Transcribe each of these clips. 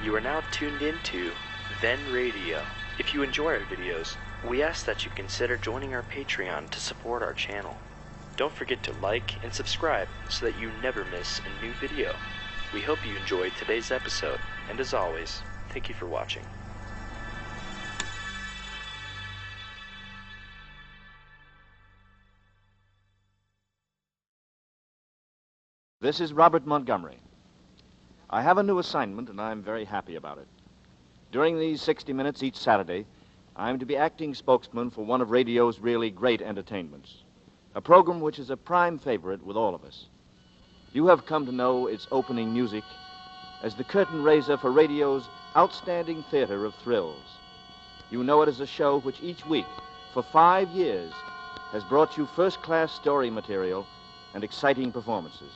You are now tuned into Then Radio. If you enjoy our videos, we ask that you consider joining our Patreon to support our channel. Don't forget to like and subscribe so that you never miss a new video. We hope you enjoyed today's episode, and as always, thank you for watching. This is Robert Montgomery. I have a new assignment, and I'm very happy about it. During these 60 minutes each Saturday, I'm to be acting spokesman for one of radio's really great entertainments, a program which is a prime favorite with all of us. You have come to know its opening music as the curtain raiser for radio's outstanding theater of thrills. You know it as a show which each week, for 5 years, has brought you first-class story material and exciting performances.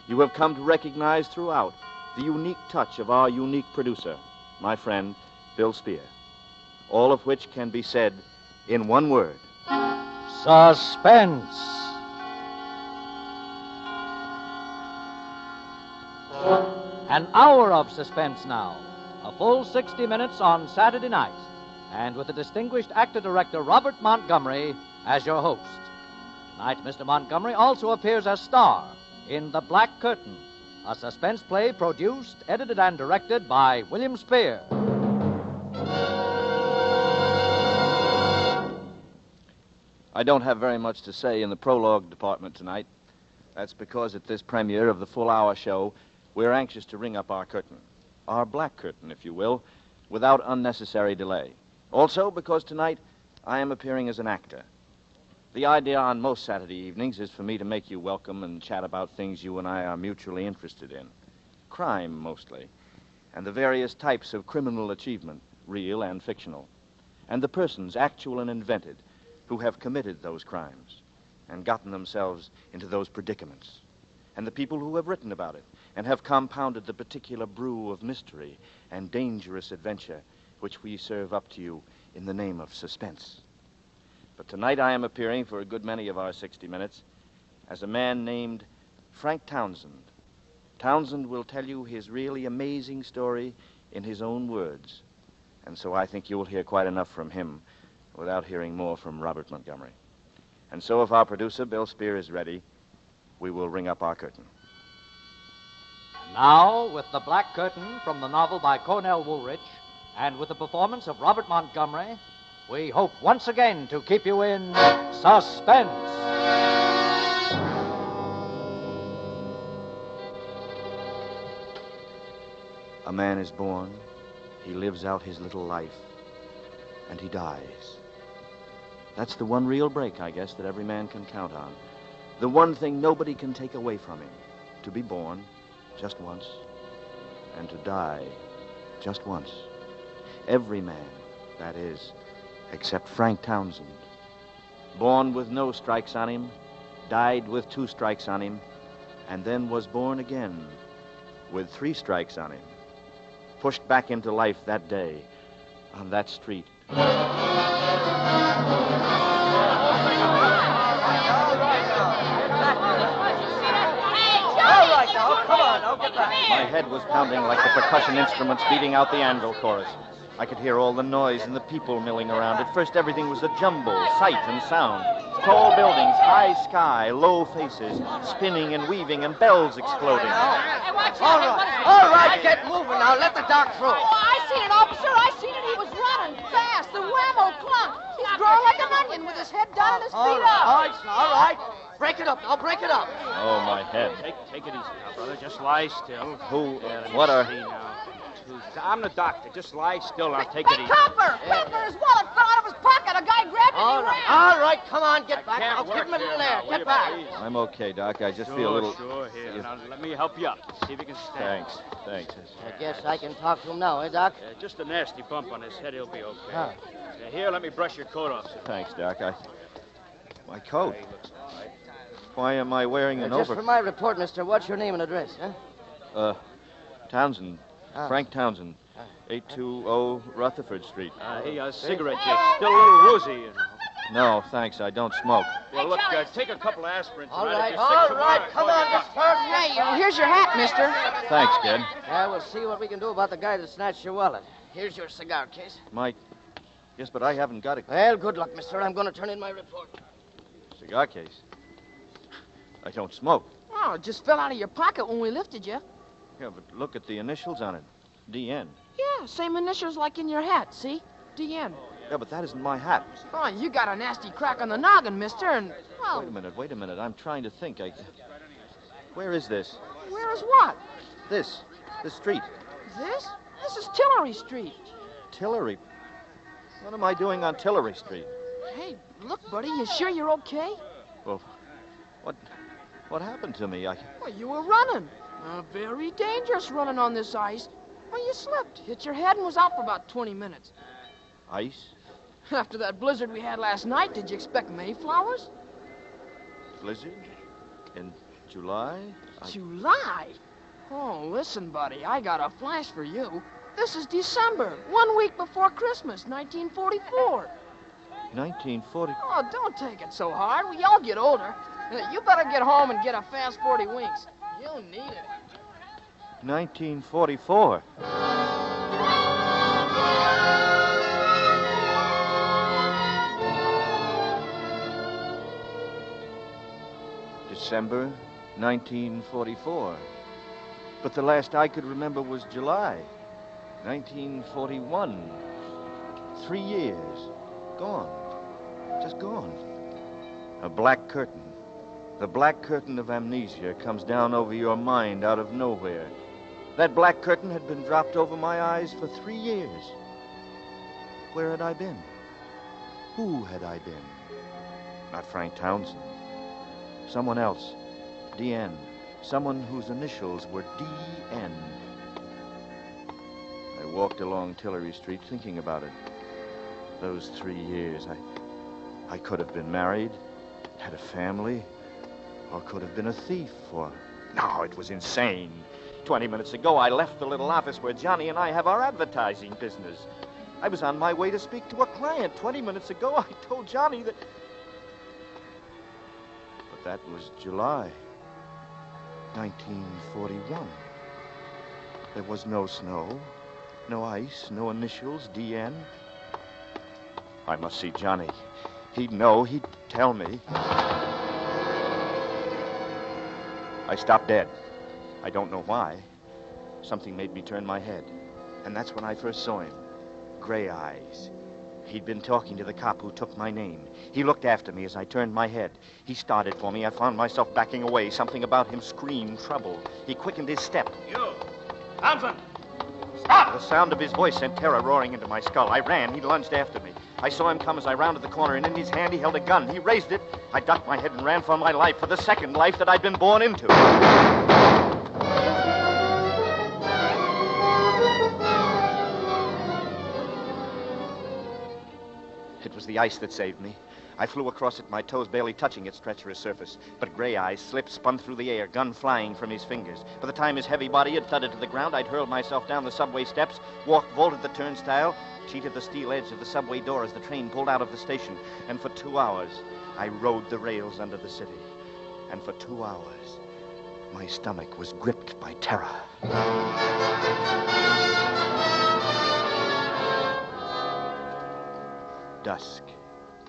You have come to recognize throughout the unique touch of our unique producer, my friend, Bill Spear. All of which can be said in one word. Suspense. An hour of suspense now. A full 60 minutes on Saturday night. And with the distinguished actor-director Robert Montgomery as your host. Tonight, Mr. Montgomery also appears as star in The Black Curtain, a suspense play produced, edited, and directed by William Spear. I don't have very much to say in the prologue department tonight. That's because at this premiere of the full-hour show, we're anxious to ring up our curtain, our black curtain, if you will, without unnecessary delay. Also because tonight I am appearing as an actor. The idea on most Saturday evenings is for me to make you welcome and chat about things you and I are mutually interested in. Crime, mostly, and the various types of criminal achievement, real and fictional, and the persons, actual and invented, who have committed those crimes and gotten themselves into those predicaments, and the people who have written about it and have compounded the particular brew of mystery and dangerous adventure which we serve up to you in the name of suspense. But tonight I am appearing for a good many of our 60 minutes as a man named Frank Townsend. Townsend will tell you his really amazing story in his own words. And so I think you'll hear quite enough from him without hearing more from Robert Montgomery. And so if our producer, Bill Spear, is ready, we will ring up our curtain. Now, with The Black Curtain from the novel by Cornell Woolrich, and with the performance of Robert Montgomery, we hope once again to keep you in suspense. A man is born, he lives out his little life, and he dies. That's the one real break, I guess, that every man can count on. The one thing nobody can take away from him. To be born just once, and to die just once. Every man, that is, except Frank Townsend. Born with no strikes on him, died with 2 strikes on him, and then was born again with 3 strikes on him. Pushed back into life that day on that street. All right, now, come on, now, get back. My head was pounding like the percussion instruments beating out the anvil chorus. I could hear all the noise and the people milling around. At first, everything was a jumble, sight and sound. Tall buildings, high sky, low faces, spinning and weaving, and bells exploding. Hey, watch out. All right, get moving now. Let the doc through. Oh, I seen it, officer. I seen it. He was running fast. The whammo clunk. He's growing like an onion with his head down and his feet up. All right. Break it up now. Break it up. Oh, my head. Take it easy now, brother. Just lie still. Who? Yeah, What are... see now. I'm the doctor. Just lie still. I'll take it Hey, easy. Copper! Copper, his wallet fell out of his pocket. A guy grabbed it and he ran. All right, come on, get back. Can't I'll work give him a here little now, air. will Get you, back. please? I'm okay, Doc. I just Sure, feel a little... Sure, here. Yes. Now, let me help you up. See if you can stand. Thanks. I guess I can talk to him now, eh, Doc? Just a nasty bump on his head. He'll be okay. Huh. Here, let me brush your coat off, sir. Thanks, Doc. My coat. He looks all right. Why am I wearing an Just over... for my report, mister, what's your name and address, huh? Townsend. Ah. Frank Townsend. 820 Rutherford Street. Cigarette just still a little woozy, you know. No, thanks. I don't smoke. Well, look, take a couple of aspirin All tonight. right, If you're sick all tomorrow, right. Come on, Miss Ferguson. Hey, here's your hat, mister. Thanks, kid. Yeah, we'll see what we can do about the guy that snatched your wallet. Here's your cigar case. Mike. Yes, but I haven't got a Well, good luck, mister. I'm going to turn in my report. cigar case. I don't smoke. Oh, it just fell out of your pocket when we lifted you. Yeah, but look at the initials on it. DN. Yeah, same initials like in your hat, see? DN. Yeah, but that isn't my hat. Oh, you got a nasty crack on the noggin, mister, and, well, Wait a minute. I'm trying to think. Where is this? where is what? This street. This? This is Tillery Street. Tillery. What am I doing on Tillery Street? Hey, look, buddy, you sure you're okay? Well, what happened to me? Well, you were running. Very dangerous running on this ice. Well, you slipped, hit your head, and was out for about 20 minutes. Ice? After that blizzard we had last night, did you expect Mayflowers? Blizzard? In July? July? Oh, listen, buddy, I got a flash for you. This is December, 1 week before Christmas, 1944. 1940. Oh, don't take it so hard. We all get older. You better get home and get a fast 40 winks. You'll need it. 1944. December 1944. But the last I could remember was July 1941. 3 years. Gone. Just gone. A black curtain. The black curtain of amnesia comes down over your mind out of nowhere. That black curtain had been dropped over my eyes for 3 years. Where had I been? Who had I been? Not Frank Townsend. Someone else. DN. Someone whose initials were DN. I walked along Tillery Street thinking about it. Those 3 years, I could have been married, had a family, or could have been a thief, or... No, it was insane. 20 minutes ago, I left the little office where Johnny and I have our advertising business. I was on my way to speak to a client. 20 minutes ago, I told Johnny that... But that was July 1941. There was no snow, no ice, no initials, DN. I must see Johnny. He'd know. He'd tell me. I stopped dead. I don't know why. Something made me turn my head. And that's when I first saw him. Gray eyes. He'd been talking to the cop who took my name. He looked after me as I turned my head. He started for me. I found myself backing away. Something about him screamed trouble. He quickened his step. You! Donovan! Stop! The sound of his voice sent terror roaring into my skull. I ran. He lunged after me. I saw him come as I rounded the corner, and in his hand he held a gun. He raised it. I ducked my head and ran for my life, for the second life that I'd been born into. It was the ice that saved me. I flew across it, my toes barely touching its treacherous surface. But Gray Eyes slipped, spun through the air, gun flying from his fingers. By the time his heavy body had thudded to the ground, I'd hurled myself down the subway steps, vaulted the turnstile, cheated the steel edge of the subway door as the train pulled out of the station. And for 2 hours, I rode the rails under the city. And for 2 hours, my stomach was gripped by terror. Dusk,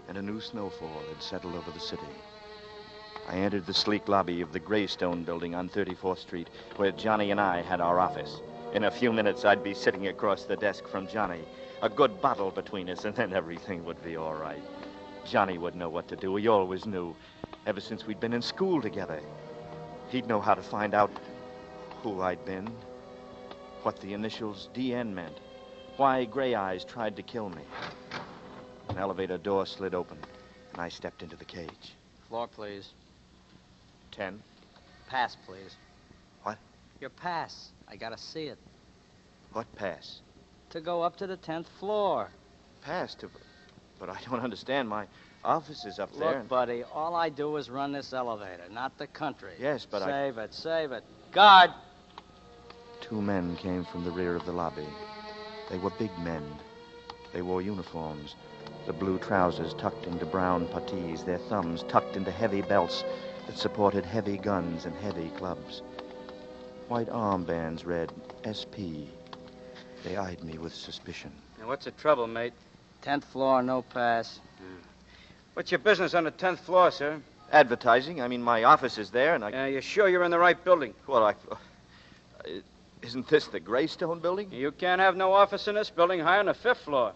and a new snowfall had settled over the city. I entered the sleek lobby of the Greystone building on 34th Street, where Johnny and I had our office. In a few minutes, I'd be sitting across the desk from Johnny. A good bottle between us, and then everything would be all right. Johnny would know what to do. He always knew, ever since we'd been in school together. He'd know how to find out who I'd been, what the initials DN meant, why Gray Eyes tried to kill me. An elevator door slid open, and I stepped into the cage. Floor, please. 10. Pass, please. What? Your pass. I gotta see it. What pass? To go up to the 10th floor. Pass to... But I don't understand. My office is up there. Look, buddy, all I do is run this elevator, not the country. Yes, but Save it. Guard! 2 men came from the rear of the lobby. They were big men. They wore uniforms, the blue trousers tucked into brown puttees, their thumbs tucked into heavy belts that supported heavy guns and heavy clubs. White armbands read SP. They eyed me with suspicion. Now, what's the trouble, mate? 10th floor, no pass. What's your business on the 10th floor, sir? Advertising. I mean, my office is there, and You sure you're in the right building? Well, isn't this the Greystone building? You can't have no office in this building higher than the 5th floor.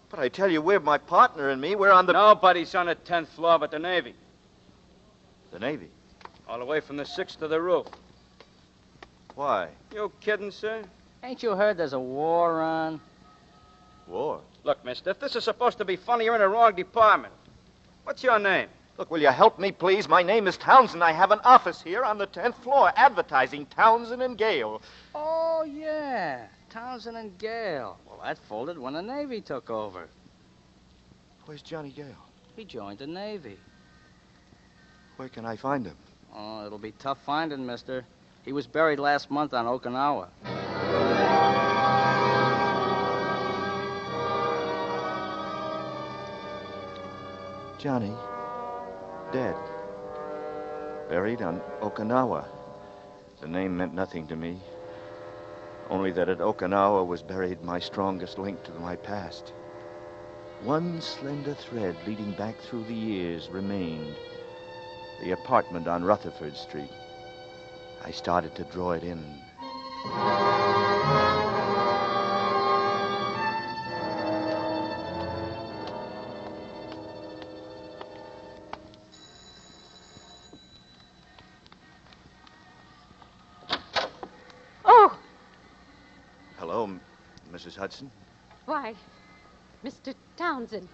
But I tell you, my partner and me, we're on the... Nobody's on the 10th floor but the Navy. The Navy. All the way from the 6th to the roof. Why? You kidding, sir? Ain't you heard there's a war on? War. Look, mister, if this is supposed to be funny, you're in the wrong department. What's your name? Look, will you help me, please? My name is Townsend. I have an office here on the 10th floor, advertising Townsend and Gale. Oh, yeah. Townsend and Gale. Well, that folded when the Navy took over. Where's Johnny Gale? He joined the Navy. Where can I find him? Oh, it'll be tough finding, mister. He was buried last month on Okinawa. Johnny, dead. Buried on Okinawa. The name meant nothing to me. Only that at Okinawa was buried my strongest link to my past. One slender thread leading back through the years remained. The apartment on Rutherford Street. I started to draw it in. Oh! Hello, Mrs. Hudson. Why, Mr. Townsend.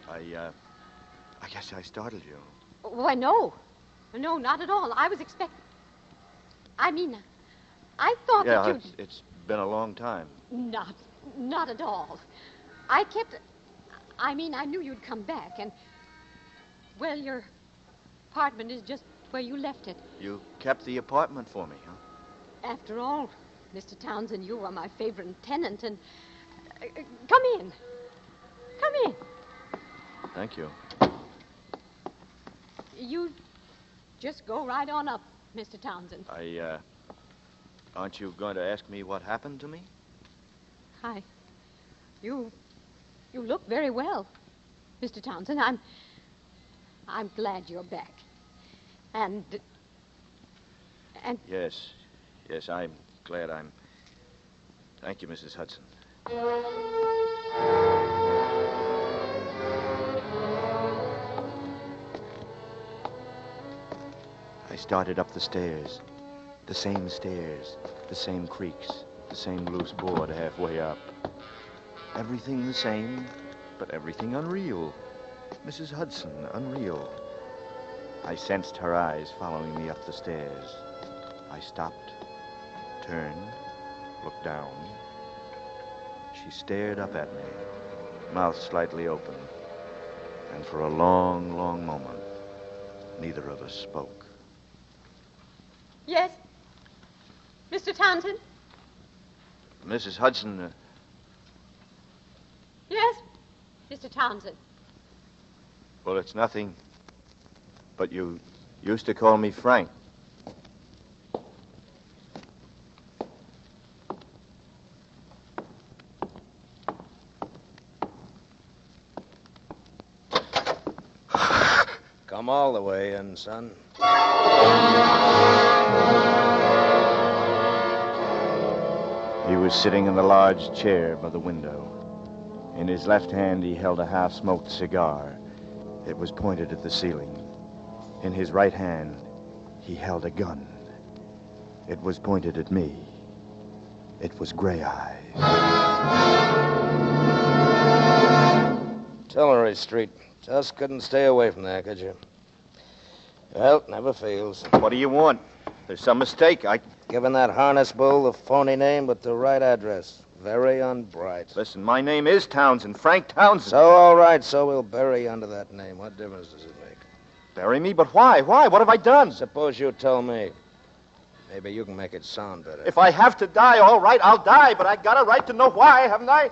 I guess I startled you. Why, no. No, not at all. I was expecting... I thought that you'd... It's been a long time. Not at all. I knew you'd come back, and... Well, your apartment is just where you left it. You kept the apartment for me, huh? After all, Mr. Townsend, you are my favorite tenant, and... come in. Come in. Thank you. You just go right on up, Mr. Townsend. Aren't you going to ask me what happened to me? You look very well, Mr. Townsend. I'm glad you're back. And... Yes, I'm glad Thank you, Mrs. Hudson. I started up the stairs. The same creaks, the same loose board halfway up. Everything the same, but everything unreal. Mrs. Hudson, unreal. I sensed her eyes following me up the stairs. I stopped, turned, looked down. She stared up at me, mouth slightly open. And for a long, long moment, neither of us spoke. Yes? Mr. Townsend? Mrs. Hudson... Yes, Mr. Townsend. Well, it's nothing. But you used to call me Frank. Come all the way in, son. He was sitting in the large chair by the window. In his left hand, he held a half-smoked cigar. It was pointed at the ceiling. In his right hand, he held a gun. It was pointed at me. It was Gray Eyes. Tillery Street. Just couldn't stay away from there, could you? Well, never fails. What do you want? There's some mistake. Given that harness bull the phony name, but the right address. Very unbright. Listen, my name is Townsend, Frank Townsend. So, all right, so we'll bury you under that name. What difference does it make? Bury me? But why? Why? What have I done? Suppose you tell me. Maybe you can make it sound better. If I have to die, all right, I'll die, but I got a right to know why, haven't I?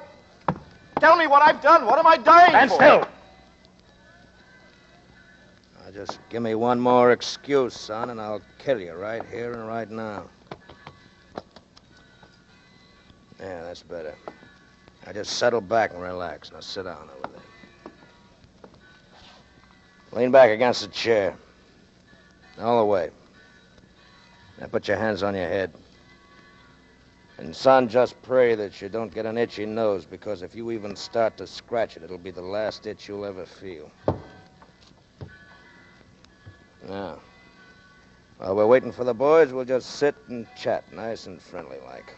Tell me what I've done. What am I dying Stand for? still. Now, just give me one more excuse, son, and I'll kill you right here and right now. Yeah, that's better. Now, just settle back and relax. Now, sit down over there. Lean back against the chair. All the way. Now, put your hands on your head. And, son, just pray that you don't get an itchy nose, because if you even start to scratch it, it'll be the last itch you'll ever feel. Now, while we're waiting for the boys, we'll just sit and chat, nice and friendly-like.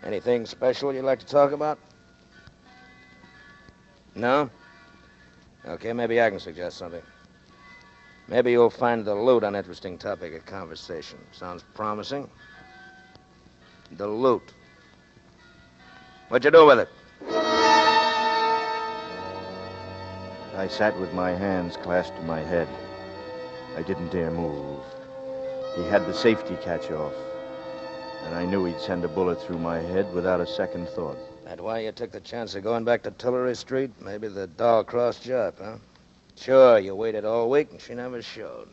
Anything special you'd like to talk about? No? Okay, maybe I can suggest something. Maybe you'll find the loot an interesting topic of conversation. Sounds promising? The loot. What'd you do with it? I sat with my hands clasped to my head. I didn't dare move. He had the safety catch off, and I knew he'd send a bullet through my head without a second thought. That why you took the chance of going back to Tillery Street? Maybe the doll crossed you up, huh? Sure, you waited all week and she never showed.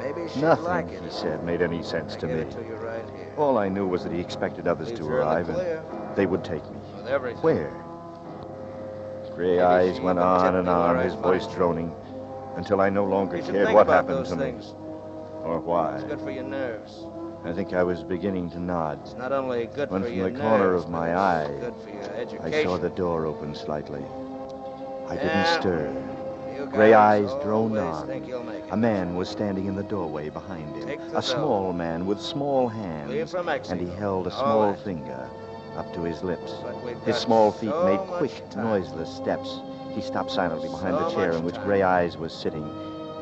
Maybe she'd Nothing, like it. he said, made any sense to I give me. it to you right here. All I knew was that he expected others Leaves to her in the arrive, clear. and they would take me. With everything. Where? His gray eyes went on and on, his voice droning, until I no longer You should cared think what about happened those to things. me or why. It's good for your nerves. I think I was beginning to nod. It's not only good When for from your the corner nerves, of my but eye, it's good for your education. I saw the door open slightly. I didn't Yeah. stir. You Gray guys eyes droned always on. think you'll make it. A man was standing in the doorway behind him. Take the A small man with small Leave hands. from Mexico. And he held a All small right. finger up to his lips. But we've His got small feet so made much quick, time. noiseless steps. He stopped silently behind the So chair much in which time. Gray Eyes was sitting.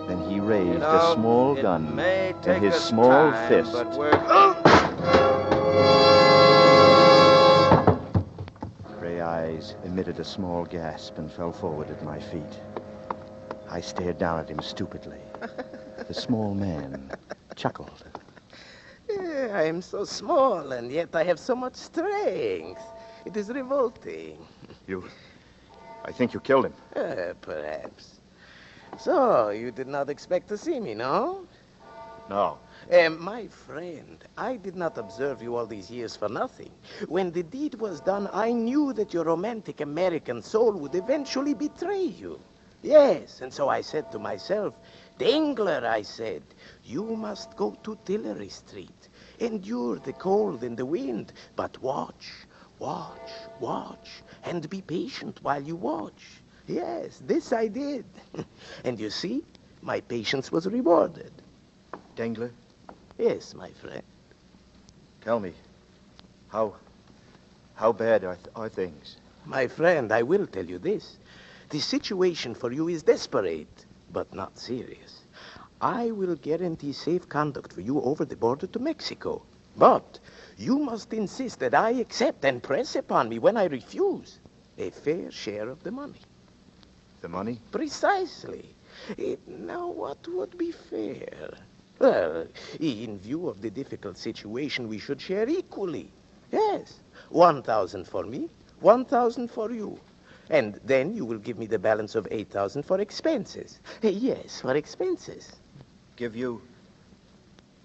Then he raised You know, a small it gun may take and his us small time, fist. But we're... Gray Eyes emitted a small gasp and fell forward at my feet. I stared down at him stupidly. The small man chuckled. I am so small, and yet I have so much strength. It is revolting. I think you killed him. Perhaps. So, you did not expect to see me, no? No. My friend, I did not observe you all these years for nothing. When the deed was done, I knew that your romantic American soul would eventually betray you. Yes, and so I said to myself, Dangler, I said, you must go to Tillery Street. Endure the cold and the wind, but watch, and be patient while you watch. Yes, this I did. And you see, my patience was rewarded. Dangler? Yes, my friend. Tell me, how bad are things? My friend, I will tell you this. The situation for you is desperate, but not serious. I will guarantee safe conduct for you over the border to Mexico. But you must insist that I accept and press upon me when I refuse a fair share of the money. The money? Precisely. Now, what would be fair? Well, in view of the difficult situation, we should share equally. Yes, 1,000 for me, 1,000 for you. And then you will give me the balance of 8,000 for expenses. Yes, for expenses. Give you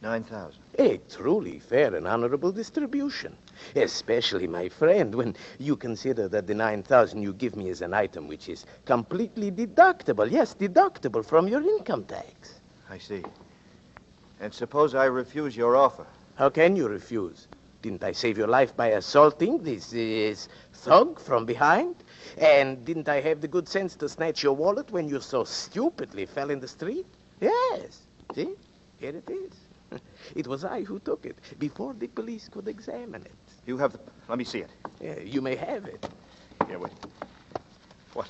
9,000. A truly fair and honorable distribution. Especially, my friend, when you consider that the 9,000 you give me is an item which is completely deductible. Yes, deductible from your income tax. I see. And suppose I refuse your offer? How can you refuse? Didn't I save your life by assaulting this thug from behind? And didn't I have the good sense to snatch your wallet when you so stupidly fell in the street? Yes. See? Here it is. It was I who took it, before the police could examine it. You have the... Let me see it. Yeah, you may have it. Here, wait. What?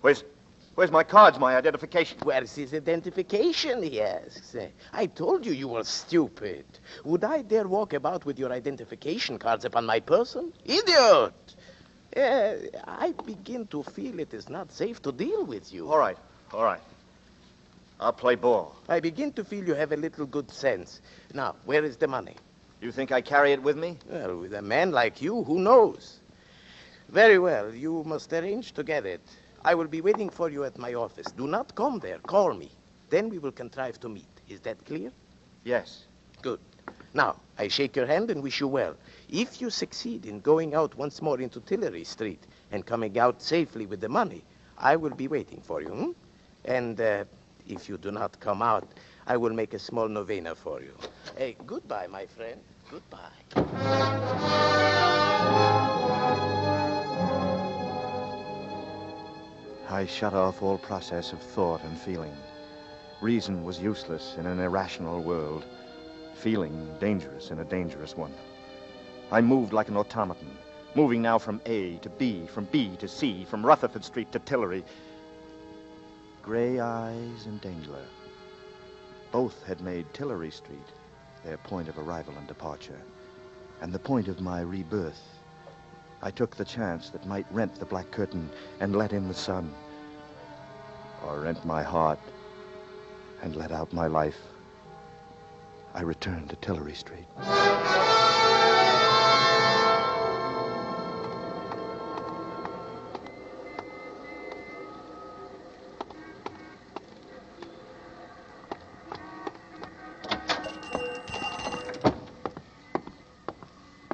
Where's my cards, my identification? Where's his identification, he asks. I told you you were stupid. Would I dare walk about with your identification cards upon my person? Idiot! I begin to feel it is not safe to deal with you. All right. I'll play ball. I begin to feel you have a little good sense. Now, where is the money? You think I carry it with me? Well, with a man like you, who knows? Very well. You must arrange to get it. I will be waiting for you at my office. Do not come there. Call me. Then we will contrive to meet. Is that clear? Yes. Good. Now, I shake your hand and wish you well. If you succeed in going out once more into Tillery Street and coming out safely with the money, I will be waiting for you. And if you do not come out, I will make a small novena for you. Hey, goodbye, my friend. Goodbye. I shut off all process of thought and feeling. Reason was useless in an irrational world. Feeling dangerous in a dangerous one. I moved like an automaton, moving now from A to B, from B to C, from Rutherford Street to Tillery. Gray Eyes and Dangler. Both had made Tillery Street their point of arrival and departure, and the point of my rebirth. I took the chance that might rent the black curtain and let in the sun, or rent my heart and let out my life. I returned to Tillery Street.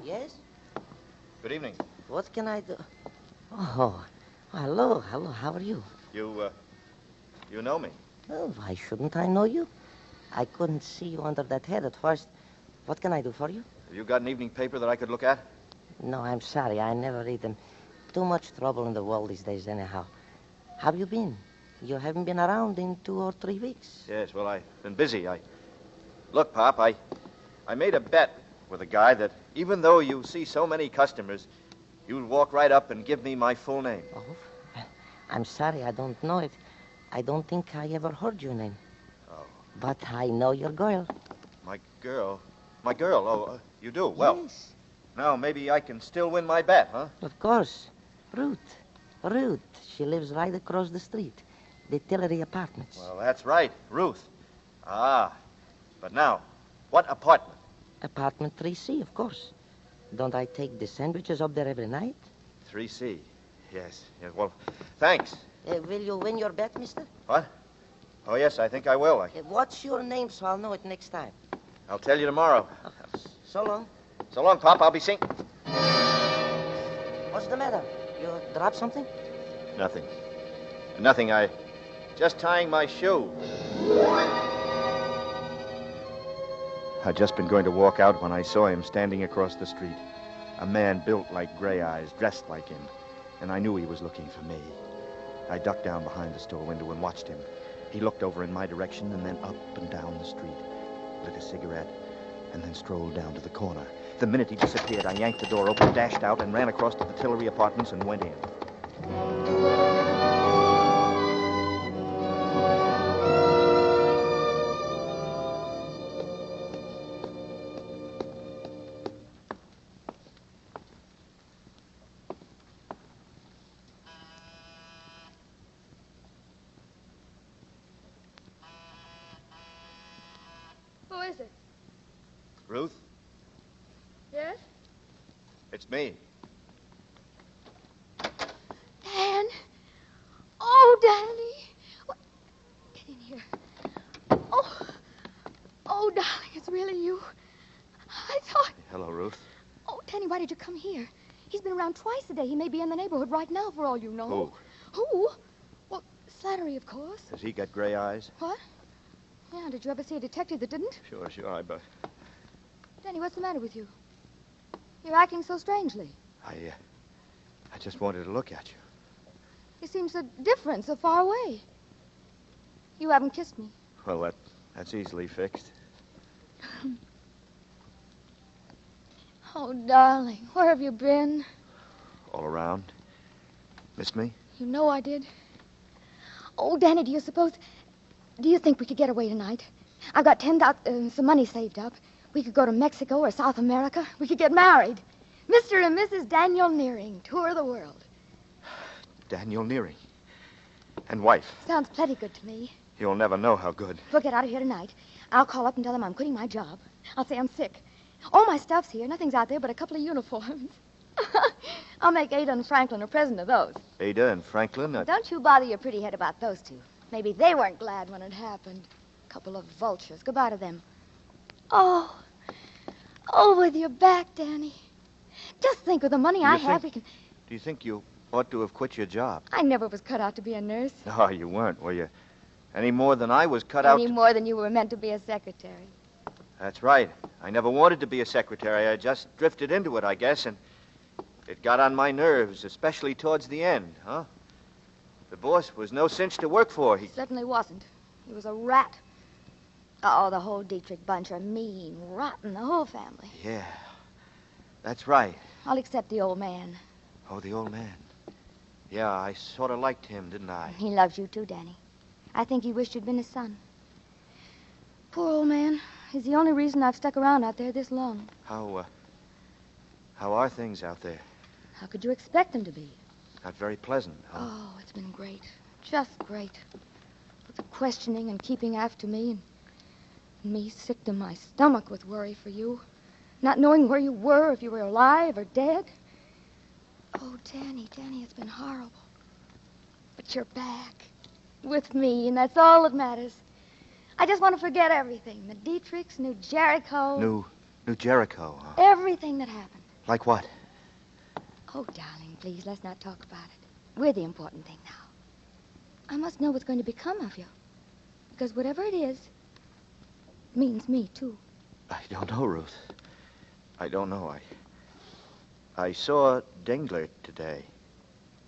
Yes? Good evening. What can I do? Oh, hello. How are you? You know me? Oh, why shouldn't I know you? I couldn't see you under that head at first. What can I do for you? Have you got an evening paper that I could look at? No, I'm sorry. I never read them. Too much trouble in the world these days, anyhow. How have you been? You haven't been around in 2 or 3 weeks. Yes, well, I've been busy. Look, Pop, I made a bet with a guy that even though you see so many customers, you'd walk right up and give me my full name. Oh, I'm sorry. I don't know it. I don't think I ever heard your name. Oh. But I know your girl. My girl? My girl? Oh, you do? Well, yes. Now maybe I can still win my bet, huh? Of course. Ruth. She lives right across the street. The Tillery Apartments. Well, that's right. Ruth. Ah. But now, what apartment? Apartment 3C, of course. Don't I take the sandwiches up there every night? 3C. Yes. Well, thanks. Will you win your bet, mister? What? Oh, yes, I think I will. What's your name so I'll know it next time? I'll tell you tomorrow. So long. So long, Pop. I'll be seeing... What's the matter? You dropped something? Nothing. Nothing. Just tying my shoe. I'd just been going to walk out when I saw him standing across the street. A man built like Gray Eyes, dressed like him. And I knew he was looking for me. I ducked down behind the store window and watched him. He looked over in my direction and then up and down the street, lit a cigarette, and then strolled down to the corner. The minute he disappeared, I yanked the door open, dashed out, and ran across to the Tillery Apartments and went in. Who is it? Ruth? Yes? It's me. Dan? Oh, Danny. What? Get in here. Oh, darling, it's really you. I thought... Hello, Ruth. Oh, Danny, why did you come here? He's been around twice a day. He may be in the neighborhood right now, for all you know. Who? Well, Slattery, of course. Has he got gray eyes? What? Yeah, did you ever see a detective that didn't? Sure, but... Danny, what's the matter with you? You're acting so strangely. I just wanted to look at you. You seem so different, so far away. You haven't kissed me. Well, that's easily fixed. Oh, darling, where have you been? All around. Miss me? You know I did. Oh, Danny, do you think we could get away tonight? I've got some money saved up. We could go to Mexico or South America. We could get married. Mr. and Mrs. Daniel Nearing, tour the world. Daniel Nearing. And wife. Sounds plenty good to me. You'll never know how good. We'll get out of here tonight. I'll call up and tell them I'm quitting my job. I'll say I'm sick. All my stuff's here. Nothing's out there but a couple of uniforms. I'll make Ada and Franklin a present of those. Ada and Franklin? Don't you bother your pretty head about those two. Maybe they weren't glad when it happened. Couple of vultures. Goodbye to them. Oh, with your back, Danny. Just think of the money I have. We can. Do you think you ought to have quit your job? I never was cut out to be a nurse. No, you weren't, were you? Any more than I was cut out Any more than you were meant to be a secretary. That's right. I never wanted to be a secretary. I just drifted into it, I guess, and it got on my nerves, especially towards the end, huh? The boss was no cinch to work for. He certainly wasn't. He was a rat. Oh, the whole Dietrich bunch are mean, rotten, the whole family. Yeah, that's right. I'll accept the old man. Oh, the old man. Yeah, I sort of liked him, didn't I? He loves you too, Danny. I think he wished you'd been his son. Poor old man. He's the only reason I've stuck around out there this long. How are things out there? How could you expect them to be? Not very pleasant, huh? Oh, it's been great. Just great. With the questioning and keeping after me and me sick to my stomach with worry for you. Not knowing where you were, if you were alive or dead. Oh, Danny, it's been horrible. But you're back. With me, and that's all that matters. I just want to forget everything. The Dietrichs, New Jericho. New Jericho, huh? Everything that happened. Like what? Oh, darling, please, let's not talk about it. We're the important thing now. I must know what's going to become of you. Because whatever it is, it means me, too. I don't know, Ruth. I don't know. I saw Dengler today.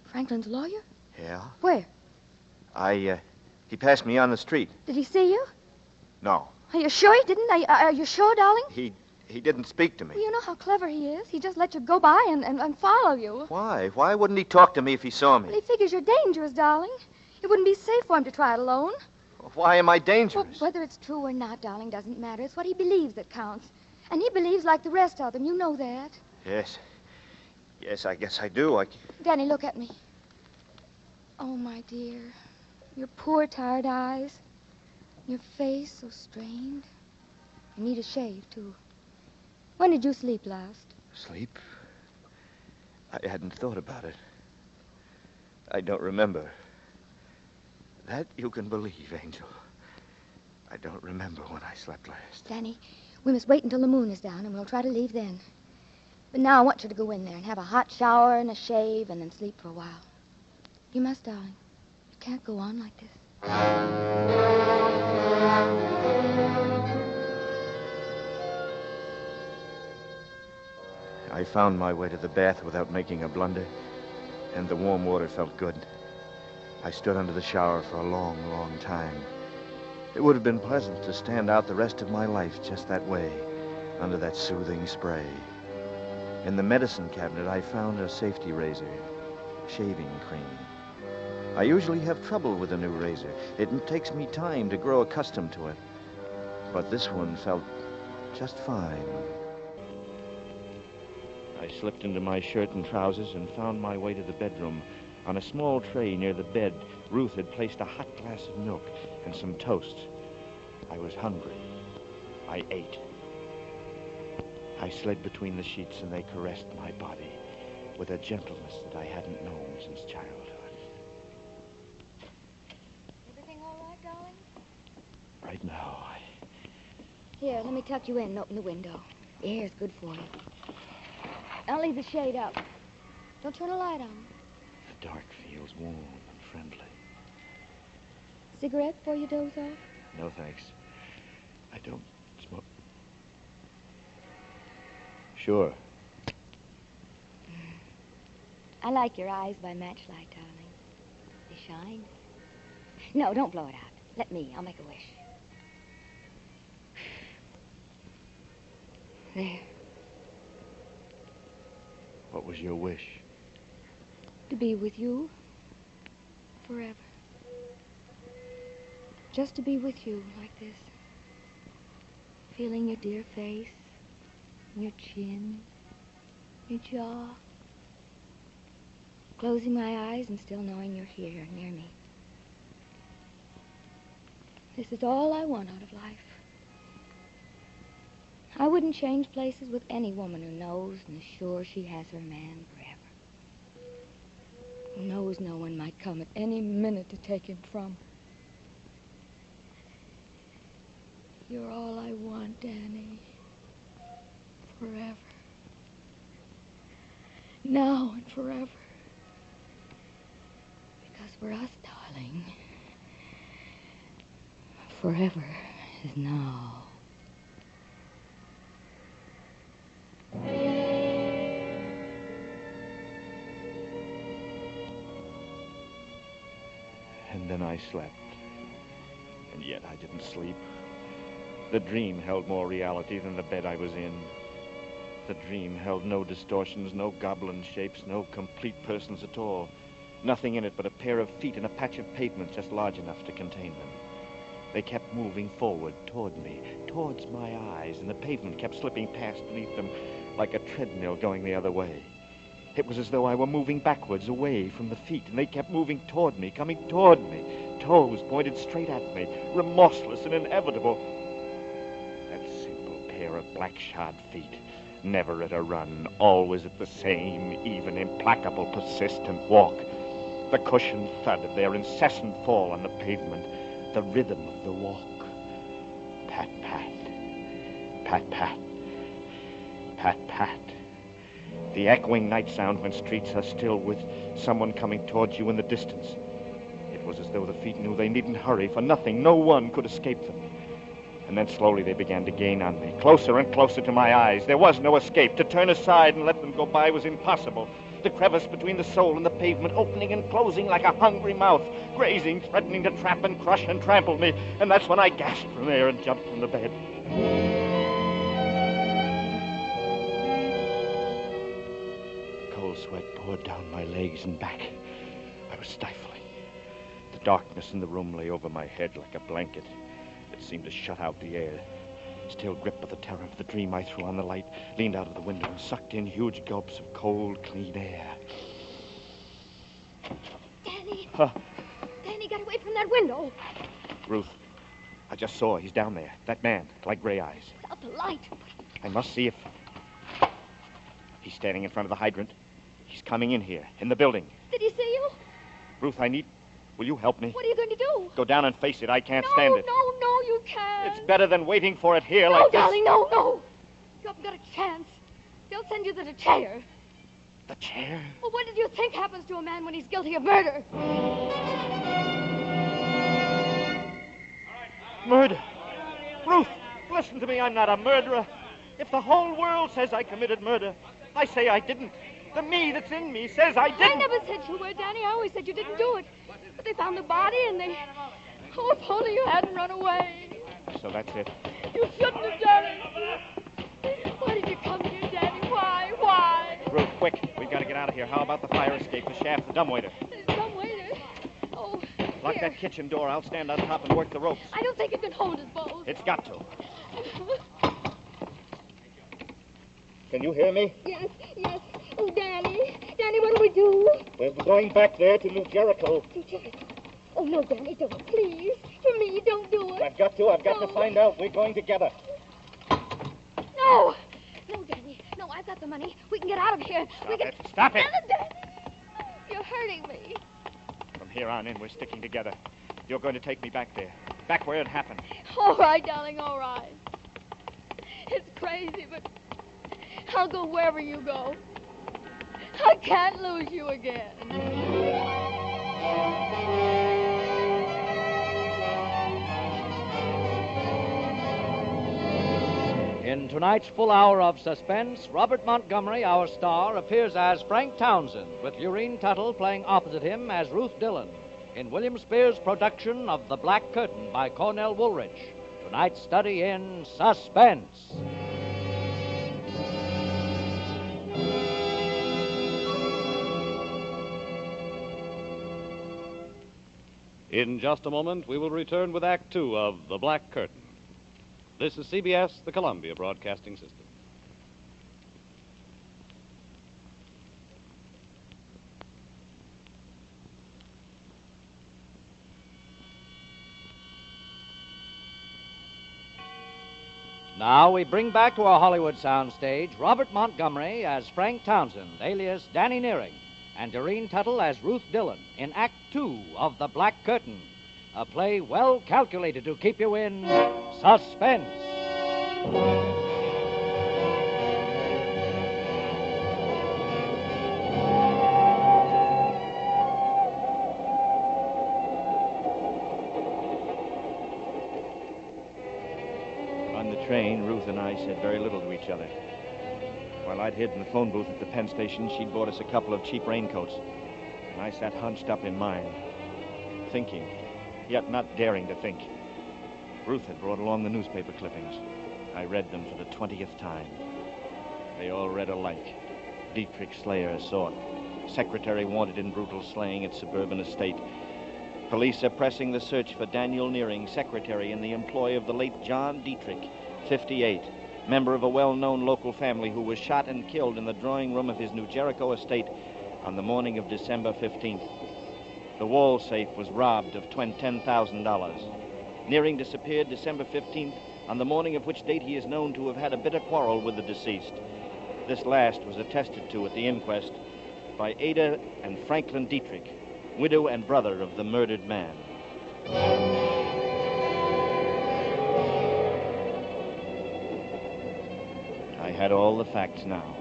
Franklin's lawyer? Yeah? Where? He passed me on the street. Did he see you? No. Are you sure he didn't? Are you sure, darling? He didn't speak to me. Well, you know how clever he is. He just let you go by and follow you. Why? Why wouldn't he talk to me if he saw me? Well, he figures you're dangerous, darling. It wouldn't be safe for him to try it alone. Why am I dangerous? Well, whether it's true or not, darling, doesn't matter. It's what he believes that counts. And he believes like the rest of them. You know that. Yes. Yes, I guess I do. Danny, look at me. Oh, my dear. Your poor, tired eyes. Your face so strained. You need a shave, too. When did you sleep last? Sleep? I hadn't thought about it. I don't remember. That you can believe, Angel. I don't remember when I slept last. Danny, we must wait until the moon is down, and we'll try to leave then. But now I want you to go in there and have a hot shower and a shave and then sleep for a while. You must, darling. You can't go on like this. I found my way to the bath without making a blunder, and the warm water felt good. I stood under the shower for a long, long time. It would have been pleasant to stand out the rest of my life just that way, under that soothing spray. In the medicine cabinet, I found a safety razor, shaving cream. I usually have trouble with a new razor. It takes me time to grow accustomed to it. But this one felt just fine. I slipped into my shirt and trousers and found my way to the bedroom. On a small tray near the bed, Ruth had placed a hot glass of milk and some toast. I was hungry. I ate. I slid between the sheets and they caressed my body with a gentleness that I hadn't known since childhood. Everything all right, darling? Right now, Here, let me tuck you in and open the window. The air's good for you. I'll leave the shade up. Don't turn a light on. The dark feels warm and friendly. Cigarette before you doze off? No, thanks. I don't smoke. Sure. I like your eyes by matchlight, darling. They shine. No, don't blow it out. Let me. I'll make a wish. There. What was your wish? To be with you forever. Just to be with you like this. Feeling your dear face, your chin, your jaw. Closing my eyes and still knowing you're here near me. This is all I want out of life. I wouldn't change places with any woman who knows and is sure she has her man forever. Who knows no one might come at any minute to take him from her. You're all I want, Danny. Forever. Now and forever. Because for us, darling, forever is now. And then I slept. And yet I didn't sleep. The dream held more reality than the bed I was in. The dream held no distortions, no goblin shapes, no complete persons at all. Nothing in it but a pair of feet and a patch of pavement just large enough to contain them. They kept moving forward toward me, towards my eyes, and the pavement kept slipping past beneath them like a treadmill going the other way. It was as though I were moving backwards, away from the feet, and they kept moving toward me, coming toward me. Toes pointed straight at me, remorseless and inevitable. That simple pair of black-shod feet, never at a run, always at the same, even, implacable, persistent walk. The cushioned thud of their incessant fall on the pavement, the rhythm of the walk. Pat, pat, pat, pat, pat, pat. The echoing night sound when streets are still with someone coming towards you in the distance. It was as though the feet knew they needn't hurry, for nothing, no one could escape them. And then slowly they began to gain on me, closer and closer to my eyes. There was no escape. To turn aside and let them go by was impossible. The crevice between the soul and the pavement opening and closing like a hungry mouth, grazing, threatening to trap and crush and trample me. And that's when I gasped from air and jumped from the bed. Cold sweat poured down my legs and back. I was stifling. The darkness in the room lay over my head like a blanket. It seemed to shut out the air. Still gripped by the terror of the dream, I threw on the light, leaned out of the window, and sucked in huge gulps of cold, clean air. Danny! Danny, get away from that window. Ruth, I just saw. He's down there. That man, like gray eyes. Without the light. I must see if... He's standing in front of the hydrant. He's coming in here, in the building. Did he see you? Ruth, I need... Will you help me? What are you going to do? Go down and face it. I can't stand it. No, you can't. It's better than waiting for it here no, like this. Darling, no. You haven't got a chance. They'll send you to the chair. The chair? Well, what did you think happens to a man when he's guilty of murder? Murder? Ruth, listen to me. I'm not a murderer. If the whole world says I committed murder, I say I didn't. The me that's in me says I didn't. I never said you were, Danny. I always said you didn't do it. But they found the body and they... Oh, if only you hadn't run away. So that's it. You shouldn't have done it. Why did you come here, Danny? Why? Ruth, quick. We've got to get out of here. How about the fire escape, the shaft, the dumbwaiter? Dumbwaiter? Oh, Lock that kitchen door. I'll stand on top and work the ropes. I don't think it can hold us both. It's got to. Can you hear me? Yes. Oh, Danny, what do we do? We're going back there to New Jericho. To Jericho? Oh, no, Danny, don't. Please. For me, don't do it. I've got to find out. We're going together. No, Danny. No, I've got the money. We can get out of here. Stop it. Danny, you're hurting me. From here on in, we're sticking together. You're going to take me back there. Back where it happened. All right, darling, all right. It's crazy, but I'll go wherever you go. I can't lose you again. In tonight's full hour of suspense, Robert Montgomery, our star, appears as Frank Townsend, with Lurene Tuttle playing opposite him as Ruth Dillon, in William Spears' production of The Black Curtain by Cornell Woolrich. Tonight's study in Suspense. In just a moment, we will return with Act Two of The Black Curtain. This is CBS, the Columbia Broadcasting System. Now we bring back to our Hollywood soundstage Robert Montgomery as Frank Townsend, alias Danny Nearing, and Doreen Tuttle as Ruth Dillon in Act 2 of The Black Curtain, a play well calculated to keep you in suspense. On the train, Ruth and I said very little to each other. While I'd hid in the phone booth at the Penn station, she'd bought us a couple of cheap raincoats. And I sat hunched up in mine, thinking, yet not daring to think. Ruth had brought along the newspaper clippings. I read them for the 20th time. They all read alike. Dietrich Slayer sought. Secretary wanted in brutal slaying at suburban estate. Police are pressing the search for Daniel Nearing, secretary in the employ of the late John Dietrich, 58, member of a well-known local family who was shot and killed in the drawing room of his New Jericho estate on the morning of December 15th. The wall safe was robbed of $10,000. Nearing disappeared December 15th, on the morning of which date he is known to have had a bitter quarrel with the deceased. This last was attested to at the inquest by Ada and Franklin Dietrich, widow and brother of the murdered man. I had all the facts now.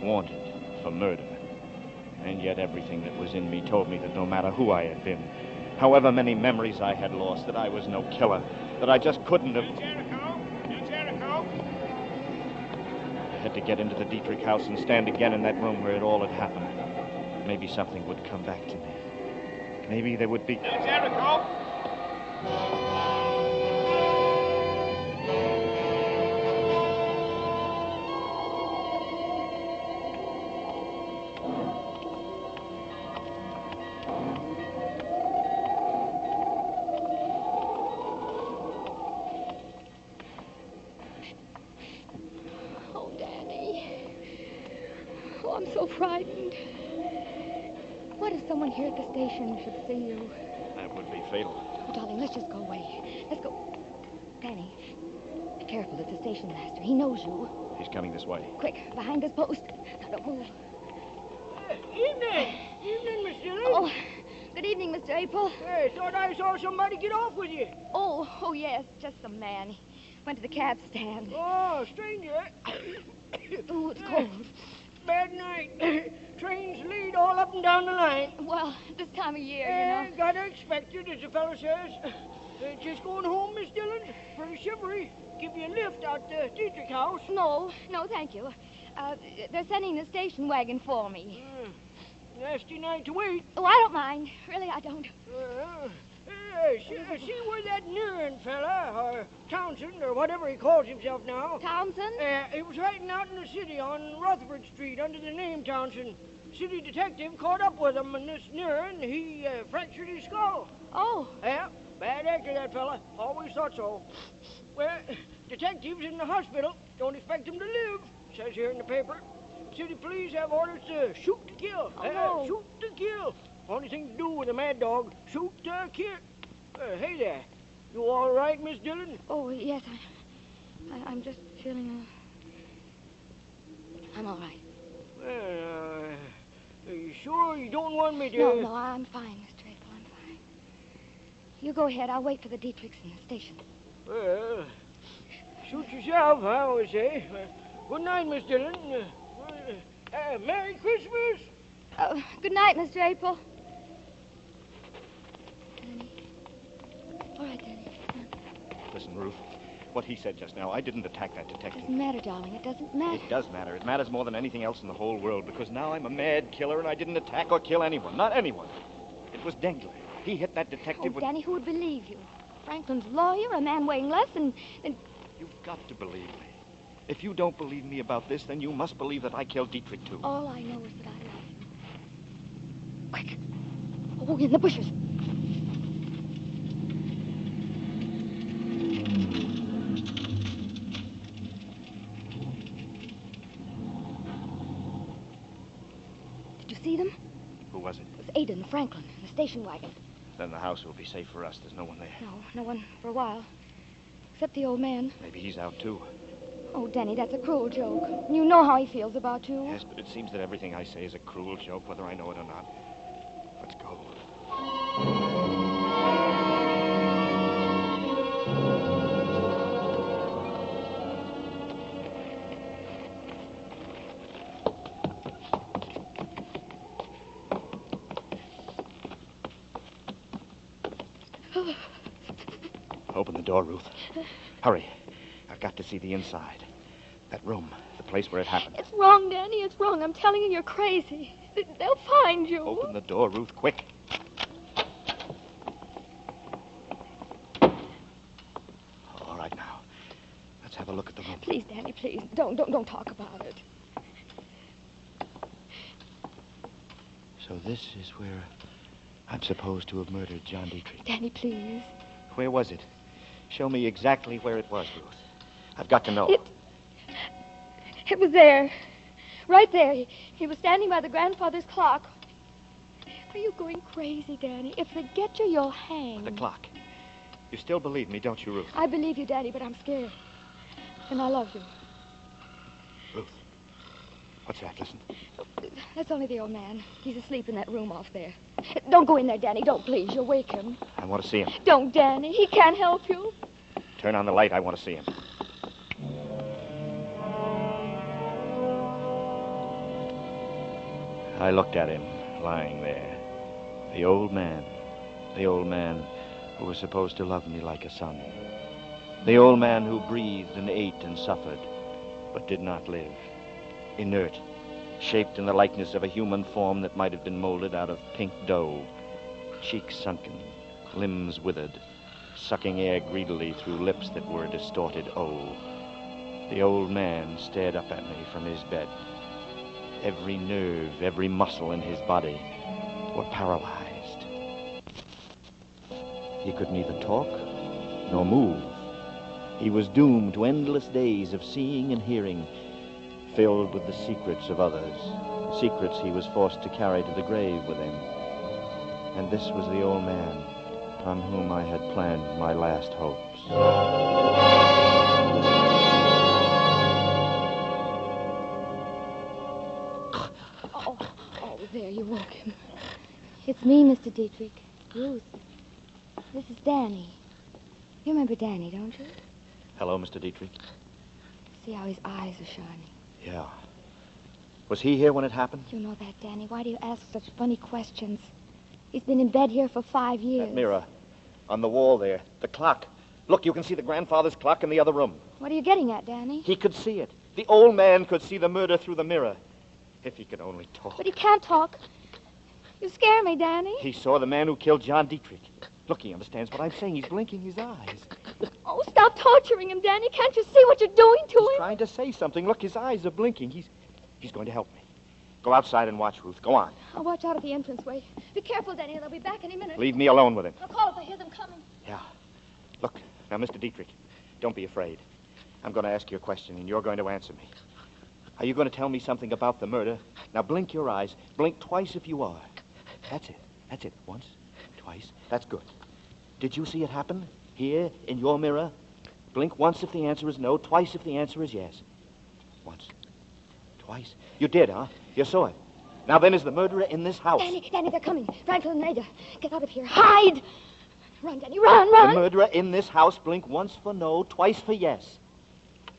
Wanted for murder. And yet everything that was in me told me that no matter who I had been, however many memories I had lost, that I was no killer, that I just couldn't have... I had to get into the Dietrich house and stand again in that room where it all had happened. Maybe something would come back to me. Maybe there would be... Jericho! Oh, Danny. Oh, I'm so frightened. What if someone here at the station should see you? That would be fatal. Oh, darling, let's just go away. Let's go. Danny, be careful. It's the station master. He knows you. He's coming this way. Quick, behind this post. Now, don't move. Evening. Evening, Miss Dillon. Oh, good evening, Mr. April. Hey, thought I saw somebody get off with you. Oh, yes, just some man. He went to the cab stand. Oh, stranger. Oh, it's cold. Bad night. Trains lead all up and down the line. Well, this time of year, you know. Gotta expect it, as the fellow says. Just going home, Miss Dillon? Pretty shivery. Give you a lift out the Dietrich house. No, thank you. They're sending the station wagon for me. Nasty night to wait. Oh, I don't mind. Really, I don't. See where that Nearing fella, or Townsend, or whatever he calls himself now. Townsend? He was hiding out in the city on Rutherford Street under the name Townsend. City detective caught up with him, and this Nearing, he fractured his skull. Oh. Yeah, bad actor, that fella. Always thought so. Well, detective's in the hospital. Don't expect him to live, says here in the paper. City police have orders to shoot to kill. Oh, no. Shoot to kill. Only thing to do with a mad dog, shoot to kill. Hey there. You all right, Miss Dillon? Oh, yes, I'm just feeling... I'm all right. Well, are you sure you don't want me to... No, I'm fine, Mr. April, I'm fine. You go ahead. I'll wait for the Dietrichs in the station. Well, shoot yourself, I always say. Good night, Miss Dillon. Merry Christmas! Good night, Mr. April. Danny. All right, Danny. Listen, Ruth, what he said just now, I didn't attack that detective. It doesn't matter, darling. It doesn't matter. It does matter. It matters more than anything else in the whole world, because now I'm a mad killer and I didn't attack or kill anyone. Not anyone. It was Dengler. He hit that detective with... Danny, who would believe you? Franklin's lawyer, a man weighing less than... You've got to believe me. If you don't believe me about this, then you must believe that I killed Dietrich, too. All I know is that I love you. Quick. Oh, in the bushes. Did you see them? Who was it? It was Ada and Franklin in the station wagon. Then the house will be safe for us. There's no one there. No one for a while. except the old man. Maybe he's out, too. Oh, Danny, that's a cruel joke. You know how he feels about you. Yes, but it seems that everything I say is a cruel joke, whether I know it or not. Let's go. Open the door, Ruth. Hurry. I've got to see the inside. That room, the place where it happened. It's wrong, Danny. It's wrong. I'm telling you, you're crazy. They'll find you. Open the door, Ruth, quick. All right, now. Let's have a look at the room. Please, Danny, please. Don't talk about it. So this is where I'm supposed to have murdered John Dietrich. Danny, please. Where was it? Show me exactly where it was, Ruth. I've got to know. It was there. Right there. He was standing by the grandfather's clock. Are you going crazy, Danny? If they get you, you'll hang. The clock. You still believe me, don't you, Ruth? I believe you, Danny, but I'm scared. And I love you. Ruth. What's that? Listen. That's only the old man. He's asleep in that room off there. Don't go in there, Danny. Don't, please. You'll wake him. I want to see him. Don't, Danny. He can't help you. Turn on the light. I want to see him. I looked at him, lying there. The old man who was supposed to love me like a son. The old man who breathed and ate and suffered, but did not live. Inert, shaped in the likeness of a human form that might have been molded out of pink dough. Cheeks sunken, limbs withered, sucking air greedily through lips that were a distorted O. The old man stared up at me from his bed. Every nerve, every muscle in his body were paralyzed. He could neither talk nor move. He was doomed to endless days of seeing and hearing, filled with the secrets of others, secrets he was forced to carry to the grave with him. And this was the old man on whom I had planned my last hopes. Oh, there, you woke him. It's me, Mr. Dietrich. Ruth. This is Danny. You remember Danny, don't you? Hello, Mr. Dietrich. See how his eyes are shining. Yeah. Was he here when it happened? You know that, Danny. Why do you ask such funny questions? He's been in bed here for 5 years. That mirror on the wall there. The clock. Look, you can see the grandfather's clock in the other room. What are you getting at, Danny? He could see it. The old man could see the murder through the mirror. If he could only talk. But he can't talk. You scare me, Danny. He saw the man who killed John Dietrich. Look, he understands what I'm saying. He's blinking his eyes. Oh, stop torturing him, Danny. Can't you see what you're doing to him? He's trying to say something. Look, his eyes are blinking. He's going to help me. Go outside and watch, Ruth. Go on. I'll watch out at the entranceway. Be careful, Danny. They'll be back any minute. Leave me alone with him. I'll call if I hear them coming. Yeah. Look, now, Mr. Dietrich, don't be afraid. I'm going to ask you a question, and you're going to answer me. Are you going to tell me something about the murder? Now, blink your eyes. Blink twice if you are. That's it. That's it. Once, twice. That's good. Did you see it happen? Here, in your mirror? Blink once if the answer is no, twice if the answer is yes. Once. Twice. You did, huh? You saw it. Now then, is the murderer in this house? Danny, they're coming. Franklin and Ada. Get out of here. Hide! Run, Danny, run! The murderer in this house. Blink once for no, twice for yes.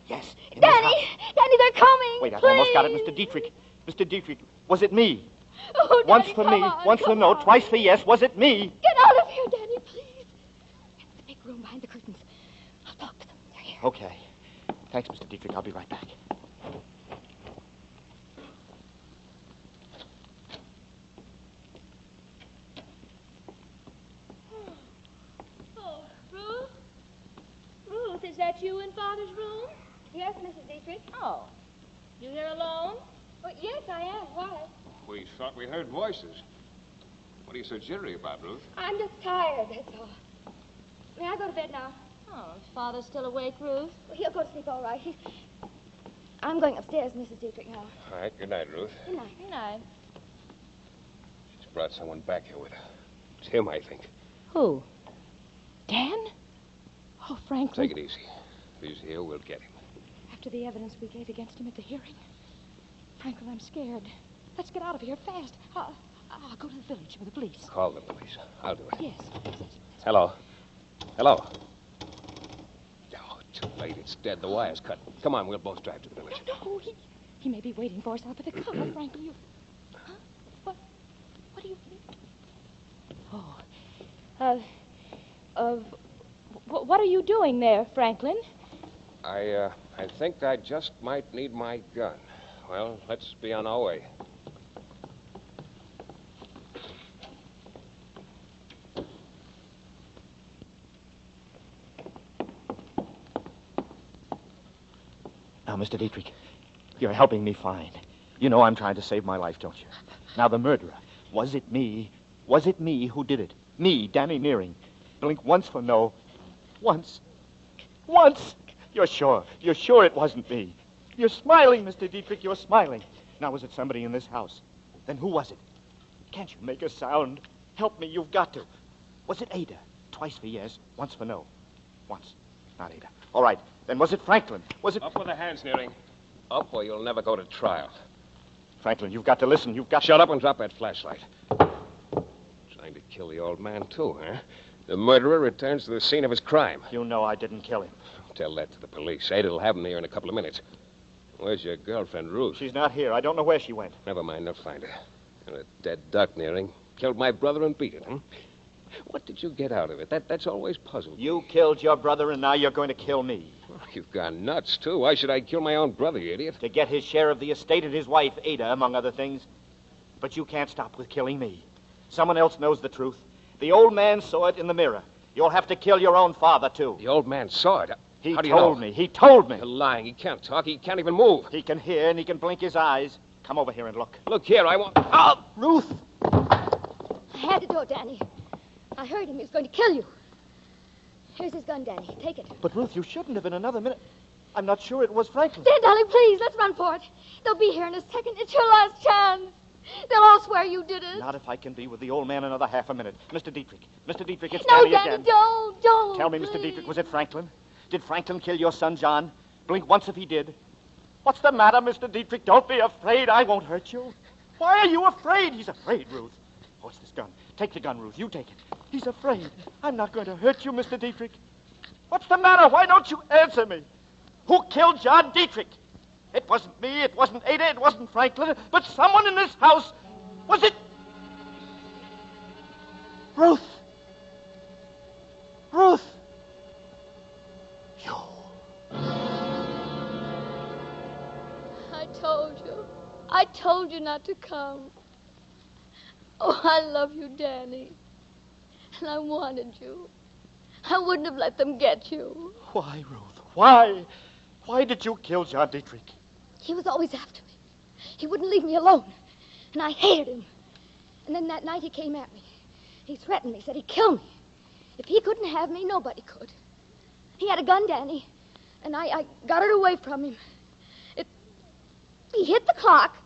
Yes. Danny, they're coming. Wait, I please. almost got it, Mr. Dietrich. Mr. Dietrich, was it me? Oh, once Danny, for come me, on, once for come no, on. twice for yes. Was it me? Get out of here, Danny, please. Get in the big room behind the curtains. I'll talk to them. They're here. Okay. Thanks, Mr. Dietrich. I'll be right back. Oh, Ruth? Ruth, is that you in Father's room? Yes, Mrs. Dietrich. Oh. You here alone? Well, yes, I am. Why? We thought we heard voices. What are you so jittery about, Ruth? I'm just tired, that's all. May I go to bed now? Oh, is Father still awake, Ruth? Well, he'll go to sleep all right. I'm going upstairs, Mrs. Dietrich, now. All right, good night, Ruth. Good night. Good night. She's brought someone back here with her. It's him, I think. Who? Dan? Oh, Franklin. Take it easy. If he's here, we'll get him. After the evidence we gave against him at the hearing. Franklin, I'm scared. Let's get out of here fast. I'll go to the village with the police. Call the police. I'll do it. Yes. Hello. Hello. Oh, too late. It's dead. The wire's cut. Come on, we'll both drive to the village. No, he may be waiting for us out by the car, Franklin. You... Huh? What do you think? Oh. What are you doing there, Franklin? I think I just might need my gun. Well, let's be on our way. Now, Mr. Dietrich, you're helping me find. You know I'm trying to save my life, don't you? Now, the murderer, was it me? Was it me who did it? Me, Danny Nearing. Blink once for no. Once. Once! You're sure? You're sure it wasn't me? You're smiling, Mr. Dietrich, you're smiling. Now, was it somebody in this house? Then who was it? Can't you make a sound? Help me, you've got to. Was it Ada? Twice for yes, once for no. Once. Not Ada. All right. Then was it Franklin? Was it... Up with the hands, Nearing. Up or you'll never go to trial. Franklin, you've got to listen. You've got... Shut up and drop that flashlight. Trying to kill the old man, too, huh? The murderer returns to the scene of his crime. You know I didn't kill him. Tell that to the police. Ada'll have him here in a couple of minutes. Where's your girlfriend, Ruth? She's not here. I don't know where she went. Never mind, they'll find her. And a dead duck, Nearing. Killed my brother and beat it, huh? What did you get out of it? That's always puzzled me. You killed your brother, and now you're going to kill me. Well, you've gone nuts, too. Why should I kill my own brother, you idiot? To get his share of the estate and his wife, Ada, among other things. But you can't stop with killing me. Someone else knows the truth. The old man saw it in the mirror. You'll have to kill your own father, too. The old man saw it? He How do you know? told me. He told me. You're lying. He can't talk. He can't even move. He can hear, and he can blink his eyes. Come over here and look. Look here, I want... Oh, Ruth! I had to do it, Danny. I heard him. He was going to kill you. Here's his gun, Danny. Take it. But, Ruth, you shouldn't have in another minute. I'm not sure it was Franklin. Dan, darling, please, let's run for it. They'll be here in a second. It's your last chance. They'll all swear you did it. Not if I can be with the old man another half a minute. Mr. Dietrich, it's no, Danny Danny, again. don't. Tell me, please. Mr. Dietrich, was it Franklin? Did Franklin kill your son, John? Blink once if he did. What's the matter, Mr. Dietrich? Don't be afraid. I won't hurt you. Why are you afraid? He's afraid, Ruth. Oh, it's this gun. Take the gun, Ruth. You take it. He's afraid. I'm not going to hurt you, Mr. Dietrich. What's the matter? Why don't you answer me? Who killed John Dietrich? It wasn't me. It wasn't Ada. It wasn't Franklin. But someone in this house. Was it... Ruth? Ruth? You. I told you not to come. Oh, I love you, Danny. And I wanted you. I wouldn't have let them get you. Why, Ruth? Why? Why did you kill John Dietrich? He was always after me. He wouldn't leave me alone. And I hated him. And then that night he came at me. He threatened me, said he'd kill me. If he couldn't have me, nobody could. He had a gun, Danny. And I got it away from him. He hit the clock.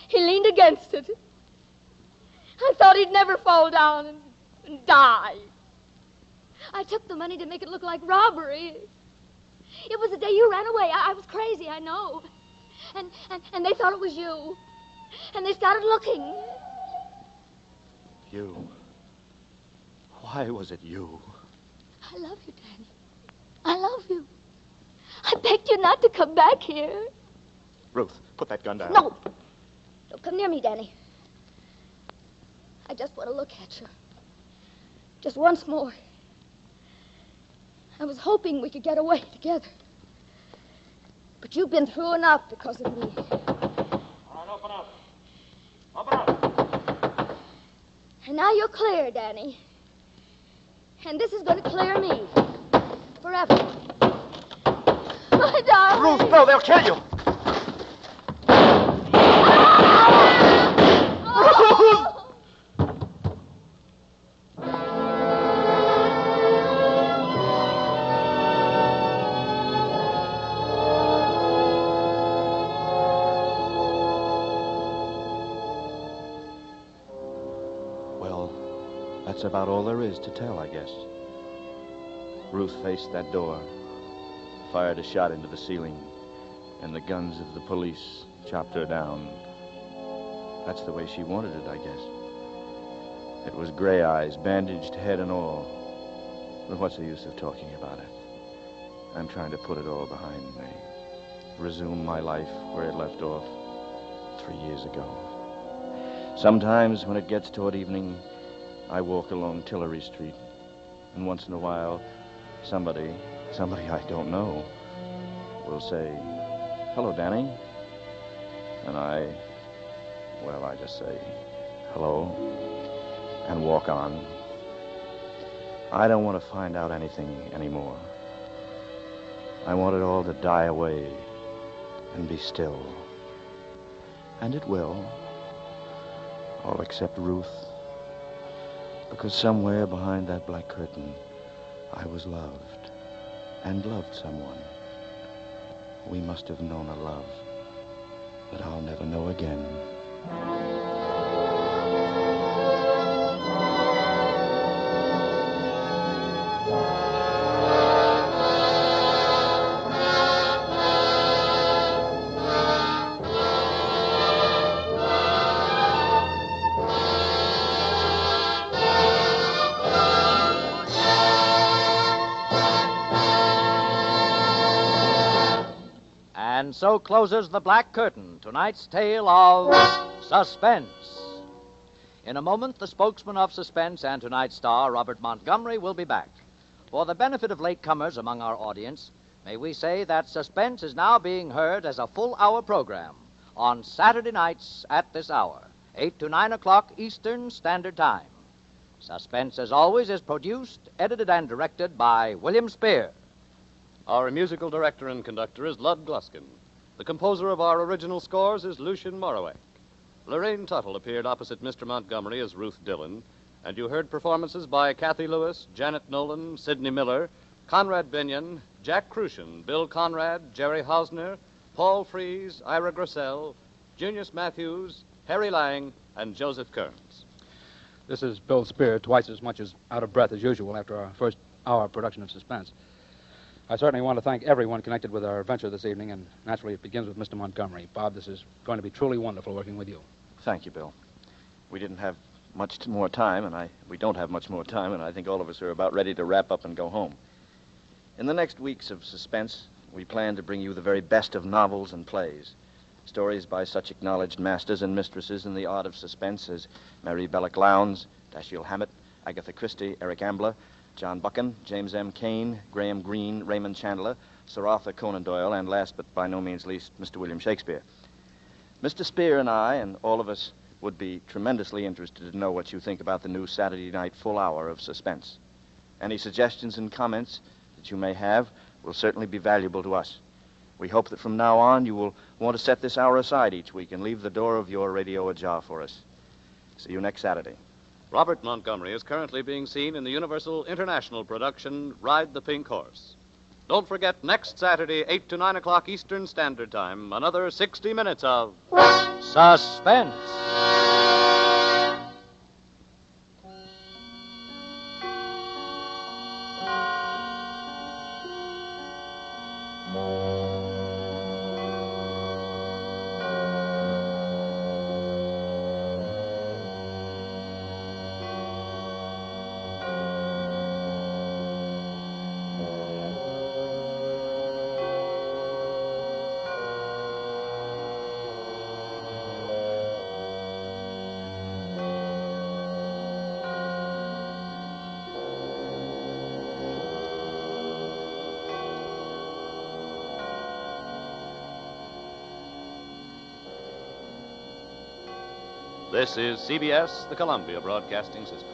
He leaned against it. I thought he'd never fall down and die. I took the money to make it look like robbery. It was the day you ran away. I was crazy, I know. And they thought it was you. And they started looking. You. Why was it you? I love you, Danny. I love you. I begged you not to come back here. Ruth, put that gun down. No. Don't come near me, Danny. I just want to look at you. Just once more. I was hoping we could get away together. But you've been through enough because of me. All right, open up. Open up. And now you're clear, Danny. And this is going to clear me. Forever. My darling. Ruth, no, they'll kill you. Well, that's about all there is to tell, I guess. Ruth faced that door, fired a shot into the ceiling, and the guns of the police chopped her down. That's the way she wanted it, I guess. It was gray eyes, bandaged head and all. But what's the use of talking about it? I'm trying to put it all behind me. Resume my life where it left off 3 years ago. Sometimes when it gets toward evening, I walk along Tillery Street, and once in a while, somebody I don't know, will say, "Hello, Danny." And I just say, "Hello," and walk on. I don't want to find out anything anymore. I want it all to die away and be still. And it will. All except Ruth. Because somewhere behind that black curtain, I was loved and loved someone. We must have known a love that I'll never know again. And so closes The Black Curtain, tonight's tale of Suspense. In a moment, the spokesman of Suspense and tonight's star, Robert Montgomery, will be back. For the benefit of latecomers among our audience, may we say that Suspense is now being heard as a full-hour program on Saturday nights at this hour, 8 to 9 o'clock Eastern Standard Time. Suspense, as always, is produced, edited, and directed by William Spear. Our musical director and conductor is Lud Gluskin. The composer of our original scores is Lucien Morawek. Lorraine Tuttle appeared opposite Mr. Montgomery as Ruth Dillon, and you heard performances by Kathy Lewis, Janet Nolan, Sidney Miller, Conrad Binion, Jack Crucian, Bill Conrad, Jerry Hausner, Paul Fries, Ira Grissell, Junius Matthews, Harry Lang, and Joseph Kearns. This is Bill Spear, twice as much as out of breath as usual after our first hour production of Suspense. I certainly want to thank everyone connected with our venture this evening, and naturally it begins with Mr. Montgomery. Bob, this is going to be truly wonderful working with you. Thank you, Bill. We didn't have much more time, and we don't have much more time, and I think all of us are about ready to wrap up and go home. In the next weeks of Suspense, we plan to bring you the very best of novels and plays. Stories by such acknowledged masters and mistresses in the art of suspense as Mary Belloc Lowndes, Dashiell Hammett, Agatha Christie, Eric Ambler, John Buchan, James M. Cain, Graham Greene, Raymond Chandler, Sir Arthur Conan Doyle, and last but by no means least, Mr. William Shakespeare. Mr. Spear and I, and all of us, would be tremendously interested to know what you think about the new Saturday night full hour of Suspense. Any suggestions and comments that you may have will certainly be valuable to us. We hope that from now on you will want to set this hour aside each week and leave the door of your radio ajar for us. See you next Saturday. Robert Montgomery is currently being seen in the Universal International production, Ride the Pink Horse. Don't forget, next Saturday, 8 to 9 o'clock Eastern Standard Time, another 60 minutes of Suspense. This is CBS, the Columbia Broadcasting System.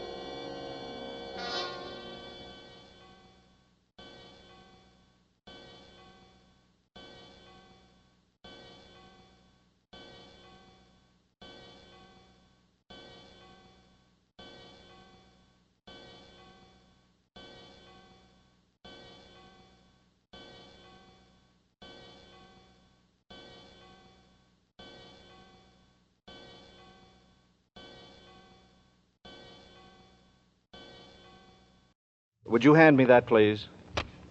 Would you hand me that, please?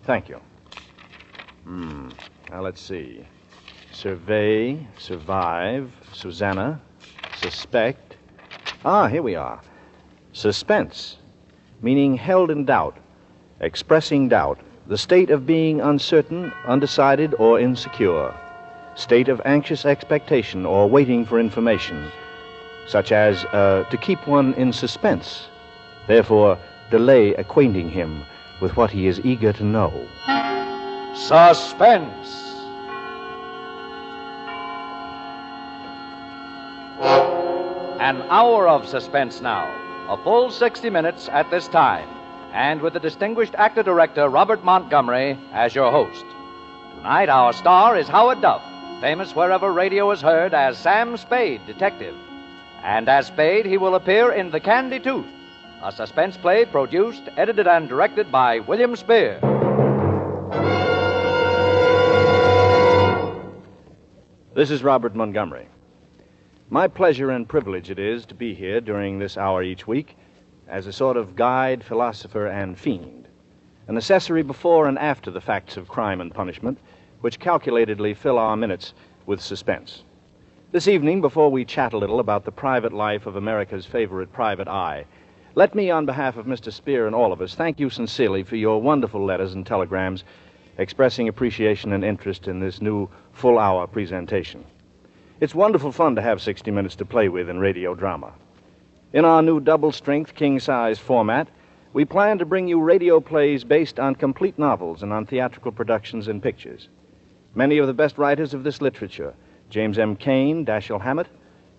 Thank you. Now, let's see. Survey, survive, Susanna, suspect. Here we are. Suspense, meaning held in doubt, expressing doubt, the state of being uncertain, undecided, or insecure, state of anxious expectation or waiting for information, such as to keep one in suspense, therefore delay acquainting him with what he is eager to know. Suspense. An hour of suspense now, a full 60 minutes at this time, and with the distinguished actor-director Robert Montgomery as your host. Tonight, our star is Howard Duff, famous wherever radio is heard as Sam Spade, detective. And as Spade, he will appear in The Kandy Tooth, a suspense play produced, edited, and directed by William Spear. This is Robert Montgomery. My pleasure and privilege it is to be here during this hour each week as a sort of guide, philosopher, and fiend, an accessory before and after the facts of crime and punishment, which calculatedly fill our minutes with suspense. This evening, before we chat a little about the private life of America's favorite private eye, let me, on behalf of Mr. Spear and all of us, thank you sincerely for your wonderful letters and telegrams expressing appreciation and interest in this new full-hour presentation. It's wonderful fun to have 60 minutes to play with in radio drama. In our new double-strength, king-size format, we plan to bring you radio plays based on complete novels and on theatrical productions and pictures. Many of the best writers of this literature, James M. Cain, Dashiell Hammett,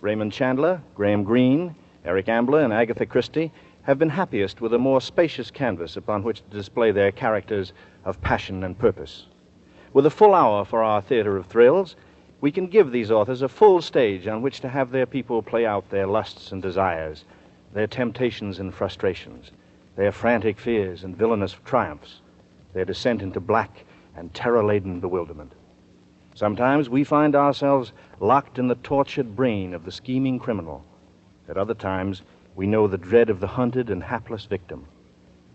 Raymond Chandler, Graham Greene, Eric Ambler, and Agatha Christie, have been happiest with a more spacious canvas upon which to display their characters of passion and purpose. With a full hour for our theater of thrills, we can give these authors a full stage on which to have their people play out their lusts and desires, their temptations and frustrations, their frantic fears and villainous triumphs, their descent into black and terror-laden bewilderment. Sometimes we find ourselves locked in the tortured brain of the scheming criminal. At other times, we know the dread of the hunted and hapless victim.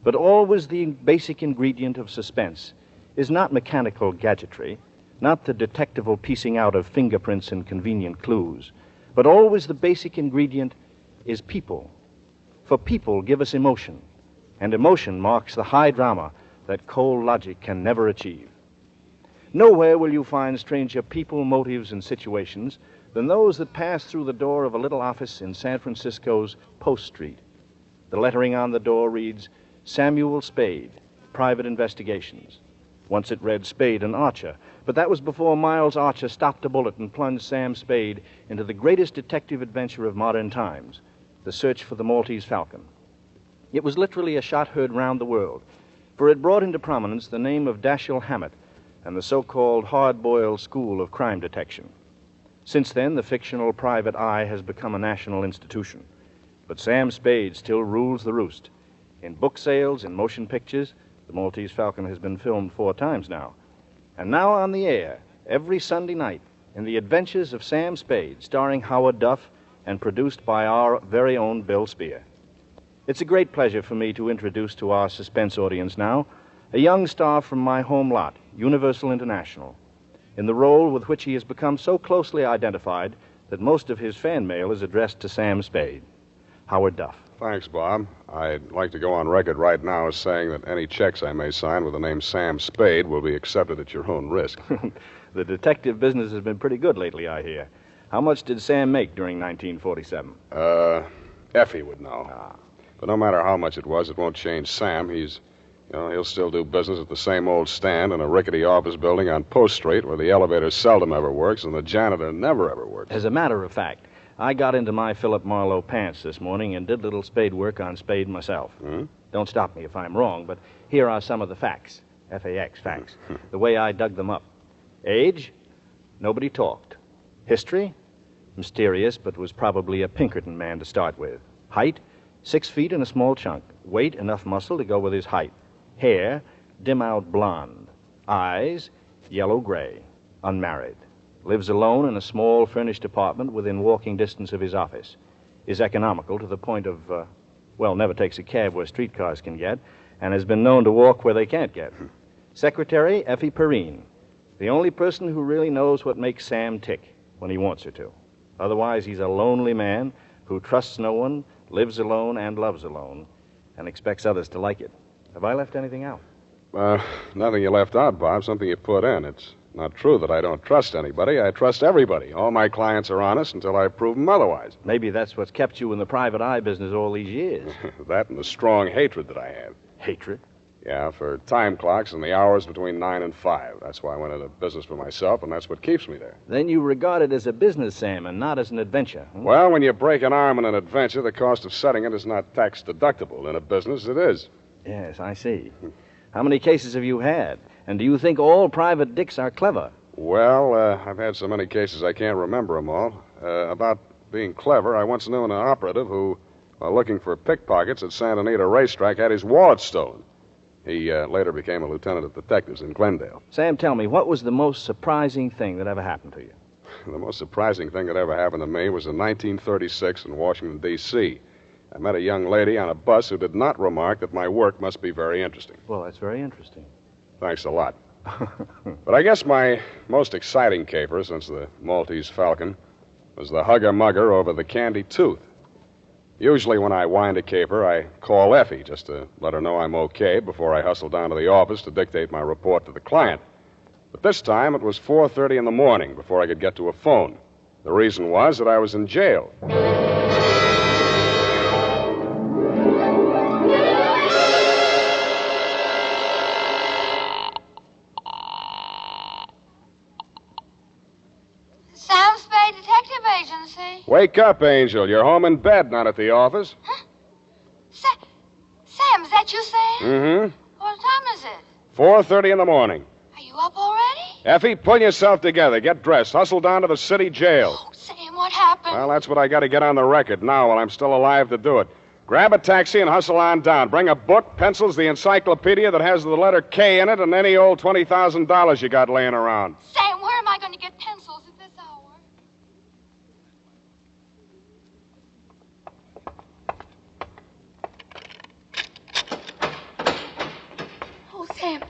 But always the basic ingredient of suspense is not mechanical gadgetry, not the detectival piecing out of fingerprints and convenient clues, but always the basic ingredient is people. For people give us emotion, and emotion marks the high drama that cold logic can never achieve. Nowhere will you find stranger people, motives, and situations than those that pass through the door of a little office in San Francisco's Post Street. The lettering on the door reads, Samuel Spade, Private Investigations. Once it read Spade and Archer, but that was before Miles Archer stopped a bullet and plunged Sam Spade into the greatest detective adventure of modern times, the search for the Maltese Falcon. It was literally a shot heard round the world, for it brought into prominence the name of Dashiell Hammett and the so-called hard-boiled school of crime detection. Since then, the fictional private eye has become a national institution. But Sam Spade still rules the roost. In book sales, in motion pictures, the Maltese Falcon has been filmed 4 times now. And now on the air, every Sunday night, in The Adventures of Sam Spade, starring Howard Duff and produced by our very own Bill Spear. It's a great pleasure for me to introduce to our suspense audience now a young star from my home lot, Universal International, in the role with which he has become so closely identified that most of his fan mail is addressed to Sam Spade. Howard Duff. Thanks, Bob. I'd like to go on record right now as saying that any checks I may sign with the name Sam Spade will be accepted at your own risk. The detective business has been pretty good lately, I hear. How much did Sam make during 1947? Effie would know. But no matter how much it was, it won't change Sam. He'll still do business at the same old stand in a rickety office building on Post Street where the elevator seldom ever works and the janitor never ever works. As a matter of fact, I got into my Philip Marlowe pants this morning and did little Spade work on Spade myself. Don't stop me if I'm wrong, but here are some of the facts. F-A-X, facts. The way I dug them up. Age? Nobody talked. History? Mysterious, but was probably a Pinkerton man to start with. Height? 6 feet and a small chunk. Weight? Enough muscle to go with his height. Hair? Dim-out blonde. Eyes? Yellow-gray. Unmarried. Lives alone in a small furnished apartment within walking distance of his office. Is economical to the point of, never takes a cab where streetcars can get, and has been known to walk where they can't get. Secretary, Effie Perrine. The only person who really knows what makes Sam tick when he wants her to. Otherwise, he's a lonely man who trusts no one, lives alone and loves alone, and expects others to like it. Have I left anything out? Nothing you left out, Bob. Something you put in. It's not true that I don't trust anybody. I trust everybody. All my clients are honest until I prove them otherwise. Maybe that's what's kept you in the private eye business all these years. That and the strong hatred that I have. Hatred? Yeah, for time clocks and the hours between 9 and 5. That's why I went into business for myself, and that's what keeps me there. Then you regard it as a business, Sam, and not as an adventure. Well, when you break an arm in an adventure, the cost of setting it is not tax deductible. In a business, it is. Yes, I see. How many cases have you had? And do you think all private dicks are clever? Well, I've had so many cases I can't remember them all. About being clever, I once knew an operative who, while looking for pickpockets at Santa Anita racetrack, had his wallet stolen. He later became a lieutenant of detectives in Glendale. Sam, tell me, what was the most surprising thing that ever happened to you? The most surprising thing that ever happened to me was in 1936 in Washington, D.C. I met a young lady on a bus who did not remark that my work must be very interesting. Well, that's very interesting. Thanks a lot. But I guess my most exciting caper since the Maltese Falcon was the hugger-mugger over the Kandy Tooth. Usually when I wind a caper, I call Effie just to let her know I'm okay before I hustle down to the office to dictate my report to the client. But this time it was 4:30 in the morning before I could get to a phone. The reason was that I was in jail. Wake up, Angel. You're home in bed, not at the office. Huh? Sam, is that you, Sam? Mm-hmm. What time is it? 4:30 in the morning. Are you up already? Effie, pull yourself together. Get dressed. Hustle down to the city jail. Oh, Sam, what happened? Well, that's what I got to get on the record now while I'm still alive to do it. Grab a taxi and hustle on down. Bring a book, pencils, the encyclopedia that has the letter K in it, and any old $20,000 you got laying around. Sam, where am I going to get pencils at this hour? Oh, Sam,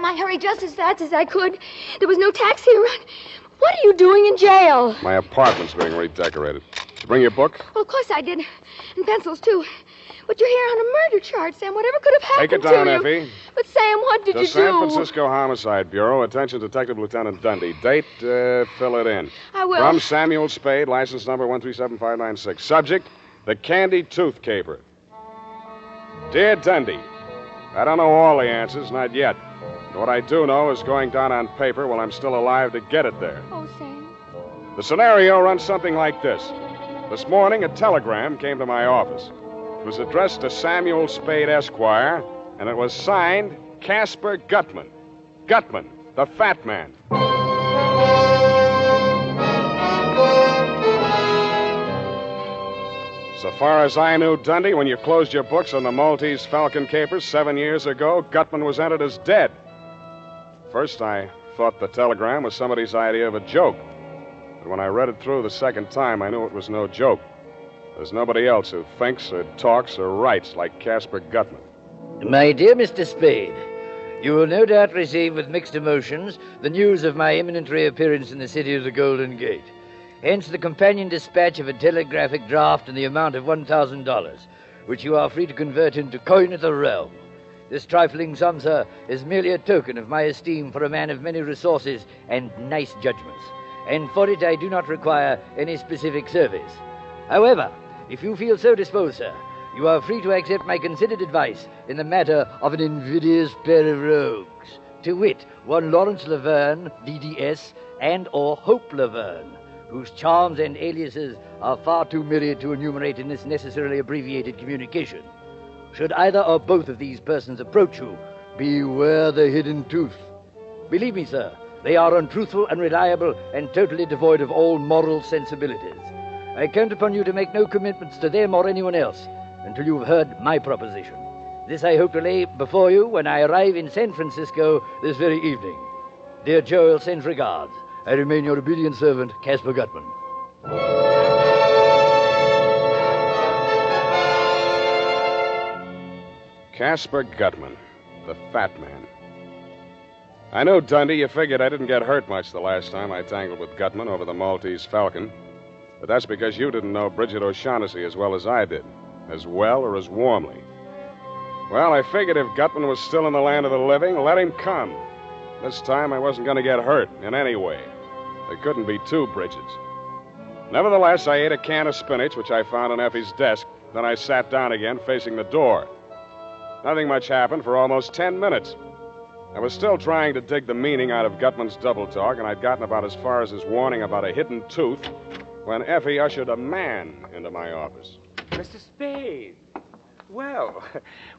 I hurried just as fast as I could. There was no taxi around. What are you doing in jail? My apartment's being redecorated. Did you bring your book? Well, of course I did. And pencils, too. But you're here on a murder charge, Sam. Whatever could have happened to you. Take it down, Effie. But, Sam, what did you do? The San Francisco Homicide Bureau. Attention, Detective Lieutenant Dundee. Date, fill it in. I will. From Samuel Spade, license number 1375596. Subject, the Kandy Tooth caper. Dear Dundee, I don't know all the answers, not yet. What I do know is going down on paper while I'm still alive to get it there. Oh, Sam. The scenario runs something like this. This morning, a telegram came to my office. It was addressed to Samuel Spade, Esquire, and it was signed Casper Gutman. Gutman, the fat man. So far as I knew, Dundee, when you closed your books on the Maltese Falcon capers 7 years ago, Gutman was entered as dead. First, I thought the telegram was somebody's idea of a joke. But when I read it through the second time, I knew it was no joke. There's nobody else who thinks or talks or writes like Casper Gutman. My dear Mr. Spade, you will no doubt receive with mixed emotions the news of my imminent reappearance in the city of the Golden Gate. Hence the companion dispatch of a telegraphic draft in the amount of $1,000, which you are free to convert into coin of the realm. This trifling sum, sir, is merely a token of my esteem for a man of many resources and nice judgments, and for it I do not require any specific service. However, if you feel so disposed, sir, you are free to accept my considered advice in the matter of an invidious pair of rogues, to wit, one Lawrence Laverne, DDS, and or Hope Laverne, whose charms and aliases are far too myriad to enumerate in this necessarily abbreviated communication. Should either or both of these persons approach you, beware the hidden tooth. Believe me, sir, they are untruthful, unreliable, and totally devoid of all moral sensibilities. I count upon you to make no commitments to them or anyone else until you've heard my proposition. This I hope to lay before you when I arrive in San Francisco this very evening. Dear Joel sends regards. I remain your obedient servant, Casper Gutman. Casper Gutman, the fat man. I know, Dundee, you figured I didn't get hurt much the last time I tangled with Gutman over the Maltese Falcon. But that's because you didn't know Bridget O'Shaughnessy as well as I did. As well or as warmly. Well, I figured if Gutman was still in the land of the living, let him come. This time I wasn't going to get hurt in any way. There couldn't be two Bridgets. Nevertheless, I ate a can of spinach, which I found on Effie's desk. Then I sat down again, facing the door. Nothing much happened for almost 10 minutes. I was still trying to dig the meaning out of Gutman's double talk, and I'd gotten about as far as his warning about a hidden tooth when Effie ushered a man into my office. Mr. Spade. Well,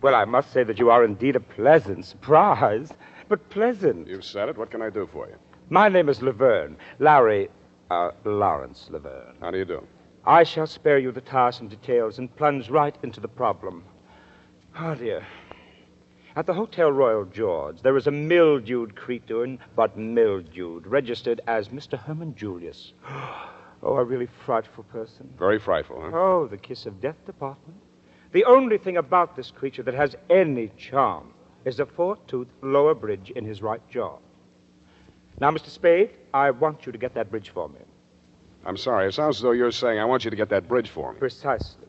I must say that you are indeed a pleasant surprise, but pleasant. You've said it. What can I do for you? My name is Laverne. Lawrence Laverne. How do you do? I shall spare you the tiresome details and plunge right into the problem. Oh, dear. At the Hotel Royal George, there is a mildewed creature, but mildewed, registered as Mr. Herman Julius. Oh, a really frightful person. Very frightful, huh? Oh, the kiss of death department. The only thing about this creature that has any charm is a 4-toothed lower bridge in his right jaw. Now, Mr. Spade, I want you to get that bridge for me. I'm sorry. It sounds as though you're saying I want you to get that bridge for me. Precisely.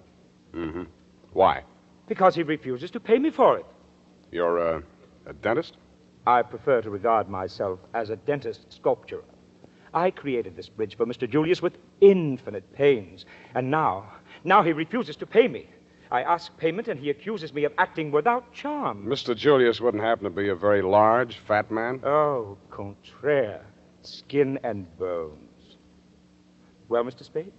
Mm-hmm. Why? Because he refuses to pay me for it. You're, a dentist? I prefer to regard myself as a dentist sculptor. I created this bridge for Mr. Julius with infinite pains. And now he refuses to pay me. I ask payment, and he accuses me of acting without charm. Mr. Julius wouldn't happen to be a very large, fat man? Oh, contraire. Skin and bones. Well, Mr. Spade?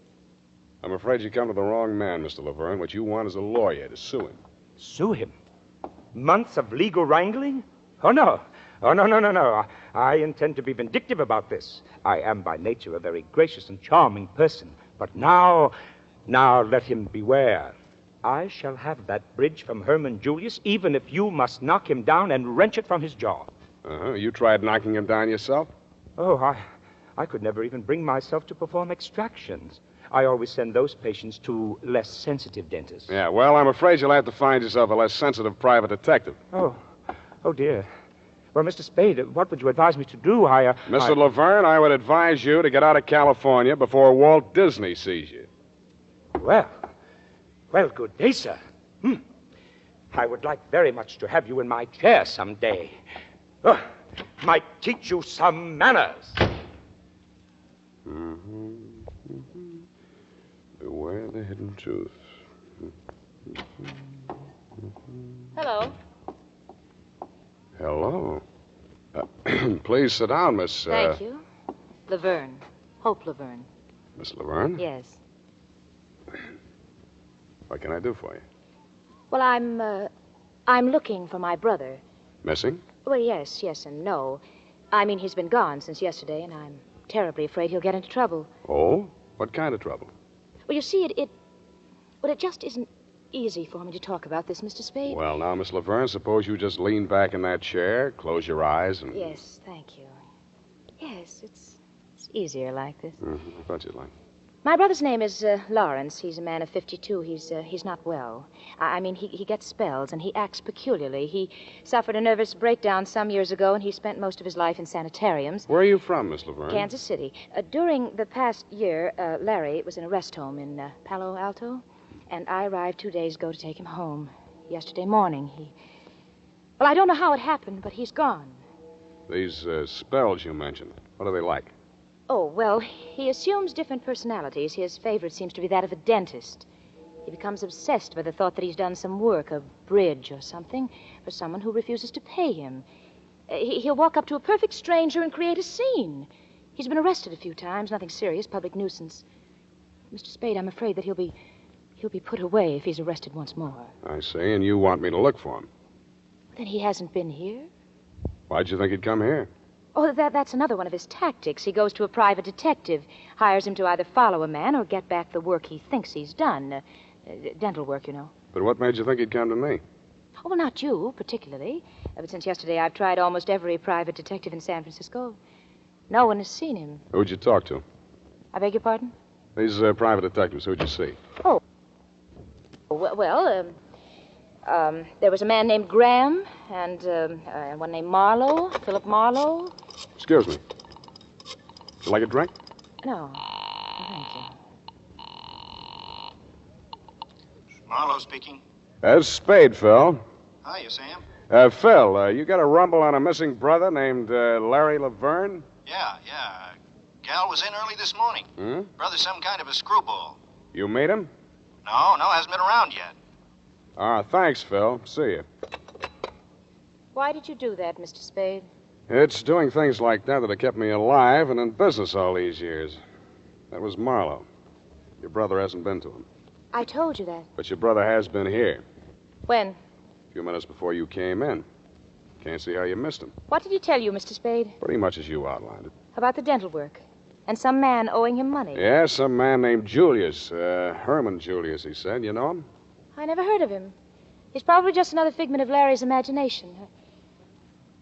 I'm afraid you come to the wrong man, Mr. Laverne. What you want is a lawyer to sue him. Sue him? Months of legal wrangling? Oh, no. Oh, no. I intend to be vindictive about this. I am by nature a very gracious and charming person. But now let him beware. I shall have that bridge from Herman Julius, even if you must knock him down and wrench it from his jaw. Uh-huh. You tried knocking him down yourself? Oh, I could never even bring myself to perform extractions. I always send those patients to less sensitive dentists. Yeah, well, I'm afraid you'll have to find yourself a less sensitive private detective. Oh, dear. Well, Mr. Spade, what would you advise me to do? Mr. Laverne, I would advise you to get out of California before Walt Disney sees you. Well, good day, sir. I would like very much to have you in my chair someday. Might teach you some manners. Mm-hmm. Beware the hidden truth. Hello. Hello. Please sit down, Miss... Thank you. Laverne. Hope Laverne. Miss Laverne? Yes. What can I do for you? Well, I'm looking for my brother. Missing? Well, yes and no. I mean, he's been gone since yesterday, and I'm terribly afraid he'll get into trouble. Oh? What kind of trouble? Well, you see, it just isn't easy for me to talk about this, Mr. Spade. Well, now, Miss Laverne, suppose you just lean back in that chair, close your eyes, and... Yes, thank you. Yes, it's easier like this. Mm-hmm. I thought you'd like. My brother's name is Lawrence. He's a man of 52. He's not well. I mean, he gets spells, and he acts peculiarly. He suffered a nervous breakdown some years ago, and he spent most of his life in sanitariums. Where are you from, Miss Laverne? Kansas City. During the past year, Larry was in a rest home in Palo Alto, and I arrived 2 days ago to take him home. Yesterday morning, Well, I don't know how it happened, but he's gone. These spells you mentioned, what are they like? Oh, well, he assumes different personalities. His favorite seems to be that of a dentist. He becomes obsessed by the thought that he's done some work, a bridge or something, for someone who refuses to pay him. He'll walk up to a perfect stranger and create a scene. He's been arrested a few times, nothing serious, public nuisance. Mr. Spade, I'm afraid that he'll be put away if he's arrested once more. I see, and you want me to look for him. Then he hasn't been here? Why'd you think he'd come here? Oh, that's another one of his tactics. He goes to a private detective, hires him to either follow a man or get back the work he thinks he's done. Dental work, you know. But what made you think he'd come to me? Oh, well, not you, particularly. But since yesterday, I've tried almost every private detective in San Francisco. No one has seen him. Who'd you talk to? I beg your pardon? These private detectives, who'd you see? Oh. Well, There was a man named Graham and one named Marlowe, Philip Marlowe. Excuse me. You like a drink? No, thank you. Marlowe speaking. That's Spade, Phil. Hiya, Sam. Phil, you got a rumble on a missing brother named Larry Laverne? Yeah. Gal was in early this morning. Brother's some kind of a screwball. You meet him? No, hasn't been around yet. Thanks, Phil. See you. Why did you do that, Mr. Spade? It's doing things like that have kept me alive and in business all these years. That was Marlowe. Your brother hasn't been to him. I told you that. But your brother has been here. When? A few minutes before you came in. Can't see how you missed him. What did he tell you, Mr. Spade? Pretty much as you outlined it. About the dental work. And some man owing him money. Yeah, some man named Julius. Herman Julius, he said. You know him? I never heard of him. He's probably just another figment of Larry's imagination.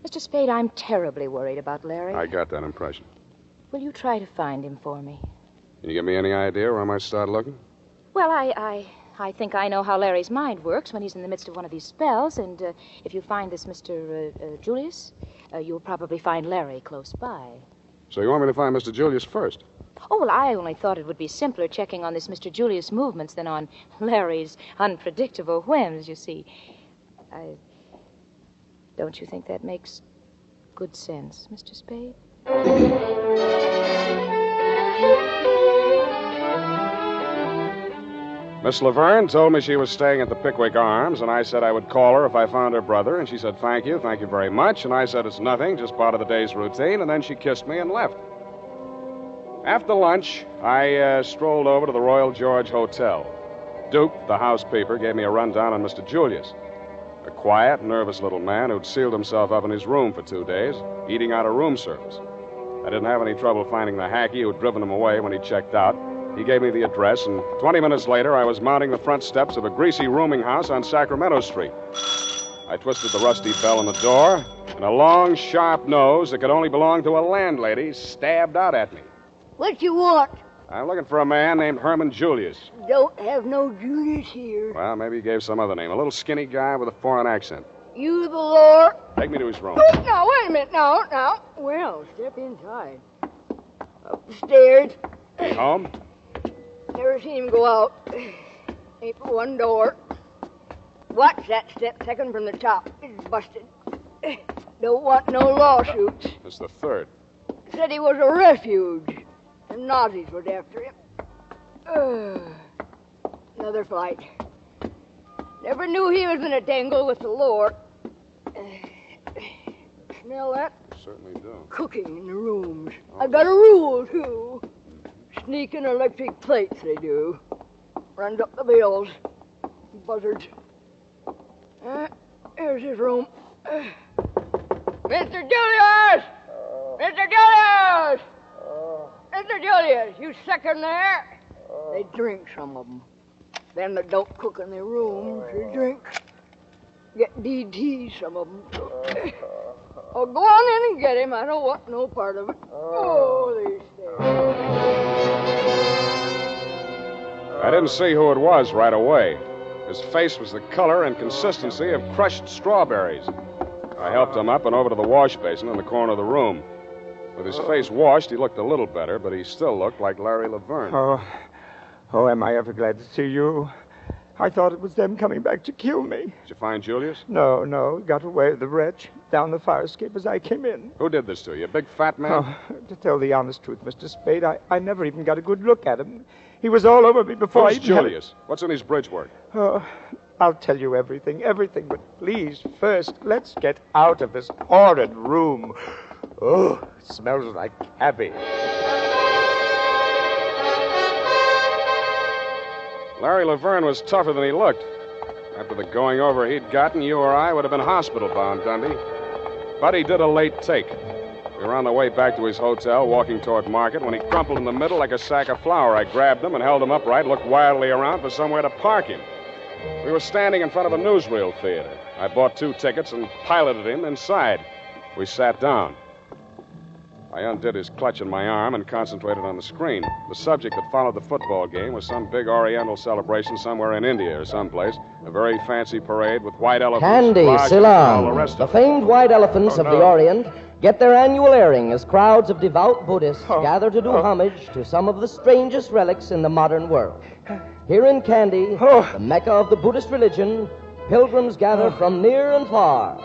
Mr. Spade, I'm terribly worried about Larry. I got that impression. Will you try to find him for me? Can you give me any idea where I might start looking? Well, I think I know how Larry's mind works when he's in the midst of one of these spells, and if you find this Mr. Julius, you'll probably find Larry close by. So you want me to find Mr. Julius first? Oh, well, I only thought it would be simpler checking on this Mr. Julius' movements than on Larry's unpredictable whims, you see. Don't you think that makes good sense, Mr. Spade? Miss Laverne told me she was staying at the Pickwick Arms, and I said I would call her if I found her brother, and she said, thank you very much, and I said it's nothing, just part of the day's routine, and then she kissed me and left. After lunch, I strolled over to the Royal George Hotel. Duke, the housekeeper, gave me a rundown on Mr. Julius, a quiet, nervous little man who'd sealed himself up in his room for 2 days, eating out of room service. I didn't have any trouble finding the hacky who'd driven him away when he checked out. He gave me the address, and 20 minutes later, I was mounting the front steps of a greasy rooming house on Sacramento Street. I twisted the rusty bell on the door, and a long, sharp nose that could only belong to a landlady stabbed out at me. What you want? I'm looking for a man named Herman Julius. Don't have no Julius here. Well, maybe he gave some other name. A little skinny guy with a foreign accent. You the Lord? Take me to his room. Oh, now, wait a minute. Now. Well, step inside. Up the stairs. He home? Never seen him go out. Ain't but one door. Watch that step second from the top. It's busted. Don't want no lawsuits. It's the third. Said he was a refuge. And Nazis was after him. Another flight. Never knew he was in a tangle with the Lord. Smell that? Certainly do. Cooking in the rooms. I got a rule, too. Sneaking electric plates, they do. Runs up the bills. Buzzards. Here's his room. Mr. Julius! Mr. Julius! Mr. Julius, you second there? They drink, some of them. Them that don't cook in their rooms, they drink. Get DT, some of them. Oh, go on in and get him. I don't want no part of it. Oh, these stairs. I didn't see who it was right away. His face was the color and consistency of crushed strawberries. I helped him up and over to the wash basin in the corner of the room. With his face washed, he looked a little better, but he still looked like Larry Laverne. Oh, am I ever glad to see you? I thought it was them coming back to kill me. Did you find Julius? No. Got away, the wretch, down the fire escape as I came in. Who did this to you, a big fat man? Oh, to tell the honest truth, Mr. Spade, I never even got a good look at him. He was all over me before Who's I even Julius? What's in his bridge work? Oh, I'll tell you everything, but please, first, let's get out of this horrid room. Oh, it smells like cabbage. Larry Laverne was tougher than he looked. After the going over he'd gotten, you or I would have been hospital-bound, Dundee. But he did a late take. We were on the way back to his hotel, walking toward Market, when he crumpled in the middle like a sack of flour. I grabbed him and held him upright, looked wildly around for somewhere to park him. We were standing in front of a newsreel theater. I bought 2 tickets and piloted him inside. We sat down. I undid his clutch in my arm and concentrated on the screen. The subject that followed the football game was some big Oriental celebration somewhere in India or someplace. A very fancy parade with white elephants. Kandy, lodges, and all the Ceylon. rest The of it. famed white elephants of the Orient get their annual airing as crowds of devout Buddhists gather to do homage to some of the strangest relics in the modern world. Here in Kandy, the Mecca of the Buddhist religion, pilgrims gather from near and far.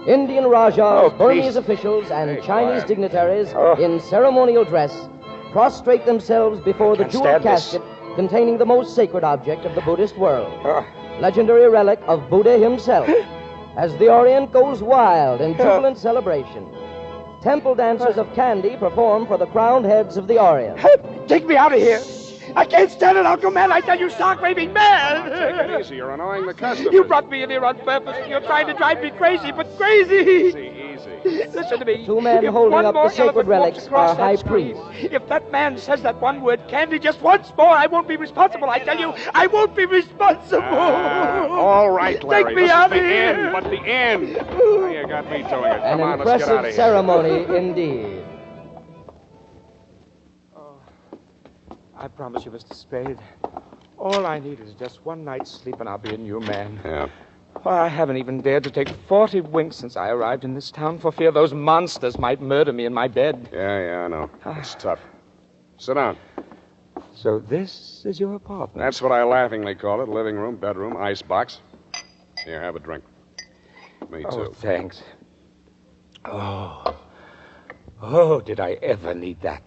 Indian Rajas, Burmese officials, and Chinese dignitaries in ceremonial dress prostrate themselves before the jeweled casket containing the most sacred object of the Buddhist world, legendary relic of Buddha himself, as the Orient goes wild in jubilant celebration. Temple dancers of Kandy perform for the crowned heads of the Orient. Take me out of here. I can't stand it, Uncle Man. I tell you, stark raving mad. Take it easy. You're annoying the customers. You brought me in here on purpose. You're trying to drive me crazy, but crazy. Easy. Listen to me. Two men If holding one up more the sacred elephant walks relics across are that high screen, priests. If that man says that one word, Kandy, just once more, I won't be responsible. I tell you, I won't be responsible. All right, Larry. Take me this out is the of here. end, but the end. Now you got me doing it. An Come on, let's get out impressive of here. ceremony indeed. I promise you, Mr. Spade, all I need is just one night's sleep and I'll be a new man. Yeah. Why, I haven't even dared to take 40 winks since I arrived in this town for fear those monsters might murder me in my bed. Yeah, I know. It's tough. Sit down. So this is your apartment? That's what I laughingly call it. Living room, bedroom, icebox. Here, have a drink. Me too. Oh, thanks. Oh, did I ever need that?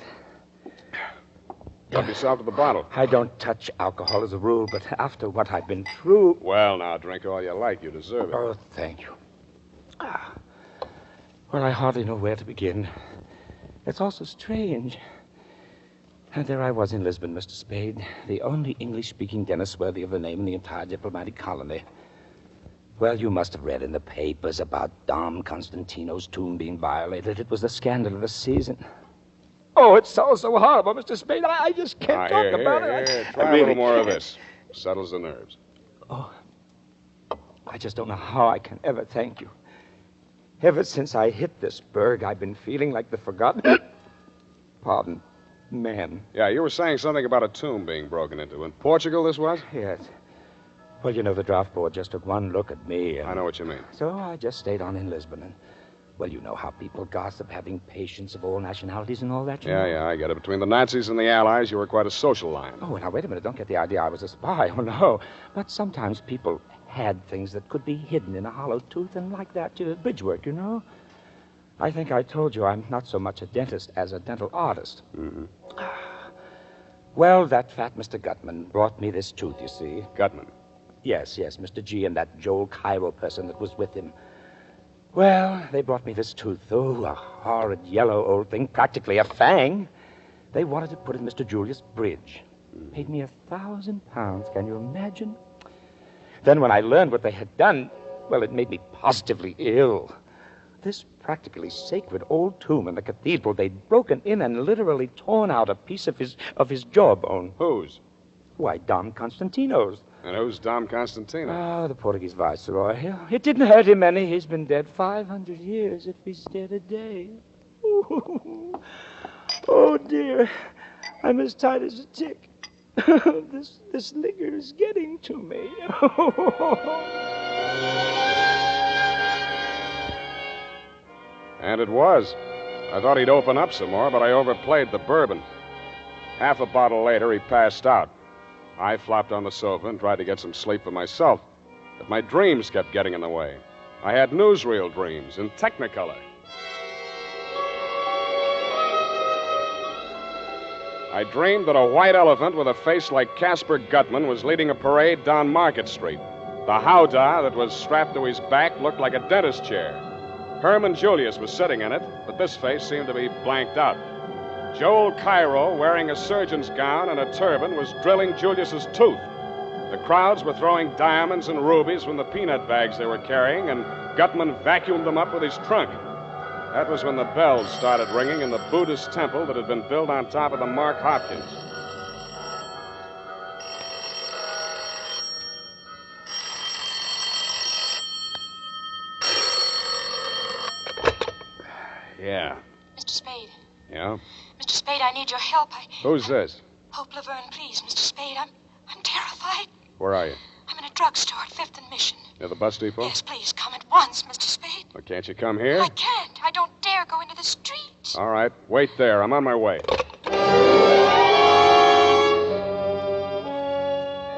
Help yourself to the bottle. I don't touch alcohol as a rule, but after what I've been through... Well, now, drink all you like. You deserve it. Oh, thank you. Well, I hardly know where to begin. It's all so strange. And there I was in Lisbon, Mr. Spade, the only English-speaking dentist worthy of the name in the entire diplomatic colony. Well, you must have read in the papers about Dom Constantino's tomb being violated. It was the scandal of the season. Oh, it's so horrible, Mr. Spade. I just can't talk about it. Here, I try a really little more of can't. this. Settles the nerves. Oh, I just don't know how I can ever thank you. Ever since I hit this berg, I've been feeling like the forgotten... Pardon, man. Yeah, you were saying something about a tomb being broken into. In Portugal, this was? Yes. Well, you know, the draft board just took one look at me. I know what you mean. So I just stayed on in Lisbon. And, well, you know how people gossip, having patients of all nationalities and all that, you know? Yeah, I get it. Between the Nazis and the Allies, you were quite a social line. Oh, now, wait a minute. Don't get the idea I was a spy. Oh, no. But sometimes people had things that could be hidden in a hollow tooth, and like that, bridge work, you know? I think I told you I'm not so much a dentist as a dental artist. Mm-hmm. Well, that fat Mr. Gutman brought me this tooth, you see. Gutman? Yes, Mr. G and that Joel Cairo person that was with him. Well, they brought me this tooth. Oh, a horrid yellow old thing, practically a fang. They wanted to put in Mr. Julius' bridge. Paid me £1,000. Can you imagine? Then when I learned what they had done, well, it made me positively ill. This practically sacred old tomb in the cathedral, they'd broken in and literally torn out a piece of his jawbone. Whose? Why, Dom Constantino's. And who's Dom Constantino? Oh, the Portuguese viceroy. It didn't hurt him any. He's been dead 500 years if he's dead a day. Ooh. Oh, dear. I'm as tight as a tick. This liquor is getting to me. And it was. I thought he'd open up some more, but I overplayed the bourbon. Half a bottle later, he passed out. I flopped on the sofa and tried to get some sleep for myself, but my dreams kept getting in the way. I had newsreel dreams in Technicolor. I dreamed that a white elephant with a face like Casper Gutman was leading a parade down Market Street. The howdah that was strapped to his back looked like a dentist chair. Herman Julius was sitting in it, but this face seemed to be blanked out. Joel Cairo, wearing a surgeon's gown and a turban, was drilling Julius's tooth. The crowds were throwing diamonds and rubies from the peanut bags they were carrying, and Gutman vacuumed them up with his trunk. That was when the bells started ringing in the Buddhist temple that had been built on top of the Mark Hopkins. Yeah. Mr. Spade. Yeah? Mr. Spade, I need your help. Who's this? Hope Laverne, please, Mr. Spade. I'm terrified. Where are you? I'm in a drugstore at 5th and Mission. Near the bus depot? Yes, please, come at once, Mr. Spade. Well, can't you come here? I can't. I don't dare go into the street. All right. Wait there. I'm on my way.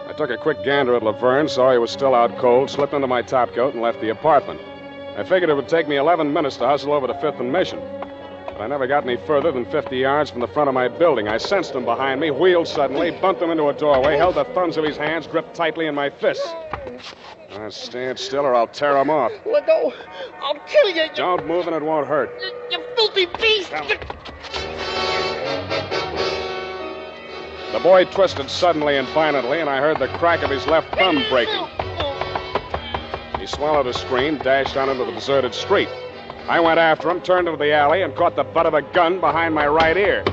I took a quick gander at Laverne, saw he was still out cold, slipped into my topcoat, and left the apartment. I figured it would take me 11 minutes to hustle over to 5th and Mission. But I never got any further than 50 yards from the front of my building. I sensed him behind me, wheeled suddenly, bumped him into a doorway, held the thumbs of his hands gripped tightly in my fists. Stand still or I'll tear them off. Let go. I'll kill you. Don't move and it won't hurt. You filthy beast. The boy twisted suddenly and violently, and I heard the crack of his left thumb breaking. He swallowed a scream, dashed out into the deserted street. I went after him, turned into the alley, and caught the butt of a gun behind my right ear.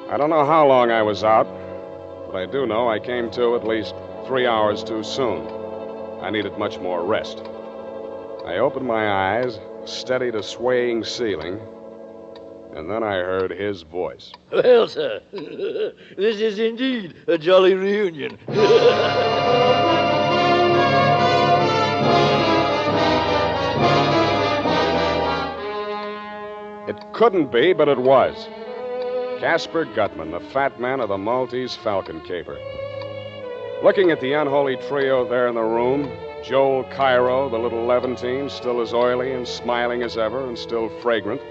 I don't know how long I was out, but I do know I came to at least 3 hours too soon. I needed much more rest. I opened my eyes, steadied a swaying ceiling, and then I heard his voice. Well, sir, this is indeed a jolly reunion. It couldn't be, but it was. Casper Gutman, the fat man of the Maltese Falcon caper. Looking at the unholy trio there in the room, Joel Cairo, the little Levantine, still as oily and smiling as ever and still fragrant.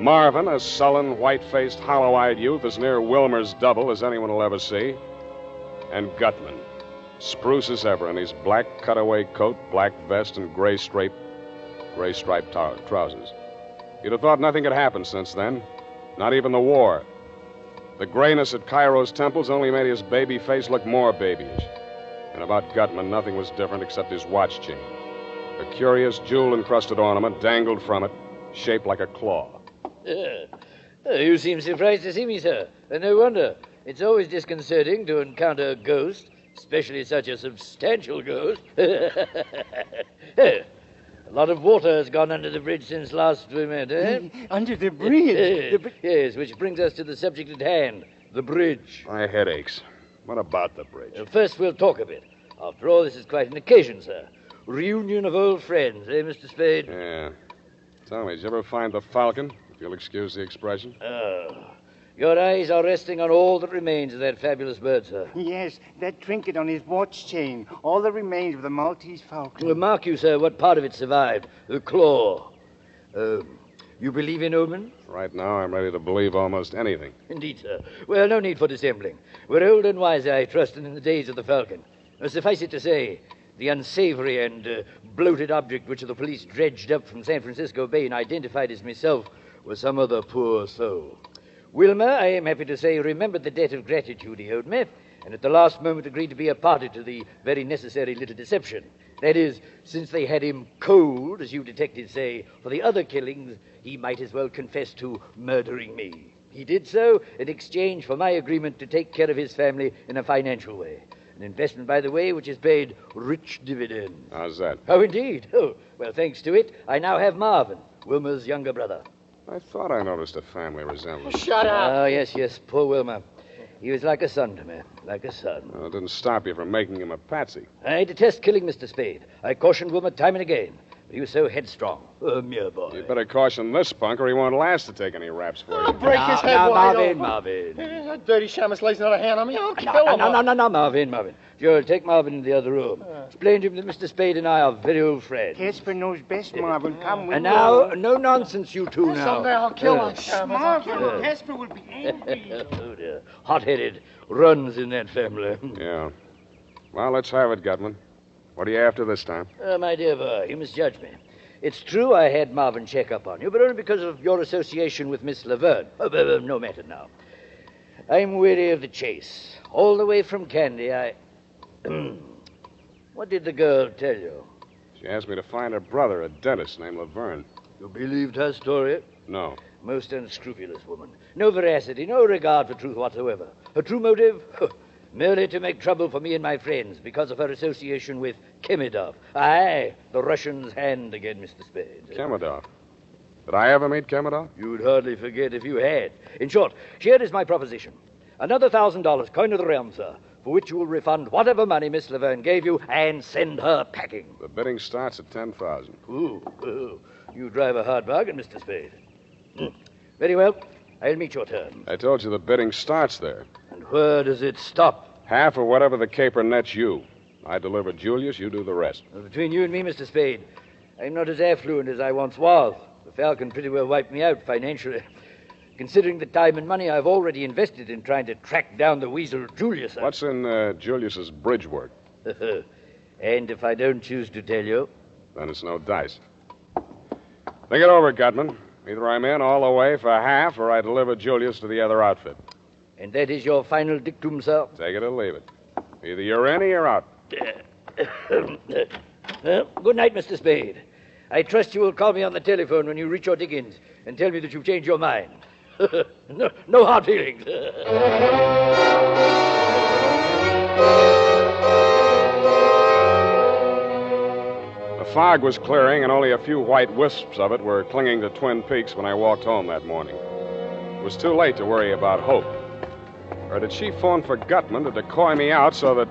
Marvin, a sullen, white-faced, hollow-eyed youth as near Wilmer's double as anyone will ever see. And Gutman, spruce as ever in his black cutaway coat, black vest, and gray-striped trousers. You'd have thought nothing had happened since then. Not even the war. The grayness at Cairo's temples only made his baby face look more babyish. And about Gutman, nothing was different except his watch chain. A curious jewel-encrusted ornament dangled from it, shaped like a claw. You seem surprised to see me, sir. No wonder. It's always disconcerting to encounter a ghost, especially such a substantial ghost. A lot of water has gone under the bridge since last we met, eh? Under the bridge? Yes, which brings us to the subject at hand, the bridge. My head aches. What about the bridge? First, we'll talk a bit. After all, this is quite an occasion, sir. Reunion of old friends, eh, Mr. Spade? Yeah. Tell me, did you ever find the Falcon, if you'll excuse the expression? Your eyes are resting on all that remains of that fabulous bird, sir. Yes, that trinket on his watch chain. All that remains of the Maltese Falcon. Well, mark you, sir, what part of it survived. The claw. You believe in omens? Right now, I'm ready to believe almost anything. Indeed, sir. Well, no need for dissembling. We're old and wise, I trust, in the days of the Falcon. Suffice it to say, the unsavory and bloated object which the police dredged up from San Francisco Bay and identified as myself was some other poor soul. Wilmer, I am happy to say, remembered the debt of gratitude he owed me, and at the last moment agreed to be a party to the very necessary little deception. That is, since they had him cold, as you detectives say, for the other killings, he might as well confess to murdering me. He did so in exchange for my agreement to take care of his family in a financial way. An investment, by the way, which has paid rich dividends. How's that? Oh, indeed. Oh, well, thanks to it, I now have Marvin, Wilmer's younger brother. I thought I noticed a family resemblance. Shut up. Oh, yes, poor Wilmer. He was like a son to me, like a son. Well, it didn't stop you from making him a patsy. I detest killing Mr. Spade. I cautioned Wilmer time and again, but he was so headstrong. A mere boy. You'd better caution this punk, or he won't last to take any raps for you. I'll break his head now, wide Marvin. open. That dirty shamus lays another hand on me. I'll kill him. No, Marvin. Joel, take Marvin into the other room. Explain to him that Mr. Spade and I are very old friends. Casper knows best, Marvin. Come with And now, no nonsense, you two now. Someday I'll kill him. Marvin, Casper will be angry. Oh, dear. Hot-headed. Runs in that family. Yeah. Well, let's have it, Gutman. What are you after this time? My dear boy, you misjudge me. It's true I had Marvin check up on you, but only because of your association with Miss Laverne. No matter now. I'm weary of the chase. All the way from Kandy, What did the girl tell you? She asked me to find her brother, a dentist named Laverne. You believed her story? No. Most unscrupulous woman. No veracity, no regard for truth whatsoever. Her true motive? merely to make trouble for me and my friends because of her association with Kemidov. Aye, the Russian's hand again, Mr. Spade. Kemidov. Did I ever meet Kemidov? You'd hardly forget if you had. In short, here is my proposition. Another $1,000, coin of the realm, sir, for which you will refund whatever money Miss Laverne gave you and send her packing. The bidding starts at $10,000. Ooh, you drive a hard bargain, Mr. Spade. Very well, I'll meet your term. I told you the bidding starts there. And where does it stop? Half or whatever the caper nets you. I deliver Julius, you do the rest. Well, between you and me, Mr. Spade, I'm not as affluent as I once was. The Falcon pretty well wiped me out financially. Considering the time and money I've already invested in trying to track down the weasel Julius. What's in Julius's bridge work? And if I don't choose to tell you? Then it's no dice. Think it over, Gutman. Either I'm in all the way for half, or I deliver Julius to the other outfit. And that is your final dictum, sir? Take it or leave it. Either you're in or you're out. Good night, Mr. Spade. I trust you will call me on the telephone when you reach your diggings and tell me that you've changed your mind. No hard feelings. The fog was clearing, and only a few white wisps of it were clinging to Twin Peaks when I walked home that morning. It was too late to worry about Hope. Or did she phone for Gutman to decoy me out so that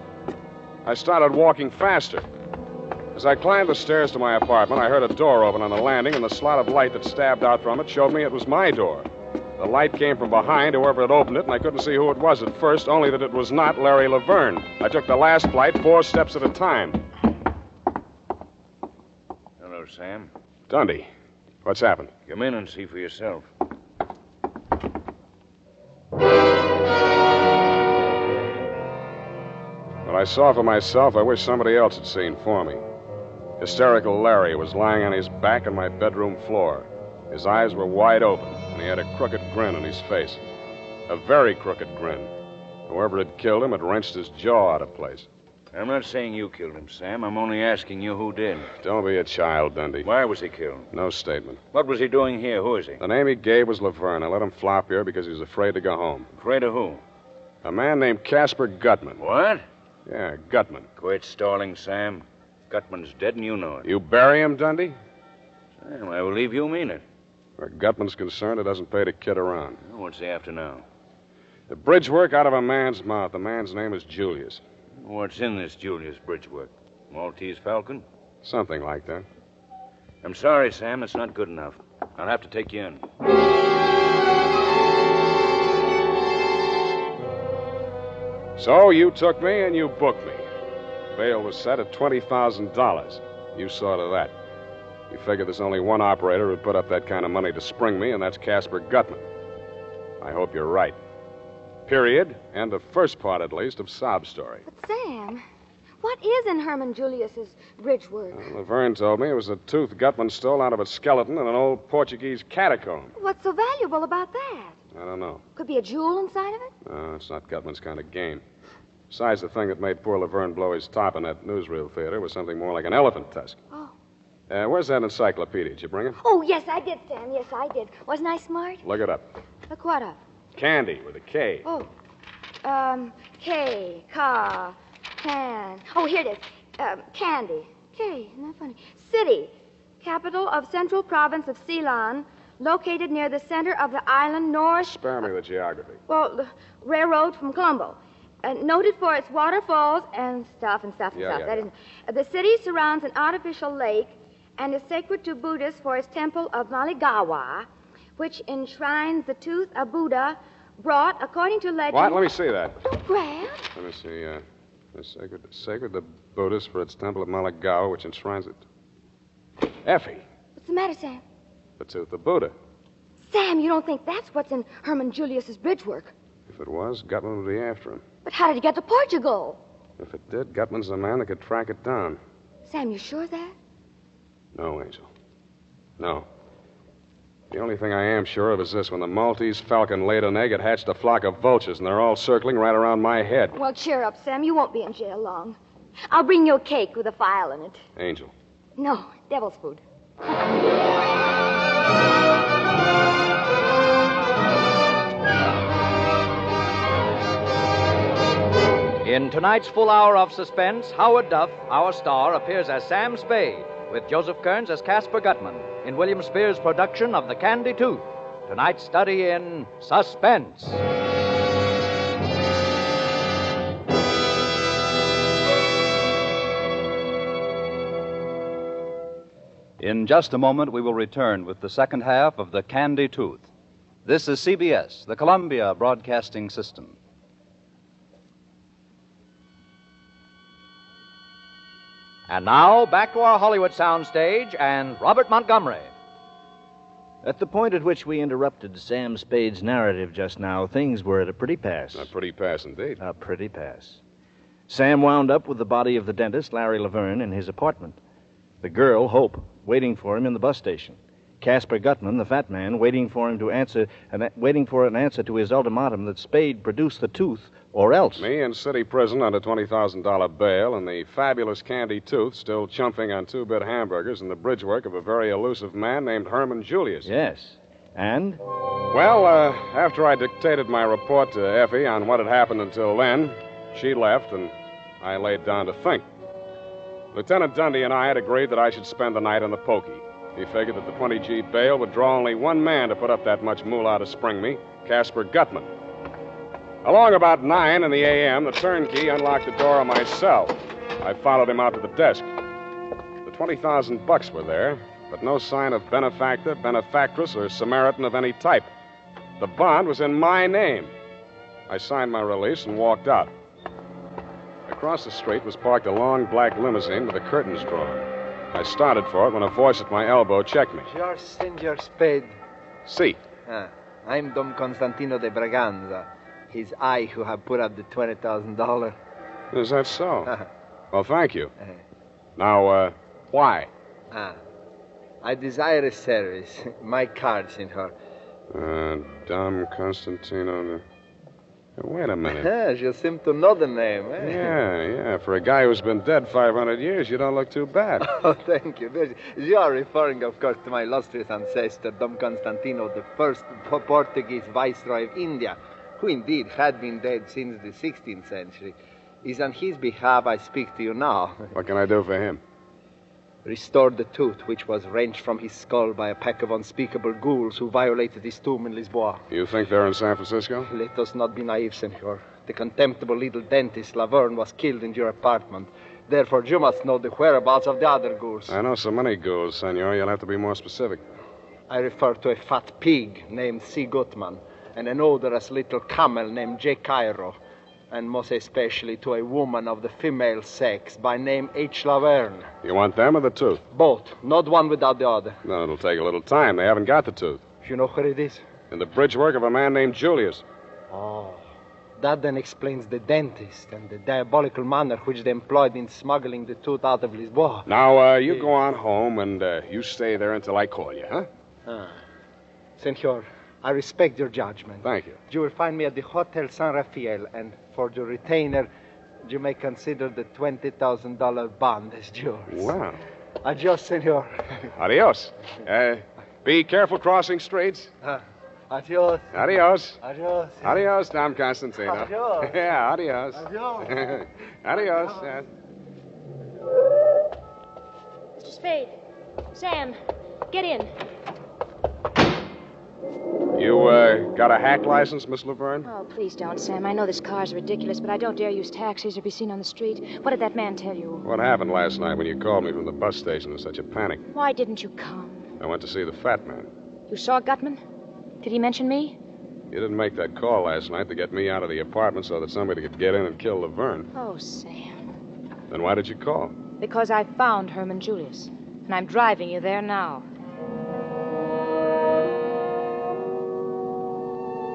I started walking faster? As I climbed the stairs to my apartment, I heard a door open on the landing, and the slot of light that stabbed out from it showed me it was my door. The light came from behind, whoever had opened it, and I couldn't see who it was at first, only that it was not Larry Laverne. I took the last flight 4 steps at a time. Hello, Sam. Dundee, what's happened? Come in and see for yourself. What I saw for myself, I wish somebody else had seen for me. Hysterical Larry was lying on his back on my bedroom floor. His eyes were wide open, and he had a crooked grin on his face. A very crooked grin. Whoever had killed him had wrenched his jaw out of place. I'm not saying you killed him, Sam. I'm only asking you who did. Don't be a child, Dundee. Why was he killed? No statement. What was he doing here? Who is he? The name he gave was Laverne. I let him flop here because he was afraid to go home. Afraid of who? A man named Casper Gutman. What? Yeah, Gutman. Quit stalling, Sam. Gutman's dead and you know it. You bury him, Dundee? Sam, I believe you mean it. Where Gutman's concerned, it doesn't pay to kid around. What's he after now? The bridge work out of a man's mouth. The man's name is Julius. What's in this Julius bridge work? Maltese Falcon? Something like that. I'm sorry, Sam. It's not good enough. I'll have to take you in. So you took me and you booked me. Bail was set at $20,000. You saw to that. You figured there's only one operator who'd put up that kind of money to spring me, and that's Casper Gutman. I hope you're right. Period. And the first part, at least, of Sob Story. But, Sam, what is in Herman Julius's bridge work? Laverne told me it was a tooth Gutman stole out of a skeleton in an old Portuguese catacomb. What's so valuable about that? I don't know. Could be a jewel inside of it? No, it's not Gutman's kind of game. Besides, the thing that made poor Laverne blow his top in that newsreel theater was something more like an elephant tusk. Oh. Where's that encyclopedia? Did you bring it? Oh, yes, I did, Sam. Yes, I did. Wasn't I smart? Look it up. Look what up? Candy with a K. Oh. K, car, can. Oh, here it is. Candy. K, isn't that funny? City, capital of Central Province of Ceylon, located near the center of the island north. Spare me the geography. Well, the railroad from Colombo. Noted for its waterfalls and stuff. Yeah. The city surrounds an artificial lake and is sacred to Buddhists for its temple of Maligawa, which enshrines the tooth of Buddha brought, according to legend... What? Let me see that. Don't grab. Let me see. It's sacred to Buddhists for its temple of Maligawa, which enshrines it. Effie. What's the matter, Sam? The tooth of Buddha. Sam, you don't think that's what's in Herman Julius's bridge work? If it was, Gutman would be after him. But how did he get to Portugal? If it did, Gutman's the man that could track it down. Sam, you sure of that? No, Angel. No. The only thing I am sure of is this. When the Maltese Falcon laid an egg, it hatched a flock of vultures, and they're all circling right around my head. Well, cheer up, Sam. You won't be in jail long. I'll bring you a cake with a file in it. Angel. No, devil's food. In tonight's full hour of suspense, Howard Duff, our star, appears as Sam Spade, with Joseph Kearns as Casper Gutman, in William Spear's production of The Kandy Tooth. Tonight's study in Suspense. In just a moment, we will return with the second half of The Kandy Tooth. This is CBS, the Columbia Broadcasting System. And now, back to our Hollywood soundstage and Robert Montgomery. At the point at which we interrupted Sam Spade's narrative just now, things were at a pretty pass. A pretty pass indeed. A pretty pass. Sam wound up with the body of the dentist, Larry Laverne, in his apartment. The girl, Hope, waiting for him in the bus station. Casper Gutman, the fat man, waiting for an answer to his ultimatum that Spade produce the tooth or else. Me in city prison under $20,000 bail, and the fabulous Kandy Tooth still chumping on two-bit hamburgers and the bridge work of a very elusive man named Herman Julius. Yes. And? Well, after I dictated my report to Effie on what had happened until then, she left, and I laid down to think. Lieutenant Dundee and I had agreed that I should spend the night on the pokey. He figured that the 20G bail would draw only one man to put up that much moolah to spring me, Casper Gutman. Along about 9 in the a.m., the turnkey unlocked the door of my cell. I followed him out to the desk. The $20,000 were there, but no sign of benefactor, benefactress, or Samaritan of any type. The bond was in my name. I signed my release and walked out. Across the street was parked a long black limousine with the curtains drawn. I started for it when a voice at my elbow checked me. George Senor Spade. Si. I'm Don Constantino de Braganza. His I who have put up the $20,000. Is that so? Well, thank you. Now, why? I desire a service. My card, senor. Dom Constantino. Wait a minute. You seem to know the name, eh? Yeah. For a guy who's been dead 500 years, you don't look too bad. Oh, thank you. You are referring, of course, to my illustrious ancestor, Dom Constantino, the first Portuguese viceroy of India, who indeed had been dead since the 16th century. It's on his behalf I speak to you now. What can I do for him? Restore the tooth which was wrenched from his skull by a pack of unspeakable ghouls who violated his tomb in Lisboa. You think they're in San Francisco? Let us not be naive, senor. The contemptible little dentist Laverne was killed in your apartment. Therefore, you must know the whereabouts of the other ghouls. I know so many ghouls, senor. You'll have to be more specific. I refer to a fat pig named C. Gutman and an odorous little camel named J. Cairo, and most especially to a woman of the female sex by name H. Laverne. You want them or the tooth? Both. Not one without the other. No, it'll take a little time. They haven't got the tooth. You know where it is? In the bridge work of a man named Julius. Oh. That then explains the dentist and the diabolical manner which they employed in smuggling the tooth out of Lisboa. Now, you go on home and you stay there until I call you, huh? Senor, I respect your judgment. Thank you. You will find me at the Hotel San Rafael, and for your retainer, you may consider the $20,000 bond as yours. Wow. Adios, senor. Adios. Be careful crossing streets. Adios. Adios. Adios. Adios, Dom Constantino. Adios. Yeah, adios. Adios. Adios. Mr. Spade. Sam, get in. You, got a hack license, Miss Laverne? Oh, please don't, Sam. I know this car's ridiculous, but I don't dare use taxis or be seen on the street. What did that man tell you? What happened last night when you called me from the bus station in such a panic? Why didn't you come? I went to see the fat man. You saw Gutman? Did he mention me? You didn't make that call last night to get me out of the apartment so that somebody could get in and kill Laverne. Oh, Sam. Then why did you call? Because I found Herman Julius, and I'm driving you there now.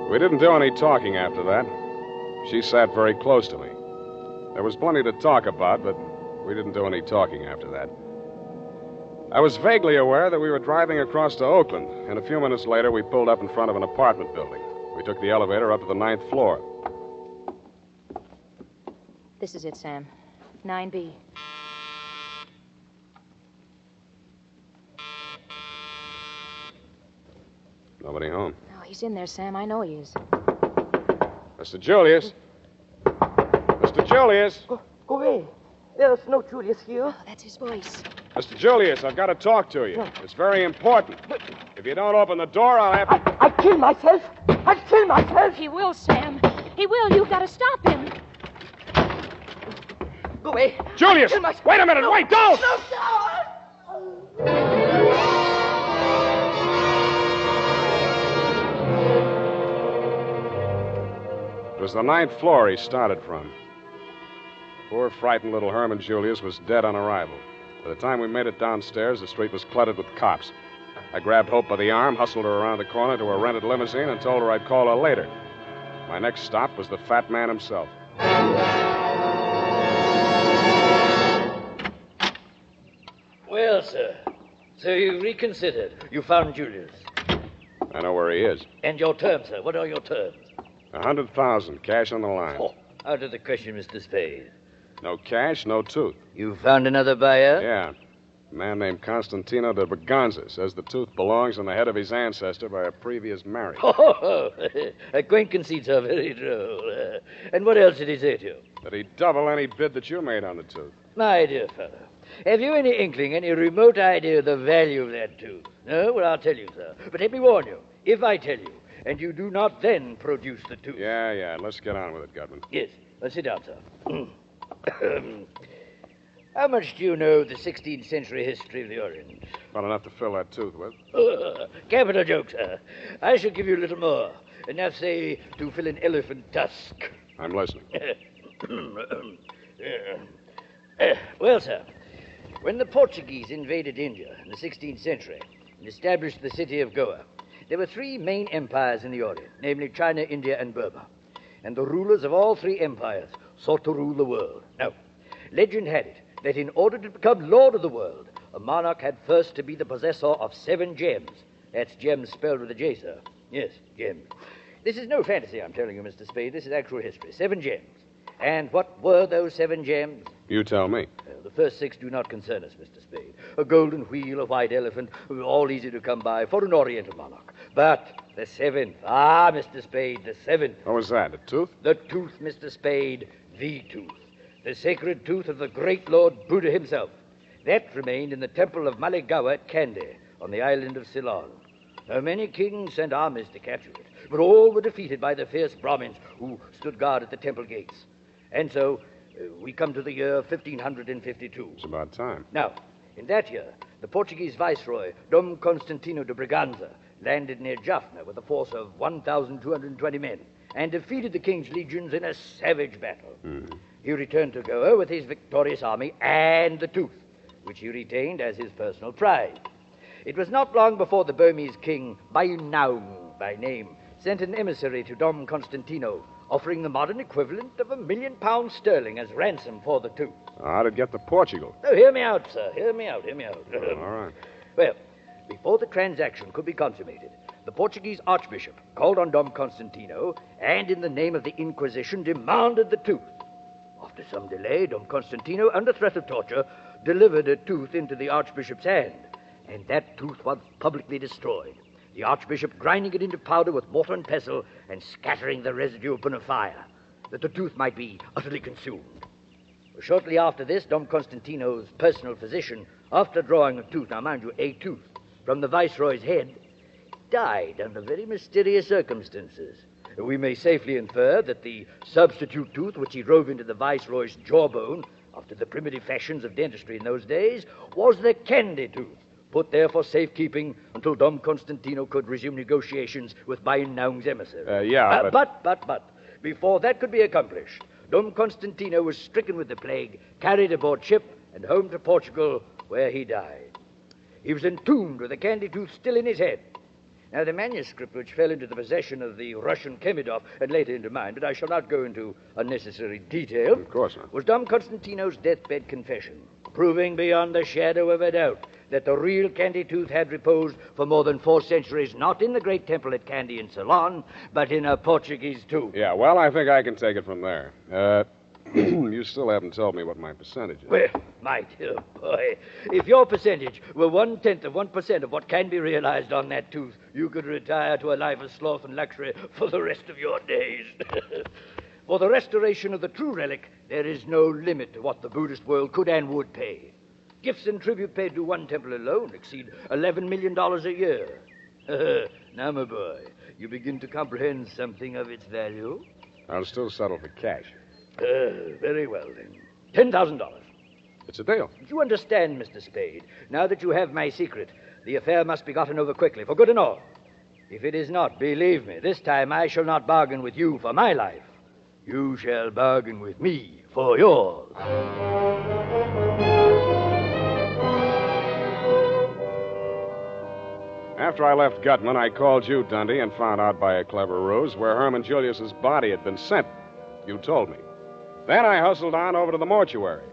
We didn't do any talking after that. She sat very close to me. There was plenty to talk about, but we didn't do any talking after that. I was vaguely aware that we were driving across to Oakland, and a few minutes later we pulled up in front of an apartment building. We took the elevator up to the 9th floor. This is it, Sam. 9B. Nobody home. Oh, he's in there, Sam. I know he is. Mr. Julius. Mr. Julius. Go away. There's no Julius here. Oh, that's his voice. Mr. Julius, I've got to talk to you. It's very important. If you don't open the door, I'll have to... I'll kill myself. I'll kill myself. He will, Sam. He will. You've got to stop him. Go away. Julius! Wait a minute! No. Wait! Don't! No, It was the 9th floor he started from. Poor, frightened little Herman Julius was dead on arrival. By the time we made it downstairs, the street was cluttered with cops. I grabbed Hope by the arm, hustled her around the corner to a rented limousine, and told her I'd call her later. My next stop was the fat man himself. Well, sir. So you reconsidered. You found Julius. I know where he is. And your terms, sir. What are your terms? 100,000, cash on the line. Oh, out of the question, Mr. Spade. No cash, no tooth. You found another buyer? Yeah. A man named Constantino de Braganza says the tooth belongs on the head of his ancestor by a previous marriage. Oh, acquaintances are very droll. And what else did he say to you? That he'd double any bid that you made on the tooth. My dear fellow, have you any inkling, any remote idea of the value of that tooth? No? Well, I'll tell you, sir. But let me warn you, if I tell you, and you do not then produce the tooth... Yeah, let's get on with it, Gutman. Yes. Well, sit down, sir. How much do you know of the 16th century history of the Orient? About enough to fill that tooth with. Capital joke, sir. I shall give you a little more. Enough, say, to fill an elephant tusk. I'm listening. Well, sir, when the Portuguese invaded India in the 16th century and established the city of Goa, there were three main empires in the Orient, namely China, India, and Burma. And the rulers of all three empires sought to rule the world. Now, legend had it that in order to become lord of the world, a monarch had first to be the possessor of 7 gems. That's gems spelled with a J, sir. Yes, gems. This is no fantasy, I'm telling you, Mr. Spade. This is actual history. 7 gems. And what were those 7 gems? You tell me. Well, the first 6 do not concern us, Mr. Spade. A golden wheel, a white elephant, all easy to come by for an Oriental monarch. But the 7th, Mr. Spade, the 7th. What was that, a tooth? The tooth, Mr. Spade, the tooth. The sacred tooth of the great Lord Buddha himself. That remained in the temple of Maligawa at Kandy, on the island of Ceylon. Now, many kings sent armies to capture it, but all were defeated by the fierce Brahmins who stood guard at the temple gates. And so, we come to the year 1552. It's about time. Now, in that year, the Portuguese viceroy, Dom Constantino de Braganza, landed near Jaffna with a force of 1,220 men and defeated the king's legions in a savage battle. He returned to Goa with his victorious army and the tooth, which he retained as his personal prize. It was not long before the Burmese king, Bayu by name, sent an emissary to Dom Constantino, offering the modern equivalent of £1 million sterling as ransom for the tooth. How'd it get to Portugal? Oh, hear me out, sir. Hear me out. All right. Well, before the transaction could be consummated, the Portuguese archbishop called on Dom Constantino and, in the name of the Inquisition, demanded the tooth. After some delay, Dom Constantino, under threat of torture, delivered a tooth into the archbishop's hand, and that tooth was publicly destroyed. The archbishop grinding it into powder with mortar and pestle and scattering the residue upon a fire, that the tooth might be utterly consumed. Shortly after this, Dom Constantino's personal physician, after drawing a tooth, now mind you, a tooth, from the viceroy's head, died under very mysterious circumstances. We may safely infer that the substitute tooth which he drove into the viceroy's jawbone, after the primitive fashions of dentistry in those days, was the Kandy Tooth, put there for safekeeping until Dom Constantino could resume negotiations with Bayan Naung's emissary. But before that could be accomplished, Dom Constantino was stricken with the plague, carried aboard ship, and home to Portugal, where he died. He was entombed with the Kandy Tooth still in his head. Now, the manuscript which fell into the possession of the Russian Kemidov, and later into mine, but I shall not go into unnecessary detail, Of course not. was Dom Constantino's deathbed confession, proving beyond a shadow of a doubt that the real Kandy Tooth had reposed for more than 4 centuries, not in the great temple at Kandy in Ceylon, but in a Portuguese tomb. Yeah, well, I think I can take it from there. You still haven't told me what my percentage is. Well, my dear boy, if your percentage were 1/10 of 1% of what can be realized on that tooth, you could retire to a life of sloth and luxury for the rest of your days. For the restoration of the true relic, there is no limit to what the Buddhist world could and would pay. Gifts and tribute paid to one temple alone exceed $11 million a year. Now, my boy, you begin to comprehend something of its value? I'll still settle for cash. Very well, then. $10,000. It's a deal. You understand, Mr. Spade. Now that you have my secret, the affair must be gotten over quickly, for good and all. If it is not, believe me, this time I shall not bargain with you for my life. You shall bargain with me for yours. After I left Gutman, I called you, Dundee, and found out by a clever ruse where Herman Julius's body had been sent. You told me. Then I hustled on over to the mortuary.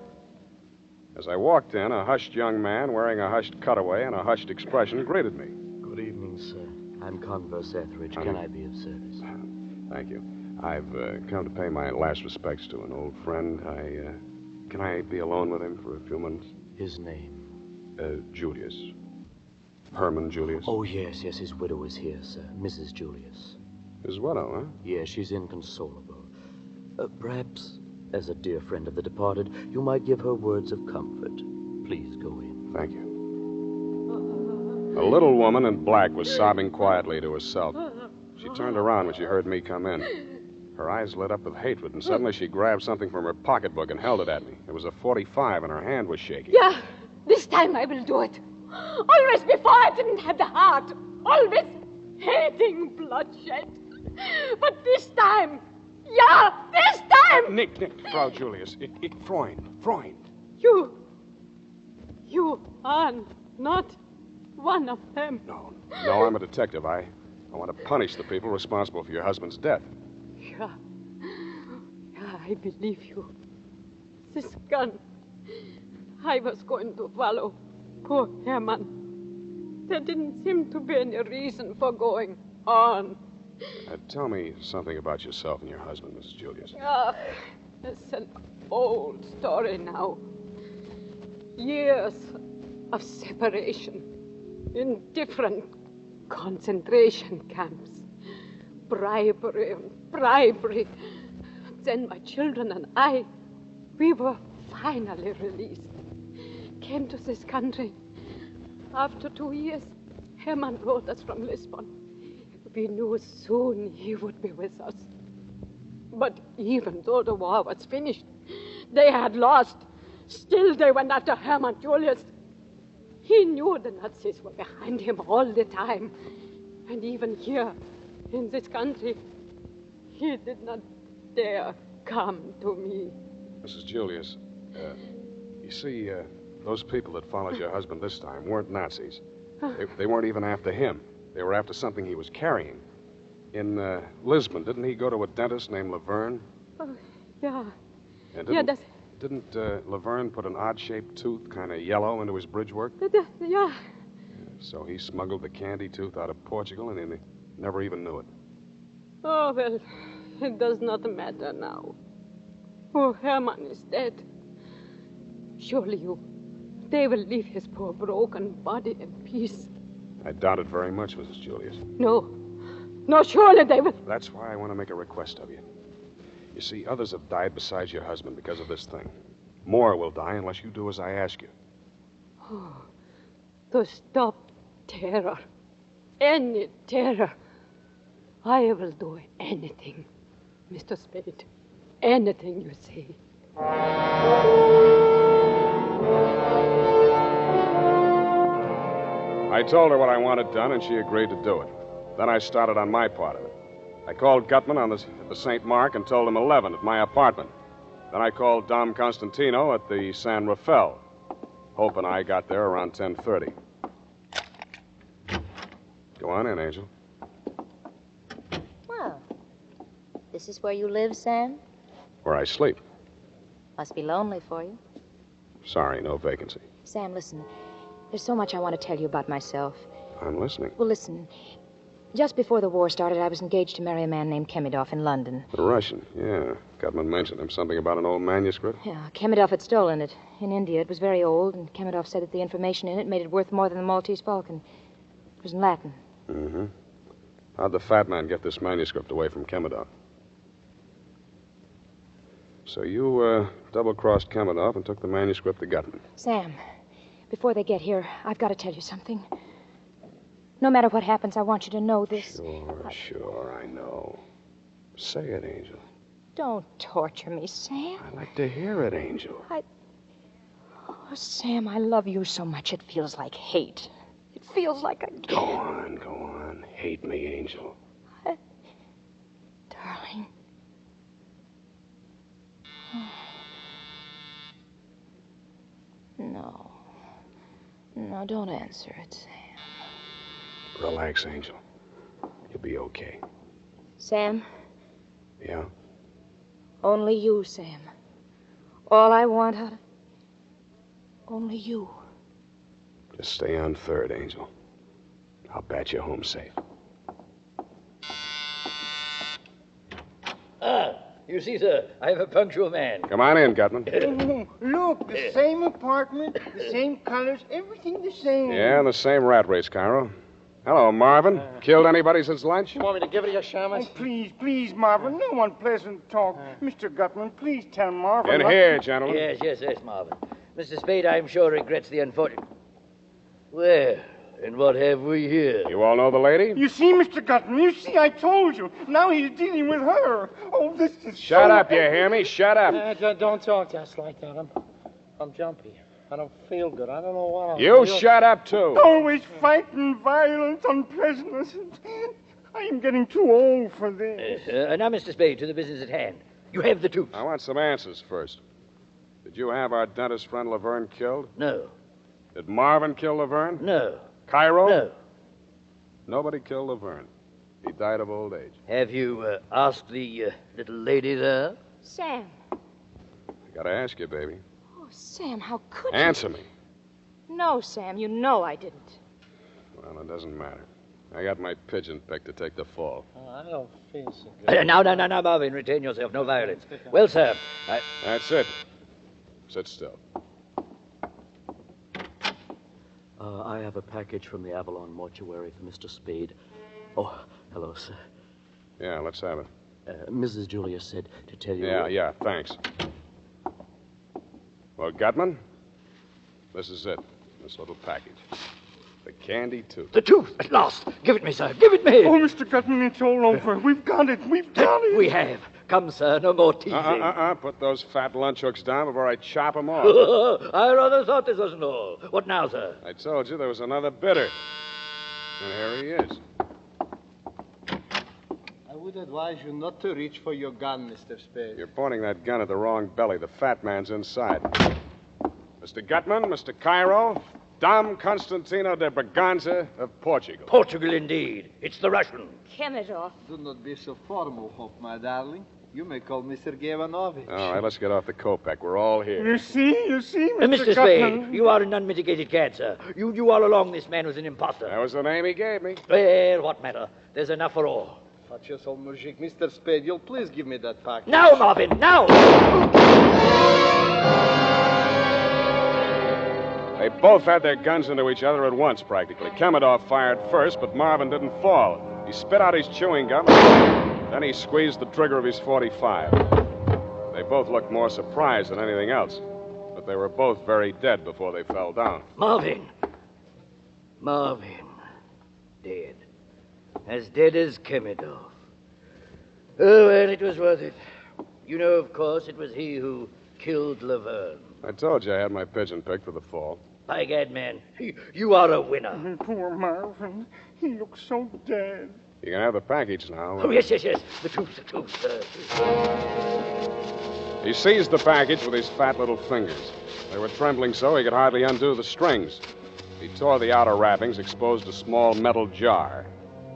As I walked in, a hushed young man wearing a hushed cutaway and a hushed expression greeted me. Good evening, sir. I'm Converse Etheridge. Can I be of service? Thank you. I've come to pay my last respects to an old friend. Can I be alone with him for a few minutes? His name? Julius. Herman Julius? Oh, yes. His widow is here, sir. Mrs. Julius. His widow, huh? Yes, she's inconsolable. Perhaps, as a dear friend of the departed, you might give her words of comfort. Please go in. Thank you. A little woman in black was sobbing quietly to herself. She turned around when she heard me come in. Her eyes lit up with hatred, and suddenly she grabbed something from her pocketbook and held it at me. It was a .45, and her hand was shaking. Yeah, this time I will do it. Always before I didn't have the heart. Always hating bloodshed. But this time, yeah, this time! Nick, Frau Julius, Freund. You are not one of them. No, I'm a detective. I want to punish the people responsible for your husband's death. Yeah, I believe you. This gun, I was going to follow poor Herman. There didn't seem to be any reason for going on. Tell me something about yourself and your husband, Mrs. Julius. It's an old story now. Years of separation in different concentration camps. Bribery. Then my children and I, we were finally released. Came to this country. After 2 years, Herman wrote us from Lisbon. We knew soon he would be with us. But even though the war was finished, they had lost. Still, they went after Herman Julius. He knew the Nazis were behind him all the time. And even here, in this country, he did not dare come to me. Mrs. Julius, you see, those people that followed your husband this time weren't Nazis. They weren't even after him. They were after something he was carrying. In Lisbon, didn't he go to a dentist named Laverne? Yeah. And That's... Didn't Laverne put an odd-shaped tooth, kind of yellow, into his bridge work? Yeah. So he smuggled the Kandy Tooth out of Portugal, and he never even knew it. Oh, well, it does not matter now. Oh, Herman is dead. Surely they will leave his poor broken body in peace. I doubt it very much, Mrs. Julius. No, surely they will. That's why I want to make a request of you. You see, others have died besides your husband because of this thing. More will die unless you do as I ask you. Oh, to stop terror, any terror. I will do anything, Mr. Spade. Anything you say. I told her what I wanted done, and she agreed to do it. Then I started on my part of it. I called Gutman at the St. Mark and told him 11 at my apartment. Then I called Dom Constantino at the San Rafael. Hope and I got there around 10:30. Go on in, Angel. Well, this is where you live, Sam? Where I sleep. Must be lonely for you. Sorry, no vacancy. Sam, listen. There's so much I want to tell you about myself. I'm listening. Well, listen. Just before the war started, I was engaged to marry a man named Kemidov in London. The Russian, yeah. Gutman mentioned him. Something about an old manuscript? Yeah, Kemidov had stolen it. In India, it was very old, and Kemidov said that the information in it made it worth more than the Maltese Falcon. It was in Latin. Mm-hmm. How'd the fat man get this manuscript away from Kemidov? So you double-crossed Kamenov and took the manuscript to Gutman. Sam, before they get here, I've got to tell you something. No matter what happens, I want you to know this. Sure, I know. Say it, Angel. Don't torture me, Sam. I like to hear it, Angel. Oh, Sam, I love you so much it feels like hate. It feels like I can't. Go on. Hate me, Angel. Darling. No. No, don't answer it, Sam. Relax, Angel. You'll be okay. Sam? Yeah? Only you, Sam. All I want out of... Only you. Just stay on third, Angel. I'll bat you home safe. You see, sir, I have a punctual man. Come on in, Gutman. Look, the same apartment, the same colors, everything the same. Yeah, the same rat race, Cairo. Hello, Marvin. Killed anybody since lunch? You want me to give it a shamus? Please, Marvin, no unpleasant talk. Mr. Gutman, please tell Marvin. In here, gentlemen. Yes, Marvin. Mr. Spade, I'm sure, regrets the unfortunate... Well, and what have we here? You all know the lady? You see, Mr. Gutman, you see, I told you. Now he's dealing with her. Oh, this is Shut up, you hear me? Shut up. Don't talk just like that. I'm jumpy. I don't feel good. I don't know what You shut up, too. Always fighting, violence, unpleasantness. I am getting too old for this. Now, Mr. Spade, to the business at hand. You have the tooth. I want some answers first. Did you have our dentist friend Laverne killed? No. Did Marvin kill Laverne? No. Cairo? No. Nobody killed Laverne. He died of old age. Have you asked the little lady there? Sam. I gotta ask you, baby. Oh, Sam, how could you? Answer me. No, Sam, you know I didn't. Well, it doesn't matter. I got my pigeon picked to take the fall. Oh, I don't feel so good. Now, Marvin, retain yourself. No violence. Well, sir, That's it. Sit still. I have a package from the Avalon mortuary for Mr. Spade. Oh, hello, sir. Yeah, let's have it. Mrs. Julius said to tell you... Yeah, thanks. Well, Gutman, this is it. This little package. The Kandy Tooth. The tooth, at last. Give it me, sir. Give it me. Oh, Mr. Gutman, it's all over. We've got it. We've got it. We have. Come, sir, no more teasing. Put those fat lunch hooks down before I chop them off. I rather thought this wasn't all. What now, sir? I told you there was another bidder. And here he is. I would advise you not to reach for your gun, Mr. Spade. You're pointing that gun at the wrong belly. The fat man's inside. Mr. Gutman, Mr. Cairo, Dom Constantino de Braganza of Portugal. Portugal, indeed. It's the Russian. Kemidov. Do not be so formal, Hope, my darling. You may call me Sergei Ivanovich. All right, let's get off the Kopek. We're all here. You see, Mr. Spade, you are an unmitigated cad, sir. You all along this man was an imposter. That was the name he gave me. Well, what matter? There's enough for all. Watch yourself, Mujik. Mr. Spade, you'll please give me that package. Now, Marvin, now! They both had their guns into each other at once, practically. Kemidov fired first, but Marvin didn't fall. He spit out his chewing gum, then he squeezed the trigger of his .45. They both looked more surprised than anything else, but they were both very dead before they fell down. Marvin. Dead. As dead as Kemidov. Oh, well, it was worth it. You know, of course, it was he who killed Laverne. I told you I had my pigeon picked for the fall. By gad, man, you are a winner. Poor Marvin. He looks so dead. You can have the package now. Oh, yes. The tooth. He seized the package with his fat little fingers. They were trembling so he could hardly undo the strings. He tore the outer wrappings, exposed a small metal jar.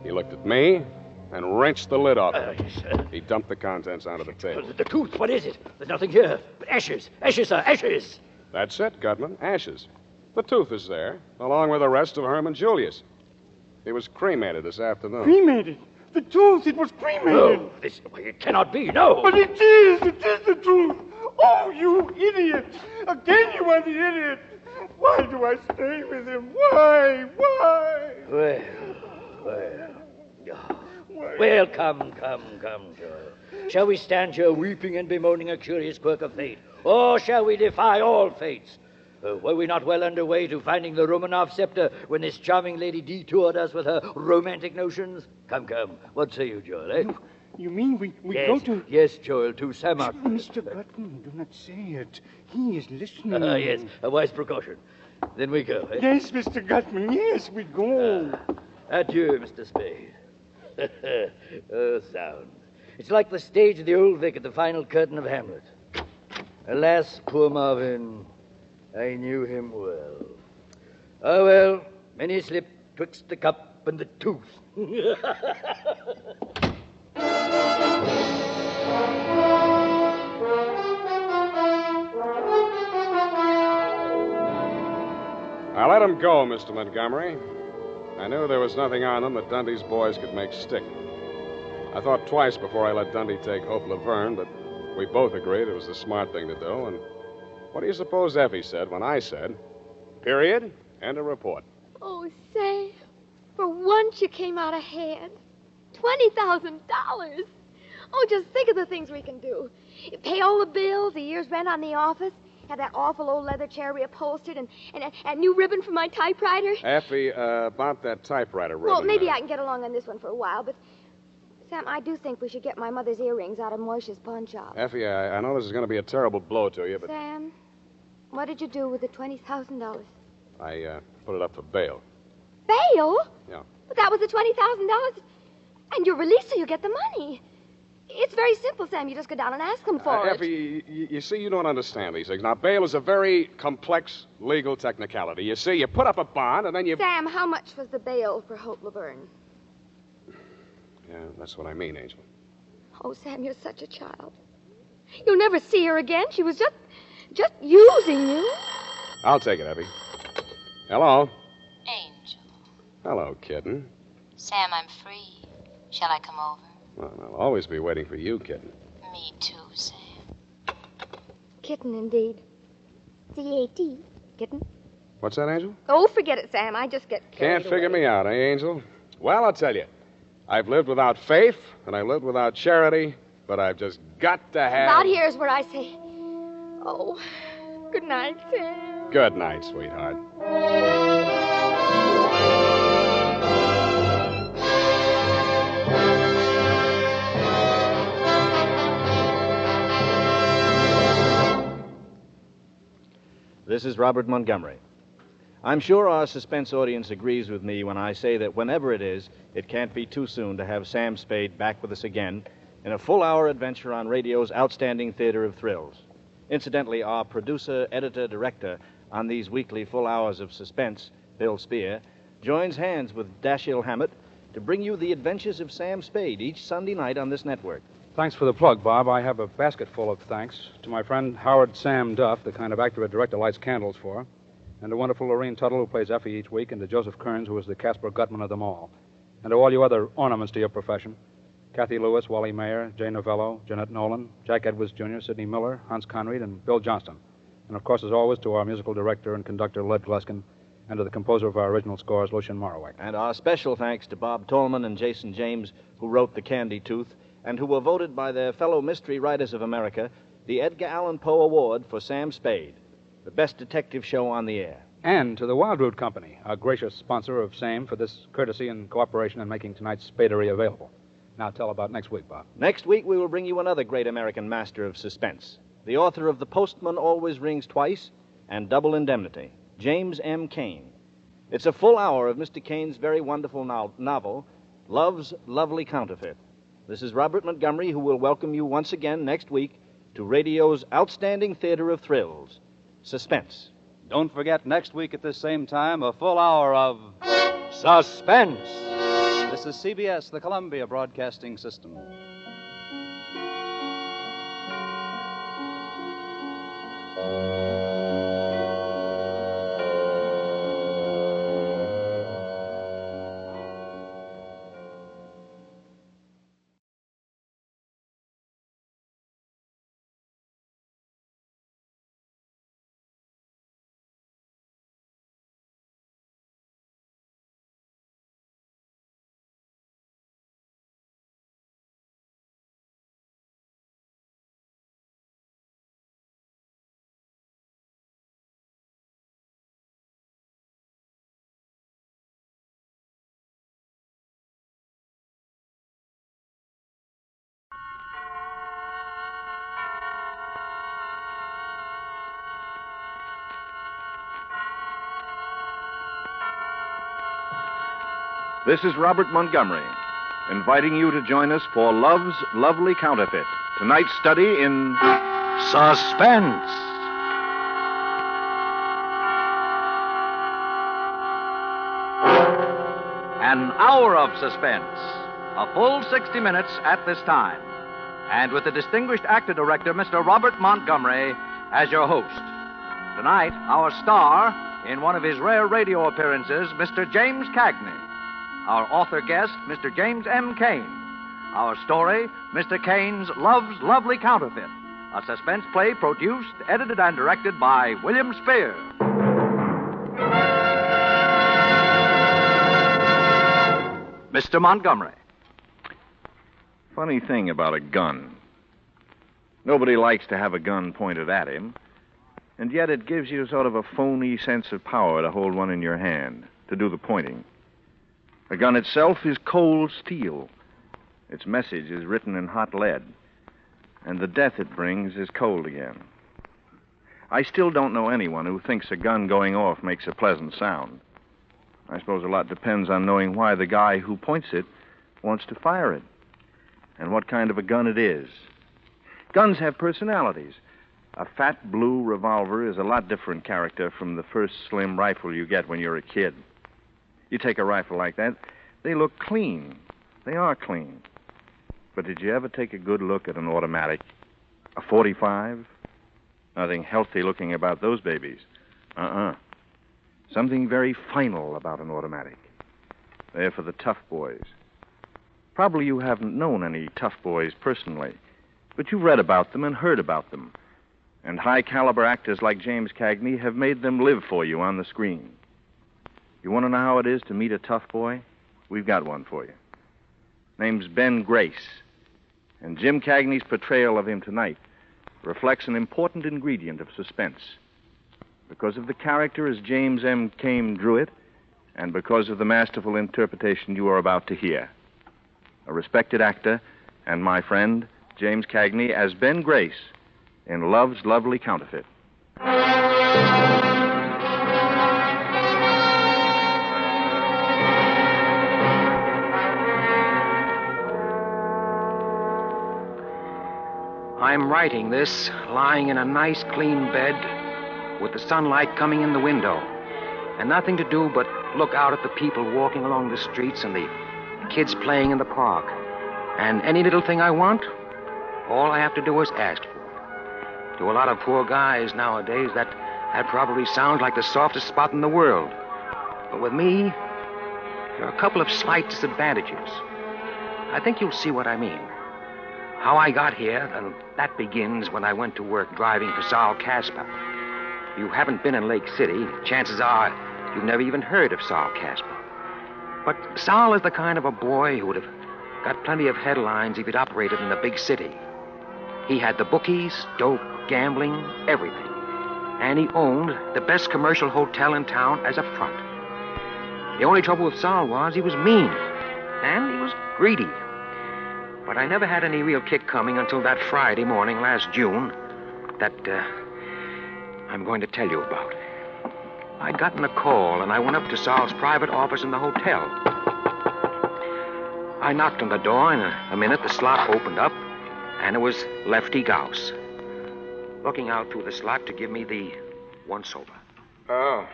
He looked at me and wrenched the lid off it. Yes, he dumped the contents onto the table. The tooth, what is it? There's nothing here but ashes. Ashes, sir, ashes. That's it, Gutman, ashes. The tooth is there, along with the rest of Herman Julius. He was cremated this afternoon. Cremated? The tooth, it was cremated. No, it cannot be, no. But it is the truth. Oh, you idiot. Again you are the idiot. Why do I stay with him? Why? Well, come, Joe. Shall we stand here weeping and bemoaning a curious quirk of fate? Or shall we defy all fates? Were we not well underway to finding the Romanov scepter when this charming lady detoured us with her romantic notions? Come, what say you, Joel, eh? You mean we yes, go to... Yes, Joel, to Samarkand. Mr. Gutman, do not say it. He is listening. Yes, a wise precaution. Then we go, eh? Yes, Mr. Gutman, yes, we go. Adieu, Mr. Spade. Oh, sound. It's like the stage of the Old Vic at the final curtain of Hamlet. Alas, poor Marvin, I knew him well. Oh, well, many slip twixt the cup and the tooth. I let him go, Mr. Montgomery. I knew there was nothing on them that Dundee's boys could make stick. I thought twice before I let Dundee take Hope Laverne, but we both agreed it was the smart thing to do. And what do you suppose Effie said when I said, period, and a report? Oh, say, for once you came out ahead. $20,000. Oh, just think of the things we can do. Pay all the bills, a year's rent on the office, have that awful old leather chair reupholstered, and a new ribbon for my typewriter. Effie, about that typewriter ribbon. Well, maybe I can get along on this one for a while, but, Sam, I do think we should get my mother's earrings out of Moisha's pawn shop. Effie, I know this is going to be a terrible blow to you, but... Sam, what did you do with the $20,000? I put it up for bail. Bail? Yeah. But that was the $20,000. And you're released so you get the money. It's very simple, Sam. You just go down and ask them for it. Effie, you see, you don't understand these things. Now, bail is a very complex legal technicality. You see, you put up a bond, and then you... Sam, how much was the bail for Hope Laverne? Yeah, that's what I mean, Angel. Oh, Sam, you're such a child. You'll never see her again. She was just using you. I'll take it, Effie. Hello. Angel. Hello, kitten. Sam, I'm free. Shall I come over? Well, I'll always be waiting for you, kitten. Me too, Sam. Kitten, indeed. C-A-T. Kitten. What's that, Angel? Oh, forget it, Sam. I just get Can't carried figure away. me out, eh, Angel? Well, I'll tell you. I've lived without faith, and I've lived without charity, but I've just got to have... About here is where I say, oh, good night, Sam. Good night, sweetheart. This is Robert Montgomery. I'm sure our suspense audience agrees with me when I say that whenever it is, it can't be too soon to have Sam Spade back with us again in a full-hour adventure on radio's outstanding theater of thrills. Incidentally, our producer, editor, director on these weekly full hours of suspense, Bill Spear, joins hands with Dashiell Hammett to bring you the adventures of Sam Spade each Sunday night on this network. Thanks for the plug, Bob. I have a basket full of thanks to my friend Howard Sam Duff, the kind of actor a director lights candles for, and to wonderful Lorene Tuttle, who plays Effie each week, and to Joseph Kearns, who is the Casper Gutman of them all, and to all you other ornaments to your profession, Kathy Lewis, Wally Mayer, Jay Novello, Jeanette Nolan, Jack Edwards Jr., Sidney Miller, Hans Conried, and Bill Johnston. And, of course, as always, to our musical director and conductor, Lud Gluskin, and to the composer of our original scores, Lucien Morawek. And our special thanks to Bob Tolman and Jason James, who wrote The Kandy Tooth, and who were voted by their fellow mystery writers of America the Edgar Allan Poe Award for Sam Spade, the best detective show on the air. And to the Wildroot Company, our gracious sponsor of SAME, for this courtesy and cooperation in making tonight's Spadery available. Now tell about next week, Bob. Next week, we will bring you another great American master of suspense, the author of The Postman Always Rings Twice and Double Indemnity, James M. Cain. It's a full hour of Mr. Cain's very wonderful novel, Love's Lovely Counterfeit. This is Robert Montgomery, who will welcome you once again next week to radio's outstanding theater of thrills, Suspense. Don't forget, next week at this same time, a full hour of... Suspense! This is CBS, the Columbia Broadcasting System. This is Robert Montgomery, inviting you to join us for Love's Lovely Counterfeit, tonight's study in Suspense. An hour of suspense. A full 60 minutes at this time. And with the distinguished actor-director, Mr. Robert Montgomery, as your host. Tonight, our star, in one of his rare radio appearances, Mr. James Cagney. Our author guest, Mr. James M. Cain. Our story, Mr. Cain's Love's Lovely Counterfeit, a suspense play produced, edited, and directed by William Spear. Mr. Montgomery. Funny thing about a gun. Nobody likes to have a gun pointed at him, and yet it gives you sort of a phony sense of power to hold one in your hand, to do the pointing. The gun itself is cold steel. Its message is written in hot lead, and the death it brings is cold again. I still don't know anyone who thinks a gun going off makes a pleasant sound. I suppose a lot depends on knowing why the guy who points it wants to fire it, and what kind of a gun it is. Guns have personalities. A fat blue revolver is a lot different character from the first slim rifle you get when you're a kid. You take a rifle like that, they look clean. They are clean. But did you ever take a good look at an automatic? A 45? Nothing healthy looking about those babies. Something very final about an automatic. They're for the tough boys. Probably you haven't known any tough boys personally, but you've read about them and heard about them. And high-caliber actors like James Cagney have made them live for you on the screen. You want to know how it is to meet a tough boy? We've got one for you. Name's Ben Grace. And Jim Cagney's portrayal of him tonight reflects an important ingredient of suspense. Because of the character as James M. Cain drew it, and because of the masterful interpretation you are about to hear. A respected actor and my friend, James Cagney, as Ben Grace in Love's Lovely Counterfeit. I'm writing this lying in a nice, clean bed with the sunlight coming in the window and nothing to do but look out at the people walking along the streets and the kids playing in the park. And any little thing I want, all I have to do is ask for it. To a lot of poor guys nowadays, that probably sounds like the softest spot in the world. But with me, there are a couple of slight disadvantages. I think you'll see what I mean. How I got here, and that begins when I went to work driving for Saul Casper. If you haven't been in Lake City, chances are you've never even heard of Saul Casper. But Saul is the kind of a boy who would have got plenty of headlines if he'd operated in a big city. He had the bookies, dope, gambling, everything. And he owned the best commercial hotel in town as a front. The only trouble with Saul was he was mean, and he was greedy. But I never had any real kick coming until that Friday morning last June that I'm going to tell you about. I'd gotten a call, and I went up to Saul's private office in the hotel. I knocked on the door, and in a minute the slot opened up, and it was Lefty Gauss, looking out through the slot to give me the once-over. Oh,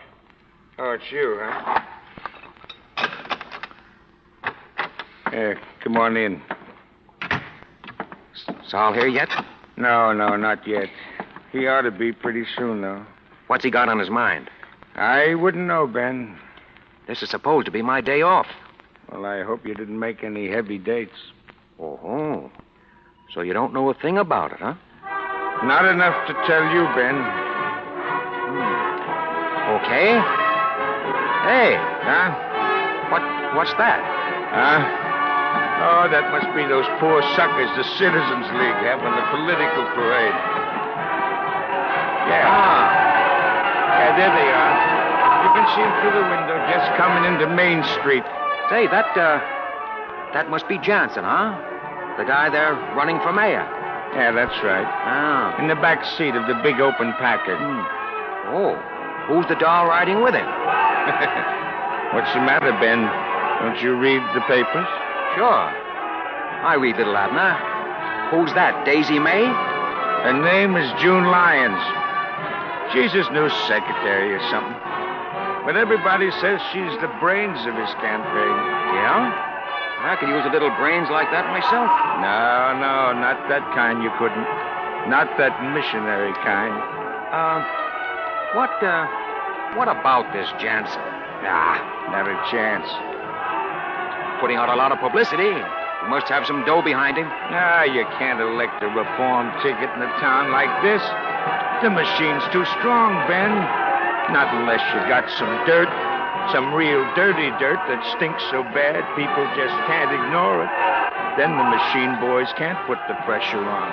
it's you, huh? Come on in. Saul here yet? No, not yet. He ought to be pretty soon, though. What's he got on his mind? I wouldn't know, Ben. This is supposed to be my day off. Well, I hope you didn't make any heavy dates. Oh, so you don't know a thing about it, huh? Not enough to tell you, Ben. Okay. Hey. Huh? What's that? Huh? Oh, that must be those poor suckers the Citizens League have on the political parade. Yeah. Yeah, there they are. You can see them through the window just coming into Main Street. Say, that must be Johnson, huh? The guy there running for mayor. Yeah, that's right. Oh. In the back seat of the big open Packard. Oh, who's the doll riding with him? What's the matter, Ben? Don't you read the papers? Sure. I read Little Abner. Who's that, Daisy May? Her name is June Lyons. She's his new secretary or something. But everybody says she's the brains of his campaign. Yeah? I could use a little brains like that myself. No, not that kind you couldn't. Not that missionary kind. What about this Jansen? Not a chance. Putting out a lot of publicity. He must have some dough behind him. You can't elect a reform ticket in a town like this. The machine's too strong, Ben. Not unless you got some dirt. Some real dirty dirt that stinks so bad people just can't ignore it. Then the machine boys can't put the pressure on.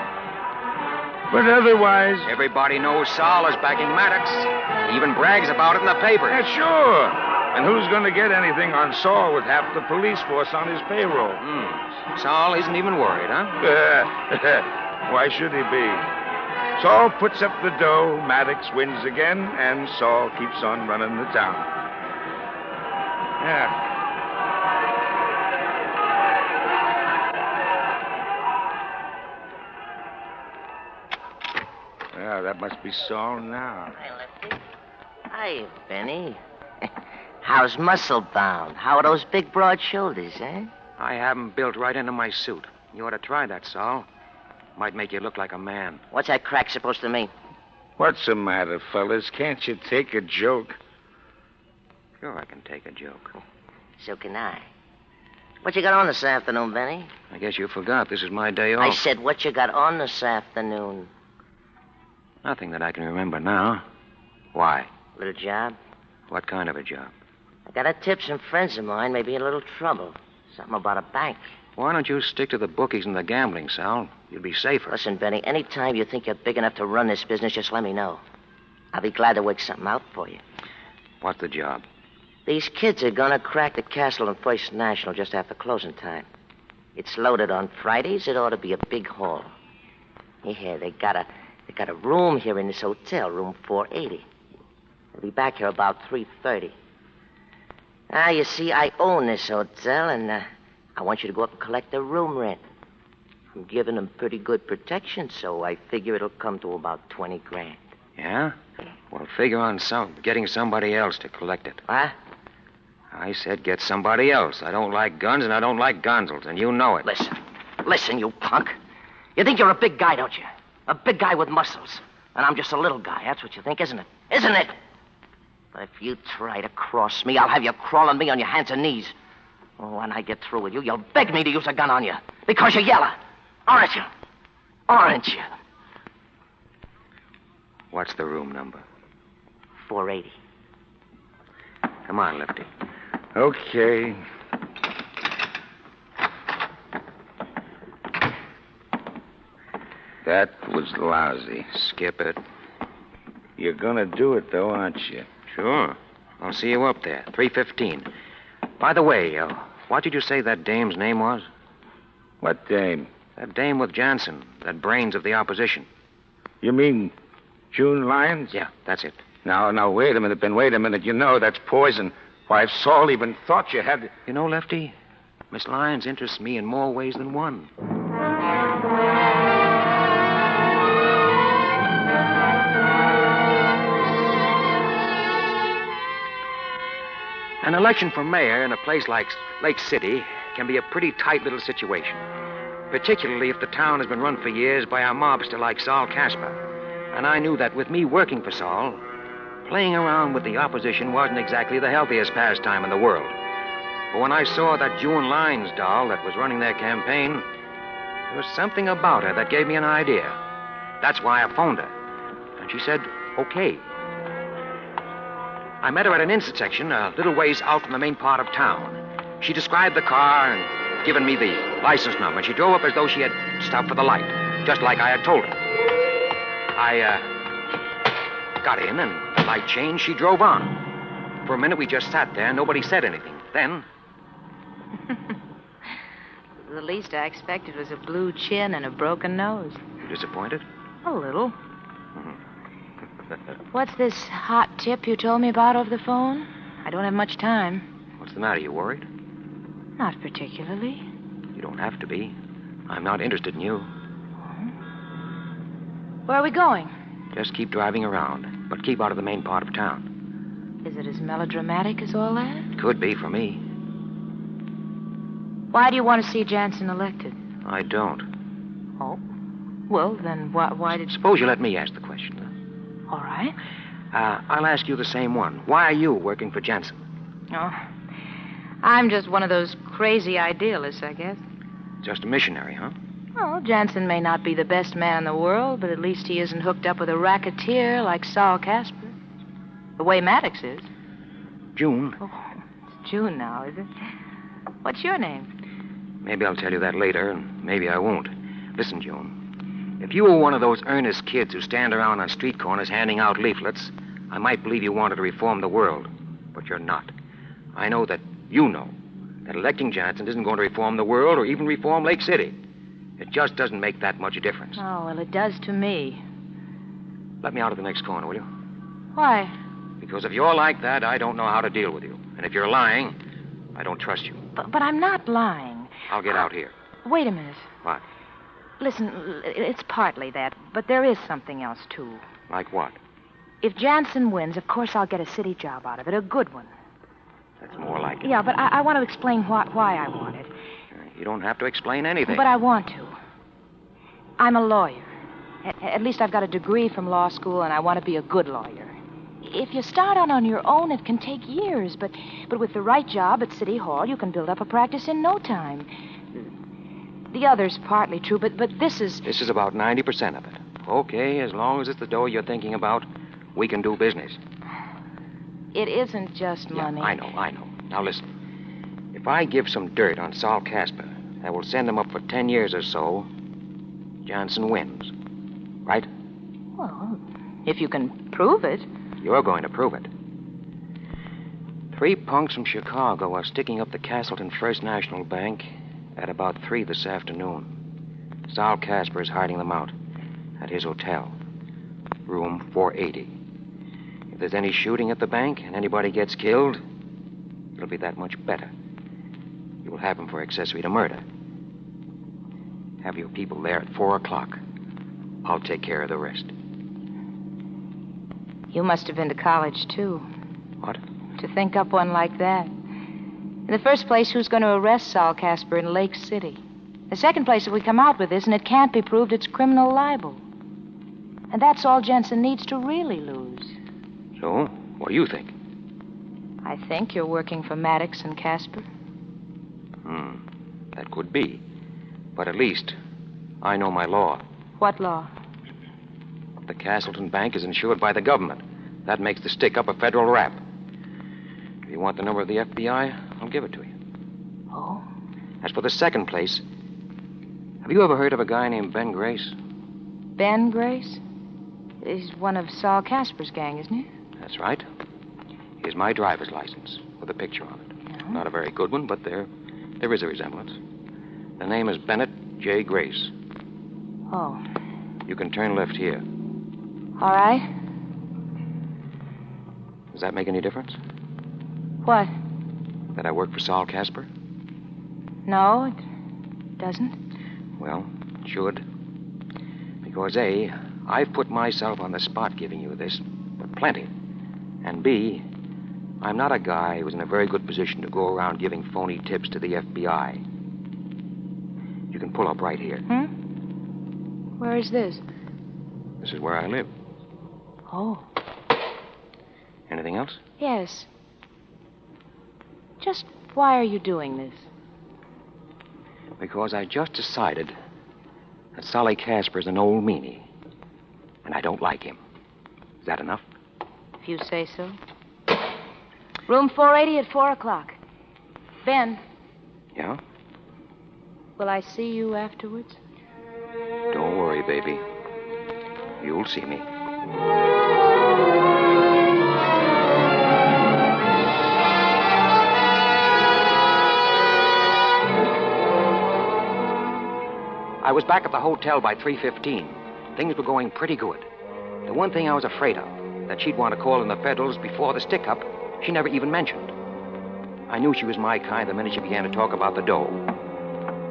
But otherwise... Everybody knows Saul is backing Maddox. He even brags about it in the paper. Yeah, sure. And who's going to get anything on Saul with half the police force on his payroll? Saul isn't even worried, huh? Why should he be? Saul puts up the dough, Maddox wins again, and Saul keeps on running the town. Yeah, that must be Saul now. Hey, Lefty. Hi, Benny. How's muscle bound? How are those big, broad shoulders, eh? I have 'em built right into my suit. You ought to try that, Saul. Might make you look like a man. What's that crack supposed to mean? What's the matter, fellas? Can't you take a joke? Sure, I can take a joke. So can I. What you got on this afternoon, Benny? I guess you forgot this is my day off. I said, what you got on this afternoon? Nothing that I can remember now. Why? Little job? What kind of a job? I got a tip some friends of mine may be in a little trouble. Something about a bank. Why don't you stick to the bookies and the gambling, Sal? You'd be safer. Listen, Benny, anytime you think you're big enough to run this business, just let me know. I'll be glad to work something out for you. What's the job? These kids are gonna crack the castle on First National just after closing time. It's loaded on Fridays. It ought to be a big haul. Yeah, they got a room here in this hotel, room 480. They'll be back here about 3:30. You see, I own this hotel, and I want you to go up and collect the room rent. I'm giving them pretty good protection, so I figure it'll come to about 20 grand. Yeah? Well, figure on getting somebody else to collect it. What? I said get somebody else. I don't like guns, and I don't like gonzels, and you know it. Listen, you punk. You think you're a big guy, don't you? A big guy with muscles. And I'm just a little guy. That's what you think, isn't it? Isn't it? But if you try to cross me, I'll have you crawling me on your hands and knees. When I get through with you, you'll beg me to use a gun on you. Because you're yellow. Aren't you? Aren't you? What's the room number? 480. Come on, Lefty. Okay. That was lousy. Skip it. You're gonna do it, though, aren't you? Sure. I'll see you up there, 3:15. By the way, what did you say that dame's name was? What dame? That dame with Jansen, that brains of the opposition. You mean June Lyons? Yeah, that's it. Now, wait a minute, Ben, wait a minute. You know that's poison. Why, if Saul even thought you had... You know, Lefty, Miss Lyons interests me in more ways than one. An election for mayor in a place like Lake City can be a pretty tight little situation, particularly if the town has been run for years by a mobster like Saul Casper. And I knew that with me working for Saul, playing around with the opposition wasn't exactly the healthiest pastime in the world. But when I saw that June Lyons doll that was running their campaign, there was something about her that gave me an idea. That's why I phoned her. And she said, okay. I met her at an intersection a little ways out from the main part of town. She described the car and given me the license number. And she drove up as though she had stopped for the light, just like I had told her. I got in, and the light changed. She drove on. For a minute, we just sat there. Nobody said anything. Then... The least I expected was a blue chin and a broken nose. You disappointed? A little. What's this hot tip you told me about over the phone? I don't have much time. What's the matter? You worried? Not particularly. You don't have to be. I'm not interested in you. Where are we going? Just keep driving around, but keep out of the main part of town. Is it as melodramatic as all that? Could be for me. Why do you want to see Jansen elected? I don't. Oh. Well, then why did... Suppose you let me ask the question. All right. I'll ask you the same one. Why are you working for Jansen? Oh. I'm just one of those crazy idealists, I guess. Just a missionary, huh? Well, Jansen may not be the best man in the world, but at least he isn't hooked up with a racketeer like Saul Casper. The way Maddox is. June. Oh, it's June now, is it? What's your name? Maybe I'll tell you that later, and maybe I won't. Listen, June. If you were one of those earnest kids who stand around on street corners handing out leaflets, I might believe you wanted to reform the world. But you're not. I know that you know that electing Jansen isn't going to reform the world or even reform Lake City. It just doesn't make that much a difference. Oh, well, it does to me. Let me out of the next corner, will you? Why? Because if you're like that, I don't know how to deal with you. And if you're lying, I don't trust you. But I'm not lying. I'll get out here. Wait a minute. What? Listen, it's partly that, but there is something else, too. Like what? If Jansen wins, of course I'll get a city job out of it, a good one. That's more like it. Yeah, but I want to explain why I want it. You don't have to explain anything. But I want to. I'm a lawyer. At least I've got a degree from law school, and I want to be a good lawyer. If you start out on your own, it can take years, but with the right job at City Hall, you can build up a practice in no time. The other's partly true, but this is... This is about 90% of it. Okay, as long as it's the dough you're thinking about, we can do business. It isn't just money. Yeah, I know. Now listen. If I give some dirt on Saul Casper, that will send him up for 10 years or so, Jansen wins. Right? Well, if you can prove it. You're going to prove it. 3 punks from Chicago are sticking up the Castleton First National Bank at about 3 this afternoon. Saul Casper is hiding them out at his hotel, room 480. If there's any shooting at the bank and anybody gets killed, it'll be that much better. You'll have him for accessory to murder. Have your people there at 4 o'clock. I'll take care of the rest. You must have been to college, too. What? To think up one like that. In the first place, who's going to arrest Saul Casper in Lake City? The second place, if we come out with this and it can't be proved, it's criminal libel. And that's all Jansen needs to really lose. So, what do you think? I think you're working for Maddox and Casper. That could be. But at least, I know my law. What law? The Castleton Bank is insured by the government. That makes the stick-up a federal rap. If you want the number of the FBI, I'll give it to you. Oh? As for the second place, have you ever heard of a guy named Ben Grace? Ben Grace? He's one of Saul Casper's gang, isn't he? That's right. Here's my driver's license with a picture on it. Yeah. Not a very good one, but there is a resemblance. The name is Bennett J. Grace. Oh. You can turn left here. All right. Does that make any difference? What? That I work for Saul Casper? No, it doesn't. Well, it should. Because A, I've put myself on the spot giving you this, but plenty. And B, I'm not a guy who's in a very good position to go around giving phony tips to the FBI. You can pull up right here. Where is this? This is where I live. Oh. Anything else? Yes. Just why are you doing this? Because I just decided that Solly Casper's an old meanie, and I don't like him. Is that enough? If you say so. Room 480 at 4 o'clock. Ben. Yeah? Will I see you afterwards? Don't worry, baby. You'll see me. I was back at the hotel by 3:15. Things were going pretty good. The one thing I was afraid of, that she'd want to call in the Federals before the stick-up, she never even mentioned. I knew she was my kind the minute she began to talk about the dough.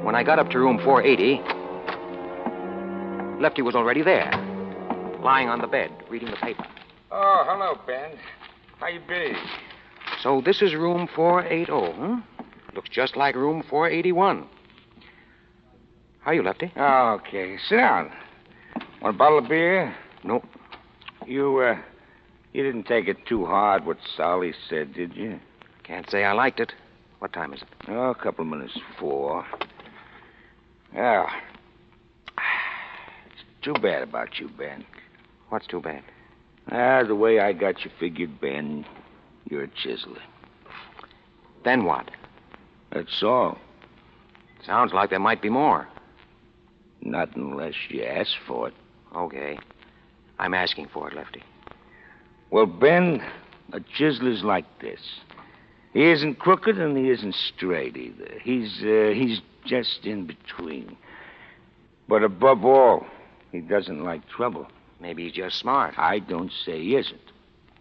When I got up to room 480, Lefty was already there, lying on the bed, reading the paper. Oh, hello, Ben. How you be? So this is room 480, huh? Looks just like room 481. How you, Lefty? Oh, okay. Sit down. Want a bottle of beer? Nope. You didn't take it too hard what Solly said, did you? Can't say I liked it. What time is it? Oh, a couple of minutes before. Yeah. It's too bad about you, Ben. What's too bad? The way I got you figured, Ben, you're a chiseler. Then what? That's all. Sounds like there might be more. Not unless you ask for it. Okay. I'm asking for it, Lefty. Well, Ben, a chiseler's like this. He isn't crooked and he isn't straight either. He's just in between. But above all, he doesn't like trouble. Maybe he's just smart. I don't say he isn't.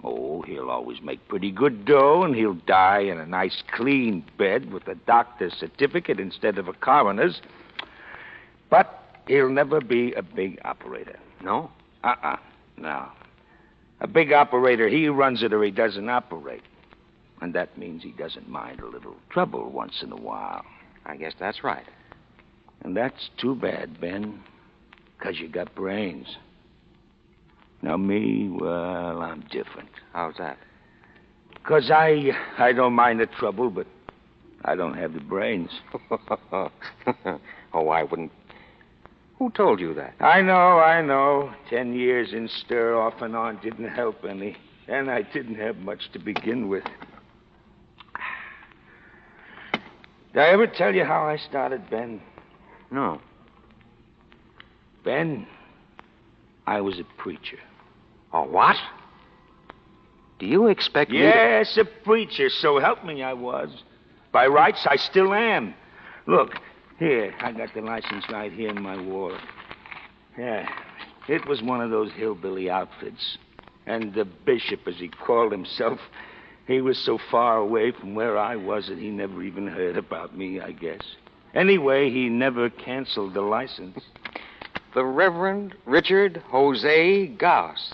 Oh, he'll always make pretty good dough, and he'll die in a nice clean bed with a doctor's certificate instead of a coroner's. But he'll never be a big operator. No? No. A big operator, he runs it or he doesn't operate. And that means he doesn't mind a little trouble once in a while. I guess that's right. And that's too bad, Ben, 'cause you got brains. Now, me, well, I'm different. How's that? 'Cause I don't mind the trouble, but I don't have the brains. Oh, I wouldn't. Who told you that? I know. 10 years in stir off and on didn't help any. And I didn't have much to begin with. Did I ever tell you how I started, Ben? No. Ben, I was a preacher. A what? Do you expect me to... Yes, a preacher. So help me, I was. By rights, I still am. Look, here, I got the license right here in my wallet. Yeah, it was one of those hillbilly outfits. And the bishop, as he called himself, he was so far away from where I was that he never even heard about me, I guess. Anyway, he never canceled the license. The Reverend Richard Jose Gauss.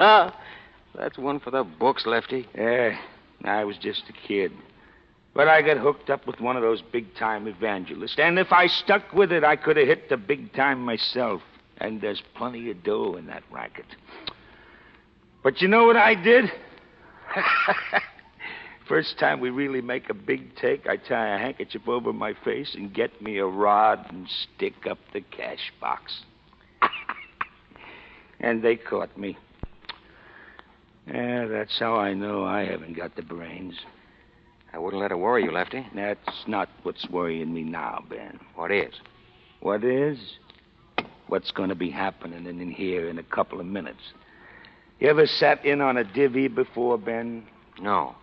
That's one for the books, Lefty. Yeah, I was just a kid. But I got hooked up with one of those big-time evangelists. And if I stuck with it, I could have hit the big time myself. And there's plenty of dough in that racket. But you know what I did? First time we really make a big take, I tie a handkerchief over my face and get me a rod and stick up the cash box. And they caught me. Yeah, that's how I know I haven't got the brains. I wouldn't let it worry you, Lefty. That's not what's worrying me now, Ben. What is? What is? What's going to be happening in here in a couple of minutes. You ever sat in on a divvy before, Ben? No.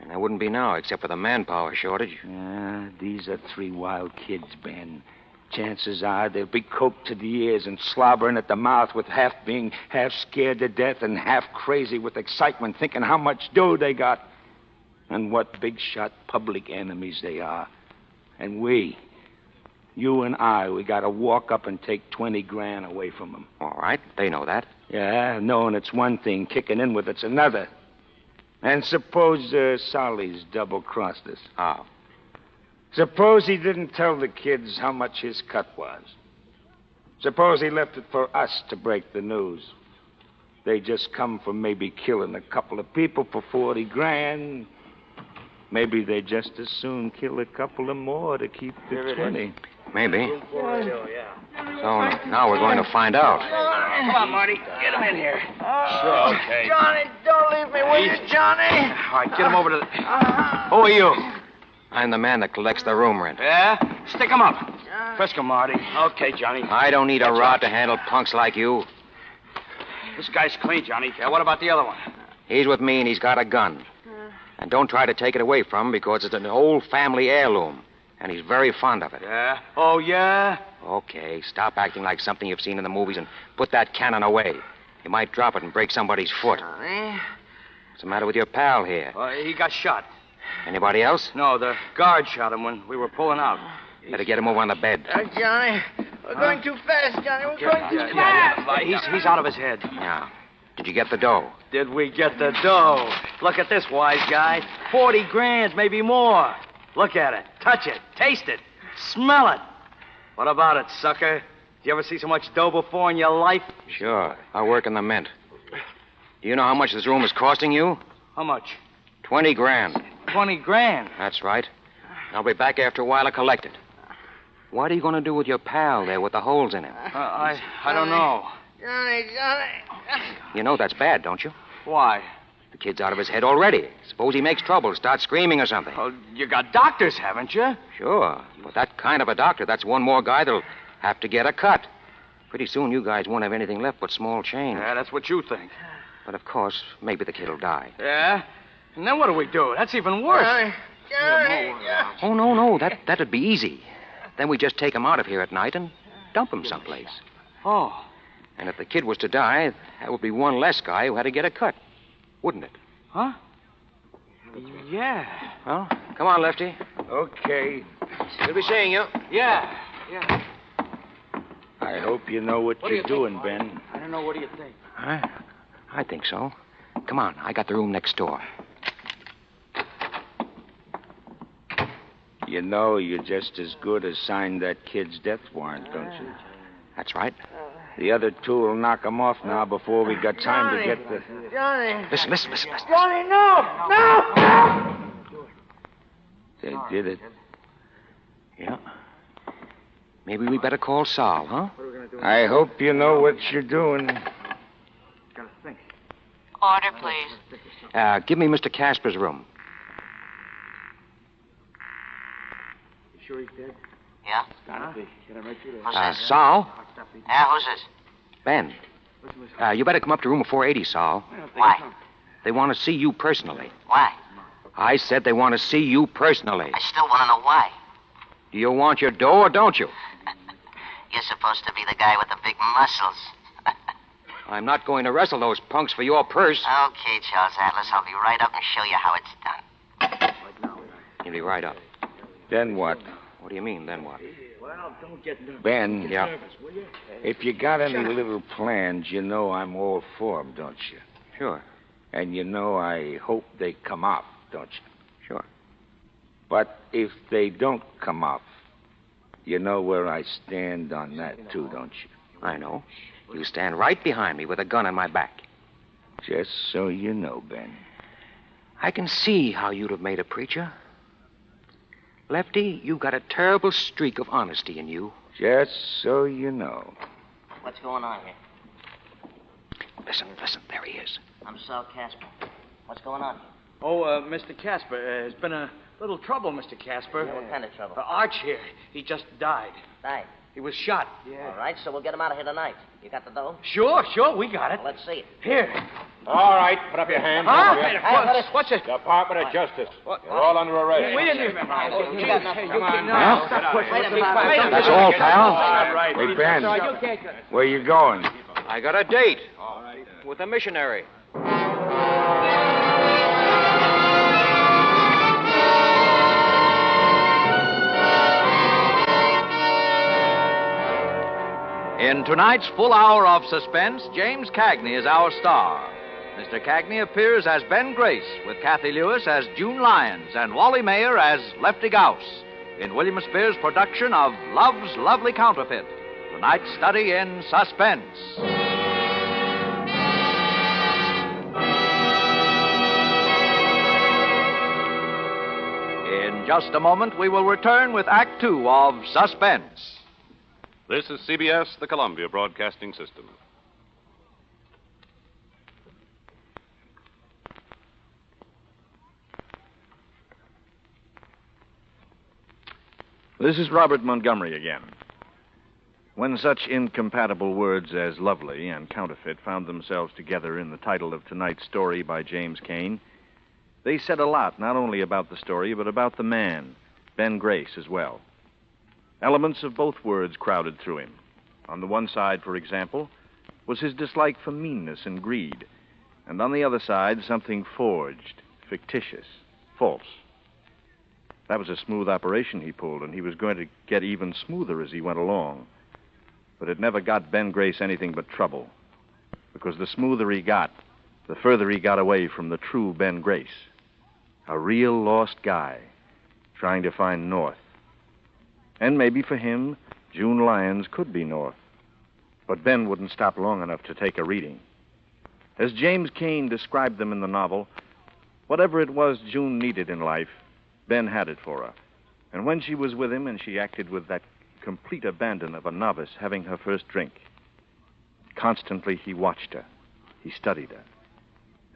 And there wouldn't be now, except for the manpower shortage. Yeah, these are 3 wild kids, Ben. Chances are they'll be coked to the ears and slobbering at the mouth with being half scared to death and half crazy with excitement, thinking how much dough they got and what big-shot public enemies they are. And we, you and I, we got to walk up and take 20 grand away from them. All right, they know that. Yeah, knowing it's one thing, kicking in with it's another. And suppose Solly's double-crossed us. How? Suppose he didn't tell the kids how much his cut was. Suppose he left it for us to break the news. They just come from maybe killing a couple of people for 40 grand. Maybe they just as soon kill a couple of more to keep the 20. Maybe. So now we're going to find out. Come on, Marty. Get him in here. Sure, okay. Johnny, don't leave me, will you, Johnny? All right, get him over to the... Who are you? I'm the man that collects the room rent. Yeah? Stick him up. Frisk him, Marty. Okay, Johnny. I don't need a rod to handle punks like you. This guy's clean, Johnny. Yeah, what about the other one? He's with me, and he's got a gun. And don't try to take it away from him, because it's an old family heirloom. And he's very fond of it. Yeah? Oh, yeah? Okay, stop acting like something you've seen in the movies and put that cannon away. You might drop it and break somebody's foot. What's the matter with your pal here? He got shot. Anybody else? No, the guard shot him when we were pulling out. Better get him over on the bed. Johnny, we're going too fast, Johnny. We're going too fast. He's out of his head. Yeah. Did you get the dough? Did we get the dough? Look at this, wise guy. 40 grand, maybe more. Look at it. Touch it. Taste it. Smell it. What about it, sucker? Did you ever see so much dough before in your life? Sure. I work in the mint. Do you know how much this room is costing you? How much? 20 grand. 20 grand. That's right. I'll be back after a while to collect it. What are you going to do with your pal there with the holes in him? I don't know. Johnny. You know that's bad, don't you? Why? The kid's out of his head already. Suppose he makes trouble, starts screaming or something. Oh, you got doctors, haven't you? Sure. But that kind of a doctor, that's one more guy that'll have to get a cut. Pretty soon you guys won't have anything left but small change. Yeah, that's what you think. But of course, maybe the kid'll die. Yeah? And then what do we do? That's even worse. Johnny. Oh, no. That'd be easy. Then we just take him out of here at night and dump him someplace. Oh. And if the kid was to die, that would be one less guy who had to get a cut. Wouldn't it? Huh? Yeah. Well, come on, Lefty. Okay. We'll be seeing you. Yeah. I hope you know what you're doing, Ben. I don't know. What do you think? I think so. Come on, I got the room next door. You know you're just as good as signed that kid's death warrant, don't you? That's right. The other two will knock him off now before we got time to get the... Johnny. Listen. Johnny, no! They did it. Yeah. Maybe we better call Sal, huh? I hope you know what you're doing. Order, please. Give me Mr. Casper's room. You sure he's dead? Yeah? Gotta be. Can I write you Sal? Yeah, who's this? Ben. You better come up to room 480, Sal. Why? They want to see you personally. Why? I said they want to see you personally. I still want to know why. Do you want your dough or don't you? You're supposed to be the guy with the big muscles. I'm not going to wrestle those punks for your purse. Okay, Charles Atlas, I'll be right up and show you how it's done. You'll be right up. Then what? What do you mean, then what? Well, don't get nervous. Ben. Yeah. If you got any little plans, you know I'm all for 'em, don't you? Sure. And you know I hope they come off, don't you? Sure. But if they don't come off, you know where I stand on that, too, don't you? I know. You stand right behind me with a gun on my back. Just so you know, Ben. I can see how you'd have made a preacher. Lefty, you've got a terrible streak of honesty in you. Just so you know. What's going on here? Listen, there he is. I'm Sal Casper. What's going on here? Oh, Mr. Casper, there's been a little trouble, Mr. Casper. Yeah, what kind of trouble? Arch here. He just died. Died? He was shot. All right, so we'll get him out of here tonight. You got the dough? Sure, we got it. Well, let's see it. Here. All right, put up your hands. Huh? Hey, What's it? Department of Justice. You're all under arrest. We didn't even... You got nothing. Come on now. Stop pushing. That's all, pal. Hey, Ben, where you going? I got a date with a missionary. In tonight's full hour of suspense, James Cagney is our star. Mr. Cagney appears as Ben Grace, with Kathy Lewis as June Lyons and Wally Mayer as Lefty Gauss, in William Spears' production of Love's Lovely Counterfeit, tonight's study in suspense. In just a moment, we will return with Act Two of Suspense. This is CBS, the Columbia Broadcasting System. This is Robert Montgomery again. When such incompatible words as lovely and counterfeit found themselves together in the title of tonight's story by James Cain, they said a lot, not only about the story, but about the man, Ben Grace, as well. Elements of both words crowded through him. On the one side, for example, was his dislike for meanness and greed, and on the other side, something forged, fictitious, false. That was a smooth operation he pulled, and he was going to get even smoother as he went along. But it never got Ben Grace anything but trouble, because the smoother he got, the further he got away from the true Ben Grace. A real lost guy trying to find North. And maybe for him, June Lyons could be North. But Ben wouldn't stop long enough to take a reading. As James Cain described them in the novel, whatever it was June needed in life, Ben had it for her. And when she was with him and she acted with that complete abandon of a novice having her first drink, constantly he watched her. He studied her,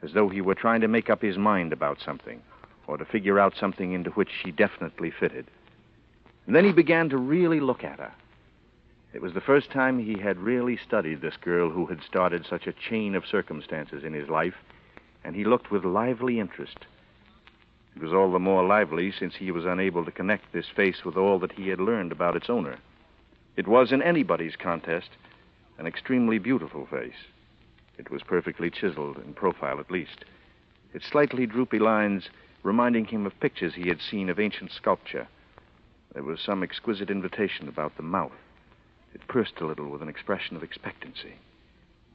as though he were trying to make up his mind about something, or to figure out something into which she definitely fitted. And then he began to really look at her. It was the first time he had really studied this girl who had started such a chain of circumstances in his life, and he looked with lively interest. It was all the more lively since he was unable to connect this face with all that he had learned about its owner. It was, in anybody's contest, an extremely beautiful face. It was perfectly chiseled, in profile at least, its slightly droopy lines reminding him of pictures he had seen of ancient sculpture. There was some exquisite invitation about the mouth. It pursed a little with an expression of expectancy.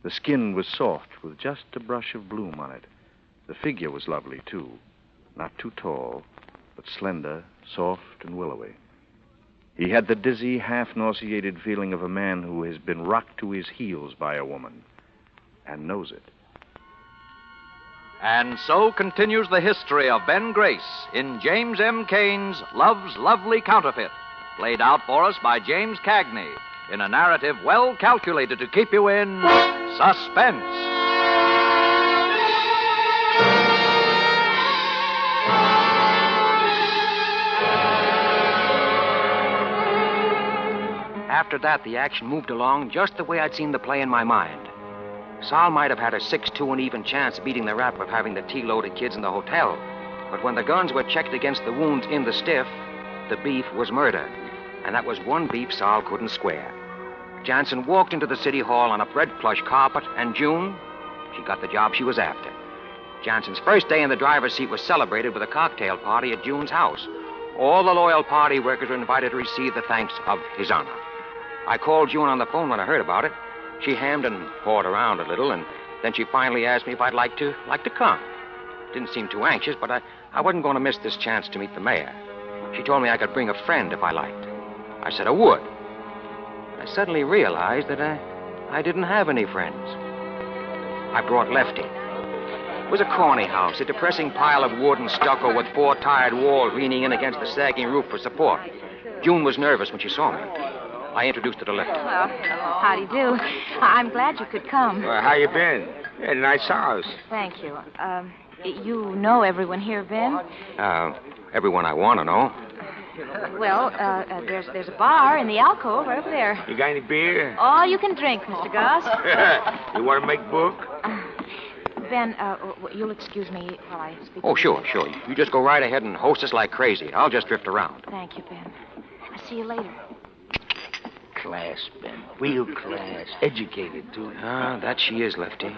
The skin was soft, with just a brush of bloom on it. The figure was lovely, too. Not too tall, but slender, soft, and willowy. He had the dizzy, half-nauseated feeling of a man who has been rocked to his heels by a woman, and knows it. And so continues the history of Ben Grace in James M. Cain's Love's Lovely Counterfeit, played out for us by James Cagney in a narrative well calculated to keep you in suspense. After that, the action moved along just the way I'd seen the play in my mind. Sal might have had a 6-2 and even chance of beating the rap of having the tea-loaded kids in the hotel. But when the guns were checked against the wounds in the stiff, the beef was murder. And that was one beef Sal couldn't square. Jansen walked into the city hall on a red plush carpet, and June, she got the job she was after. Jansen's first day in the driver's seat was celebrated with a cocktail party at June's house. All the loyal party workers were invited to receive the thanks of His Honor. I called June on the phone when I heard about it. She hammed and pawed around a little, and then she finally asked me if I'd like to come. Didn't seem too anxious, but I wasn't going to miss this chance to meet the mayor. She told me I could bring a friend if I liked. I said I would. I suddenly realized that I didn't have any friends. I brought Lefty. It was a corny house, a depressing pile of wood and stucco with 4 tired walls leaning in against the sagging roof for support. June was nervous when she saw me. I introduced her to Lefty. Well, how do you do? I'm glad you could come. Well, how you been? Yeah, nice house. Thank you. You know everyone here, Ben? Everyone I want to know. Well, there's a bar in the alcove right over there. You got any beer? All you can drink, Mr. Goss. You want to make book? Ben, you'll excuse me while I speak. Oh, sure. You just go right ahead and host us like crazy. I'll just drift around. Thank you, Ben. I'll see you later. Class, Ben. Real class. Educated, too. Ah, that she is, Lefty.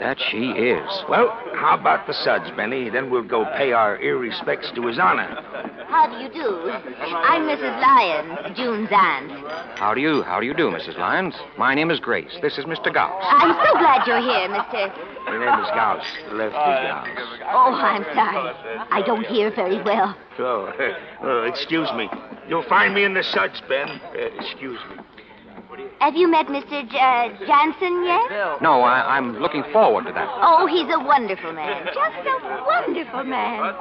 That she is. Well, how about the suds, Benny? Then we'll go pay our respects to His Honor. How do you do? I'm Mrs. Lyons, June's aunt. How do you do, Mrs. Lyons? My name is Grace. This is Mr. Gauss. I'm so glad you're here, Mr. My name is Gauss, Lefty Gauss. Oh, I'm sorry. I don't hear very well. Oh, excuse me. You'll find me in the suds, Ben. Excuse me. Have you met Mr. Jansen yet? No, I'm looking forward to that. Oh, he's a wonderful man. Just a wonderful man.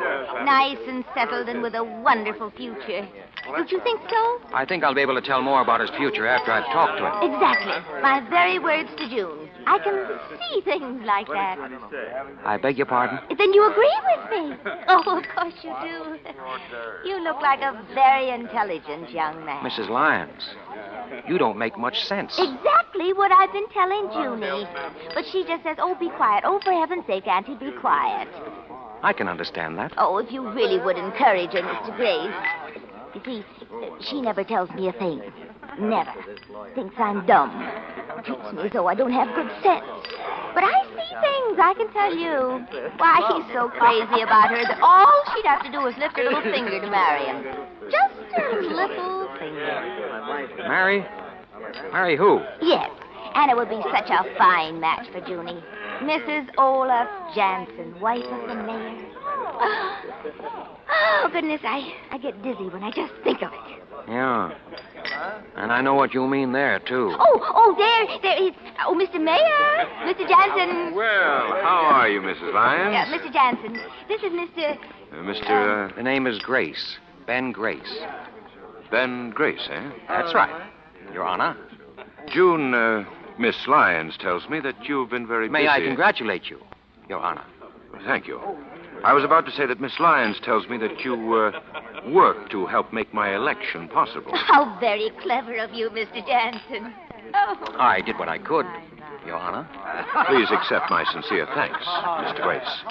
Nice and settled and with a wonderful future. Don't you think so? I think I'll be able to tell more about his future after I've talked to him. Exactly. My very words to June. I can see things like that. I beg your pardon? Then you agree with me? Oh, of course you do. You look like a very intelligent young man. Mrs. Lyons, you don't make much sense. Exactly what I've been telling Junie. But she just says, oh, be quiet. Oh, for heaven's sake, Auntie, be quiet. I can understand that. Oh, if you really would encourage her, Mr. Grace. You see, she never tells me a thing. Never. Thinks I'm dumb. Treats me as though I don't have good sense. But I see things, I can tell you. Why, he's so crazy about her that all she'd have to do is lift her little finger to marry him. Just her little finger. Marry? Marry who? Yes, and it would be such a fine match for Junie. Mrs. Olaf Jansen, wife of the mayor. Oh, goodness, I get dizzy when I just think of it. Yeah. And I know what you mean there, too. There, Mr. Mayor, Mr. Jansen. Well, how are you, Mrs. Lyons? Yeah, Mr. Jansen. This is Mr. The name is Grace. Ben Grace. Ben Grace, eh? That's right, Your Honor. June, Miss Lyons tells me that you've been very busy. May I congratulate you, Your Honor? Thank you. I was about to say that Miss Lyons tells me that you work to help make my election possible. How very clever of you, Mr. Jansen. Oh. I did what I could, Your Honor. Please accept my sincere thanks, Mr. Grace.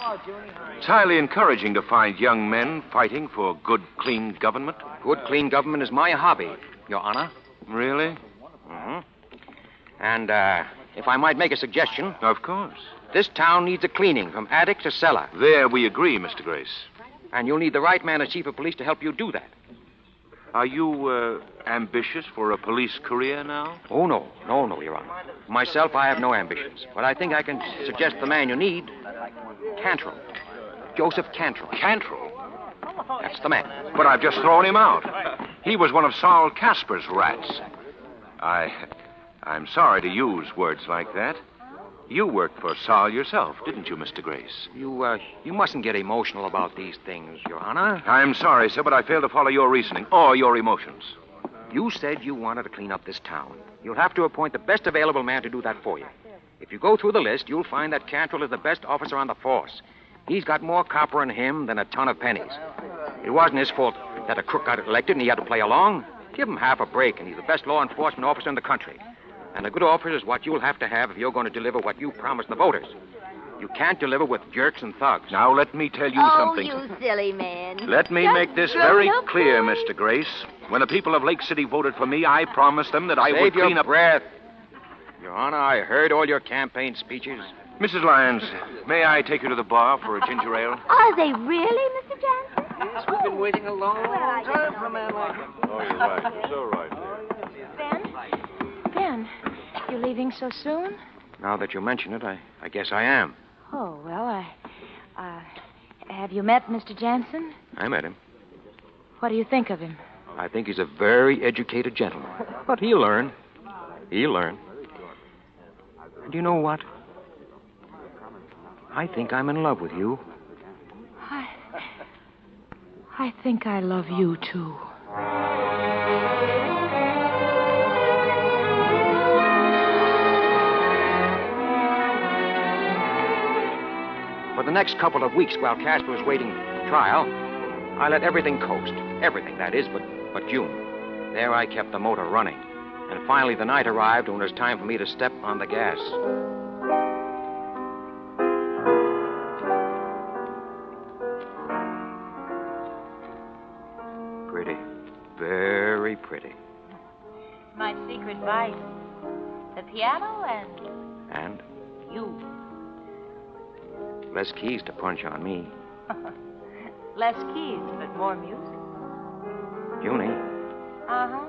It's highly encouraging to find young men fighting for good, clean government. Good, clean government is my hobby, Your Honor. Really? Mm-hmm. And, if I might make a suggestion. Of course. This town needs a cleaning from attic to cellar. There we agree, Mr. Grace. And you'll need the right man as chief of police to help you do that. Are you, ambitious for a police career now? Oh, no, Your Honor. Myself, I have no ambitions. But I think I can suggest the man you need. Cantrell. Joseph Cantrell. Cantrell? That's the man. But I've just thrown him out. He was one of Saul Casper's rats. I'm sorry to use words like that. You worked for Saul yourself, didn't you, Mr. Grace? You mustn't get emotional about these things, Your Honor. I'm sorry, sir, but I fail to follow your reasoning or your emotions. You said you wanted to clean up this town. You'll have to appoint the best available man to do that for you. If you go through the list, you'll find that Cantrell is the best officer on the force. He's got more copper in him than a ton of pennies. It wasn't his fault that a crook got elected and he had to play along. Give him half a break, and he's the best law enforcement officer in the country. And a good officer is what you'll have to have if you're going to deliver what you promised the voters. You can't deliver with jerks and thugs. Now, let me tell you something. Oh, you silly man. Let me make this very clear, Mr. Grace. When the people of Lake City voted for me, I promised them that I would clean up... Save your breath. Your Honor, I heard all your campaign speeches. Mrs. Lyons, may I take you to the bar for a ginger ale? Are they really, Mr. Jansen? Yes, we've been waiting a long time for a man like him. Oh, you're right. You're so right there. Ben, you leaving so soon? Now that you mention it, I guess I am. Oh, well, have you met Mr. Jansen? I met him. What do you think of him? I think he's a very educated gentleman. But he'll learn. He'll learn. And you know what? I think I'm in love with you. I think I love you, too. For the next couple of weeks, while Casper was waiting trial, I let everything coast. Everything, that is, but June. There I kept the motor running. And finally the night arrived when it was time for me to step on the gas. Pretty. Very pretty. My secret vice. The piano And you. less keys to punch on me. Less keys, but more music. Junie, Uh-huh.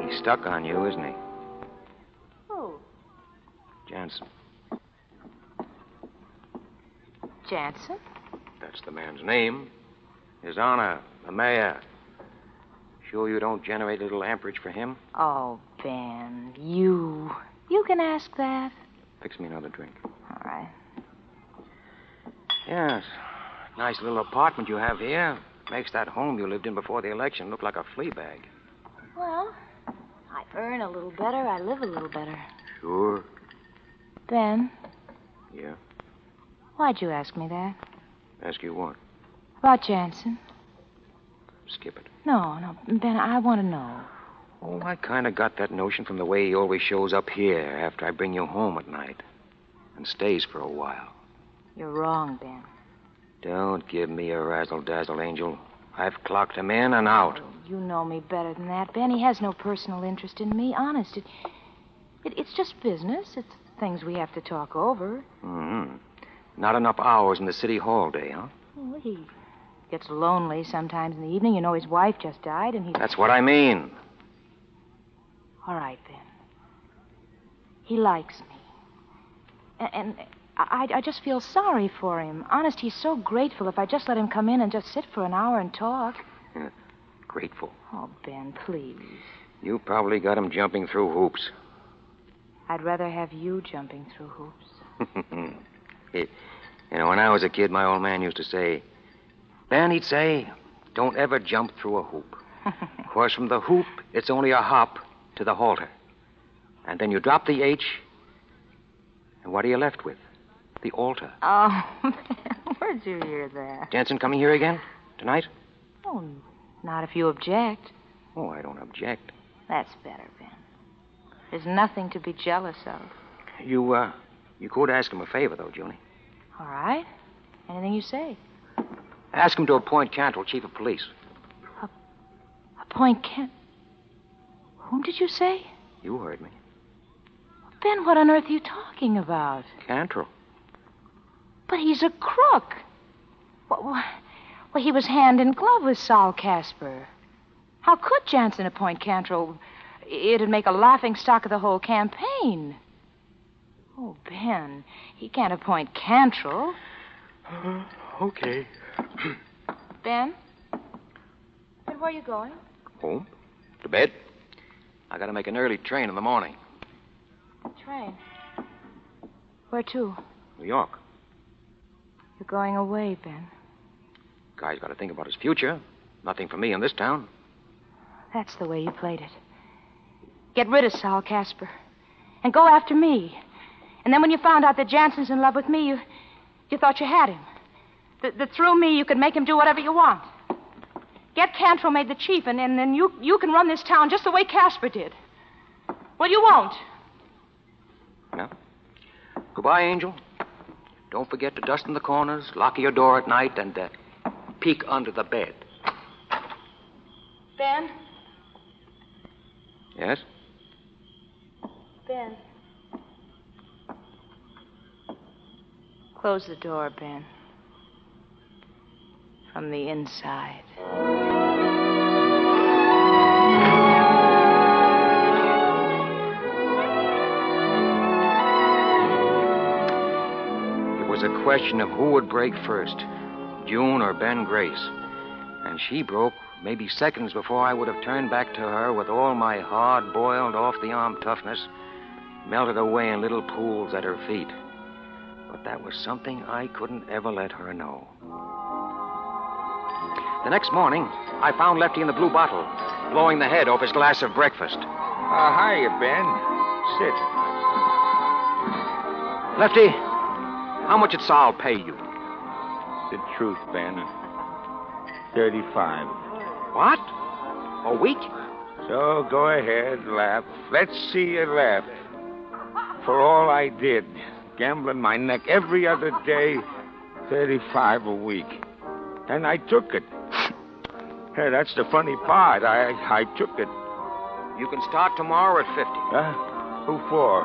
he's stuck on you, isn't he? Who? Jansen. Jansen? That's the man's name. His Honor, the mayor. Sure you don't generate a little amperage for him? Oh, Ben, you can ask that. Fix me another drink. All right. Yes. Nice little apartment you have here. Makes that home you lived in before the election look like a flea bag. Well, I earn a little better. I live a little better. Sure. Ben, Yeah. why'd you ask me that? Ask you what? About Jansen? Skip it. No, Ben, I want to know. Oh, I kind of got that notion from the way he always shows up here after I bring you home at night. And stays for a while. You're wrong, Ben. Don't give me a razzle-dazzle, Angel. I've clocked him in and out. You know me better than that, Ben. He has no personal interest in me. Honest. It's just business. It's things we have to talk over. Mm-hmm. Not enough hours in the city hall day, huh? Well, he gets lonely sometimes in the evening. You know, his wife just died, and he... That's what I mean. All right, Ben. He likes me. And I just feel sorry for him. Honest, he's so grateful if I just let him come in and just sit for an hour and talk. Yeah, grateful. Oh, Ben, please. You probably got him jumping through hoops. I'd rather have you jumping through hoops. You know, when I was a kid, my old man used to say, Ben, he'd say, don't ever jump through a hoop. Of course, from the hoop, it's only a hop to the halter. And then you drop the H, and what are you left with? The altar. Oh, man, where'd you hear that? Jensen coming here again? Tonight? Oh, not if you object. Oh, I don't object. That's better, Ben. There's nothing to be jealous of. You could ask him a favor, though, Junie. All right. Anything you say. Ask him to appoint Cantrell chief of police. Appoint Whom did you say? You heard me. Ben, what on earth are you talking about? Cantrell. But he's a crook. Well, he was hand in glove with Saul Casper. How could Jansen appoint Cantrell? It'd make a laughing stock of the whole campaign. Oh, Ben, he can't appoint Cantrell. Okay. Ben? Ben, where are you going? Home. To bed. I gotta make an early train in the morning. Train? Where to? New York. You're going away, Ben. Guy's gotta think about his future. Nothing for me in this town. That's the way you played it. Get rid of Saul Casper. And go after me. And then when you found out that Jansen's in love with me, you thought you had him. That through me you could make him do whatever you want. Get Cantrell made the chief, and then you can run this town just the way Casper did. Well, you won't. No. Goodbye, Angel. Don't forget to dust in the corners, lock your door at night, and peek under the bed. Ben? Yes? Ben. Close the door, Ben. From the inside. It was a question of who would break first, June or Ben Grace. And she broke maybe seconds before I would have turned back to her with all my hard-boiled, off-the-arm toughness melted away in little pools at her feet. But that was something I couldn't ever let her know. The next morning, I found Lefty in the blue bottle, blowing the head off his glass of breakfast. Hiya, Ben. Sit. Lefty, how much did Saul pay you? The truth, Ben. 35. What? A week? So go ahead, laugh. Let's see you laugh. For all I did, gambling my neck every other day, 35 a week. And I took it. Hey, that's the funny part. I took it. You can start tomorrow at 50. Who for?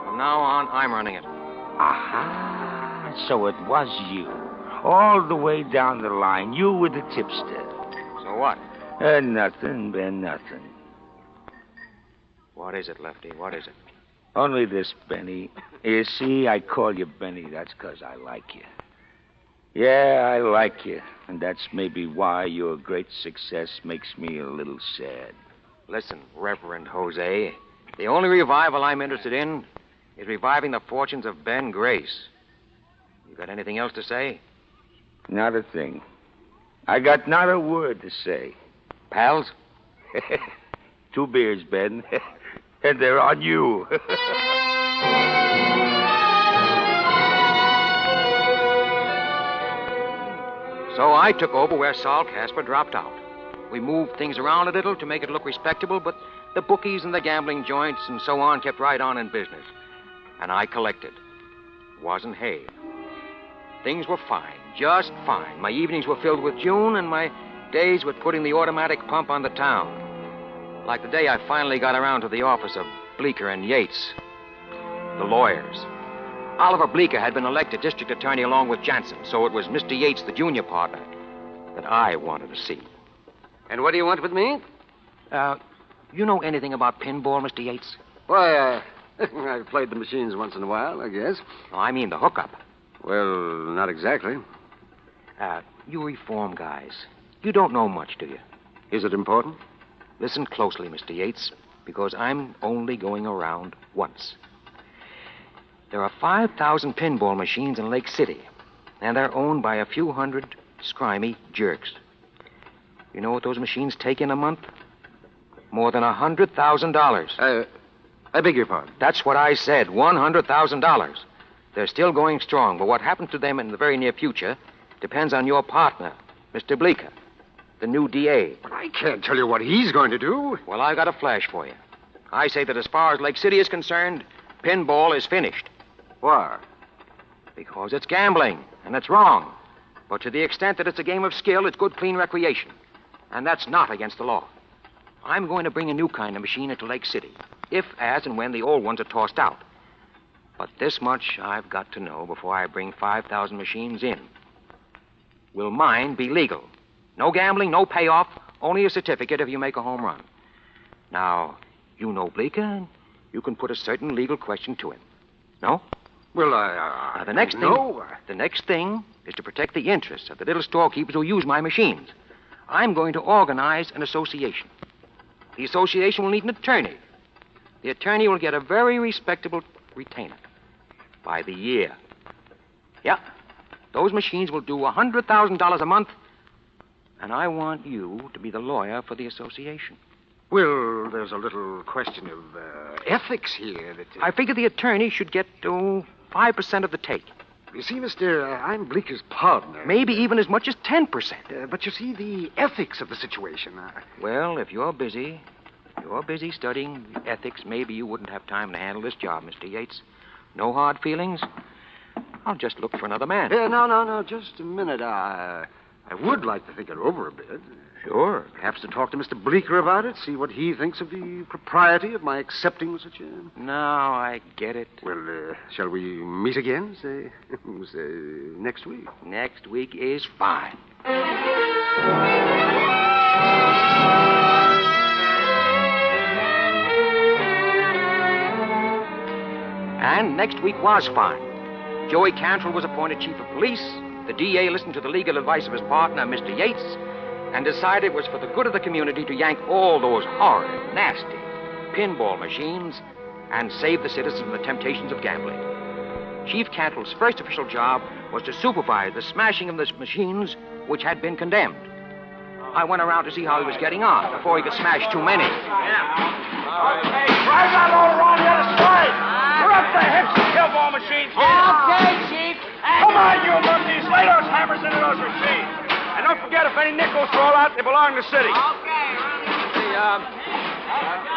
From now on, I'm running it. Aha. So it was you. All the way down the line. You were the tipster. So what? Nothing, Ben, nothing. What is it, Lefty? What is it? Only this, Benny. You see, I call you Benny. That's 'cause I like you. Yeah, I like you. And that's maybe why your great success makes me a little sad. Listen, Reverend Jose, the only revival I'm interested in is reviving the fortunes of Ben Grace. You got anything else to say? Not a thing. I got not a word to say. Pals? 2 beers, Ben. And they're on you. So I took over where Saul Casper dropped out. We moved things around a little to make it look respectable, but the bookies and the gambling joints and so on kept right on in business. And I collected. Wasn't hay. Things were fine, just fine. My evenings were filled with June, and my days with putting the automatic pump on the town. Like the day I finally got around to the office of Bleecker and Yates, the lawyers. Oliver Bleecker had been elected district attorney along with Jansen, so it was Mr. Yates, the junior partner, that I wanted to see. And what do you want with me? You know anything about pinball, Mr. Yates? Why, I've played the machines once in a while, I guess. No, I mean the hookup. Well, not exactly. You reform guys. You don't know much, do you? Is it important? Listen closely, Mr. Yates, because I'm only going around once. There are 5,000 pinball machines in Lake City, and they're owned by a few hundred scrimey jerks. You know what those machines take in a month? More than $100,000. I beg your pardon? That's what I said, $100,000. They're still going strong, but what happens to them in the very near future depends on your partner, Mr. Bleecker, the new DA. But I can't tell you what he's going to do. Well, I've got a flash for you. I say that as far as Lake City is concerned, pinball is finished. Why? Because it's gambling, and it's wrong. But to the extent that it's a game of skill, it's good, clean recreation. And that's not against the law. I'm going to bring a new kind of machine into Lake City, if, as, and when the old ones are tossed out. But this much I've got to know before I bring 5,000 machines in. Will mine be legal? No gambling, no payoff, only a certificate if you make a home run. Now, you know Bleecker, and you can put a certain legal question to him. No? Well, now, the next thing is to protect the interests of the little storekeepers who use my machines. I'm going to organize an association. The association will need an attorney. The attorney will get a very respectable retainer by the year. Yeah. Those machines will do $100,000 a month, and I want you to be the lawyer for the association. Well, there's a little question of ethics here. I figure the attorney should get 5% of the take. You see, Mister, I'm Bleeker's partner. Maybe even as much as 10%. But you see, the ethics of the situation. Well, if you're busy studying ethics, maybe you wouldn't have time to handle this job, Mr. Yates. No hard feelings. I'll just look for another man. No, just a minute. I would like to think it over a bit. Sure. Perhaps to talk to Mr. Bleecker about it, see what he thinks of the propriety of my accepting such a... Now I get it. Well, shall we meet again, say next week? Next week is fine. And next week was fine. Joey Cantrell was appointed chief of police. The DA listened to the legal advice of his partner, Mr. Yates, and decided it was for the good of the community to yank all those horrid, nasty pinball machines and save the citizens from the temptations of gambling. Chief Cantrell's first official job was to supervise the smashing of the machines which had been condemned. I went around to see how he was getting on before he could smash too many. Okay, drive that motor on the other side. We're up the hips with pinball machines here. Okay, Chief. Come on, you monkeys. Lay those hammers into those machines. And don't forget, if any nickels fall out, they belong to the city. Okay.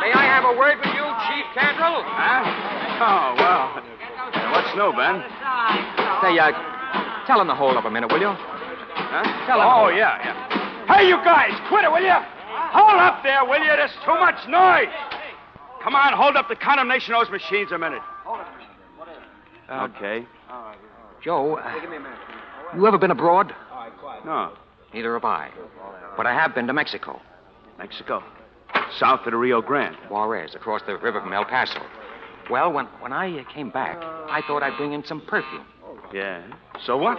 May I have a word with you, Chief Cantrell? Huh? Oh, well. What's new, Ben? Say, tell him to hold up a minute, will you? Huh? Tell him. Oh, yeah. Hey, you guys, quit it, will you? Hold up there, will you? There's too much noise. Come on, hold up the condemnation of those machines a minute. Okay. Joe, you ever been abroad? No. Neither have I. But I have been to Mexico. Mexico? South of the Rio Grande. Juarez, across the river from El Paso. Well, when I came back, I thought I'd bring in some perfume. Yeah. So what?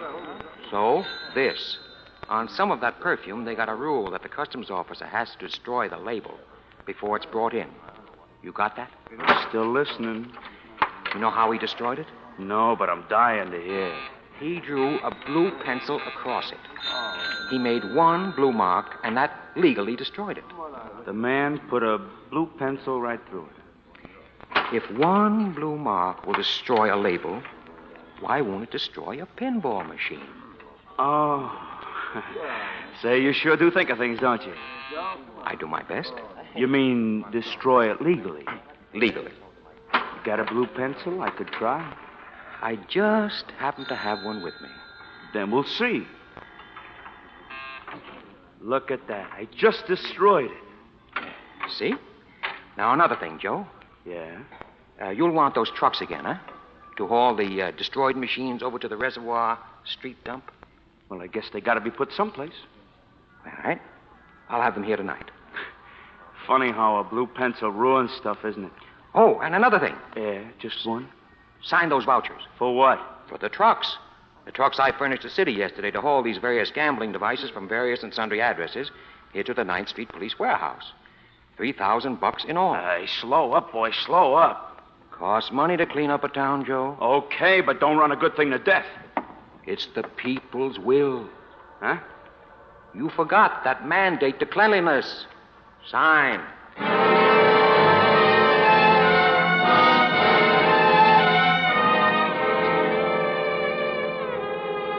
So, this. On some of that perfume, they got a rule that the customs officer has to destroy the label before it's brought in. You got that? Still listening. You know how he destroyed it? No, but I'm dying to hear. He drew a blue pencil across it. He made one blue mark, and that legally destroyed it. The man put a blue pencil right through it. If one blue mark will destroy a label, why won't it destroy a pinball machine? Oh. Say, you sure do think of things, don't you? I do my best. You mean destroy it legally? Legally. You got a blue pencil I could try? I just happen to have one with me. Then we'll see. Look at that. I just destroyed it. See? Now, another thing, Joe. Yeah? You'll want those trucks again, huh? To haul the destroyed machines over to the reservoir street dump. Well, I guess they got to be put someplace. All right. I'll have them here tonight. Funny how a blue pencil ruins stuff, isn't it? Oh, and another thing. Yeah, just one? Sign those vouchers. For what? For the trucks. The trucks I furnished the city yesterday to haul these various gambling devices from various and sundry addresses here to the 9th Street Police Warehouse. $3,000 in all. Hey, slow up, boy, slow up. Costs money to clean up a town, Joe. Okay, but don't run a good thing to death. It's the people's will. Huh? You forgot that mandate to cleanliness. Sign.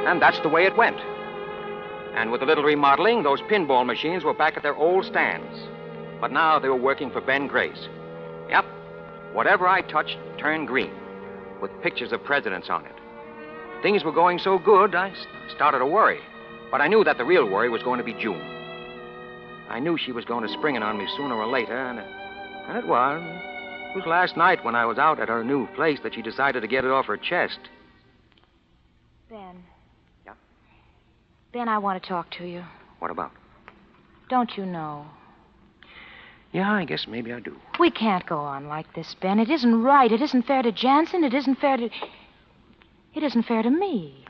And that's the way it went. And with a little remodeling, those pinball machines were back at their old stands. But now they were working for Ben Grace. Yep. Whatever I touched turned green, with pictures of presidents on it. Things were going so good, I started to worry. But I knew that the real worry was going to be June. I knew she was going to spring it on me sooner or later, and it was. It was last night when I was out at her new place that she decided to get it off her chest. Ben. Yeah? Ben, I want to talk to you. What about? Don't you know? Yeah, I guess maybe I do. We can't go on like this, Ben. It isn't right. It isn't fair to Jansen. It isn't fair to... It isn't fair to me.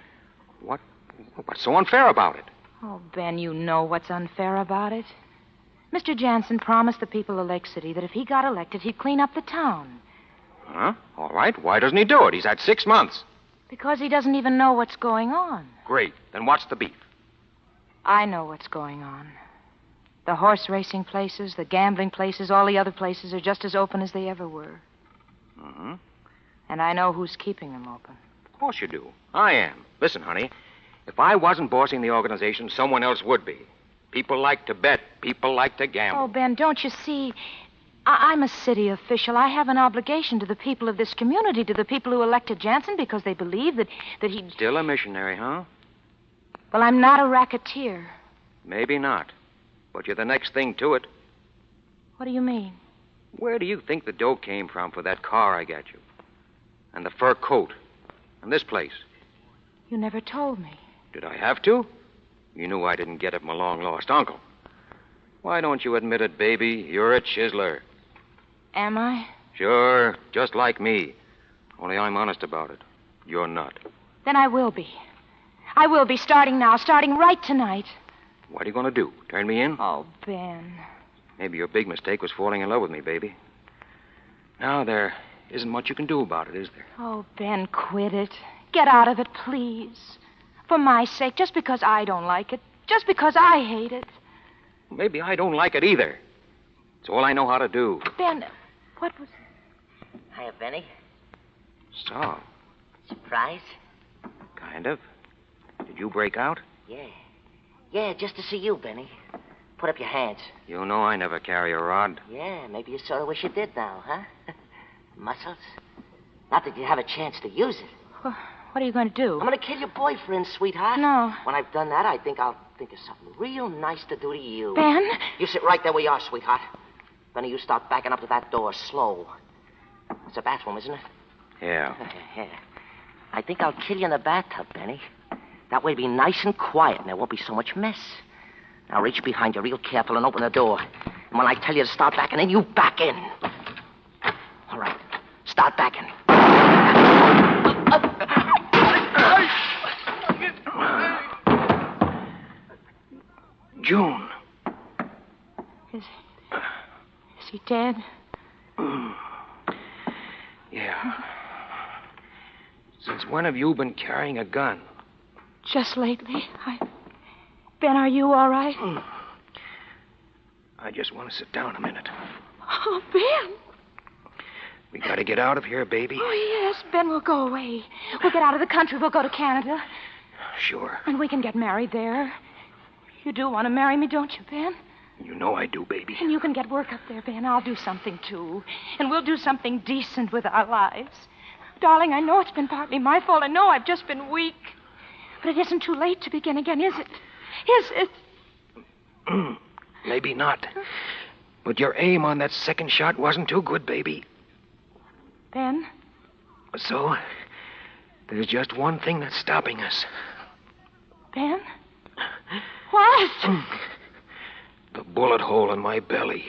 What's so unfair about it? Oh, Ben, you know what's unfair about it. Mr. Jansen promised the people of Lake City that if he got elected, he'd clean up the town. Huh? All right. Why doesn't he do it? He's had 6 months. Because he doesn't even know what's going on. Great. Then what's the beef? I know what's going on. The horse racing places, the gambling places, all the other places are just as open as they ever were. Mm-hmm. And I know who's keeping them open. Of course you do. I am. Listen, honey, if I wasn't bossing the organization, someone else would be. People like to bet. People like to gamble. Oh, Ben, don't you see? I'm a city official. I have an obligation to the people of this community, to the people who elected Jansen because they believe that he'd... Still a missionary, huh? Well, I'm not a racketeer. Maybe not. But you're the next thing to it. What do you mean? Where do you think the dough came from for that car I got you? And the fur coat? And this place? You never told me. Did I have to? You knew I didn't get it from a long-lost uncle. Why don't you admit it, baby? You're a chiseler. Am I? Sure, just like me. Only I'm honest about it. You're not. Then I will be. I will be, starting now, starting right tonight. What are you going to do? Turn me in? Oh, Ben. Maybe your big mistake was falling in love with me, baby. Now, there isn't much you can do about it, is there? Oh, Ben, quit it. Get out of it, please. For my sake, just because I don't like it. Just because I hate it. Maybe I don't like it either. It's all I know how to do. Ben, what was... Hiya, Benny. So, Surprise? kind of. Did you break out? Yeah. Yeah, just to see you, Benny. Put up your hands. You know I never carry a rod. Yeah, maybe you sort of wish you did now, huh? Muscles? Not that you have a chance to use it. What are you going to do? I'm going to kill your boyfriend, sweetheart. No. When I've done that, I think I'll think of something real nice to do to you. Ben? You sit right there where you are, sweetheart. Benny, you start backing up to that door slow. It's a bathroom, isn't it? Yeah. Yeah. I think I'll kill you in the bathtub, Benny. That way it'll be nice and quiet, and there won't be so much mess. Now reach behind you real careful and open the door. And when I tell you to start backing in, you back in. All right. Start backing. June. Is he dead? Yeah. Since when have you been carrying a gun? Just lately. Ben, are you all right? I just want to sit down a minute. Oh, Ben. We got to get out of here, baby. Oh, yes, Ben, we'll go away. We'll get out of the country. We'll go to Canada. Sure. And we can get married there. You do want to marry me, don't you, Ben? You know I do, baby. And you can get work up there, Ben. I'll do something, too. And we'll do something decent with our lives. Darling, I know it's been partly my fault. I know I've just been weak. But it isn't too late to begin again, is it? Is it? Maybe not. But your aim on that second shot wasn't too good, baby. Ben? So, there's just one thing that's stopping us. Ben? What? The bullet hole in my belly.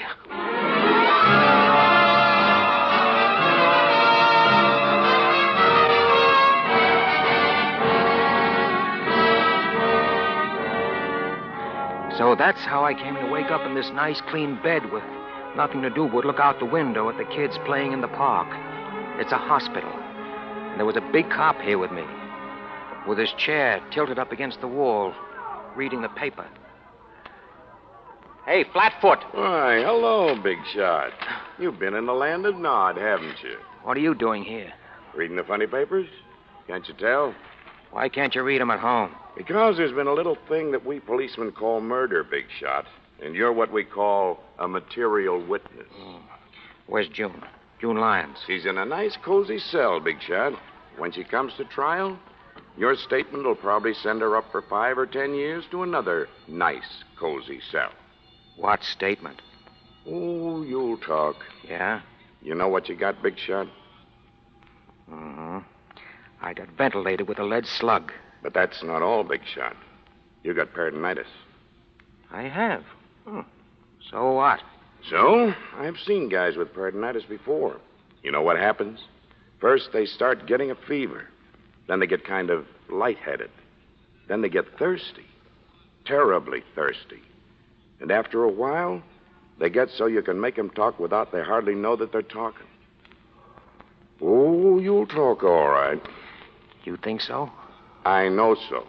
So that's how I came to wake up in this nice, clean bed with nothing to do but look out the window at the kids playing in the park. It's a hospital. And there was a big cop here with me, with his chair tilted up against the wall, reading the paper. Hey, Flatfoot. Why, hello, Big Shot. You've been in the land of Nod, haven't you? What are you doing here? Reading the funny papers? Can't you tell? Why can't you read them at home? Because there's been a little thing that we policemen call murder, Big Shot. And you're what we call a material witness. Where's June? June Lyons. She's in a nice, cozy cell, Big Shot. When she comes to trial, your statement will probably send her up for 5 or 10 years to another nice, cozy cell. What statement? Oh, you'll talk. Yeah? You know what you got, Big Shot? Mm-hmm. I got ventilated with a lead slug. But that's not all, Big Shot. You got peritonitis. I have. So what? So, I've seen guys with peritonitis before. You know what happens? First, they start getting a fever. Then they get kind of lightheaded. Then they get thirsty. Terribly thirsty. And after a while, they get so you can make them talk without they hardly know that they're talking. Oh, you'll talk all right. You think so? I know so.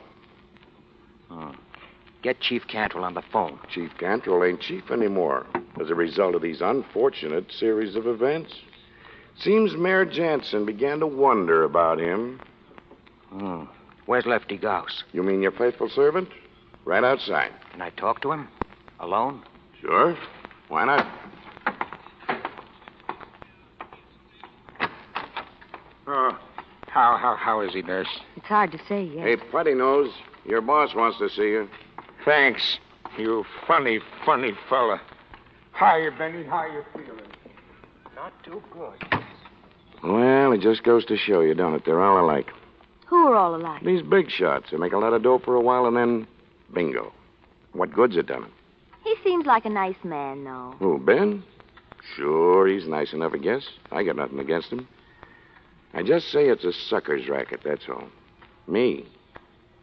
Get Chief Cantrell on the phone. Chief Cantrell ain't chief anymore as a result of these unfortunate series of events. Seems Mayor Jansen began to wonder about him. Where's Lefty Gauss? You mean your faithful servant? Right outside. Can I talk to him? Alone? Sure. Why not? How is he, nurse? It's hard to say yet. Hey, Putty Nose, your boss wants to see you. Thanks, you funny fella. Hiya, Benny. How you feeling? Not too good. Well, it just goes to show you, don't it? They're all alike. Who are all alike? These big shots. They make a lot of dough for a while, and then bingo. What good's it done 'em? He seems like a nice man, though. Who, Ben? Sure, he's nice enough, I guess. I got nothing against him. I just say it's a sucker's racket, that's all. Me,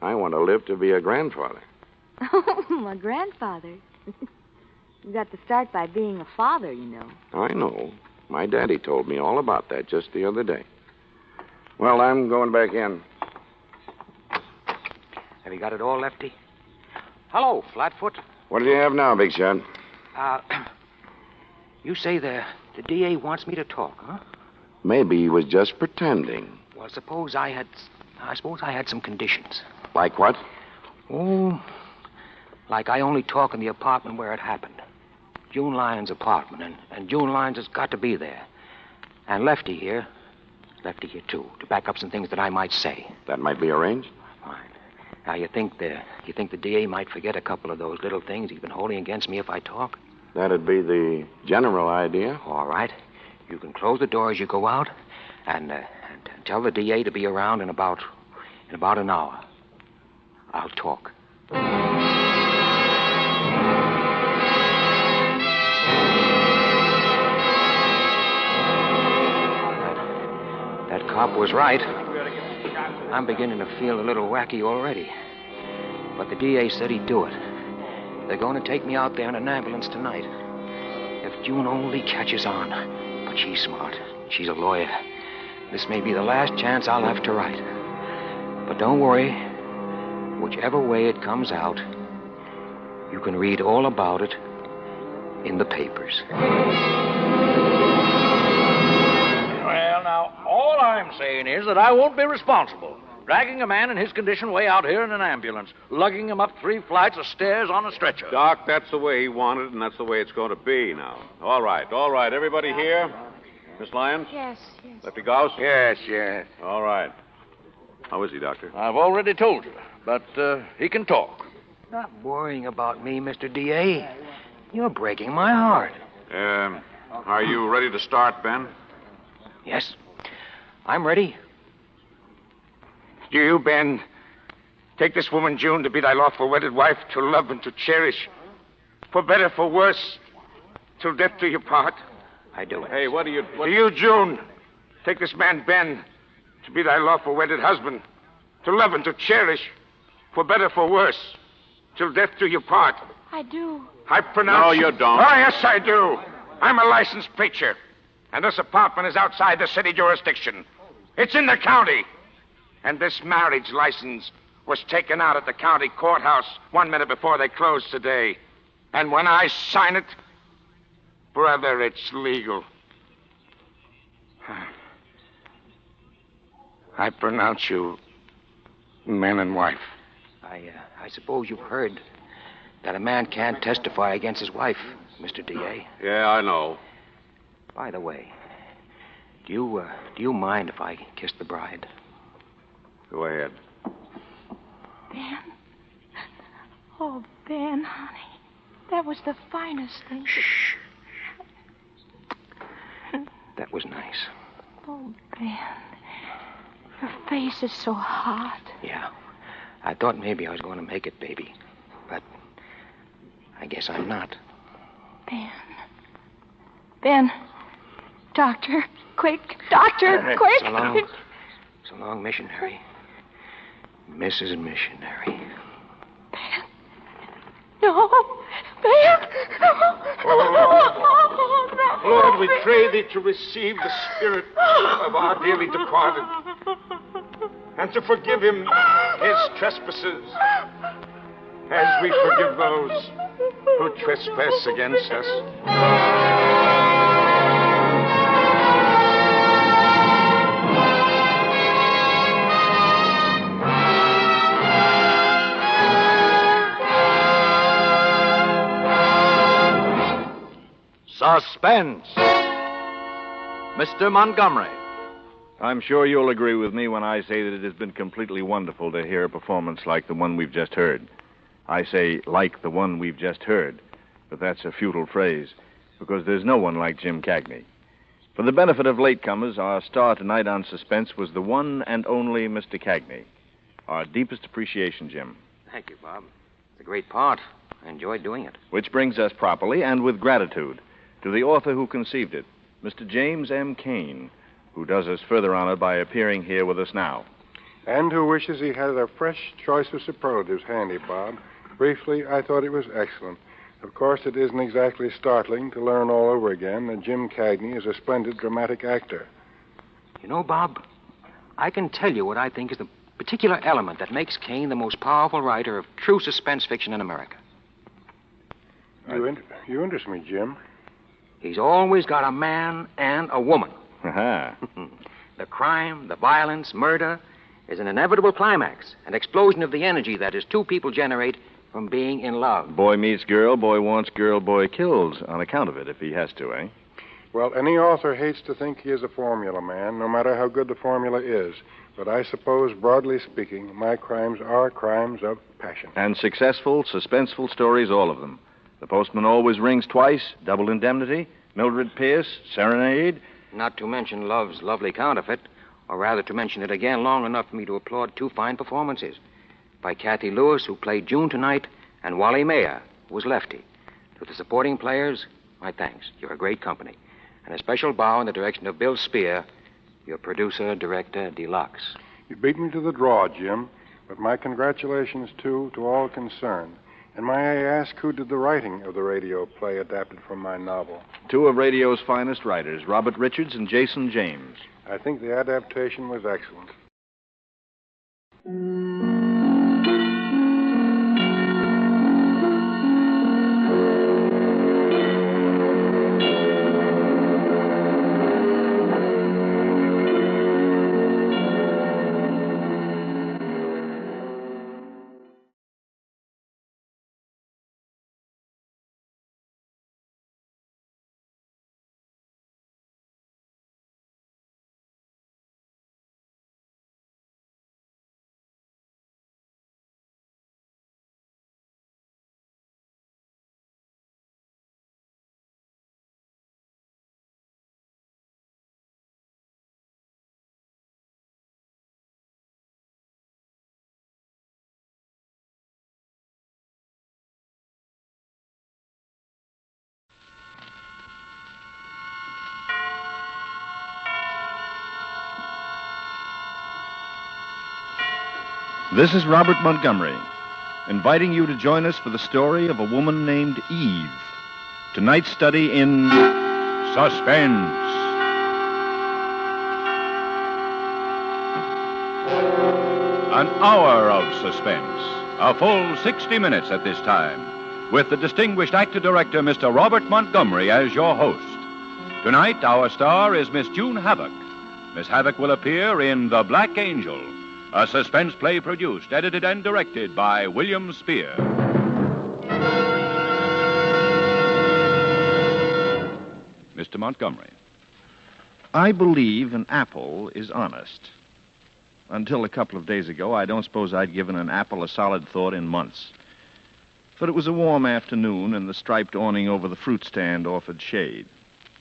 I want to live to be a grandfather. Oh, a grandfather. You got to start by being a father, you know. I know. My daddy told me all about that just the other day. Well, I'm going back in. Have you got it all, Lefty? Hello, Flatfoot. What do you have now, Big Shot? You say the DA wants me to talk, huh? Maybe he was just pretending. Well, suppose I had some conditions. Like what? Oh, like I only talk in the apartment where it happened. June Lyons' apartment, and June Lyons has got to be there. And Lefty here too, to back up some things that I might say. That might be arranged? Fine. Now, you think the DA might forget a couple of those little things he's been holding against me if I talk? That'd be the general idea. All right. You can close the door as you go out, and tell the DA to be around in about an hour. I'll talk. That cop was right. I'm beginning to feel a little wacky already. But the DA said he'd do it. They're going to take me out there in an ambulance tonight. If June only catches on. But she's smart. She's a lawyer. This may be the last chance I'll have to write. But don't worry. Whichever way it comes out, you can read all about it in the papers. Well, now, all I'm saying is that I won't be responsible. Dragging a man in his condition way out here in an ambulance, lugging him up 3 flights of stairs on a stretcher. Doc, that's the way he wanted it, and that's the way it's going to be now. All right. Everybody here? Miss Lyons? Yes. Lefty Gauss? Yes. All right. How is he, Doctor? I've already told you, but he can talk. Stop worrying about me, Mr. D.A. You're breaking my heart. Are you ready to start, Ben? Yes, I'm ready. Do you, Ben, take this woman, June, to be thy lawful wedded wife, to love and to cherish, for better, for worse, till death do you part? I do. Hey, what do you... Do you, June, take this man, Ben, to be thy lawful wedded husband, to love and to cherish, for better, for worse, till death do you part? I do. I pronounce... No, you don't. Oh, yes, I do. I'm a licensed preacher, and this apartment is outside the city jurisdiction. It's in the county. And this marriage license was taken out at the county courthouse 1 minute before they closed today. And when I sign it, brother, it's legal. I pronounce you man and wife. I suppose you've heard that a man can't testify against his wife, Mr. D.A. Yeah, I know. By the way, do you mind if I kiss the bride? Go ahead. Ben. Oh, Ben, honey. That was the finest thing. Shh. That was nice. Oh, Ben. Your face is so hot. Yeah. I thought maybe I was going to make it, baby. But I guess I'm not. Ben. Ben. Doctor. Quick. Doctor. Quick. So long. So long, missionary. Mrs. Missionary. Ben. No. Ben. Lord, we pray thee to receive the spirit of our dearly departed and to forgive him his trespasses as we forgive those who trespass against us. Suspense. Mr. Montgomery. I'm sure you'll agree with me when I say that it has been completely wonderful to hear a performance like the one we've just heard. I say like the one we've just heard, but that's a futile phrase, because there's no one like Jim Cagney. For the benefit of latecomers, our star tonight on Suspense was the one and only Mr. Cagney. Our deepest appreciation, Jim. Thank you, Bob. It's a great part. I enjoyed doing it. Which brings us properly and with gratitude to the author who conceived it, Mr. James M. Cain, who does us further honor by appearing here with us now. And who wishes he had a fresh choice of superlatives handy, Bob. Briefly, I thought it was excellent. Of course, it isn't exactly startling to learn all over again that Jim Cagney is a splendid dramatic actor. You know, Bob, I can tell you what I think is the particular element that makes Cain the most powerful writer of true suspense fiction in America. You interest me, Jim. He's always got a man and a woman. Aha. The crime, the violence, murder is an inevitable climax, an explosion of the energy that is two people generate from being in love. Boy meets girl, boy wants girl, boy kills on account of it, if he has to, eh? Well, any author hates to think he is a formula man, no matter how good the formula is. But I suppose, broadly speaking, my crimes are crimes of passion. And successful, suspenseful stories, all of them. The Postman Always Rings Twice, Double Indemnity, Mildred Pierce, Serenade. Not to mention Love's Lovely Counterfeit, or rather to mention it again long enough for me to applaud two fine performances by Kathy Lewis, who played June tonight, and Wally Mayer, who was Lefty. To the supporting players, my thanks. You're a great company. And a special bow in the direction of Bill Spear, your producer, director, deluxe. You beat me to the draw, Jim, but my congratulations, too, to all concerned. And may I ask who did the writing of the radio play adapted from my novel? Two of radio's finest writers, Robert Richards and Jason James. I think the adaptation was excellent. This is Robert Montgomery, inviting you to join us for the story of a woman named Eve. Tonight's study in Suspense. An hour of suspense. A full 60 minutes at this time, with the distinguished actor-director, Mr. Robert Montgomery, as your host. Tonight, our star is Miss June Havoc. Miss Havoc will appear in The Black Angel, a suspense play produced, edited, and directed by William Spear. Mr. Montgomery. I believe an apple is honest. Until a couple of days ago, I don't suppose I'd given an apple a solid thought in months. But it was a warm afternoon, and the striped awning over the fruit stand offered shade.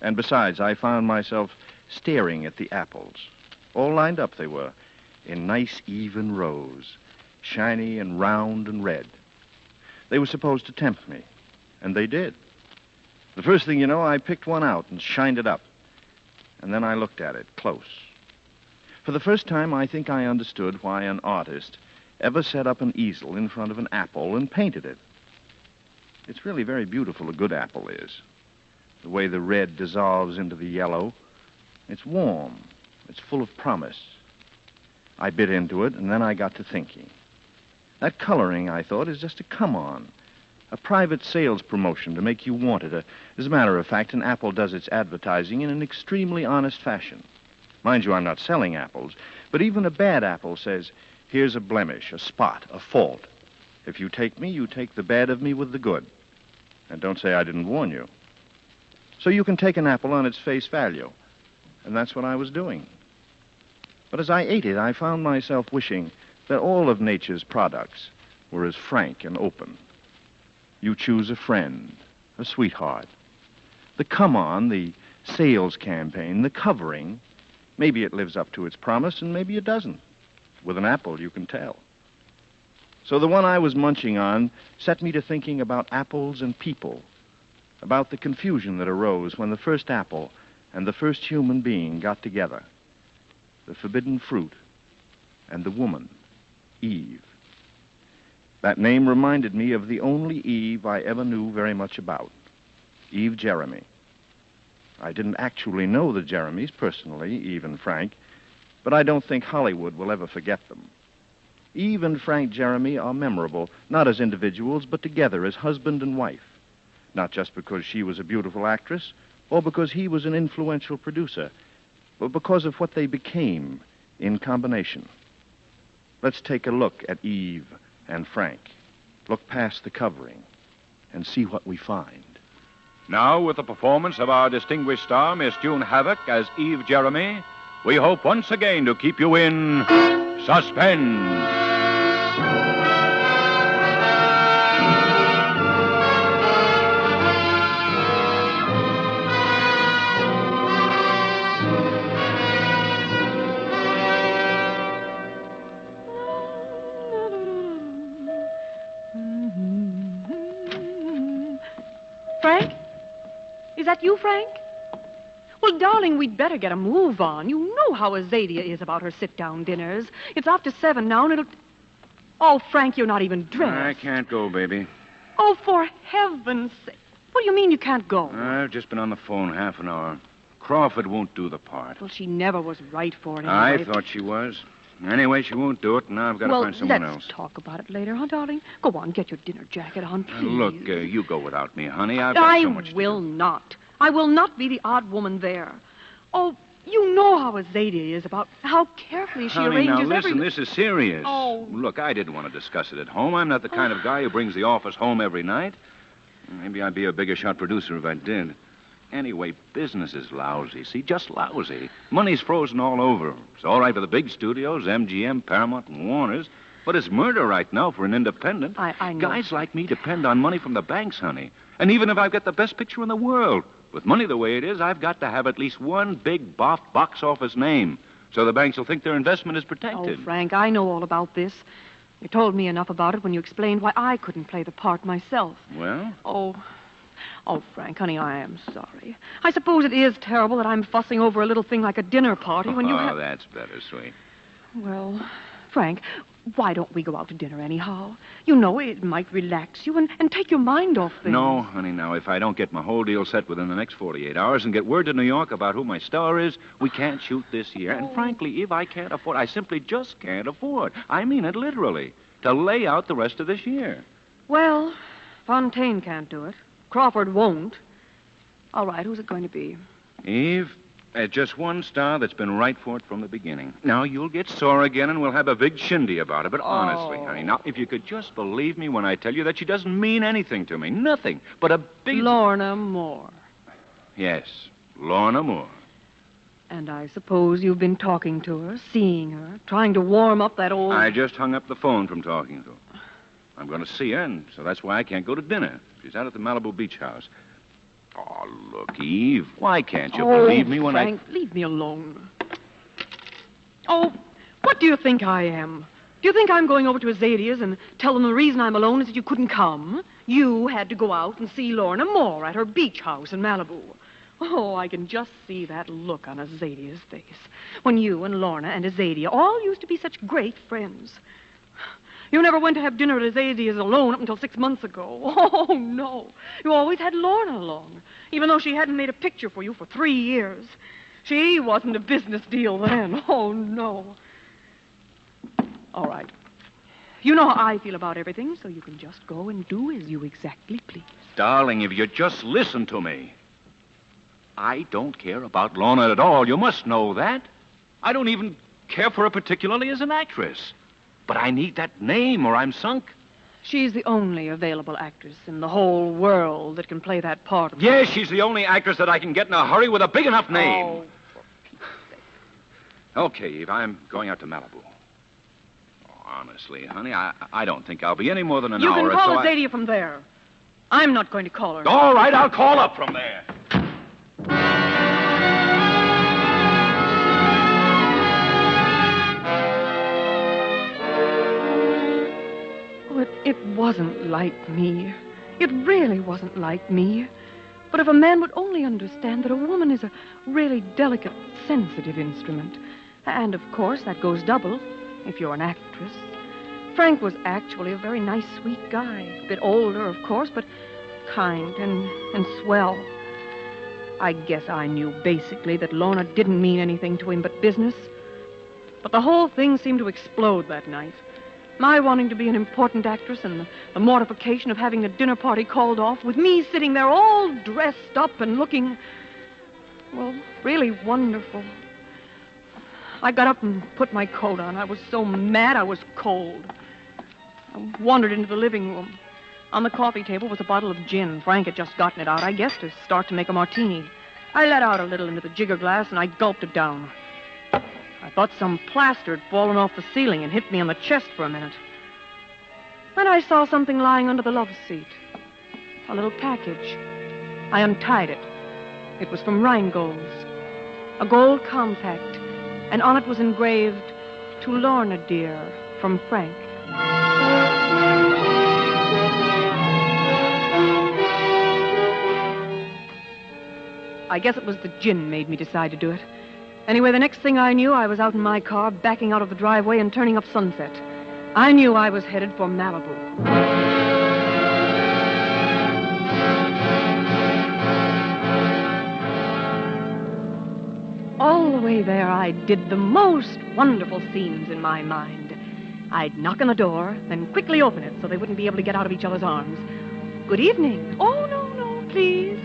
And besides, I found myself staring at the apples. All lined up they were, in nice, even rows, shiny and round and red. They were supposed to tempt me, and they did. The first thing you know, I picked one out and shined it up. And then I looked at it close. For the first time, I think I understood why an artist ever set up an easel in front of an apple and painted it. It's really very beautiful, a good apple is. The way the red dissolves into the yellow. It's warm. It's full of promise. I bit into it, and then I got to thinking. That coloring, I thought, is just a come-on. A private sales promotion to make you want it. As a matter of fact, an apple does its advertising in an extremely honest fashion. Mind you, I'm not selling apples, but even a bad apple says, here's a blemish, a spot, a fault. If you take me, you take the bad of me with the good. And don't say I didn't warn you. So you can take an apple on its face value. And that's what I was doing. But as I ate it, I found myself wishing that all of nature's products were as frank and open. You choose a friend, a sweetheart. The come-on, the sales campaign, the covering, maybe it lives up to its promise, and maybe it doesn't. With an apple, you can tell. So the one I was munching on set me to thinking about apples and people, about the confusion that arose when the first apple and the first human being got together. The forbidden fruit and the woman, Eve. That name reminded me of the only Eve I ever knew very much about, Eve Jeremy. I didn't actually know the Jeremys personally, Eve and Frank, but I don't think Hollywood will ever forget them. Eve and Frank Jeremy are memorable, not as individuals, but together as husband and wife. Not just because she was a beautiful actress, or because he was an influential producer, but because of what they became in combination. Let's take a look at Eve and Frank. Look past the covering and see what we find. Now, with the performance of our distinguished star, Miss June Havoc, as Eve Jeremy, we hope once again to keep you in suspense. Frank? Is that you, Frank? Well, darling, we'd better get a move on. You know how Azadia is about her sit-down dinners. It's after 7 now, and it'll... Oh, Frank, you're not even dressed. I can't go, baby. Oh, for heaven's sake. What do you mean you can't go? I've just been on the phone half an hour. Crawford won't do the part. Well, she never was right for it anyway. I thought she was. Anyway, she won't do it, and now I've got to find someone else. Let's talk about it later, huh, darling? Go on, get your dinner jacket on, please. Look, you go without me, honey. I've got so much to do. I will not. I will not be the odd woman there. Oh, you know how Azadia is about how carefully she Honey, arranges now listen, everything. this is serious. Oh. Look, I didn't want to discuss it at home. I'm not the kind of guy who brings the office home every night. Maybe I'd be a bigger shot producer if I did. Anyway, business is lousy, see? Just lousy. Money's frozen all over. It's all right for the big studios, MGM, Paramount, and Warner's, but it's murder right now for an independent. I know. Guys like me depend on money from the banks, honey. And even if I've got the best picture in the world, with money the way it is, I've got to have at least one big box office name, so the banks will think their investment is protected. Oh, Frank, I know all about this. You told me enough about it when you explained why I couldn't play the part myself. Well? Oh, Frank, honey, I am sorry. I suppose it is terrible that I'm fussing over a little thing like a dinner party when you have... Oh, that's better, sweet. Well, Frank, Why don't we go out to dinner anyhow? You know, it might relax you and take your mind off things. No, honey, now, if I don't get my whole deal set within the next 48 hours and get word to New York about who my star is, we can't shoot this year. And frankly, if I can't afford, I simply just can't afford. I mean it literally, to lay out the rest of this year. Well, Fontaine can't do it. Crawford won't. All right, who's it going to be? Eve, just one star that's been right for it from the beginning. Now, you'll get sore again, and we'll have a big shindy about it. But honestly, honey, now, if you could just believe me when I tell you that she doesn't mean anything to me. Nothing but a big... Lorna Moore. Yes, Lorna Moore. And I suppose you've been talking to her, seeing her, trying to warm up that old... I just hung up the phone from talking to her. I'm going to see her, and so that's why I can't go to dinner. She's out at the Malibu beach house. Oh, look, Eve, why can't you believe me when Frank, leave me alone. Oh, what do you think I am? Do you think I'm going over to Azadia's and tell them the reason I'm alone is that you couldn't come? You had to go out and see Lorna Moore at her beach house in Malibu. Oh, I can just see that look on Azadia's face when you and Lorna and Azadia all used to be such great friends. You never went to have dinner at Azadia's alone up until 6 months ago. Oh, no. You always had Lorna along, even though she hadn't made a picture for you for 3 years. She wasn't a business deal then. Oh, no. All right. You know how I feel about everything, so you can just go and do as you exactly please. Darling, if you just listen to me. I don't care about Lorna at all. You must know that. I don't even care for her particularly as an actress. But I need that name or I'm sunk. She's the only available actress in the whole world that can play that part of her. Yes, she's the only actress that I can get in a hurry with a big enough name. Oh, for Pete's sake. Okay, Eve, I'm going out to Malibu. Oh, honestly, honey, I don't think I'll be any more than an hour. You can call so Azadia from there. I'm not going to call her. All right, I'll call up from there. It wasn't like me. It really wasn't like me. But if a man would only understand that a woman is a really delicate, sensitive instrument. And, of course, that goes double if you're an actress. Frank was actually a very nice, sweet guy. A bit older, of course, but kind and swell. I guess I knew basically that Lorna didn't mean anything to him but business. But the whole thing seemed to explode that night. My wanting to be an important actress and the mortification of having the dinner party called off with me sitting there all dressed up and looking, well, really wonderful. I got up and put my coat on. I was so mad I was cold. I wandered into the living room. On the coffee table was a bottle of gin. Frank had just gotten it out, I guess, to start to make a martini. I let out a little into the jigger glass and I gulped it down. I thought some plaster had fallen off the ceiling and hit me on the chest for a minute. Then I saw something lying under the love seat. A little package. I untied it. It was from Rhinegold's. A gold compact. And on it was engraved, "To Lorna, dear, from Frank." I guess it was the gin made me decide to do it. Anyway, the next thing I knew, I was out in my car, backing out of the driveway and turning up Sunset. I knew I was headed for Malibu. All the way there, I did the most wonderful scenes in my mind. I'd knock on the door, then quickly open it so they wouldn't be able to get out of each other's arms. "Good evening." "Oh, no, please.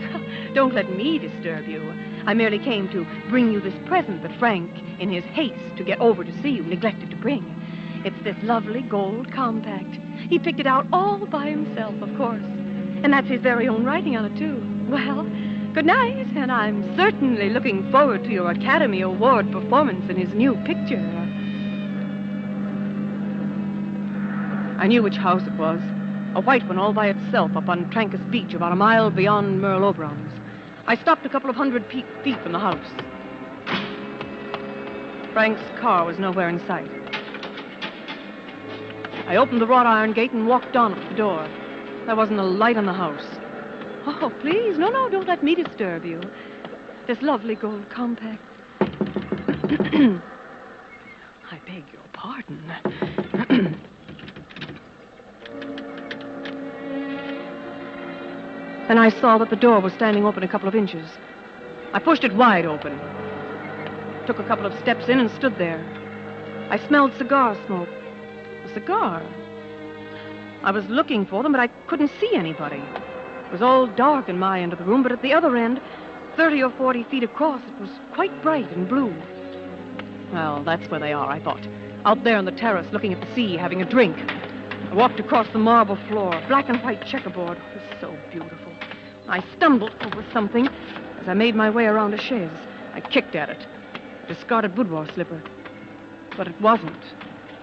Don't let me disturb you. I merely came to bring you this present that Frank, in his haste to get over to see you, neglected to bring. It's this lovely gold compact. He picked it out all by himself, of course. And that's his very own writing on it, too. Well, good night, and I'm certainly looking forward to your Academy Award performance in his new picture." I knew which house it was. A white one all by itself up on Trancas Beach, about a mile beyond Merle Oberon's. I stopped a couple of 100 feet from the house. Frank's car was nowhere in sight. I opened the wrought iron gate and walked on up to the door. There wasn't a light in the house. "Oh, please, no, don't let me disturb you. This lovely gold compact." I beg your pardon. Then I saw that the door was standing open a couple of inches. I pushed it wide open. Took a couple of steps in and stood there. I smelled cigar smoke. A cigar? I was looking for them, but I couldn't see anybody. It was all dark in my end of the room, but at the other end, 30 or 40 feet across, it was quite bright and blue. Well, that's where they are, I thought. Out there on the terrace, looking at the sea, having a drink. I walked across the marble floor, black and white checkerboard. It was so beautiful. I stumbled over something as I made my way around a chaise. I kicked at it. A discarded boudoir slipper. But it wasn't.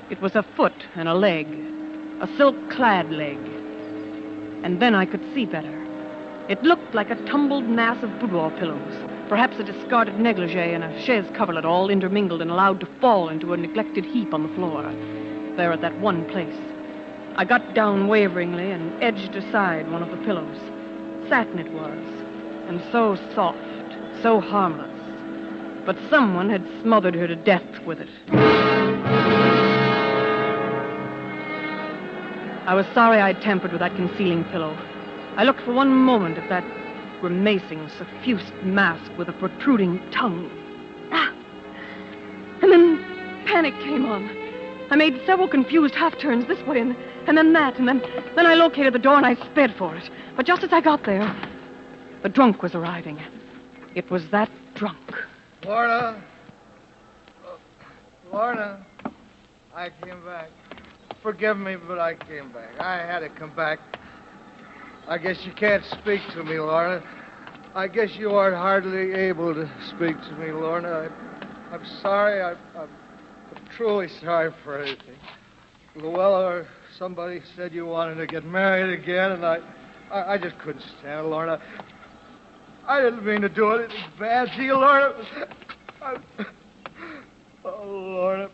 It was a foot and a leg. A silk-clad leg. And then I could see better. It looked like a tumbled mass of boudoir pillows. Perhaps a discarded negligee and a chaise coverlet all intermingled and allowed to fall into a neglected heap on the floor. There at that one place. I got down waveringly and edged aside one of the pillows. Satin it was, and so soft, so harmless. But someone had smothered her to death with it. I was sorry I'd tampered with that concealing pillow. I looked for one moment at that grimacing, suffused mask with a protruding tongue. And then panic came on. I made several confused half-turns this way and then that, and then I located the door and I sped for it. But just as I got there, the drunk was arriving. It was that drunk. Lorna. Lorna, I came back. Forgive me, but I came back. I had to come back. I guess you can't speak to me, Lorna. I guess you aren't hardly able to speak to me, Lorna. I'm sorry. I'm truly sorry for anything. Luella or somebody said you wanted to get married again, and I just couldn't stand it, Lorna. I didn't mean to do anything bad to you, Lorna. Oh, Lorna.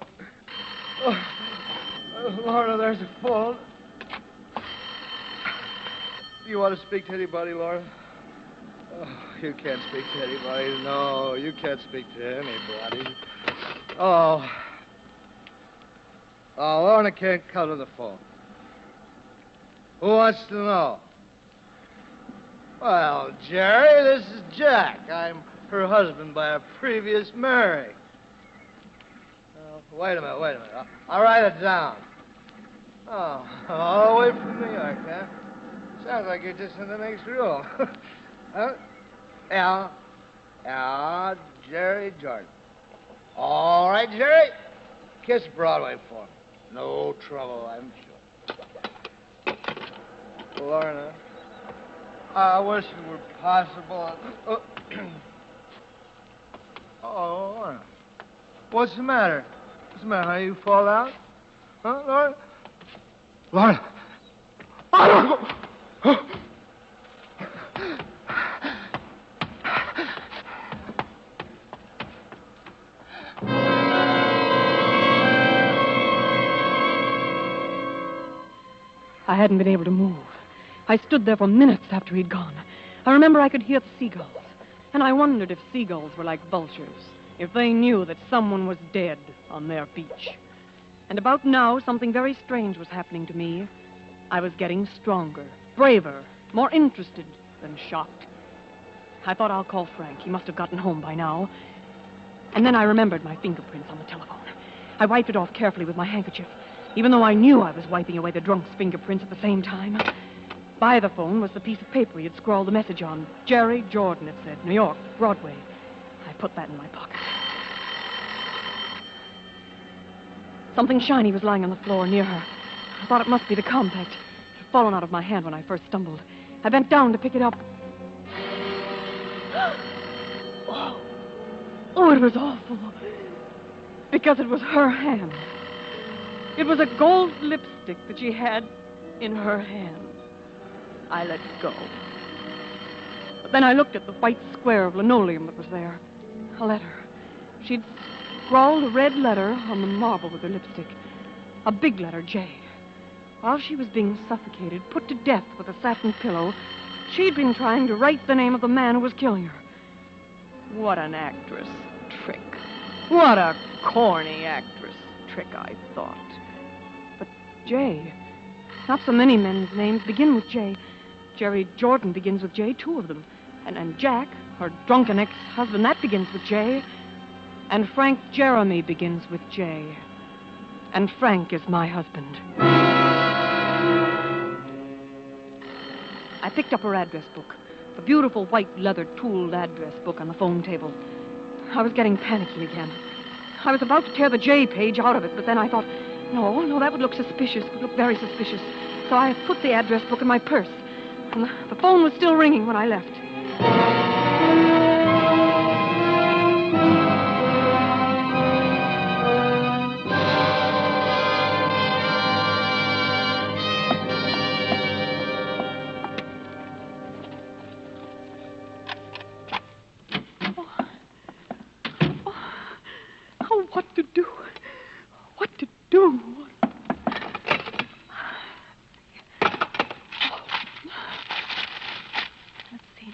Lorna, there's a phone. Do you want to speak to anybody, Lorna? Oh, you can't speak to anybody. No, you can't speak to anybody. Oh, Lorna can't come to the phone. Who wants to know? Well, Jerry, this is Jack. I'm her husband by a previous marriage. Wait a minute. I'll write it down. Oh, all the way from New York, huh? Sounds like you're just in the next room. Huh? Yeah, Jerry Jordan. All right, Jerry. Kiss Broadway for me. No trouble, I'm sure. Lorna, I wish it were possible. Oh, Lorna. What's the matter? What's the matter? How you fall out? Huh, Lorna? Lorna. Oh, I hadn't been able to move. I stood there for minutes after he'd gone. I remember I could hear the seagulls. And I wondered if seagulls were like vultures, if they knew that someone was dead on their beach. And about now, something very strange was happening to me. I was getting stronger, braver, more interested than shocked. I thought I'll call Frank. He must have gotten home by now. And then I remembered my fingerprints on the telephone. I wiped it off carefully with my handkerchief, even though I knew I was wiping away the drunk's fingerprints at the same time. By the phone was the piece of paper he had scrawled the message on. Jerry Jordan, it said. New York, Broadway. I put that in my pocket. Something shiny was lying on the floor near her. I thought it must be the compact. It had fallen out of my hand when I first stumbled. I bent down to pick it up. Oh, it was awful. Because it was her hand. It was a gold lipstick that she had in her hand. I let go. But then I looked at the white square of linoleum that was there. A letter. She'd scrawled a red letter on the marble with her lipstick. A big letter, J. While she was being suffocated, put to death with a satin pillow, she'd been trying to write the name of the man who was killing her. What an actress trick. What a corny actress trick, I thought. But J. Not so many men's names begin with J. Jerry Jordan begins with J, 2 of them. And Jack, her drunken ex-husband, that begins with J. And Frank Jeremy begins with J. And Frank is my husband. I picked up her address book, the beautiful white leather tooled address book on the phone table. I was getting panicky again. I was about to tear the J page out of it, but then I thought, no, that would look suspicious, would look very suspicious. So I put the address book in my purse. And the phone was still ringing when I left. What to do? What to do? Let's see now.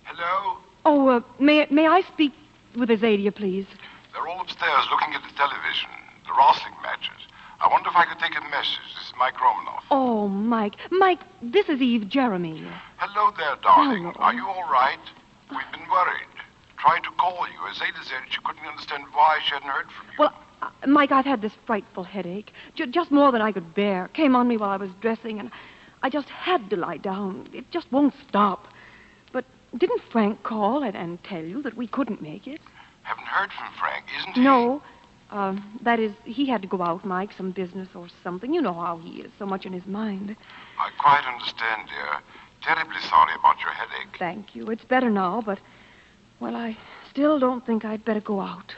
Hello? Oh, may I speak with Azadia, please? They're all upstairs looking at the television, the wrestling matches. I wonder if I could take a message. This is Mike Romanoff. Oh, Mike. Mike, this is Eve Jeremy. Hello there, darling. Hello. Are you all right? We've been worried. Tried to call you. Azalea said she couldn't understand why she hadn't heard from you. Well, Mike, I've had this frightful headache. Just more than I could bear. Came on me while I was dressing, and I just had to lie down. It just won't stop. But didn't Frank call and tell you that we couldn't make it? Haven't heard from Frank, isn't he? No. That is, he had to go out, Mike, some business or something. You know how he is, so much in his mind. I quite understand, dear. Terribly sorry about your headache. Thank you. It's better now, but, well, I still don't think I'd better go out.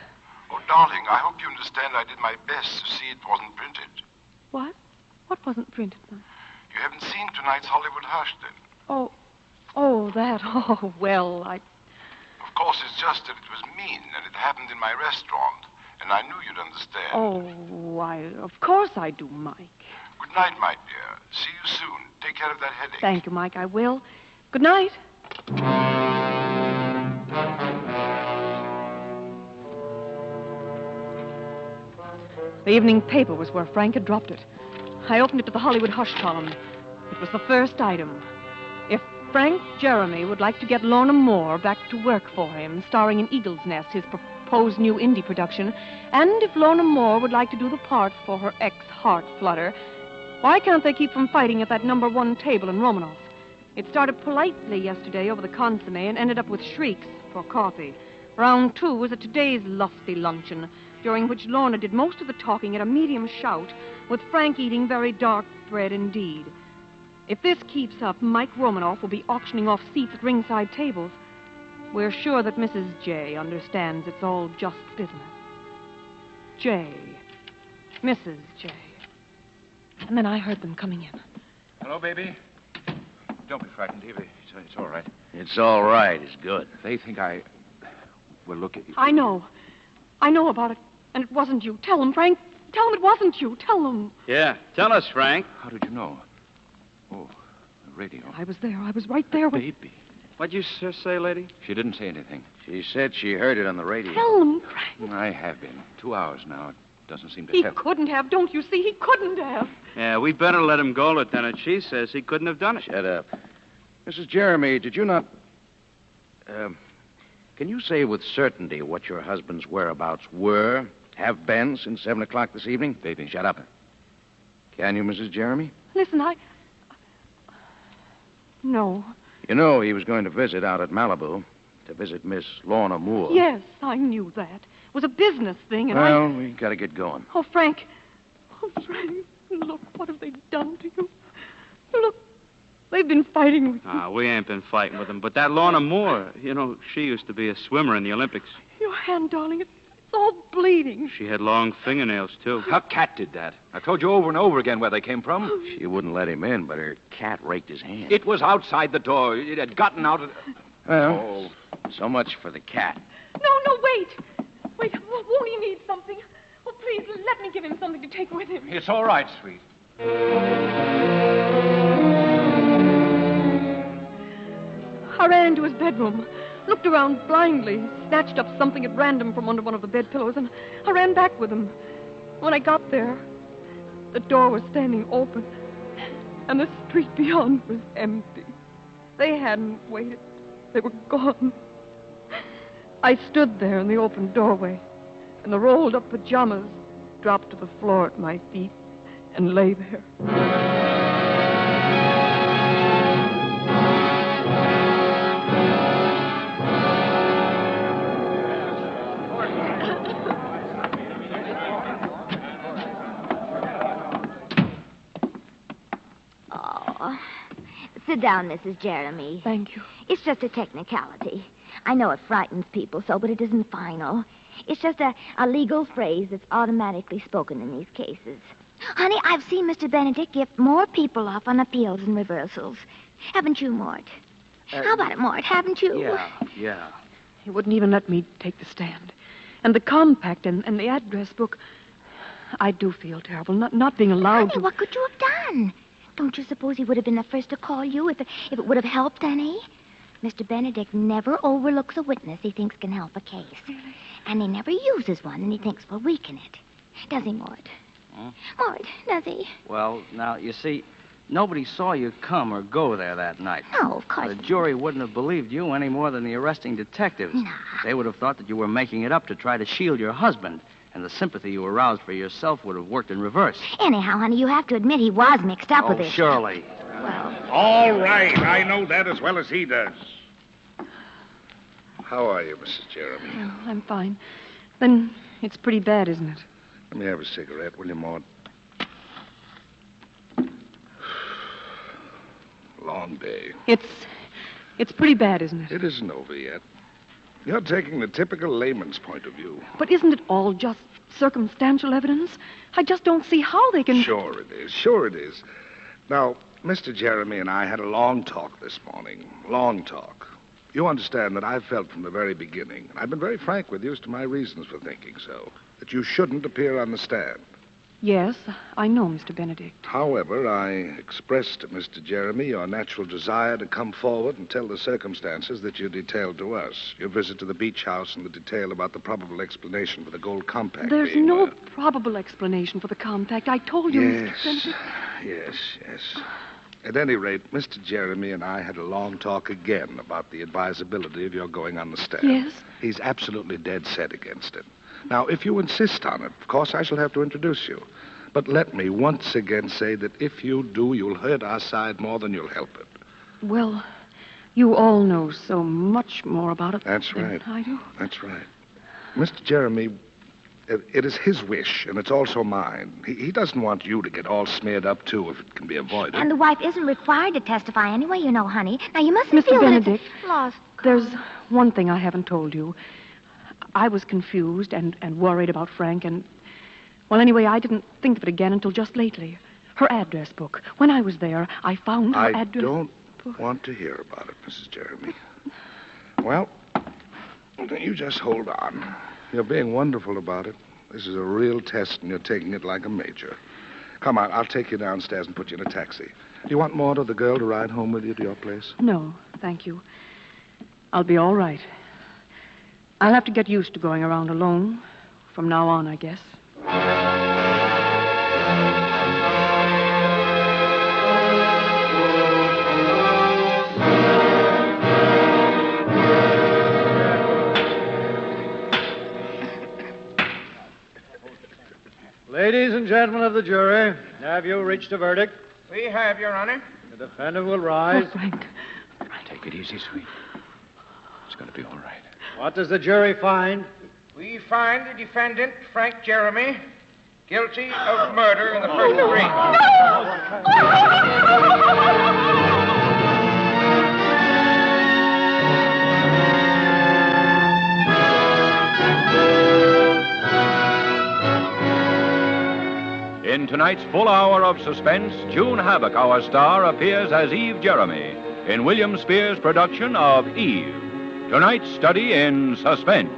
Oh, darling, I hope you understand I did my best to see it wasn't printed. What? What wasn't printed, then? You haven't seen tonight's Hollywood Hush, then? Oh, that. Oh, well, Of course, it's just that it was mean, and it happened in my restaurant, and I knew you'd understand. Oh, of course I do, Mike. Good night, my dear. See you soon. Take care of that headache. Thank you, Mike. I will. Good night. The evening paper was where Frank had dropped it. I opened it to the Hollywood Hush column. It was the first item. If Frank Jeremy would like to get Lorna Moore back to work for him, starring in Eagle's Nest, his proposed new indie production, and if Lorna Moore would like to do the part for her ex-Heart Flutter, why can't they keep from fighting at that #1 table in Romanoff? It started politely yesterday over the consomme and ended up with shrieks for coffee. Round 2 was at today's lusty luncheon, during which Lorna did most of the talking at a medium shout, with Frank eating very dark bread indeed. If this keeps up, Mike Romanoff will be auctioning off seats at ringside tables. We're sure that Mrs. J understands it's all just business. J. Mrs. J. And then I heard them coming in. Hello, baby. Don't be frightened, Eva. It's all right. It's all right. It's good. They think Well, look at you. I know about it, and it wasn't you. Tell them, Frank. Tell them it wasn't you. Tell them. Yeah, tell us, Frank. How did you know? Oh, the radio. I was there. I was right there when... Baby. What'd you say, lady? She didn't say anything. She said she heard it on the radio. Tell them, Frank. I have been. 2 hours now. It doesn't seem to He help. couldn't have. Don't you see? He couldn't have. Yeah, we better let him go, Lieutenant. She says he couldn't have done it. Shut up. Mrs. Jeremy, did you not... can you say with certainty what your husband's whereabouts were, have been since 7 o'clock this evening? Baby. Shut up. Can you, Mrs. Jeremy? Listen, No. You know he was going to visit out at Malibu, to visit Miss Lorna Moore. Yes, I knew that. It was a business thing, and Well, we got to get going. Oh, Frank. Look, what have they done to you? Look, they've been fighting with you. We ain't been fighting with them. But that Lorna Moore, she used to be a swimmer in the Olympics. Your hand, darling, it's all bleeding. She had long fingernails, too. Her cat did that. I told you over and over again where they came from. She wouldn't let him in, but her cat raked his hand. It was outside the door. It had gotten out of... Well, so much for the cat. No, wait. Wait, won't he need something? Oh, please. Please, let me give him something to take with him. It's all right, sweet. I ran into his bedroom, looked around blindly, snatched up something at random from under one of the bed pillows, and I ran back with him. When I got there, the door was standing open, and the street beyond was empty. They hadn't waited. They were gone. I stood there in the open doorway, and the rolled-up pajamas dropped to the floor at my feet and lay there. Sit down, Mrs. Jeremy. Thank you. It's just a technicality. I know it frightens people so, but it isn't final. It's just a legal phrase that's automatically spoken in these cases. Honey, I've seen Mr. Benedict give more people off on appeals and reversals. Haven't you, Mort? How about it, Mort? Haven't you? Yeah. He wouldn't even let me take the stand. And the compact and the address book, I do feel terrible, not being allowed Honey, what could you have done? Don't you suppose he would have been the first to call you if it would have helped any? Mr. Benedict never overlooks a witness he thinks can help a case. Really? And he never uses one and he thinks will weaken it. Does he, Mort? Huh? Mort, does he? Well, now, you see, nobody saw you come or go there that night. No, of course. The jury wouldn't have believed you any more than the arresting detectives. Nah. They would have thought that you were making it up to try to shield your husband. And the sympathy you aroused for yourself would have worked in reverse. Anyhow, honey, you have to admit he was mixed up with it. Surely. Well. All right. I know that as well as he does. How are you, Mrs. Jeremy? Oh, I'm fine. Then it's pretty bad, isn't it? Let me have a cigarette, will you, Maud? Long day. It's pretty bad, isn't it? It isn't over yet. You're taking the typical layman's point of view. But isn't it all just circumstantial evidence? I just don't see how they can... Sure it is. Sure it is. Now, Mr. Jeremy and I had a long talk this morning. Long talk. You understand that I've felt from the very beginning, and I've been very frank with you as to my reasons for thinking so, that you shouldn't appear on the stand. Yes, I know, Mr. Benedict. However, I expressed to Mr. Jeremy your natural desire to come forward and tell the circumstances that you detailed to us. Your visit to the beach house and the detail about the probable explanation for the gold compact. There's no probable explanation for the compact. I told you, Yes, Mr. Benedict. yes. At any rate, Mr. Jeremy and I had a long talk again about the advisability of your going on the stand. Yes? He's absolutely dead set against it. Now, if you insist on it, of course I shall have to introduce you. But let me once again say that if you do, you'll hurt our side more than you'll help it. Well, you all know so much more about it That's than right. I do. That's right. Mr. Jeremy, it is his wish, and it's also mine. He doesn't want you to get all smeared up, too, if it can be avoided. And the wife isn't required to testify anyway, you know, honey. Now, you mustn't Mr. feel Benedict, that it's lost. There's one thing I haven't told you. I was confused and worried about Frank, and... Well, anyway, I didn't think of it again until just lately. Her address book. When I was there, I found her address... I don't want to hear about it, Mrs. Jeremy. Well, then you just hold on. You're being wonderful about it. This is a real test, and you're taking it like a major. Come on, I'll take you downstairs and put you in a taxi. Do you want Maud or the girl to ride home with you to your place? No, thank you. I'll be all right. I'll have to get used to going around alone from now on, I guess. Ladies and gentlemen of the jury, have you reached a verdict? We have, Your Honor. The defendant will rise. Oh, Frank. Take it easy, sweet. It's going to be all right. What does the jury find? We find the defendant, Frank Jeremy, guilty of murder in the first degree. In tonight's full hour of suspense, June Havoc, our star, appears as Eve Jeremy in William Spears' production of Eve. Tonight's study in suspense.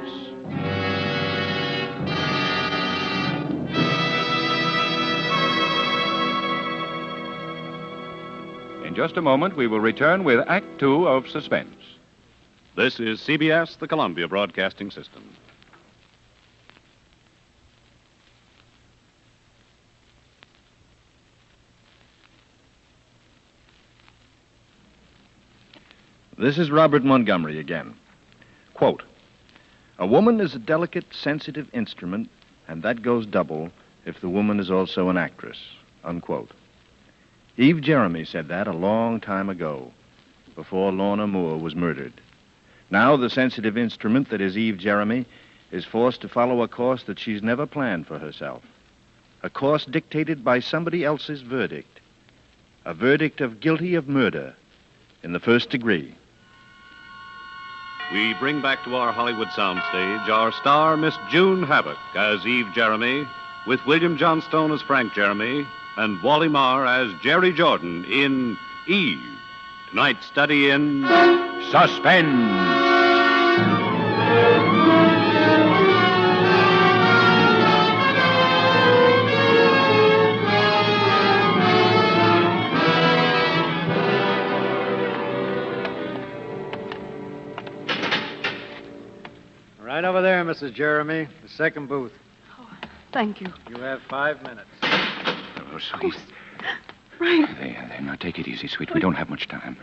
just a moment, we will return with Act Two of Suspense. This is CBS, the Columbia Broadcasting System. This is Robert Montgomery again. Quote, "A woman is a delicate, sensitive instrument, and that goes double if the woman is also an actress." Unquote. Eve Jeremy said that a long time ago, before Lorna Moore was murdered. Now the sensitive instrument that is Eve Jeremy is forced to follow a course that she's never planned for herself. A course dictated by somebody else's verdict. A verdict of guilty of murder in the first degree. We bring back to our Hollywood soundstage our star, Miss June Havoc, as Eve Jeremy, with William Johnstone as Frank Jeremy, and Wally Marr as Jerry Jordan in Eve. Tonight's study in Suspense. Right over there, Mrs. Jeremy, the second booth. Thank you. You have 5 minutes. Oh, sweet. Frank, There, now take it easy, sweet. We don't have much time.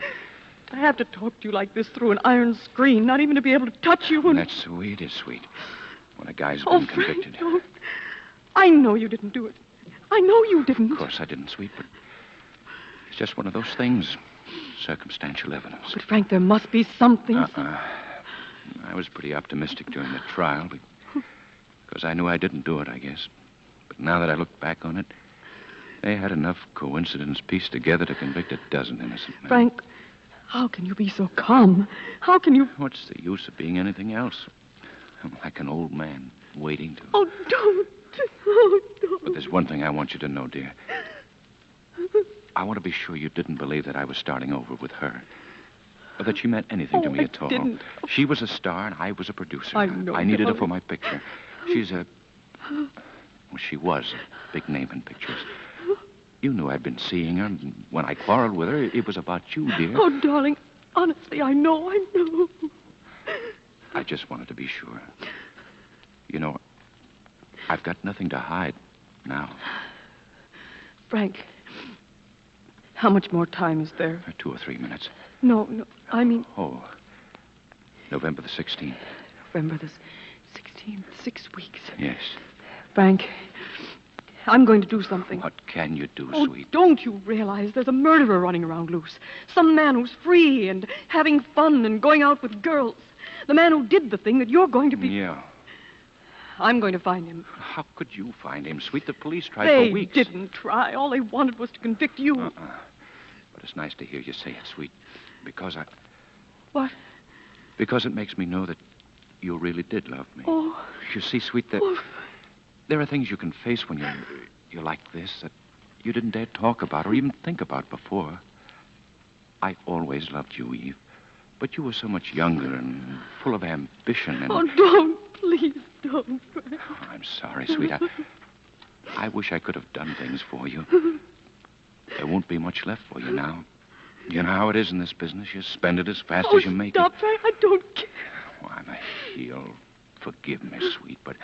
I have to talk to you like this through an iron screen, not even to be able to touch you. That's sweet is sweet. When a guy's Oh, been convicted. Frank, don't. I know you didn't do it. I know you didn't. Of course I didn't, sweet, but it's just one of those things. Circumstantial evidence. But, Frank, there must be something. I was pretty optimistic during the trial because I knew I didn't do it, I guess. But now that I look back on it, they had enough coincidence pieced together to convict a dozen innocent men. Frank, how can you be so calm? How can you... What's the use of being anything else? I'm like an old man waiting to... Oh, don't. Oh, don't. But there's one thing I want you to know, dear. I want to be sure you didn't believe that I was starting over with her. Or that she meant anything to me at all. Didn't. She was a star and I was a producer. I know. I needed her for my picture. She's a... Well, she was a big name in pictures. You knew I'd been seeing her, and when I quarreled with her, it was about you, dear. Oh, darling, honestly, I know. I just wanted to be sure. You know, I've got nothing to hide now. Frank, how much more time is there? 2 or 3 minutes. No, I mean... Oh, November the 16th. November the 16th, 6 weeks. Yes. Frank, I'm going to do something. What can you do, Oh, sweet? don't you realize there's a murderer running around loose? Some man who's free and having fun and going out with girls. The man who did the thing that you're going to be... Yeah. I'm going to find him. How could you find him, sweet? The police tried They for weeks. didn't try. All they wanted was to convict you. But it's nice to hear you say it, sweet. Because I... What? Because it makes me know that you really did love me. Oh. You see, sweet, there are things you can face when you're like this that you didn't dare talk about or even think about before. I always loved you, Eve. But you were so much younger and full of ambition and... Oh, don't. Please don't. I'm sorry, sweet. I wish I could have done things for you. There won't be much left for you now. You know how it is in this business. You spend it as fast as you make stop, it. Frank. I don't care. Oh, I'm a heel. Forgive me, sweet, but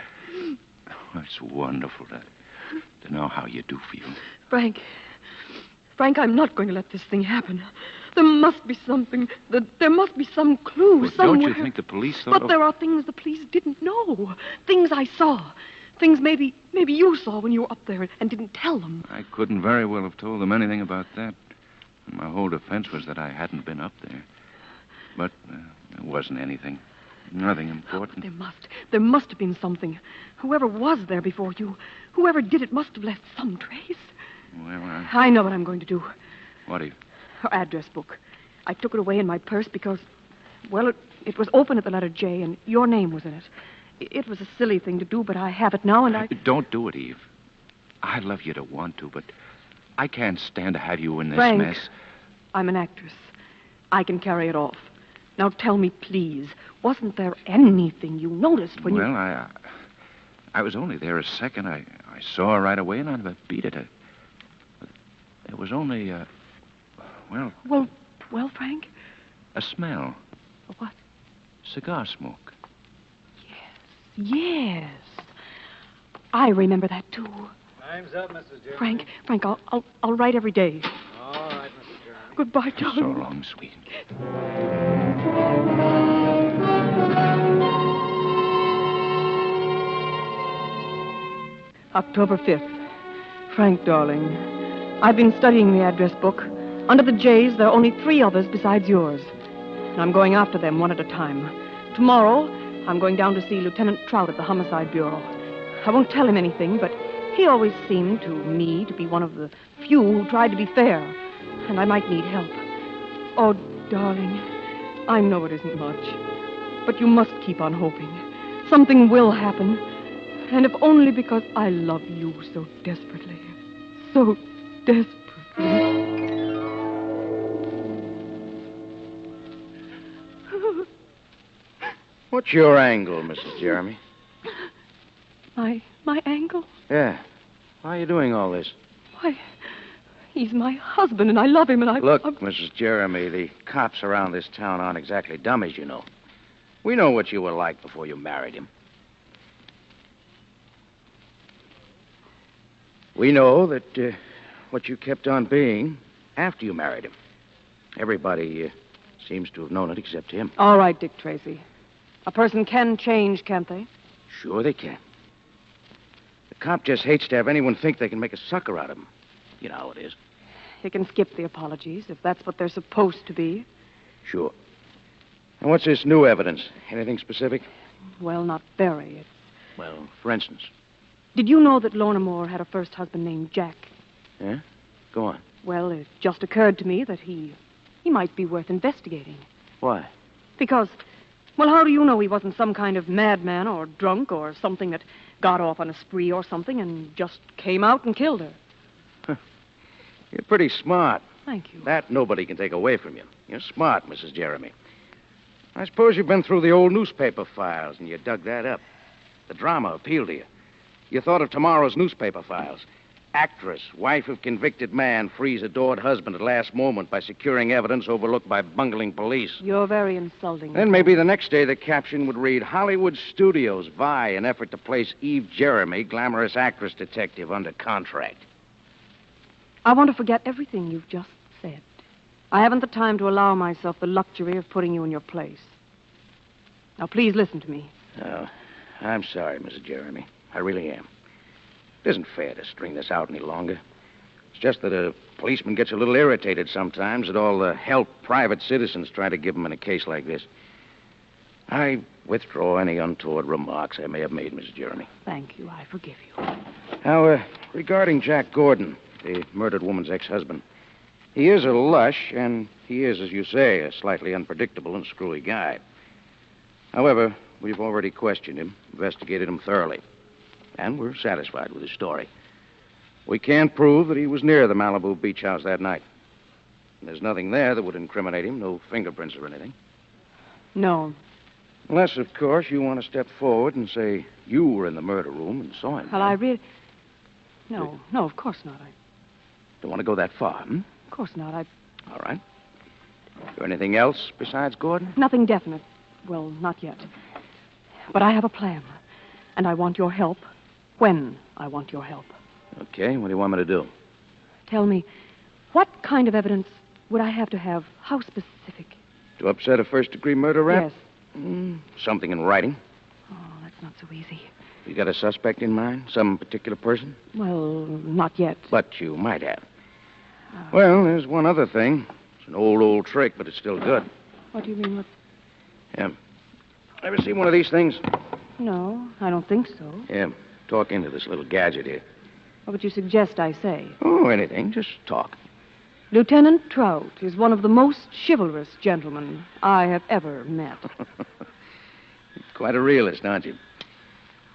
it's wonderful to know how you do feel. Frank, I'm not going to let this thing happen. There must be something. There must be some clue Well, somewhere. don't you think the police thought... But there are things the police didn't know. Things I saw. Things maybe you saw when you were up there and didn't tell them. I couldn't very well have told them anything about that. My whole defense was that I hadn't been up there. But there wasn't anything. Nothing important. There must have been something. Whoever was there before you, whoever did it must have left some trace. Well, I know what I'm going to do. What do you... Her address book. I took it away in my purse because, well, it was open at the letter J, and your name was in it. It was a silly thing to do, but I have it now, and I... Don't do it, Eve. I love you to want to, but I can't stand to have you in this Frank, mess. I'm an actress. I can carry it off. Now tell me, please, wasn't there anything you noticed when Well, I was only there a second. I saw her right away, and I'd have beat it. There was only Well, Frank? A smell. What? Cigar smoke. Yes. I remember that, too. Time's up, Mrs. Jeremy. Frank, I'll write every day. All right, Mrs. Jeremy. Goodbye, darling. So long, sweet. October 5th. Frank, darling, I've been studying the address book. Under the J's, there are only 3 others besides yours. And I'm going after them one at a time. Tomorrow, I'm going down to see Lieutenant Trout at the Homicide Bureau. I won't tell him anything, but he always seemed to me to be one of the few who tried to be fair. And I might need help. Oh, darling, I know it isn't much. But you must keep on hoping. Something will happen. And if only because I love you so desperately. So desperately. What's your angle, Mrs. Jeremy? My angle? Yeah. Why are you doing all this? Why, he's my husband, and I love him, and Look, Mrs. Jeremy, the cops around this town aren't exactly dummies, you know. We know what you were like before you married him. We know that what you kept on being after you married him. Everybody seems to have known it except him. All right, Dick Tracy. A person can change, can't they? Sure they can. The cop just hates to have anyone think they can make a sucker out of him. You know how it is. He can skip the apologies, if that's what they're supposed to be. Sure. And what's this new evidence? Anything specific? Well, not very. Well, for instance. Did you know that Lorna Moore had a first husband named Jack? Yeah? Go on. Well, it just occurred to me that he might be worth investigating. Why? Because, well, how do you know he wasn't some kind of madman or drunk or something that got off on a spree or something and just came out and killed her? You're pretty smart. Thank you. That nobody can take away from you. You're smart, Mrs. Jeremy. I suppose you've been through the old newspaper files and you dug that up. The drama appealed to you. You thought of tomorrow's newspaper files. Actress, wife of convicted man, frees adored husband at last moment by securing evidence overlooked by bungling police. You're very insulting. Then maybe the next day the caption would read, Hollywood Studios vie in effort to place Eve Jeremy, glamorous actress detective, under contract. I want to forget everything you've just said. I haven't the time to allow myself the luxury of putting you in your place. Now, please listen to me. Oh, I'm sorry, Mrs. Jeremy. I really am. It isn't fair to string this out any longer. It's just that a policeman gets a little irritated sometimes at all the help private citizens try to give him in a case like this. I withdraw any untoward remarks I may have made, Mrs. Jeremy. Thank you. I forgive you. Now, regarding Jack Gordon, the murdered woman's ex-husband, he is a lush, and he is, as you say, a slightly unpredictable and screwy guy. However, we've already questioned him, investigated him thoroughly, and we're satisfied with his story. We can't prove that he was near the Malibu beach house that night. And there's nothing there that would incriminate him, no fingerprints or anything. No. Unless, of course, you want to step forward and say you were in the murder room and saw him. Well, I really... No, of course not. I don't want to go that far, hmm? Of course not. All right. Is there anything else besides Gordon? Nothing definite. Well, not yet. But I have a plan. And I want your help when I want your help. Okay, what do you want me to do? Tell me, what kind of evidence would I have to have? How specific? To upset a first-degree murder rap? Yes. Something in writing. Oh, that's not so easy. You got a suspect in mind? Some particular person? Well, not yet. But you might have. Well, there's one other thing. It's an old trick, but it's still good. What do you mean with... Yeah. Ever seen one of these things? No, I don't think so. Yeah. Talk into this little gadget here. What would you suggest I say? Oh, anything. Just talk. Lieutenant Trout is one of the most chivalrous gentlemen I have ever met. Quite a realist, aren't you?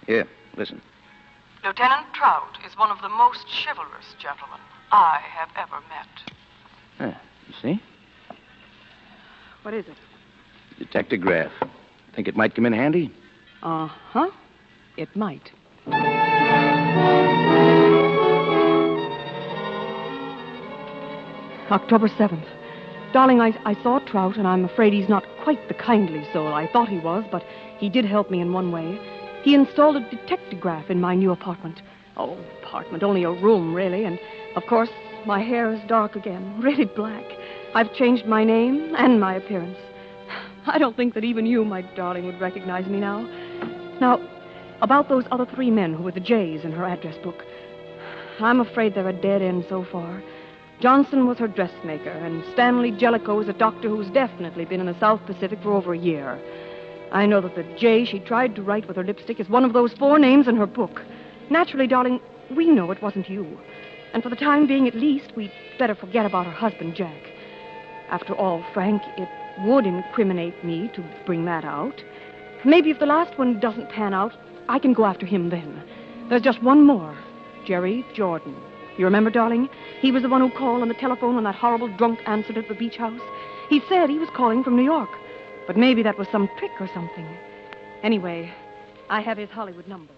Here, listen. Lieutenant Trout is one of the most chivalrous gentlemen I have ever met. You see? What is it? Detectograph. Think it might come in handy? Uh-huh. It might. October 7th. Darling, I saw Trout, and I'm afraid he's not quite the kindly soul I thought he was, but he did help me in one way. He installed a detectograph in my new apartment. Oh, apartment, only a room, really, and, of course, my hair is dark again, really black. I've changed my name and my appearance. I don't think that even you, my darling, would recognize me now. Now, about those other 3 men who were the J's in her address book, I'm afraid they're a dead end so far. Johnson was her dressmaker, and Stanley Jellicoe is a doctor who's definitely been in the South Pacific for over a year. I know that the J she tried to write with her lipstick is one of those 4 names in her book. Naturally, darling, we know it wasn't you. And for the time being, at least, we'd better forget about her husband, Jack. After all, Frank, it would incriminate me to bring that out. Maybe if the last one doesn't pan out, I can go after him then. There's just one more. Jerry Jordan. You remember, darling? He was the one who called on the telephone when that horrible drunk answered at the beach house. He said he was calling from New York. But maybe that was some trick or something. Anyway, I have his Hollywood number.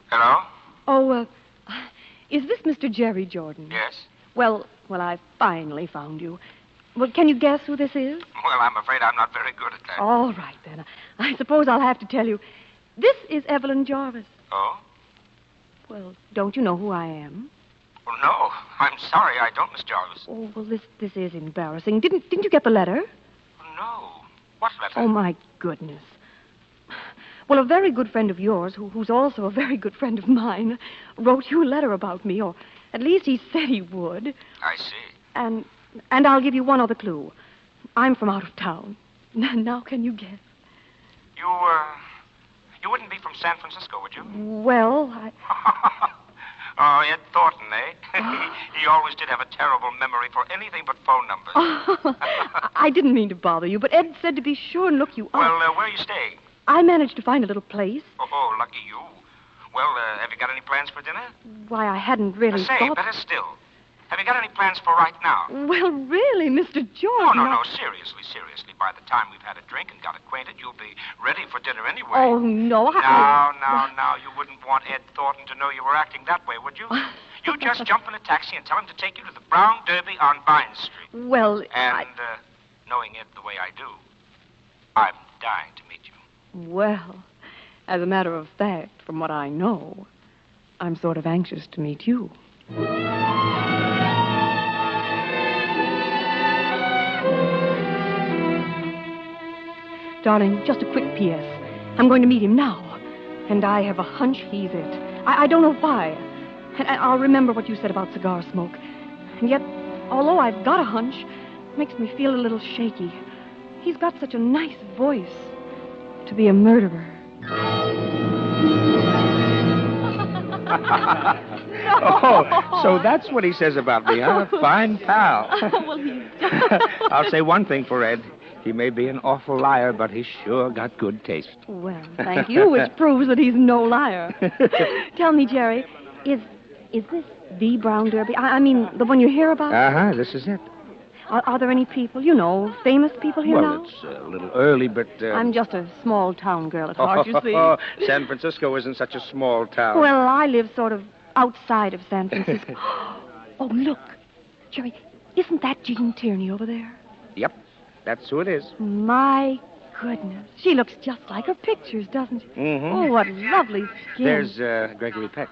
Hello? Oh, is this Mr. Jerry Jordan? Yes. Well, I finally found you. Well, can you guess who this is? Well, I'm afraid I'm not very good at that. All right, then. I suppose I'll have to tell you. This is Evelyn Jarvis. Oh? Well, don't you know who I am? Well, no. I'm sorry, I don't, Miss Jarvis. Oh, well, this is embarrassing. Didn't you get the letter? No. What letter? Oh, my goodness. Well, a very good friend of yours, who's also a very good friend of mine, wrote you a letter about me, or at least he said he would. I see. And I'll give you one other clue. I'm from out of town. Now can you guess? You wouldn't be from San Francisco, would you? Well, Oh, Ed Thornton, eh? He always did have a terrible memory for anything but phone numbers. I didn't mean to bother you, but Ed said to be sure and look you up. Well, where are you staying? I managed to find a little place. Oh, lucky you. Well, have you got any plans for dinner? Why, I hadn't really Say, thought... better still. Have you got any plans for right now? Well, really, Mr. Jordan... No, seriously. By the time we've had a drink and got acquainted, you'll be ready for dinner anyway. Oh, no, Now, you wouldn't want Ed Thornton to know you were acting that way, would you? You just jump in a taxi and tell him to take you to the Brown Derby on Vine Street. Well, And, knowing Ed the way I do, I'm dying to meet you. Well, as a matter of fact, from what I know, I'm sort of anxious to meet you. Darling, just a quick P.S. I'm going to meet him now, and I have a hunch he's it. I don't know why. And I'll remember what you said about cigar smoke. And yet, although I've got a hunch, it makes me feel a little shaky. He's got such a nice voice to be a murderer. Oh, so that's what he says about me, huh? Fine pal. Well, I'll say one thing for Ed. He may be an awful liar, but he's sure got good taste. Well, thank you, which proves that he's no liar. Tell me, Jerry, is this the Brown Derby? I mean, the one you hear about? Uh-huh, this is it. Are there any people, famous people here now? Well, it's a little early, but... I'm just a small-town girl at heart, you see. San Francisco isn't such a small town. Well, I live sort of outside of San Francisco. Oh, look. Jerry, isn't that Jean Tierney over there? Yep, that's who it is. My goodness. She looks just like her pictures, doesn't she? Mm-hmm. Oh, what lovely skin. There's Gregory Peck.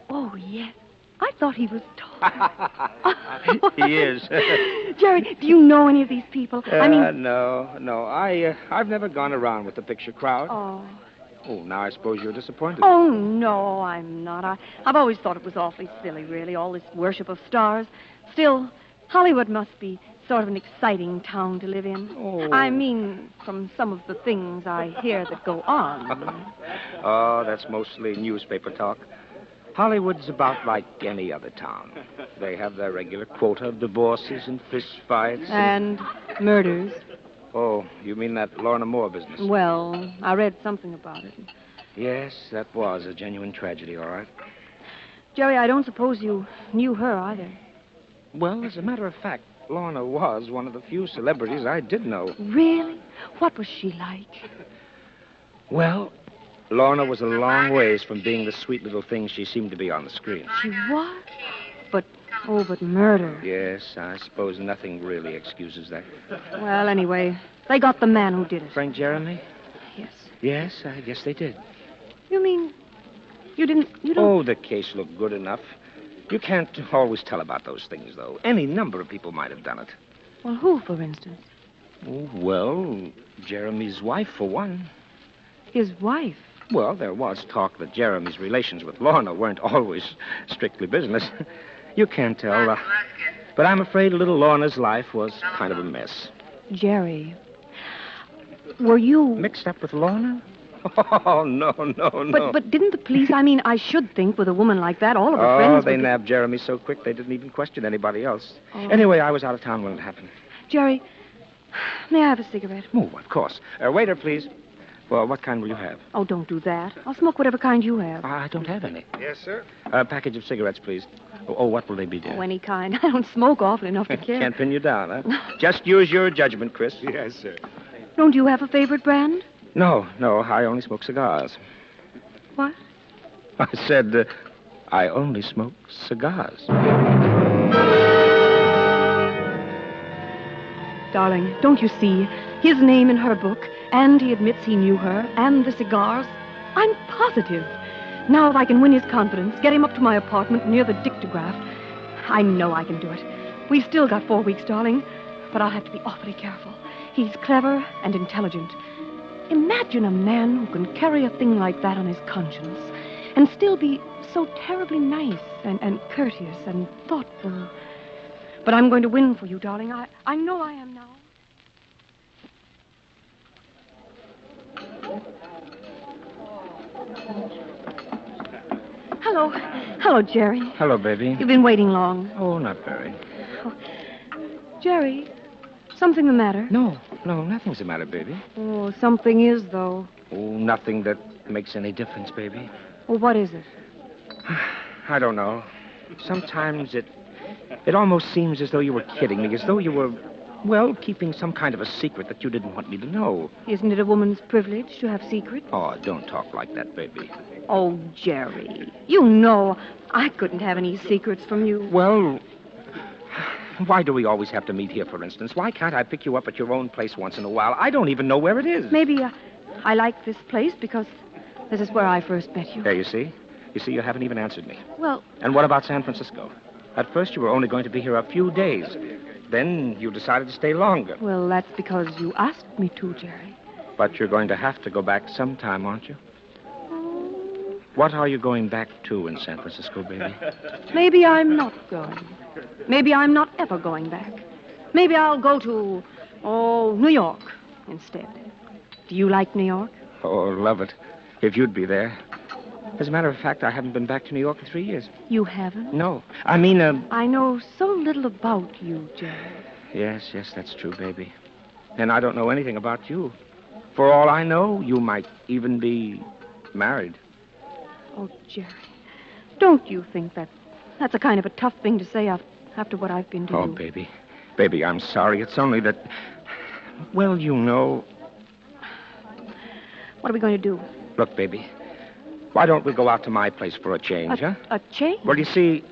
Oh, yes. I thought he was tall. He is. Jerry, do you know any of these people? No. I've never gone around with the picture crowd. Oh, now I suppose you're disappointed. Oh, no, I'm not. I've always thought it was awfully silly, really, all this worship of stars. Still, Hollywood must be sort of an exciting town to live in. Oh. I mean, from some of the things I hear that go on. Oh, that's mostly newspaper talk. Hollywood's about like any other town. They have their regular quota of divorces and fist fights. And murders. Oh, you mean that Lorna Moore business? Well, I read something about it. Yes, that was a genuine tragedy, all right. Jerry, I don't suppose you knew her either. Well, as a matter of fact, Lorna was one of the few celebrities I did know. Really? What was she like? Well, Lorna was a long ways from being the sweet little thing she seemed to be on the screen. She was? But murder. Yes, I suppose nothing really excuses that. Well, anyway, they got the man who did it. Frank Jeremy? Yes. Yes, I guess they did. You mean you don't... Oh, the case looked good enough. You can't always tell about those things, though. Any number of people might have done it. Well, who, for instance? Oh, well, Jeremy's wife, for one. His wife? Well, there was talk that Jeremy's relations with Lorna weren't always strictly business. You can't tell. But I'm afraid little Lorna's life was kind of a mess. Jerry, were you... Mixed up with Lorna? Oh, no. But didn't the police... I should think with a woman like that, all of her friends... Oh, they nabbed Jeremy so quick they didn't even question anybody else. Oh. Anyway, I was out of town when it happened. Jerry, may I have a cigarette? Oh, of course. Waiter, please. Well, what kind will you have? Oh, don't do that. I'll smoke whatever kind you have. I don't have any. Yes, sir? A package of cigarettes, please. Oh, what will they be, dear? Oh, any kind. I don't smoke often enough to care. Can't pin you down, huh? Just use your judgment, Chris. Yes, sir. Don't you have a favorite brand? No. I only smoke cigars. What? I said I only smoke cigars. Darling, don't you see? His name in her book, and he admits he knew her, and the cigars. I'm positive. Now if I can win his confidence, get him up to my apartment near the dictograph, I know I can do it. We've still got 4 weeks, darling, but I'll have to be awfully careful. He's clever and intelligent. Imagine a man who can carry a thing like that on his conscience and still be so terribly nice and courteous and thoughtful. But I'm going to win for you, darling. I know I am now. Hello, Jerry. Hello, baby. You've been waiting long. Oh, not very. Oh. Jerry, something the matter? No, nothing's the matter, baby. Oh, something is, though. Oh, nothing that makes any difference, baby. Well, what is it? I don't know. Sometimes it almost seems as though you were kidding me, as though you were, well, keeping some kind of a secret that you didn't want me to know. Isn't it a woman's privilege to have secrets? Oh, don't talk like that, baby. Oh, Jerry, you know I couldn't have any secrets from you. Well, why do we always have to meet here, for instance? Why can't I pick you up at your own place once in a while? I don't even know where it is. Maybe I like this place because this is where I first met you. There, you see? You haven't even answered me. Well... And what about San Francisco? At first, you were only going to be here a few days. Then you decided to stay longer. Well, that's because you asked me to, Jerry. But you're going to have to go back sometime, aren't you? What are you going back to in San Francisco, baby? Maybe I'm not going. Maybe I'm not ever going back. Maybe I'll go to, New York instead. Do you like New York? Oh, love it. If you'd be there. As a matter of fact, I haven't been back to New York in 3 years. You haven't? No. I mean, I know so little about you, Jerry. Yes, that's true, baby. And I don't know anything about you. For all I know, you might even be married. Oh, Jerry, don't you think that's a kind of a tough thing to say after what I've been to you? Oh, baby. Baby, I'm sorry. It's only that, well, you know. What are we going to do? Look, baby, why don't we go out to my place for a change, huh? A change? Well, you see,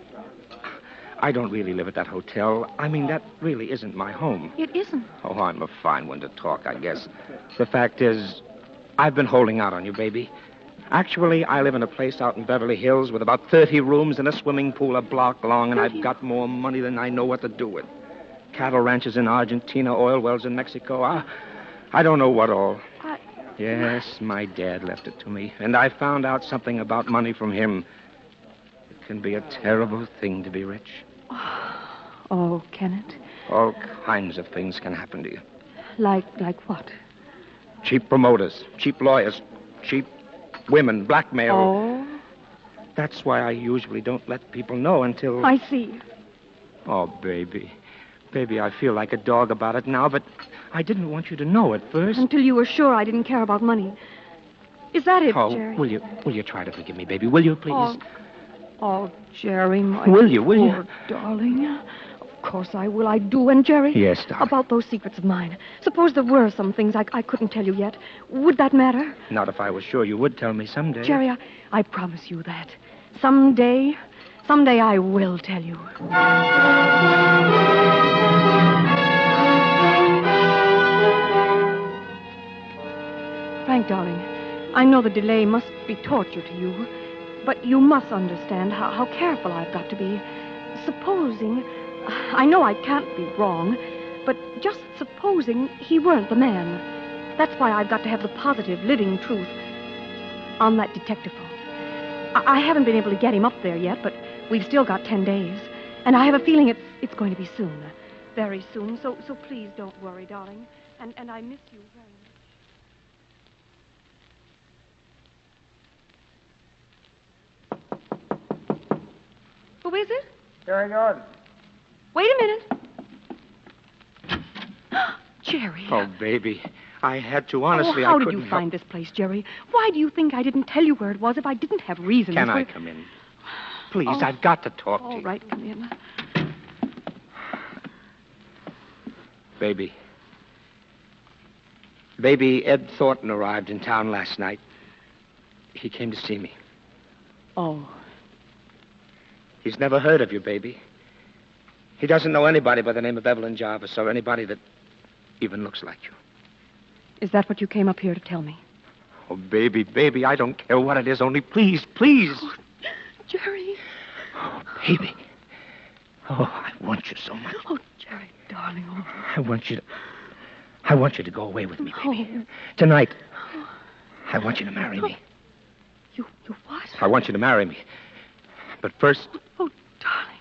I don't really live at that hotel. I mean, that really isn't my home. It isn't? Oh, I'm a fine one to talk, I guess. The fact is, I've been holding out on you, baby. Actually, I live in a place out in Beverly Hills with about 30 rooms and a swimming pool a block long, and I've got more money than I know what to do with. Cattle ranches in Argentina, oil wells in Mexico. I don't know what all. Yes, my dad left it to me, and I found out something about money from him. It can be a terrible thing to be rich. Oh, can it? All kinds of things can happen to you. Like what? Cheap promoters, cheap lawyers, cheap women, blackmail. Oh? That's why I usually don't let people know until... I see. Oh, baby. Baby, I feel like a dog about it now, but I didn't want you to know at first. Until you were sure I didn't care about money. Is that it, Jerry? Will you try to forgive me, baby? Will you, please? Oh, Jerry, my Will you? poor darling. course I will. I do. And, Jerry? Yes, darling. About those secrets of mine. Suppose there were some things I couldn't tell you yet. Would that matter? Not if I was sure you would tell me someday. Jerry, I promise you that. Someday I will tell you. Frank, darling, I know the delay must be torture to you, but you must understand how careful I've got to be. Supposing, I know I can't be wrong, but just supposing he weren't the man. That's why I've got to have the positive, living truth on that detective phone. I haven't been able to get him up there yet, but we've still got 10 days. And I have a feeling it's going to be soon. Very soon. So please don't worry, darling. And I miss you very much. Who is it? Jerry Jordan. Wait a minute. Jerry. Oh, baby. I had to, honestly. How did you find this place, Jerry? Why do you think I didn't tell you where it was if I didn't have reason? Can I come in? Please, I've got to talk to you. All right, come in. Baby. Baby, Ed Thornton arrived in town last night. He came to see me. Oh. He's never heard of you, baby. He doesn't know anybody by the name of Evelyn Jarvis or anybody that even looks like you. Is that what you came up here to tell me? Oh, baby, I don't care what it is. Only please. Oh, Jerry. Oh, baby. Oh, I want you so much. Oh, Jerry, darling. Oh. I want you to go away with me, baby. Oh. Tonight. I want you to marry me. You what? I want you to marry me. But first... Oh, darling.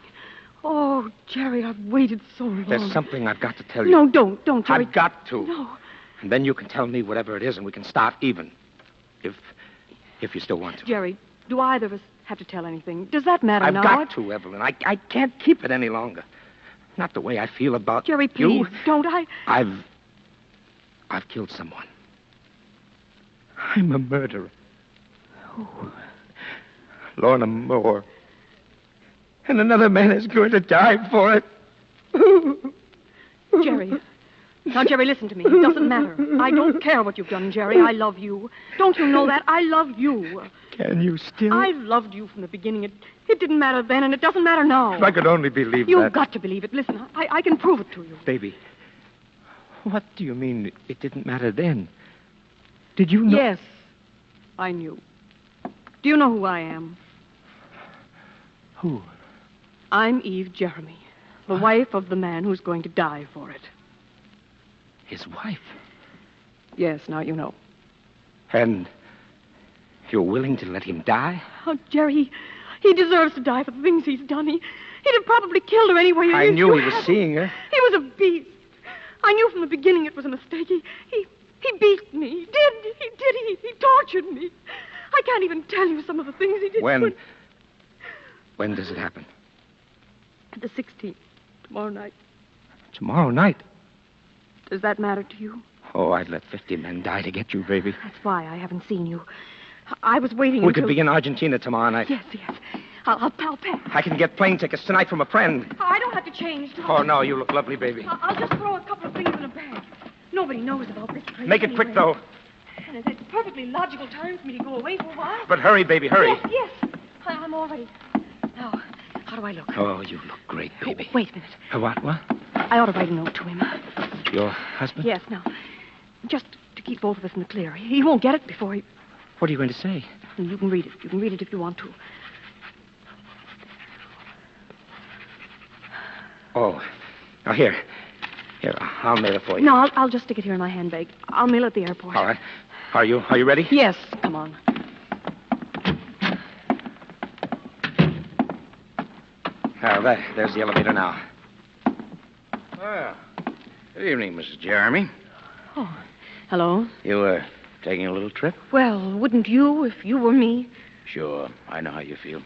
Oh, Jerry, I've waited so long. There's something I've got to tell you. No, don't, Jerry. I've got to. No. And then you can tell me whatever it is, and we can start even. If you still want to. Jerry, do either of us have to tell anything? Does that matter I've now? got to, Evelyn. I can't keep it any longer. Not the way I feel about Jerry, please, you. don't. I've killed someone. I'm a murderer. Oh. Lorna Moore. And another man is going to die for it. Jerry. Now, Jerry, listen to me. It doesn't matter. I don't care what you've done, Jerry. I love you. Don't you know that? I love you. Can you still? I've loved you from the beginning. It didn't matter then, and it doesn't matter now. If I could only believe that. You've got to believe it. Listen, I can prove it to you. Baby, what do you mean it didn't matter then? Did you know? Yes, I knew. Do you know who I am? Who? I'm Eve Jeremy, the wife of the man who's going to die for it. His wife? Yes, now you know. And you're willing to let him die? Oh, Jerry, he deserves to die for the things he's done. He'd have probably killed her anyway. I knew he was seeing her. He was a beast. I knew from the beginning it was a mistake. He beat me. He did. He tortured me. I can't even tell you some of the things he did. When does it happen? The 16th, tomorrow night. Tomorrow night? Does that matter to you? Oh, I'd let 50 men die to get you, baby. That's why I haven't seen you. I was waiting We could be in Argentina tomorrow night. Yes. I'll pack. I can get plane tickets tonight from a friend. I don't have to change. Oh, no, you look lovely, baby. I'll just throw a couple of things in a bag. Nobody knows about this place. Make it quick, though. And it's a perfectly logical time for me to go away for a while. But hurry, baby, hurry. Yes. I'm all ready. Now, how do I look? Oh, you look great, baby. Wait a minute. What? I ought to write a note to him. Your husband? Yes, now. Just to keep both of us in the clear. He won't get it before he... What are you going to say? You can read it. You can read it if you want to. Oh. Now, here. Here, I'll mail it for you. No, I'll just stick it here in my handbag. I'll mail it at the airport. All right. Are you ready? Yes. Come on. There's the elevator now. Well, good evening, Mrs. Jeremy. Oh, hello. You, taking a little trip? Well, wouldn't you if you were me? Sure. I know how you feel.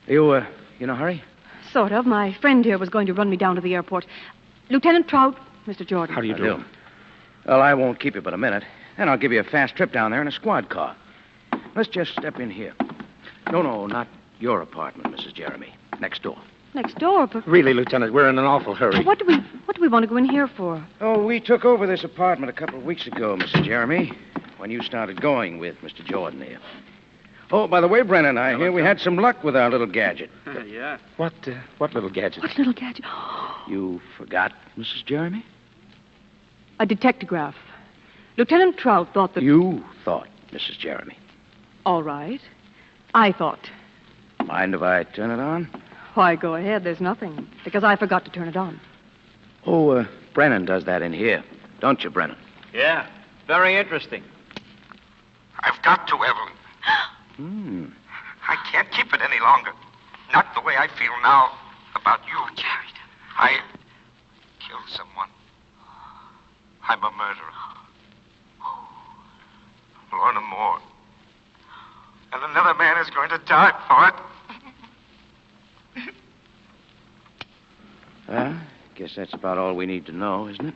You in a hurry? Sort of. My friend here was going to run me down to the airport. Lieutenant Trout, Mr. Jordan. How do you do? Well, I won't keep you but a minute. Then I'll give you a fast trip down there in a squad car. Let's just step in here. No, not your apartment, Mrs. Jeremy. Next door. Next door, but Really, Lieutenant, we're in an awful hurry. what do we want to go in here for? Oh, we took over this apartment a couple of weeks ago, Mrs. Jeremy, when you started going with Mr. Jordan here. Oh, by the way, Brennan, I hear we had some luck with our little gadget. Yeah. What little gadget? What little gadget? You forgot, Mrs. Jeremy? A detectograph. Lieutenant Trout thought that... You thought, Mrs. Jeremy. All right. I thought. Mind if I turn it on? Why, go ahead. There's nothing. Because I forgot to turn it on. Oh, Brennan does that in here. Don't you, Brennan? Yeah. Very interesting. I've got to, Evelyn. I can't keep it any longer. Not the way I feel now about you. Jared. I killed someone. I'm a murderer. Lorna Moore. And another man is going to die for it. Guess that's about all we need to know, isn't it?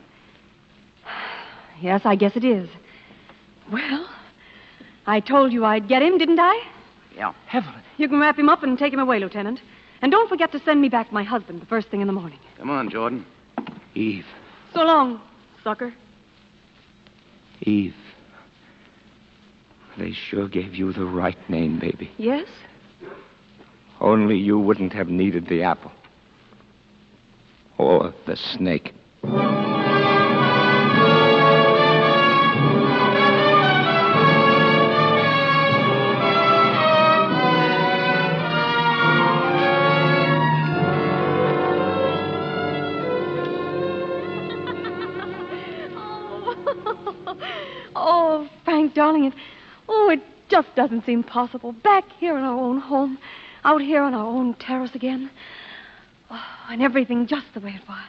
Yes, I guess it is. Well, I told you I'd get him, didn't I? Yeah. Evelyn. You can wrap him up and take him away, Lieutenant. And don't forget to send me back my husband the first thing in the morning. Come on, Jordan. Eve. So long, sucker. Eve. They sure gave you the right name, baby. Yes? Only you wouldn't have needed the apple. Or the snake. Oh, Frank, darling, it just doesn't seem possible. Back here in our own home, out here on our own terrace again. Oh, and everything just the way it was.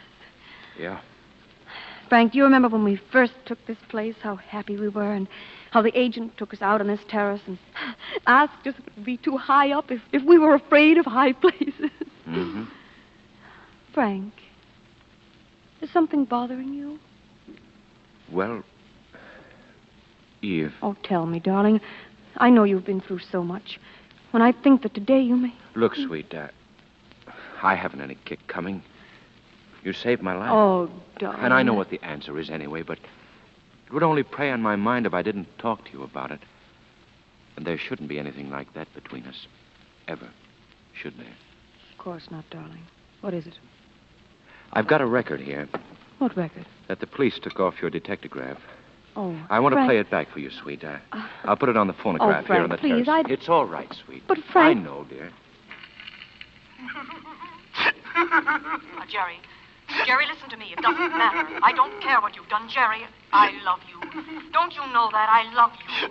Yeah. Frank, do you remember when we first took this place, how happy we were, and how the agent took us out on this terrace and asked us if it would be too high up, if we were afraid of high places? Mm-hmm. Frank, is something bothering you? Well, Eve. Oh, tell me, darling. I know you've been through so much. When I think that today you may... Look, sweet, I haven't any kick coming. You saved my life. Oh, darling. And I know what the answer is anyway, but it would only prey on my mind if I didn't talk to you about it. And there shouldn't be anything like that between us. Ever. Should there? Of course not, darling. What is it? I've got a record here. What record? That the police took off your detectograph. Oh, I want to Frank. play it back for you, sweet. I'll put it on the phonograph Frank, here on the please, terrace. It's all right, sweet. But, Frank... I know, dear. Jerry, listen to me. It doesn't matter. I don't care what you've done, Jerry. I love you. Don't you know that? I love you.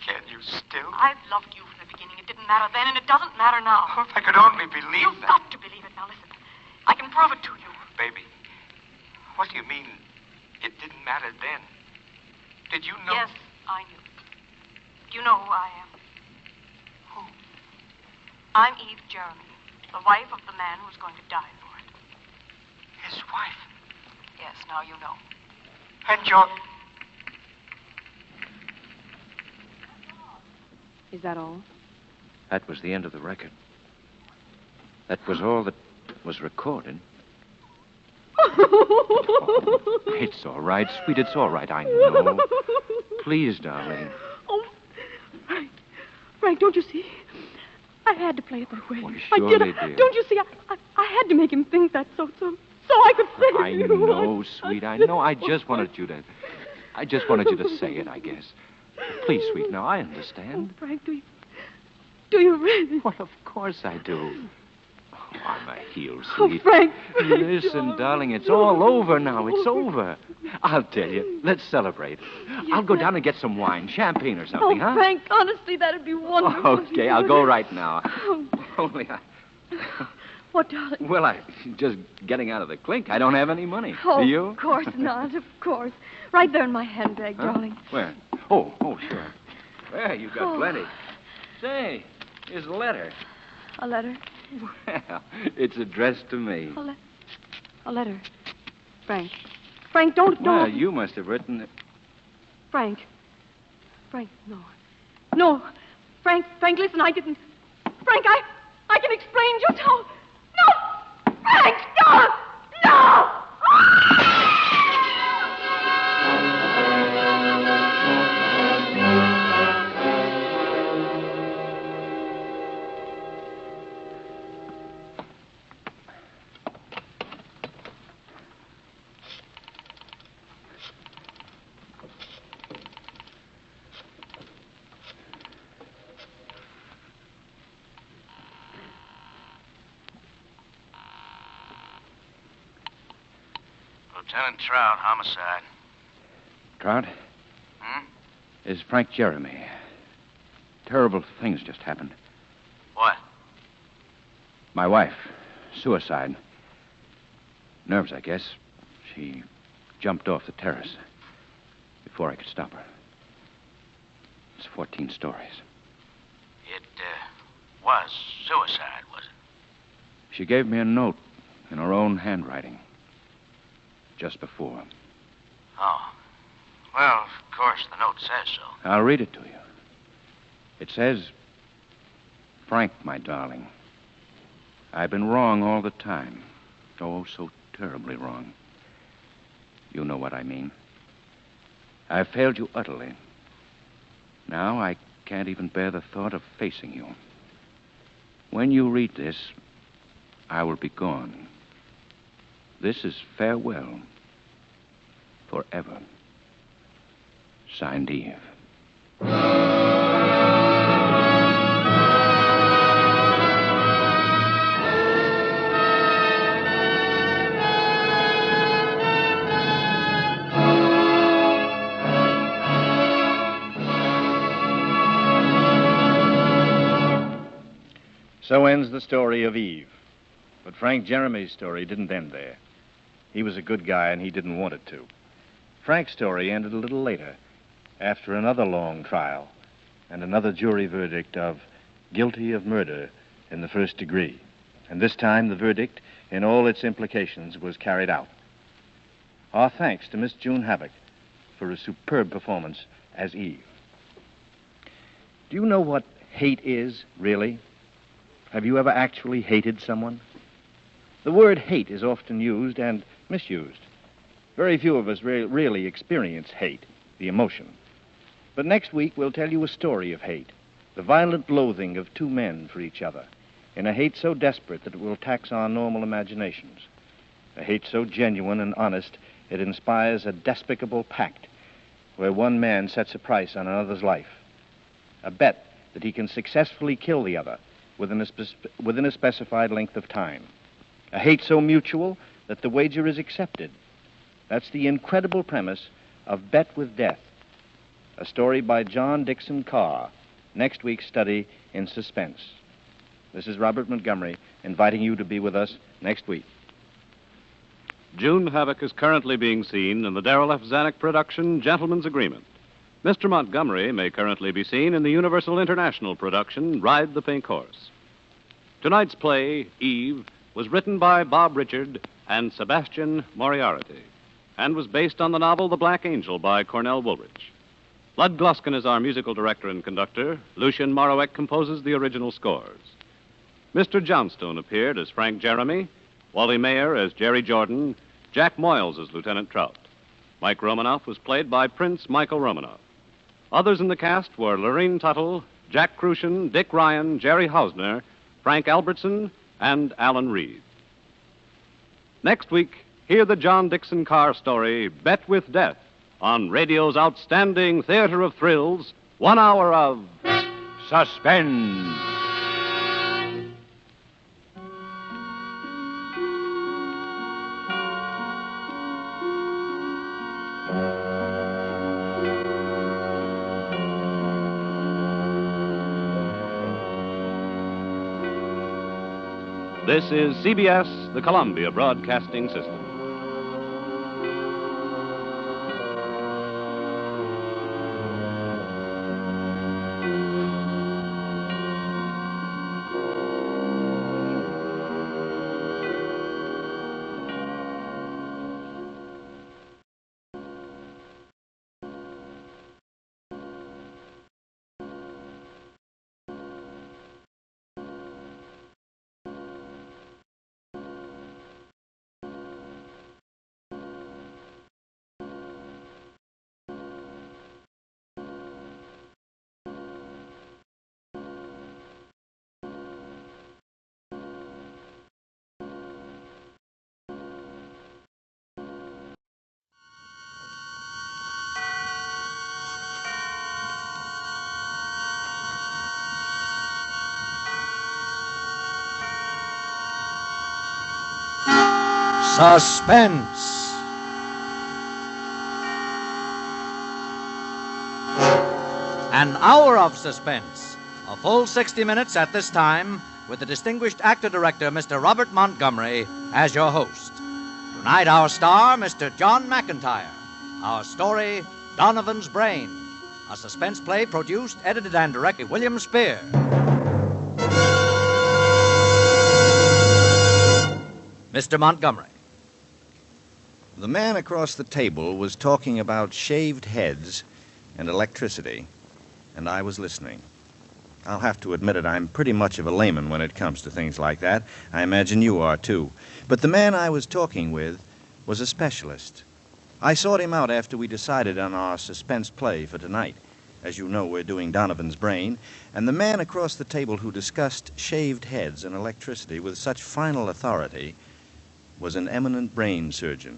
Can you still? I've loved you from the beginning. It didn't matter then, and it doesn't matter now. Oh, if I could only believe You've that. got to believe it. Now, listen. I can prove it to you. Baby, what do you mean it didn't matter then? Did you know? Yes, I knew. Do you know who I am? Who? I'm Eve Jeremy, the wife of the man who's going to die for it. His wife? Yes, now you know. And you're... Is that all? That was the end of the record. That was all that was recorded. Oh, it's all right, sweet. It's all right. I know. Please, darling. Oh, Frank, don't you see? I had to play it that way. Oh, I surely, did. dear. Don't you see? I had to make him think that so I could save I you. know, sweet. I know. I just wanted you to say it, I guess. Please, sweet. Now, I understand. Oh, Frank, do you really? Well, of course I do. Oh, on my heels, Oh, sweet. Frank. Listen, darling, it's all over now. It's over. I'll tell you. Let's celebrate. I'll go down and get some wine, champagne or something, Oh, huh? Frank, honestly, that'd be wonderful. Okay, I'll go right now. Only What, darling? Well, just getting out of the clink. I don't have any money. Oh, Do you? of course not, of course. Right there in my handbag, Huh? darling. Where? Oh, sure. There, you've got Oh. plenty. Say, here's a letter. A letter? Well, it's addressed to me. A letter. Frank, don't... Well, you must have written it. Frank, no. No. Frank, listen, I didn't... Frank, I can explain just how... No! Frank, no! No! Lieutenant Trout, homicide. Trout? Hmm? Is Frank Jeremy. Terrible things just happened. What? My wife. Suicide. Nerves, I guess. She jumped off the terrace before I could stop her. It's 14 stories. It, was suicide, was it? She gave me a note in her own handwriting just before. Oh. Well, of course, the note says so. I'll read it to you. It says, Frank, my darling, I've been wrong all the time. Oh, so terribly wrong. You know what I mean. I've failed you utterly. Now I can't even bear the thought of facing you. When you read this, I will be gone. This is farewell. Forever. Signed, Eve. So ends the story of Eve. But Frank Jeremy's story didn't end there. He was a good guy, and he didn't want it to. Frank's story ended a little later, after another long trial and another jury verdict of guilty of murder in the first degree. And this time, the verdict, in all its implications, was carried out. Our thanks to Miss June Havoc for a superb performance as Eve. Do you know what hate is, really? Have you ever actually hated someone? The word hate is often used and misused. Very few of us really experience hate, the emotion. But next week, we'll tell you a story of hate, the violent loathing of two men for each other, in a hate so desperate that it will tax our normal imaginations, a hate so genuine and honest it inspires a despicable pact where one man sets a price on another's life, a bet that he can successfully kill the other within a specified length of time, a hate so mutual that the wager is accepted. That's the incredible premise of Bet with Death, a story by John Dixon Carr, next week's study in Suspense. This is Robert Montgomery inviting you to be with us next week. June Havoc is currently being seen in the Darrell F. Zanuck production, Gentleman's Agreement. Mr. Montgomery may currently be seen in the Universal International production, Ride the Pink Horse. Tonight's play, Eve, was written by Bob Richard and Sebastian Moriarty, and was based on the novel The Black Angel by Cornell Woolrich. Lud Gluskin is our musical director and conductor. Lucien Moraweck composes the original scores. Mr. Johnstone appeared as Frank Jeremy, Wally Mayer as Jerry Jordan, Jack Moyles as Lieutenant Trout. Mike Romanoff was played by Prince Michael Romanoff. Others in the cast were Lorene Tuttle, Jack Crucian, Dick Ryan, Jerry Hausner, Frank Albertson, and Alan Reed. Next week, hear the John Dixon Carr story, Bet with Death, on radio's outstanding theater of thrills, 1 hour of Suspense. This is CBS, the Columbia Broadcasting System. Suspense. An hour of suspense. A full 60 minutes at this time with the distinguished actor-director, Mr. Robert Montgomery, as your host. Tonight, our star, Mr. John McIntyre. Our story, Donovan's Brain. A suspense play produced, edited, and directed by William Spear. Mr. Montgomery. The man across the table was talking about shaved heads and electricity, and I was listening. I'll have to admit it, I'm pretty much of a layman when it comes to things like that. I imagine you are, too. But the man I was talking with was a specialist. I sought him out after we decided on our suspense play for tonight. As you know, we're doing Donovan's Brain, and the man across the table who discussed shaved heads and electricity with such final authority was an eminent brain surgeon.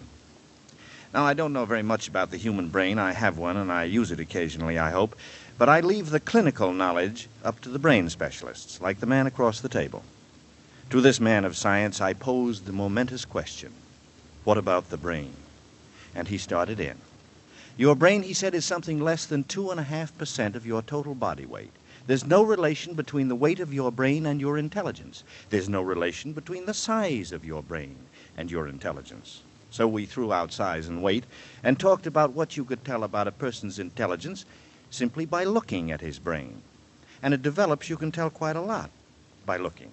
Now, I don't know very much about the human brain. I have one, and I use it occasionally, I hope. But I leave the clinical knowledge up to the brain specialists, like the man across the table. To this man of science, I posed the momentous question, what about the brain? And he started in. Your brain, he said, is something less than 2.5% of your total body weight. There's no relation between the weight of your brain and your intelligence. There's no relation between the size of your brain and your intelligence. So we threw out size and weight and talked about what you could tell about a person's intelligence simply by looking at his brain. And it develops, you can tell quite a lot by looking.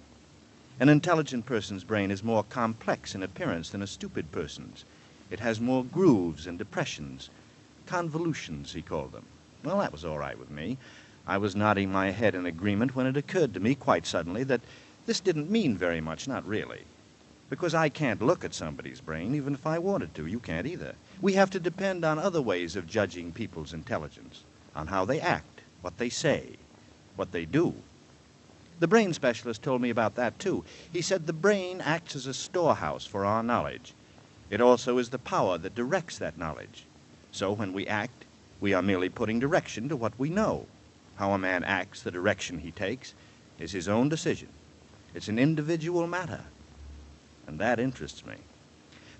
An intelligent person's brain is more complex in appearance than a stupid person's. It has more grooves and depressions, convolutions, he called them. Well, that was all right with me. I was nodding my head in agreement when it occurred to me quite suddenly that this didn't mean very much, not really. Because I can't look at somebody's brain even if I wanted to. You can't either. We have to depend on other ways of judging people's intelligence, on how they act, what they say, what they do. The brain specialist told me about that, too. He said the brain acts as a storehouse for our knowledge. It also is the power that directs that knowledge. So when we act, we are merely putting direction to what we know. How a man acts, the direction he takes, is his own decision. It's an individual matter. And that interests me.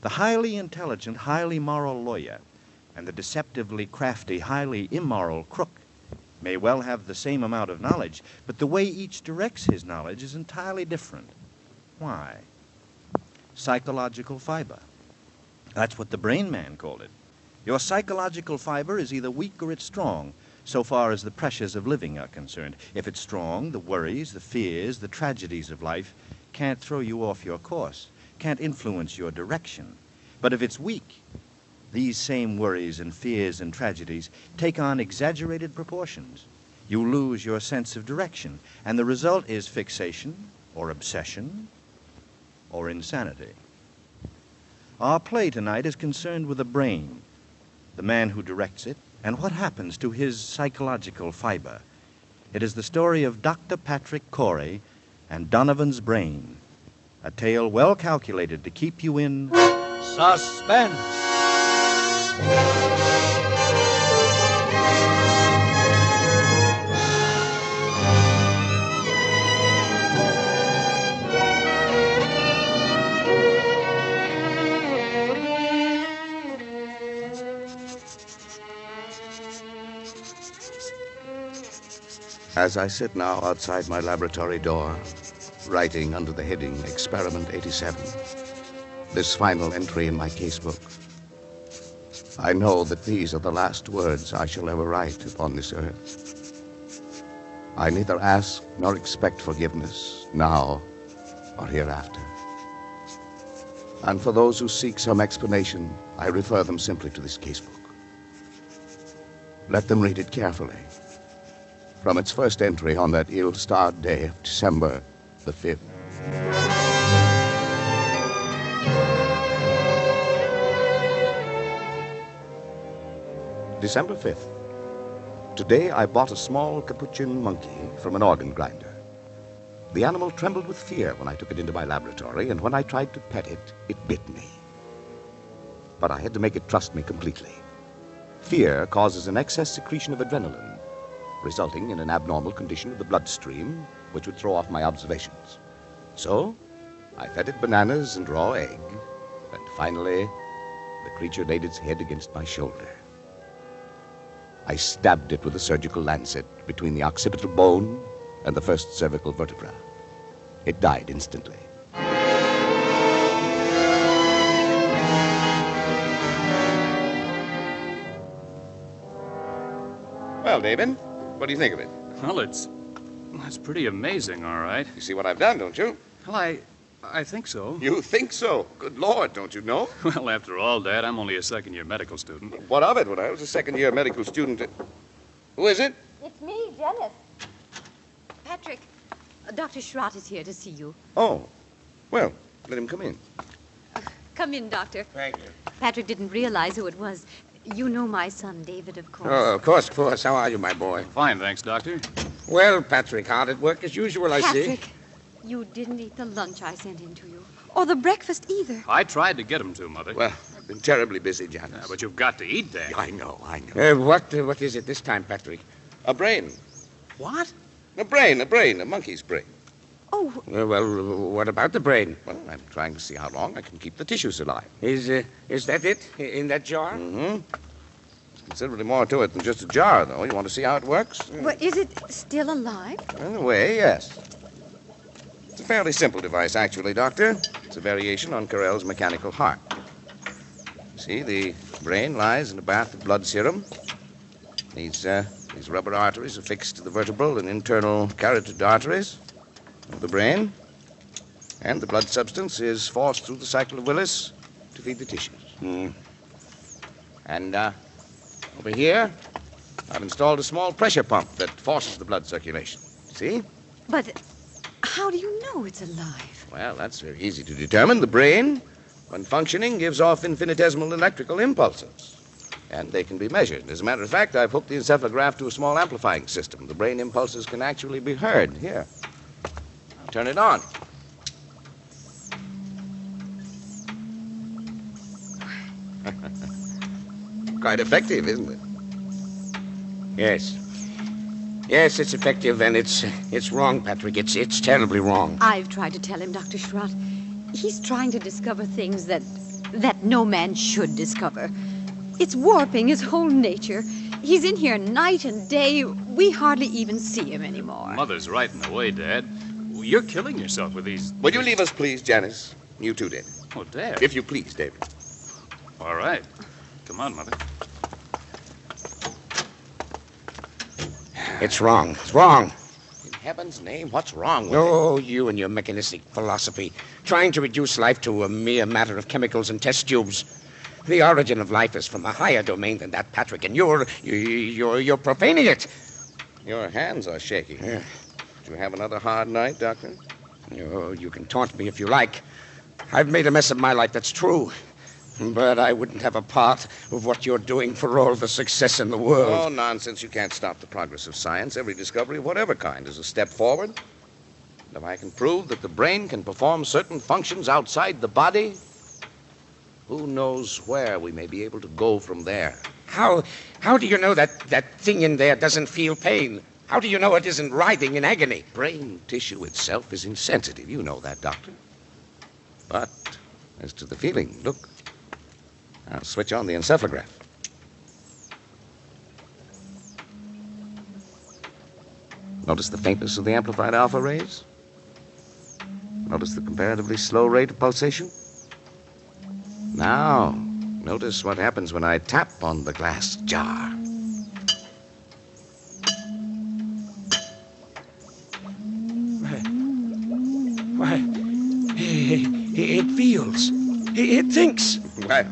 The highly intelligent, highly moral lawyer and the deceptively crafty, highly immoral crook may well have the same amount of knowledge, but the way each directs his knowledge is entirely different. Why? Psychological fiber. That's what the brain man called it. Your psychological fiber is either weak or it's strong, so far as the pressures of living are concerned. If it's strong, the worries, the fears, the tragedies of life can't throw you off your course, can't influence your direction. But if it's weak, these same worries and fears and tragedies take on exaggerated proportions. You lose your sense of direction, and the result is fixation or obsession or insanity. Our play tonight is concerned with the brain, the man who directs it, and what happens to his psychological fiber. It is the story of Dr. Patrick Corey and Donovan's Brain, a tale well calculated to keep you in suspense. As I sit now outside my laboratory door, writing under the heading Experiment 87, this final entry in my casebook, I know that these are the last words I shall ever write upon this earth. I neither ask nor expect forgiveness now or hereafter. And for those who seek some explanation, I refer them simply to this casebook. Let them read it carefully. From its first entry on that ill-starred day of December the 5th. December 5th. Today I bought a small capuchin monkey from an organ grinder. The animal trembled with fear when I took it into my laboratory, and when I tried to pet it, it bit me. But I had to make it trust me completely. Fear causes an excess secretion of adrenaline, resulting in an abnormal condition of the bloodstream, which would throw off my observations. So, I fed it bananas and raw egg, and Finally, the creature laid its head against my shoulder. I stabbed it with a surgical lancet between the occipital bone and the first cervical vertebra. It died instantly. Well, David, what do you think of it? Well, it's pretty amazing, all right. You see what I've done, don't you? Well, I think so. You think so? Good Lord, don't you know? Well, after all, Dad, I'm only a second-year medical student. What of it? When I was a second-year medical student... Who is it? It's me, Janice. Patrick, Dr. Schrott is here to see you. Oh. Well, let him come in. Come in, Doctor. Thank you. Patrick didn't realize who it was. You know my son, David, of course. Oh, of course. How are you, my boy? Fine, thanks, Doctor. Well, Patrick, hard at work as usual, I see. Patrick, you didn't eat the lunch I sent in to you. Or the breakfast either. I tried to get him to, Mother. Well, I've been terribly busy, Janice. Yeah, but you've got to eat, Dad. I know. What is it this time, Patrick? A brain. What? A brain, a monkey's brain. Oh. Well, what about the brain? Well, I'm trying to see how long I can keep the tissues alive. Is that it? In that jar? Mm-hmm. There's considerably more to it than just a jar, though. You want to see how it works? Well, is it still alive? In a way, yes. It's a fairly simple device, actually, Doctor. It's a variation on Carrel's mechanical heart. See, the brain lies in a bath of blood serum. These rubber arteries are fixed to the vertebral and internal carotid arteries of the brain. And the blood substance is forced through the cycle of Willis to feed the tissues. And over here, I've installed a small pressure pump that forces the blood circulation. See? But how do you know it's alive? Well, that's very easy to determine. The brain, when functioning, gives off infinitesimal electrical impulses. And they can be measured. As a matter of fact, I've hooked the encephalograph to a small amplifying system. The brain impulses can actually be heard. Here. I'll turn it on. Quite effective, isn't it? Yes. Yes, it's effective, and it's wrong, Patrick. It's terribly wrong. I've tried to tell him, Dr. Schrott. He's trying to discover things that no man should discover. It's warping his whole nature. He's in here night and day. We hardly even see him anymore. Mother's right in the way, Dad. You're killing yourself with these... Will you leave us, please, Janice? You too, David. Oh, Dad. If you please, David. All right. Come on, Mother. It's wrong. It's wrong. In heaven's name, what's wrong with it? Oh, you and your mechanistic philosophy. Trying to reduce life to a mere matter of chemicals and test tubes. The origin of life is from a higher domain than that, Patrick, and you're profaning it. Your hands are shaky. Did you have another hard night, Doctor? You can taunt me if you like. I've made a mess of my life, that's true. But I wouldn't have a part of what you're doing for all the success in the world. Oh, nonsense. You can't stop the progress of science. Every discovery of whatever kind is a step forward. And if I can prove that the brain can perform certain functions outside the body, who knows where we may be able to go from there? How do you know that thing in there doesn't feel pain? How do you know it isn't writhing in agony? Brain tissue itself is insensitive. You know that, Doctor. But as to the feeling, look. I'll switch on the encephalograph. Notice the faintness of the amplified alpha rays? Notice the comparatively slow rate of pulsation? Now, notice what happens when I tap on the glass jar. Why, it feels. It thinks. Well,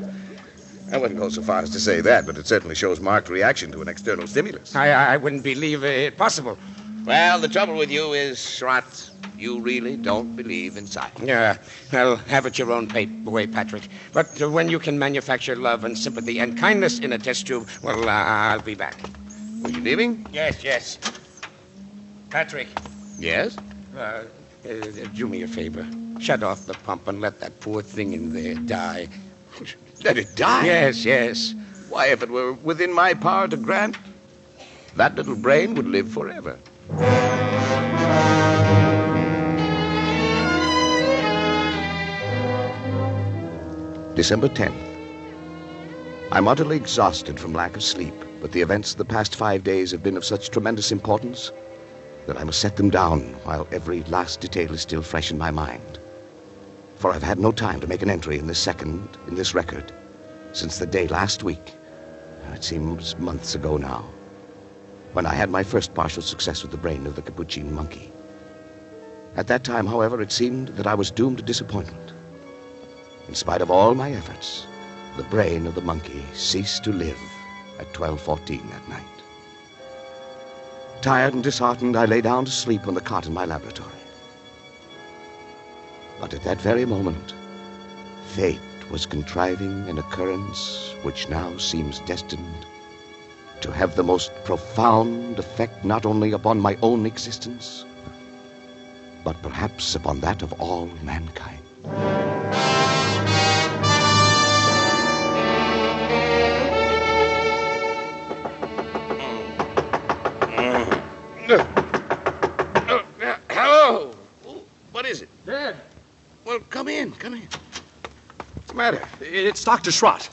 I wouldn't go so far as to say that, but it certainly shows marked reaction to an external stimulus. I wouldn't believe it possible. Well, the trouble with you is, Schrott, you really don't believe in science. Yeah, well, have it your own way, Patrick. But when you can manufacture love and sympathy and kindness in a test tube, well, I'll be back. Were you leaving? Yes. Patrick. Yes? Do me a favor. Shut off the pump and let that poor thing in there die. Let it die? Yes. Why, if it were within my power to grant, that little brain would live forever. December 10th. I'm utterly exhausted from lack of sleep, but the events of the past 5 days have been of such tremendous importance that I must set them down while every last detail is still fresh in my mind. For I've had no time to make an entry in this record, since the day last week, it seems months ago now, when I had my first partial success with the brain of the capuchin monkey. At that time, however, it seemed that I was doomed to disappointment. In spite of all my efforts, the brain of the monkey ceased to live at 12:14 that night. Tired and disheartened, I lay down to sleep on the cot in my laboratory. But at that very moment, fate was contriving an occurrence which now seems destined to have the most profound effect not only upon my own existence, but perhaps upon that of all mankind. Hello. What is it? Dad. Well, come in. What's the matter? It's Dr. Schrott.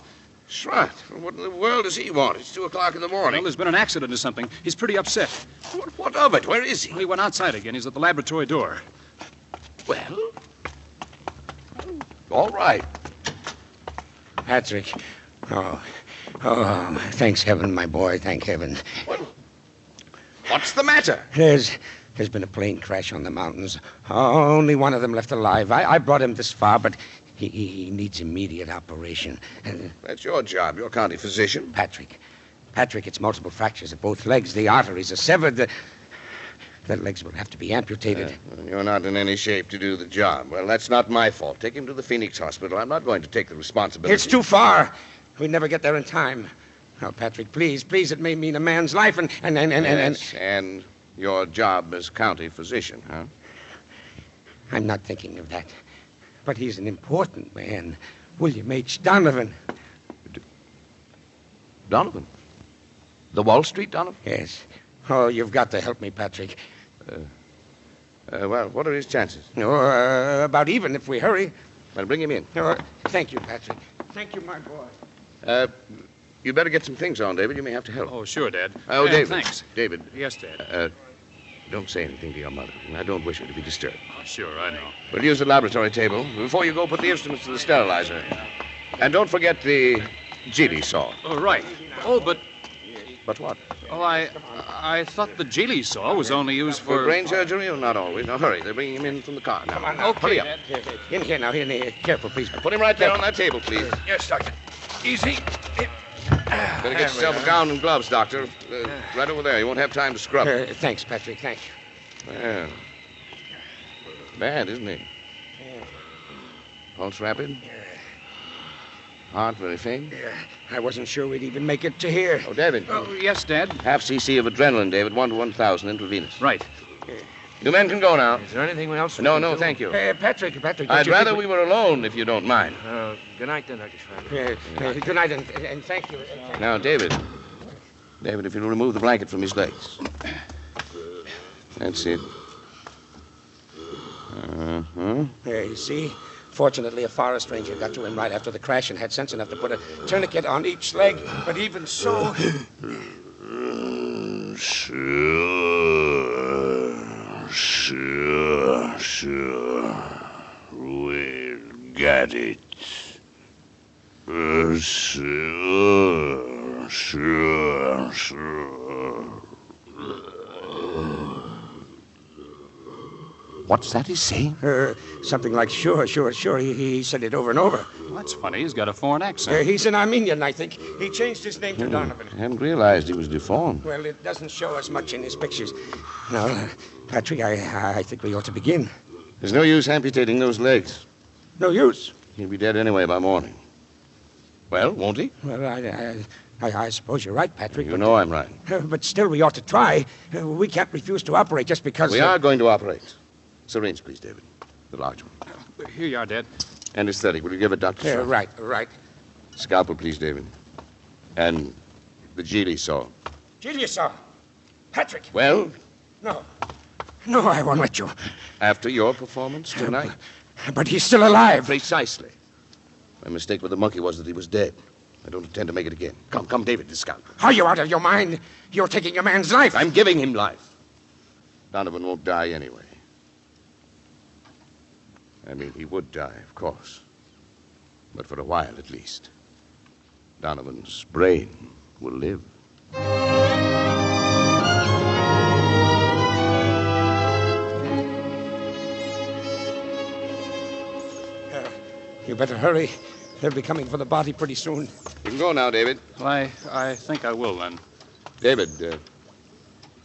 Schrott? What in the world does he want? It's 2 o'clock in the morning. Well, there's been an accident or something. He's pretty upset. What of it? Where is he? Well, he went outside again. He's at the laboratory door. Well, all right. Patrick. Oh, thanks heaven, my boy. Thank heaven. What's the matter? There's been a plane crash on the mountains. Only one of them left alive. I brought him this far, but he needs immediate operation. That's your job. You're county physician. Patrick, it's multiple fractures of both legs. The arteries are severed. The legs will have to be amputated. You're not in any shape to do the job. Well, that's not my fault. Take him to the Phoenix Hospital. I'm not going to take the responsibility. It's too far. We'd never get there in time. Now, Patrick, please, it may mean a man's life and your job as county physician, huh? I'm not thinking of that. But he's an important man. William H. Donovan. Donovan? The Wall Street Donovan? Yes. Oh, you've got to help me, Patrick. Well, what are his chances? About even if we hurry. Well, bring him in. Thank you, Patrick. Thank you, my boy. You better get some things on, David. You may have to help. Oh, sure, Dad. David. Thanks. David. Yes, Dad. Don't say anything to your mother. I don't wish her to be disturbed. Oh, sure, I know. We'll use the laboratory table. Before you go, put the instruments to the sterilizer. And don't forget the Geely saw. Oh, right. Oh, but... But what? Oh, I thought the Geely saw was only used For brain surgery or not always? Now, hurry. They're bringing him in from the car. Now, come on now. Okay, hurry up. In here now. In here. Careful, please. Put him right there on that table, please. Yes, Doctor. Easy. Better get yourself a gown and gloves, Doctor. Right over there. You won't have time to scrub. Thanks, Patrick. Thanks. Well, bad, isn't it? Pulse rapid? Heart very faint? I wasn't sure we'd even make it to here. Oh, David. Oh, yes, Dad. Half cc of adrenaline, David. 1 to 1,000 intravenous. Right. You men can go now. Is there anything else? No, thank you. Patrick. I'd rather we were alone, if you don't mind. Good night, then, Dr. Schrott. Good night, and thank you. Now, David, if you'll remove the blanket from his legs. That's it. You see? Fortunately, a forest ranger got to him right after the crash and had sense enough to put a tourniquet on each leg. But even so... Sure. We'll get it. Sure. What's that he's saying? Something like sure. He said it over and over. Well, that's funny. He's got a foreign accent. He's an Armenian, I think. He changed his name to Donovan. I hadn't realized he was deformed. Well, it doesn't show us much in his pictures. Now, Patrick, I think we ought to begin. There's no use amputating those legs. No use? He'll be dead anyway by morning. Well, won't he? Well, I suppose you're right, Patrick. You know I'm right. But still, we ought to try. We can't refuse to operate just because... We are going to operate. Syringe, please, David. The large one. Here you are, Dad. Anesthetic. Will you give it, Dr. Schrott? Right. Scalpel, please, David. And the Geely saw. Geely saw? Patrick. Well? No, I won't let you. After your performance tonight? But he's still alive. Precisely. My mistake with the monkey was that he was dead. I don't intend to make it again. Come, David, discount. Are you out of your mind? You're taking your man's life. I'm giving him life. Donovan won't die anyway. I mean, he would die, of course. But for a while, at least. Donovan's brain will live. You better hurry. They'll be coming for the body pretty soon. You can go now, David. Well, I think I will, then. David,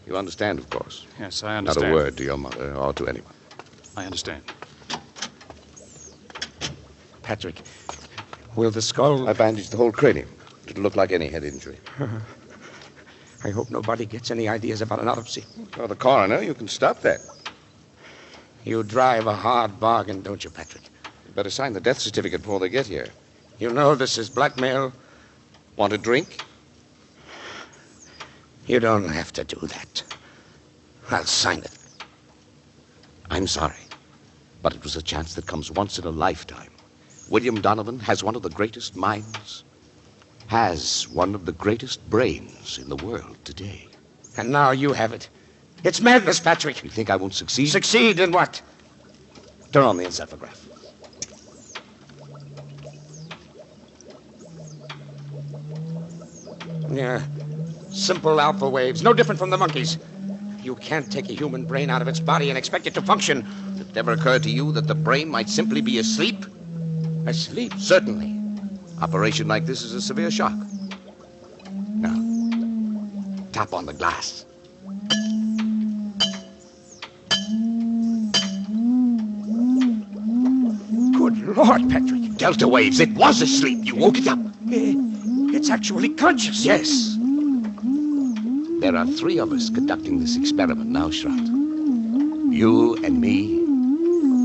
you understand, of course. Yes, I understand. Not a word to your mother or to anyone. I understand. Patrick, will the skull... I bandaged the whole cranium. It'll look like any head injury. I hope nobody gets any ideas about an autopsy. Oh, the coroner, you can stop that. You drive a hard bargain, don't you, Patrick? You better sign the death certificate before they get here. You know this is blackmail. Want a drink? You don't have to do that. I'll sign it. I'm sorry, but it was a chance that comes once in a lifetime. William Donovan has one of the greatest minds, has one of the greatest brains in the world today. And now you have it. It's madness, Patrick. You think I won't succeed? Succeed in what? Turn on the encephalograph. Yeah. Simple alpha waves, no different from the monkeys. You can't take a human brain out of its body and expect it to function. It never occurred to you that the brain might simply be asleep? Asleep? Certainly. Operation like this is a severe shock. Now, tap on the glass. Good Lord, Patrick. Delta waves. It was asleep. You woke it up. It's actually conscious. Yes. There are 3 of us conducting this experiment now, Schrott. You and me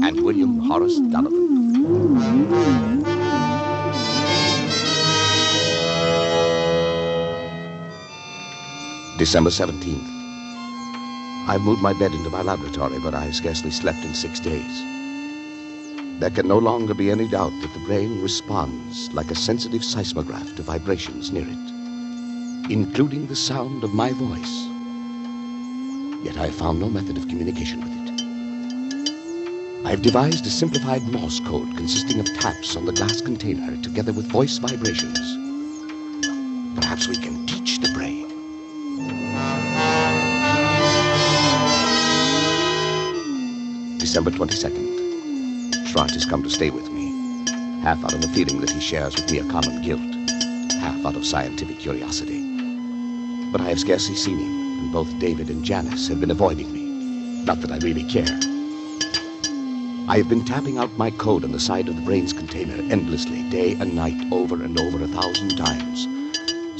and William Horace Donovan. December 17th. I've moved my bed into my laboratory, but I scarcely slept in 6 days. There can no longer be any doubt that the brain responds like a sensitive seismograph to vibrations near it, including the sound of my voice. Yet I have found no method of communication with it. I've devised a simplified Morse code consisting of taps on the glass container together with voice vibrations. Perhaps we can teach the brain. December 22nd. Schrott has come to stay with me, half out of the feeling that he shares with me a common guilt, half out of scientific curiosity. But I have scarcely seen him, and both David and Janice have been avoiding me. Not that I really care. I have been tapping out my code on the side of the brain's container endlessly, day and night, over and over 1,000 times,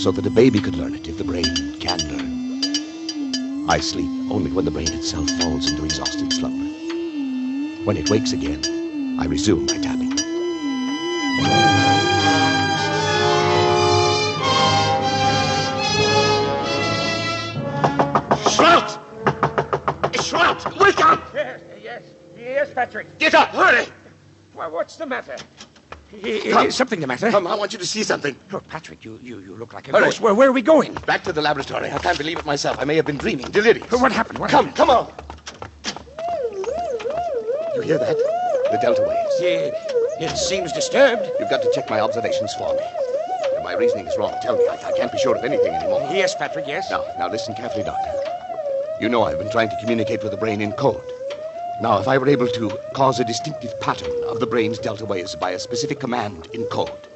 so that a baby could learn it if the brain can learn. I sleep only when the brain itself falls into exhausted slumber. When it wakes again, I resume my tapping. Schrott! Schrott, wake up! Yes, Patrick. Get up, hurry! Well, what's the matter? Is something the matter? Come, I want you to see something. Look, Patrick, you look like a Hurry. ghost. Where are we going? Back to the laboratory. I can't believe it myself. I may have been dreaming. Delirious. What happened? Come on. You hear that? The delta waves. Yeah, it seems disturbed. You've got to check my observations for me. If my reasoning is wrong, tell me. I can't be sure of anything anymore. Yes, Patrick, yes. Now listen carefully, Doctor. You know I've been trying to communicate with the brain in code. Now, if I were able to cause a distinctive pattern of the brain's delta waves by a specific command in code,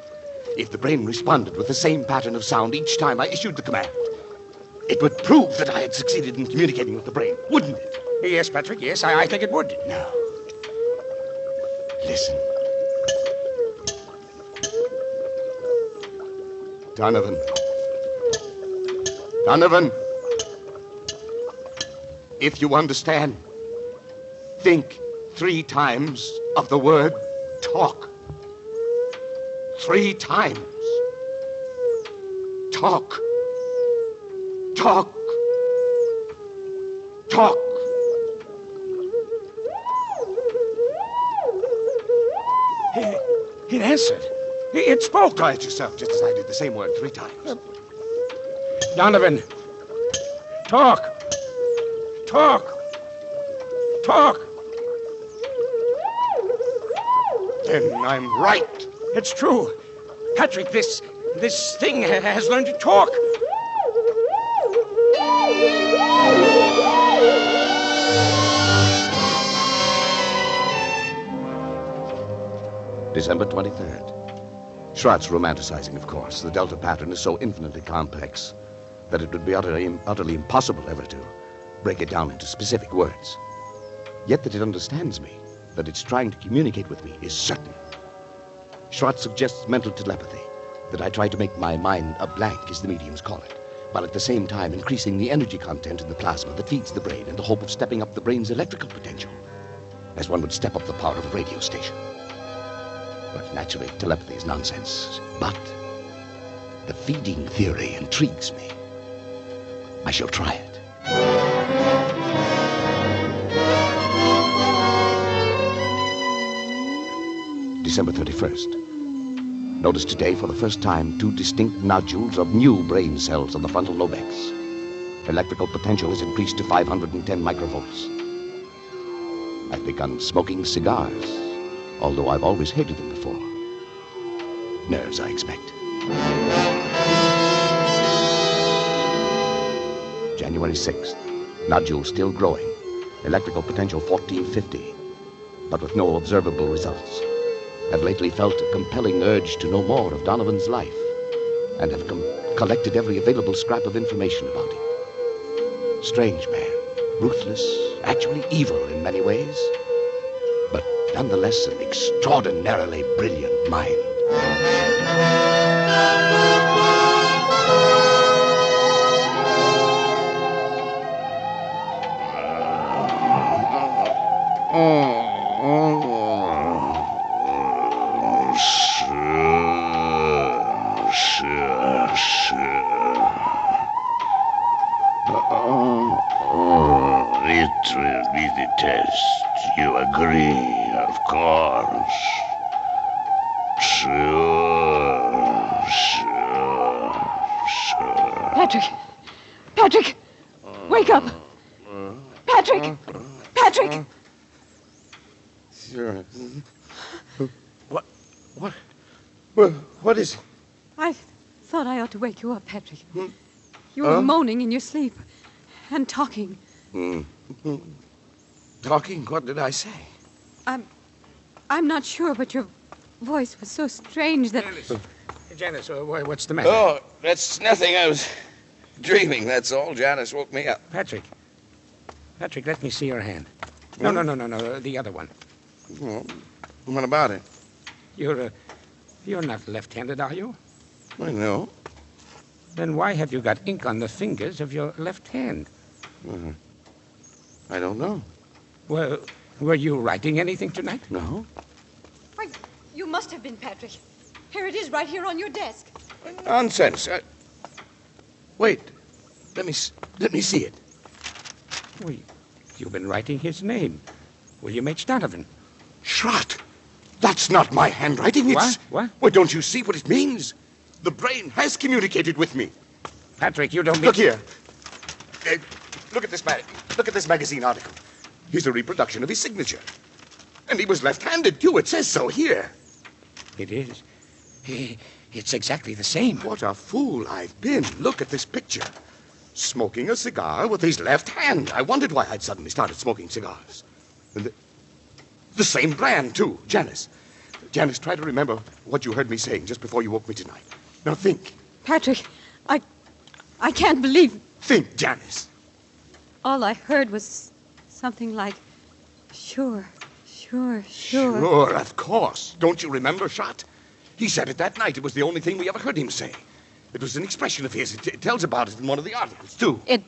if the brain responded with the same pattern of sound each time I issued the command, it would prove that I had succeeded in communicating with the brain, wouldn't it? Yes, Patrick, yes, I think it would. Now, listen. Donovan. Donovan. If you understand, think 3 times of the word talk. 3 times. Talk. Talk. Talk. It answered. It spoke. Quiet yourself, just as I did the same word 3 times. Donovan, talk. Talk. Talk. Then I'm right. It's true. Patrick, this thing has learned to talk. December 23rd. Schrott's romanticizing, of course. The delta pattern is so infinitely complex that it would be utterly impossible ever to break it down into specific words. Yet that it understands me, that it's trying to communicate with me, is certain. Schrott suggests mental telepathy, that I try to make my mind a blank, as the mediums call it, while at the same time increasing the energy content in the plasma that feeds the brain in the hope of stepping up the brain's electrical potential, as one would step up the power of a radio station. But naturally, telepathy is nonsense. But the feeding theory intrigues me. I shall try it. December 31st. Notice today, for the first time, 2 distinct nodules of new brain cells on the frontal lobex. Electrical potential is increased to 510 microvolts. I've begun smoking cigars, although I've always hated them before. Nerves, I expect. January 6th. Nodule still growing. Electrical potential 1450, but with no observable results. Have lately felt a compelling urge to know more of Donovan's life, and have collected every available scrap of information about him. Strange man, ruthless, actually evil in many ways, but nonetheless an extraordinarily brilliant mind. It will be the test. You agree, of course. Sure. Patrick! Patrick! Wake up! Patrick! Patrick! Sure. What is it? I thought I ought to wake you up, Patrick. You were moaning in your sleep and talking. Talking? What did I say? I'm not sure, but your voice was so strange that... Janice, what's the matter? Oh, that's nothing. I was dreaming, that's all. Janice woke me up. Patrick, let me see your hand. No, the other one. Well, what about it? You're not left-handed, are you? I know. Then why have you got ink on the fingers of your left hand? I don't know. Well, were you writing anything tonight? No. Why, you must have been, Patrick. Here it is, right here on your desk. Nonsense. Wait. Let me see it. Well, you've been writing his name. William H. Donovan. Schrott! That's not my handwriting. It's... What? Well, don't you see what it means? The brain has communicated with me. Patrick, you don't mean... Look here. Look at this magazine article. Here's a reproduction of his signature. And he was left-handed, too. It says so here. It is. It's exactly the same. What a fool I've been. Look at this picture. Smoking a cigar with his left hand. I wondered why I'd suddenly started smoking cigars. And the same brand, too. Janice, try to remember what you heard me saying just before you woke me tonight. Now think. Patrick, I can't believe... Think, Janice. All I heard was something like, sure. Sure, of course. Don't you remember, Schrott? He said it that night. It was the only thing we ever heard him say. It was an expression of his. It tells about it in one of the articles, too. It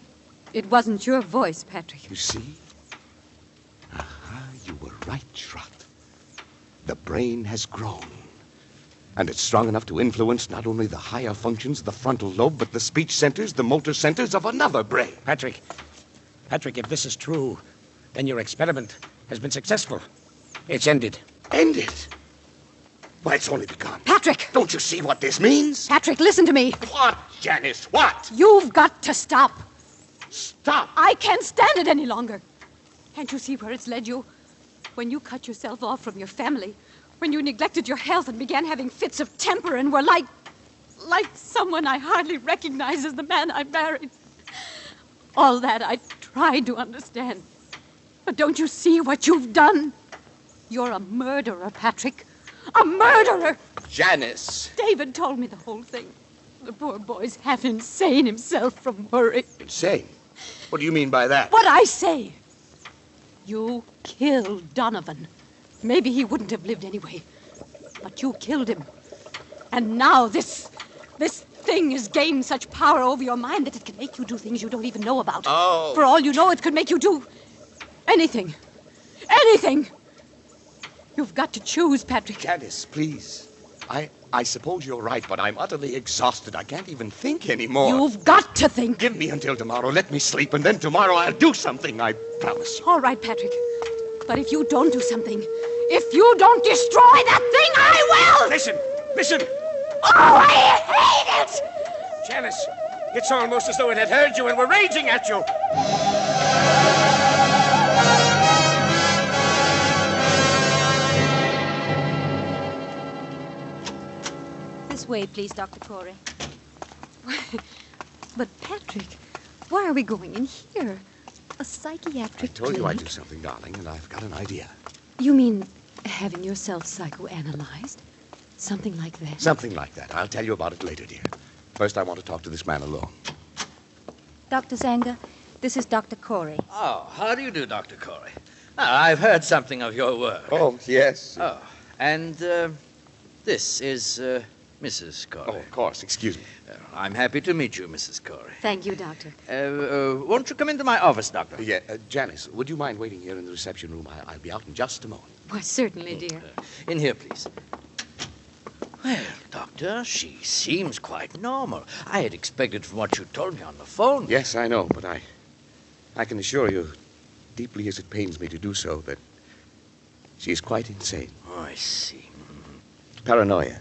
wasn't your voice, Patrick. You see? You were right, Schrott. The brain has grown. And it's strong enough to influence not only the higher functions of the frontal lobe, but the speech centers, the motor centers of another brain. Patrick, if this is true, then your experiment has been successful. It's ended. Ended? Why, it's only begun. Patrick! Don't you see what this means? Patrick, listen to me. What, Janice? What? You've got to stop. Stop? I can't stand it any longer. Can't you see where it's led you? When you cut yourself off from your family, when you neglected your health and began having fits of temper and were like someone I hardly recognize as the man I married. All that I tried to understand. But don't you see what you've done? You're a murderer, Patrick. A murderer! Janice. David told me the whole thing. The poor boy's half insane himself from worry. Insane? What do you mean by that? What I say. You killed Donovan. Maybe he wouldn't have lived anyway. But you killed him. And now this thing has gained such power over your mind that it can make you do things you don't even know about. Oh. For all you know, it could make you do anything. Anything. You've got to choose, Patrick. Janice, please. I suppose you're right, but I'm utterly exhausted. I can't even think anymore. You've got to think. Give me until tomorrow. Let me sleep, and then tomorrow I'll do something, I promise you. All right, Patrick. But if you don't do something, if you don't destroy that thing, I will! Listen! Oh, I hate it! Janice, it's almost as though it had heard you and were raging at you. This way, please, Dr. Corey. But, Patrick, why are we going in here? A psychiatric I told you I'd clinic? do something, darling, and I've got an idea. You mean having yourself psychoanalyzed? Something like that? Something like that. I'll tell you about it later, dear. First, I want to talk to this man alone. Dr. Zanger, this is Dr. Corey. Oh, how do you do, Dr. Corey? I've heard something of your work. Oh, yes. Oh, and this is Mrs. Corey. Oh, of course. Excuse me. I'm happy to meet you, Mrs. Corey. Thank you, Doctor. Won't you come into my office, Doctor? Yeah, Janice, would you mind waiting here in the reception room? I'll be out in just a moment. Why, certainly, dear. In here, please. Well, Doctor, she seems quite normal. I had expected from what you told me on the phone. Yes, I know, but I can assure you, deeply as it pains me to do so, that she is quite insane. Oh, I see. Paranoia.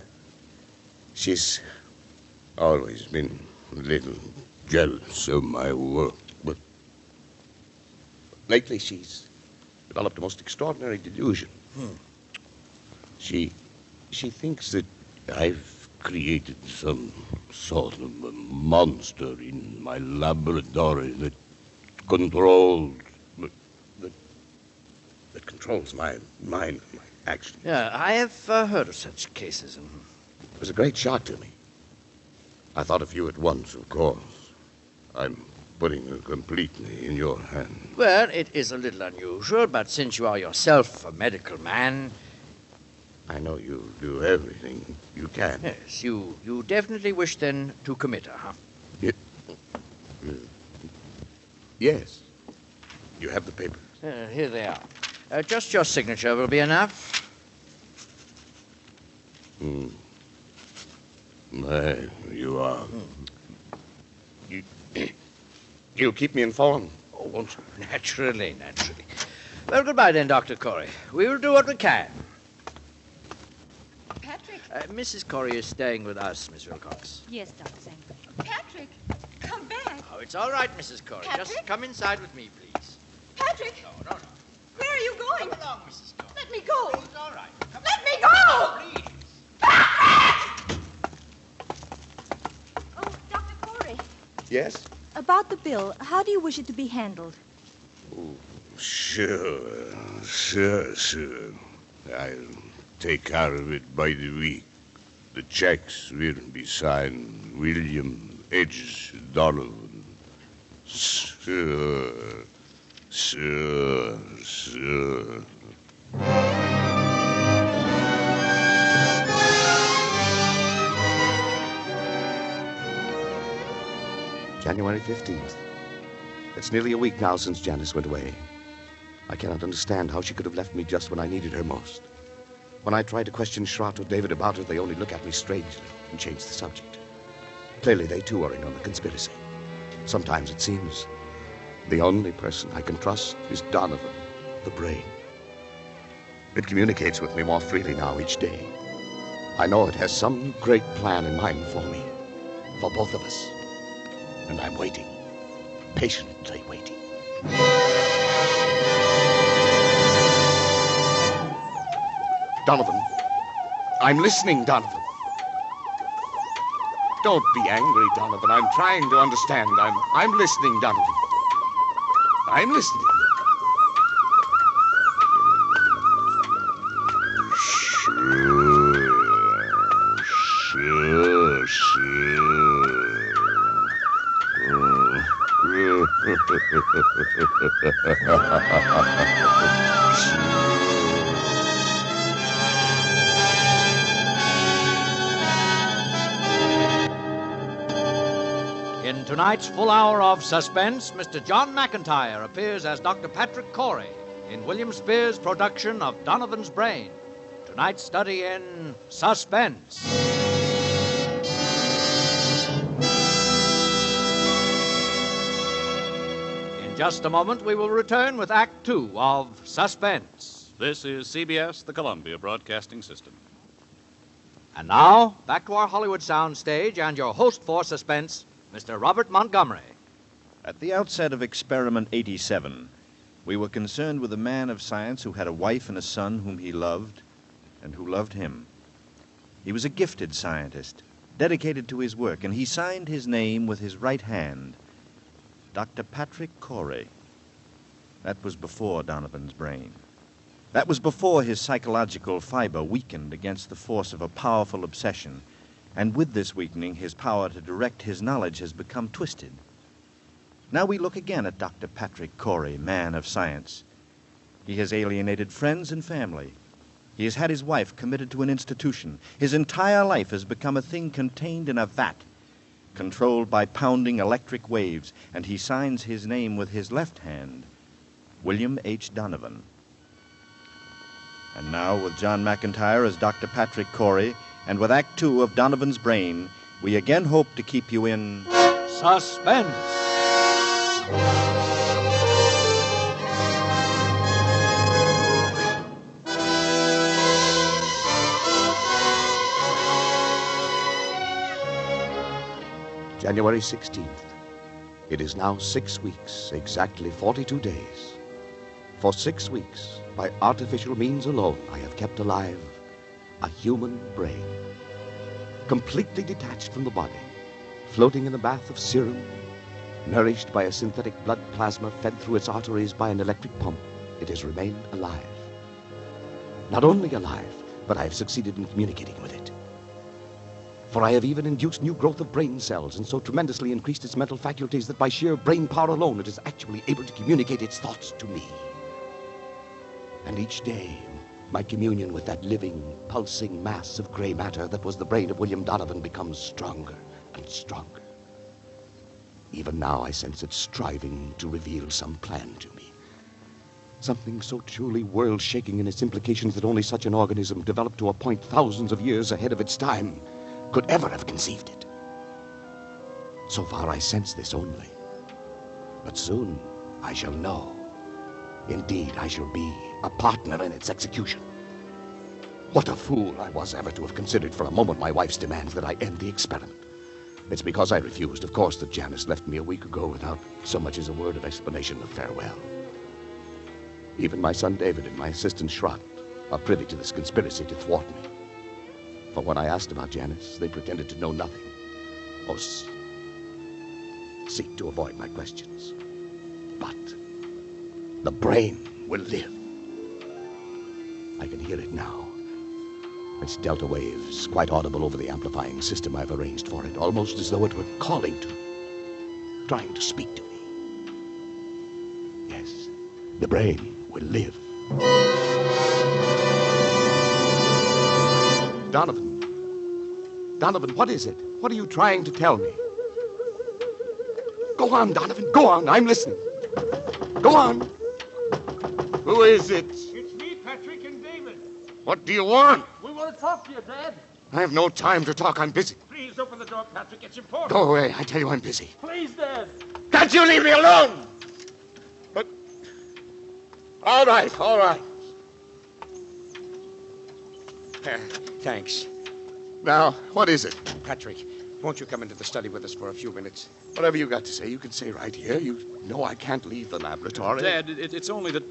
She's always been a little jealous of my work, but lately she's developed a most extraordinary delusion. She thinks that I've created some sort of a monster in my laboratory that controls my mind, my actions. Yeah, I have heard of such cases. It was a great shock to me. I thought of you at once, of course. I'm putting her completely in your hands. Well, it is a little unusual, but since you are yourself a medical man... I know you do everything you can. Yes, you definitely wish then to commit her, huh? Yes. You have the papers. Here they are. Just your signature will be enough. There you are. You keep me informed? Oh, naturally. Well, goodbye then, Dr. Corey. We will do what we can. Patrick. Mrs. Corey is staying with us, Miss Wilcox. Yes, Dr. Zanger. Patrick, come back. Oh, it's all right, Mrs. Corey. Patrick? Just come inside with me, please. Patrick. No. Where are you going? Come along, Mrs. Corey. Let me go. It's all right. Let me go. Please. Oh, Dr. Corey, Yes? about the bill, how do you wish it to be handled? Sure. I'll take care of it by the week. The checks will be signed William H. Donovan. Sure. January 15th. It's nearly a week now since Janice went away. I cannot understand how she could have left me just when I needed her most. When I tried to question Schrott or David about her, they only look at me strangely and change the subject. Clearly, they too are in on the conspiracy. Sometimes it seems the only person I can trust is Donovan, the brain. It communicates with me more freely now each day. I know it has some great plan in mind for me, for both of us. And I'm waiting, patiently waiting. Donovan, I'm listening, Donovan. Don't be angry, Donovan. I'm trying to understand. I'm listening, Donovan. I'm listening. In tonight's full hour of suspense, Mr. John McIntyre appears as Dr. Patrick Corey in William Spears' production of Donovan's Brain. Tonight's study in Suspense. In just a moment, we will return with Act Two of Suspense. This is CBS, the Columbia Broadcasting System. And now, back to our Hollywood soundstage and your host for Suspense, Mr. Robert Montgomery. At the outset of Experiment 87, we were concerned with a man of science who had a wife and a son whom he loved and who loved him. He was a gifted scientist, dedicated to his work, and he signed his name with his right hand, Dr. Patrick Corey. That was before Donovan's Brain. That was before his psychological fiber weakened against the force of a powerful obsession. And with this weakening, his power to direct his knowledge has become twisted. Now we look again at Dr. Patrick Corey, man of science. He has alienated friends and family. He has had his wife committed to an institution. His entire life has become a thing contained in a vat, controlled by pounding electric waves, and he signs his name with his left hand, William H. Donovan. And now, with John McIntyre as Dr. Patrick Corey, and with Act Two of Donovan's Brain, we again hope to keep you in Suspense. January 16th. It is now 6 weeks, exactly 42 days. For 6 weeks, by artificial means alone, I have kept alive a human brain, completely detached from the body, floating in a bath of serum, nourished by a synthetic blood plasma fed through its arteries by an electric pump. It has remained alive. Not only alive, but I have succeeded in communicating with it. For I have even induced new growth of brain cells and so tremendously increased its mental faculties that by sheer brain power alone it is actually able to communicate its thoughts to me. And each day, my communion with that living, pulsing mass of gray matter that was the brain of William Donovan becomes stronger and stronger. Even now I sense it striving to reveal some plan to me. Something so truly world-shaking in its implications that only such an organism developed to a point thousands of years ahead of its time could ever have conceived it. So far I sense this only. But soon I shall know. Indeed, I shall be a partner in its execution. What a fool I was ever to have considered for a moment my wife's demands that I end the experiment. It's because I refused, of course, that Janice left me a week ago without so much as a word of explanation of farewell. Even my son David and my assistant Schrott are privy to this conspiracy to thwart me. For when I asked about Janice, they pretended to know nothing, or seek to avoid my questions. But the brain will live. I can hear it now. Its delta waves, quite audible over the amplifying system I've arranged for it, almost as though it were calling to me, trying to speak to me. Yes, the brain will live. Donovan, what is it? What are you trying to tell me? Go on, Donovan, go on. I'm listening. Go on. Who is it? It's me, Patrick, and David. What do you want? We want to talk to you, Dad. I have no time to talk. I'm busy. Please open the door, Patrick. It's important. Go away. I tell you I'm busy. Please, Dad. Can't you leave me alone? But... All right. Thanks. Now, what is it? Patrick, won't you come into the study with us for a few minutes? Whatever you got to say, you can say right here. You know I can't leave the laboratory. Dad, it's only that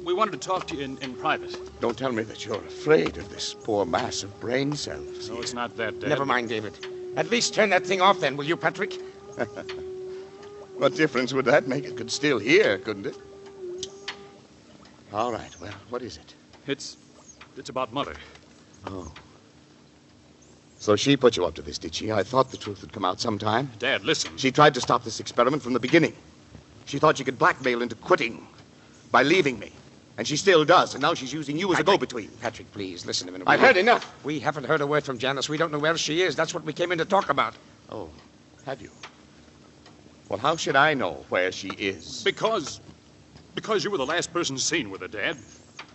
we wanted to talk to you in private. Don't tell me that you're afraid of this poor mass of brain cells. No, it's not that, Dad. Never mind, David. At least turn that thing off then, will you, Patrick? What difference would that make? It could still hear, couldn't it? All right, well, what is it? It's about Mother. Oh. So she put you up to this, did she? I thought the truth would come out sometime. Dad, listen. She tried to stop this experiment from the beginning. She thought she could blackmail into quitting by leaving me. And she still does, and now she's using you as a go-between. Patrick, please, listen to me. I've heard enough. We haven't heard a word from Janice. We don't know where she is. That's what we came in to talk about. Oh, have you? Well, how should I know where she is? Because you were the last person seen with her, Dad.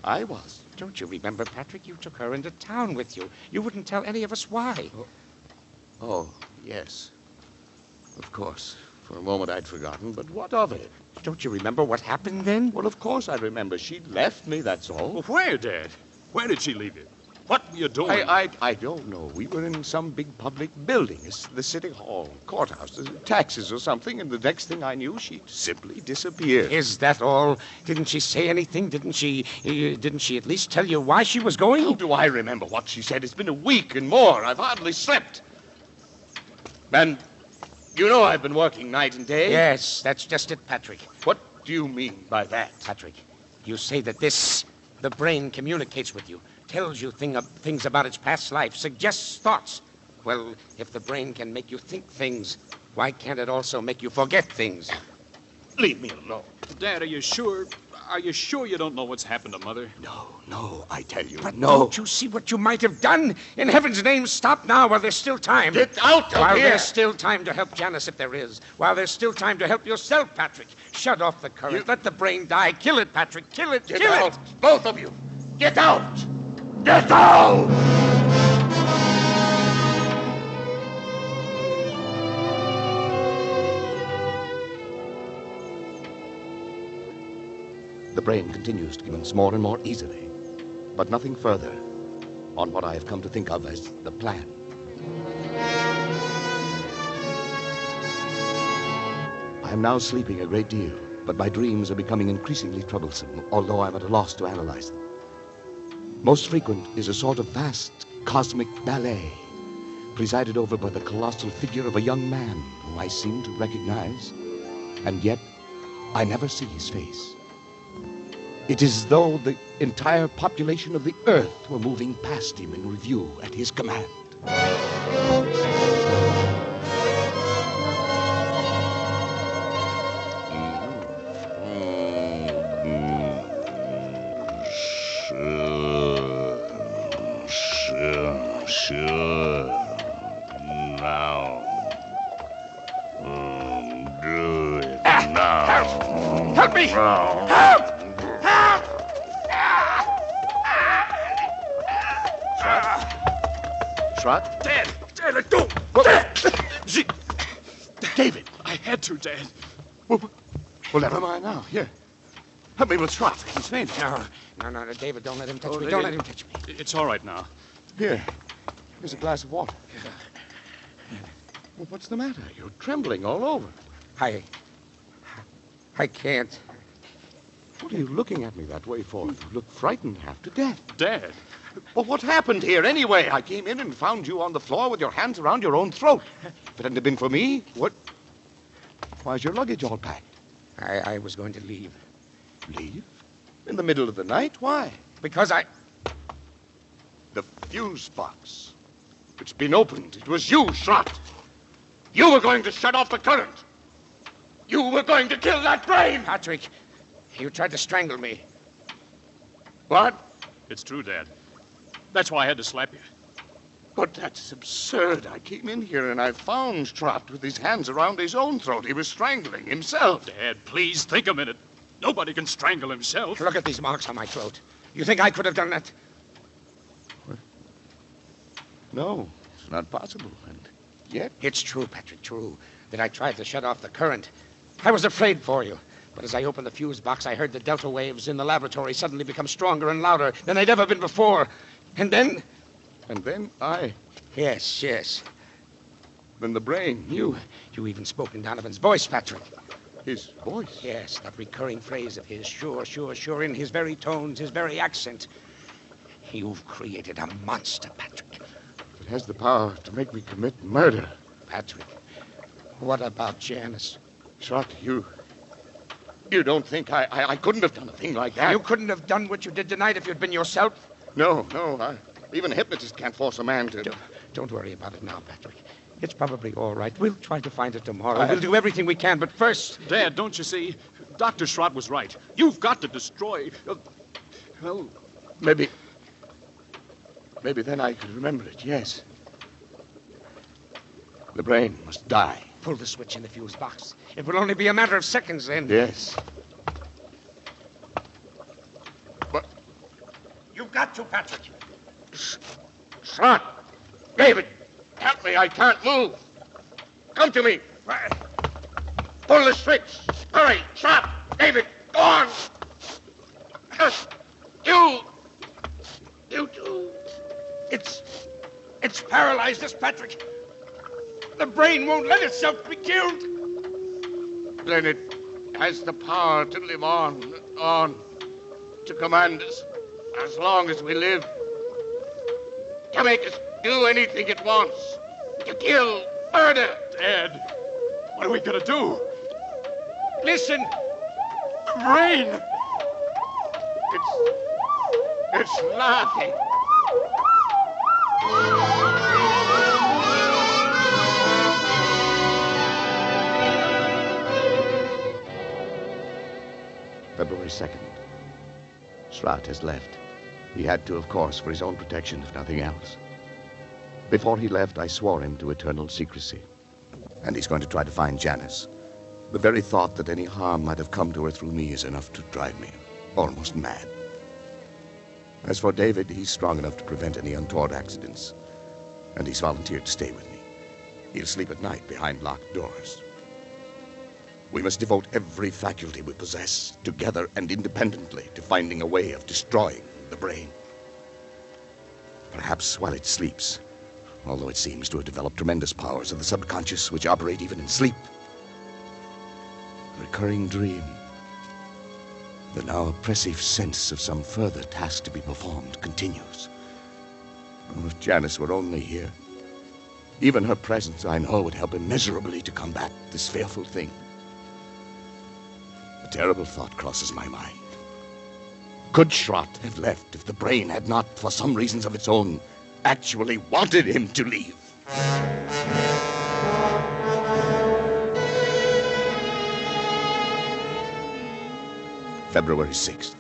I was. Don't you remember, Patrick? You took her into town with you. You wouldn't tell any of us why. Oh, yes. Of course. For a moment I'd forgotten, but what of it? Don't you remember what happened then? Well, of course I remember. She left me, that's all. Well, where, Dad? Where did she leave you? What were you doing? I don't know. We were in some big public building. It's the city hall, courthouse, taxes or something, and the next thing I knew, she simply disappeared. Is that all? Didn't she say anything? Didn't she at least tell you why she was going? How do I remember what she said? It's been a week and more. I've hardly slept. And you know I've been working night and day. Yes, that's just it, Patrick. What do you mean by that? Patrick, you say that the brain communicates with you, tells you things about its past life, suggests thoughts. Well, if the brain can make you think things, why can't it also make you forget things? Leave me alone. Dad, are you sure? Are you sure you don't know what's happened to Mother? No, I tell you, but no. Don't you see what you might have done? In heaven's name, stop now while there's still time. Get out of While here! there's still time to help Janice if there is. While there's still time to help yourself, Patrick. Shut off the current. Let the brain die. Kill it, Patrick. Kill it. Get Kill out. it. Both of you. Get out! Get out! The brain continues to convince more and more easily, but nothing further on what I have come to think of as the plan. I am now sleeping a great deal, but my dreams are becoming increasingly troublesome, although I'm at a loss to analyze them. Most frequent is a sort of vast cosmic ballet, presided over by the colossal figure of a young man whom I seem to recognize, and yet I never see his face. It is as though the entire population of the earth were moving past him in review at his command. Sure. Now. Do it now. Help me! Now. Help! Help! Shot? Dad, let go! David! I had to, Dad. Well, never mind now. Here. Help me with Trot. He's fainting. No, David, don't let him touch me. David. Don't let him touch me. It's all right now. Here. Here's a glass of water. Well, what's the matter? You're trembling all over. I can't. What are you looking at me that way for? You look frightened half to death. Dad. Well, what happened here anyway? I came in and found you on the floor with your hands around your own throat. If it hadn't been for me, what? Why's your luggage all packed? I was going to leave. Leave? In the middle of the night? Why? Because The fuse box. It's been opened. It was you, Schrott. You were going to shut off the current. You were going to kill that brain. Patrick, you tried to strangle me. What? It's true, Dad. That's why I had to slap you. But that's absurd. I came in here and I found Schrott with his hands around his own throat. He was strangling himself. Dad, please think a minute. Nobody can strangle himself. Look at these marks on my throat. You think I could have done that? No, it's not possible. And yet... It's true, Patrick, true, that I tried to shut off the current. I was afraid for you. But as I opened the fuse box, I heard the delta waves in the laboratory suddenly become stronger and louder than they'd ever been before. And then And then I... Yes, yes. Then the brain. You even spoke in Donovan's voice, Patrick. His voice? Yes, that recurring phrase of his, sure, sure, sure, in his very tones, his very accent. You've created a monster, Patrick. It has the power to make me commit murder. Patrick, what about Janice? Schrott, you don't think I couldn't have done a thing like that? You couldn't have done what you did tonight if you'd been yourself? No. Even a hypnotist can't force a man to... Don't worry about it now, Patrick. It's probably all right. We'll try to find it tomorrow. We'll do everything we can, but first... Dad, don't you see? Dr. Schrott was right. You've got to destroy... well... Maybe then I could remember it, yes. The brain must die. Pull the switch in the fuse box. It will only be a matter of seconds then. Yes. But... You've got to, Patrick. Schrott! David! Help me, I can't move. Come to me. Pull the switch. Hurry, Schrott! David, go on! You too. It's paralyzed us, Patrick. The brain won't let itself be killed. Then it has the power to live on, to command us as long as we live. To make us do anything it wants. To kill, murder. Dad, what are we going to do? Listen. The brain. It's laughing. February 2nd. Schrott has left. He had to, of course, for his own protection, if nothing else. Before he left, I swore him to eternal secrecy. And he's going to try to find Janice. The very thought that any harm might have come to her through me is enough to drive me almost mad. As for David, he's strong enough to prevent any untoward accidents. And he's volunteered to stay with me. He'll sleep at night behind locked doors. We must devote every faculty we possess, together and independently, to finding a way of destroying the brain. Perhaps while it sleeps, although it seems to have developed tremendous powers of the subconscious which operate even in sleep. A recurring dream. The now oppressive sense of some further task to be performed continues. Oh, if Janice were only here. Even her presence, I know, would help immeasurably to combat this fearful thing. A terrible thought crosses my mind. Could Schrott have left if the brain had not, for some reasons of its own, actually wanted him to leave? February 6th.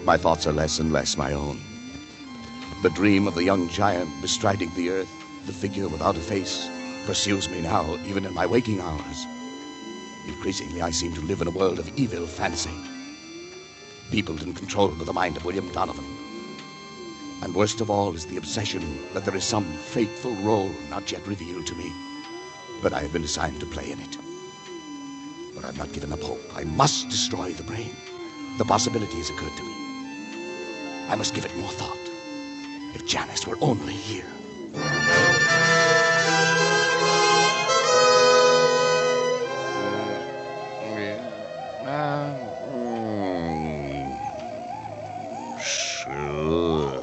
My thoughts are less and less my own. The dream of the young giant bestriding the earth, the figure without a face, pursues me now, even in my waking hours. Increasingly, I seem to live in a world of evil fancy, peopled and controlled by the mind of William Donovan. And worst of all is the obsession that there is some fateful role not yet revealed to me, that I have been assigned to play in it. But I've not given up hope. I must destroy the brain. The possibility has occurred to me. I must give it more thought. If Janice were only here. Sure.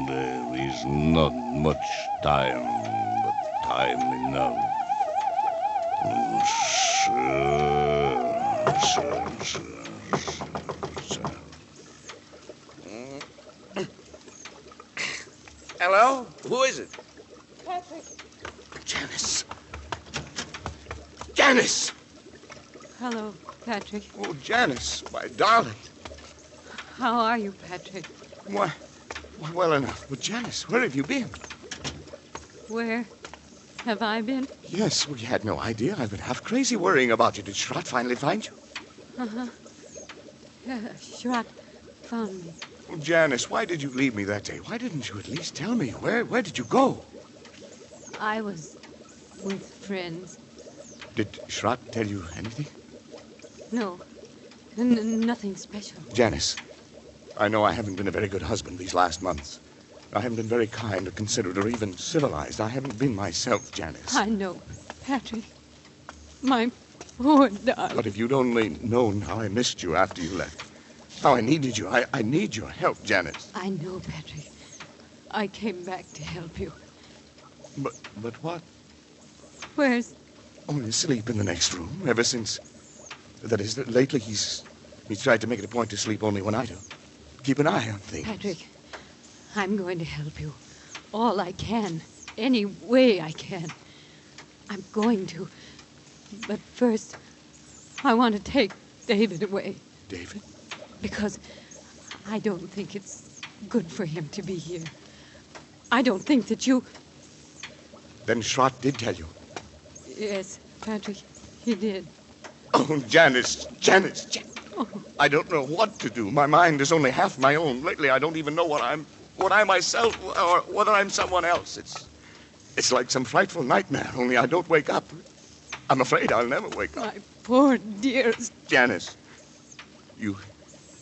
There is not much time, but time enough. Sure. Hello? Who is it? Patrick. Janice! Janice! Hello, Patrick. Oh, Janice, my darling. How are you, Patrick? Why, well enough. But Janice, where have you been? Where have I been? Yes, we had no idea. I've been half crazy worrying about you. Did Schrott finally find you? Uh-huh. Schrott found me. Oh, Janice, why did you leave me that day? Why didn't you at least tell me? Where did you go? I was with friends. Did Schrott tell you anything? No. Nothing special. Janice, I know I haven't been a very good husband these last months. I haven't been very kind or considerate or even civilized. I haven't been myself, Janice. I know, Patrick. My poor darling. But if you'd only known how I missed you after you left, how I needed you, I need your help, Janice. I know, Patrick. I came back to help you. But what? Where's... Only asleep in the next room ever since... That is, lately he's tried to make it a point to sleep only when I do. Keep an eye on things. Patrick, I'm going to help you. All I can. Any way I can. I'm going to. But first, I want to take David away. David? Because I don't think it's good for him to be here. I don't think that you... Then Schrott did tell you. Yes, Patrick, he did. Oh, Janice. Oh. I don't know what to do. My mind is only half my own. Lately, I don't even know what I myself, or whether I'm someone else. It's like some frightful nightmare, only I don't wake up. I'm afraid I'll never wake up. My poor dearest. Janice, you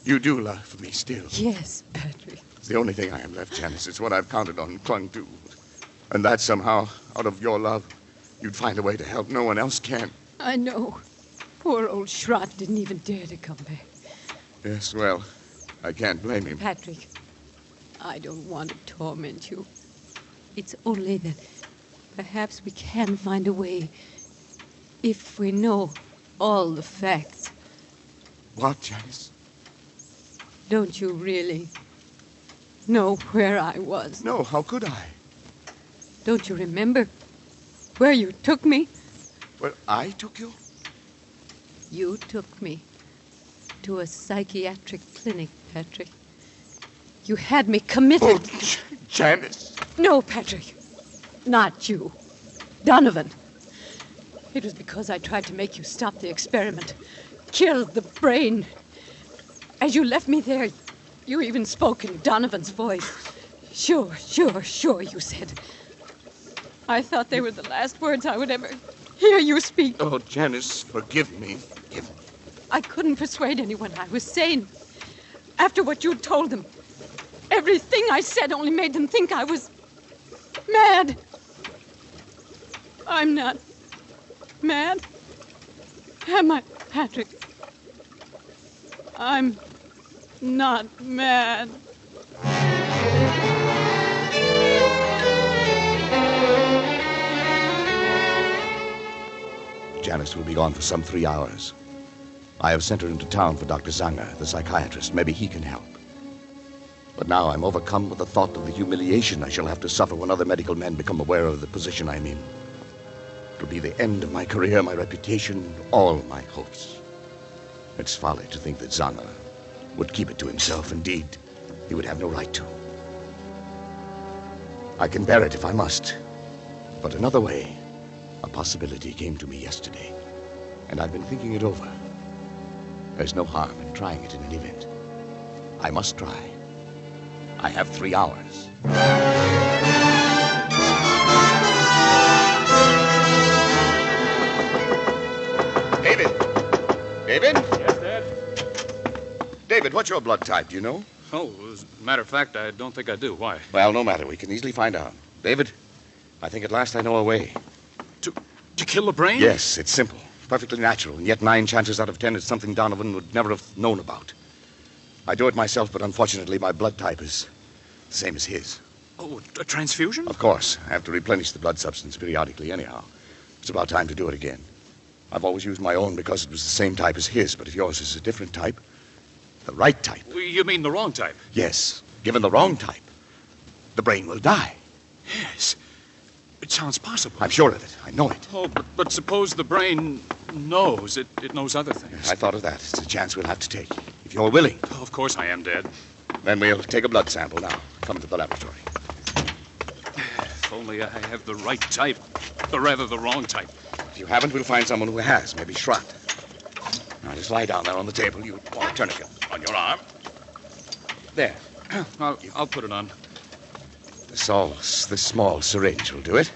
do love me still. Yes, Patrick. It's the only thing I have left, Janice. It's what I've counted on and clung to. And that somehow, out of your love, you'd find a way to help. No one else can. I know. Poor old Schrott didn't even dare to come back. Yes, well, I can't blame him. Patrick, I don't want to torment you. It's only that perhaps we can find a way if we know all the facts. What, Janice? Don't you really know where I was? No, how could I? Don't you remember where you took me? Where I took you? You took me to a psychiatric clinic, Patrick. You had me committed. Oh, Janice. No, Patrick. Not you. Donovan. It was because I tried to make you stop the experiment. Kill the brain. As you left me there, you even spoke in Donovan's voice. Sure, you said. I thought they were the last words I would ever hear you speak. Oh, Janice, forgive me. I couldn't persuade anyone I was sane. After what you told them, everything I said only made them think I was mad. I'm not mad. Am I, Patrick? I'm not mad. Janice will be gone for some 3 hours. I have sent her into town for Dr. Zanger, the psychiatrist. Maybe he can help. But now I'm overcome with the thought of the humiliation I shall have to suffer when other medical men become aware of the position I'm in. It'll be the end of my career, my reputation, all my hopes. It's folly to think that Zanger would keep it to himself. Indeed, he would have no right to. I can bear it if I must. But another way, a possibility came to me yesterday, and I've been thinking it over. There's no harm in trying it in any event. I must try. I have 3 hours. David? Yes, Dad? David, what's your blood type, do you know? Oh, as a matter of fact, I don't think I do. Why? Well, no matter. We can easily find out. David, I think at last I know a way. To kill the brain? Yes, it's simple. Perfectly natural, and yet 9 chances out of 10 it's something Donovan would never have known about. I do it myself, but unfortunately my blood type is the same as his. Oh, a transfusion? Of course. I have to replenish the blood substance periodically anyhow. It's about time to do it again. I've always used my own because it was the same type as his, but if yours is a different type, the right type. You mean the wrong type? Yes. Given the wrong type, the brain will die. Yes. It sounds possible. I'm sure of it. I know it. Oh, but suppose the brain knows. It knows other things. I thought of that. It's a chance we'll have to take. If you're willing. Oh, of course I am, Dad. Then we'll take a blood sample now. Come to the laboratory. If only I have the right type. Or rather, the wrong type. If you haven't, we'll find someone who has. Maybe Schrott. Now, just lie down there on the table. You want a tourniquet on your arm. There. I'll put it on. This small syringe will do it.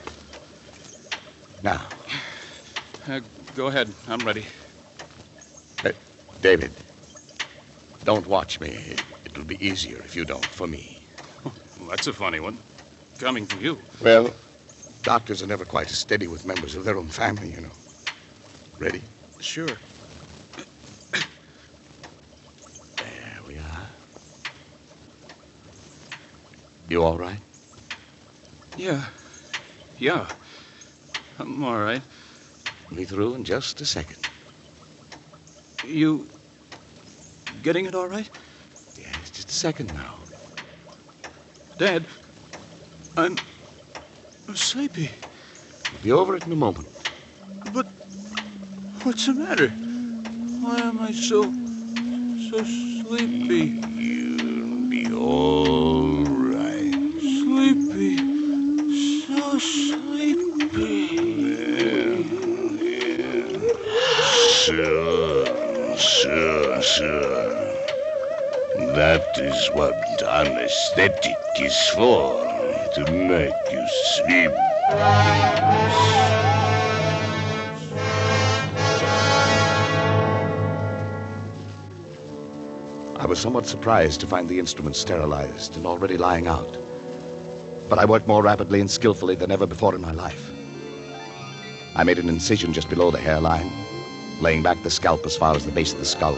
Now. Go ahead. I'm ready. David, Don't watch me. It'll be easier if you don't, for me. Well, that's a funny one. Coming from you. Well, doctors are never quite as steady with members of their own family, you know. Ready? Sure. There we are. You all right? Yeah. I'm all right. Be through in just a second. You getting it all right? Yes, just a second now. Dad, I'm sleepy. We'll be over it in a moment. But what's the matter? Why am I so sleepy? You'll be all right. Sleepy. So sleepy. Sure. That is what anesthetic is for, to make you sleep. I was somewhat surprised to find the instrument sterilized and already lying out. But I worked more rapidly and skillfully than ever before in my life. I made an incision just below the hairline, laying back the scalp as far as the base of the skull.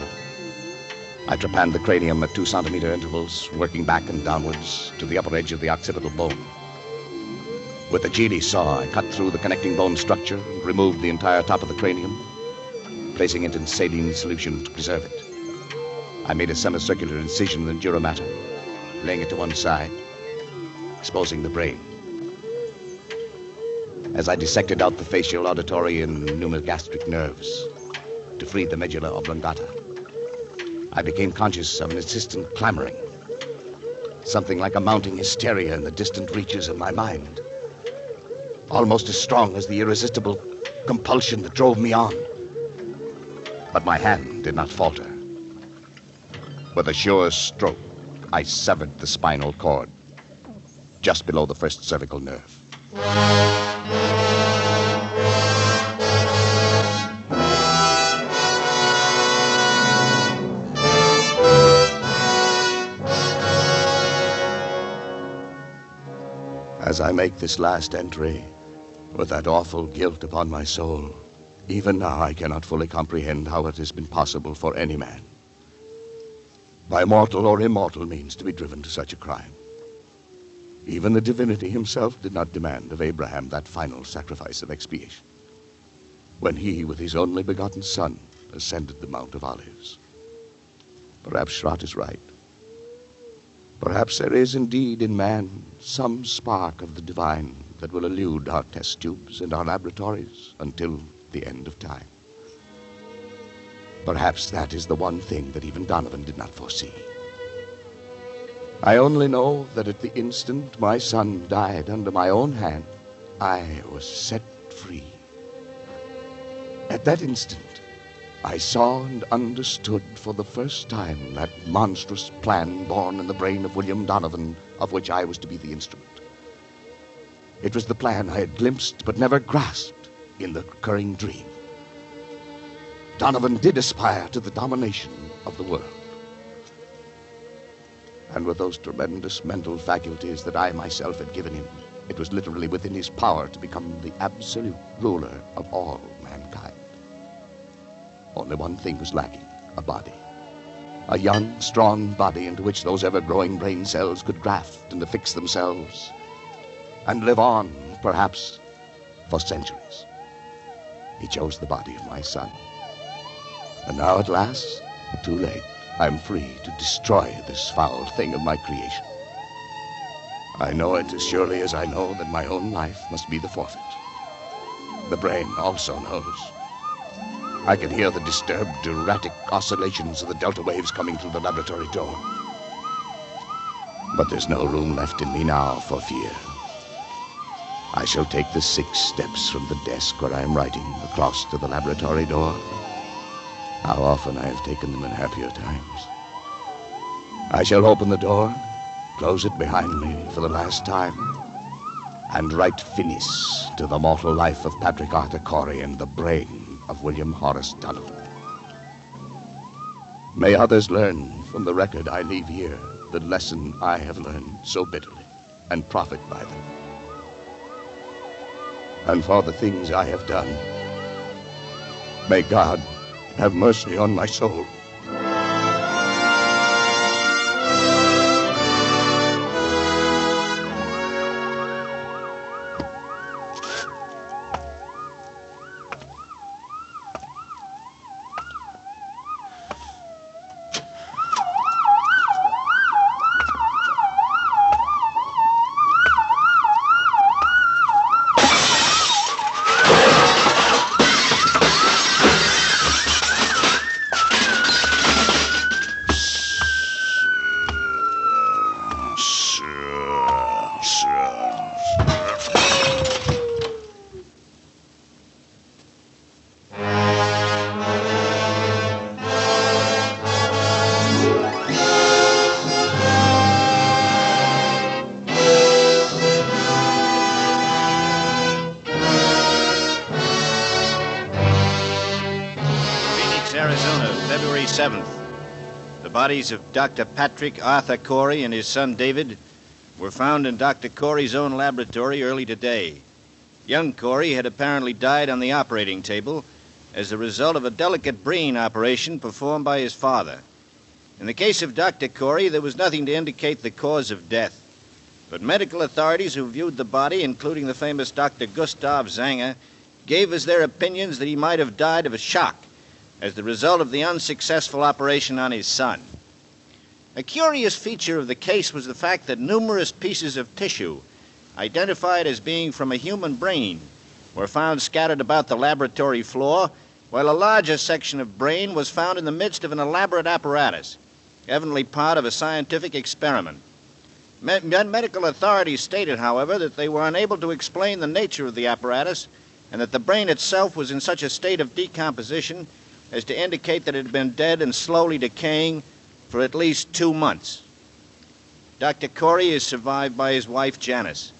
I trepanned the cranium at 2-centimeter intervals, working back and downwards to the upper edge of the occipital bone. With the GD saw, I cut through the connecting bone structure and removed the entire top of the cranium, placing it in saline solution to preserve it. I made a semicircular incision in the dura mater, laying it to one side, exposing the brain. As I dissected out the facial, auditory, and pneumogastric nerves to free the medulla oblongata, I became conscious of an insistent clamoring, something like a mounting hysteria in the distant reaches of my mind, almost as strong as the irresistible compulsion that drove me on. But my hand did not falter. With a sure stroke, I severed the spinal cord just below the first cervical nerve. As I make this last entry, with that awful guilt upon my soul, even now I cannot fully comprehend how it has been possible for any man, by mortal or immortal means, to be driven to such a crime. Even the divinity himself did not demand of Abraham that final sacrifice of expiation, when he, with his only begotten son, ascended the Mount of Olives. Perhaps Schrott is right. Perhaps there is indeed in man some spark of the divine that will elude our test tubes and our laboratories until the end of time. Perhaps that is the one thing that even Donovan did not foresee. I only know that at the instant my son died under my own hand, I was set free. At that instant, I saw and understood for the first time that monstrous plan born in the brain of William Donovan, of which I was to be the instrument. It was the plan I had glimpsed but never grasped in the recurring dream. Donovan did aspire to the domination of the world. And with those tremendous mental faculties that I myself had given him, it was literally within his power to become the absolute ruler of all mankind. Only one thing was lacking: a body. A young, strong body into which those ever-growing brain cells could graft and affix themselves and live on, perhaps, for centuries. He chose the body of my son. And now at last, too late, I'm free to destroy this foul thing of my creation. I know it as surely as I know that my own life must be the forfeit. The brain also knows. I can hear the disturbed, erratic oscillations of the delta waves coming through the laboratory door. But there's no room left in me now for fear. I shall take the 6 steps from the desk where I am writing across to the laboratory door. How often I have taken them in happier times. I shall open the door, close it behind me for the last time, and write finis to the mortal life of Patrick Arthur Corey and the brain of William Horace Donovan. May others learn from the record I leave here the lesson I have learned so bitterly and profit by them. And for the things I have done, may God have mercy on my soul. Arizona, February 7th. The bodies of Dr. Patrick Arthur Corey and his son David were found in Dr. Corey's own laboratory early today. Young Corey had apparently died on the operating table as a result of a delicate brain operation performed by his father. In the case of Dr. Corey, there was nothing to indicate the cause of death. But medical authorities who viewed the body, including the famous Dr. Gustav Zanger, gave us their opinions that he might have died of a shock as the result of the unsuccessful operation on his son. A curious feature of the case was the fact that numerous pieces of tissue, identified as being from a human brain, were found scattered about the laboratory floor, while a larger section of brain was found in the midst of an elaborate apparatus, evidently part of a scientific experiment. Medical authorities stated, however, that they were unable to explain the nature of the apparatus and that the brain itself was in such a state of decomposition as to indicate that it had been dead and slowly decaying for at least 2 months. Dr. Corey is survived by his wife, Janice.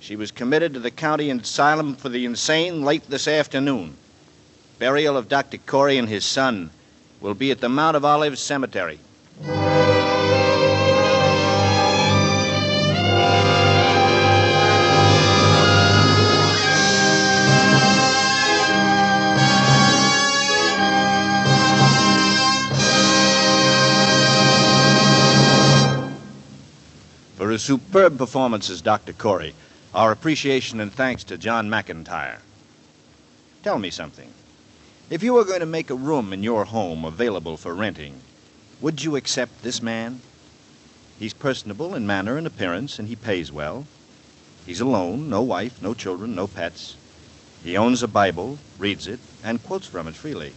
She was committed to the county asylum for the insane late this afternoon. Burial of Dr. Corey and his son will be at the Mount of Olives Cemetery. For his superb performance as Dr. Corey, our appreciation and thanks to John McIntyre. Tell me something. If you were going to make a room in your home available for renting, would you accept this man? He's personable in manner and appearance, and he pays well. He's alone, no wife, no children, no pets. He owns a Bible, reads it, and quotes from it freely.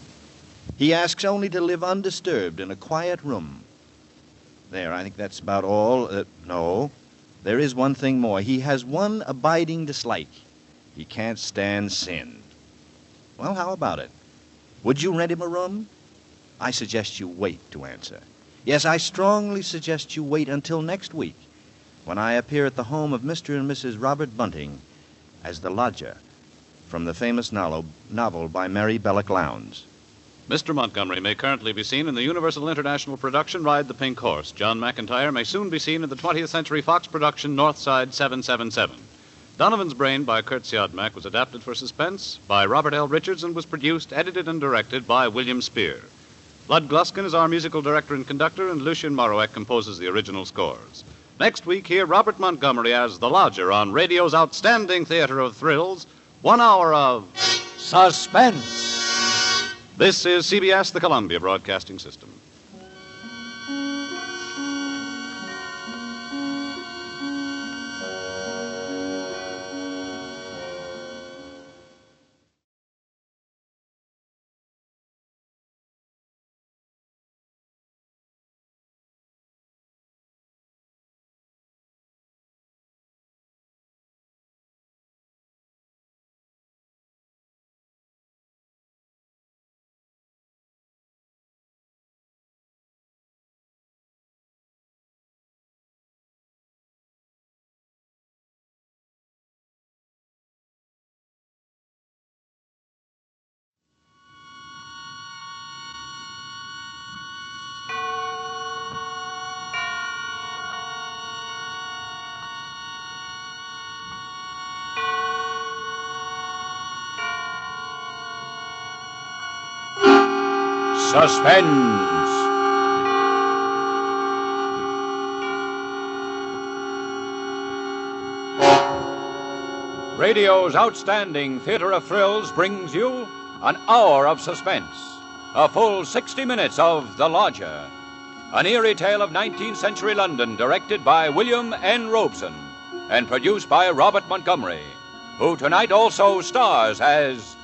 He asks only to live undisturbed in a quiet room. There, I think that's about all. No, there is one thing more. He has one abiding dislike. He can't stand sin. Well, how about it? Would you rent him a room? I suggest you wait to answer. Yes, I strongly suggest you wait until next week, when I appear at the home of Mr. and Mrs. Robert Bunting as the lodger from the famous novel by Mary Belloc Lowndes. Mr. Montgomery may currently be seen in the Universal International production Ride the Pink Horse. John McIntyre may soon be seen in the 20th Century Fox production Northside 777. Donovan's Brain by Kurt Siodmak was adapted for Suspense by Robert L. Richards and was produced, edited, and directed by William Spear. Bud Gluskin is our musical director and conductor, and Lucien Morawek composes the original scores. Next week, hear Robert Montgomery as the lodger on radio's outstanding theater of thrills, 1 hour of Suspense. This is CBS, the Columbia Broadcasting System. Suspense. Radio's outstanding theater of thrills brings you an hour of suspense. A full 60 minutes of The Lodger. An eerie tale of 19th century London directed by William N. Robeson and produced by Robert Montgomery, who tonight also stars as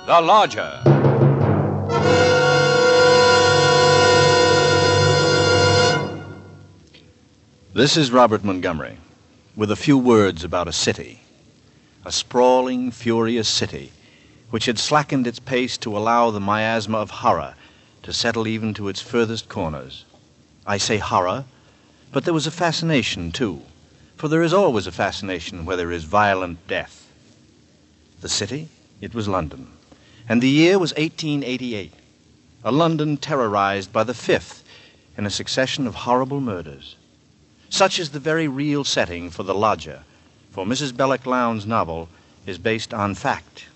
The Lodger. This is Robert Montgomery with a few words about a city. A sprawling, furious city which had slackened its pace to allow the miasma of horror to settle even to its furthest corners. I say horror, but there was a fascination, too, for there is always a fascination where there is violent death. The city, it was London, and the year was 1888, a London terrorized by the fifth in a succession of horrible murders. Such is the very real setting for The Lodger, for Mrs. Belloc Lowndes' novel is based on fact.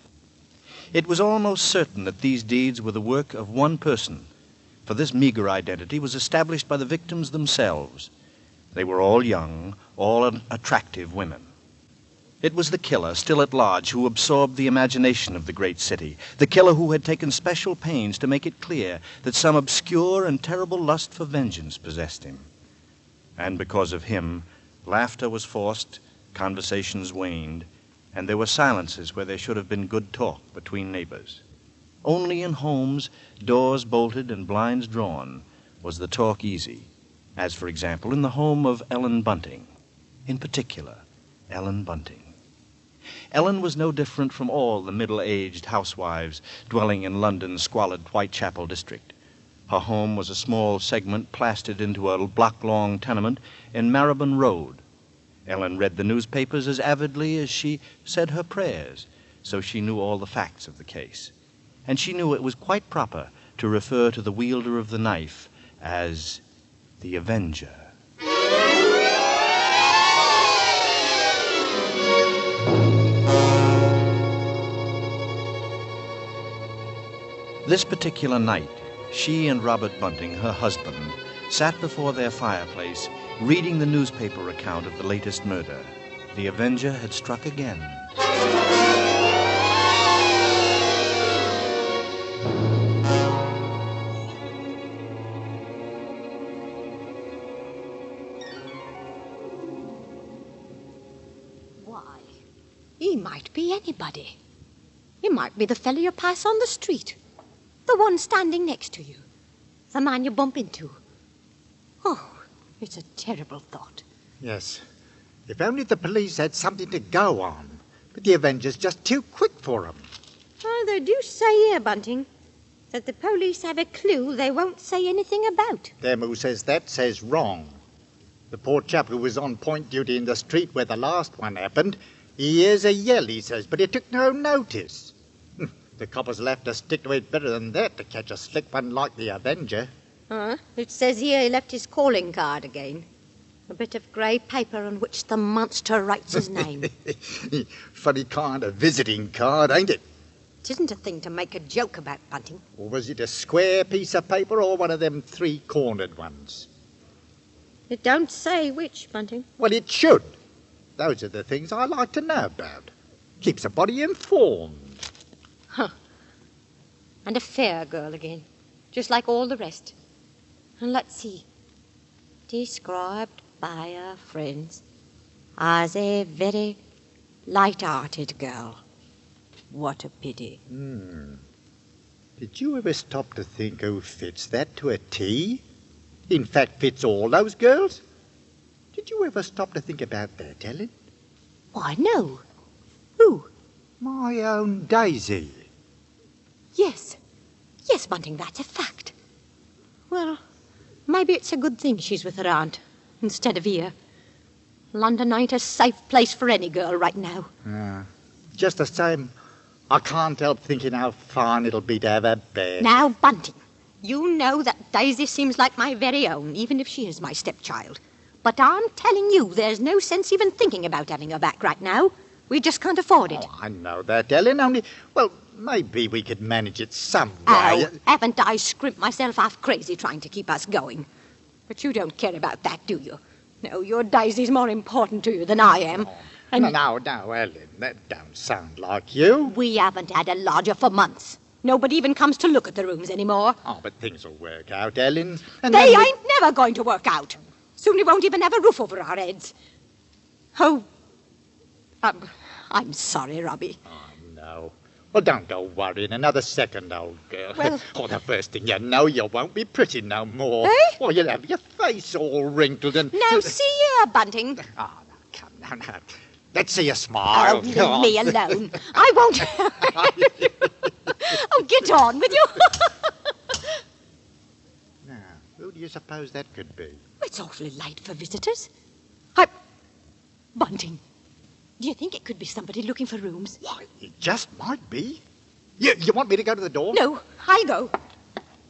It was almost certain that these deeds were the work of one person, for this meager identity was established by the victims themselves. They were all young, all attractive women. It was the killer, still at large, who absorbed the imagination of the great city, the killer who had taken special pains to make it clear that some obscure and terrible lust for vengeance possessed him. And because of him, laughter was forced, conversations waned, and there were silences where there should have been good talk between neighbors. Only in homes, doors bolted and blinds drawn, was the talk easy, as, for example, in the home of Ellen Bunting. In particular, Ellen Bunting. Ellen was no different from all the middle-aged housewives dwelling in London's squalid Whitechapel district. Her home was a small segment plastered into a block-long tenement in Marylebone Road. Ellen read the newspapers as avidly as she said her prayers, so she knew all the facts of the case. And she knew it was quite proper to refer to the wielder of the knife as the Avenger. This particular night, she and Robert Bunting, her husband, sat before their fireplace reading the newspaper account of the latest murder. The Avenger had struck again. Why, he might be anybody. He might be the fellow you pass on the street. The one standing next to you. The man you bump into. Oh, it's a terrible thought. Yes. If only the police had something to go on. But the Avenger's just too quick for them. Oh, they do say here, Bunting, that the police have a clue they won't say anything about. Them who says that says wrong. The poor chap who was on point duty in the street where the last one happened, he hears a yell, he says, but he took no notice. The coppers will have to stick to it better than that to catch a slick one like the Avenger. It says here he left his calling card again. A bit of grey paper on which the monster writes his name. Funny kind of visiting card, ain't it? It isn't a thing to make a joke about, Bunting. Or was it a square piece of paper or one of them three-cornered ones? It don't say which, Bunting. Well, it should. Those are the things I like to know about. Keeps a body informed. Huh. And a fair girl again, just like all the rest. And let's see. Described by her friends as a very light-hearted girl. What a pity. Did you ever stop to think who fits that to a T? In fact, fits all those girls? Did you ever stop to think about that, Ellen? Why, no. Who? My own Daisy. Yes. Yes, Bunting, that's a fact. Well, maybe it's a good thing she's with her aunt instead of here. London ain't a safe place for any girl right now. Just the same, I can't help thinking how fine it'll be to have her back. Now, Bunting, you know that Daisy seems like my very own, even if she is my stepchild. But I'm telling you, there's no sense even thinking about having her back right now. We just can't afford it. Oh, I know that, Ellen, only, well, maybe we could manage it some way. Oh, haven't I scrimped myself half crazy trying to keep us going? But you don't care about that, do you? No, your Daisy's more important to you than I am. And Now, Ellen, that don't sound like you. we haven't had a lodger for months. Nobody even comes to look at the rooms anymore. Oh, but things will work out, Ellen. And They then we- ain't never going to work out. Soon we won't even have a roof over our heads. Oh, I'm sorry, Robbie. No. Well, don't go worrying another second, old girl. Well- Oh, the first thing you know, you won't be pretty no more. Eh? Well, you'll have your face all wrinkled and... Now, see here, Bunting. Now, let's see you smile. Oh, leave me alone. I won't. Oh, get on with you. Now, who do you suppose that could be? It's awfully late for visitors. Bunting, do you think it could be somebody looking for rooms? Why, it just might be. You want me to go to the door? No, I'll go.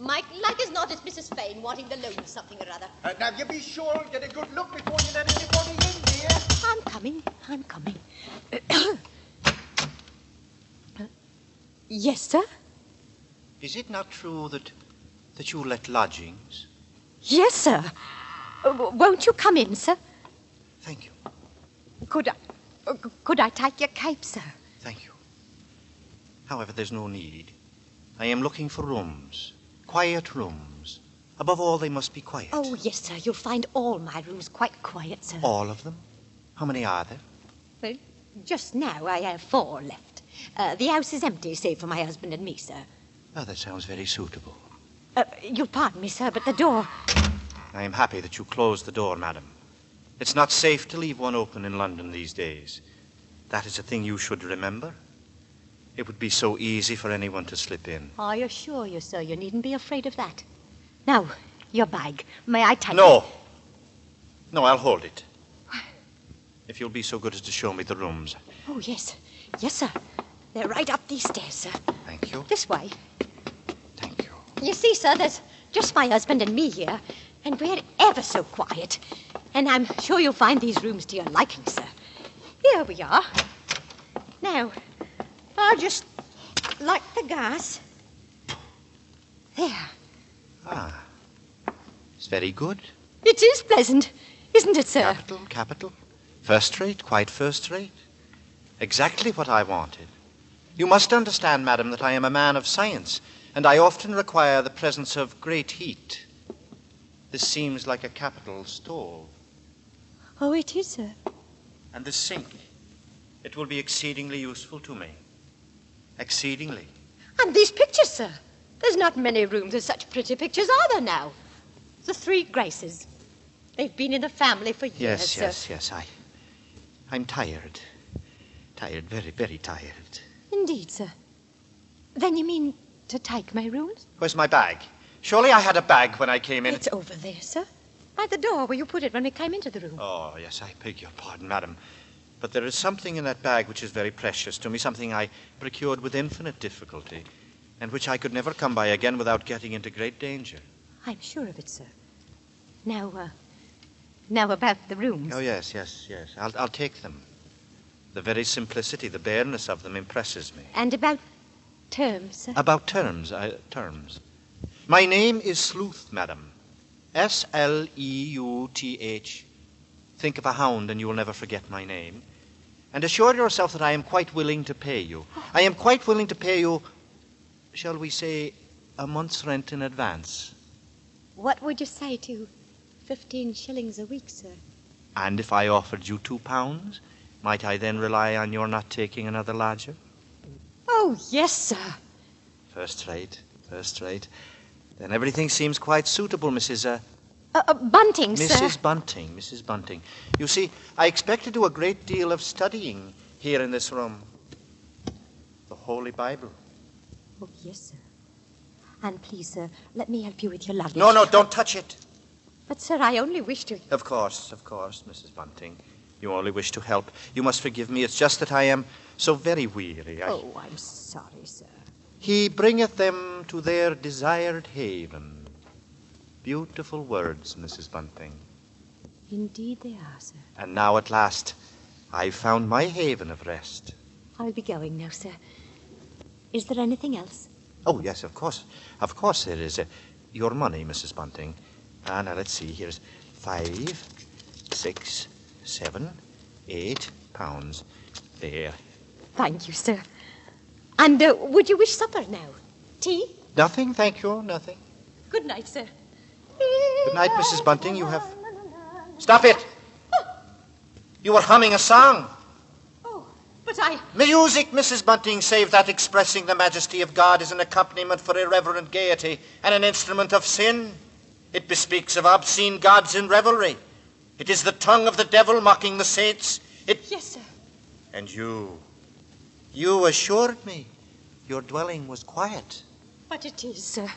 Mike, like as not, it's Mrs. Fane wanting to loan something or other. Now, you be sure and get a good look before you let anybody in, dear. I'm coming. Yes, sir? Is it not true that you let lodgings? Yes, sir. Won't you come in, sir? Thank you. Could I take your cape, sir? Thank you. However, there's no need. I am looking for rooms. Quiet rooms. Above all, they must be quiet. Oh, yes, sir. You'll find all my rooms quite quiet, sir. All of them? How many are there? Well, just now I have 4 left. The house is empty, save for my husband and me, sir. Oh, that sounds very suitable. You'll pardon me, sir, but the door... I am happy that you closed the door, madam. It's not safe to leave one open in London these days. That is a thing you should remember. It would be so easy for anyone to slip in. I assure you, sir, you needn't be afraid of that. Now, your bag. May I take No. it? No, I'll hold it. If you'll be so good as to show me the rooms. Oh, yes. Yes, sir. They're right up these stairs, sir. Thank you. This way. Thank you. You see, sir, there's just my husband and me here, and we're ever so quiet. And I'm sure you'll find these rooms to your liking, sir. Here we are. Now, I'll just light the gas. There. Ah. It's very good. It is pleasant, isn't it, sir? Capital. First rate, quite first rate. Exactly what I wanted. You must understand, madam, that I am a man of science, and I often require the presence of great heat. This seems like a capital stove. Oh, it is, sir. And the sink. It will be exceedingly useful to me. Exceedingly. And these pictures, sir. There's not many rooms with such pretty pictures, are there now? The 3 Graces. They've been in the family for years, sir. Yes. I'm tired. Tired, very, very tired. Indeed, sir. Then you mean to take my rooms? Where's my bag? Surely I had a bag when I came in. It's over there, sir. By the door where you put it when we came into the room. Oh, yes, I beg your pardon, madam. But there is something in that bag which is very precious to me, something I procured with infinite difficulty, and which I could never come by again without getting into great danger. I'm sure of it, sir. Now about the rooms. Oh, yes. I'll take them. The very simplicity, the bareness of them impresses me. And about terms, sir? About terms. My name is Sleuth, madam. Sleuth. Think of a hound and you will never forget my name. And assure yourself that I am quite willing to pay you. I am quite willing to pay you, shall we say, a month's rent in advance. What would you say to 15 shillings a week, sir? And if I offered you £2, might I then rely on your not taking another lodger? Oh, yes, sir. First rate. Then everything seems quite suitable, Mrs. Bunting, sir. Mrs. Bunting. You see, I expect to do a great deal of studying here in this room. The Holy Bible. Oh, yes, sir. And please, sir, let me help you with your luggage. No, don't touch it. But, sir, I only wish to... Of course, Mrs. Bunting. You only wish to help. You must forgive me. It's just that I am so very weary. Oh, I'm sorry, sir. He bringeth them to their desired haven. Beautiful words, Mrs. Bunting. Indeed they are, sir. And now at last, I've found my haven of rest. I'll be going now, sir. Is there anything else? Oh, yes, of course. Of course there is. Your money, Mrs. Bunting. Now, let's see. Here's 5, 6, 7, 8 pounds. There. Thank you, sir. And would you wish supper now? Tea? Nothing, thank you, nothing. Good night, sir. Good night, Mrs. Bunting. You have... Stop it! You were humming a song. But I... Music, Mrs. Bunting, save that expressing the majesty of God, is an accompaniment for irreverent gaiety and an instrument of sin. It bespeaks of obscene gods in revelry. It is the tongue of the devil mocking the saints. Yes, sir. And you assured me your dwelling was quiet. But it is, sir.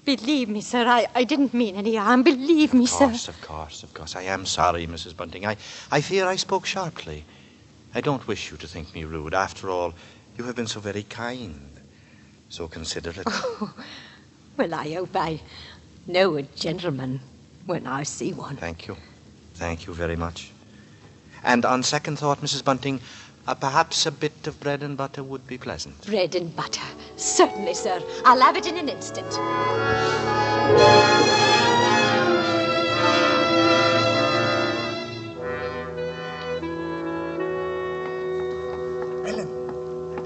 Believe me, sir, I didn't mean any harm. Believe me, sir. Of course. I am sorry, Mrs. Bunting. I fear I spoke sharply. I don't wish you to think me rude. After all, you have been so very kind, so considerate. Oh, well, I hope I know a gentleman when I see one. Thank you. Thank you very much. And on second thought, Mrs. Bunting, perhaps a bit of bread and butter would be pleasant. Bread and butter. Certainly, sir. I'll have it in an instant.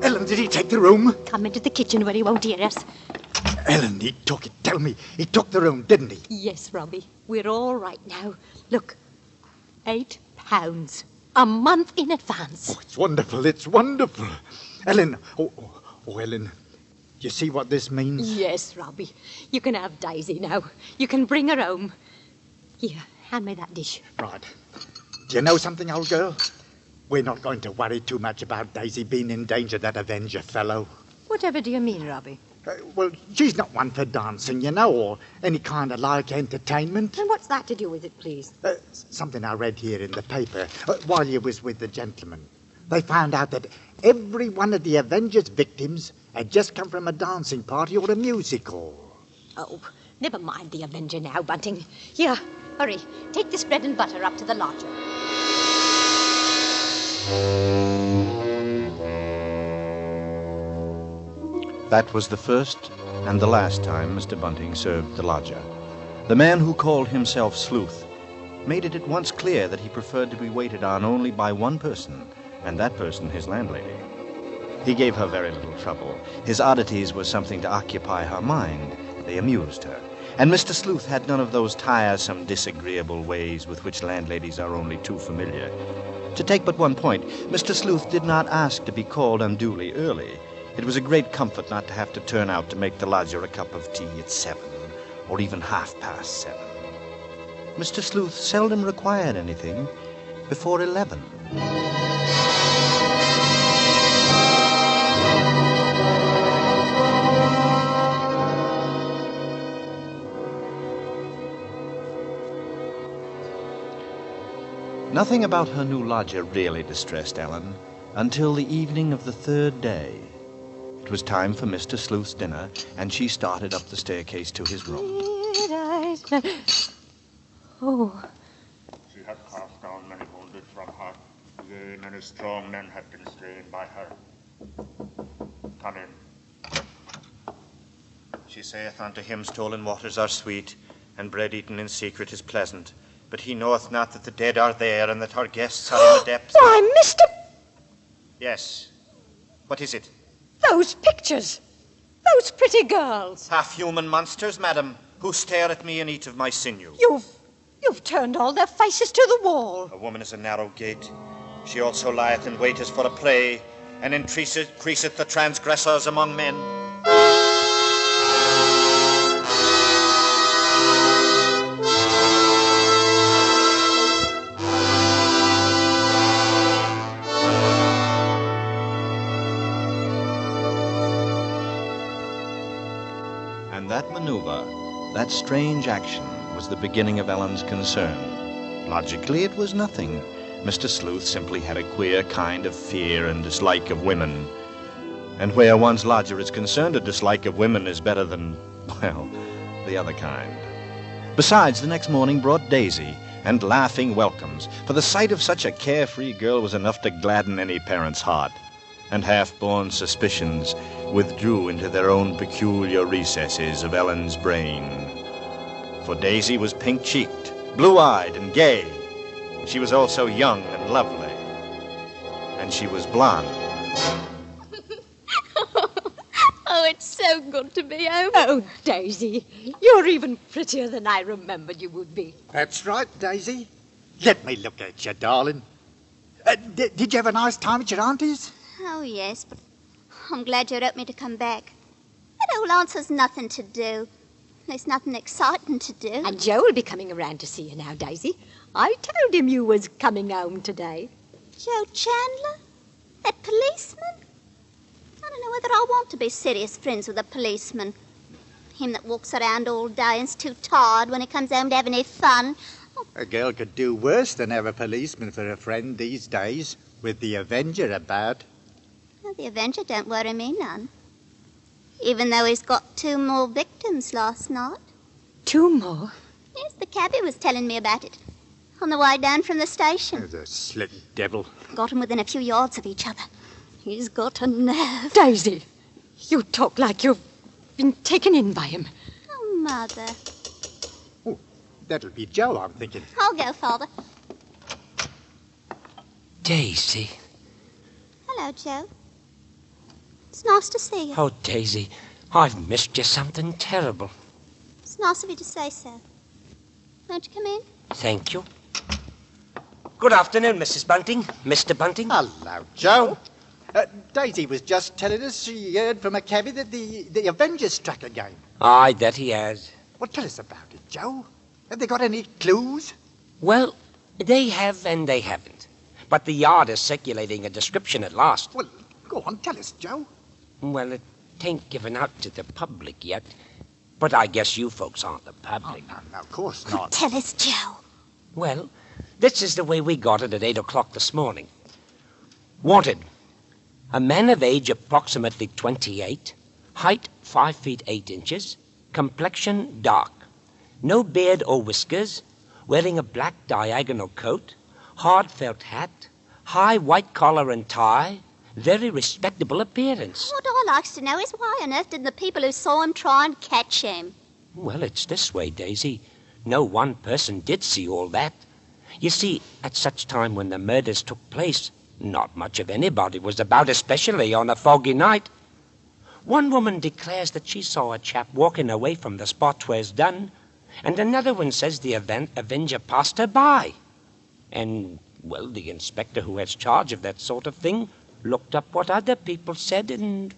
Ellen, did he take the room? Come into the kitchen where he won't hear us. Ellen, he took it. Tell me, he took the room, didn't he? Yes, Robbie. We're all right now. Look, £8. A month in advance. Oh, it's wonderful. It's wonderful. Ellen, Ellen, do you see what this means? Yes, Robbie. You can have Daisy now. You can bring her home. Here, hand me that dish. Right. Do you know something, old girl? We're not going to worry too much about Daisy being in danger, that Avenger fellow. Whatever do you mean, Robbie? Well, she's not one for dancing, you know, or any kind of like entertainment. And what's that to do with it, please? Something I read here in the paper while you was with the gentleman. They found out that every one of the Avenger's victims had just come from a dancing party or a musical. Oh, never mind the Avenger now, Bunting. Here, hurry. Take this bread and butter up to the lodger. That was the first and the last time Mr. Bunting served the lodger. The man who called himself Sleuth made it at once clear that he preferred to be waited on only by one person, and that person his landlady. He gave her very little trouble. His oddities were something to occupy her mind. They amused her. And Mr. Sleuth had none of those tiresome, disagreeable ways with which landladies are only too familiar. To take but one point, Mr. Sleuth did not ask to be called unduly early. It was a great comfort not to have to turn out to make the lodger a cup of tea at 7, or even 7:30. Mr. Sleuth seldom required anything before 11. Nothing about her new lodger really distressed Ellen until the evening of the third day. It was time for Mr. Sleuth's dinner, and she started up the staircase to his room. Oh. She had cast down many wounded from her. Yea, many strong men had been slain by her. Come in. She saith unto him, stolen waters are sweet, and bread eaten in secret is pleasant. But he knoweth not that the dead are there, and that our guests are in the depths. Why, Mr. Yes. What is it? Those pictures. Those pretty girls. Half-human monsters, madam, who stare at me and eat of my sinew. You've turned all their faces to the wall. A woman is a narrow gate. She also lieth in wait as for a prey, and increaseth the transgressors among men. And that maneuver, that strange action, was the beginning of Ellen's concern. Logically, it was nothing. Mr. Sleuth simply had a queer kind of fear and dislike of women. And where one's lodger is concerned, a dislike of women is better than, well, the other kind. Besides, the next morning brought Daisy and laughing welcomes, for the sight of such a carefree girl was enough to gladden any parent's heart. And half-born suspicions withdrew into their own peculiar recesses of Ellen's brain. For Daisy was pink-cheeked, blue-eyed, and gay. She was also young and lovely. And she was blonde. Oh, it's so good to be home. Oh, Daisy, you're even prettier than I remembered you would be. That's right, Daisy. Let me look at you, darling. Did you have a nice time at your auntie's? Oh, yes, but I'm glad you wrote me to come back. That old aunt's has nothing to do. There's nothing exciting to do. And Joe will be coming around to see you now, Daisy. I told him you was coming home today. Joe Chandler? That policeman? I don't know whether I want to be serious friends with a policeman. Him that walks around all day and's too tired when he comes home to have any fun. A girl could do worse than have a policeman for a friend these days, with the Avenger about. Well, the Avenger don't worry me none. Even though he's got 2 more victims last night. 2 more? Yes, the cabbie was telling me about it. On the way down from the station. The slick devil. Got 'em within a few yards of each other. He's got a nerve. Daisy, you talk like you've been taken in by him. Oh, Mother. Oh, that'll be Joe, I'm thinking. I'll go, Father. Daisy. Hello, Joe. It's nice to see you. Oh, Daisy, I've missed you something terrible. It's nice of you to say so. Won't you come in? Thank you. Good afternoon, Mrs. Bunting. Mr. Bunting. Hello, Joe. Daisy was just telling us she heard from a cabbie that the Avengers struck again. Aye, that he has. Well, tell us about it, Joe. Have they got any clues? Well, they have and they haven't. But the Yard is circulating a description at last. Well, go on, tell us, Joe. Well, it ain't given out to the public yet. But I guess you folks aren't the public. Oh, no, of course not. Tell us, Joe. Well, this is the way we got it at 8 o'clock this morning. Wanted. A man of age approximately 28, height 5 feet 8 inches, complexion dark, no beard or whiskers, wearing a black diagonal coat, hard felt hat, high white collar and tie, very respectable appearance. What I likes to know is why on earth didn't the people who saw him try and catch him? Well, it's this way, Daisy. No one person did see all that. You see, at such time when the murders took place, not much of anybody was about, especially on a foggy night. One woman declares that she saw a chap walking away from the spot 'twas done, and another one says the Avenger passed her by. And, well, the inspector who has charge of that sort of thing looked up what other people said, and,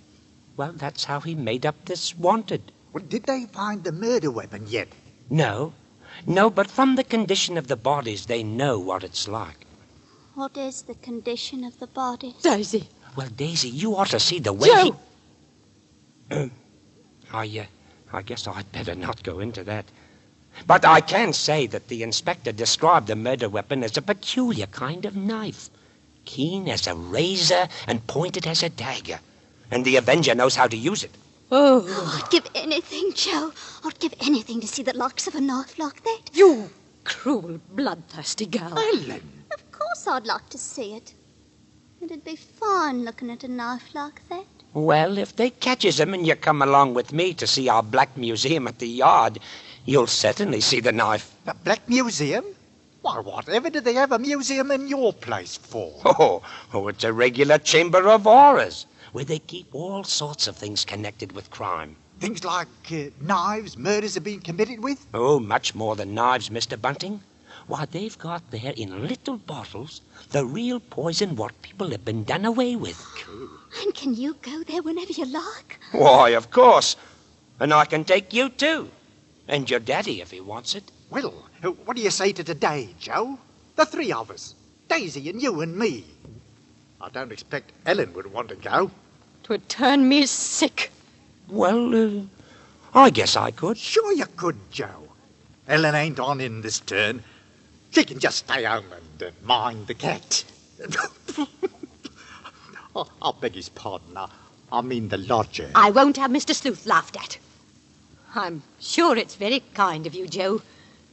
well, that's how he made up this wanted. Well, did they find the murder weapon yet? No, but from the condition of the bodies, they know what it's like. What is the condition of the body? Daisy. Well, Daisy, you ought to see the way Joe! I guess I'd better not go into that. But I can say that the inspector described the murder weapon as a peculiar kind of knife. Keen as a razor and pointed as a dagger. And the Avenger knows how to use it. Oh, I'd give anything, Joe. I'd give anything to see the likes of a knife like that. You cruel, bloodthirsty girl. Ellen! Of course I'd like to see it. It'd be fine looking at a knife like that. Well, if they catches him and you come along with me to see our Black Museum at the Yard, you'll certainly see the knife. The Black Museum? Why, whatever do they have a museum in your place for? Oh, it's a regular chamber of horrors, where they keep all sorts of things connected with crime. Things like knives murders have been committed with? Oh, much more than knives, Mr. Bunting. Why, they've got there in little bottles the real poison what people have been done away with. And can you go there whenever you like? Why, of course. And I can take you, too. And your daddy, if he wants it. Well, what do you say to today, Joe? The 3 of us. Daisy and you and me. I don't expect Ellen would want to go. 'Twould turn me sick. Well, I guess I could. Sure you could, Joe. Ellen ain't on in this turn. She can just stay home and mind the cat. I'll beg his pardon. I mean the lodger. I won't have Mr. Sleuth laughed at. I'm sure it's very kind of you, Joe,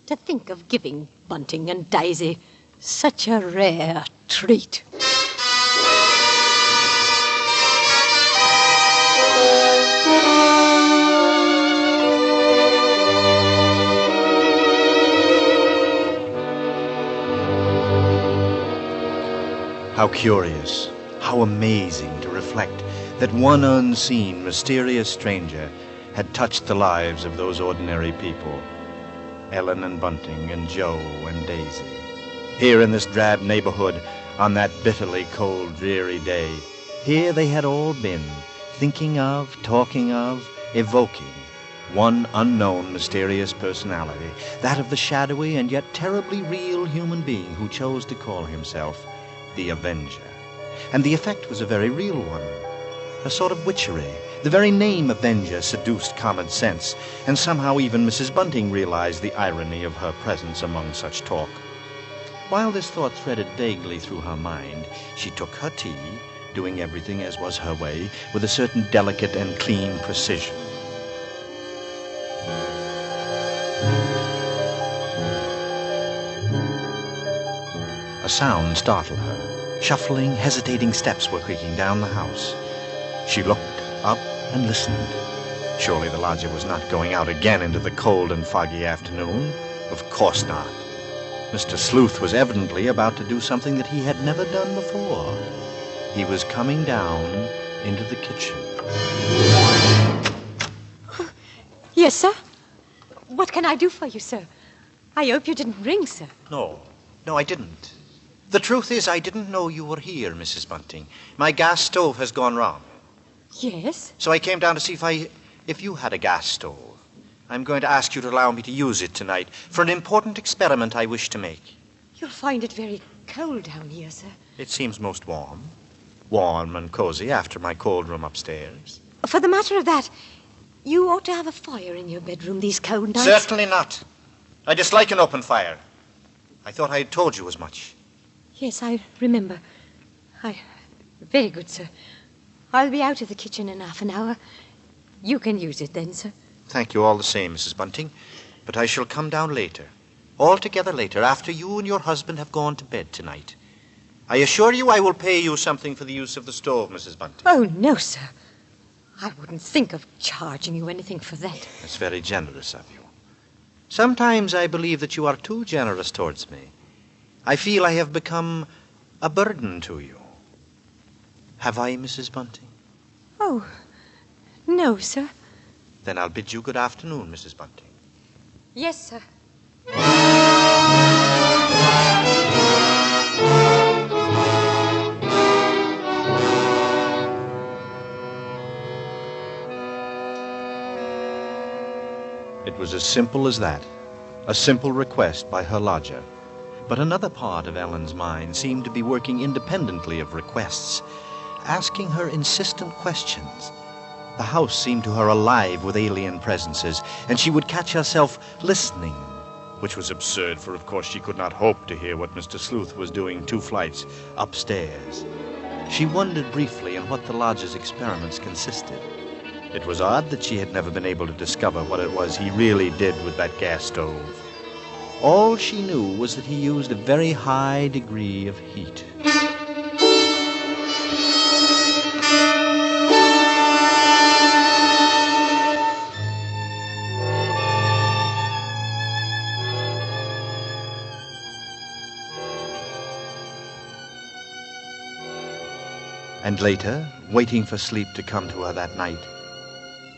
to think of giving Bunting and Daisy such a rare treat. How curious, how amazing to reflect that one unseen, mysterious stranger had touched the lives of those ordinary people. Ellen and Bunting and Joe and Daisy. Here in this drab neighborhood, on that bitterly cold, dreary day, here they had all been, thinking of, talking of, evoking one unknown, mysterious personality, that of the shadowy and yet terribly real human being who chose to call himself the Avenger. And the effect was a very real one, a sort of witchery. The very name Avenger seduced common sense, and somehow even Mrs. Bunting realized the irony of her presence among such talk. While this thought threaded vaguely through her mind, she took her tea, doing everything as was her way, with a certain delicate and clean precision. A sound startled her. Shuffling, hesitating steps were creaking down the house. She looked up and listened. Surely the lodger was not going out again into the cold and foggy afternoon. Of course not. Mr. Sleuth was evidently about to do something that he had never done before. He was coming down into the kitchen. Yes, sir? What can I do for you, sir? I hope you didn't ring, sir. No, I didn't. The truth is, I didn't know you were here, Mrs. Bunting. My gas stove has gone wrong. Yes? So I came down to see if you had a gas stove. I'm going to ask you to allow me to use it tonight for an important experiment I wish to make. You'll find it very cold down here, sir. It seems most warm. Warm and cozy after my cold room upstairs. For the matter of that, you ought to have a fire in your bedroom these cold nights. Certainly not. I dislike an open fire. I thought I had told you as much. Yes, I remember. Very good, sir. I'll be out of the kitchen in half an hour. You can use it then, sir. Thank you all the same, Mrs. Bunting. But I shall come down later. Altogether later, after you and your husband have gone to bed tonight. I assure you I will pay you something for the use of the stove, Mrs. Bunting. Oh, no, sir. I wouldn't think of charging you anything for that. That's very generous of you. Sometimes I believe that you are too generous towards me. I feel I have become a burden to you. Have I, Mrs. Bunting? Oh, no, sir. Then I'll bid you good afternoon, Mrs. Bunting. Yes, sir. It was as simple as that. A simple request by her lodger. But another part of Ellen's mind seemed to be working independently of requests, asking her insistent questions. The house seemed to her alive with alien presences, and she would catch herself listening, which was absurd, for of course she could not hope to hear what Mr. Sleuth was doing 2 flights upstairs. She wondered briefly in what the lodger's experiments consisted. It was odd that she had never been able to discover what it was he really did with that gas stove. All she knew was that he used a very high degree of heat. And later, waiting for sleep to come to her that night,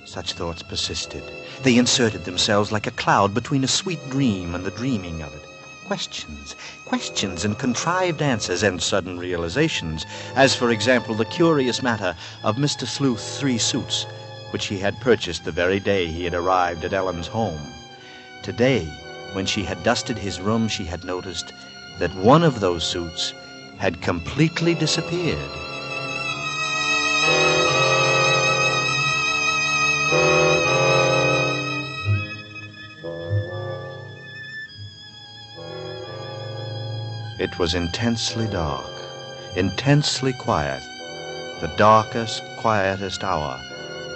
such thoughts persisted. They inserted themselves like a cloud between a sweet dream and the dreaming of it. Questions and contrived answers and sudden realizations, as, for example, the curious matter of Mr. Sleuth's 3 suits, which he had purchased the very day he had arrived at Ellen's home. Today, when she had dusted his room, she had noticed that one of those suits had completely disappeared. It was intensely dark, intensely quiet, the darkest, quietest hour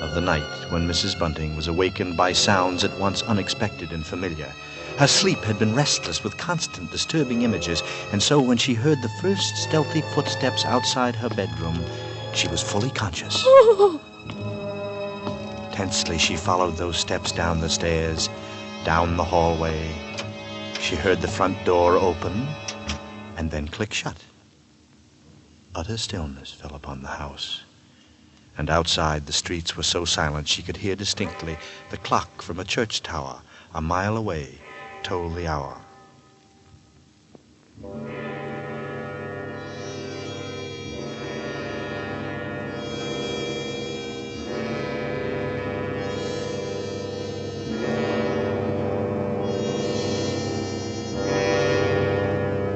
of the night when Mrs. Bunting was awakened by sounds at once unexpected and familiar. Her sleep had been restless with constant disturbing images, and so when she heard the first stealthy footsteps outside her bedroom, she was fully conscious. Tensely, she followed those steps down the stairs, down the hallway. She heard the front door open and then click shut. Utter stillness fell upon the house. And outside, the streets were so silent she could hear distinctly the clock from a church tower a mile away toll the hour.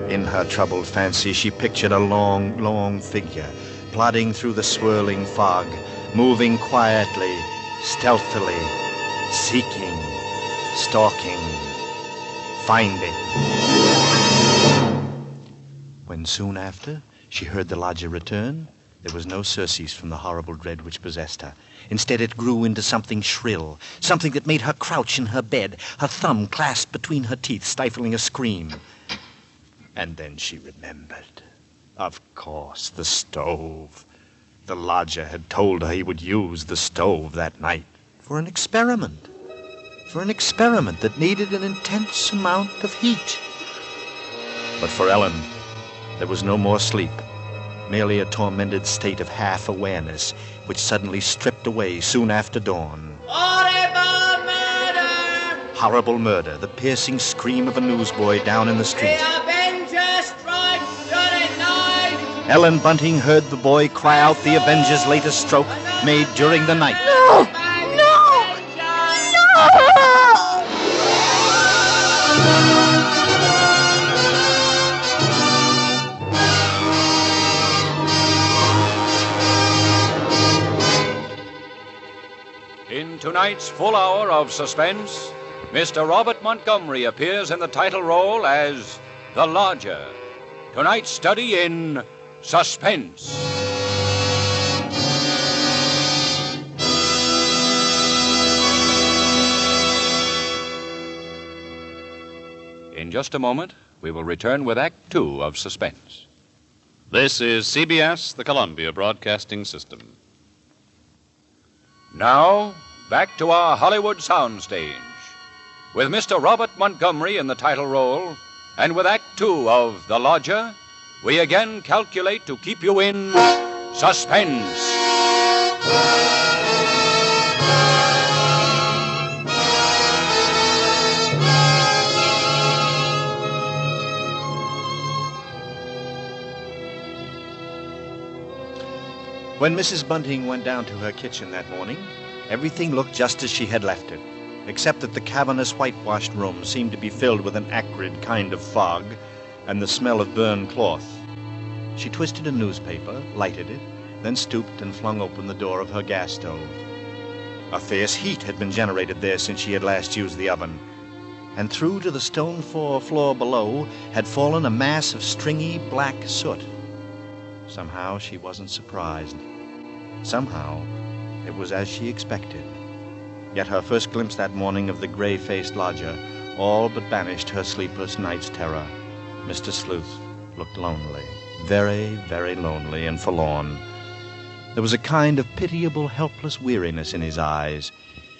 In her troubled fancy, she pictured a long, long figure plodding through the swirling fog, moving quietly, stealthily, seeking, stalking, finding. When soon after she heard the lodger return, there was no surcease from the horrible dread which possessed her. Instead, it grew into something shrill, something that made her crouch in her bed, her thumb clasped between her teeth, stifling a scream. And then she remembered. Of course, the stove. The lodger had told her he would use the stove that night for an experiment. For an experiment that needed an intense amount of heat. But for Ellen, there was no more sleep. Merely a tormented state of half-awareness, which suddenly stripped away soon after dawn. Horrible murder! Horrible murder, the piercing scream of a newsboy down in the street. The Avenger strikes tonight! Ellen Bunting heard the boy cry out the Avenger's latest stroke made during the night. No! No! In tonight's full hour of suspense, Mr. Robert Montgomery appears in the title role as the Lodger. Tonight's study in suspense. In just a moment, we will return with Act Two of Suspense. This is CBS, the Columbia Broadcasting System. Now, back to our Hollywood soundstage. With Mr. Robert Montgomery in the title role, and with Act Two of The Lodger, we again calculate to keep you in suspense. When Mrs. Bunting went down to her kitchen that morning, everything looked just as she had left it, except that the cavernous whitewashed room seemed to be filled with an acrid kind of fog and the smell of burned cloth. She twisted a newspaper, lighted it, then stooped and flung open the door of her gas stove. A fierce heat had been generated there since she had last used the oven, and through to the stone floor below had fallen a mass of stringy black soot. Somehow she wasn't surprised. Somehow it was as she expected. Yet her first glimpse that morning of the gray-faced lodger all but banished her sleepless night's terror. Mr. Sleuth looked lonely, very, very lonely and forlorn. There was a kind of pitiable, helpless weariness in his eyes.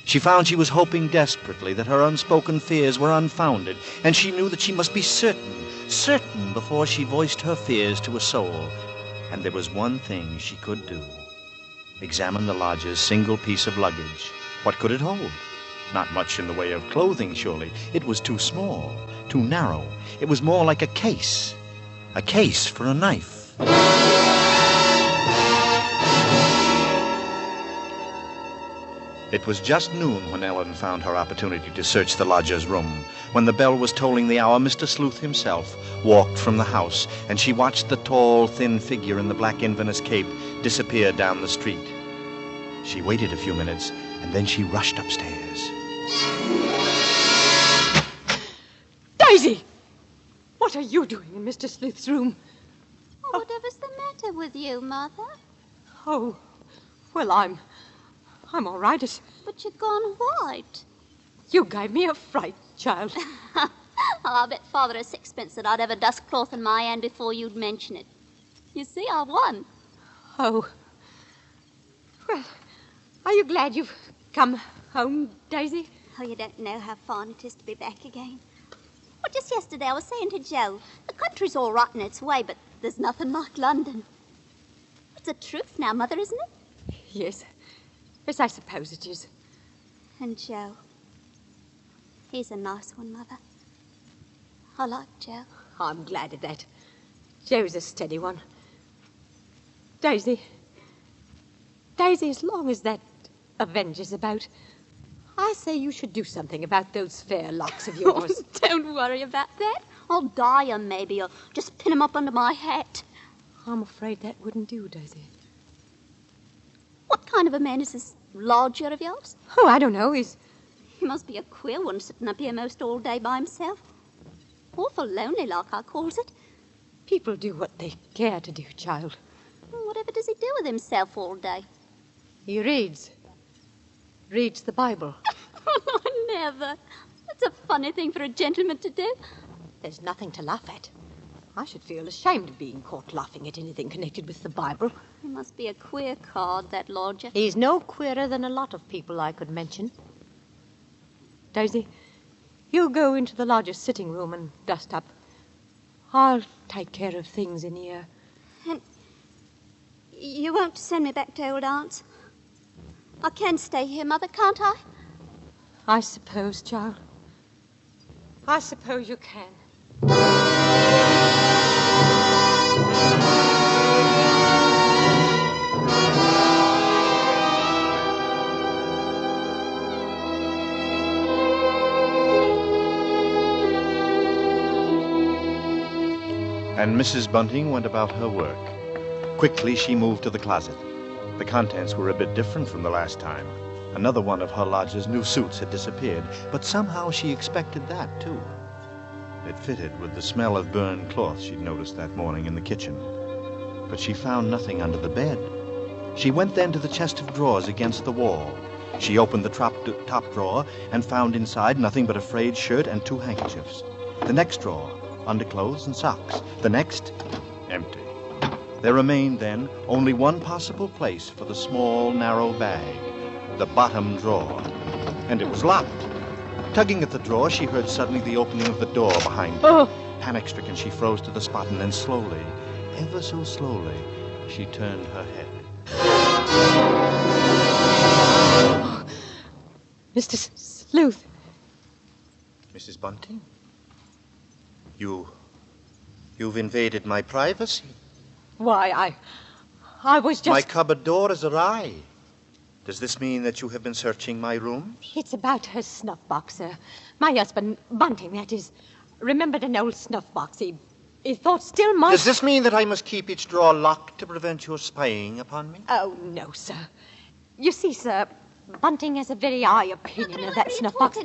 She found she was hoping desperately that her unspoken fears were unfounded, and she knew that she must be certain before she voiced her fears to a soul. And there was one thing she could do. Examine the lodger's single piece of luggage. What could it hold? Not much in the way of clothing, surely. It was too small, too narrow. It was more like a case for a knife. It was just noon when Ellen found her opportunity to search the lodger's room. When the bell was tolling the hour, Mr. Sleuth himself walked from the house, and she watched the tall, thin figure in the black Inverness cape disappear down the street. She waited a few minutes, and then she rushed upstairs. Daisy! What are you doing in Mr. Sleuth's room? Oh, whatever's the matter with you, Mother? Oh, well, I'm all right. But you've gone white. You gave me a fright, child. Oh, I'll bet Father a sixpence that I'd have a dust cloth in my hand before you'd mention it. You see, I won. Oh. Well, are you glad you've come home, Daisy? Oh, you don't know how fine it is to be back again. Well, just yesterday I was saying to Joe, the country's all right in its way, but there's nothing like London. That's the truth now, Mother, isn't it? Yes. Yes, I suppose it is. And Joe. He's a nice one, Mother. I like Joe. I'm glad of that. Joe's a steady one. Daisy, as long as that Avenger's about, I say you should do something about those fair locks of yours. Don't worry about that. I'll dye 'em, maybe, or just pin 'em up under my hat. I'm afraid that wouldn't do, Daisy. What kind of a man is this lodger of yours? Oh, I don't know. He must be a queer one, sitting up here most all day by himself. Awful lonely like, I calls it. People do what they care to do, child. Whatever does he do with himself all day? He reads the Bible. Never. That's a funny thing for a gentleman to do. There's nothing to laugh at. I should feel ashamed of being caught laughing at anything connected with the Bible. He must be a queer card, that lodger. He's no queerer than a lot of people I could mention. Daisy, you go into the lodger's sitting room and dust up. I'll take care of things in here. And you won't send me back to old aunt's? I can stay here, Mother, can't I? I suppose, child. I suppose you can. And Mrs. Bunting went about her work. Quickly, she moved to the closet. The contents were a bit different from the last time. Another one of her lodger's new suits had disappeared, but somehow she expected that, too. It fitted with the smell of burned cloth she'd noticed that morning in the kitchen. But she found nothing under the bed. She went then to the chest of drawers against the wall. She opened the top drawer and found inside nothing but a frayed shirt and 2 handkerchiefs. The next drawer, underclothes and socks. The next, empty. There remained then only one possible place for the small, narrow bag, the bottom drawer. And it was locked. Tugging at the drawer, she heard suddenly the opening of the door behind her. Oh. Panic-stricken, she froze to the spot, and then slowly, ever so slowly, she turned her head. Mr. Sleuth. Mrs. Bunting? You've invaded my privacy. Why, I was just... My cupboard door is awry. Does this mean that you have been searching my rooms? It's about her snuff box, sir. My husband, Bunting, that is, remembered an old snuff box. He thought still might... Does this mean that I must keep each drawer locked to prevent your spying upon me? Oh, no, sir. You see, sir, Bunting has a very high opinion of that snuff box.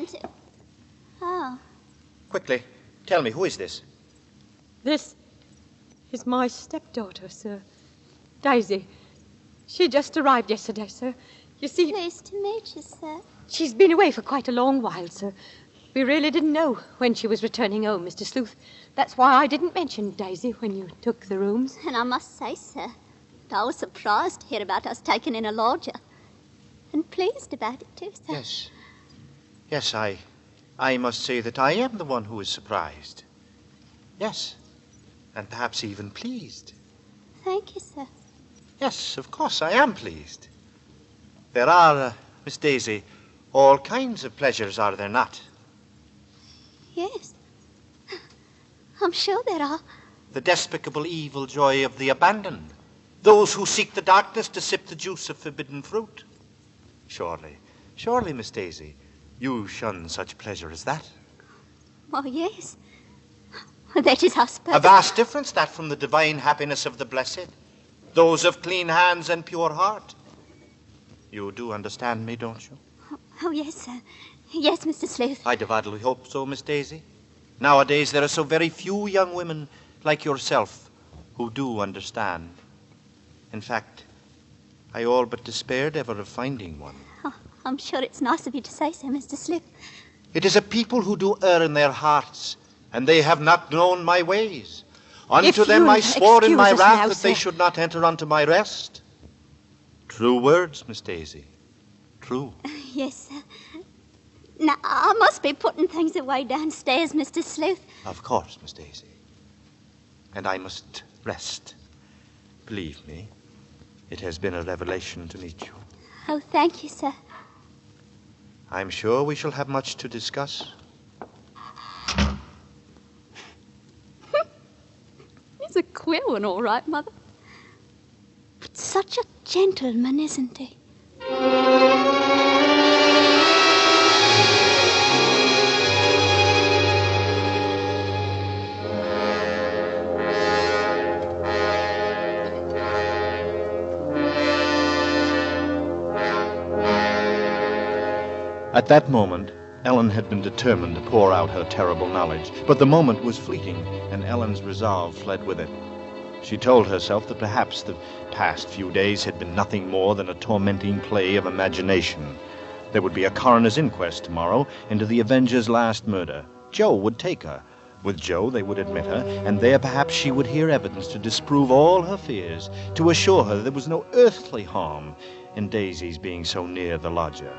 Oh. Quickly, tell me, who is this? This is my stepdaughter, sir. Daisy. She just arrived yesterday, sir. You see... Pleased to meet you, sir. She's been away for quite a long while, sir. We really didn't know when she was returning home, Mr. Sleuth. That's why I didn't mention Daisy when you took the rooms. And I must say, sir, that I was surprised to hear about us taking in a lodger. And pleased about it, too, sir. Yes. Yes, I must say that I am the one who is surprised. Yes. And perhaps even pleased. Thank you, sir. Yes, of course, I am pleased. There are, Miss Daisy, all kinds of pleasures, are there not? Yes. I'm sure there are. The despicable evil joy of the abandoned. Those who seek the darkness to sip the juice of forbidden fruit. Surely, Miss Daisy, you shun such pleasure as that. Oh, yes. That is, I suppose. A vast difference, that, from the divine happiness of the blessed. Those of clean hands and pure heart. You do understand me, don't you? Oh, yes, sir. Yes, Mr. Sleuth. I devoutly hope so, Miss Daisy. Nowadays, there are so very few young women like yourself who do understand. In fact, I all but despaired ever of finding one. Oh, I'm sure it's nice of you to say so, Mr. Sleuth. It is a people who do err in their hearts, and they have not known my ways. Unto them I swore in my wrath that they should not enter unto my rest. True words, Miss Daisy. True. Yes, sir. Now, I must be putting things away downstairs, Mr. Sleuth. Of course, Miss Daisy. And I must rest. Believe me, It has been a revelation to meet you. Oh, thank you, sir. I'm sure we shall have much to discuss. He's a queer one, all right, Mother. But such a gentleman, isn't he? At that moment, Ellen had been determined to pour out her terrible knowledge, but the moment was fleeting, and Ellen's resolve fled with it. She told herself that perhaps the past few days had been nothing more than a tormenting play of imagination. There would be a coroner's inquest tomorrow into the Avenger's last murder. Joe would take her. With Joe, they would admit her, and there perhaps she would hear evidence to disprove all her fears, to assure her there was no earthly harm in Daisy's being so near the lodger.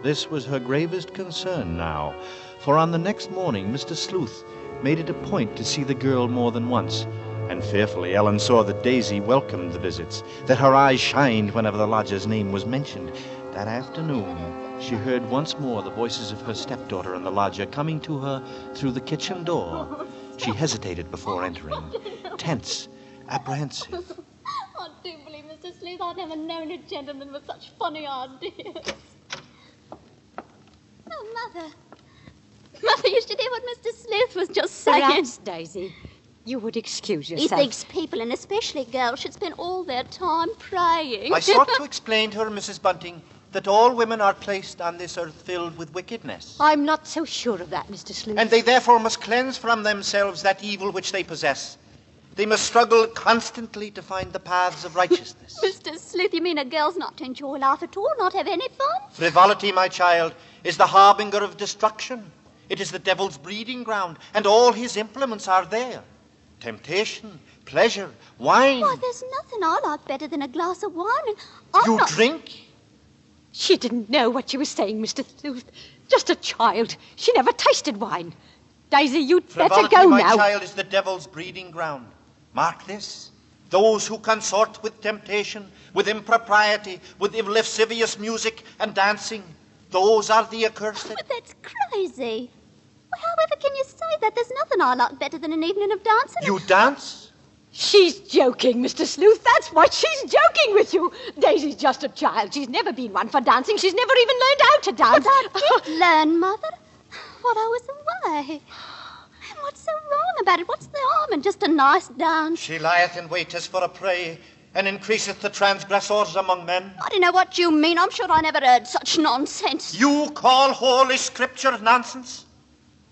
This was her gravest concern now, for on the next morning Mr. Sleuth made it a point to see the girl more than once, and fearfully Ellen saw that Daisy welcomed the visits, that her eyes shined whenever the lodger's name was mentioned. That afternoon she heard once more the voices of her stepdaughter and the lodger coming to her through the kitchen door. She hesitated before entering, tense, apprehensive. I do believe, Mr. Sleuth, I've never known a gentleman with such funny ideas. Oh, Mother. Mother, you should hear what Mr. Sleuth was just saying. Perhaps, Daisy, you would excuse He yourself. thinks people, and especially girls, should spend all their time praying. I sought to explain to her, Mrs. Bunting, that all women are placed on this earth filled with wickedness. I'm not so sure of that, Mr. Sleuth. And they therefore must cleanse from themselves that evil which they possess. They must struggle constantly to find the paths of righteousness. Mr. Sleuth, you mean a girl's not to enjoy life at all, not have any fun? Frivolity, my child, is the harbinger of destruction. It is the devil's breeding ground, and all his implements are there. Temptation, pleasure, wine. Why, there's nothing I like better than a glass of wine, and I'm not... drink? She didn't know what she was saying, Mr. Sleuth. Just a child. She never tasted wine. Daisy, you'd better Frivolity, go my now. child, is the devil's breeding ground. Mark this. Those who consort with temptation, with impropriety, with lascivious music and dancing, those are the accursed. But that's crazy. Well, however can you say that? There's nothing I like better than an evening of dancing. You dance? She's joking, Mr. Sleuth. That's what she's joking with you. Daisy's just a child. She's never been one for dancing. She's never even learned how to dance. But I did learn, Mother, while I was away. And what's so wrong about it? What's the harm in just a nice dance? She lieth in wait as for a prey, and increaseth the transgressors among men. I don't know what you mean. I'm sure I never heard such nonsense. You call Holy Scripture nonsense?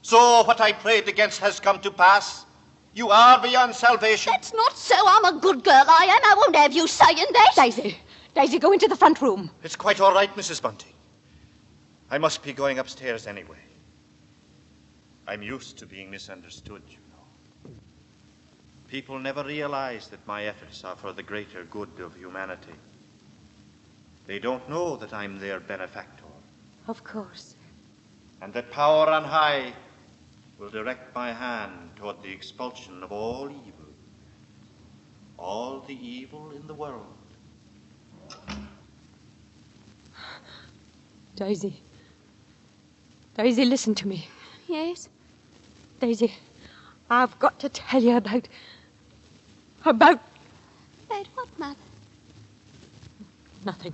So what I prayed against has come to pass. You are beyond salvation. That's not so. I'm a good girl, I am. I won't have you saying that. Daisy, go into the front room. It's quite all right, Mrs. Bunting. I must be going upstairs anyway. I'm used to being misunderstood, you know. People never realize that my efforts are for the greater good of humanity. They don't know that I'm their benefactor. Of course. And that power on high will direct my hand toward the expulsion of all evil. All the evil in the world. Daisy. Daisy, listen to me. Yes? Daisy, I've got to tell you about... About what, Mother? Nothing.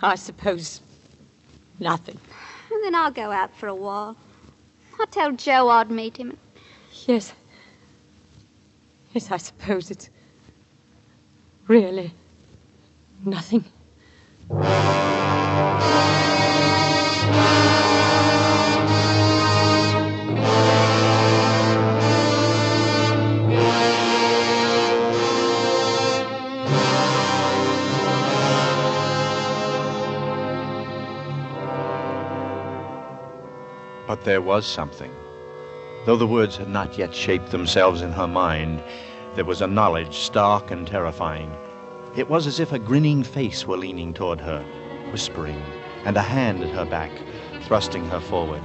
I suppose nothing. Well, then I'll go out for a while. I told Joe I'd meet him. Yes. Yes, I suppose it's really nothing. But there was something. Though the words had not yet shaped themselves in her mind, there was a knowledge stark and terrifying. It was as if a grinning face were leaning toward her, whispering, and a hand at her back, thrusting her forward.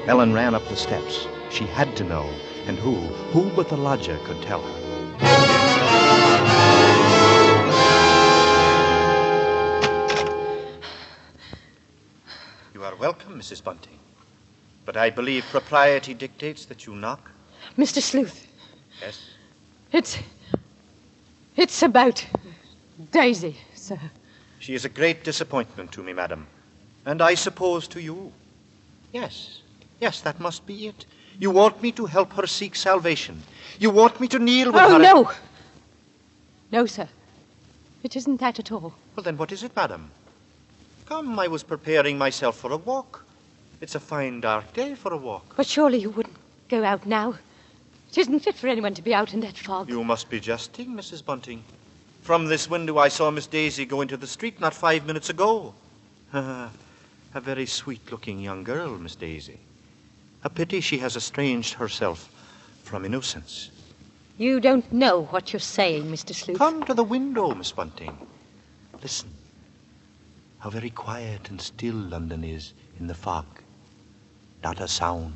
Ellen ran up the steps. She had to know, and who but the lodger could tell her? welcome, Mrs. Bunting. But I believe propriety dictates that you knock. Mr. Sleuth. Yes? It's about Daisy, sir. She is a great disappointment to me, madam. And I suppose to you. Yes, that must be it. You want me to help her seek salvation. You want me to kneel with her... Oh, no. No, sir. It isn't that at all. Well, then what is it, madam? Come, I was preparing myself for a walk. It's a fine dark day for a walk. But surely you wouldn't go out now. It isn't fit for anyone to be out in that fog. You must be jesting, Mrs. Bunting. From this window I saw Miss Daisy go into the street not 5 minutes ago. A very sweet-looking young girl, Miss Daisy. A pity she has estranged herself from innocence. You don't know what you're saying, Mr. Sleuth. Come to the window, Miss Bunting. Listen. How very quiet and still London is in the fog. Not a sound.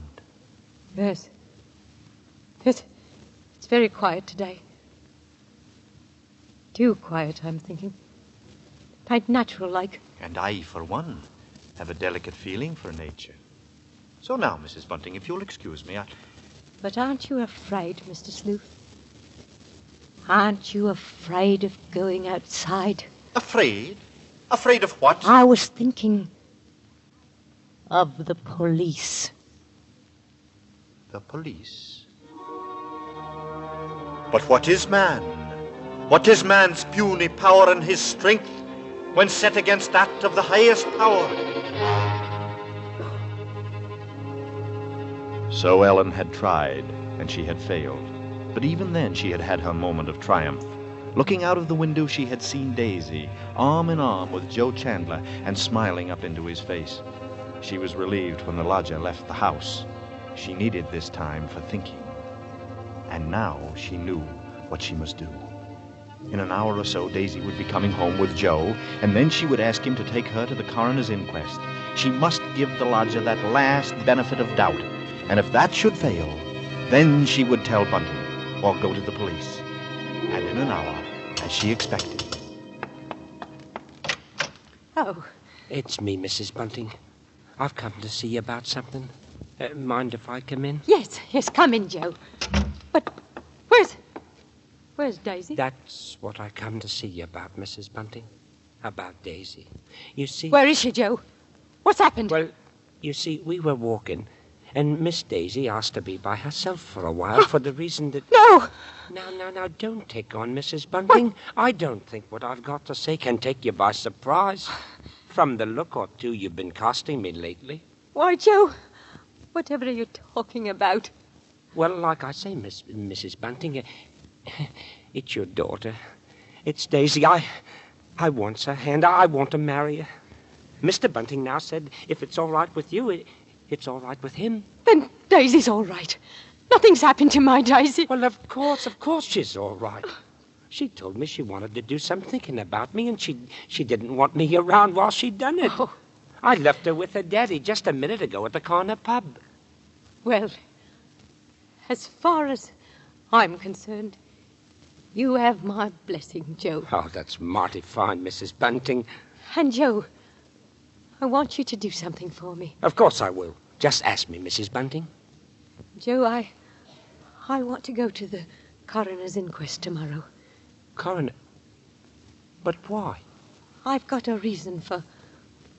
Yes. It's very quiet today. Too quiet, I'm thinking. Quite natural-like. And I, for one, have a delicate feeling for nature. So now, Mrs. Bunting, if you'll excuse me, But aren't you afraid, Mr. Sleuth? Aren't you afraid of going outside? Afraid? Afraid of what? I was thinking of the police. The police? But what is man? What is man's puny power and his strength when set against that of the highest power? So Ellen had tried, and she had failed. But even then she had had her moment of triumph. Looking out of the window, she had seen Daisy, arm in arm with Joe Chandler, and smiling up into his face. She was relieved when the lodger left the house. She needed this time for thinking. And now she knew what she must do. In an hour or so, Daisy would be coming home with Joe, and then she would ask him to take her to the coroner's inquest. She must give the lodger that last benefit of doubt. And if that should fail, then she would tell Bunting or go to the police. And in an hour, as she expected. Oh. It's me, Mrs. Bunting. I've come to see you about something. Mind if I come in? Yes, come in, Joe. But where's Daisy? That's what I come to see you about, Mrs. Bunting. About Daisy. You see... Where is she, Joe? What's happened? Well, you see, we were walking, and Miss Daisy asked to be by herself for a while for the reason that... No! Now, don't take on, Mrs. Bunting. What? I don't think what I've got to say can take you by surprise. From the look or two you've been casting me lately. Why, Joe, whatever are you talking about? Well, like I say, Mrs. Bunting, it's your daughter. It's Daisy. I want her hand. I want to marry her. Mr. Bunting now said if it's all right with you, it's all right with him. Then Daisy's all right. Nothing's happened to my Daisy. Well, of course she's all right. She told me she wanted to do some thinking about me, and she didn't want me around while she'd done it. Oh. I left her with her daddy just a minute ago at the corner pub. Well, as far as I'm concerned, you have my blessing, Joe. Oh, that's mighty fine, Mrs. Bunting. And, Joe, I want you to do something for me. Of course I will. Just ask me, Mrs. Bunting. Joe, I want to go to the coroner's inquest tomorrow. Coroner? But why? I've got a reason for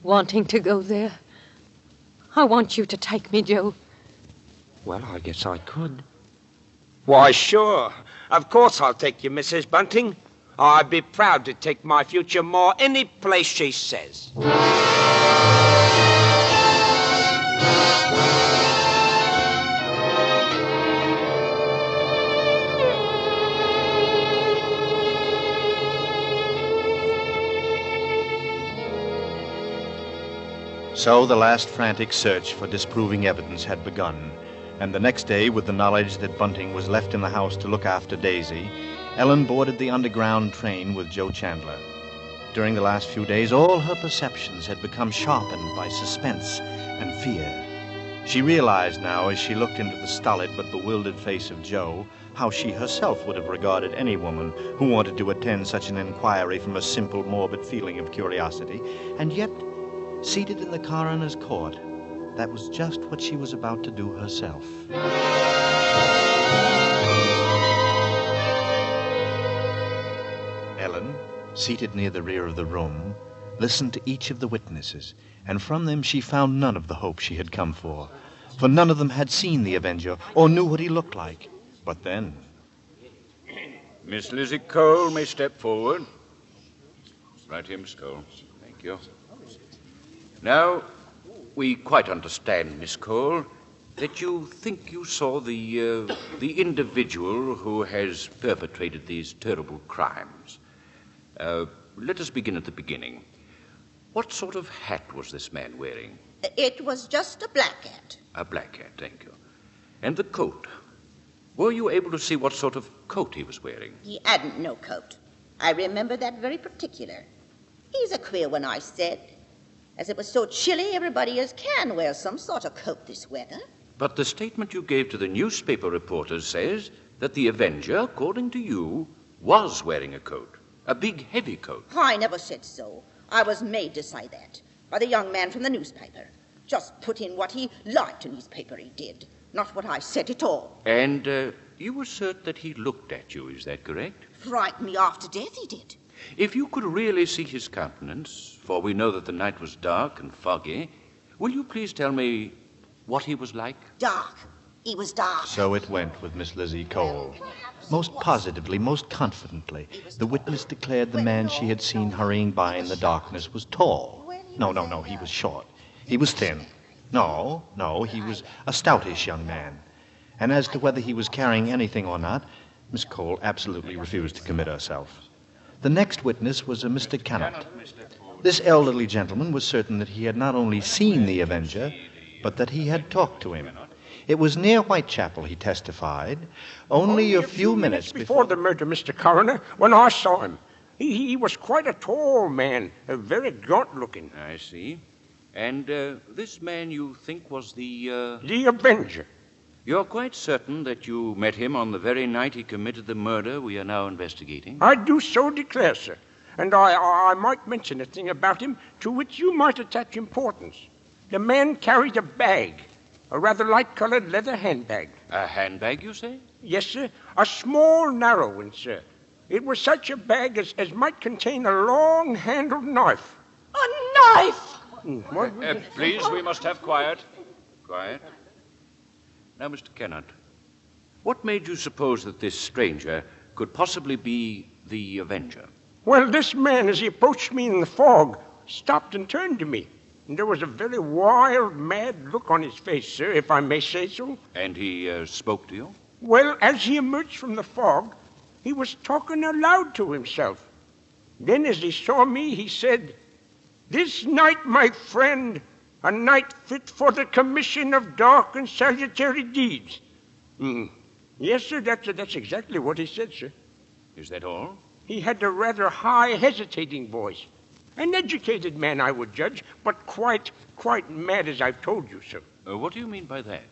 wanting to go there. I want you to take me, Joe. Well, I guess I could. Why, sure. Of course I'll take you, Mrs. Bunting. I'd be proud to take my future Ma any place she says. So the last frantic search for disproving evidence had begun, and the next day, with the knowledge that Bunting was left in the house to look after Daisy, Ellen boarded the underground train with Joe Chandler. During the last few days, all her perceptions had become sharpened by suspense and fear. She realized now, as she looked into the stolid but bewildered face of Joe, how she herself would have regarded any woman who wanted to attend such an inquiry from a simple, morbid feeling of curiosity. And yet, seated in the coroner's court, that was just what she was about to do herself. Ellen, seated near the rear of the room, listened to each of the witnesses, and from them she found none of the hope she had come for none of them had seen the Avenger or knew what he looked like. But then... Miss Lizzie Cole may step forward. Right here, Miss Cole. Thank you. Now, we quite understand, Miss Cole, that you think you saw the individual who has perpetrated these terrible crimes. Let us begin at the beginning. What sort of hat was this man wearing? It was just a black hat. A black hat, thank you. And the coat? Were you able to see what sort of coat he was wearing? He hadn't no coat. I remember that very particular. He's a queer one, I said. As it was so chilly, everybody as can wear some sort of coat this weather. But the statement you gave to the newspaper reporters says that the Avenger, according to you, was wearing a coat. A big, heavy coat. I never said so. I was made to say that by the young man from the newspaper. Just put in what he liked in his paper, he did. Not what I said at all. And you assert that he looked at you, is that correct? Frightened me half to death, he did. If you could really see his countenance, for we know that the night was dark and foggy, will you please tell me what he was like? Dark. He was dark. So it went with Miss Lizzie Cole. Most positively, most confidently, the witness declared the man she had seen hurrying by in the darkness was tall. No, he was short. He was thin. No, he was a stoutish young man. And as to whether he was carrying anything or not, Miss Cole absolutely refused to commit herself. The next witness was a Mr. Cannot. This elderly gentleman was certain that he had not only seen the Avenger, but that he had talked to him. It was near Whitechapel, he testified, only a few minutes before the murder, Mr. Coroner, when I saw him. He was quite a tall man, very gaunt-looking. I see. And this man you think was the Avenger. You're quite certain that you met him on the very night he committed the murder we are now investigating? I do so declare, sir. And I might mention a thing about him to which you might attach importance. The man carried a bag, a rather light-colored leather handbag. A handbag, you say? Yes, sir. A small, narrow one, sir. It was such a bag as might contain a long-handled knife. A knife! What? Please, we must have quiet. Quiet. Now, Mr. Kennett, what made you suppose that this stranger could possibly be the Avenger? Well, this man, as he approached me in the fog, stopped and turned to me. And there was a very wild, mad look on his face, sir, if I may say so. And he spoke to you? Well, as he emerged from the fog, he was talking aloud to himself. Then, as he saw me, he said, "This night, my friend, a night fit for the commission of dark and salutary deeds." Yes, sir, that's exactly what he said, sir. Is that all? He had a rather high, hesitating voice. An educated man, I would judge, but quite mad, as I've told you, sir. What do you mean by that?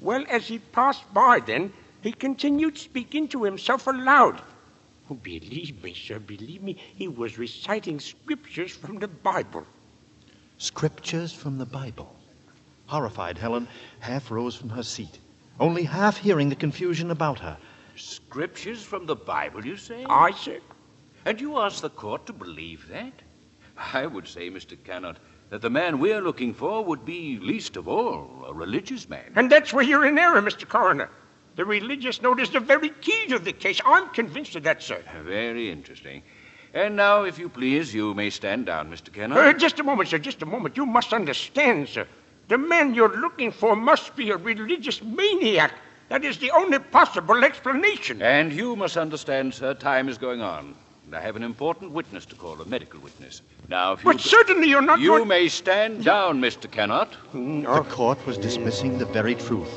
Well, as he passed by then, he continued speaking to himself aloud. Oh, believe me, sir, believe me, he was reciting scriptures from the Bible. Scriptures from the Bible. Horrified, Helen half rose from her seat, only half hearing the confusion about her. Scriptures from the Bible, you say? Aye, sir. And you asked the court to believe that? I would say, Mr. Cannot, that the man we're looking for would be, least of all, a religious man. And that's where you're in error, Mr. Coroner. The religious note is the very key to the case. I'm convinced of that, sir. Very interesting. And now, if you please, you may stand down, Mr. Kennett. Just a moment, sir, just a moment. You must understand, sir. The man you're looking for must be a religious maniac. That is the only possible explanation. And you must understand, sir, time is going on. I have an important witness to call, a medical witness. Now, if you... But certainly you're not... You may stand down, Mr. Kennett. The court was dismissing the very truth.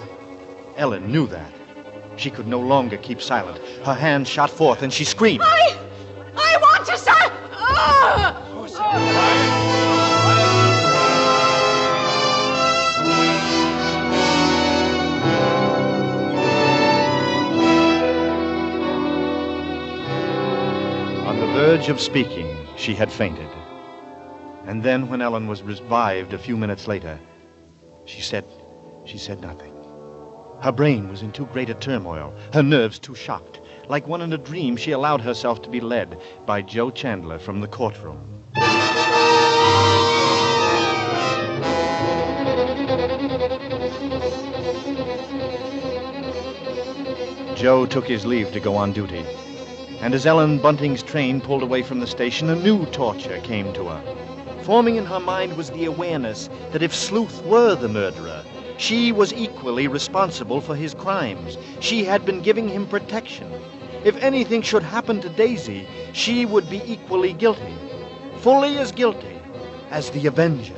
Ellen knew that. She could no longer keep silent. Her hand shot forth and she screamed. I want to say... On the verge of speaking, she had fainted. And then, when Ellen was revived a few minutes later, she said nothing. Her brain was in too great a turmoil, her nerves too shocked. Like one in a dream, she allowed herself to be led by Joe Chandler from the courtroom. Joe took his leave to go on duty. And as Ellen Bunting's train pulled away from the station, a new torture came to her. Forming in her mind was the awareness that if Sleuth were the murderer, she was equally responsible for his crimes. She had been giving him protection. If anything should happen to Daisy, she would be equally guilty, fully as guilty as the Avenger.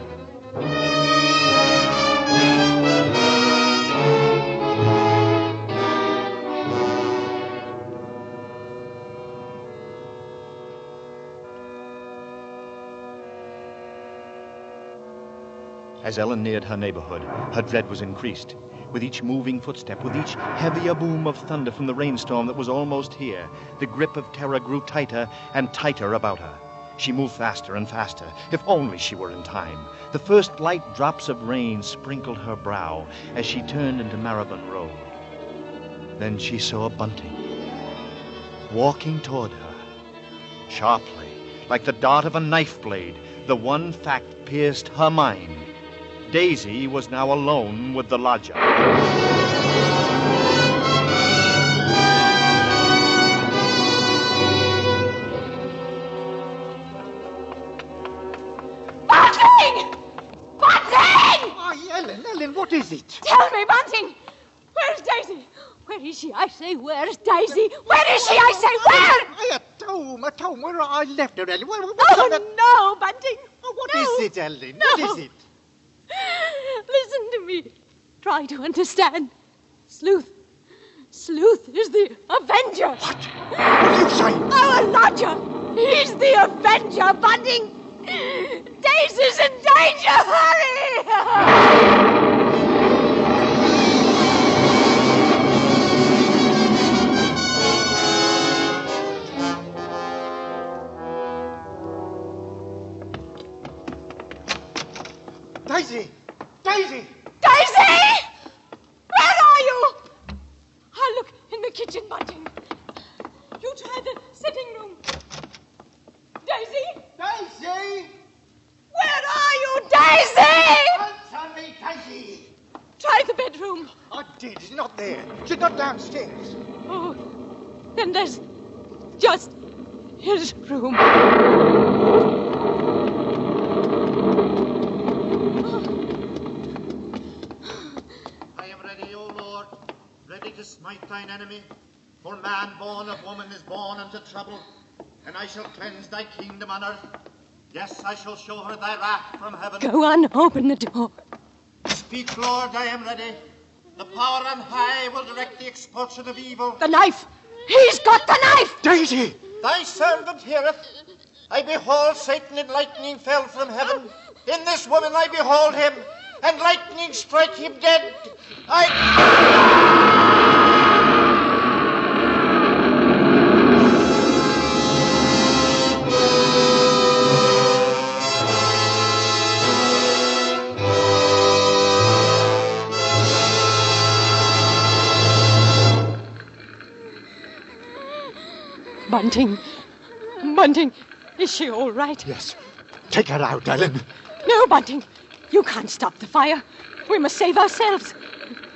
As Ellen neared her neighborhood, her dread was increased. With each moving footstep, with each heavier boom of thunder from the rainstorm that was almost here, the grip of terror grew tighter and tighter about her. She moved faster and faster. If only she were in time. The first light drops of rain sprinkled her brow as she turned into Maribon Road. Then she saw Bunting walking toward her, sharply, like the dart of a knife blade. The one fact pierced her mind. Daisy was now alone with the lodger. Bunting! Bunting! Oh, Ellen, what is it? Tell me, Bunting! Where's Daisy? Where is she? I say, where's Daisy? Where is she? I say, where? At home, where I left her, Ellen. No, Bunting. What is it, Ellen? What is it? Listen to me. Try to understand. Sleuth is the Avenger. What are you saying? Our lodger. He's the Avenger, Bunting. Daisy's in danger. Hurry! Daisy! Daisy! Daisy! Where are you? I'll look in the kitchen, Bunting. You try the sitting room. Daisy? Daisy! Where are you, Daisy? Answer me, Daisy! Try the bedroom. I did. She's not there. She's not downstairs. Oh, then there's just his room. Ready to smite thine enemy, for man born of woman is born unto trouble, and I shall cleanse thy kingdom on earth. Yes, I shall show her thy wrath from heaven. Go on, open the door. Speak, Lord, I am ready. The power on high will direct the expulsion of evil. The knife! He's got the knife! Daisy! Thy servant heareth. I behold Satan and lightning fell from heaven. In this woman I behold him, and lightning strike him dead. Bunting, is she all right? Yes. Take her out, Ellen. No, Bunting, you can't stop the fire. We must save ourselves.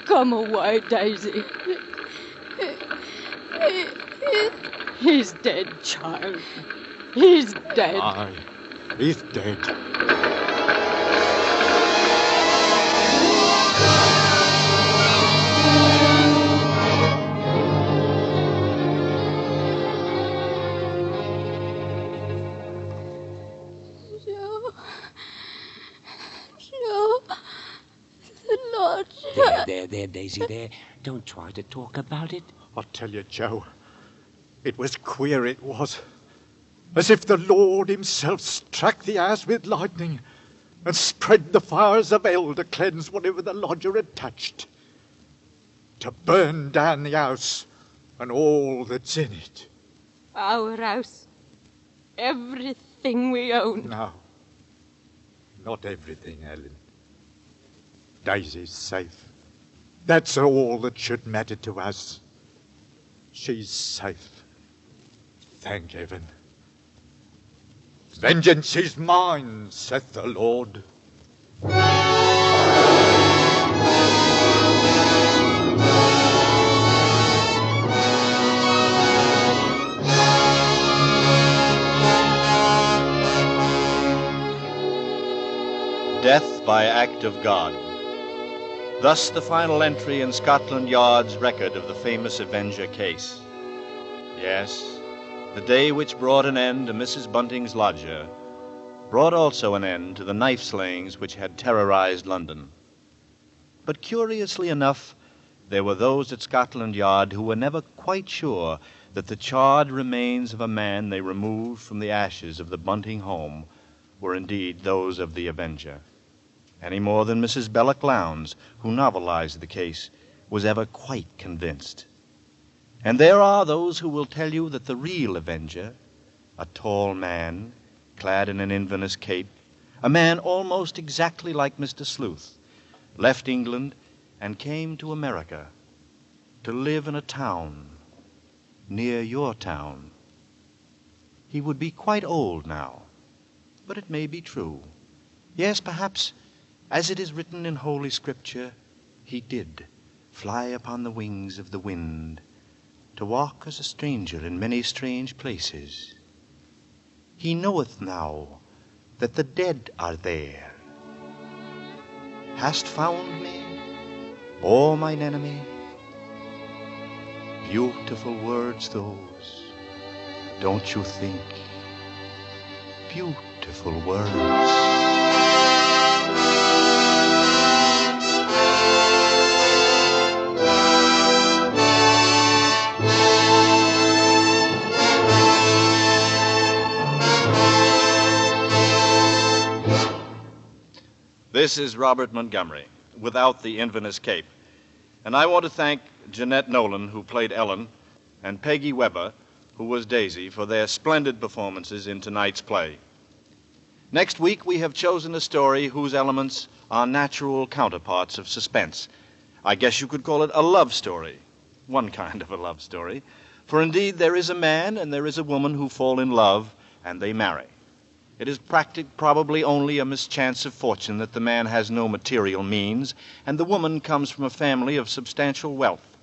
Come away, Daisy. He's dead, child. He's dead. Aye, he's dead. There, Daisy, there. Don't try to talk about it. I'll tell you, Joe, it was queer, it was. As if the Lord himself struck the house with lightning and spread the fires of hell to cleanse whatever the lodger had touched. To burn down the house and all that's in it. Our house. Everything we own. No. not everything, Ellen. Daisy's safe. That's all that should matter to us. She's safe. Thank heaven. Vengeance is mine, saith the Lord. Death by act of God. Thus the final entry in Scotland Yard's record of the famous Avenger case. Yes, the day which brought an end to Mrs. Bunting's lodger brought also an end to the knife slayings which had terrorized London. But curiously enough, there were those at Scotland Yard who were never quite sure that the charred remains of a man they removed from the ashes of the Bunting home were indeed those of the Avenger, any more than Mrs. Belloc Lowndes, who novelized the case, was ever quite convinced. And there are those who will tell you that the real Avenger, a tall man, clad in an Inverness cape, a man almost exactly like Mr. Sleuth, left England and came to America to live in a town near your town. He would be quite old now, but it may be true. Yes, perhaps, as it is written in Holy Scripture, he did fly upon the wings of the wind, to walk as a stranger in many strange places. He knoweth now that the dead are there. Hast found me, O mine enemy? Beautiful words those, don't you think? Beautiful words. This is Robert Montgomery, without the Inverness cape. And I want to thank Jeanette Nolan, who played Ellen, and Peggy Weber, who was Daisy, for their splendid performances in tonight's play. Next week, we have chosen a story whose elements are natural counterparts of suspense. I guess you could call it a love story. One kind of a love story. For indeed, there is a man and there is a woman who fall in love, and they marry. It is probably only a mischance of fortune that the man has no material means, and the woman comes from a family of substantial wealth.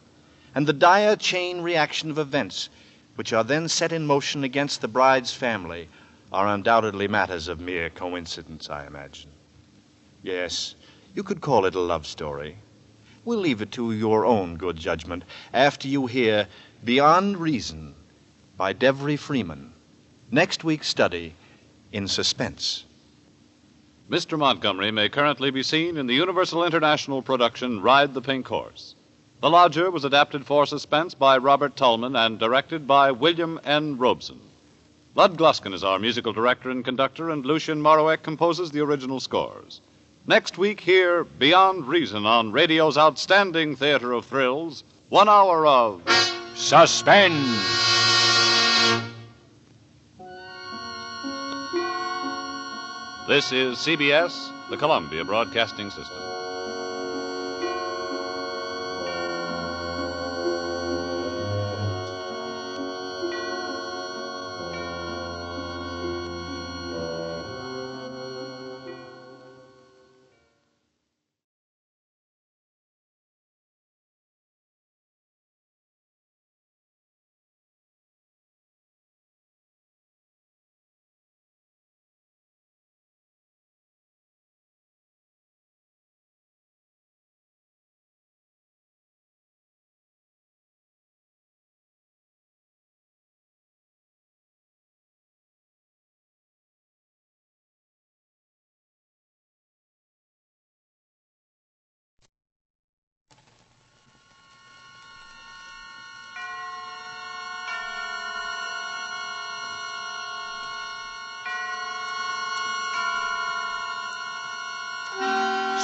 And the dire chain reaction of events, which are then set in motion against the bride's family, are undoubtedly matters of mere coincidence, I imagine. Yes, you could call it a love story. We'll leave it to your own good judgment after you hear Beyond Reason by Devery Freeman, next week's study in Suspense. Mr. Montgomery may currently be seen in the Universal International production Ride the Pink Horse. The Lodger was adapted for Suspense by Robert Tullman and directed by William N. Robeson. Lud Gluskin is our musical director and conductor, and Lucien Moraweck composes the original scores. Next week, hear Beyond Reason on radio's outstanding theater of thrills, 1 hour of Suspense. This is CBS, the Columbia Broadcasting System.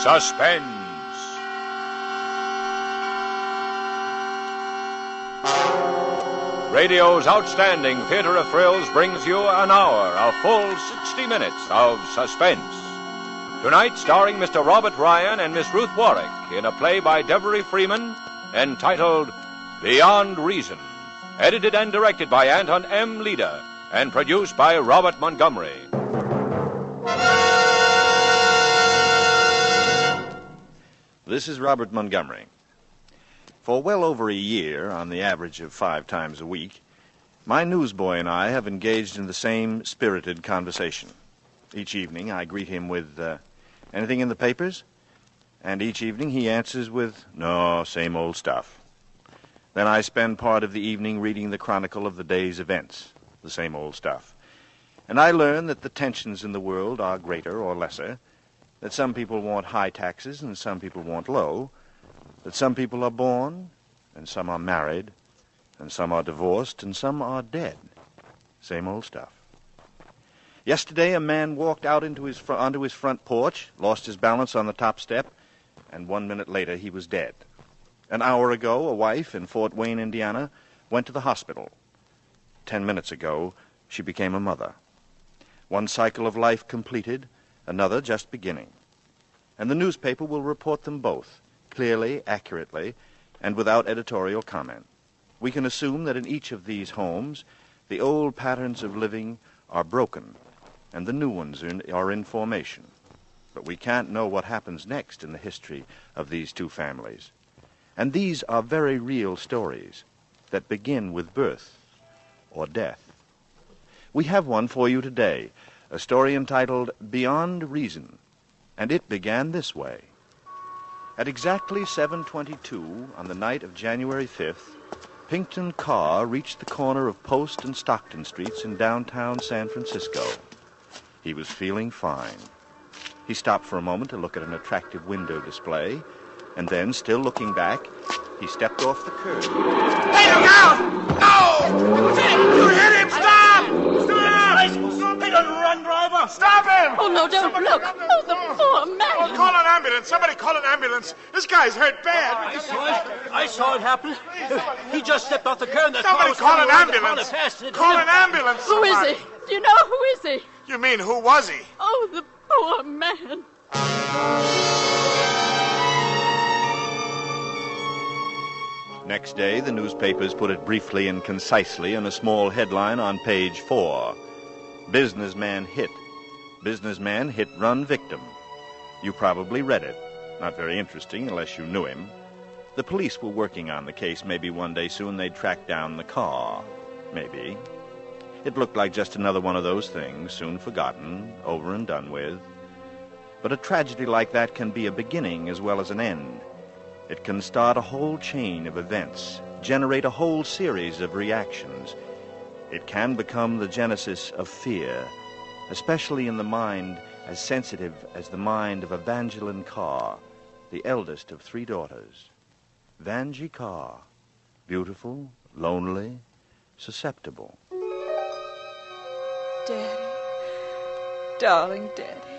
Suspense. Radio's outstanding theater of thrills brings you an hour, a full 60 minutes of suspense. Tonight, starring Mr. Robert Ryan and Miss Ruth Warwick in a play by Devery Freeman entitled Beyond Reason, edited and directed by Anton M. Leader, and produced by Robert Montgomery. This is Robert Montgomery. For well over a year, on the average of 5 times a week, my newsboy and I have engaged in the same spirited conversation. Each evening I greet him with, anything in the papers? And each evening he answers with, no, same old stuff. Then I spend part of the evening reading the chronicle of the day's events, the same old stuff. And I learn that the tensions in the world are greater or lesser, that some people want high taxes and some people want low, that some people are born and some are married, and some are divorced and some are dead. Same old stuff. Yesterday, a man walked out onto his front porch, lost his balance on the top step, and 1 minute later he was dead. An hour ago, a wife in Fort Wayne, Indiana, went to the hospital. 10 minutes ago, she became a mother. One cycle of life completed, another just beginning. And the newspaper will report them both, clearly, accurately, and without editorial comment. We can assume that in each of these homes, the old patterns of living are broken, and the new ones are in formation. But we can't know what happens next in the history of these two families. And these are very real stories that begin with birth or death. We have one for you today, a story entitled Beyond Reason, and it began this way. At exactly 7:22 on the night of January 5th, Pinkton Carr reached the corner of Post and Stockton Streets in downtown San Francisco. He was feeling fine. He stopped for a moment to look at an attractive window display, and then, still looking back, he stepped off the curb. Hey, look out! No! You hit him! Stop! Stop! He doesn't run, driver! Stop him! Oh, no, don't look. Oh, the poor man. Oh, call an ambulance. Somebody call an ambulance. This guy's hurt bad. I saw it happen. He just stepped off the curb. Somebody call an ambulance. Call an ambulance. Who is he? Do you know who is he? You mean, who was he? Oh, the poor man. Next day, the newspapers put it briefly and concisely in a small headline on page 4. Businessman hit. Businessman hit run victim. You probably read it. Not very interesting unless you knew him. The police were working on the case. Maybe one day soon they'd track down the car. Maybe. It looked like just another one of those things, soon forgotten, over and done with. But a tragedy like that can be a beginning as well as an end. It can start a whole chain of events, generate a whole series of reactions. It can become the genesis of fear, especially in the mind as sensitive as the mind of Evangeline Carr, the eldest of 3 daughters. Vangie Carr, beautiful, lonely, susceptible. Daddy. Darling Daddy.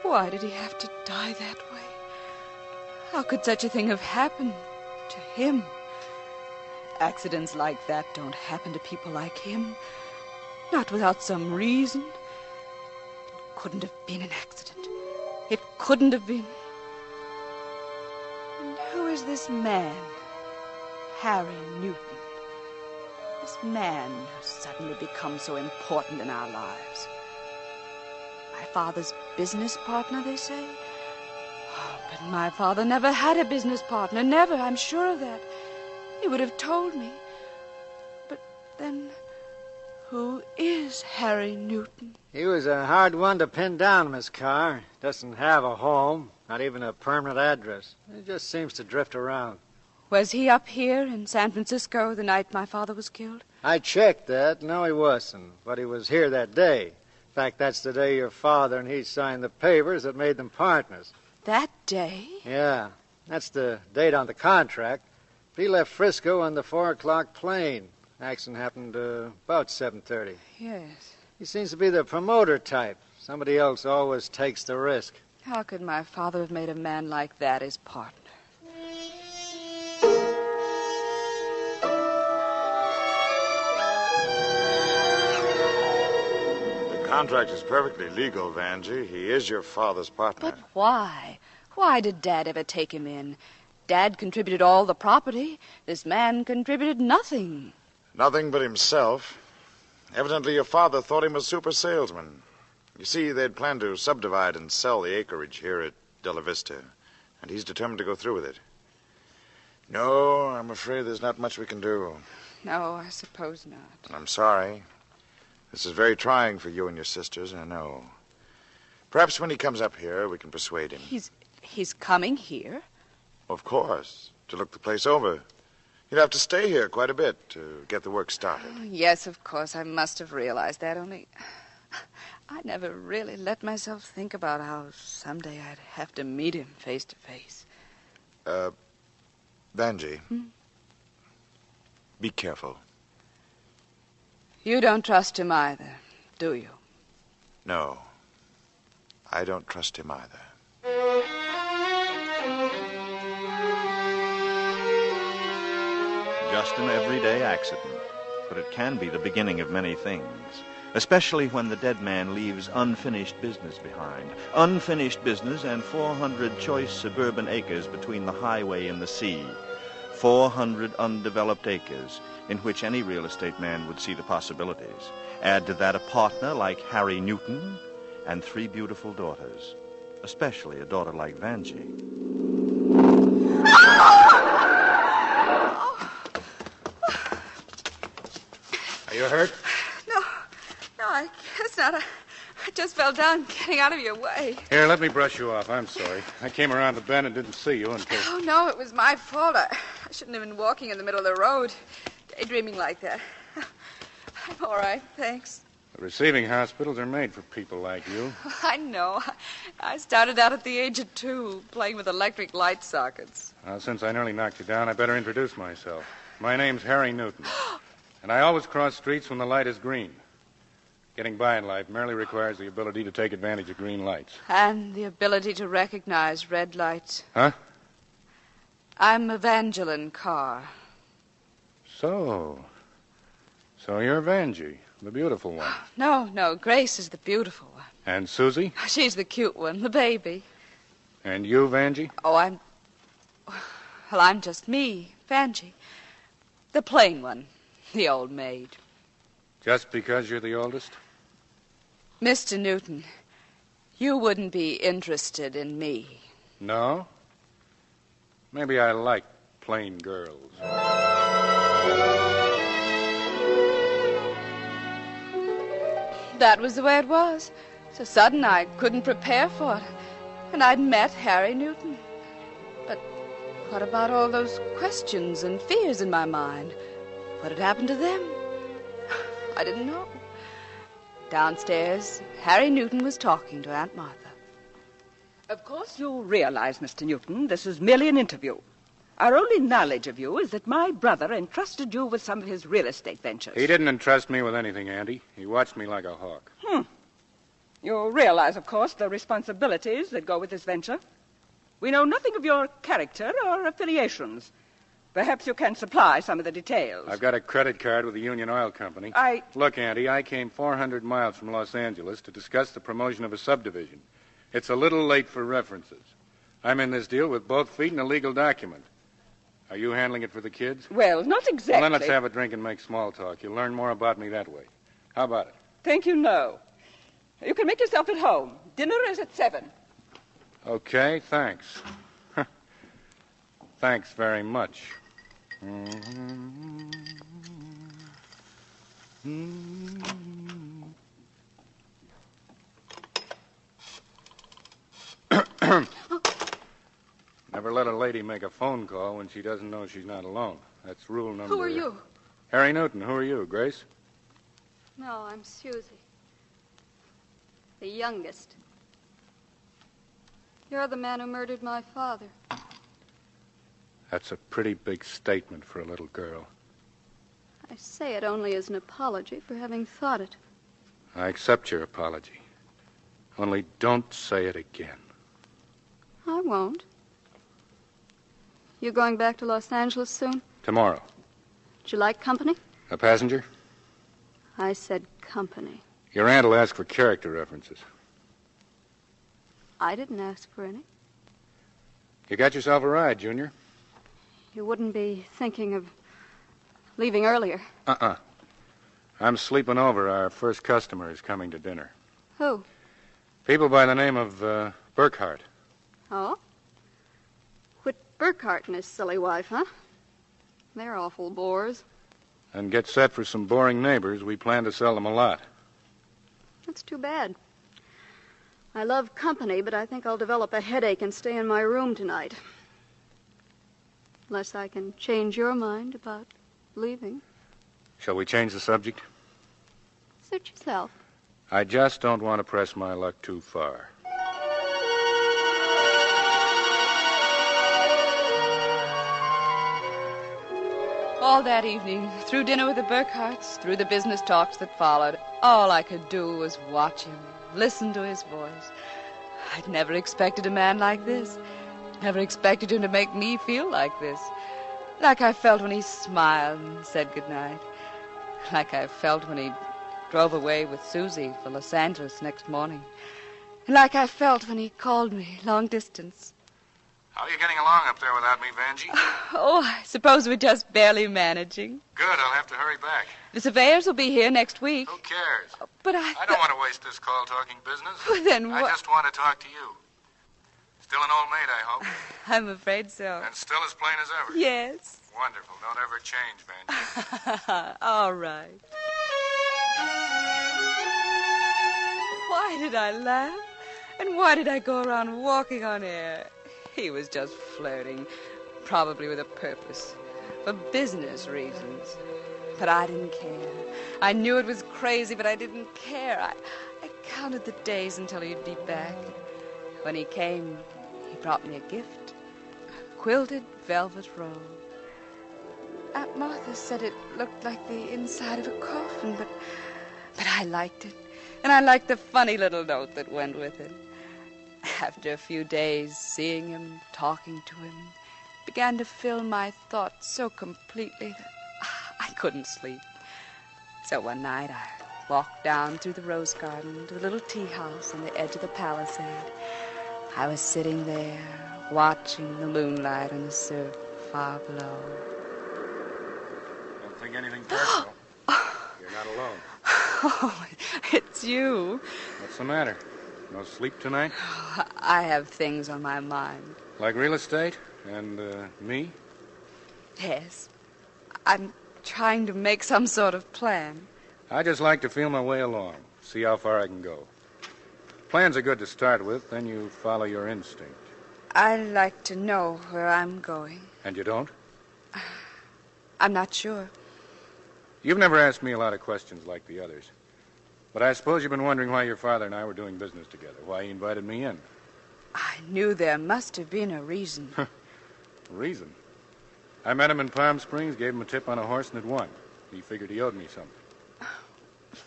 Why did he have to die that way? How could such a thing have happened to him? Accidents like that don't happen to people like him. Not without some reason. It couldn't have been an accident. It couldn't have been. And who is this man? Harry Newton. This man who suddenly becomes so important in our lives. My father's business partner, they say? Oh, but my father never had a business partner. Never, I'm sure of that. He would have told me. But then, who is Harry Newton? He was a hard one to pin down, Miss Carr. Doesn't have a home, not even a permanent address. He just seems to drift around. Was he up here in San Francisco the night my father was killed? I checked that. No, he wasn't. But he was here that day. In fact, that's the day your father and he signed the papers that made them partners. That day? Yeah, that's the date on the contract. But he left Frisco on the 4 o'clock plane. Accident happened about 7:30. Yes. He seems to be the promoter type. Somebody else always takes the risk. How could my father have made a man like that his partner? The contract is perfectly legal, Vanjie. He is your father's partner. But why? Why did Dad ever take him in? Dad contributed all the property. This man contributed nothing. Nothing but himself. Evidently, your father thought him a super salesman. You see, they'd planned to subdivide and sell the acreage here at Della Vista, and he's determined to go through with it. No, I'm afraid there's not much we can do. No, I suppose not. I'm sorry. This is very trying for you and your sisters, I know. Perhaps when he comes up here, we can persuade him. He's coming here? Of course, to look the place over. He'd have to stay here quite a bit to get the work started. Yes, of course, I must have realized that, only I never really let myself think about how someday I'd have to meet him face to face. Vanjie, be careful. You don't trust him either, do you? No, I don't trust him either. Just an everyday accident, but it can be the beginning of many things, especially when the dead man leaves unfinished business behind. Unfinished business and 400 choice suburban acres between the highway and the sea. 400 undeveloped acres in which any real estate man would see the possibilities. Add to that a partner like Harry Newton and 3 beautiful daughters, especially a daughter like Vanjie. Are you hurt? No, I guess not. I just fell down getting out of your way. Here, let me brush you off. I'm sorry. I came around the bend and didn't see you until... Oh, no, it was my fault. I shouldn't have been walking in the middle of the road, daydreaming like that. I'm all right, thanks. The receiving hospitals are made for people like you. I know. I started out at the age of 2, playing with electric light sockets. Well, since I nearly knocked you down, I better introduce myself. My name's Harry Newton, and I always cross streets when the light is green. Getting by in life merely requires the ability to take advantage of green lights. And the ability to recognize red lights. Huh? I'm Evangeline Carr. So you're Vanjie, the beautiful one. No, Grace is the beautiful one. And Susie? She's the cute one, the baby. And you, Vanjie? Oh, I'm just me, Vanjie. The plain one, the old maid. Just because you're the oldest? Mr. Newton, you wouldn't be interested in me. No? Maybe I like plain girls. That was the way it was. So sudden I couldn't prepare for it. And I'd met Harry Newton. But what about all those questions and fears in my mind? What had happened to them? I didn't know. Downstairs, Harry Newton was talking to Aunt Martha. Of course you realize, Mr. Newton, this is merely an interview. Our only knowledge of you is that my brother entrusted you with some of his real estate ventures. He didn't entrust me with anything, Andy. He watched me like a hawk. You realize, of course, the responsibilities that go with this venture. We know nothing of your character or affiliations. Perhaps you can supply some of the details. I've got a credit card with the Union Oil Company. Look, Andy, I came 400 miles from Los Angeles to discuss the promotion of a subdivision. It's a little late for references. I'm in this deal with both feet and a legal document. Are you handling it for the kids? Well, not exactly. Well, then let's have a drink and make small talk. You'll learn more about me that way. How about it? Thank you, no. You can make yourself at home. Dinner is at 7. Okay, thanks. Thanks very much. Never let a lady make a phone call when she doesn't know she's not alone. That's rule number... Who are you? Harry Newton. Who are you, Grace? No, I'm Susie. The youngest. You're the man who murdered my father. That's a pretty big statement for a little girl. I say it only as an apology for having thought it. I accept your apology. Only don't say it again. I won't. You going back to Los Angeles soon? Tomorrow. Would you like company? A passenger? I said company. Your aunt will ask for character references. I didn't ask for any. You got yourself a ride, Junior. You wouldn't be thinking of leaving earlier. I'm sleeping over. Our first customer is coming to dinner. Who? People by the name of Burkhart. Oh? Whit Burkhart and his silly wife, huh? They're awful bores. And get set for some boring neighbors. We plan to sell them a lot. That's too bad. I love company, but I think I'll develop a headache and stay in my room tonight. Unless I can change your mind about leaving. Shall we change the subject? Suit yourself. I just don't want to press my luck too far. All that evening, through dinner with the Burkharts, through the business talks that followed, all I could do was watch him, listen to his voice. I'd never expected a man like this. Never expected him to make me feel like this. Like I felt when he smiled and said goodnight. Like I felt when he drove away with Susie for Los Angeles next morning. And like I felt when he called me long distance. How are you getting along up there without me, Vanjie? Oh, I suppose we're just barely managing. Good, I'll have to hurry back. The surveyors will be here next week. Who cares? But I don't want to waste this call talking business. Well, then what? I just want to talk to you. Still an old maid, I hope. I'm afraid so. And still as plain as ever. Yes. Wonderful. Don't ever change, Vanjie. All right. Why did I laugh? And why did I go around walking on air? He was just flirting, probably with a purpose, for business reasons. But I didn't care. I knew it was crazy, but I didn't care. I counted the days until he'd be back. When he came, he brought me a gift, a quilted velvet robe. Aunt Martha said it looked like the inside of a coffin, but I liked it. And I liked the funny little note that went with it. After a few days, seeing him, talking to him, began to fill my thoughts so completely that I couldn't sleep. So one night I walked down through the rose garden to the little tea house on the edge of the palisade. I was sitting there, watching the moonlight on the surf far below. Don't think anything personal. You're not alone. Oh, it's you. What's the matter? No sleep tonight? I have things on my mind. Like real estate? And, me? Yes. I'm trying to make some sort of plan. I just like to feel my way along, see how far I can go. Plans are good to start with, then you follow your instinct. I like to know where I'm going. And you don't? I'm not sure. You've never asked me a lot of questions like the others. But I suppose you've been wondering why your father and I were doing business together, why he invited me in. I knew there must have been a reason. Reason? I met him in Palm Springs, gave him a tip on a horse, and it won. He figured he owed me something.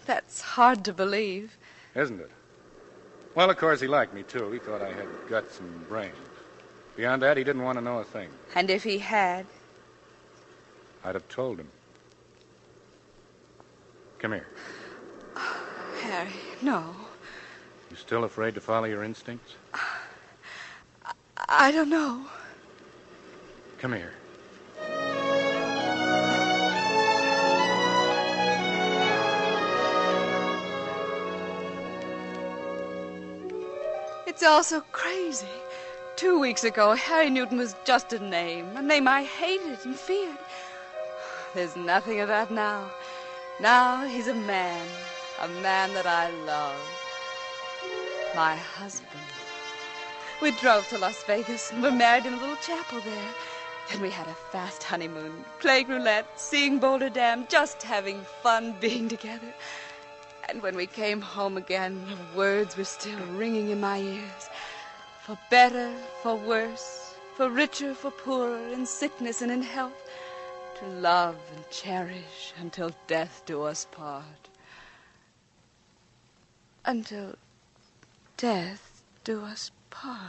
That's hard to believe. Isn't it? Well, of course, he liked me, too. He thought I had guts and brains. Beyond that, he didn't want to know a thing. And if he had? I'd have told him. Come here. Harry, no. You still afraid to follow your instincts? I don't know. Come here. It's all so crazy. 2 weeks ago, Harry Newton was just a name I hated and feared. There's nothing of that now. Now he's a man that I love. My husband. We drove to Las Vegas and were married in a little chapel there. Then we had a fast honeymoon, playing roulette, seeing Boulder Dam, just having fun being together. And when we came home again, the words were still ringing in my ears. For better, for worse, for richer, for poorer, in sickness and in health, to love and cherish until death do us part. Until death do us part.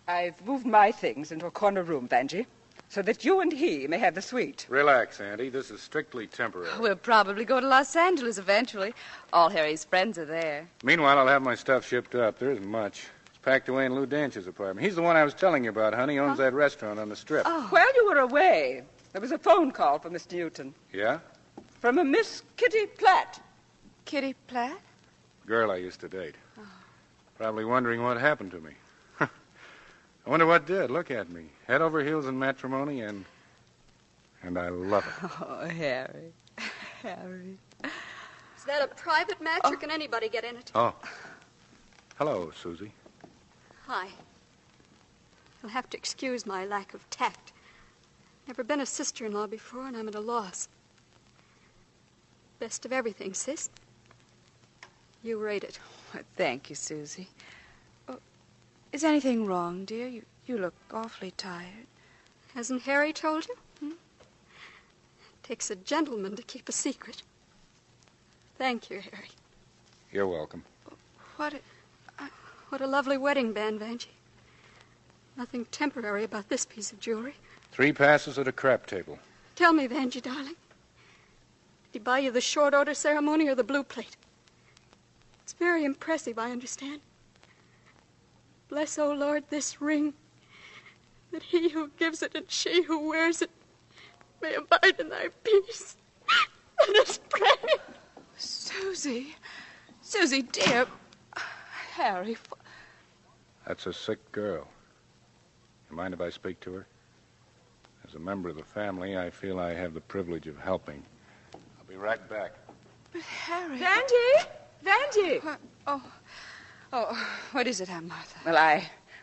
I've moved my things into a corner room, Vanjie. so that you and he may have the suite. Relax, Auntie. This is strictly temporary. We'll probably go to Los Angeles eventually. All Harry's friends are there. Meanwhile, I'll have my stuff shipped up. There isn't much. It's packed away in Lou Danch's apartment. He's the one I was telling you about, honey. He owns that restaurant on the Strip. Oh. While you were away, there was a phone call from Mr. Newton. Yeah? From a Miss Kitty Platt. Kitty Platt? Girl I used to date. Probably wondering what happened to me. I wonder what did. Look at me. Head over heels in matrimony, and I love it. Oh, Harry. Harry. Is that a private match, or can anybody get in it? Oh. Hello, Susie. Hi. You'll have to excuse my lack of tact. Never been a sister-in-law before, and I'm at a loss. Best of everything, sis. You rate it. Well, thank you, Susie. Oh, is anything wrong, dear? You look awfully tired. Hasn't Harry told you? Takes a gentleman to keep a secret. Thank you, Harry. You're welcome. What a lovely wedding band, Vanjie. Nothing temporary about this piece of jewelry. 3 passes at a crap table. Tell me, Vanjie, darling. Did he buy you the short order ceremony or the blue plate? It's very impressive, I understand. Bless, O Lord, this ring, that he who gives it and she who wears it may abide in thy peace. Let us pray. Susie. Susie, dear. Harry. That's a sick girl. You mind if I speak to her? As a member of the family, I feel I have the privilege of helping. I'll be right back. But Harry... Vanjie! What is it, Aunt Martha? Well,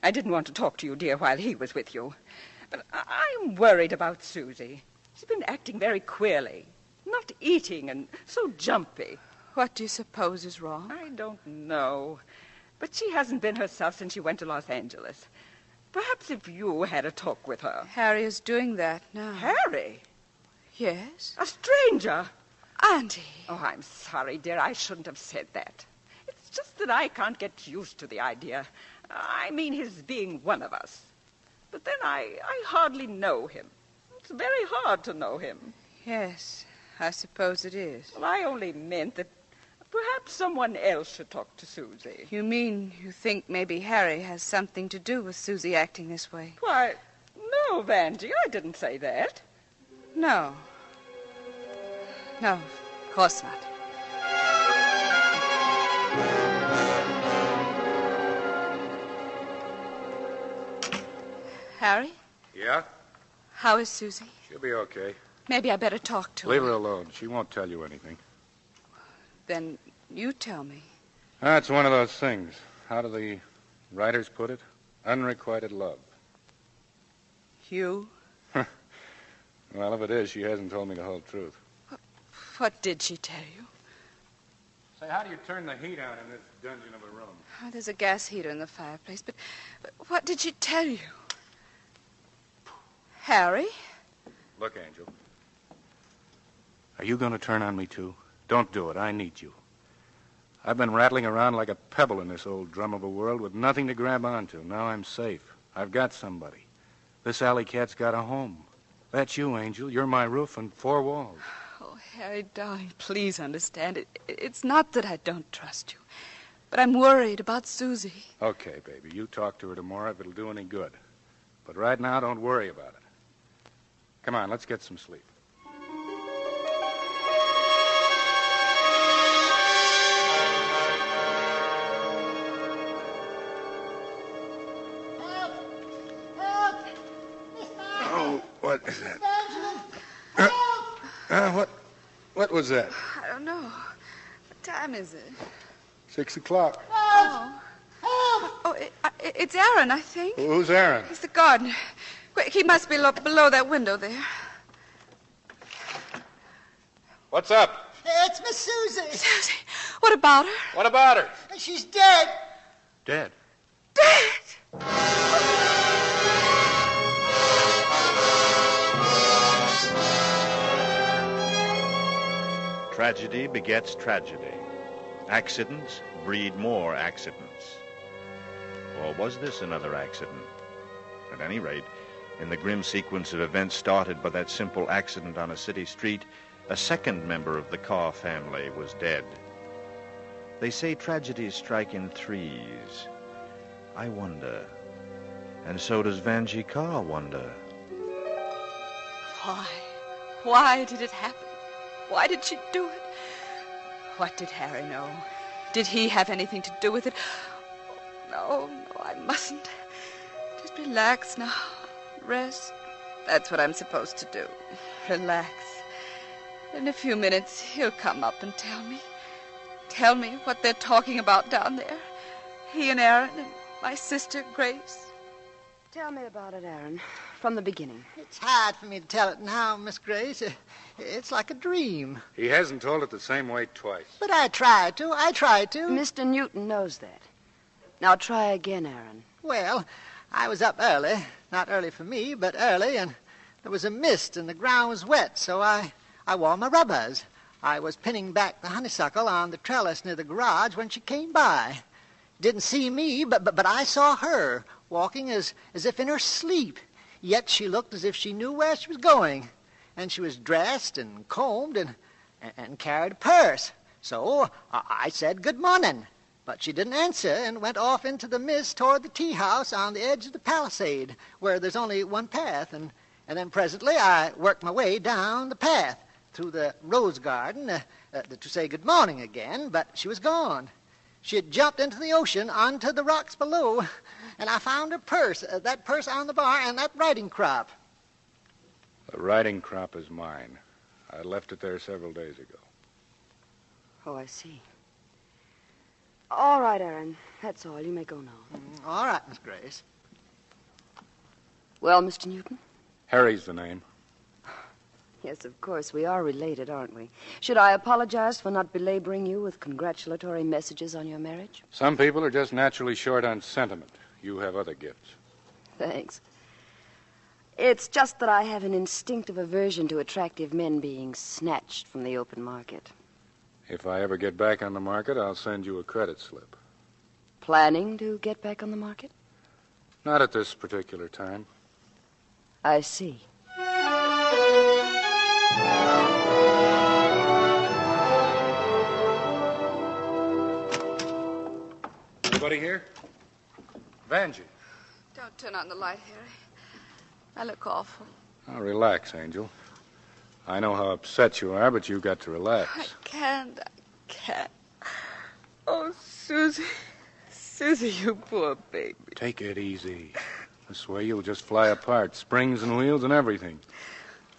I didn't want to talk to you, dear, while he was with you. But I'm worried about Susie. She's been acting very queerly. Not eating and so jumpy. What do you suppose is wrong? I don't know. But she hasn't been herself since she went to Los Angeles. Perhaps if you had a talk with her. Harry is doing that now. Harry? Yes? A stranger? Auntie. Oh, I'm sorry, dear. I shouldn't have said that. It's just that I can't get used to the idea. I mean, his being one of us. But then I hardly know him. It's very hard to know him. Yes, I suppose it is. Well, I only meant that perhaps someone else should talk to Susie. You mean you think maybe Harry has something to do with Susie acting this way? Why, no, Vanjie, I didn't say that. No. No, of course not. Harry? Yeah? How is Susie? She'll be okay. Maybe I better talk to her. Leave her alone. She won't tell you anything. Then you tell me. That's one of those things. How do the writers put it? Unrequited love. You? Well, if it is, she hasn't told me the whole truth. What did she tell you? Say, how do you turn the heat on in this dungeon of a room? Oh, there's a gas heater in the fireplace, but what did she tell you? Harry? Look, Angel. Are you going to turn on me, too? Don't do it. I need you. I've been rattling around like a pebble in this old drum of a world with nothing to grab onto. Now I'm safe. I've got somebody. This alley cat's got a home. That's you, Angel. You're my roof and 4 walls. Oh, Harry, darling, please understand. It's not that I don't trust you, but I'm worried about Susie. Okay, baby. You talk to her tomorrow if it'll do any good. But right now, don't worry about it. Come on, let's get some sleep. Oh, what is that? What was that? I don't know. What time is it? 6 o'clock. It's Aaron, I think. Who's Aaron? He's the gardener. Quick, he must be below that window there. What's up? It's Miss Susie. Susie, what about her? What about her? She's dead. Dead. Dead? Tragedy begets tragedy. Accidents breed more accidents. Or was this another accident? At any rate, In the grim sequence of events started by that simple accident on a city street, a second member of the Carr family was dead. They say tragedies strike in threes. I wonder. And so does Vanjie Carr wonder. Why? Why did it happen? Why did she do it? What did Harry know? Did he have anything to do with it? Oh, no, I mustn't. Just relax now. Rest. That's what I'm supposed to do. Relax. In a few minutes, he'll come up and tell me. Tell me what they're talking about down there. He and Aaron and my sister, Grace. Tell me about it, Aaron, from the beginning. It's hard for me to tell it now, Miss Grace. It's like a dream. He hasn't told it the same way twice. But I try to. Mr. Newton knows that. Now try again, Aaron. Well, I was up early. Not early for me, but early, and there was a mist and the ground was wet, so I wore my rubbers. I was pinning back the honeysuckle on the trellis near the garage when she came by. Didn't see me, but I saw her, walking as if in her sleep. Yet she looked as if she knew where she was going. And she was dressed and combed and carried a purse. So I said good morning. But she didn't answer and went off into the mist toward the tea house on the edge of the palisade, where there's only one path. And then presently I worked my way down the path through the rose garden to say good morning again, but she was gone. She had jumped into the ocean onto the rocks below, and I found her purse, that purse on the bar, and that riding crop. The riding crop is mine. I left it there several days ago. Oh, I see. All right, Aaron. That's all. You may go now. All right, Miss Grace. Well, Mr. Newton? Harry's the name. Yes, of course. We are related, aren't we? Should I apologize for not belaboring you with congratulatory messages on your marriage? Some people are just naturally short on sentiment. You have other gifts. Thanks. It's just that I have an instinctive aversion to attractive men being snatched from the open market. If I ever get back on the market, I'll send you a credit slip. Planning to get back on the market? Not at this particular time. I see. Anybody here? Vanjie. Don't turn on the light, Harry. I look awful. Now, relax, Angel. I know how upset you are, but you've got to relax. I can't. Oh, Susie. Susie, you poor baby. Take it easy. This way you'll just fly apart, springs and wheels and everything.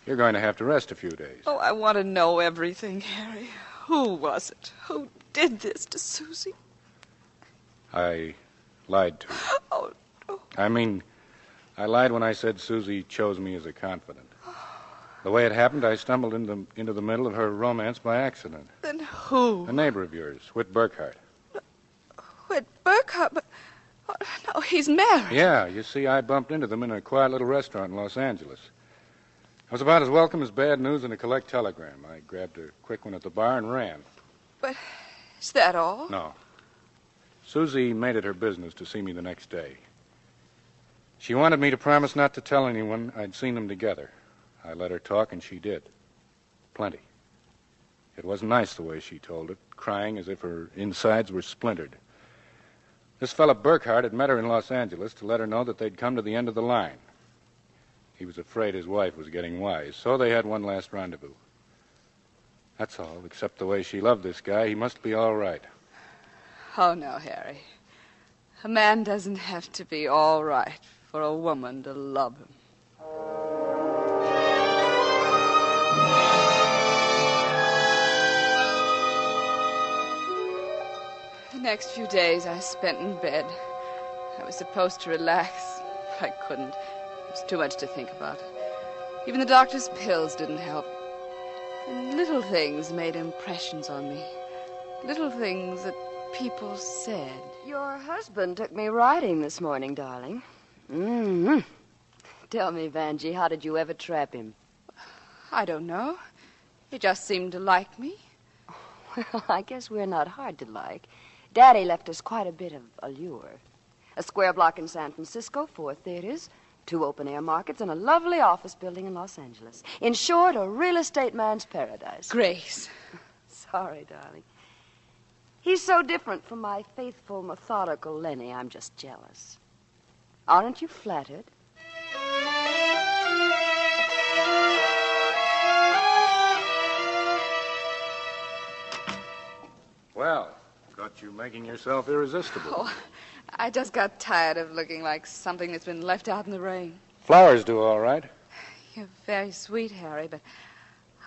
You're going to have to rest a few days. Oh, I want to know everything, Harry. Who was it? Who did this to Susie? I lied to you. Oh, no. I lied when I said Susie chose me as a confidant. The way it happened, I stumbled into the middle of her romance by accident. Then who? A neighbor of yours, Whit Burkhart. Whit Burkhart? But, oh, no, he's married. Yeah, you see, I bumped into them in a quiet little restaurant in Los Angeles. I was about as welcome as bad news in a collect telegram. I grabbed a quick one at the bar and ran. But is that all? No. Susie made it her business to see me the next day. She wanted me to promise not to tell anyone I'd seen them together. I let her talk, and she did. Plenty. It wasn't nice the way she told it, crying as if her insides were splintered. This fella Burkhart had met her in Los Angeles to let her know that they'd come to the end of the line. He was afraid his wife was getting wise, so they had one last rendezvous. That's all, except the way she loved this guy. He must be all right. Oh, no, Harry. A man doesn't have to be all right for a woman to love him. The next few days I spent in bed. I was supposed to relax, but I couldn't. There was too much to think about. Even the doctor's pills didn't help. And little things made impressions on me. Little things that people said. Your husband took me riding this morning, darling. Mm-hmm. Tell me, Vanjie, how did you ever trap him? I don't know. He just seemed to like me. Well, I guess we're not hard to like. Daddy left us quite a bit of allure. A square block in San Francisco, 4 theaters, 2 open-air markets, and a lovely office building in Los Angeles. In short, a real estate man's paradise. Grace. Sorry, darling. He's so different from my faithful, methodical Lenny, I'm just jealous. Aren't you flattered? Well, got you making yourself irresistible. Oh, I just got tired of looking like something that's been left out in the rain. Flowers do all right. You're very sweet, Harry, but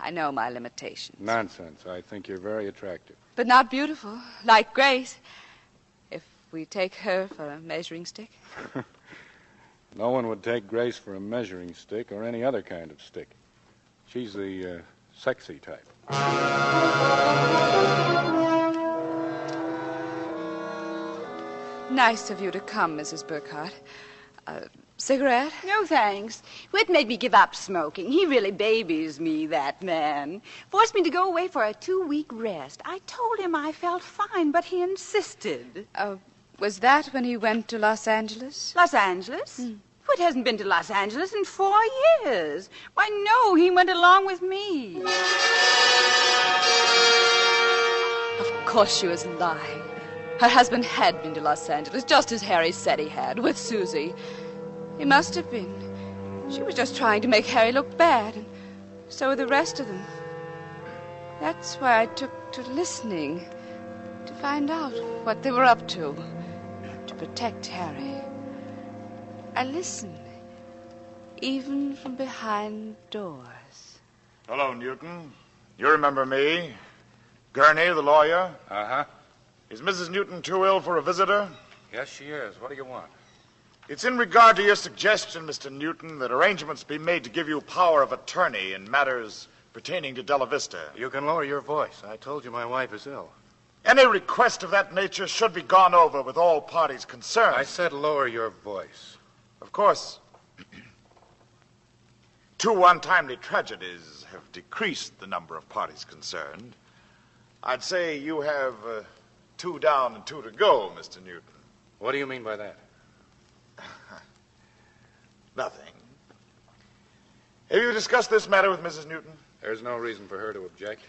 I know my limitations. Nonsense. I think you're very attractive. But not beautiful, like Grace. If we take her for a measuring stick. No one would take Grace for a measuring stick or any other kind of stick. She's the sexy type. Nice of you to come, Mrs. Burkhardt. Cigarette? No, thanks. Whit made me give up smoking. He really babies me, that man. Forced me to go away for a 2-week rest. I told him I felt fine, but he insisted. Was that when he went to Los Angeles? Los Angeles? Whit hasn't been to Los Angeles in 4 years. Why, no, he went along with me. Of course she was lying. Her husband had been to Los Angeles, just as Harry said he had, with Susie. He must have been. She was just trying to make Harry look bad, and so were the rest of them. That's why I took to listening, to find out what they were up to protect Harry. I listened, even from behind doors. Hello, Newton. You remember me? Gurney, the lawyer? Uh-huh. Is Mrs. Newton too ill for a visitor? Yes, she is. What do you want? It's in regard to your suggestion, Mr. Newton, that arrangements be made to give you power of attorney in matters pertaining to Della Vista. You can lower your voice. I told you my wife is ill. Any request of that nature should be gone over with all parties concerned. I said lower your voice. Of course, 2 untimely tragedies have decreased the number of parties concerned. I'd say you have 2 down and 2 to go, Mr. Newton. What do you mean by that? Nothing. Have you discussed this matter with Mrs. Newton? There's no reason for her to object.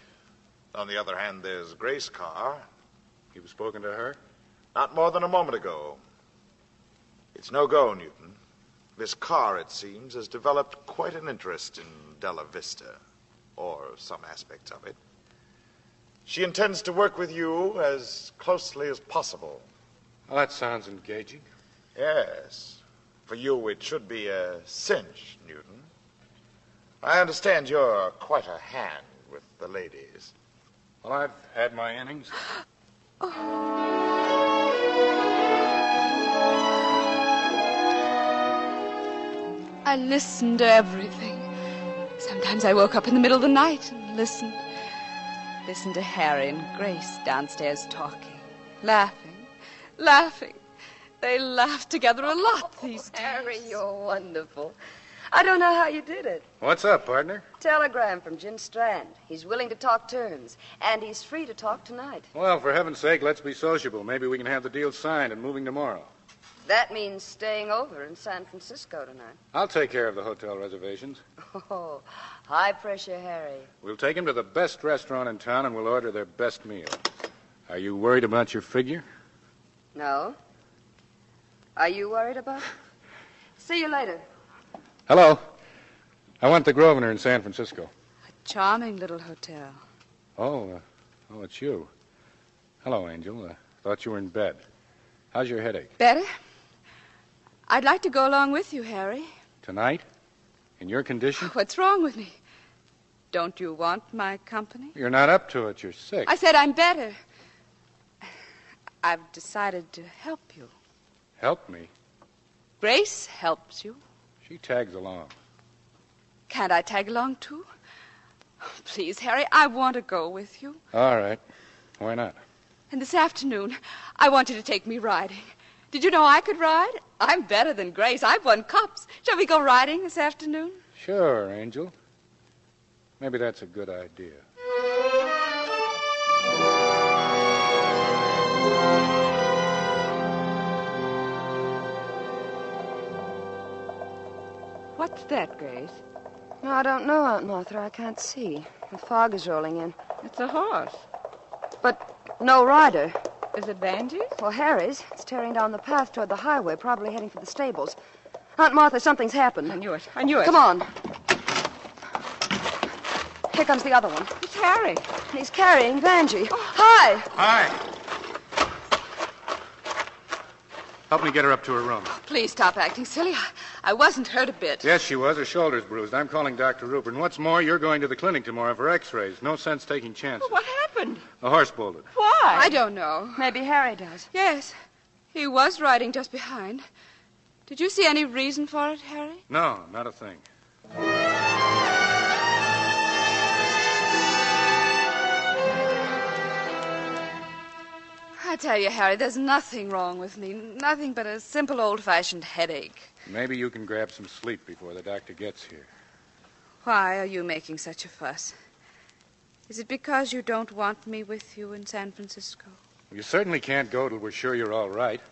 On the other hand, there's Grace Carr. You've spoken to her? Not more than a moment ago. It's no go, Newton. Miss Carr, it seems, has developed quite an interest in Della Vista, or some aspects of it. She intends to work with you as closely as possible. Well, that sounds engaging. Yes. For you, it should be a cinch, Newton. I understand you're quite a hand with the ladies. Well, I've had my innings. I listened to everything. Sometimes I woke up in the middle of the night and listened. Listened to Harry and Grace downstairs talking, laughing. They laugh together a lot these days. Harry, you're wonderful. I don't know how you did it. What's up, partner? Telegram from Jim Strand. He's willing to talk terms, and he's free to talk tonight. Well, for heaven's sake, let's be sociable. Maybe we can have the deal signed and moving tomorrow. That means staying over in San Francisco tonight. I'll take care of the hotel reservations. Oh, high pressure, Harry. We'll take him to the best restaurant in town and we'll order their best meal. Are you worried about your figure? No. Are you worried about it? See you later. Hello. I want the Grosvenor in San Francisco. A charming little hotel. Oh, it's you. Hello, Angel. Thought you were in bed. How's your headache? Better? I'd like to go along with you, Harry. Tonight? In your condition? What's wrong with me? Don't you want my company? You're not up to it. You're sick. I said I'm better. I've decided to help you. Help me? Grace helps you. She tags along. Can't I tag along, too? Please, Harry, I want to go with you. All right. Why not? And this afternoon, I want you to take me riding. Did you know I could ride? I'm better than Grace. I've won cups. Shall we go riding this afternoon? Sure, Angel. Maybe that's a good idea. What's that, Grace? No, I don't know, Aunt Martha. I can't see. The fog is rolling in. It's a horse. But no rider. Is it Vanjie's? Well, Harry's. It's tearing down the path toward the highway, probably heading for the stables. Aunt Martha, something's happened. I knew it. I knew it. Come on. Here comes the other one. It's Harry. He's carrying Vanjie. Oh. Hi! Hi. Help me get her up to her room. Please stop acting silly. I wasn't hurt a bit. Yes, she was. Her shoulder's bruised. I'm calling Dr. Rupert. And what's more, you're going to the clinic tomorrow for x-rays. No sense taking chances. What happened? A horse bolted. Why? I don't know. Maybe Harry does. Yes. He was riding just behind. Did you see any reason for it, Harry? No, not a thing. I tell you, Harry, there's nothing wrong with me. Nothing but a simple old-fashioned headache. Maybe you can grab some sleep before the doctor gets here. Why are you making such a fuss? Is it because you don't want me with you in San Francisco? You certainly can't go till we're sure you're all right.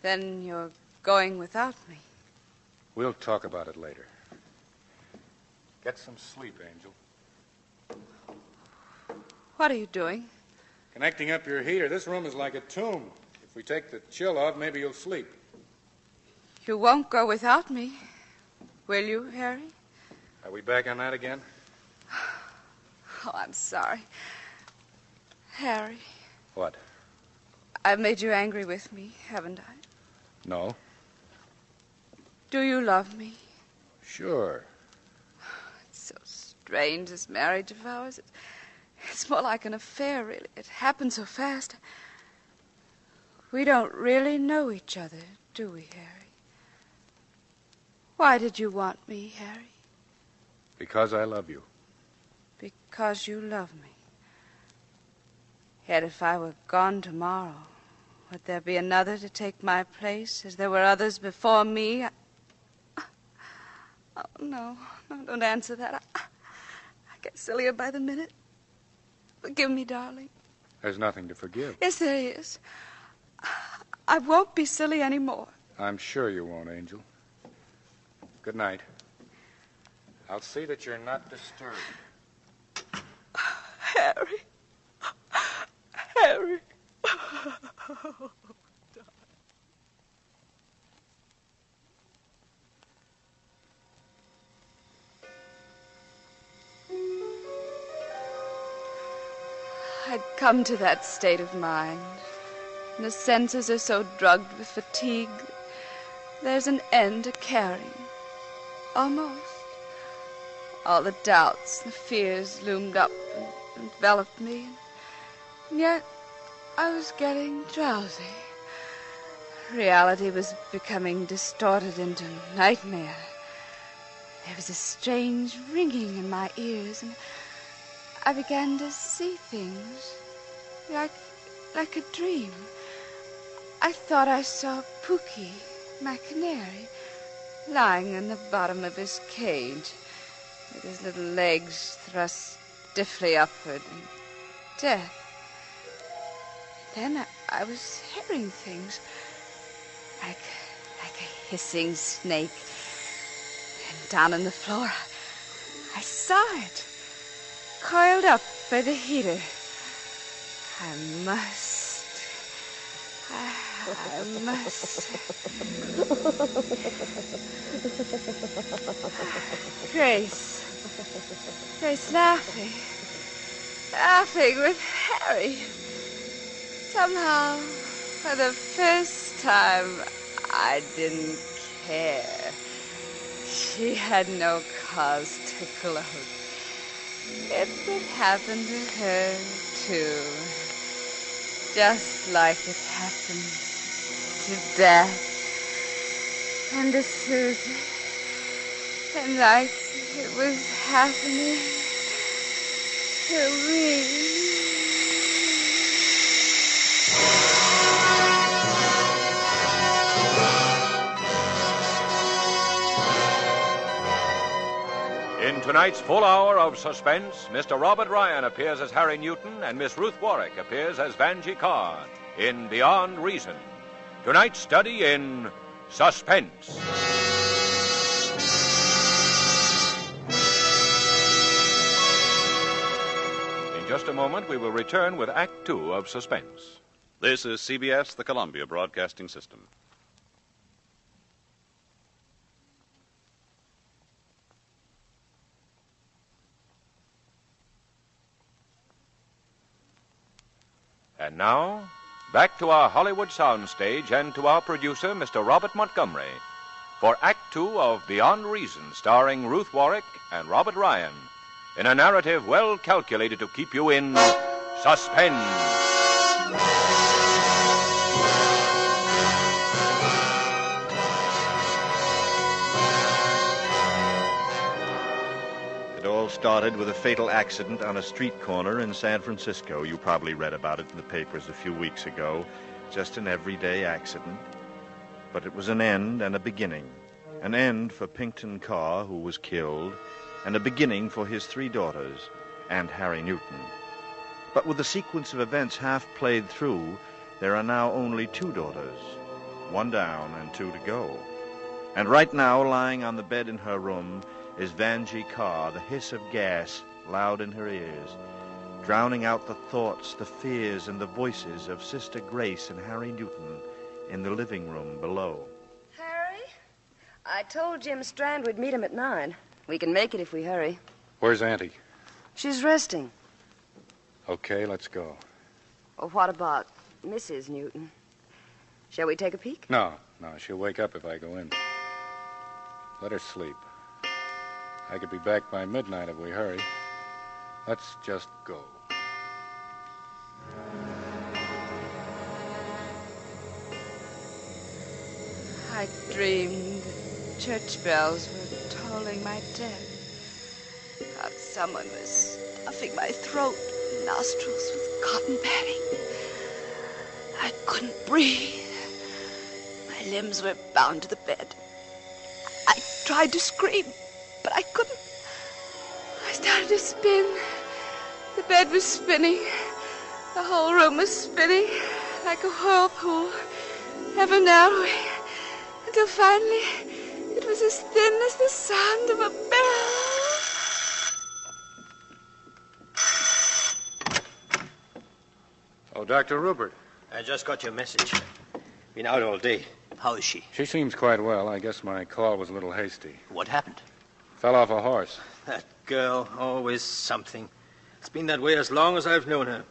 Then you're going without me. We'll talk about it later. Get some sleep, Angel. What are you doing? Connecting up your heater. This room is like a tomb. If we take the chill off, maybe you'll sleep. You won't go without me, will you, Harry? Are we back on that again? Oh, I'm sorry. Harry. What? I've made you angry with me, haven't I? No. Do you love me? Sure. It's so strange, this marriage of ours. It's more like an affair, really. It happened so fast. We don't really know each other, do we, Harry? Why did you want me, Harry? Because I love you. Because you love me. Yet if I were gone tomorrow, would there be another to take my place as there were others before me? Oh, no, don't answer that. I get sillier by the minute. Forgive me, darling. There's nothing to forgive. Yes, there is. I won't be silly anymore. I'm sure you won't, Angel. Good night. I'll see that you're not disturbed. Harry. Harry. I'd come to that state of mind, and the senses are so drugged with fatigue, there's an end to caring. Almost. All the doubts, the fears loomed up and enveloped me, and yet I was getting drowsy. Reality was becoming distorted into nightmare. There was a strange ringing in my ears, and I began to see things like a dream. I thought I saw Pookie, my canary, lying in the bottom of his cage, with his little legs thrust stiffly upward in death. Then I was hearing things like a hissing snake. And down on the floor, I saw it, coiled up by the heater. I must. Grace laughing with Harry. Somehow, for the first time, I didn't care. She had no cause to gloat. It would happen to her, too. Just like it happened to Beth and to Susan. And like it was happening to me. In tonight's full hour of suspense, Mr. Robert Ryan appears as Harry Newton and Miss Ruth Warwick appears as Vanjie Carr in Beyond Reason. Tonight's study in Suspense. In just a moment, we will return with Act Two of Suspense. This is CBS, the Columbia Broadcasting System. And now, back to our Hollywood soundstage and to our producer, Mr. Robert Montgomery, for Act Two of Beyond Reason, starring Ruth Warwick and Robert Ryan, in a narrative well calculated to keep you in suspense. It all started with a fatal accident on a street corner in San Francisco. You probably read about it in the papers a few weeks ago. Just an everyday accident. But it was an end and a beginning. An end for Pinkton Carr, who was killed, and a beginning for his 3 daughters and Harry Newton. But with the sequence of events half played through, there are now only 2 daughters. 1 down and 2 to go. And right now, lying on the bed in her room, is Vanjie Carr, the hiss of gas loud in her ears, drowning out the thoughts, the fears, and the voices of Sister Grace and Harry Newton in the living room below. Harry, I told Jim Strand we'd meet him at 9. We can make it if we hurry. Where's Auntie? She's resting. Okay, let's go. Well, what about Mrs. Newton? Shall we take a peek? No, she'll wake up if I go in. Let her sleep. I could be back by midnight if we hurry. Let's just go. I dreamed the church bells were tolling my death. Thought someone was stuffing my throat and nostrils with cotton padding. I couldn't breathe. My limbs were bound to the bed. I tried to scream, but I couldn't. I started to spin. The bed was spinning. The whole room was spinning like a whirlpool, ever narrowing, until finally it was as thin as the sound of a bell. Oh, Dr. Rupert. I just got your message. Been out all day. How is she? She seems quite well. I guess my call was a little hasty. What happened? Fell off a horse. That girl, always something. It's been that way as long as I've known her.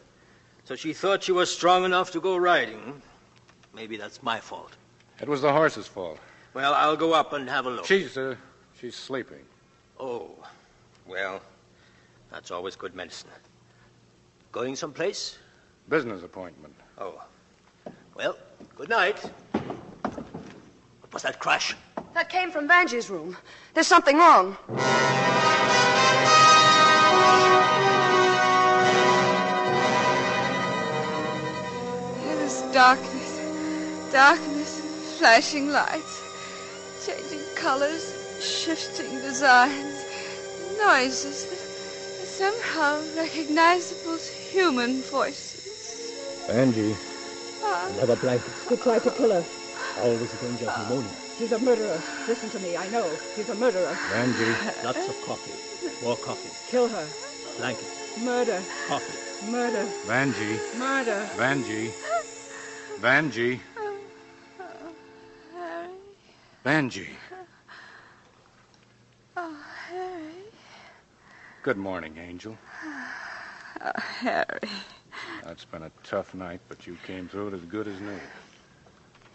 So she thought she was strong enough to go riding. Maybe that's my fault. It was the horse's fault. Well, I'll go up and have a look. She's sleeping. Oh, well, that's always good medicine. Going someplace? Business appointment. Oh. Well, good night. What was that crash? That came from Vanjie's room. There's something wrong. There was darkness, darkness, flashing lights, changing colors, shifting designs, noises that are somehow recognizable as human voices. Angie, Ah. never blankets. He tried to kill her. Always a danger of pneumonia. He's a murderer. Listen to me. I know. He's a murderer. Angie, lots of coffee. More coffee. Kill her. Blankets. Murder. Coffee. Murder. Vanjie. Murder. Vanjie. Vanjie. Harry. Vanjie. Oh, Harry. Good morning, Angel. Oh, Harry. It's been a tough night, but you came through it as good as new.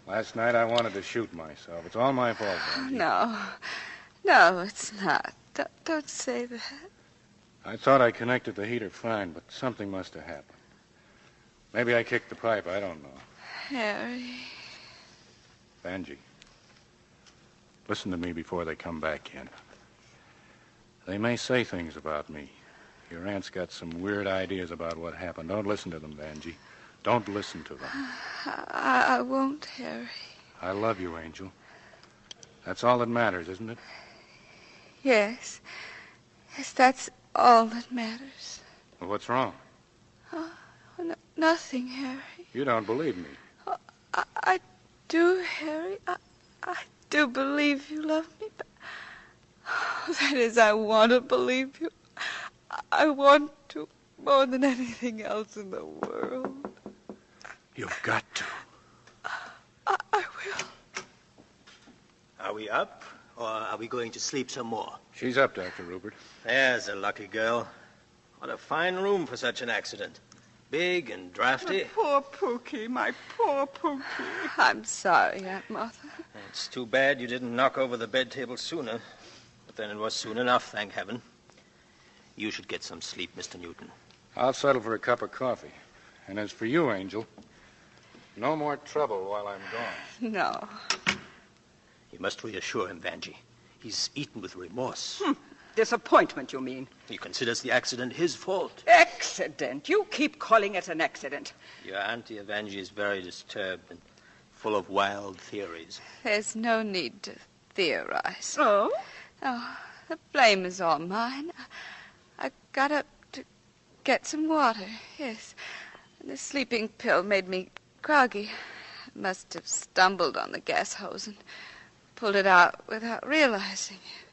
Last night I wanted to shoot myself. It's all my fault, Vanjie. No, it's not. Don't say that. I thought I connected the heater fine, but something must have happened. Maybe I kicked the pipe. I don't know. Harry. Vanjie, listen to me before they come back in. They may say things about me. Your aunt's got some weird ideas about what happened. Don't listen to them, Vanjie. Don't listen to them. I won't, Harry. I love you, Angel. That's all that matters, isn't it? Yes. Yes, that's all that matters. Well, what's wrong? Nothing, Harry. You don't believe me. I do, Harry. I do believe you love me, but that is, I want to believe you. I want to more than anything else in the world. You've got to. I will. Are we up, or are we going to sleep some more? She's up, Dr. Rupert. There's a lucky girl. What a fine room for such an accident. Big and drafty. My poor Pookie, my poor Pookie. I'm sorry, Aunt Martha. It's too bad you didn't knock over the bed table sooner. But then it was soon enough, thank heaven. You should get some sleep, Mr. Newton. I'll settle for a cup of coffee. And as for you, Angel, no more trouble while I'm gone. No. You must reassure him, Vanjie. He's eaten with remorse. Disappointment, you mean? He considers the accident his fault. Accident? You keep calling it an accident. Your Auntie Vanjie is very disturbed and full of wild theories. There's no need to theorize. Oh? Oh, the blame is all mine. I got up to get some water, yes. The sleeping pill made me groggy. I must have stumbled on the gas hose and pulled it out without realizing it.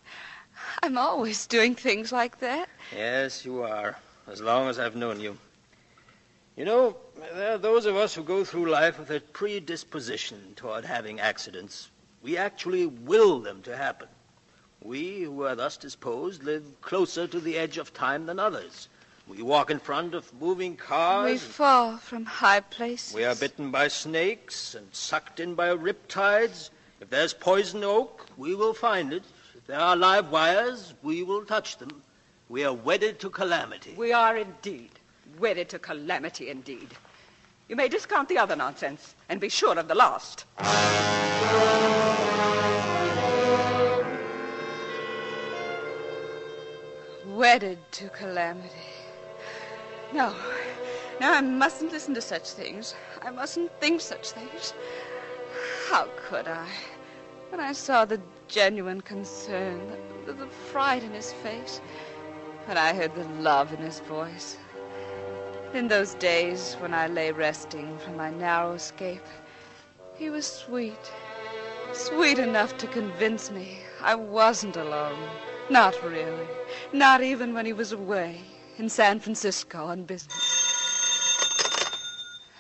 I'm always doing things like that. Yes, you are, as long as I've known you. You know, there are those of us who go through life with a predisposition toward having accidents. We actually will them to happen. We who are thus disposed live closer to the edge of time than others. We walk in front of moving cars. We fall from high places. We are bitten by snakes and sucked in by riptides. If there's poison oak, we will find it. If there are live wires, we will touch them. We are wedded to calamity. We are indeed. Wedded to calamity indeed. You may discount the other nonsense and be sure of the last. Wedded to calamity. No, I mustn't listen to such things. I mustn't think such things. How could I? When I saw the genuine concern, the fright in his face, when I heard the love in his voice. In those days when I lay resting from my narrow escape, he was sweet. Sweet enough to convince me I wasn't alone. Not really. Not even when he was away in San Francisco on business.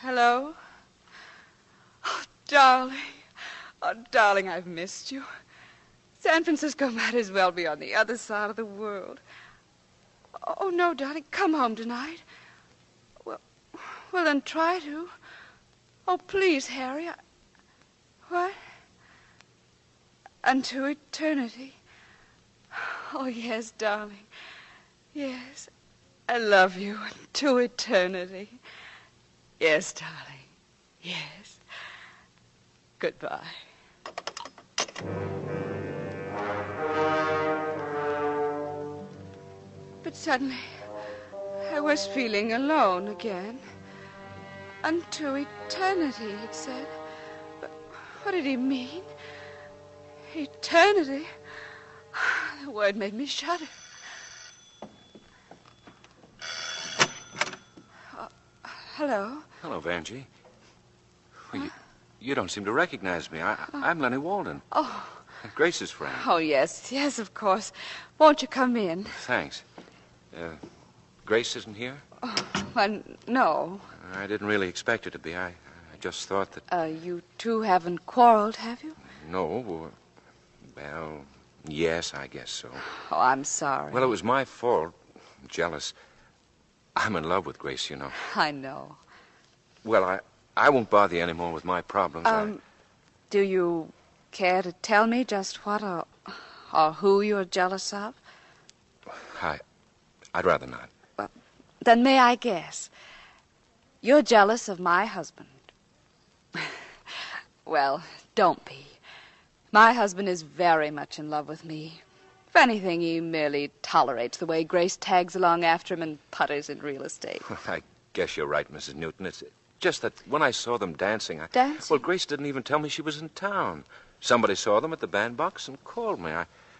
Hello? Oh, darling. Oh, darling, I've missed you. San Francisco might as well be on the other side of the world. Oh, no, darling, come home tonight. Well, then try to. Oh, please, Harry. What? Unto eternity. Oh, yes, darling. Yes. I love you to eternity. Yes, darling. Yes. Goodbye. But suddenly, I was feeling alone again. Unto eternity, it said. But what did he mean? Eternity? The word made me shudder. Hello? Hello, Vanjie. Well, you don't seem to recognize me. I'm Lenny Walden. Oh. Grace's friend. Oh, yes, of course. Won't you come in? Thanks. Grace isn't here? Oh, well, no. I didn't really expect her to be. I just thought that... You two haven't quarreled, have you? No. Well, yes, I guess so. Oh, I'm sorry. Well, it was my fault. Jealous. I'm in love with Grace, you know. I know. Well, I won't bother you anymore with my problems. Do you care to tell me just what or who you're jealous of? I'd rather not. Well, then may I guess? You're jealous of my husband. Well, don't be. My husband is very much in love with me. If anything, he merely tolerates the way Grace tags along after him and putters in real estate. I guess you're right, Mrs. Newton. It's just that when I saw them dancing... Dancing? Well, Grace didn't even tell me she was in town. Somebody saw them at the bandbox and called me.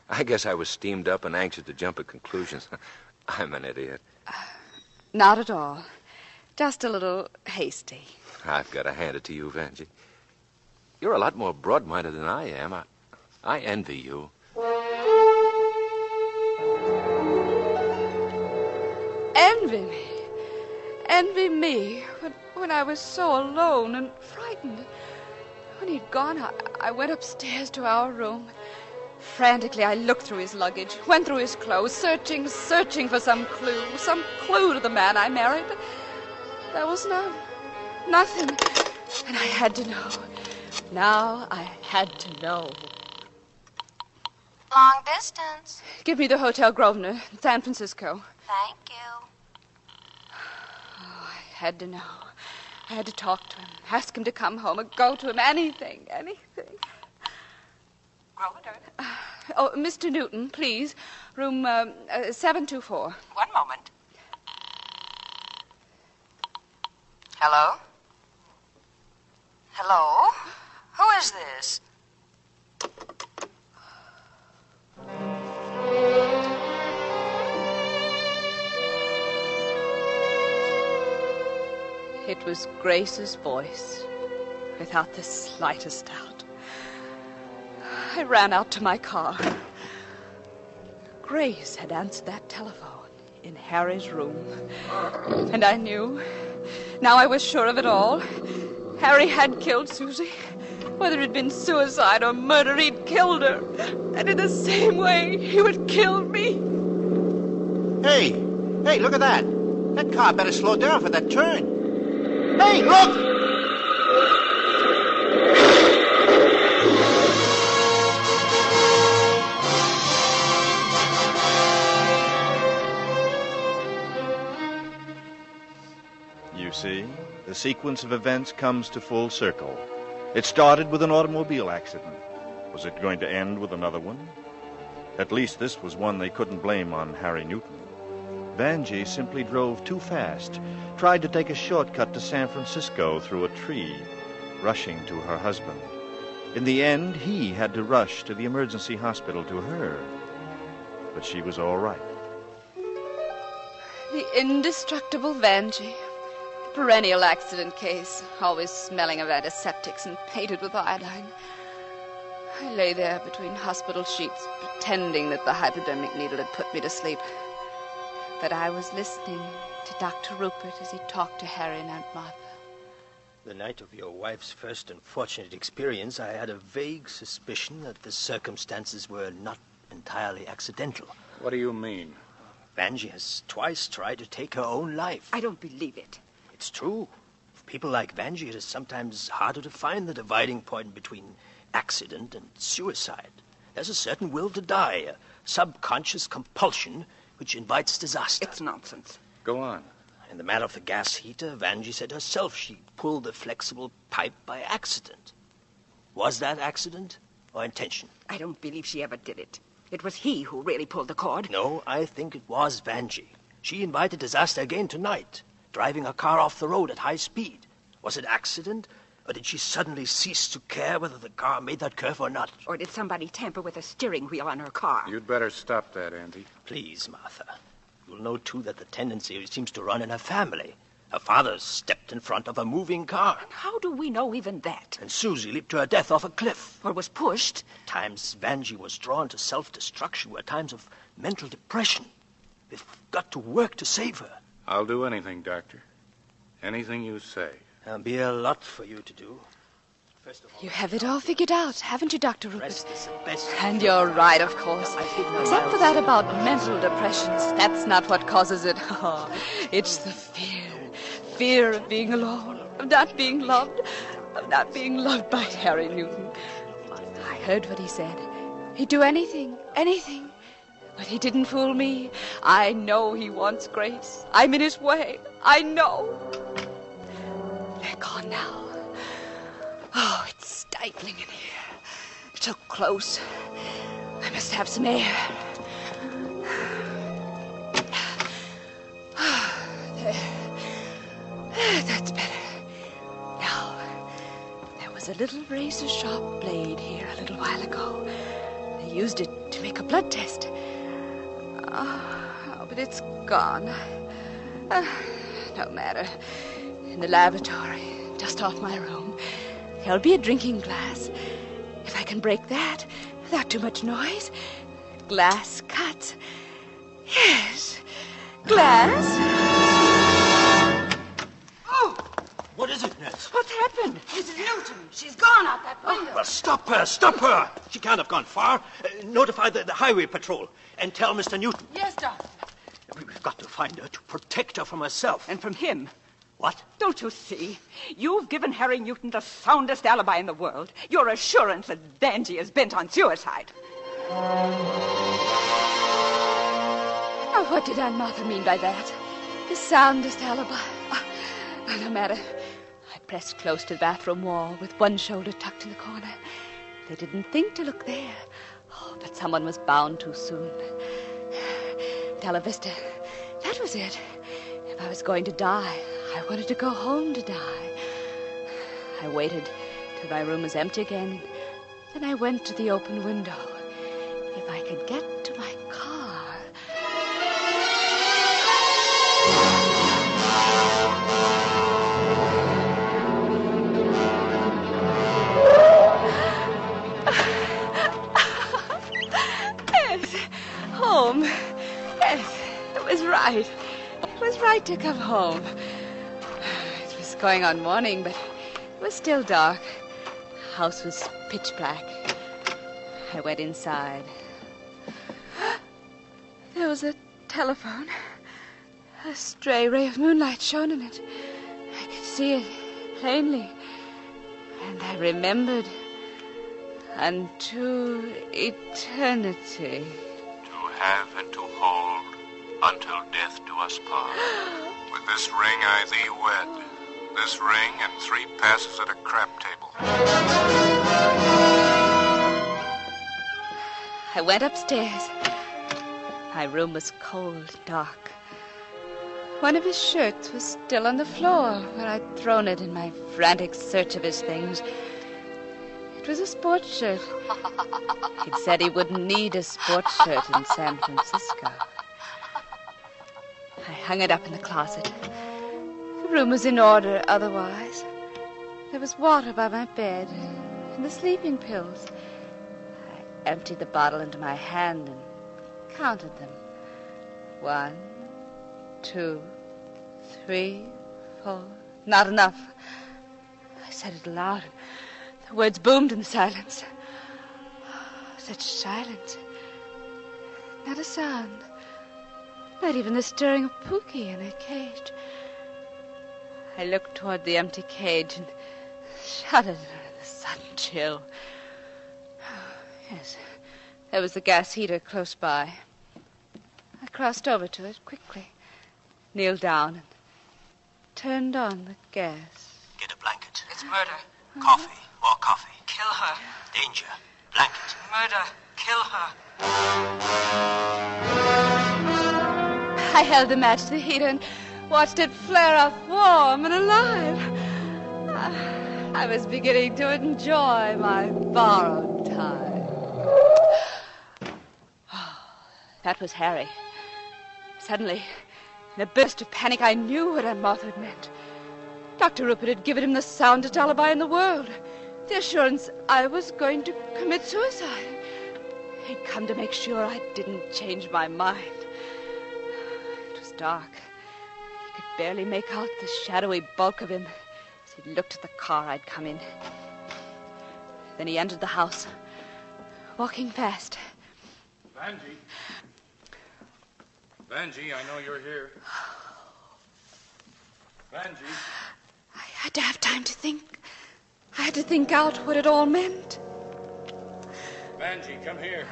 I guess I was steamed up and anxious to jump at conclusions. I'm an idiot. Not at all. Just a little hasty. I've got to hand it to you, Vanjie. You're a lot more broad-minded than I am. I envy you. Envy me? envy me when I was so alone and frightened. When he'd gone, I went upstairs to our room. Frantically, I looked through his luggage, went through his clothes, searching for some clue to the man I married. But there was none. Nothing. And I had to know. Now I had to know. Long distance. Give me the Hotel Grosvenor in San Francisco. Thank you. Oh, I had to know. I had to talk to him, ask him to come home, or go to him, anything. Grosvenor. Oh, Mr. Newton, please. Room 724. One moment. Hello? Hello? Who is this? It was Grace's voice, without the slightest doubt. I ran out to my car. Grace had answered that telephone in Harry's room. And I knew. Now I was sure of it all. Harry had killed Susie. Whether it had been suicide or murder, he'd killed her. And in the same way, he would kill me. Hey, look at that. That car better slow down for that turn. Hey, look! You see, the sequence of events comes to full circle. It started with an automobile accident. Was it going to end with another one? At least this was one they couldn't blame on Harry Newton. Vanjie simply drove too fast, tried to take a shortcut to San Francisco through a tree, rushing to her husband. In the end, he had to rush to the emergency hospital to her. But she was all right. The indestructible Vanjie. The perennial accident case, always smelling of antiseptics and painted with iodine. I lay there between hospital sheets, pretending that the hypodermic needle had put me to sleep. But I was listening to Dr. Rupert as he talked to Harry and Aunt Martha. The night of your wife's first unfortunate experience, I had a vague suspicion that the circumstances were not entirely accidental. What do you mean? Vanjie has twice tried to take her own life. I don't believe it. It's true. For people like Vanjie, it is sometimes harder to find the dividing point between accident and suicide. There's a certain will to die, a subconscious compulsion which invites disaster. It's nonsense. Go on. In the matter of the gas heater, Vanjie said herself she pulled the flexible pipe by accident. Was that accident or intention? I don't believe she ever did it. It was he who really pulled the cord. No, I think it was Vanjie. She invited disaster again tonight, driving her car off the road at high speed. Was it accident, or did she suddenly cease to care whether the car made that curve or not? Or did somebody tamper with the steering wheel on her car? You'd better stop that, Andy. Please, Martha. You'll know, too, that the tendency seems to run in her family. Her father stepped in front of a moving car. And how do we know even that? And Susie leaped to her death off a cliff. Or was pushed. At times, Vanjie was drawn to self-destruction were times of mental depression. We've got to work to save her. I'll do anything, Doctor. Anything you say. There'll be a lot for you to do. First of all, You have it all figured out, haven't you, Dr. Rupert? rest is the best. And you're right, of course. Except for that about mental depressions. That's not what causes it. Oh, it's the fear. Fear of being alone, of not being loved by Harry Newton. I heard what he said. He'd do anything. But he didn't fool me. I know he wants Grace. I'm in his way. I know. They're gone now. Oh, it's stifling in here. So close. I must have some air. There. That's better. Now, there was a little razor-sharp blade here a little while ago. They used it to make a blood test. Oh, but it's gone. No matter. In the laboratory, just off my room, there'll be a drinking glass. If I can break that without too much noise. Glass cuts. Yes, glass. What is it, Ness? What's happened? Mrs. Newton, she's gone out that window. Well, stop her! Stop her! She can't have gone far. Notify the highway patrol and tell Mr. Newton. Yes, Doctor. We've got to find her to protect her from herself. And from him. What? Don't you see? You've given Harry Newton the soundest alibi in the world. Your assurance that Vanjie is bent on suicide. Now, what did Aunt Martha mean by that? The soundest alibi. Well, no matter. I pressed close to the bathroom wall with one shoulder tucked in the corner. They didn't think to look there. Oh, but someone was bound too soon. Bella Vista. That was it. If I was going to die, I wanted to go home to die. I waited till my room was empty again. Then I went to the open window. If I could get to my car. Yes, home. Yes, it was right. It was right to come home. It was going on morning, but it was still dark. The house was pitch black. I went inside. There was a telephone. A stray ray of moonlight shone in it. I could see it plainly. And I remembered unto eternity. To have and to hold until death do us part. With this ring I thee wed. This ring and 3 passes at a crap table. I went upstairs. My room was cold and dark. One of his shirts was still on the floor where I'd thrown it in my frantic search of his things. It was a sports shirt. He'd said he wouldn't need a sports shirt in San Francisco. I hung it up in the closet. The room was in order otherwise. There was water by my bed and the sleeping pills. I emptied the bottle into my hand and counted them. 1, 2, 3, 4. Not enough. I said it aloud. The words boomed in the silence. Such silence. Not a sound. Not even the stirring of Pookie in her cage. I looked toward the empty cage and shuddered under the sudden chill. Yes, there was the gas heater close by. I crossed over to it quickly, kneeled down, and turned on the gas. Get a blanket. It's murder. Coffee. More coffee. Kill her. Danger. Blanket. Murder. Kill her. I held the match to the heater and watched it flare up warm and alive. I was beginning to enjoy my borrowed time. That was Harry. Suddenly, in a burst of panic, I knew what Aunt Martha had meant. Dr. Rupert had given him the soundest alibi in the world. The assurance I was going to commit suicide. He'd come to make sure I didn't change my mind. It was dark. He could barely make out the shadowy bulk of him as he looked at the car I'd come in. Then he entered the house, walking fast. Vanjie. Vanjie, I know you're here. Vanjie. I had to have time to think. I had to think out what it all meant. Vanjie, come here.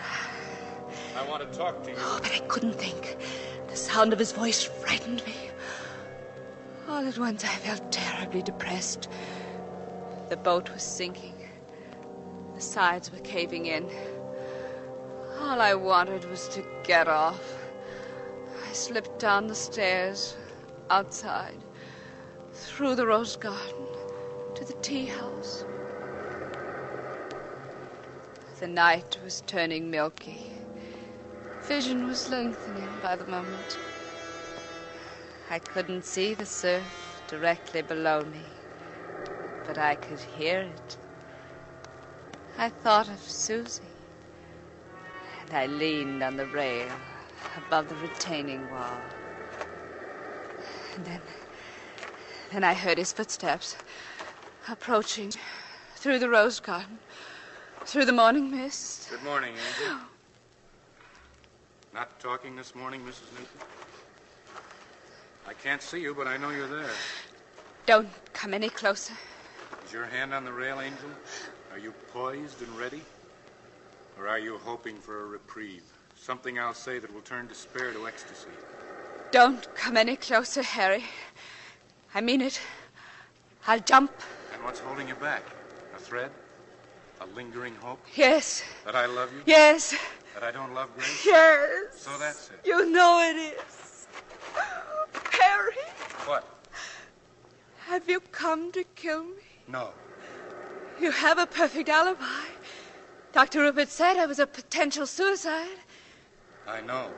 I want to talk to you. Oh, but I couldn't think. The sound of his voice frightened me. All at once I felt terribly depressed. The boat was sinking. The sides were caving in. All I wanted was to get off. I slipped down the stairs, outside, through the rose garden, to the tea house. The night was turning milky. Vision was lengthening by the moment. I couldn't see the surf directly below me, but I could hear it. I thought of Susie, and I leaned on the rail above the retaining wall. And Then I heard his footsteps approaching through the rose garden, through the morning mist. Good morning, Angel. Not talking this morning, Mrs. Newton? I can't see you, but I know you're there. Don't come any closer. Is your hand on the rail, Angel? Are you poised and ready? Or are you hoping for a reprieve? Something I'll say that will turn despair to ecstasy. Don't come any closer, Harry. I mean it. I'll jump. And what's holding you back? A thread? A lingering hope? Yes. That I love you? Yes. That I don't love Grace? Yes. So that's it. You know it is. Harry, What? have you come to kill me? No. You have a perfect alibi. Dr. Rupert said I was a potential suicide. I know.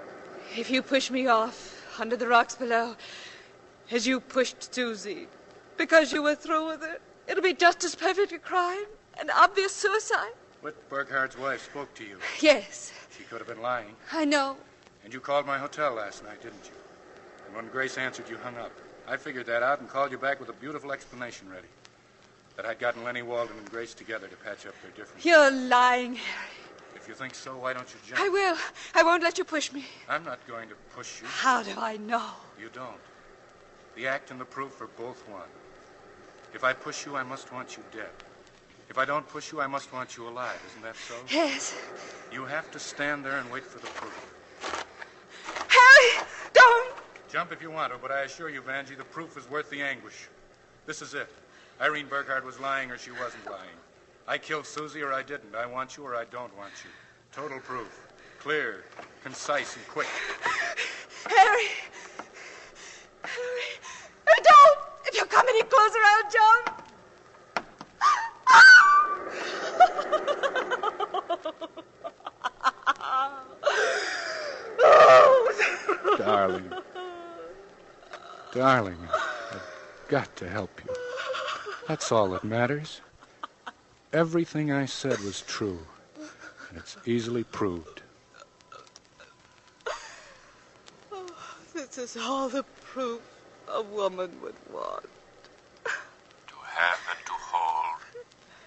If you push me off under the rocks below, as you pushed Susie, because you were through with her, it'll be just as perfect a crime, an obvious suicide. Whit Burkhardt's wife spoke to you. Yes, She could have been lying. I know. And you called my hotel last night, didn't you? And when Grace answered, you hung up. I figured that out and called you back with a beautiful explanation ready. That I'd gotten Lenny Walden and Grace together to patch up their differences. You're lying, Harry. If you think so, why don't you jump? I will. I won't let you push me. I'm not going to push you. How do I know? You don't. The act and the proof are both one. If I push you, I must want you dead. If I don't push you, I must want you alive. Isn't that so? Yes. You have to stand there and wait for the proof. Harry, don't! Jump if you want to, but I assure you, Vanjie, the proof is worth the anguish. This is it. Irene Burkhardt was lying or she wasn't lying. I killed Susie or I didn't. I want you or I don't want you. Total proof. Clear, concise, and quick. Harry! Harry! Don't! If you come any closer, I'll jump! Darling. Darling, I've got to help you. That's all that matters. Everything I said was true, and it's easily proved. This is all the proof a woman would want. To have and to hold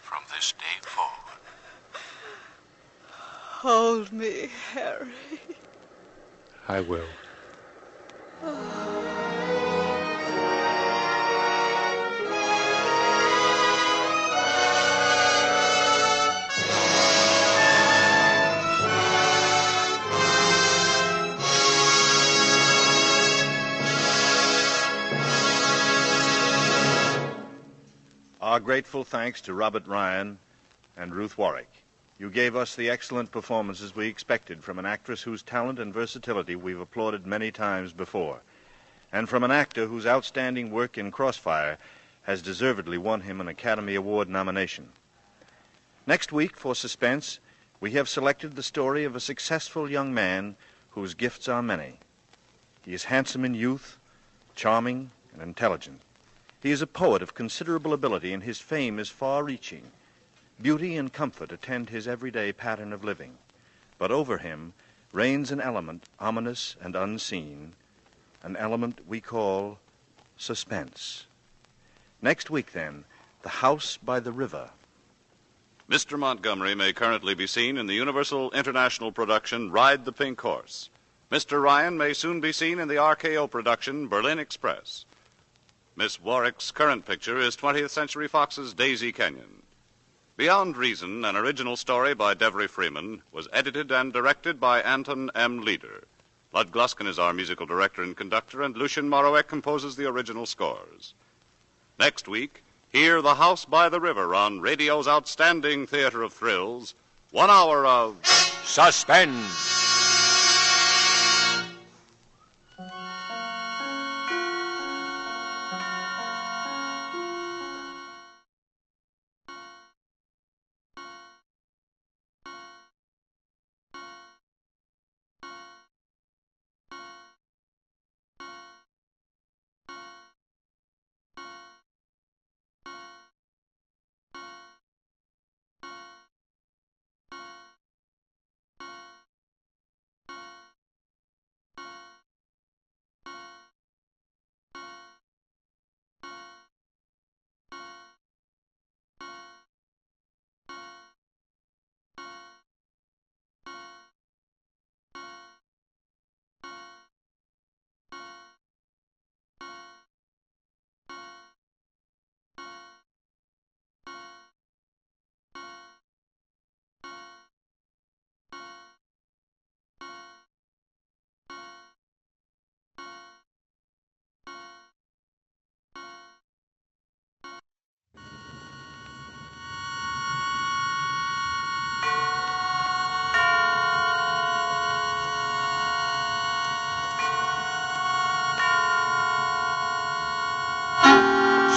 from this day forward. Hold me, Harry. I will. Our grateful thanks to Robert Ryan and Ruth Warwick. You gave us the excellent performances we expected from an actress whose talent and versatility we've applauded many times before, and from an actor whose outstanding work in Crossfire has deservedly won him an Academy Award nomination. Next week, for Suspense, we have selected the story of a successful young man whose gifts are many. He is handsome in youth, charming, and intelligent. He is a poet of considerable ability, and his fame is far-reaching. Beauty and comfort attend his everyday pattern of living. But over him reigns an element ominous and unseen, an element we call suspense. Next week, then, The House by the River. Mr. Montgomery may currently be seen in the Universal International production Ride the Pink Horse. Mr. Ryan may soon be seen in the RKO production Berlin Express. Miss Warwick's current picture is 20th Century Fox's Daisy Canyon. Beyond Reason, an original story by Devery Freeman, was edited and directed by Anton M. Leader. Lud Gluskin is our musical director and conductor, and Lucien Morawek composes the original scores. Next week, hear The House by the River on radio's outstanding theater of thrills, 1 hour of Suspense.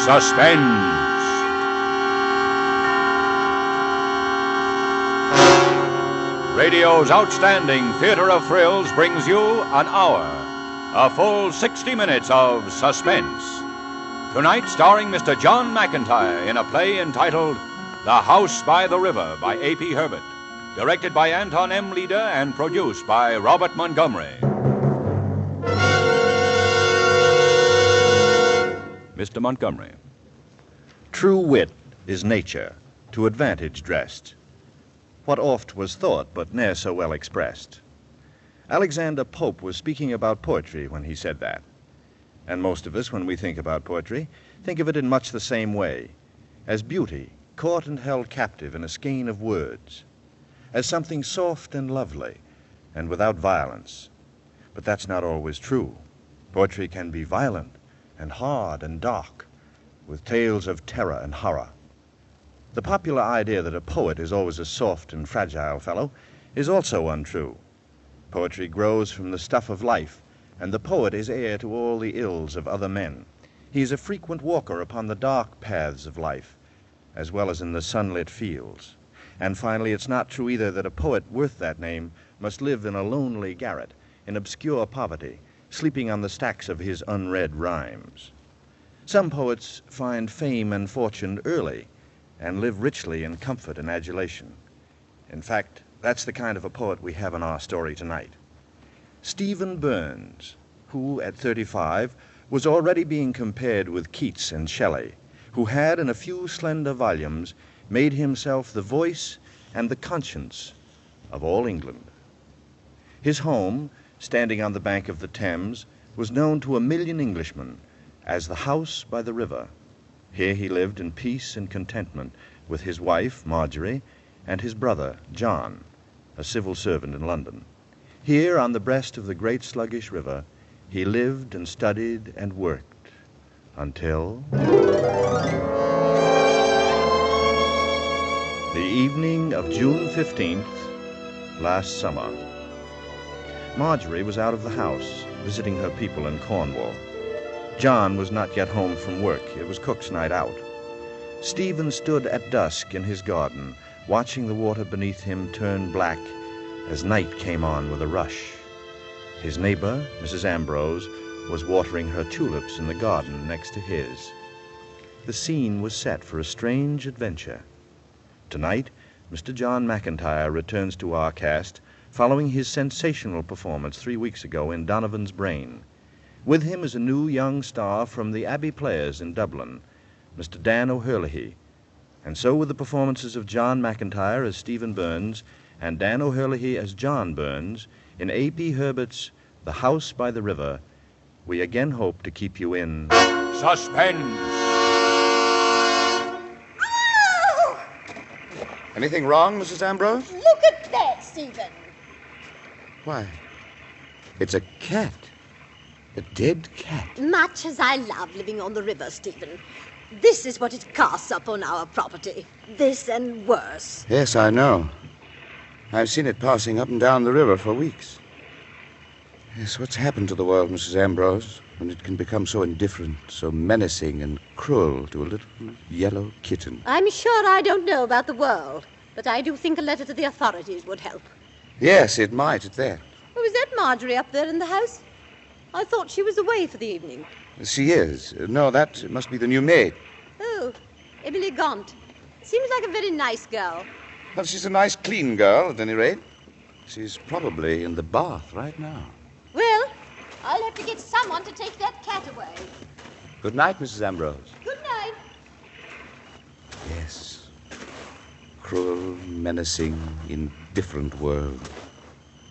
Suspense. Radio's outstanding theater of thrills brings you an hour, a full 60 minutes of suspense. Tonight, starring Mr. John McIntyre in a play entitled The House by the River by A.P. Herbert, directed by Anton M. Leader and produced by Robert Montgomery. Mr. Montgomery. True wit is nature, to advantage dressed. What oft was thought, but ne'er so well expressed. Alexander Pope was speaking about poetry when he said that. And most of us, when we think about poetry, think of it in much the same way, as beauty caught and held captive in a skein of words, as something soft and lovely, and without violence. But that's not always true. Poetry can be violent and hard and dark, with tales of terror and horror. The popular idea that a poet is always a soft and fragile fellow is also untrue. Poetry grows from the stuff of life, and the poet is heir to all the ills of other men. He is a frequent walker upon the dark paths of life, as well as in the sunlit fields. And finally, it's not true either that a poet worth that name must live in a lonely garret, in obscure poverty, sleeping on the stacks of his unread rhymes. Some poets find fame and fortune early, and live richly in comfort and adulation. In fact, that's the kind of a poet we have in our story tonight. Stephen Burns, who, at 35, was already being compared with Keats and Shelley, who had, in a few slender volumes, made himself the voice and the conscience of all England. His home, standing on the bank of the Thames, was known to 1 million Englishmen as the House by the River. Here he lived in peace and contentment with his wife, Marjorie, and his brother, John, a civil servant in London. Here, on the breast of the great sluggish river, he lived and studied and worked until the evening of June 15th, last summer. Marjorie was out of the house, visiting her people in Cornwall. John was not yet home from work. It was cook's night out. Stephen stood at dusk in his garden, watching the water beneath him turn black as night came on with a rush. His neighbor, Mrs. Ambrose, was watering her tulips in the garden next to his. The scene was set for a strange adventure. Tonight, Mr. John McIntyre returns to our cast, following his sensational performance 3 weeks ago in Donovan's Brain. With him is a new young star from the Abbey Players in Dublin, Mr. Dan O'Herlihy. And so with the performances of John McIntyre as Stephen Burns and Dan O'Herlihy as John Burns in A.P. Herbert's The House by the River, we again hope to keep you in Suspense. Anything wrong, Mrs. Ambrose? Look at that, Stephen. Why, it's a cat. A dead cat. Much as I love living on the river, Stephen, this is what it casts up on our property. This and worse. Yes, I know. I've seen it passing up and down the river for weeks. Yes, what's happened to the world, Mrs. Ambrose, when it can become so indifferent, so menacing and cruel to a little yellow kitten? I'm sure I don't know about the world, but I do think a letter to the authorities would help. Yes, it might at that. Oh, is that Marjorie up there in the house? I thought she was away for the evening. She is. No, that must be the new maid. Oh, Emily Gaunt. Seems like a very nice girl. Well, she's a nice, clean girl, at any rate. She's probably in the bath right now. Well, I'll have to get someone to take that cat away. Good night, Mrs. Ambrose. Good night. Yes. Cruel, menacing, indifferent world.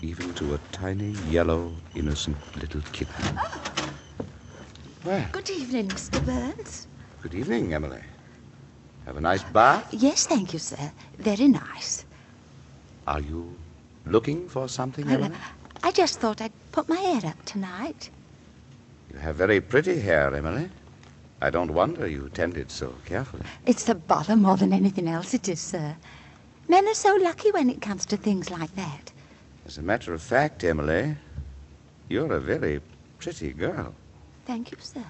Even to a tiny, yellow, innocent little kitten. Well, Good evening, Mr. Burns. good evening, Emily. Have a nice bath? Yes, thank you, sir. Very nice. Are you looking for something, Emily? I just thought I'd put my hair up tonight. You have very pretty hair, Emily. I don't wonder you tend it so carefully. It's the bother more than anything else, it is, sir. Men are so lucky when it comes to things like that. As a matter of fact, Emily, you're a very pretty girl. Thank you, sir.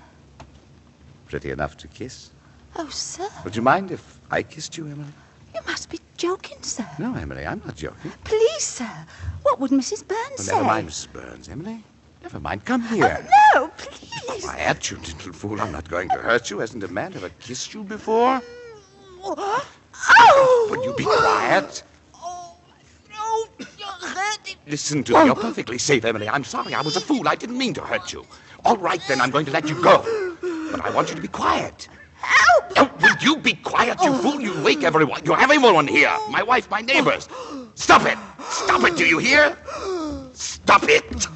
pretty enough to kiss. Oh, sir. Would you mind if I kissed you, Emily? You must be joking, sir. No, Emily, I'm not joking. Please, sir. What would Mrs. Burns say? Never mind, Mrs. Burns, Emily. Never mind. Come here. Oh, no, please. Quiet, you little fool. I'm not going to hurt you. Hasn't a man ever kissed you before? Oh! Will you be quiet? No, you're hurting. Listen to me. You're perfectly safe, Emily. I'm sorry. I was a fool. I didn't mean to hurt you. All right, then. I'm going to let you go. But I want you to be quiet. Help! Oh, will you be quiet, you fool? You'll wake everyone. You'll have everyone here. My wife, my neighbors. Stop it. Stop it. Do you hear? Stop it.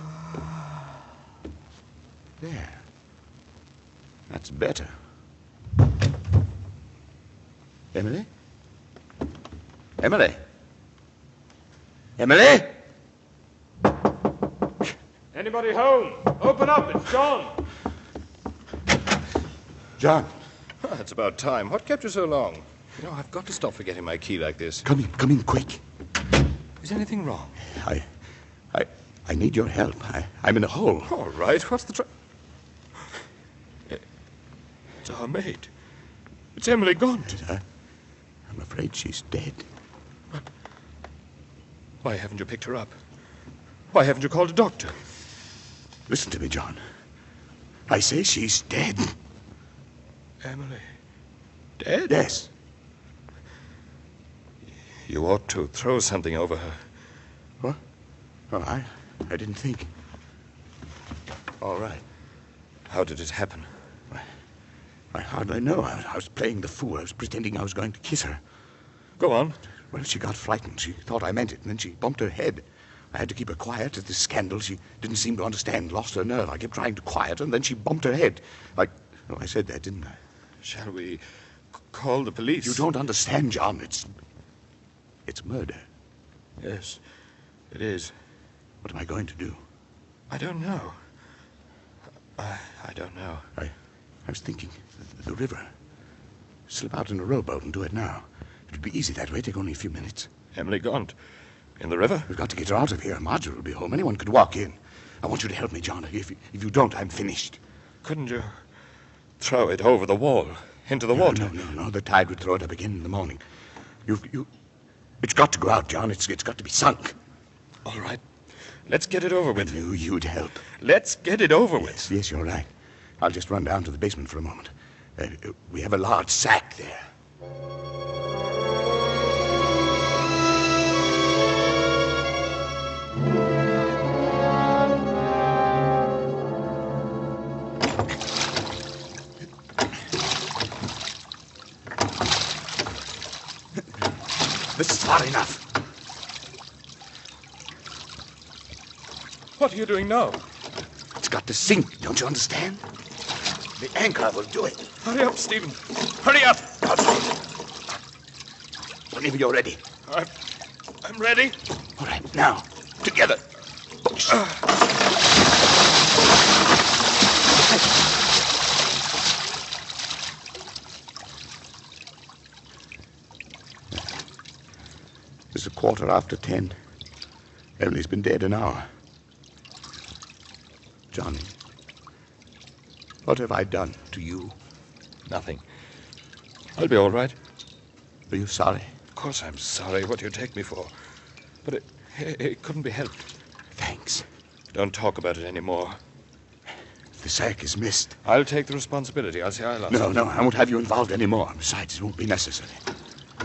There. That's better. Emily? Emily? Emily? Anybody home? Open up. It's John. John. It's about time. What kept you so long? You know, I've got to stop forgetting my key like this. Come in quick. Is anything wrong? I need your help. I'm in a hole. All right. What's the trouble? It's our maid. It's Emily Gaunt. I'm afraid she's dead. Why haven't you picked her up? Why haven't you called a doctor? Listen to me, John. I say she's dead. Emily? Dead? Yes. You ought to throw something over her. What? Oh, I didn't think. All right. How did it happen? I hardly know. I was playing the fool. I was pretending I was going to kiss her. Go on. Well, she got frightened. She thought I meant it, and then she bumped her head. I had to keep her quiet at this scandal. She didn't seem to understand, lost her nerve. I kept trying to quiet her, and then she bumped her head. I said that, didn't I? Shall we call the police? You don't understand, John. It's murder. Yes, it is. What am I going to do? I don't know. I don't know. I was thinking, the river. Slip out in a rowboat and do it now. It would be easy that way, take only a few minutes. Emily Gaunt? In the river? We've got to get her out of here. Marjorie will be home. Anyone could walk in. I want you to help me, John. If you don't, I'm finished. Couldn't you throw it over the wall, into the water? No. The tide would throw it up again in the morning. It's got to go out, John. It's got to be sunk. All right. Let's get it over with. I knew you'd help. Let's get it over with. Yes, you're right. I'll just run down to the basement for a moment. We have a large sack there. This is far enough. What are you doing now? It's got to sink, don't you understand? The anchor will do it. Hurry up, Stephen. Hurry up. Whenever you're ready. I'm ready. All right, now, together. It's 10:15. Emily's been dead an hour. Johnny, what have I done to you? Nothing. I'll be all right. Are you sorry? Of course I'm sorry. What do you take me for? But it couldn't be helped. Thanks. Don't talk about it anymore. The sack is missed. I'll take the responsibility. I'll say I lost it. No, I won't have you involved anymore. Besides, it won't be necessary.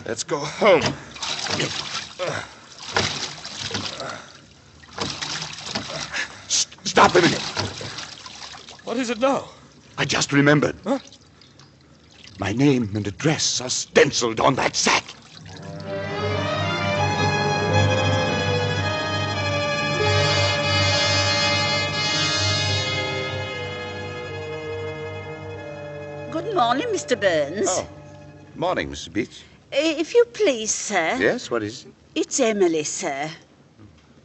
Let's go home. Stop a minute. What is it now? I just remembered. Huh? My name and address are stenciled on that sack. Good morning, Mr. Burns. Oh, morning, Mrs. Beach. If you please, sir. Yes, what is it? It's Emily, sir.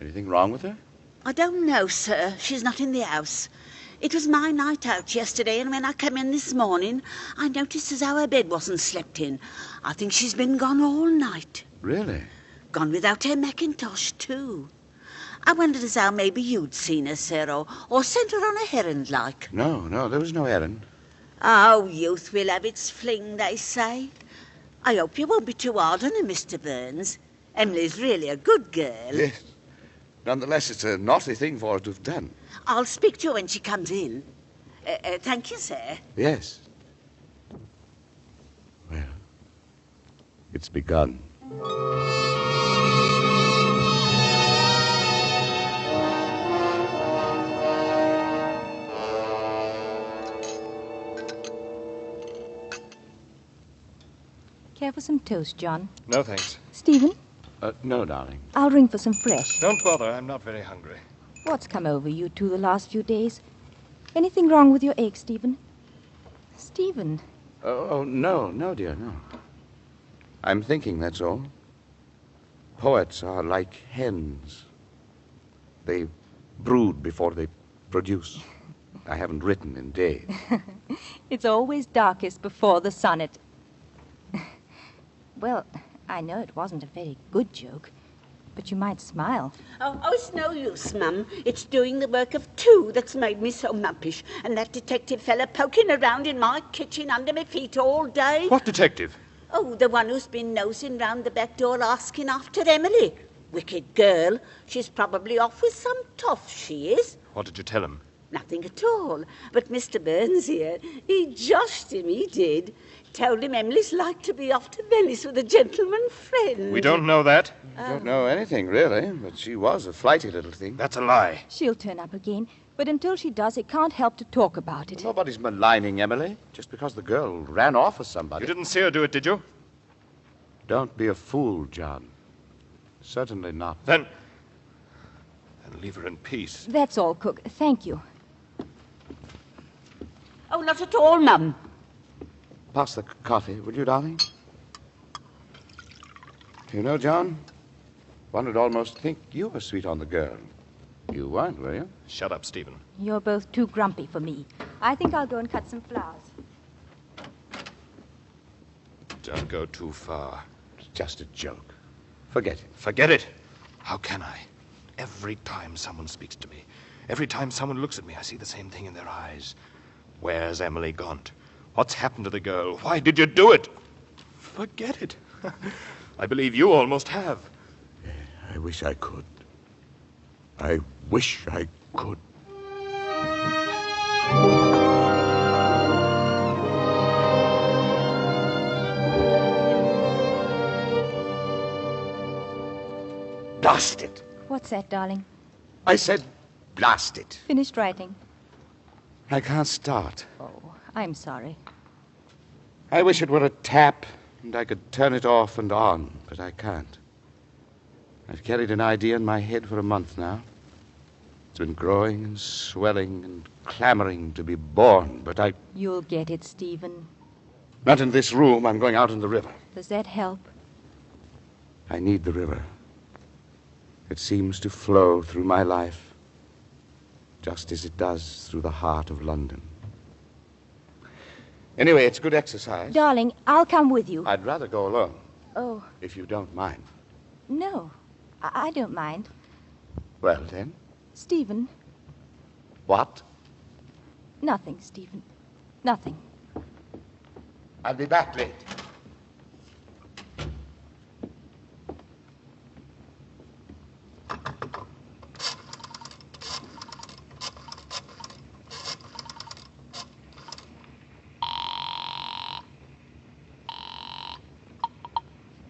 Anything wrong with her? I don't know, sir. She's not in the house. It was my night out yesterday, and when I came in this morning, I noticed as how her bed wasn't slept in. I think she's been gone all night. Really? Gone without her mackintosh, too. I wondered as how maybe you'd seen her, sir, or sent her on a errand like. No, there was no errand. Oh, youth will have its fling, they say. I hope you won't be too hard on her, Mr. Burns. Emily's really a good girl. Yes. Nonetheless, it's a naughty thing for her to have done. I'll speak to her when she comes in. Thank you, sir. Yes. Well, it's begun. Care for some toast, John? No, thanks. Stephen? No, darling. I'll ring for some fresh. Don't bother. I'm not very hungry. What's come over you two the last few days? Anything wrong with your ache, Stephen? Stephen? Oh, no, dear, no. I'm thinking, that's all. Poets are like hens. They brood before they produce. I haven't written in days. It's always darkest before the sonnet. Well, I know it wasn't a very good joke, but you might smile. Oh, it's no use, Mum. It's doing the work of two that's made me so mumpish. And that detective fella poking around in my kitchen under my feet all day. What detective? Oh, the one who's been nosing round the back door asking after Emily. Wicked girl. She's probably off with some toff, she is. What did you tell him? Nothing at all. But Mr. Burns here, he joshed him, he did. Told him Emily's like to be off to Venice with a gentleman friend. We don't know that. I don't know anything, really, but she was a flighty little thing. That's a lie. She'll turn up again, but until she does, he can't help to talk about it. Nobody's maligning Emily, just because the girl ran off with somebody. You didn't see her do it, did you? Don't be a fool, John. Certainly not. Then leave her in peace. That's all, Cook. Thank you. Oh, not at all, Mum. Pass the coffee, will you, darling? You know, John, one would almost think you were sweet on the girl. You weren't, were you? Shut up, Stephen. You're both too grumpy for me. I think I'll go and cut some flowers. Don't go too far. It's just a joke. Forget it. Forget it? How can I? Every time someone speaks to me, every time someone looks at me, I see the same thing in their eyes. Where's Emily Gaunt? What's happened to the girl? Why did you do it? Forget it. I believe you almost have. I wish I could. I wish I could. Blast it. What's that, darling? I said blast it. Finished writing? I can't start. Oh, I'm sorry. I wish it were a tap and I could turn it off and on, but I can't. I've carried an idea in my head for a month now. It's been growing and swelling and clamoring to be born, but I... You'll get it, Stephen. Not in this room. I'm going out in the river. Does that help? I need the river. It seems to flow through my life, just as it does through the heart of London. Anyway, it's good exercise. Darling, I'll come with you. I'd rather go alone. Oh. If you don't mind. No, I don't mind. Well, then. Stephen. What? Nothing, Stephen. Nothing. I'll be back late.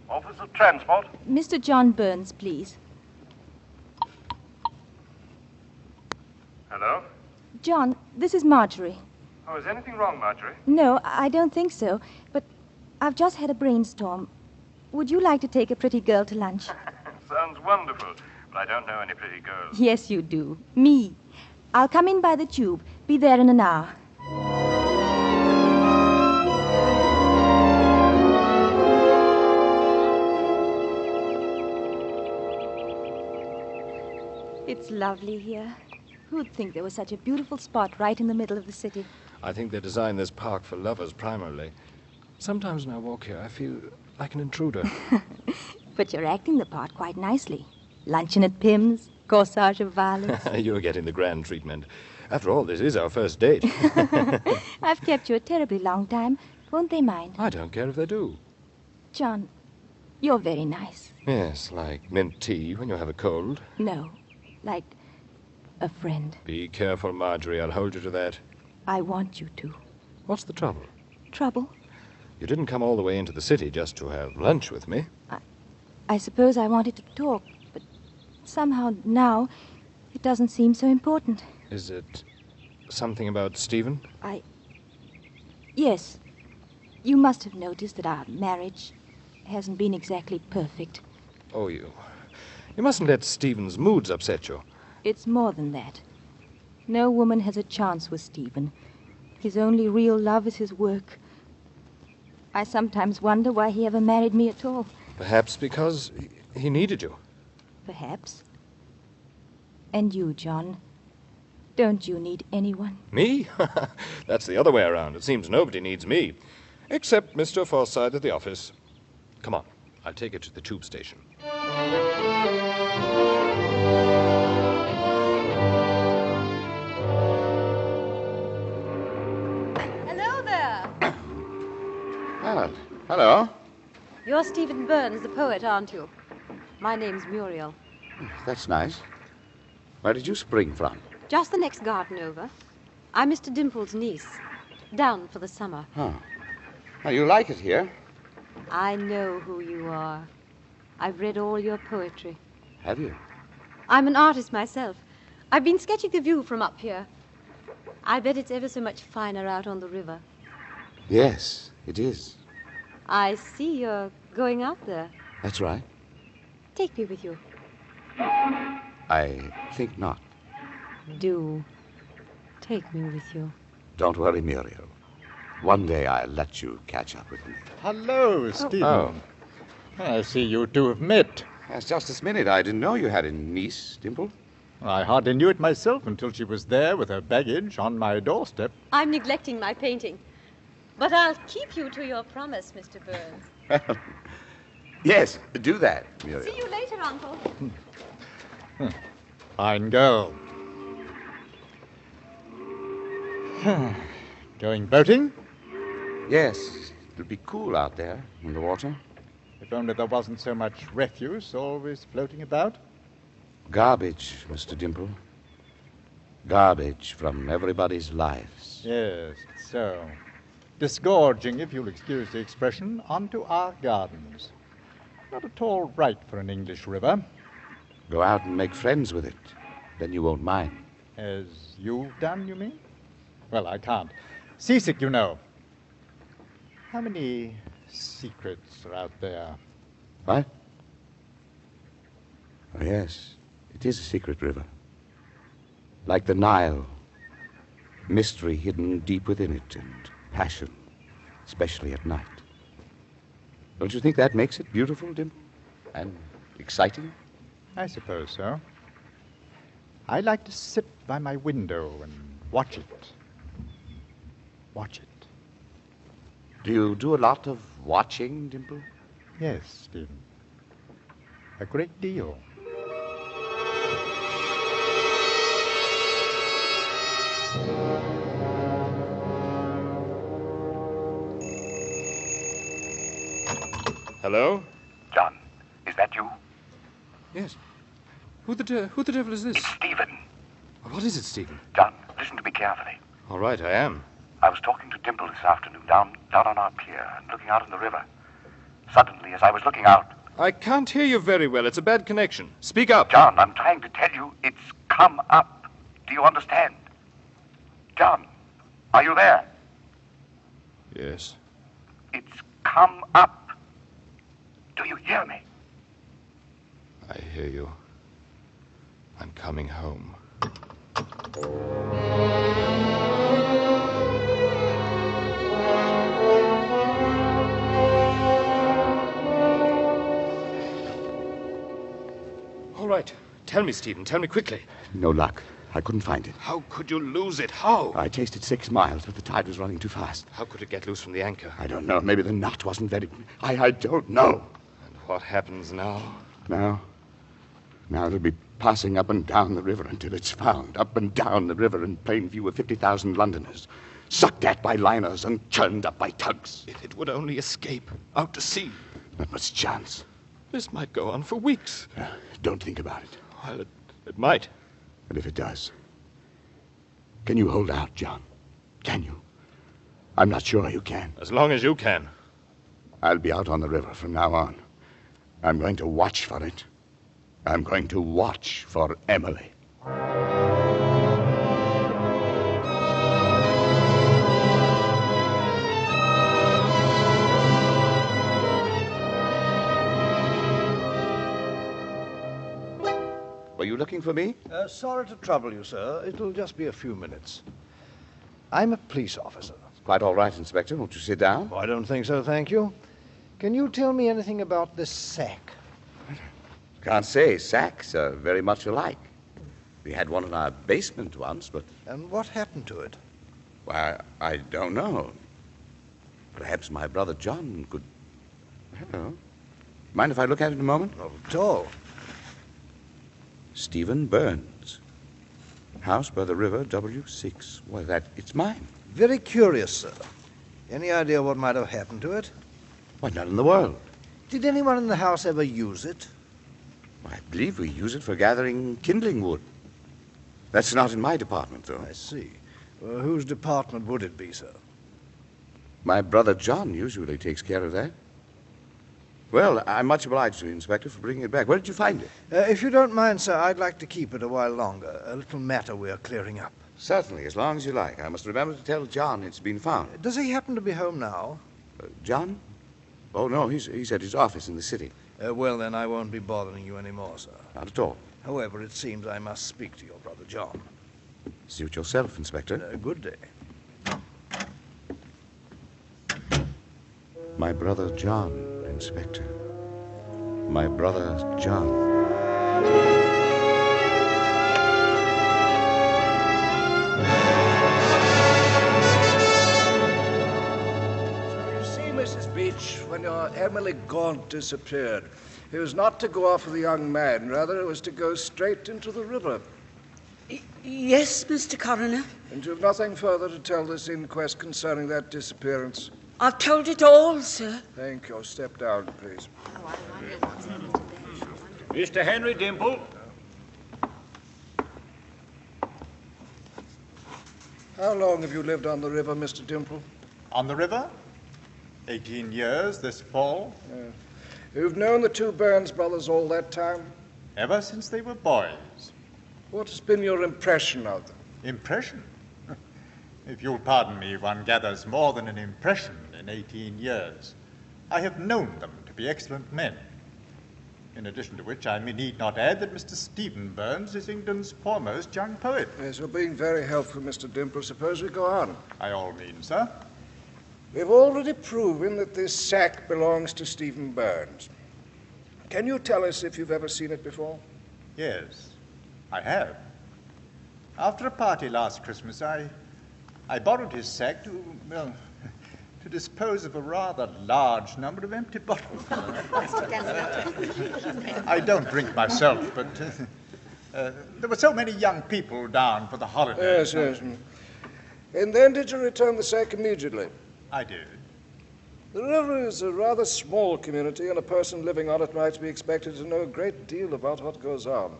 Office of Transport. Mr. John Burns, please. Hello? John, this is Marjorie. Oh, is anything wrong, Marjorie? No, I don't think so. But I've just had a brainstorm. Would you like to take a pretty girl to lunch? Sounds wonderful, but I don't know any pretty girls. Yes, you do. Me. I'll come in by the tube. Be there in an hour. It's lovely here. Who'd think there was such a beautiful spot right in the middle of the city? I think they designed this park for lovers primarily. Sometimes when I walk here, I feel like an intruder. But you're acting the part quite nicely. Luncheon at Pim's, corsage of violets. You're getting the grand treatment. After all, this is our first date. I've kept you a terribly long time. Won't they mind? I don't care if they do. John, you're very nice. Yes, like mint tea when you have a cold. No, like a friend. Be careful, Marjorie. I'll hold you to that. I want you to. What's the trouble? Trouble? You didn't come all the way into the city just to have lunch with me. I suppose I wanted to talk, but somehow now it doesn't seem so important. Is it something about Stephen? Yes. You must have noticed that our marriage hasn't been exactly perfect. Oh, you mustn't let Stephen's moods upset you. It's more than that. No woman has a chance with Stephen. His only real love is his work. I sometimes wonder why he ever married me at all. Perhaps because he needed you. Perhaps. And you, John, don't you need anyone? Me? That's the other way around. It seems nobody needs me, except Mr. Forsyth at the office. Come on, I'll take you to the tube station. Hello there. Ah, hello. You're Stephen Burns, the poet, aren't you? My name's Muriel. That's nice. Where did you spring from? Just the next garden over. I'm Mr. Dimple's niece. Down for the summer. Oh. Now, you like it here? I know who you are. I've read all your poetry. Have you? I'm an artist myself. I've been sketching the view from up here. I bet it's ever so much finer out on the river. Yes, it is. I see you're going out there. That's right. Take me with you. I think not. Do. Take me with you. Don't worry, Muriel. One day I'll let you catch up with me. Hello, Stephen. Oh. I see you two have met. That's just this minute. I didn't know you had a niece, Dimple. I hardly knew it myself until she was there with her baggage on my doorstep. I'm neglecting my painting. But I'll keep you to your promise, Mr. Burns. Yes, do that, Muriel. See you later, Uncle. Fine girl. Going boating? Yes, it'll be cool out there in the water. If only there wasn't so much refuse always floating about. Garbage, Mr. Dimple. Garbage from everybody's lives. Yes, so. Disgorging, if you'll excuse the expression, onto our gardens. Not at all right for an English river. Go out and make friends with it. Then you won't mind. As you've done, you mean? Well, I can't. Seasick, you know. How many secrets are out there? What? Oh, yes. It is a secret river. Like the Nile. Mystery hidden deep within it, and passion, especially at night. Don't you think that makes it beautiful, Dimple? And exciting? I suppose so. I like to sit by my window and watch it. Watch it. Do you do a lot of watching, Dimple? Yes, Stephen. A great deal. Hello? John, is that you? Yes. Who the devil is this? It's Stephen. What is it, Stephen? John, listen to me carefully. All right, I am. I was talking to Dimple this afternoon down on our pier and looking out on the river. Suddenly, as I was looking out... I can't hear you very well. It's a bad connection. Speak up. John, I'm trying to tell you it's come up. Do you understand? John, are you there? Yes. It's come up. Do you hear me? I hear you. I'm coming home. All right. Tell me, Stephen. Tell me quickly. No luck. I couldn't find it. How could you lose it? How? I chased it 6 miles, but the tide was running too fast. How could it get loose from the anchor? I don't know. Maybe the knot wasn't very... I don't know. And what happens now? Now? Now it'll be passing up and down the river until it's found. Up and down the river in plain view of 50,000 Londoners. Sucked at by liners and churned up by tugs. If it would only escape out to sea. Not much chance. This might go on for weeks. Don't think about it. Well, it might. And if it does, can you hold out, John? Can you? I'm not sure you can. As long as you can. I'll be out on the river from now on. I'm going to watch for it. I'm going to watch for Emily. Were you looking for me? Sorry to trouble you, sir. It'll just be a few minutes. I'm a police officer. Quite all right, Inspector. Won't you sit down? I don't think so, thank you. Can you tell me anything about this sack? Can't say. Sacks are very much alike. We had one in our basement once, but... And what happened to it? Why, I don't know. Perhaps my brother John could... I don't know. Mind if I look at it a moment? Not at all. Stephen Burns. House by the river, W6. Why, it's mine. Very curious, sir. Any idea what might have happened to it? Why, none in the world. Did anyone in the house ever use it? I believe we use it for gathering kindling wood. That's not in my department, though. I see. Well, whose department would it be, sir? My brother John usually takes care of that. Well, I'm much obliged to you, Inspector, for bringing it back. Where did you find it? If you don't mind, sir, I'd like to keep it a while longer. A little matter we're clearing up. Certainly, as long as you like. I must remember to tell John it's been found. Does he happen to be home now? John? Oh, no, he's at his office in the city. Well, then I won't be bothering you anymore, sir. Not at all. However, it seems I must speak to your brother John. Suit yourself, Inspector. Good day. My brother John, Inspector. My brother John. Mrs. Beach, when your Emily Gaunt disappeared, it was not to go after the young man. Rather, it was to go straight into the river. Yes, Mr. Coroner. And you have nothing further to tell this inquest concerning that disappearance? I've told it all, sir. Thank you. Step down, please. Mr. Henry Dimple. How long have you lived on the river, Mr. Dimple? On the river? 18 years this fall. You've known the two Burns brothers all that time? Ever since they were boys. What has been your impression of them? Impression? If you'll pardon me, one gathers more than an impression in 18 years. I have known them to be excellent men. In addition to which, I need not add that Mr. Stephen Burns is England's foremost young poet. Yes, you're being very helpful, Mr. Dimple. Suppose we go on. By all means, sir. We've already proven that this sack belongs to Stephen Burns. Can you tell us if you've ever seen it before? Yes, I have. After a party last Christmas, I borrowed his sack to dispose of a rather large number of empty bottles. I don't drink myself, but there were so many young people down for the holidays. Yes. And then did you return the sack immediately? I did. The river is a rather small community, and a person living on it might be expected to know a great deal about what goes on.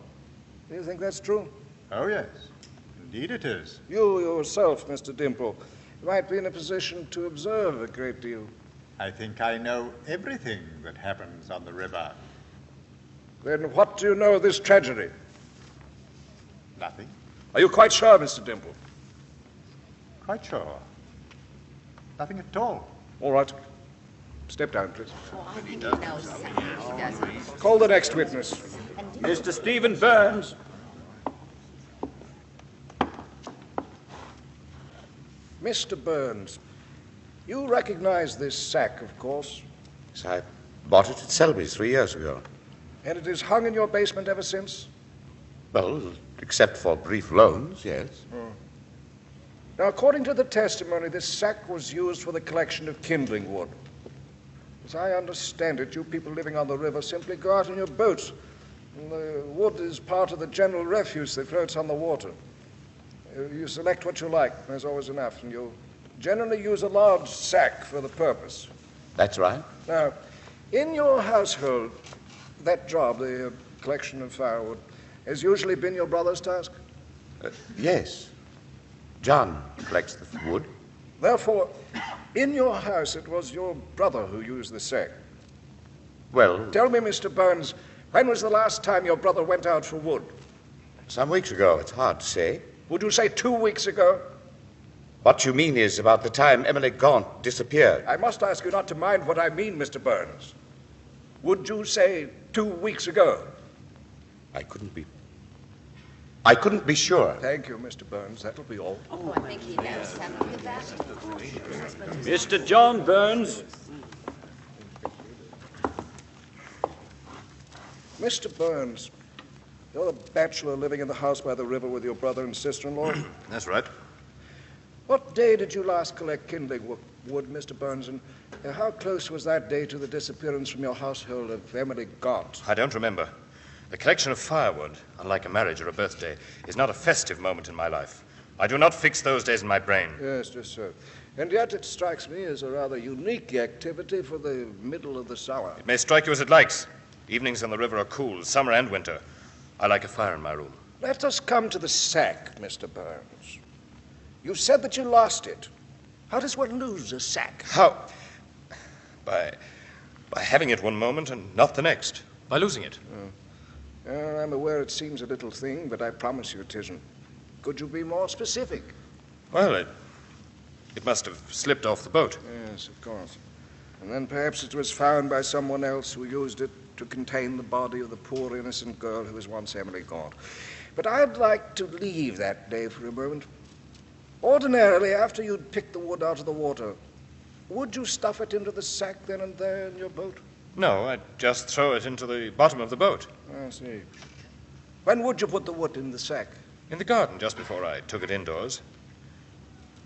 Do you think that's true? Oh, yes. Indeed it is. You yourself, Mr. Dimple, might be in a position to observe a great deal. I think I know everything that happens on the river. Then what do you know of this tragedy? Nothing. Are you quite sure, Mr. Dimple? Quite sure. Nothing at all. All right. Step down, please. Call the next witness. Mr. Stephen Burns. Mr. Burns, you recognize this sack, of course? Yes, I bought it at Selby's 3 years ago. And it is hung in your basement ever since? Well, except for brief loans, yes. Now, according to the testimony, this sack was used for the collection of kindling wood. As I understand it, you people living on the river simply go out in your boats The wood is part of the general refuse that floats on the water. You select what you like. There's always enough, and you generally use a large sack for the purpose. That's right. Now, in your household, that job, the collection of firewood, has usually been your brother's task? Yes. John collects the wood. Therefore, in your house, it was your brother who used the sack. Well... Tell me, Mr. Burns, when was the last time your brother went out for wood? Some weeks ago. It's hard to say. Would you say 2 weeks ago? What you mean is about the time Emily Gaunt disappeared. I must ask you not to mind what I mean, Mr. Burns. Would you say 2 weeks ago? I couldn't be sure. Thank you, Mr. Burns. That'll be all. Oh, I think he knows something with that. Mr. John Burns. Mr. Burns, you're a bachelor living in the house by the river with your brother and sister-in-law? That's right. What day did you last collect kindling wood, Mr. Burns, and how close was that day to the disappearance from your household of Emily Gaunt? I don't remember. The collection of firewood, unlike a marriage or a birthday, is not a festive moment in my life. I do not fix those days in my brain. Yes, just so. And yet it strikes me as a rather unique activity for the middle of the summer. It may strike you as it likes. Evenings on the river are cool, summer and winter. I like a fire in my room. Let us come to the sack, Mr. Burns. You said that you lost it. How does one lose a sack? How? By having it one moment and not the next. By losing it. I'm aware it seems a little thing, but I promise you it isn't. Could you be more specific? Well, it must have slipped off the boat. Yes, of course. And then perhaps it was found by someone else who used it to contain the body of the poor innocent girl who was once Emily Gaunt. But I'd like to leave that day for a moment. Ordinarily, after you'd picked the wood out of the water, would you stuff it into the sack then and there in your boat? No, I'd just throw it into the bottom of the boat. I see. When would you put the wood in the sack? In the garden, just before I took it indoors.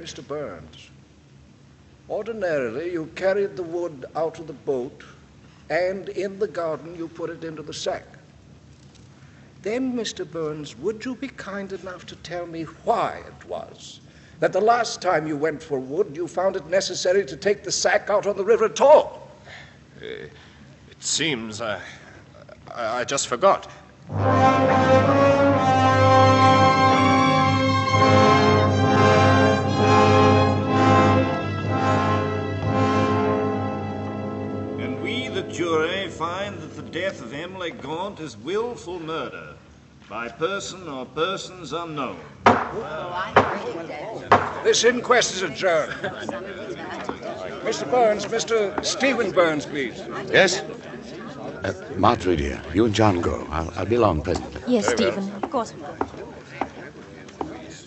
Mr. Burns, ordinarily you carried the wood out of the boat, and in the garden you put it into the sack. Then, Mr. Burns, would you be kind enough to tell me why it was that the last time you went for wood you found it necessary to take the sack out on the river at all? It seems I just forgot. And we, the jury, find that the death of Emily Gaunt is willful murder by person or persons unknown. This inquest is adjourned. Mr. Burns, Mr. Stephen Burns, please. Yes? Marjorie, dear, you and John go. I'll be along presently. Yes, Stephen, of course we will.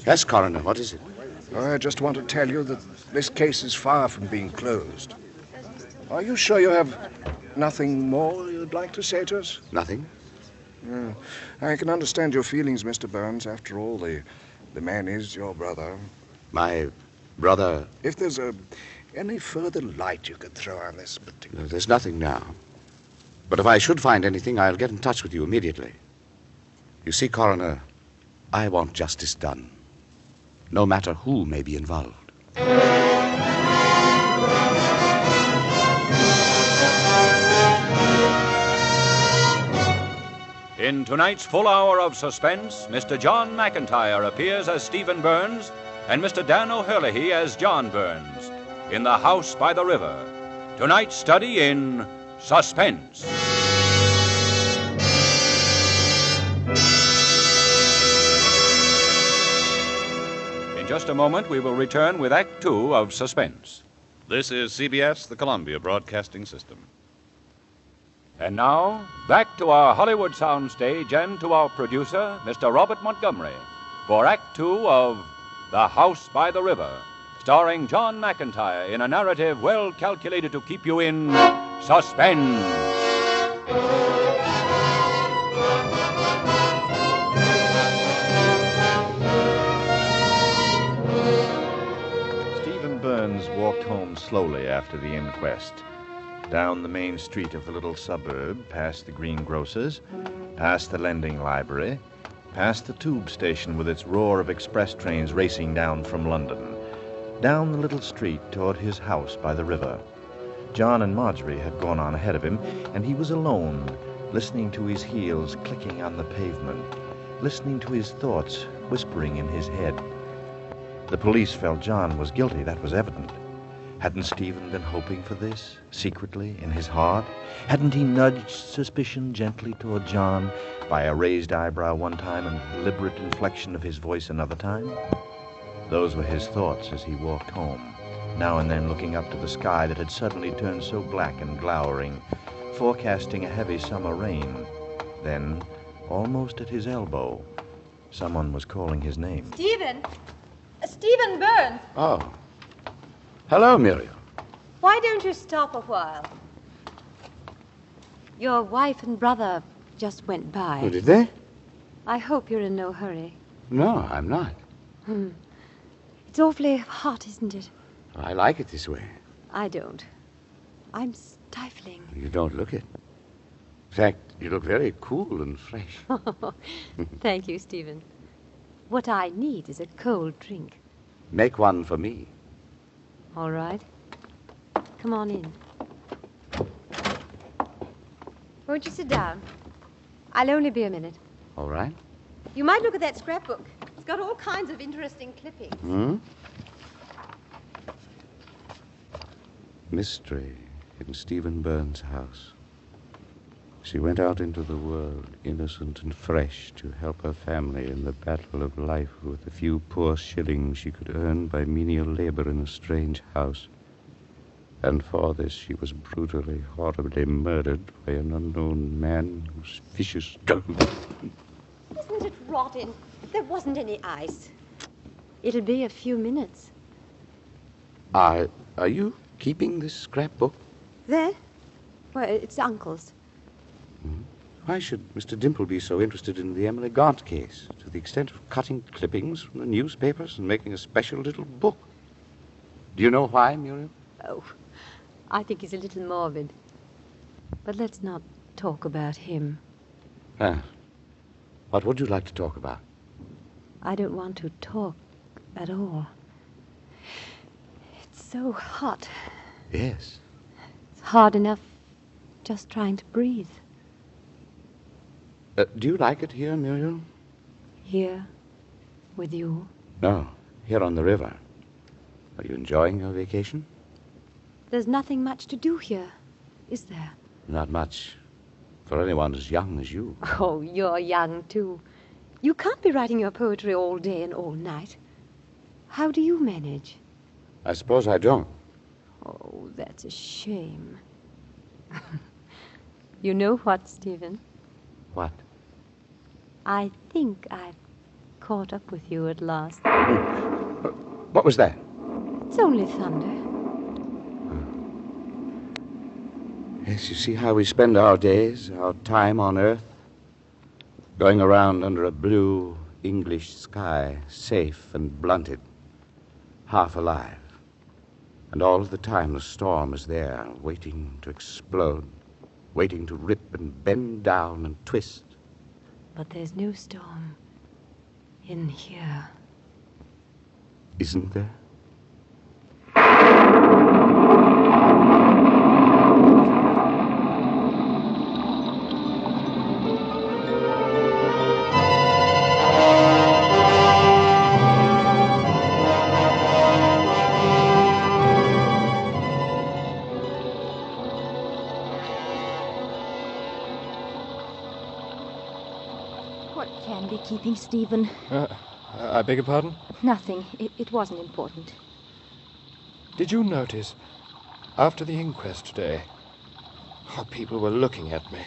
Yes, Coroner, what is it? I just want to tell you that this case is far from being closed. Are you sure you have nothing more you'd like to say to us? Nothing? I can understand your feelings, Mr. Burns. After all, the man is your brother. My brother? If there's any further light you could throw on this particular... No, there's nothing now. But if I should find anything, I'll get in touch with you immediately. You see, Coroner, I want justice done, no matter who may be involved. In tonight's full hour of suspense, Mr. John McIntyre appears as Stephen Burns and Mr. Dan O'Herlihy as John Burns in The House by the River. Tonight's study in Suspense. In just a moment, we will return with Act Two of Suspense. This is CBS, the Columbia Broadcasting System. And now, back to our Hollywood soundstage and to our producer, Mr. Robert Montgomery, for Act Two of The House by the River, starring John McIntyre in a narrative well calculated to keep you in suspense. Stephen Burns walked home slowly after the inquest. Down the main street of the little suburb, past the greengrocer's, past the lending library, past the tube station with its roar of express trains racing down from London, down the little street toward his house by the river. John and Marjorie had gone on ahead of him, and he was alone, listening to his heels clicking on the pavement, listening to his thoughts whispering in his head. The police felt John was guilty, that was evident. Hadn't Stephen been hoping for this, secretly, in his heart? Hadn't he nudged suspicion gently toward John by a raised eyebrow one time and deliberate inflection of his voice another time? Those were his thoughts as he walked home, now and then looking up to the sky that had suddenly turned so black and glowering, forecasting a heavy summer rain. Then, almost at his elbow, someone was calling his name. Stephen! Stephen Burns! Oh. Hello, Muriel. Why don't you stop a while? Your wife and brother just went by. Oh, did they? I hope you're in no hurry. No, I'm not. It's awfully hot, isn't it? I like it this way. I don't. I'm stifling. You don't look it. In fact, you look very cool and fresh. Thank you, Stephen. What I need is a cold drink. Make one for me. All right. Come on in. Won't you sit down? I'll only be a minute. All right. You might look at that scrapbook. It's got all kinds of interesting clippings. Mystery in Stephen Burns' house. She went out into the world, innocent and fresh, to help her family in the battle of life with the few poor shillings she could earn by menial labor in a strange house. And for this she was brutally, horribly murdered by an unknown man whose vicious... Isn't it rotten? There wasn't any ice. It'll be a few minutes. Are you keeping this scrapbook? There? Well, it's Uncle's. Why should Mr. Dimple be so interested in the Emily Gaunt case, to the extent of cutting clippings from the newspapers and making a special little book? Do you know why, Muriel? Oh, I think he's a little morbid. But let's not talk about him. What would you like to talk about? I don't want to talk at all. It's so hot. Yes. It's hard enough just trying to breathe. Do you like it here, Muriel? Here? With you? No, here on the river. Are you enjoying your vacation? There's nothing much to do here, is there? Not much. For anyone as young as you. Oh, you're young, too. You can't be writing your poetry all day and all night. How do you manage? I suppose I don't. Oh, that's a shame. You know what, Stephen? What? I think I've caught up with you at last. What was that? It's only thunder. Yes, you see how we spend our days, our time on Earth? Going around under a blue English sky, safe and blunted, half alive. And all of the time the storm is there, waiting to explode, waiting to rip and bend down and twist. But there's no storm in here. Isn't there? Keeping Stephen. I beg your pardon? Nothing. It wasn't important. Did you notice, after the inquest today, how people were looking at me?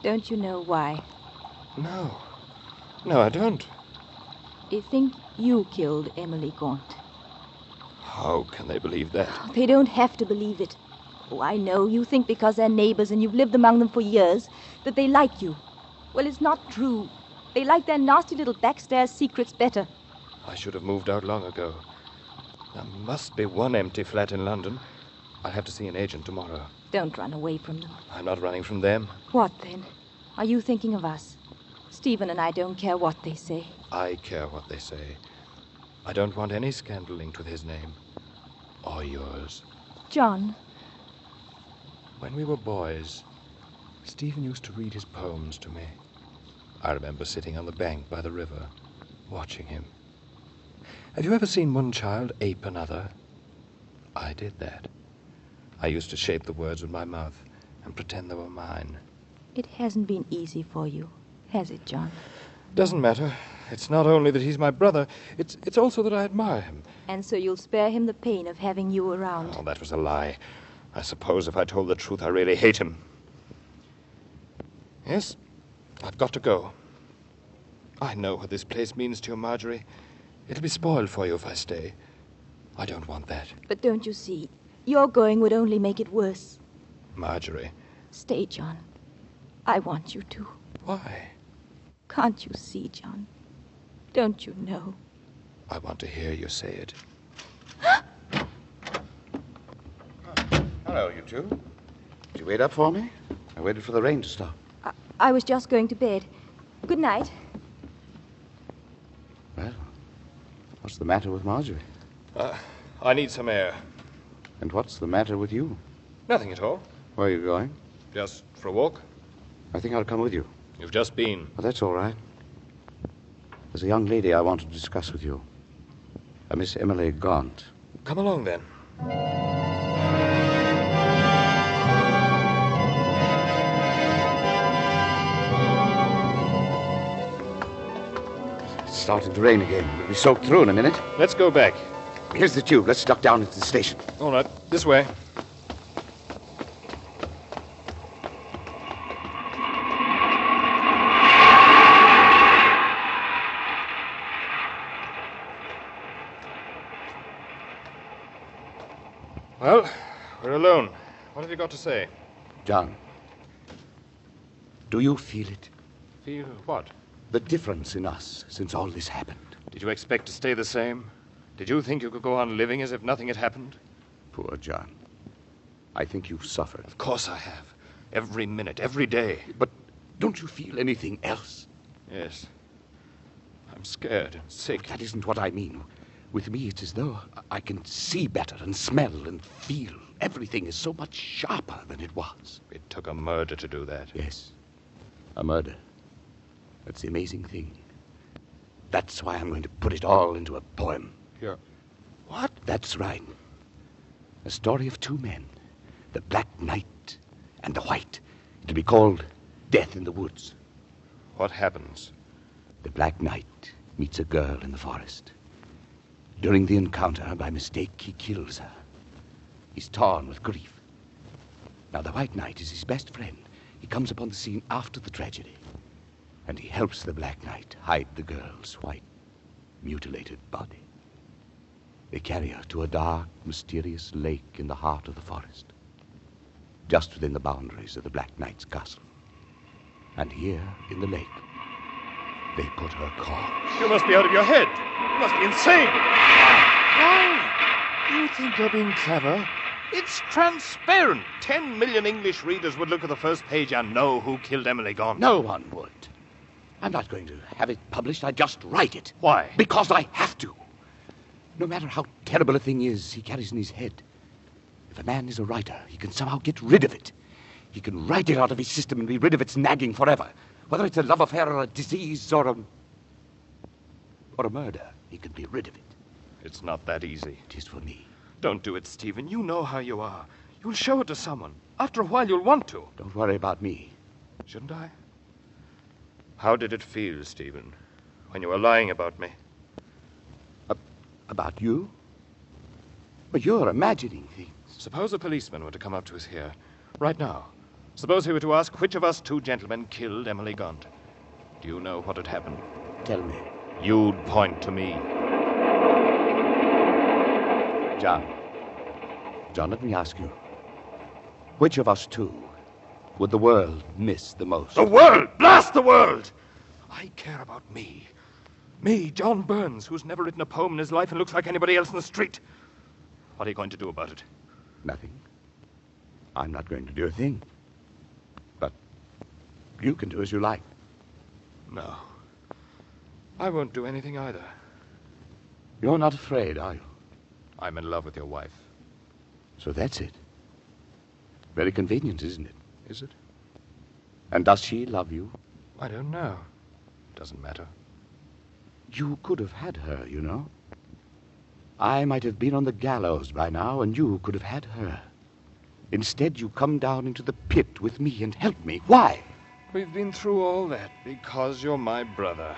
Don't you know why? No. No, I don't. They think you killed Emily Gaunt. How can they believe that? They don't have to believe it. Oh, I know. You think because they're neighbors and you've lived among them for years that they like you. Well, it's not true. They like their nasty little backstairs secrets better. I should have moved out long ago. There must be one empty flat in London. I'll have to see an agent tomorrow. Don't run away from them. I'm not running from them. What then? Are you thinking of us? Stephen and I don't care what they say. I care what they say. I don't want any scandal linked with his name. Or yours. John. When we were boys, Stephen used to read his poems to me. I remember sitting on the bank by the river, watching him. Have you ever seen one child ape another? I did that. I used to shape the words with my mouth and pretend they were mine. It hasn't been easy for you, has it, John? Doesn't matter. It's not only that he's my brother, it's also that I admire him. And so you'll spare him the pain of having you around. Oh, that was a lie. I suppose if I told the truth, I really hate him. Yes, I've got to go. I know what this place means to you, Marjorie. It'll be spoiled for you if I stay. I don't want that. But don't you see, your going would only make it worse. Marjorie. Stay, John. I want you to. Why? Can't you see, John? Don't you know? I want to hear you say it. Hello, you two. Did you wait up for me? I waited for the rain to stop. I was just going to bed. Good night. Well, what's the matter with Marjorie? I need some air. And what's the matter with you? Nothing at all. Where are you going? Just for a walk. I think I'll come with you. You've just been. Well, that's all right. There's a young lady I want to discuss with you. A Miss Emily Gaunt. Come along, then. It's starting to rain again. We'll be soaked through in a minute. Let's go back. Here's the tube. Let's duck down into the station. All right, this way. Well, we're alone. What have you got to say? John, do you feel it? Feel what? The difference in us since all this happened. Did you expect to stay the same? Did you think you could go on living as if nothing had happened? Poor John. I think you've suffered. Of course I have. Every minute, every day. But don't you feel anything else? Yes. I'm scared and sick. That isn't what I mean. With me, it's as though I can see better and smell and feel. Everything is so much sharper than it was. It took a murder to do that. Yes, a murder. That's the amazing thing. That's why I'm going to put it all into a poem. Here. What? That's right. A story of two men, the Black Knight and the White. It'll be called Death in the Woods. What happens? The Black Knight meets a girl in the forest. During the encounter, by mistake, he kills her. He's torn with grief. Now, the White Knight is his best friend. He comes upon the scene after the tragedy, and he helps the Black Knight hide the girl's white, mutilated body. They carry her to a dark, mysterious lake in the heart of the forest, just within the boundaries of the Black Knight's castle. And here, in the lake, they put her corpse. You must be out of your head. You must be insane. Why? You think you're being clever? It's transparent. 10 million English readers would look at the first page and know who killed Emily Gaunt. No one would. I'm not going to have it published. I just write it. Why? Because I have to. No matter how terrible a thing is he carries in his head, if a man is a writer, he can somehow get rid of it. He can write it out of his system and be rid of its nagging forever. Whether it's a love affair or a disease or a murder, he can be rid of it. It's not that easy. It is for me. Don't do it, Stephen. You know how you are. You'll show it to someone. After a while, you'll want to. Don't worry about me. Shouldn't I? How did it feel, Stephen, when you were lying about me? About you? But you're imagining things. Suppose a policeman were to come up to us here, right now. Suppose he were to ask which of us two gentlemen killed Emily Gaunt. Do you know what would happen? Tell me. You'd point to me. John, let me ask you. Which of us two would the world miss the most? The world! Blast the world! I care about me. Me, John Burns, who's never written a poem in his life and looks like anybody else in the street. What are you going to do about it? Nothing. I'm not going to do a thing. But you can do as you like. No. I won't do anything either. You're not afraid, are you? I'm in love with your wife. So that's it. Very convenient, isn't it? Is it? And does she love you? I don't know. Doesn't matter. You could have had her, you know. I might have been on the gallows by now, and you could have had her. Instead, you come down into the pit with me and help me. Why? We've been through all that because you're my brother.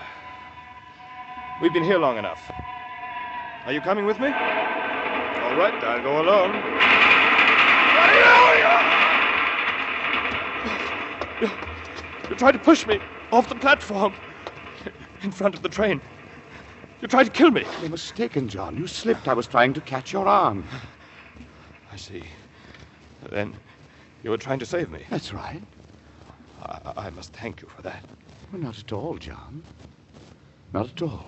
We've been here long enough. Are you coming with me? All right, I'll go alone. You tried to push me off the platform in front of the train. You tried to kill me. You're mistaken, John. You slipped. I was trying to catch your arm. I see. Then you were trying to save me. That's right. I must thank you for that. Well, not at all, John. Not at all.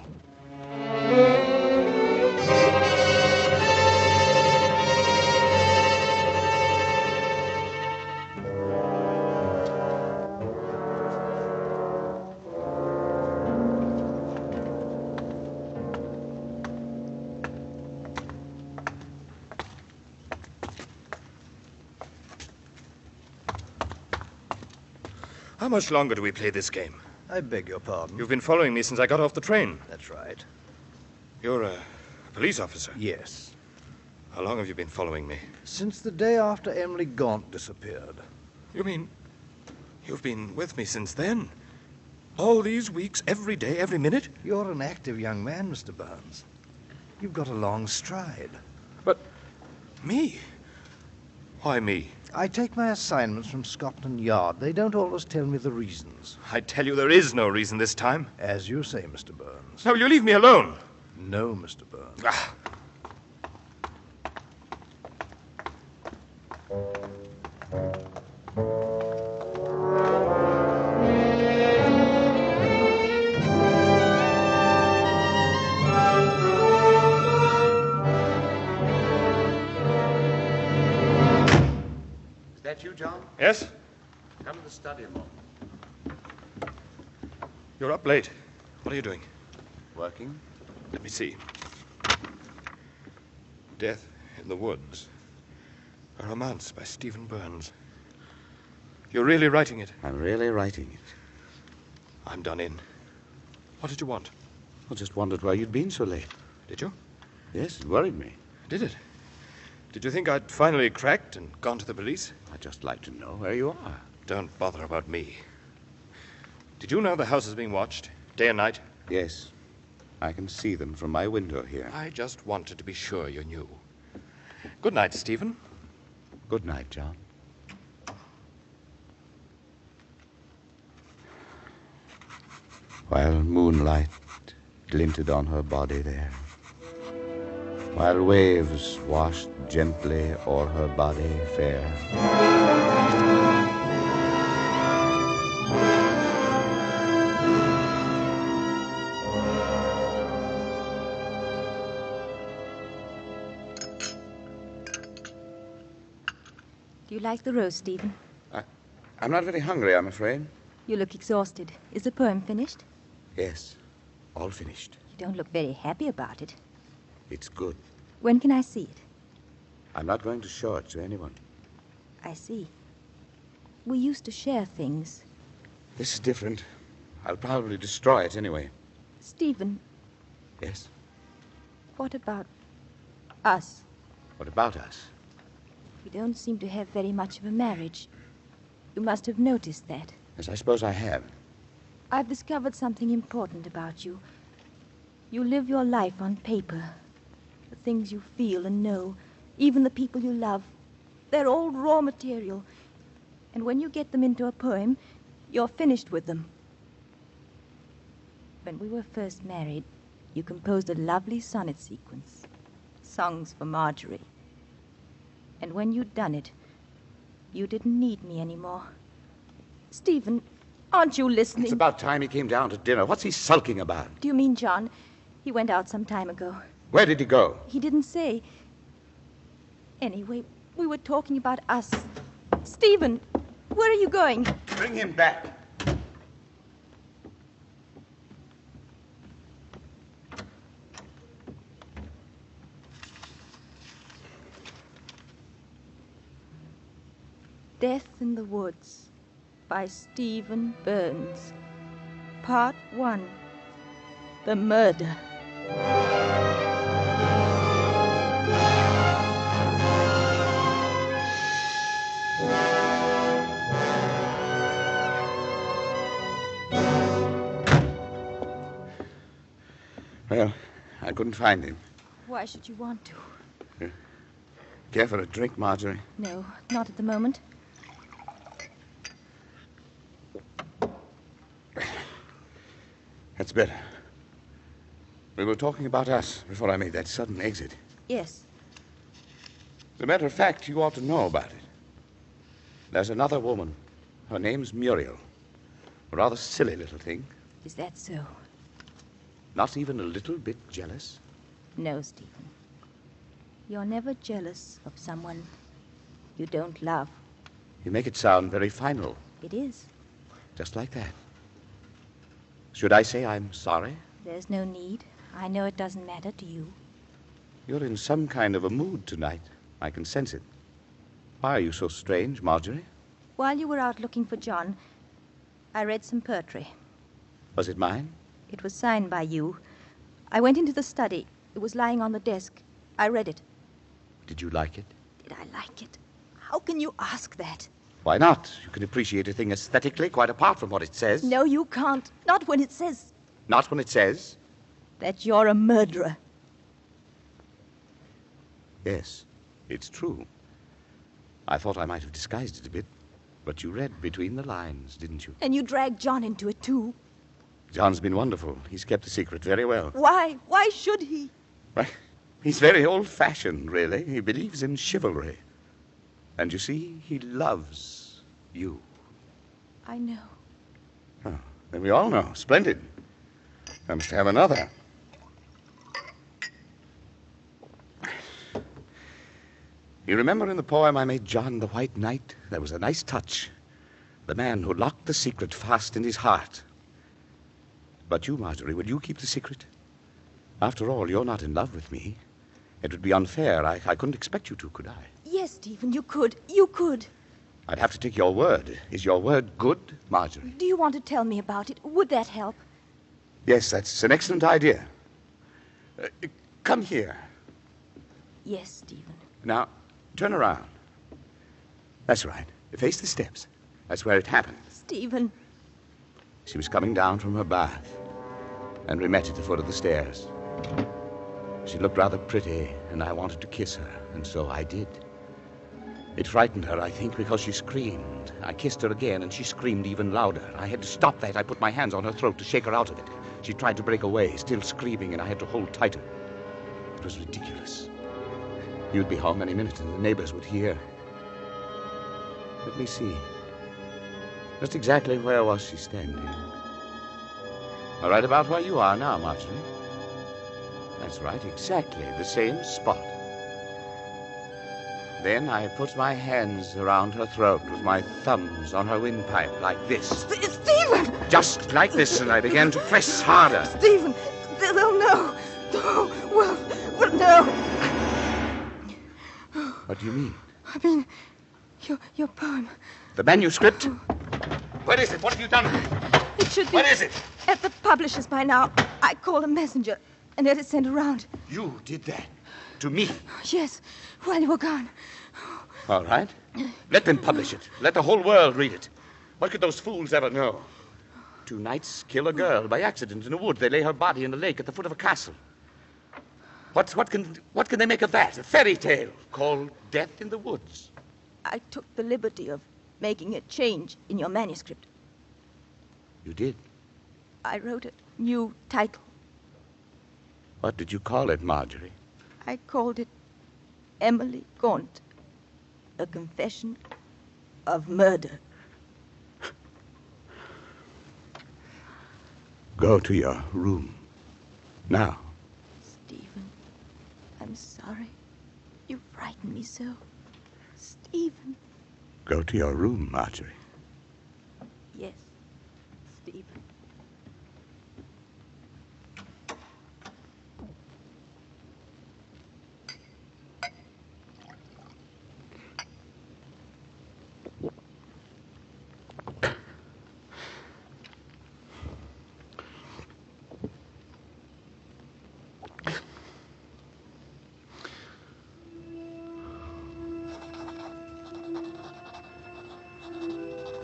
How much longer do we play this game? I beg your pardon? You've been following me since I got off the train. That's right. You're a police officer? Yes. How long have you been following me? Since the day after Emily Gaunt disappeared. You mean you've been with me since then? All these weeks, every day, every minute? You're an active young man, Mr. Burns. You've got a long stride. But me? Why me? I take my assignments from Scotland Yard. They don't always tell me the reasons. I tell you there is no reason this time. As you say, Mr. Burns. Now, will you leave me alone? No, Mr. Burns. Ah. Is that you, John? Yes? Come to the study a moment. You're up late. What are you doing? Working. Let me see. Death in the Woods. A romance by Stephen Burns. You're really writing it? I'm really writing it. I'm done in. What did you want? I just wondered why you'd been so late. Did you? Yes, it worried me. Did it? Did you think I'd finally cracked and gone to the police? I'd just like to know where you are. Don't bother about me. Did you know the house is being watched, day and night? Yes. I can see them from my window here. I just wanted to be sure you knew. Good night, Stephen. Good night, John. While moonlight glinted on her body there, while waves washed gently o'er her body fair, Do you like the roast, Stephen? I'm not very hungry, I'm afraid. You look exhausted. Is the poem finished? Yes, all finished. You don't look very happy about it. It's good. When can I see it? I'm not going to show it to anyone. I see. We used to share things. This is different. I'll probably destroy it anyway. Stephen, Yes? what about us? What about us? We don't seem to have very much of a marriage. You must have noticed that. Yes, I suppose I have. I've discovered something important about you. You live your life on paper. The things you feel and know, even the people you love, they're all raw material. And when you get them into a poem, you're finished with them. When we were first married, you composed a lovely sonnet sequence. Songs for Marjorie. And when you'd done it, you didn't need me anymore. Stephen, aren't you listening? It's about time he came down to dinner. What's he sulking about? Do you mean John? He went out some time ago. Where did he go? He didn't say. Anyway, we were talking about us. Stephen, where are you going? Bring him back. Death in the Woods by Stephen Burns. Part 1. The Murder. Well, I couldn't find him. Why should you want to? Care for a drink, Marjorie? No, not at the moment. That's better. We were talking about us before I made that sudden exit. Yes. As a matter of fact, you ought to know about it. There's another woman. Her name's Muriel. A rather silly little thing. Is that so? Not even a little bit jealous? No, Stephen. You're never jealous of someone you don't love. You make it sound very final. It is. Just like that. Should I say I'm sorry? There's no need. I know it doesn't matter to you. You're in some kind of a mood tonight. I can sense it. Why are you so strange, Marjorie? While you were out looking for John, I read some poetry. Was it mine? It was signed by you. I went into the study. It was lying on the desk. I read it. Did you like it? Did I like it? How can you ask that? Why not? You can appreciate a thing aesthetically, quite apart from what it says. No, you can't. Not when it says Not when it says? that you're a murderer. Yes, it's true. I thought I might have disguised it a bit, but you read between the lines, didn't you? And you dragged John into it, too. John's been wonderful. He's kept the secret very well. Why? Why should he? Why, he's very old-fashioned, really. He believes in chivalry. And you see, he loves you. I know. Oh, then we all know. Splendid. I must have another. You remember in the poem I made John the White Knight? There was a nice touch. The man who locked the secret fast in his heart. But you, Marjorie, will you keep the secret? After all, you're not in love with me. It would be unfair. I couldn't expect you to, could I? Yes, Stephen, you could. You could. I'd have to take your word. Is your word good, Marjorie? Do you want to tell me about it? Would that help? Yes, that's an excellent idea. Come here. Yes, Stephen. Now, turn around. That's right. Face the steps. That's where it happened. Stephen. She was coming down from her bath, and we met at the foot of the stairs. She looked rather pretty, and I wanted to kiss her, and so I did. It frightened her, I think, because she screamed. I kissed her again, and she screamed even louder. I had to stop that. I put my hands on her throat to shake her out of it. She tried to break away, still screaming, and I had to hold tighter. It was ridiculous. You'd be home any minute, and the neighbors would hear. Let me see. Just exactly where was she standing? Right about where you are now, Marjorie. That's right, exactly the same spot. Then I put my hands around her throat with my thumbs on her windpipe, like this. Stephen! Just like this, and I began to press harder. Stephen, they'll know. Well, no. What do you mean? I mean, your poem. The manuscript? Where is it? What have you done? It should be. Where is it? At the publisher's by now. I called a messenger and had it sent around. You did that? To me? Yes, while you were gone. All right. Let them publish it. Let the whole world read it. What could those fools ever know? 2 knights kill a girl by accident in a wood. They lay her body in a lake at the foot of a castle. What can they make of that? A fairy tale called Death in the Woods. I took the liberty of making a change in your manuscript. You did? I wrote a new title. What did you call it, Marjorie? I called it Emily Gaunt, A Confession of Murder. Go to your room. Now. Stephen, I'm sorry. You frightened me so. Stephen. Go to your room, Marjorie. Yes, Stephen.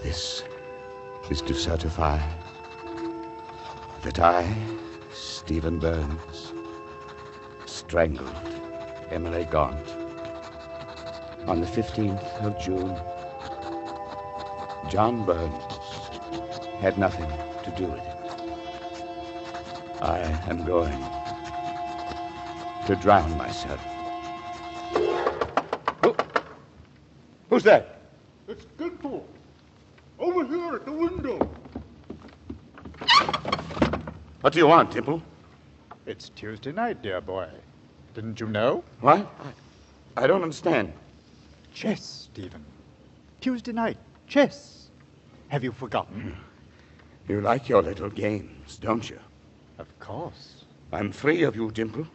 This is to certify that I, Stephen Burns, strangled Emily Gaunt on the 15th of June. John Burns had nothing to do with it. I am going to drown myself. Who's that? It's Gimple. Over here at the window. What do you want, Dimple? It's Tuesday night, dear boy. Didn't you know? What? I don't understand. Chess, Stephen. Tuesday night, chess. Have you forgotten? You like your little games, don't you? Of course. I'm free of you, Dimple.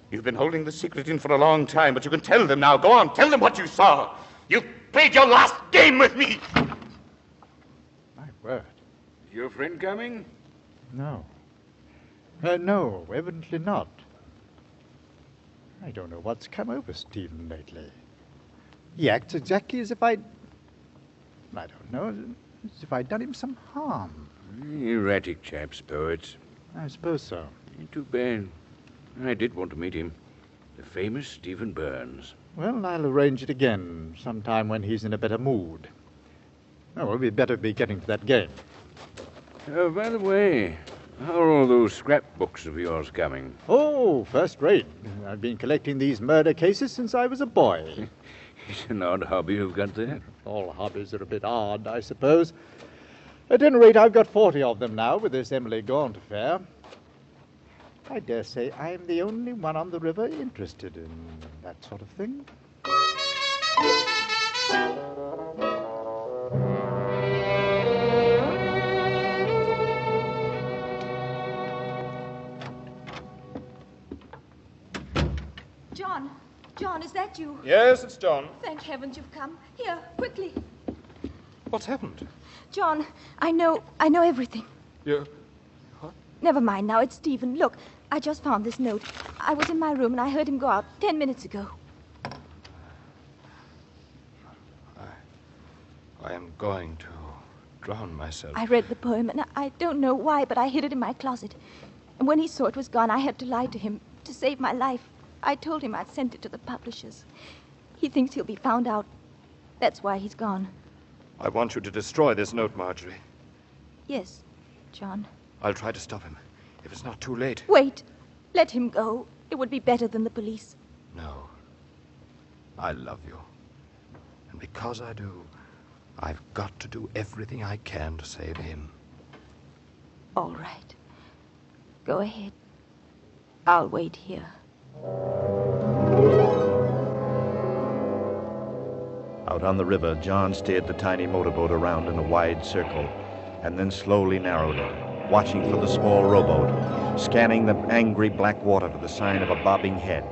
You've been holding the secret in for a long time, but you can tell them now. Go on, tell them what you saw. You've played your last game with me. My word. Is your friend coming? No. No, evidently not. I don't know what's come over Stephen lately. He acts exactly as if I don't know, as if I'd done him some harm. Erratic chaps, poets. I suppose so. Too bad. I did want to meet him. The famous Stephen Burns. Well, I'll arrange it again, sometime when he's in a better mood. Oh, well, we'd better be getting to that game. By the way, how are all those scrapbooks of yours coming? Oh, first rate. I've been collecting these murder cases since I was a boy. It's an odd hobby you've got there. All hobbies are a bit odd, I suppose. At any rate, I've got 40 of them now with this Emily Gaunt affair. I dare say I'm the only one on the river interested in that sort of thing. John, is that you? Yes, it's John. Thank heavens you've come. Here, quickly. What's happened? John, I know everything. You... Never mind now, it's Stephen. Look, I just found this note. I was in my room and I heard him go out 10 minutes ago. I am going to drown myself. I read the poem and I don't know why, but I hid it in my closet. And when he saw it was gone, I had to lie to him to save my life. I told him I'd sent it to the publishers. He thinks he'll be found out. That's why he's gone. I want you to destroy this note, Marjorie. Yes, John. I'll try to stop him, if it's not too late. Wait. Let him go. It would be better than the police. No. I love you. And because I do, I've got to do everything I can to save him. All right. Go ahead. I'll wait here. Out on the river, John steered the tiny motorboat around in a wide circle, and then slowly narrowed it, watching for the small rowboat, scanning the angry black water for the sign of a bobbing head.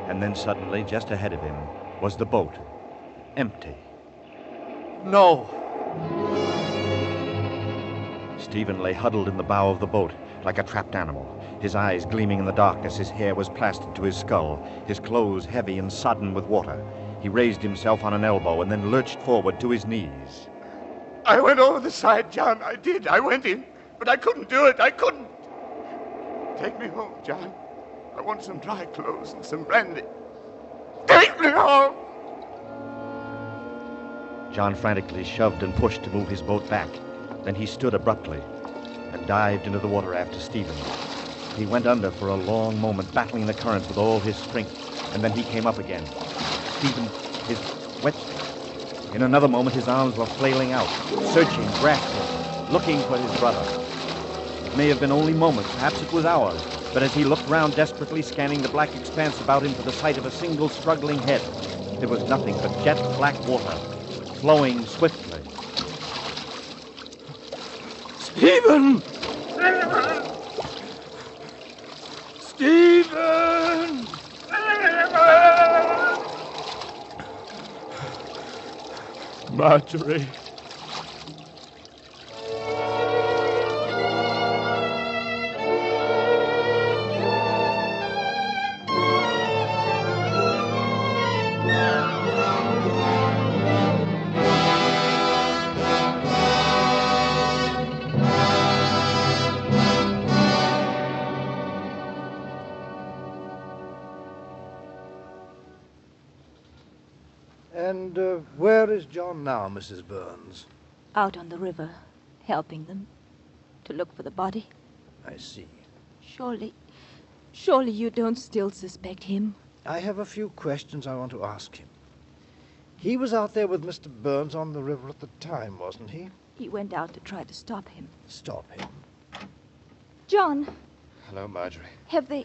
And then suddenly, just ahead of him, was the boat, empty. No! Stephen lay huddled in the bow of the boat, like a trapped animal, his eyes gleaming in the darkness. His hair was plastered to his skull, his clothes heavy and sodden with water. He raised himself on an elbow and then lurched forward to his knees. I went over the side, John. I did. I went in, but I couldn't do it. I couldn't. Take me home, John. I want some dry clothes and some brandy. Take me home! John frantically shoved and pushed to move his boat back. Then he stood abruptly and dived into the water after Stephen. He went under for a long moment, battling the current with all his strength, and then he came up again. Stephen, his wet... In another moment, his arms were flailing out, searching, grasping, looking for his brother. It may have been only moments, perhaps it was hours, but as he looked round desperately, scanning the black expanse about him for the sight of a single struggling head, there was nothing but jet black water. flowing swiftly. Stephen! Stephen! Marjorie. And where is John now, Mrs. Burns? Out on the river, helping them to look for the body. I see. Surely you don't still suspect him? I have a few questions I want to ask him. He was out there with Mr. Burns on the river at the time, wasn't he? He went out to try to stop him. Stop him? John, Hello, Marjorie. have they...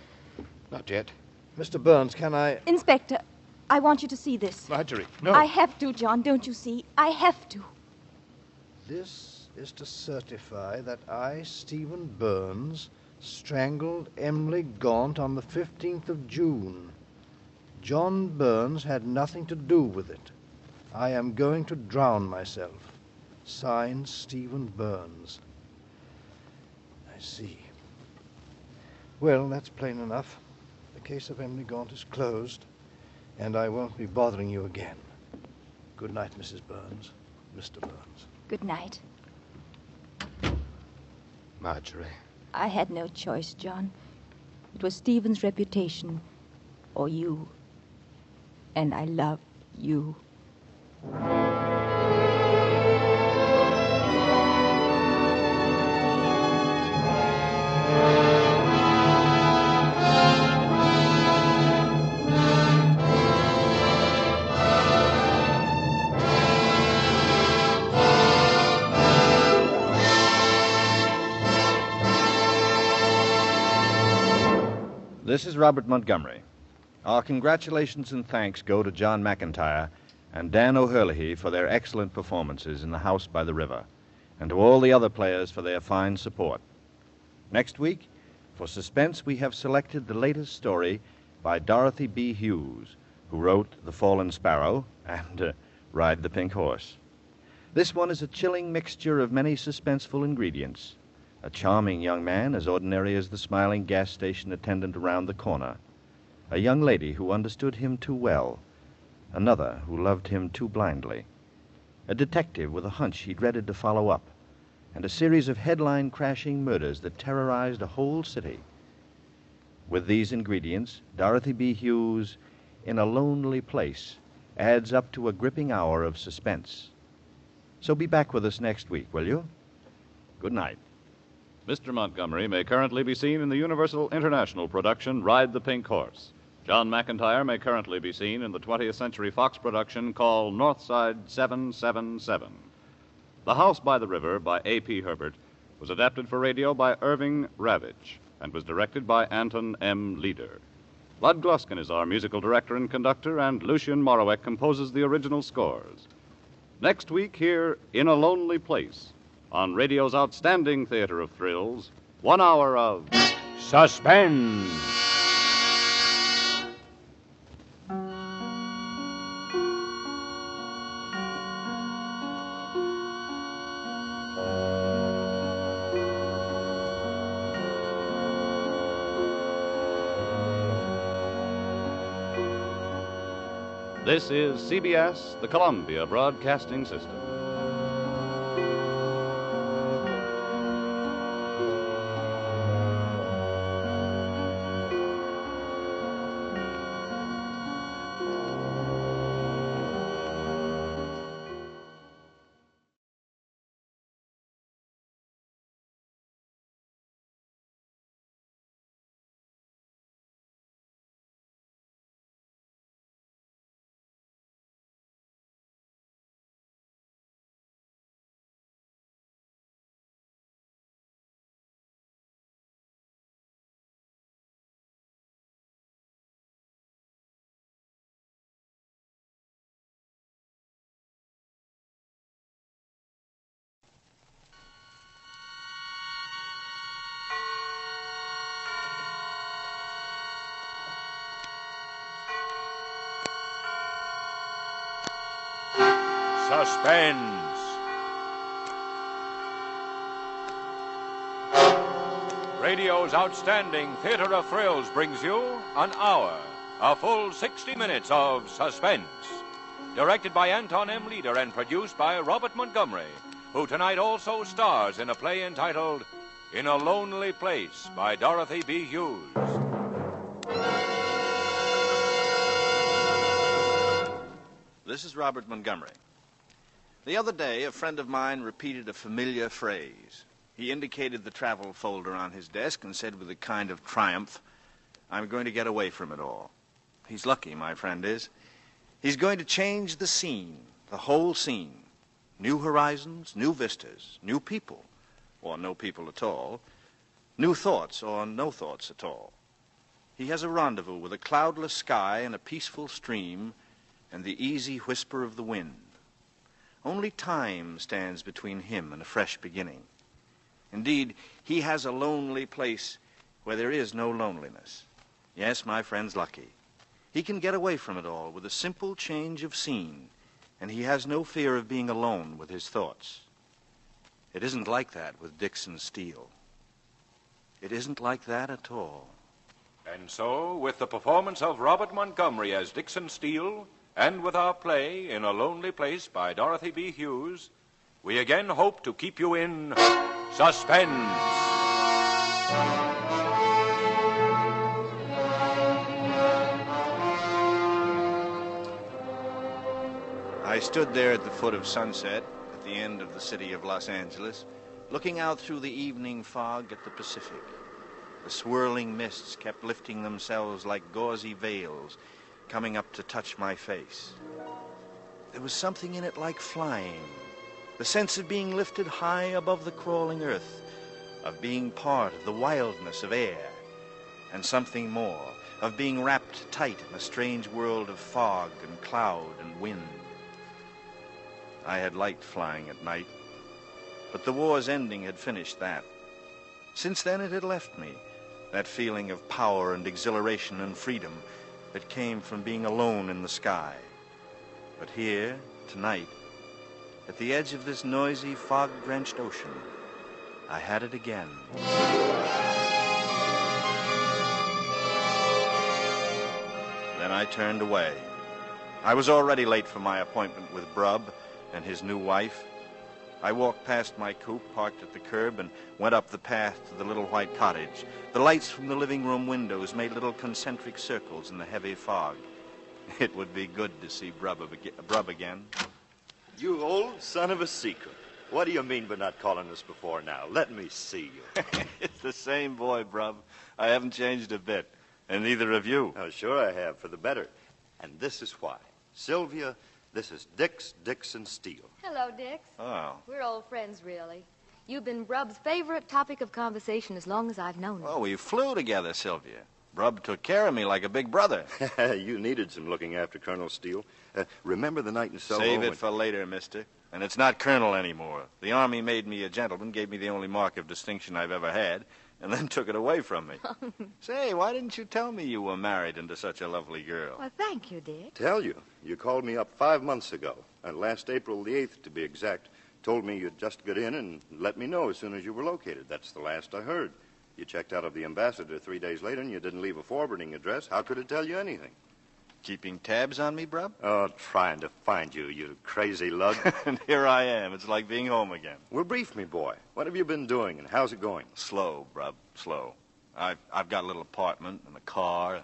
Not yet. Mr. Burns, can I... Inspector, I want you to see this. Marjorie, no. I have to, John, don't you see? I have to. This is to certify that I, Stephen Burns, strangled Emily Gaunt on the 15th of June. John Burns had nothing to do with it. I am going to drown myself. Signed, Stephen Burns. I see. Well, that's plain enough. The case of Emily Gaunt is closed, and I won't be bothering you again. Good night, Mrs. Burns. Mr. Burns. Good night. Marjorie. I had no choice, John. It was Stephen's reputation, or you. And I love you. This is Robert Montgomery. Our congratulations and thanks go to John McIntyre and Dan O'Herlihy for their excellent performances in The House by the River, and to all the other players for their fine support. Next week, for Suspense, we have selected the latest story by Dorothy B. Hughes, who wrote The Fallen Sparrow and Ride the Pink Horse. This one is a chilling mixture of many suspenseful ingredients. A charming young man, as ordinary as the smiling gas station attendant around the corner. A young lady who understood him too well. Another who loved him too blindly. A detective with a hunch he dreaded to follow up. And a series of headline-crashing murders that terrorized a whole city. With these ingredients, Dorothy B. Hughes, In a Lonely Place, adds up to a gripping hour of suspense. So be back with us next week, will you? Good night. Mr. Montgomery may currently be seen in the Universal International production Ride the Pink Horse. John McIntyre may currently be seen in the 20th Century Fox production called Northside 777. The House by the River by A.P. Herbert was adapted for radio by Irving Ravitch and was directed by Anton M. Leader. Bud Gluskin is our musical director and conductor, and Lucien Morawek composes the original scores. Next week, here In a Lonely Place, on radio's outstanding theater of thrills, 1 hour of Suspense. This is CBS, the Columbia Broadcasting System. Suspense. Radio's outstanding theater of thrills brings you an hour, a full 60 minutes of suspense. Directed by Anton M. Leader and produced by Robert Montgomery, who tonight also stars in a play entitled In a Lonely Place by Dorothy B. Hughes. This is Robert Montgomery. The other day, a friend of mine repeated a familiar phrase. He indicated the travel folder on his desk and said with a kind of triumph, "I'm going to get away from it all." He's lucky, my friend is. He's going to change the scene, the whole scene. New horizons, new vistas, new people, or no people at all. New thoughts, or no thoughts at all. He has a rendezvous with a cloudless sky and a peaceful stream and the easy whisper of the wind. Only time stands between him and a fresh beginning. Indeed, he has a lonely place where there is no loneliness. Yes, my friend's lucky. He can get away from it all with a simple change of scene, and he has no fear of being alone with his thoughts. It isn't like that with Dixon Steele. It isn't like that at all. And so, with the performance of Robert Montgomery as Dixon Steele, and with our play In a Lonely Place by Dorothy B. Hughes, we again hope to keep you in suspense. I stood there at the foot of Sunset, at the end of the city of Los Angeles, looking out through the evening fog at the Pacific. The swirling mists kept lifting themselves like gauzy veils, coming up to touch my face. There was something in it like flying, the sense of being lifted high above the crawling earth, of being part of the wildness of air, and something more, of being wrapped tight in a strange world of fog and cloud and wind. I had liked flying at night, but the war's ending had finished that. Since then it had left me, that feeling of power and exhilaration and freedom that came from being alone in the sky. But here, tonight, at the edge of this noisy, fog-drenched ocean, I had it again. Then I turned away. I was already late for my appointment with Brubb and his new wife. I walked past my coupe, parked at the curb, and went up the path to the little white cottage. The lights from the living room windows made little concentric circles in the heavy fog. It would be good to see Brubb again. You old son of a secret. What do you mean by not calling us before now? Let me see you. It's the same boy, Brubb. I haven't changed a bit. And neither have you. Oh, sure I have, for the better. And this is why. Sylvia, this is Dixon Steele. Hello, Dix. Oh. We're old friends, really. You've been Brubb's favorite topic of conversation as long as I've known him. Oh, we flew together, Sylvia. Brubb took care of me like a big brother. You needed some looking after, Colonel Steele. Remember the night in Soho? Save it for later, mister. And it's not Colonel anymore. The Army made me a gentleman, gave me the only mark of distinction I've ever had, and then took it away from me. Say, why didn't you tell me you were married into such a lovely girl? Well, thank you, Dick. Tell you. You called me up 5 months ago, and last April the 8th, to be exact. Told me you'd just get in and let me know as soon as you were located. That's the last I heard. You checked out of the ambassador 3 days later, and you didn't leave a forwarding address. How could it tell you anything? Keeping tabs on me, Brubb? Oh, trying to find you, you crazy lug. And here I am. It's like being home again. Well, brief me, boy. What have you been doing, and how's it going? Slow, Brubb, slow. I've got a little apartment and a car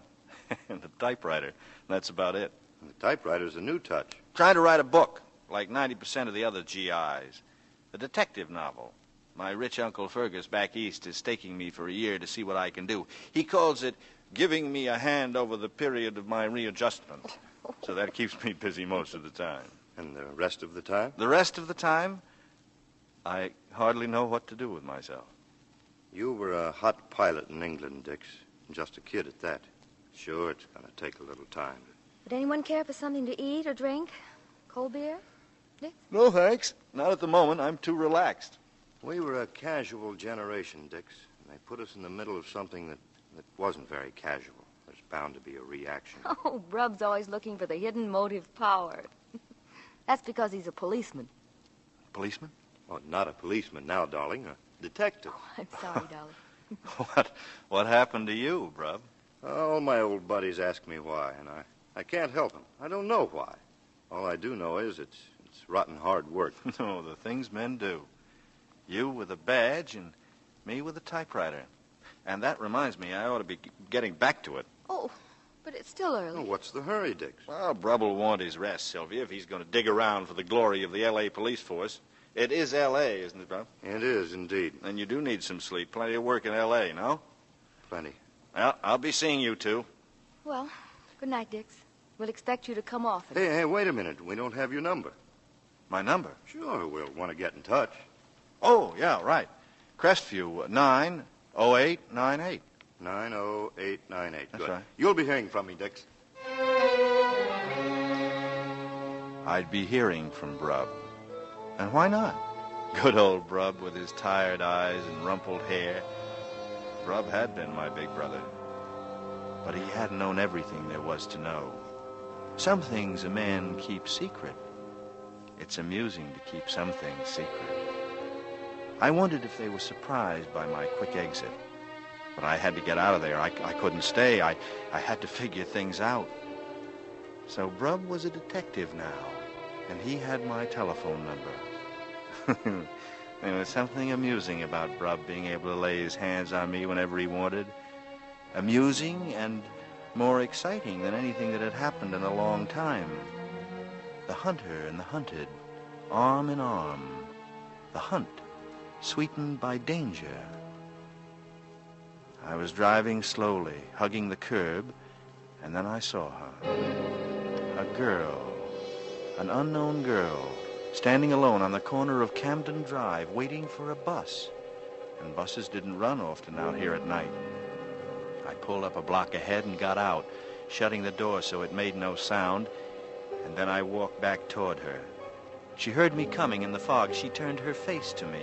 and a typewriter. That's about it. And the typewriter's a new touch. Trying to write a book, like 90% of the other GIs. A detective novel. My rich Uncle Fergus back east is staking me for a year to see what I can do. He calls it giving me a hand over the period of my readjustment. So that keeps me busy most of the time. And the rest of the time? The rest of the time, I hardly know what to do with myself. You were a hot pilot in England, Dix. Just a kid at that. Sure, it's going to take a little time. Would anyone care for something to eat or drink? Cold beer? Dick? No, thanks. Not at the moment. I'm too relaxed. We were a casual generation, Dix. And they put us in the middle of something that wasn't very casual. There's bound to be a reaction. Oh, Brubb's always looking for the hidden motive power. That's because he's a policeman. Policeman? Oh, not a policeman now, darling. A detective. Oh, I'm sorry, darling. What happened to you, Brub? All my old buddies ask me why, and I can't help them. I don't know why. All I do know is it's rotten hard work. No, the things men do. You with a badge and me with a typewriter. And that reminds me, I ought to be getting back to it. Oh, but it's still early. Well, what's the hurry, Dix? Well, Brub will want his rest, Sylvia, if he's going to dig around for the glory of the L.A. police force. It is L.A., isn't it, Brub? It is, indeed. And you do need some sleep. Plenty of work in L.A., no? Plenty. Well, I'll be seeing you two. Well, good night, Dix. We'll expect you to come often. Hey, wait a minute. We don't have your number. My number? Sure, we'll want to get in touch. Oh, yeah, right. Crestview, 90898. 90898. That's Good. right. You'll be hearing from me, Dix. I'd be hearing from Brub. And why not? Good old Brub with his tired eyes and rumpled hair. Brub had been my big brother. But he hadn't known everything there was to know. Some things a man keeps secret. It's amusing to keep some things secret. I wondered if they were surprised by my quick exit. But I had to get out of there. I couldn't stay. I had to figure things out. So Brub was a detective now, and he had my telephone number. There was something amusing about Brub being able to lay his hands on me whenever he wanted. Amusing and more exciting than anything that had happened in a long time. The hunter and the hunted, arm in arm. The hunt, sweetened by danger. I was driving slowly, hugging the curb, and then I saw her. A girl, an unknown girl, standing alone on the corner of Camden Drive, waiting for a bus. And buses didn't run often out here at night. I pulled up a block ahead and got out, shutting the door so it made no sound, and then I walked back toward her. She heard me coming in the fog. She turned her face to me,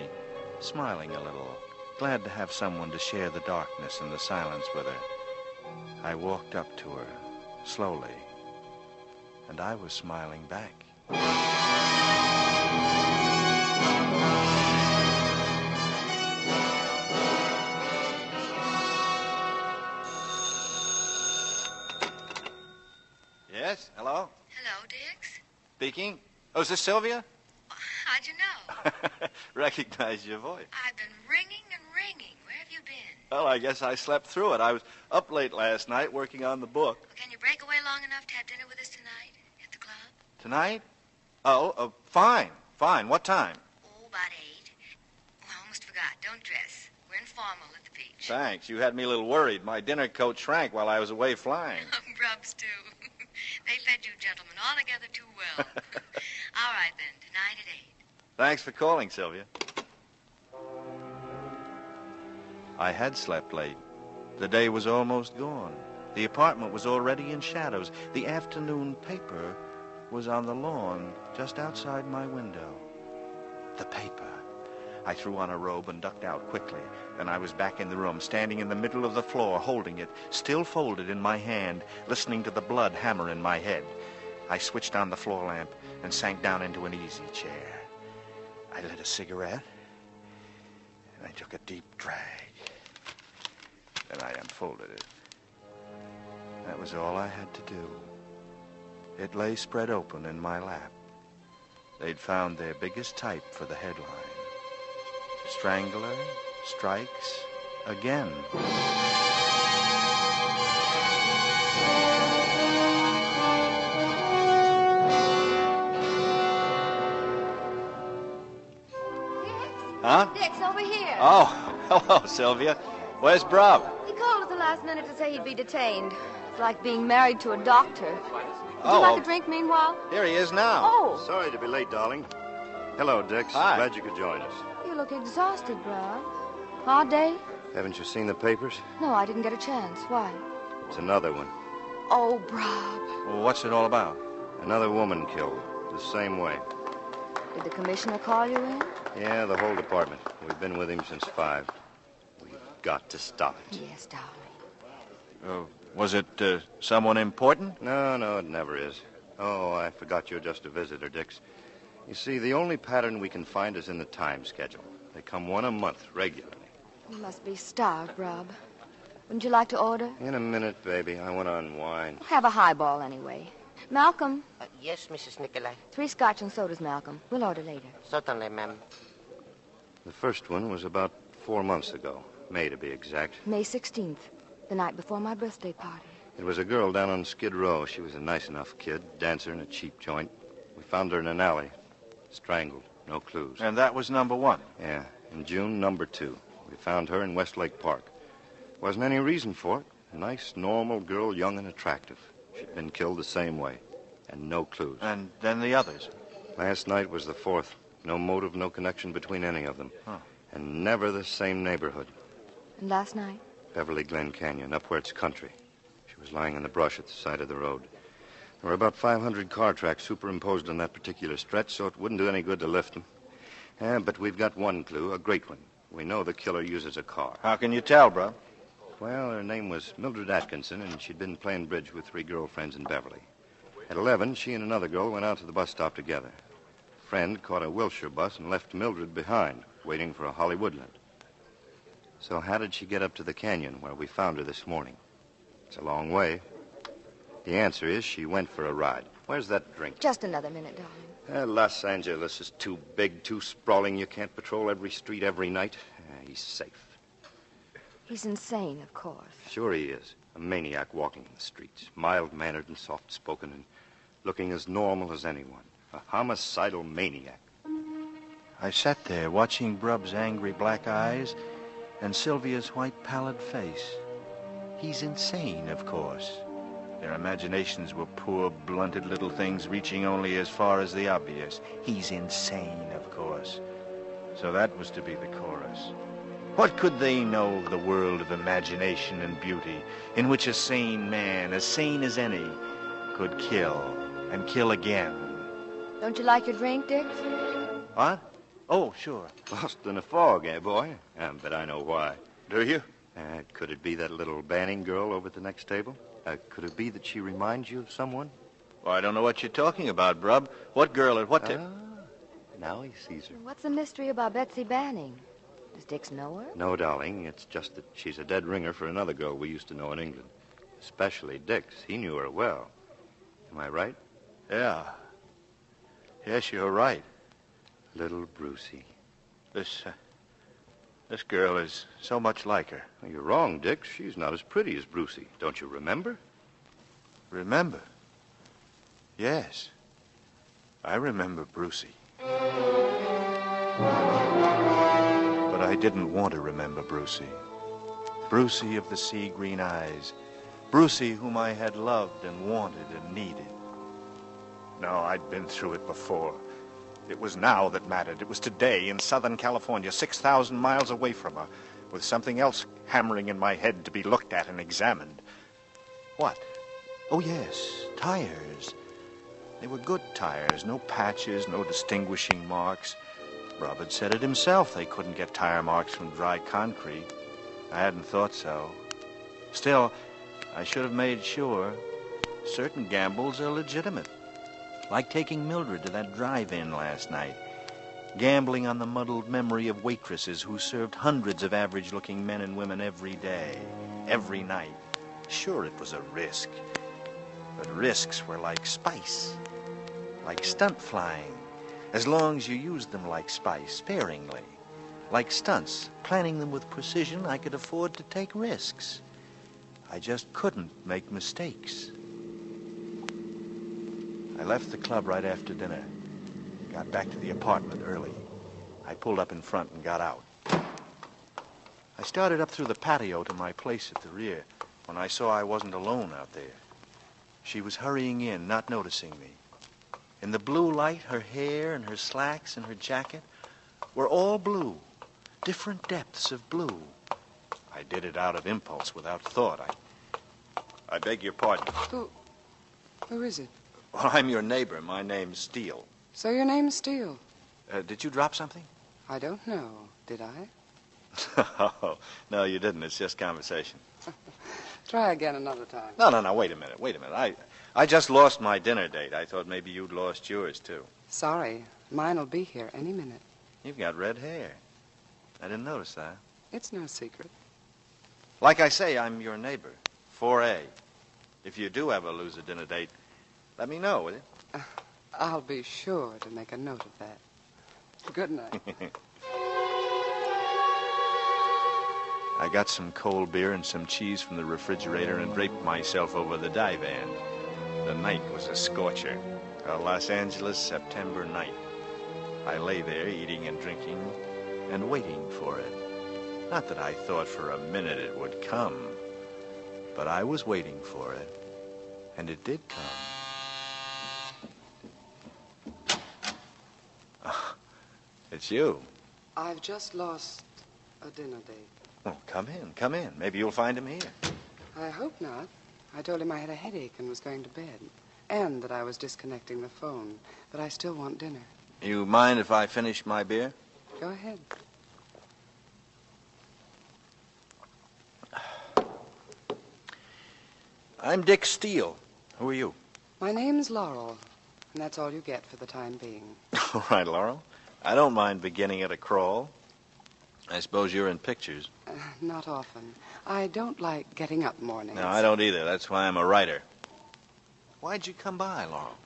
smiling a little, glad to have someone to share the darkness and the silence with her. I walked up to her, slowly, and I was smiling back. Yes, hello? Hello, Dix. Speaking. Oh, is this Sylvia? How'd you know? Recognize your voice. I've been ringing and ringing. Where have you been? Well, I guess I slept through it. I was up late last night working on the book. Well, can you break away long enough to have dinner with us tonight at the club? Tonight? Oh, fine. Fine. What time? Oh, about 8. Oh, I almost forgot. Don't dress. We're informal at the beach. Thanks. You had me a little worried. My dinner coat shrank while I was away flying. Brubs, too. They fed you gentlemen altogether too well. All right, then. Tonight at 8. Thanks for calling, Sylvia. I had slept late. The day was almost gone. The apartment was already in shadows. The afternoon paper was on the lawn just outside my window. The paper. I threw on a robe and ducked out quickly. Then I was back in the room, standing in the middle of the floor, holding it, still folded in my hand, listening to the blood hammer in my head. I switched on the floor lamp and sank down into an easy chair. I lit a cigarette, and I took a deep drag. Then I unfolded it. That was all I had to do. It lay spread open in my lap. They'd found their biggest type for the headline. Strangler strikes again. Huh? Dix, over here. Oh, hello, Sylvia. Where's Brub? He called at the last minute to say he'd be detained. It's like being married to a doctor. Would Oh, you like well- a drink meanwhile? Here he is now. Oh. Sorry to be late, darling. Hello, Dix. Hi. Glad you could join us. You look exhausted, Brub. Hard day? Haven't you seen the papers? No, I didn't get a chance. Why? It's another one. Oh, Brub. Well, what's it all about? Another woman killed. The same way. Did the commissioner call you in? Yeah, the whole department. We've been with him since 5. We've got to stop it. Yes, darling. Was it someone important? No, it never is. Oh, I forgot you're just a visitor, Dix. You see, the only pattern we can find is in the time schedule. They come one a month, regularly. You must be starved, Rob. Wouldn't you like to order? In a minute, baby. I want to unwind. Have a highball, anyway. Malcolm. Yes, Mrs. Nicolai. 3 scotch and sodas, Malcolm. We'll order later. Certainly, ma'am. The first one was about 4 months ago. May, to be exact. May 16th, the night before my birthday party. It was a girl down on Skid Row. She was a nice enough kid, dancer in a cheap joint. We found her in an alley, strangled, no clues. And that was number 1? Yeah. In June, number 2. We found her in Westlake Park. Wasn't any reason for it. A nice, normal girl, young and attractive. She'd been killed the same way, and no clues. And then the others? Last night was the 4th. No motive, no connection between any of them. Huh. And never the same neighborhood. And last night? Beverly Glen Canyon, up where it's country. She was lying in the brush at the side of the road. There were about 500 car tracks superimposed on that particular stretch, so it wouldn't do any good to lift them. But we've got one clue, a great one. We know the killer uses a car. How can you tell, bro? Well, her name was Mildred Atkinson, and she'd been playing bridge with 3 girlfriends in Beverly. At 11, she and another girl went out to the bus stop together. A friend caught a Wilshire bus and left Mildred behind, waiting for a Hollywoodland. So how did she get up to the canyon where we found her this morning? It's a long way. The answer is she went for a ride. Where's that drink? Just another minute, darling. Los Angeles is too big, too sprawling. You can't patrol every street every night. He's safe. He's insane, of course. Sure he is. A maniac walking the streets. Mild-mannered and soft-spoken and looking as normal as anyone. A homicidal maniac. I sat there watching Brub's angry black eyes and Sylvia's white pallid face. He's insane, of course. Their imaginations were poor, blunted little things reaching only as far as the obvious. He's insane, of course. So that was to be the chorus. What could they know of the world of imagination and beauty in which a sane man, as sane as any, could kill and kill again? Don't you like your drink, Dix? What? Oh, sure. Lost in a fog, eh, boy? But I know why. Do you? Could it be that little Banning girl over at the next table? Could it be that she reminds you of someone? Well, I don't know what you're talking about, Brub. What girl at what Now he sees her. What's the mystery about Betsy Banning? Does Dix know her? No, darling. It's just that she's a dead ringer for another girl we used to know in England. Especially Dix. He knew her well. Am I right? Yeah. Yes, you're right. Little Brucey. This girl is so much like her. Well, you're wrong, Dix. She's not as pretty as Brucey. Don't you remember? Remember? Yes. I remember Brucey. But I didn't want to remember Brucey. Brucey of the sea green eyes. Brucey whom I had loved and wanted and needed. No, I'd been through it before. It was now that mattered. It was today in Southern California, 6,000 miles away from her, with something else hammering in my head to be looked at and examined. What? Oh, yes, tires. They were good tires, no patches, no distinguishing marks. Rob had said it himself. They couldn't get tire marks from dry concrete. I hadn't thought so. Still, I should have made sure. Certain gambles are legitimate. Like taking Mildred to that drive-in last night. Gambling on the muddled memory of waitresses who served hundreds of average-looking men and women every day, every night. Sure, it was a risk. But risks were like spice. Like stunt flying. As long as you used them like spice, sparingly. Like stunts, planning them with precision, I could afford to take risks. I just couldn't make mistakes. I left the club right after dinner. Got back to the apartment early. I pulled up in front and got out. I started up through the patio to my place at the rear when I saw I wasn't alone out there. She was hurrying in, not noticing me. In the blue light, her hair and her slacks and her jacket were all blue, different depths of blue. I did it out of impulse, without thought. I beg your pardon. Who is it? Well, I'm your neighbor. My name's Steele. So your name's Steele? Did you drop something? I don't know. Did I? Oh, no, you didn't. It's just conversation. Try again another time. No. Wait a minute. I I just lost my dinner date. I thought maybe you'd lost yours, too. Sorry. Mine'll be here any minute. You've got red hair. I didn't notice that. It's no secret. Like I say, I'm your neighbor, 4A. If you do ever lose a dinner date, let me know, will you? I'll be sure to make a note of that. Good night. I got some cold beer and some cheese from the refrigerator and draped myself over the divan. The night was a scorcher. A Los Angeles September night. I lay there eating and drinking and waiting for it. Not that I thought for a minute it would come, but I was waiting for it, and it did come. Oh, it's you. I've just lost a dinner date. Oh, come in. Maybe you'll find him here. I hope not. I told him I had a headache and was going to bed, and that I was disconnecting the phone, but I still want dinner. You mind if I finish my beer? Go ahead. I'm Dick Steele. Who are you? My name's Laurel, and that's all you get for the time being. All right, Laurel. I don't mind beginning at a crawl. I suppose you're in pictures. Not often. I don't like getting up mornings. No, I don't either. That's why I'm a writer. Why'd you come by, Laurel?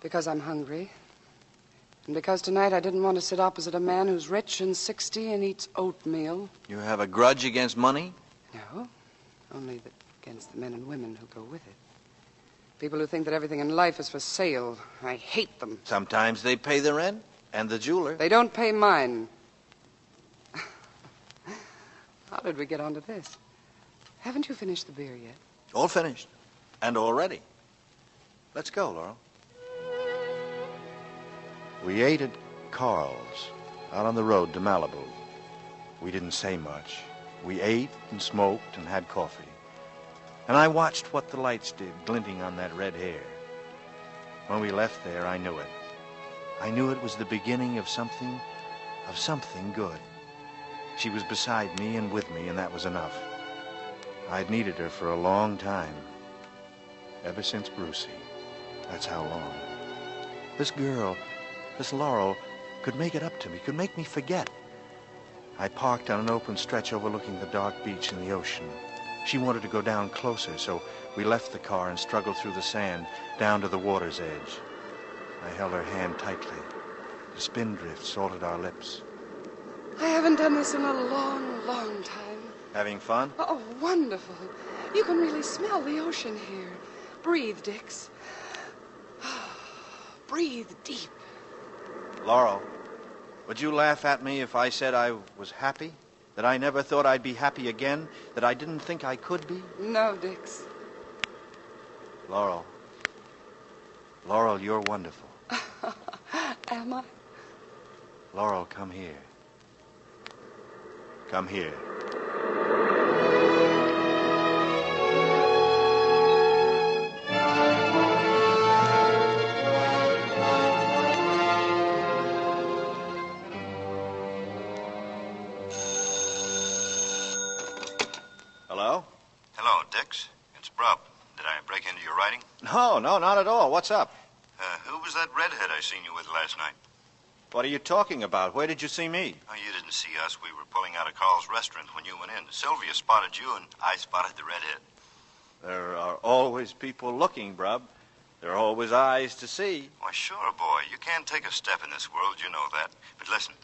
Because I'm hungry. And because tonight I didn't want to sit opposite a man who's rich and 60 and eats oatmeal. You have a grudge against money? No, only against the men and women who go with it. People who think that everything in life is for sale. I hate them. Sometimes they pay the rent and the jeweler. They don't pay mine. How did we get onto this? Haven't you finished the beer yet? All finished. And all ready. Let's go, Laurel. We ate at Carl's, out on the road to Malibu. We didn't say much. We ate and smoked and had coffee. And I watched what the lights did, glinting on that red hair. When we left there, I knew it. I knew it was the beginning of something good. She was beside me and with me, and that was enough. I'd needed her for a long time. Ever since Brucey. That's how long. This girl, this Laurel, could make it up to me, could make me forget. I parked on an open stretch overlooking the dark beach and the ocean. She wanted to go down closer, so we left the car and struggled through the sand down to the water's edge. I held her hand tightly. The spindrift salted our lips. I haven't done this in a long, long time. Having fun? Oh, wonderful. You can really smell the ocean here. Breathe, Dix. Breathe deep. Laurel, would you laugh at me if I said I was happy? That I never thought I'd be happy again? That I didn't think I could be? No, Dix. Laurel. Laurel, you're wonderful. Am I? Laurel, come here. Come here. Hello? Hello, Dix. It's Brub. Did I break into your writing? No, not at all. What's up? Who was that redhead I seen you with last night? What are you talking about? Where did you see me? Oh, you didn't see us. We were pulling out of Carl's restaurant when you went in. Sylvia spotted you, and I spotted the redhead. There are always people looking, Brub. There are always eyes to see. Why, sure, boy. You can't take a step in this world, you know that. But listen,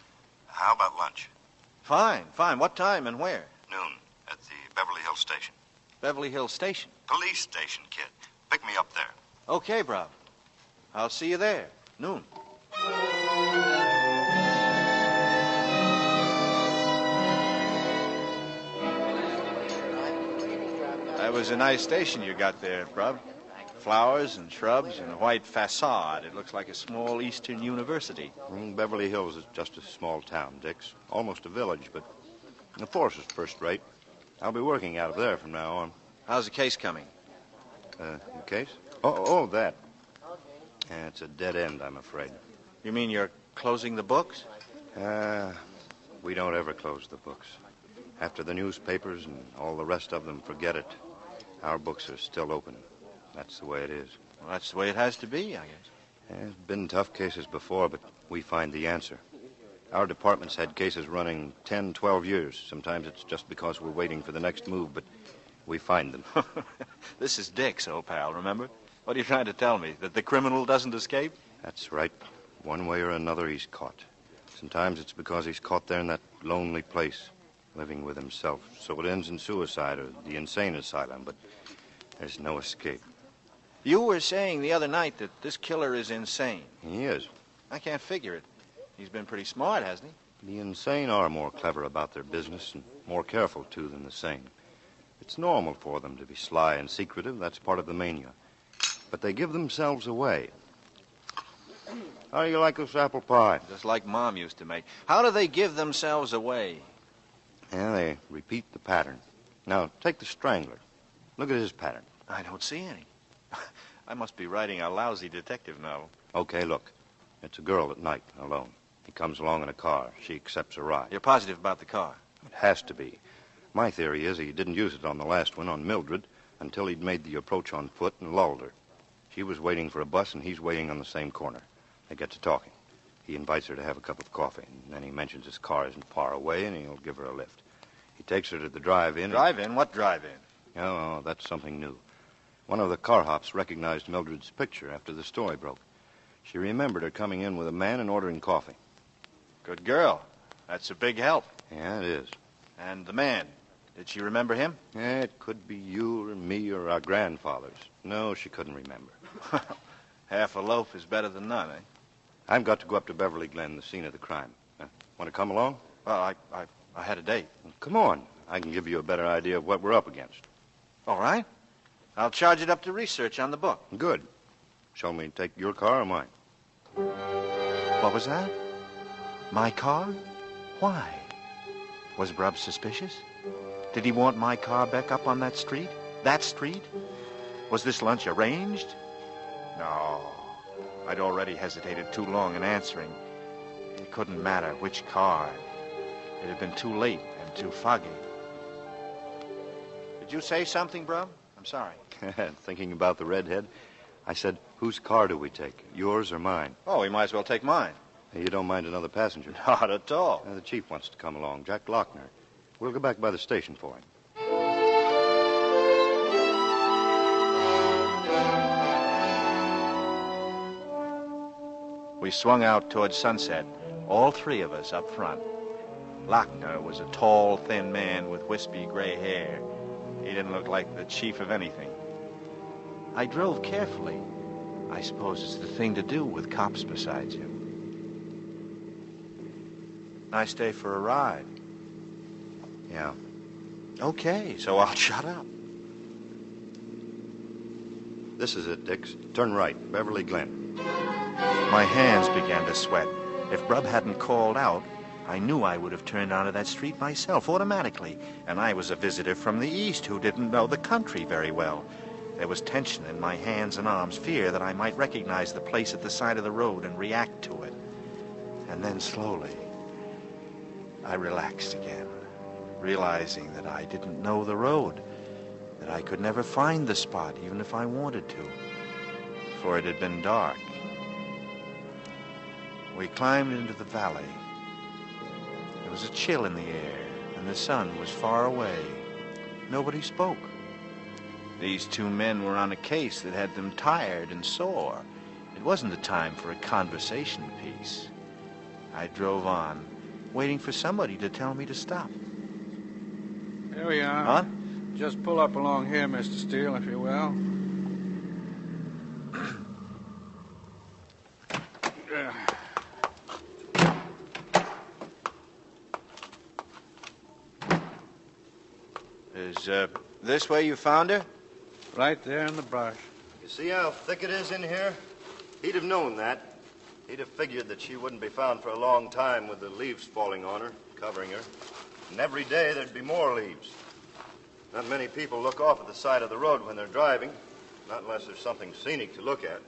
how about lunch? Fine. What time and where? Noon, at the Beverly Hills Station. Beverly Hills Station? Police station, kid. Pick me up there. Okay, Brub. I'll see you there. Noon. That was a nice station you got there, Brub. Flowers and shrubs and a white facade. It looks like a small eastern university. Beverly Hills is just a small town, Dix. Almost a village, but the force is first rate. I'll be working out of there from now on. How's the case coming? The case? Oh, that. Yeah, it's a dead end, I'm afraid. You mean you're closing the books? We don't ever close the books. After the newspapers and all the rest of them forget it, our books are still open. That's the way it is. Well, that's the way it has to be, I guess. There's been tough cases before, but we find the answer. Our department's had cases running 10, 12 years. Sometimes it's just because we're waiting for the next move, but we find them. This is Dick's, old pal, remember? What are you trying to tell me? That the criminal doesn't escape? That's right. One way or another, he's caught. Sometimes it's because he's caught there in that lonely place, living with himself. So it ends in suicide or the insane asylum, but there's no escape. You were saying the other night that this killer is insane. He is. I can't figure it. He's been pretty smart, hasn't he? The insane are more clever about their business and more careful, too, than the sane. It's normal for them to be sly and secretive. That's part of the mania. But they give themselves away. How do you like this apple pie? Just like Mom used to make. How do they give themselves away? Yeah, they repeat the pattern. Now, take the strangler. Look at his pattern. I don't see any. I must be writing a lousy detective novel. Okay, look. It's a girl at night, alone. He comes along in a car. She accepts a ride. You're positive about the car? It has to be. My theory is he didn't use it on the last one, on Mildred, until he'd made the approach on foot and lulled her. She was waiting for a bus, and he's waiting on the same corner. They get to talking. He invites her to have a cup of coffee, and then he mentions his car isn't far away, and he'll give her a lift. He takes her to the drive-in. Drive-in? What drive-in? Oh, that's something new. One of the car hops recognized Mildred's picture after the story broke. She remembered her coming in with a man and ordering coffee. Good girl. That's a big help. Yeah, it is. And the man, did she remember him? Yeah, it could be you or me or our grandfathers. No, she couldn't remember. Half a loaf is better than none, eh? I've got to go up to Beverly Glen, the scene of the crime. Want to come along? Well, I had a date. Come on. I can give you a better idea of what we're up against. All right. I'll charge it up to research on the book. Good. Shall we take your car or mine? What was that? My car? Why? Was Brubb suspicious? Did he want my car back up on that street? That street? Was this lunch arranged? No. I'd already hesitated too long in answering. It couldn't matter which car. It had been too late and too foggy. Did you say something, Brubb? I'm sorry. Thinking about the redhead, I said, whose car do we take, yours or mine? Oh, we might as well take mine. You don't mind another passenger? Not at all. The chief wants to come along, Jack Lochner. We'll go back by the station for him. We swung out towards sunset, all three of us up front. Lochner was a tall, thin man with wispy gray hair. He didn't look like the chief of anything. I drove carefully. I suppose it's the thing to do with cops beside you. Nice day for a ride. Yeah. Okay, so I'll shut up. This is it, Dix. Turn right, Beverly Glen. My hands began to sweat. If Brubb hadn't called out, I knew I would have turned onto that street myself automatically. And I was a visitor from the east who didn't know the country very well. There was tension in my hands and arms, fear that I might recognize the place at the side of the road and react to it. And then slowly, I relaxed again, realizing that I didn't know the road, that I could never find the spot even if I wanted to, for it had been dark. We climbed into the valley. There was a chill in the air, and the sun was far away. Nobody spoke. These two men were on a case that had them tired and sore. It wasn't the time for a conversation piece. I drove on, waiting for somebody to tell me to stop. Here we are. Huh? Just pull up along here, Mr. Steele, if you will. Is this where you found her? Right there in the brush. You see how thick it is in here? He'd have known that. He'd have figured that she wouldn't be found for a long time with the leaves falling on her, covering her. And every day there'd be more leaves. Not many people look off at the side of the road when they're driving, not unless there's something scenic to look at.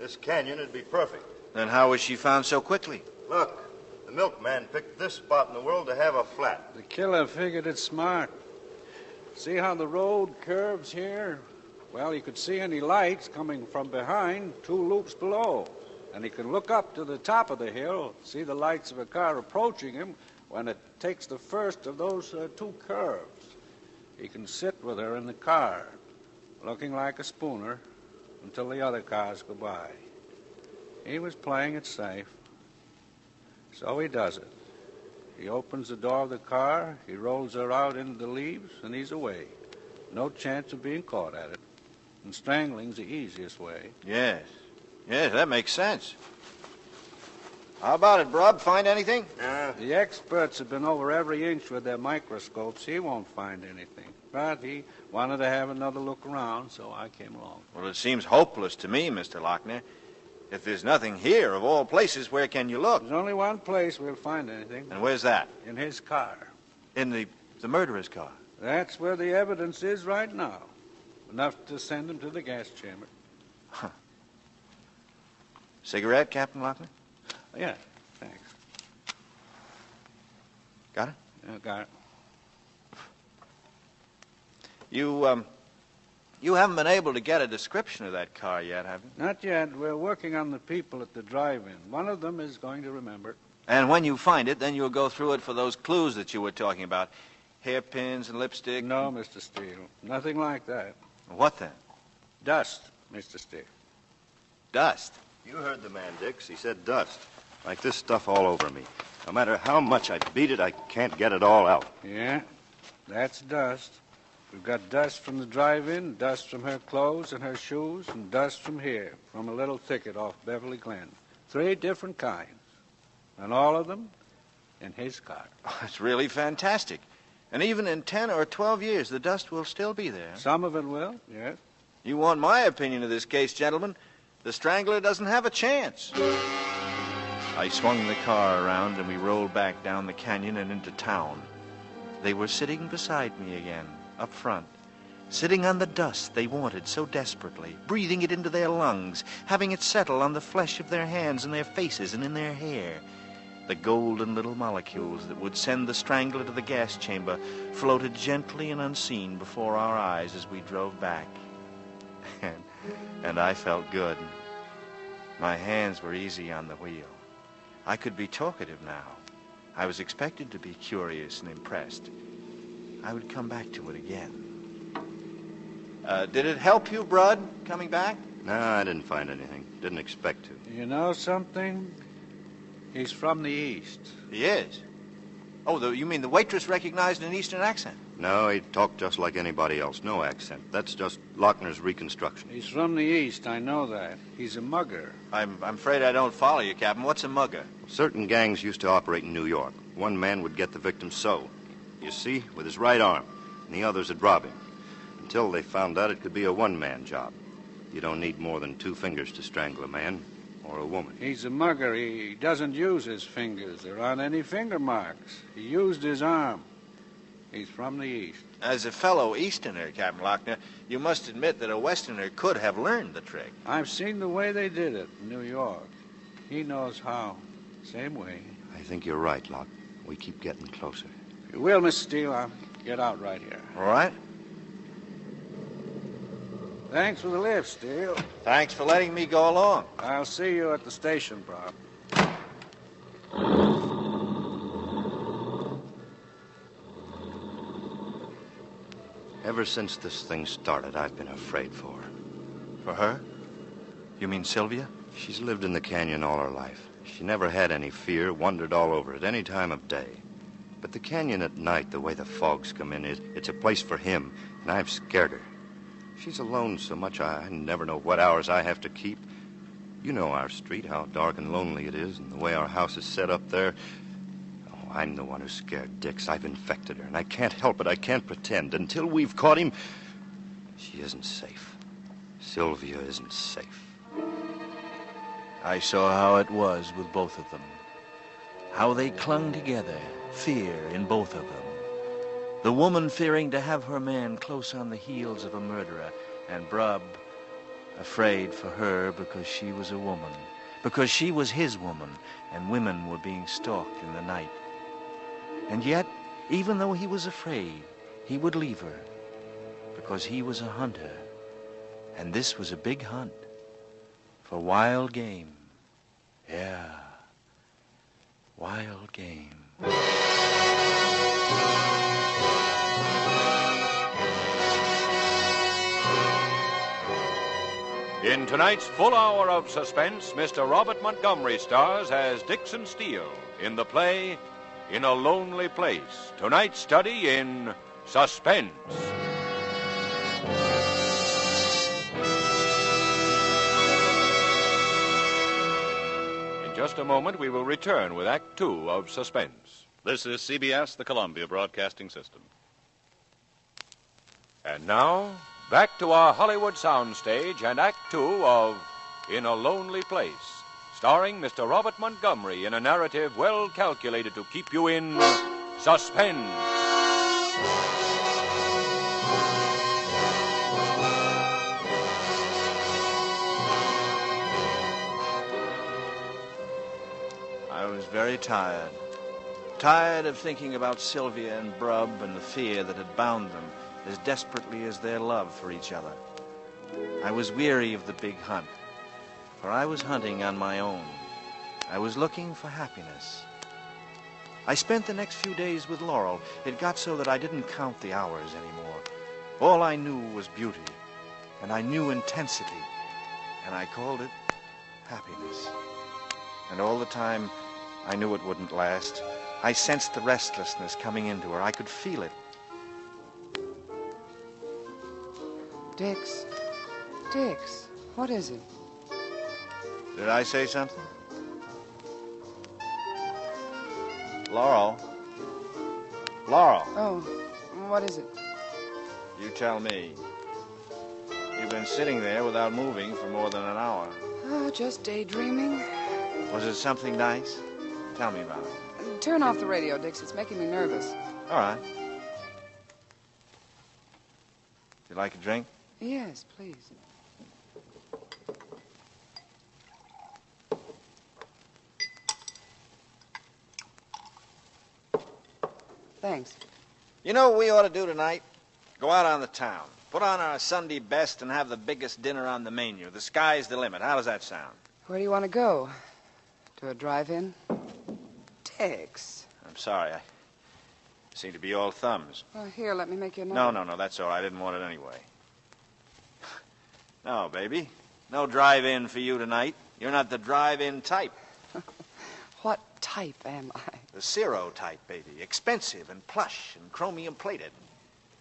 This canyon would be perfect. Then how was she found so quickly? Look, the milkman picked this spot in the world to have a flat. The killer figured it smart. See how the road curves here? Well, he could see any lights coming from behind 2 loops below. And he can look up to the top of the hill, see the lights of a car approaching him when it takes the first of those 2 curves. He can sit with her in the car, looking like a spooner, until the other cars go by. He was playing it safe. So he does it. He opens the door of the car, he rolls her out into the leaves, and he's away. No chance of being caught at it. And strangling's the easiest way. Yes. Yes, that makes sense. How about it, Brub? Find anything? The experts have been over every inch with their microscopes. He won't find anything. But he wanted to have another look around, so I came along. Well, it seems hopeless to me, Mr. Lochner. If there's nothing here, of all places, where can you look? There's only one place we'll find anything. And where's that? In his car. In the murderer's car? That's where the evidence is right now. Enough to send him to the gas chamber. Huh. Cigarette, Captain Lochner? Yeah, thanks. Got it? Yeah, got it. You haven't been able to get a description of that car yet, have you? Not yet. We're working on the people at the drive-in. One of them is going to remember it. And when you find it, then you'll go through it for those clues that you were talking about. Hairpins and lipstick? No, Mr. Steele. Nothing like that. What then? Dust, Mr. Steele. Dust? You heard the man, Dix. He said dust. Like this stuff all over me. No matter how much I beat it, I can't get it all out. Yeah, that's dust. We've got dust from the drive-in, dust from her clothes and her shoes, and dust from here, from a little thicket off Beverly Glen. 3 different kinds. And all of them in his car. Oh, that's really fantastic. And even in 10 or 12 years, the dust will still be there. Some of it will, yes. You want my opinion of this case, gentlemen? The strangler doesn't have a chance. I swung the car around and we rolled back down the canyon and into town. They were sitting beside me again, up front, sitting on the dust they wanted so desperately, breathing it into their lungs, having it settle on the flesh of their hands and their faces and in their hair. The golden little molecules that would send the strangler to the gas chamber floated gently and unseen before our eyes as we drove back. And I felt good. My hands were easy on the wheel. I could be talkative now. I was expected to be curious and impressed. I would come back to it again. Did it help you, Brud, coming back? No, I didn't find anything. Didn't expect to. You know something? He's from the East. He is? Oh, you mean the waitress recognized an Eastern accent? No, he talked just like anybody else. No accent. That's just Lochner's reconstruction. He's from the East, I know that. He's a mugger. I'm afraid I don't follow you, Captain. What's a mugger? Certain gangs used to operate in New York. One man would get the victim so, you see, with his right arm, and the others would rob him. Until they found out it could be a one-man job. You don't need more than 2 fingers to strangle a man or a woman. He's a mugger. He doesn't use his fingers. There aren't any finger marks. He used his arm. He's from the East. As a fellow Easterner, Captain Lochner, you must admit that a Westerner could have learned the trick. I've seen the way they did it in New York. He knows how. Same way. I think you're right, Locke. We keep getting closer. If you will, Miss Steele, I'll get out right here. All right. Thanks for the lift, Steele. Thanks for letting me go along. I'll see you at the station, Bob. Ever since this thing started, I've been afraid for her. For her? You mean Sylvia? She's lived in the canyon all her life. She never had any fear, wandered all over it any time of day. But the canyon at night, the way the fogs come in, it's a place for him, and I've scared her. She's alone so much, I never know what hours I have to keep. You know our street, how dark and lonely it is, and the way our house is set up there. Oh, I'm the one who scared Dix. I've infected her, and I can't help it. I can't pretend. Until we've caught him, she isn't safe. Sylvia isn't safe. I saw how it was with both of them. How they clung together, fear in both of them. The woman fearing to have her man close on the heels of a murderer, and Brub afraid for her because she was a woman, because she was his woman, and women were being stalked in the night. And yet, even though he was afraid, he would leave her, because he was a hunter, And this was a big hunt for wild game. Yeah, wild game. In tonight's full hour of suspense, Mr. Robert Montgomery stars as Dixon Steele in the play In a Lonely Place. Tonight's study in Suspense. In just a moment, we will return with Act Two of Suspense. This is CBS, the Columbia Broadcasting System. And now, back to our Hollywood soundstage and Act Two of In a Lonely Place, starring Mr. Robert Montgomery in a narrative well calculated to keep you in suspense. I was very tired. Tired of thinking about Sylvia and Brub and the fear that had bound them as desperately as their love for each other. I was weary of the big hunt, for I was hunting on my own. I was looking for happiness. I spent the next few days with Laurel. It got so that I didn't count the hours anymore. All I knew was beauty, and I knew intensity, and I called it happiness. And all the time, I knew it wouldn't last. I sensed the restlessness coming into her. I could feel it. Dix. Dix, what is it? Did I say something? Laurel. Laurel. Oh, what is it? You tell me. You've been sitting there without moving for more than an hour. Oh, just daydreaming. Was it something nice? Tell me about it. Turn off the radio, Dix. It's making me nervous. All right. You like a drink? Yes, please. Thanks. You know what we ought to do tonight? Go out on the town. Put on our Sunday best and have the biggest dinner on the menu. The sky's the limit. How does that sound? Where do you want to go? To a drive-in? Dix. I'm sorry. I seem to be all thumbs. Oh, here, let me make you a note. No, that's all right. I didn't want it anyway. No, baby. No drive-in for you tonight. You're not the drive-in type. What type am I? The Ciro type, baby. Expensive and plush and chromium plated.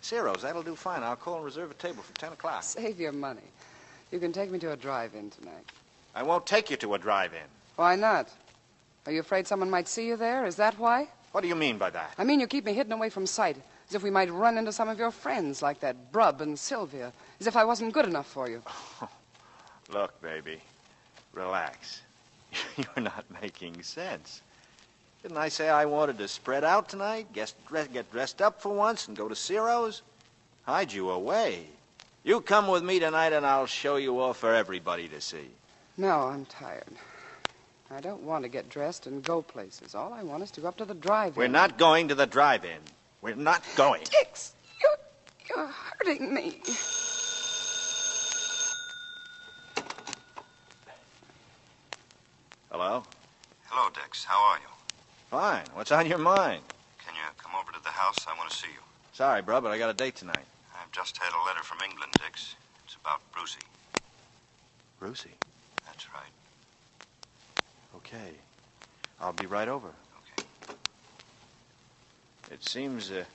Ciro's, that'll do fine. I'll call and reserve a table for 10 o'clock. Save your money. You can take me to a drive-in tonight. I won't take you to a drive-in. Why not? Are you afraid someone might see you there? Is that why? What do you mean by that? I mean you keep me hidden away from sight, as if we might run into some of your friends, like that Brub and Sylvia, as if I wasn't good enough for you. Look, baby, relax. You're not making sense. Didn't I say I wanted to spread out tonight, get dressed up for once, and go to Ciro's? Hide you away. You come with me tonight, and I'll show you off for everybody to see. No, I'm tired. I don't want to get dressed and go places. All I want is to go up to the drive-in. We're not going to the drive-in. We're not going. Dix, you're hurting me. Hello? Hello, Dix. How are you? Fine. What's on your mind? Can you come over to the house? I want to see you. Sorry, bro, but I got a date tonight. I've just had a letter from England, Dix. It's about Brucey. Brucey? That's right. Okay. I'll be right over. Okay. It seems that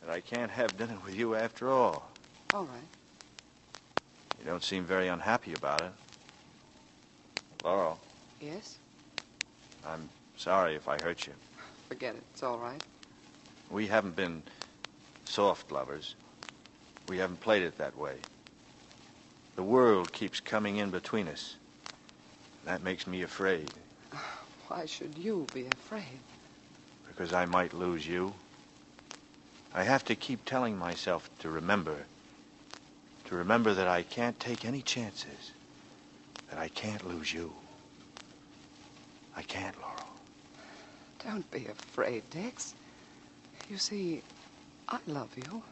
I can't have dinner with you after all. All right. You don't seem very unhappy about it. Laurel. Yes? I'm sorry if I hurt you. Forget it. It's all right. We haven't been soft lovers. We haven't played it that way. The world keeps coming in between us. That makes me afraid. Why should you be afraid? Because I might lose you. I have to keep telling myself to remember that I can't take any chances, that I can't lose you. I can't, Laurel. Don't be afraid, Dix. You see, I love you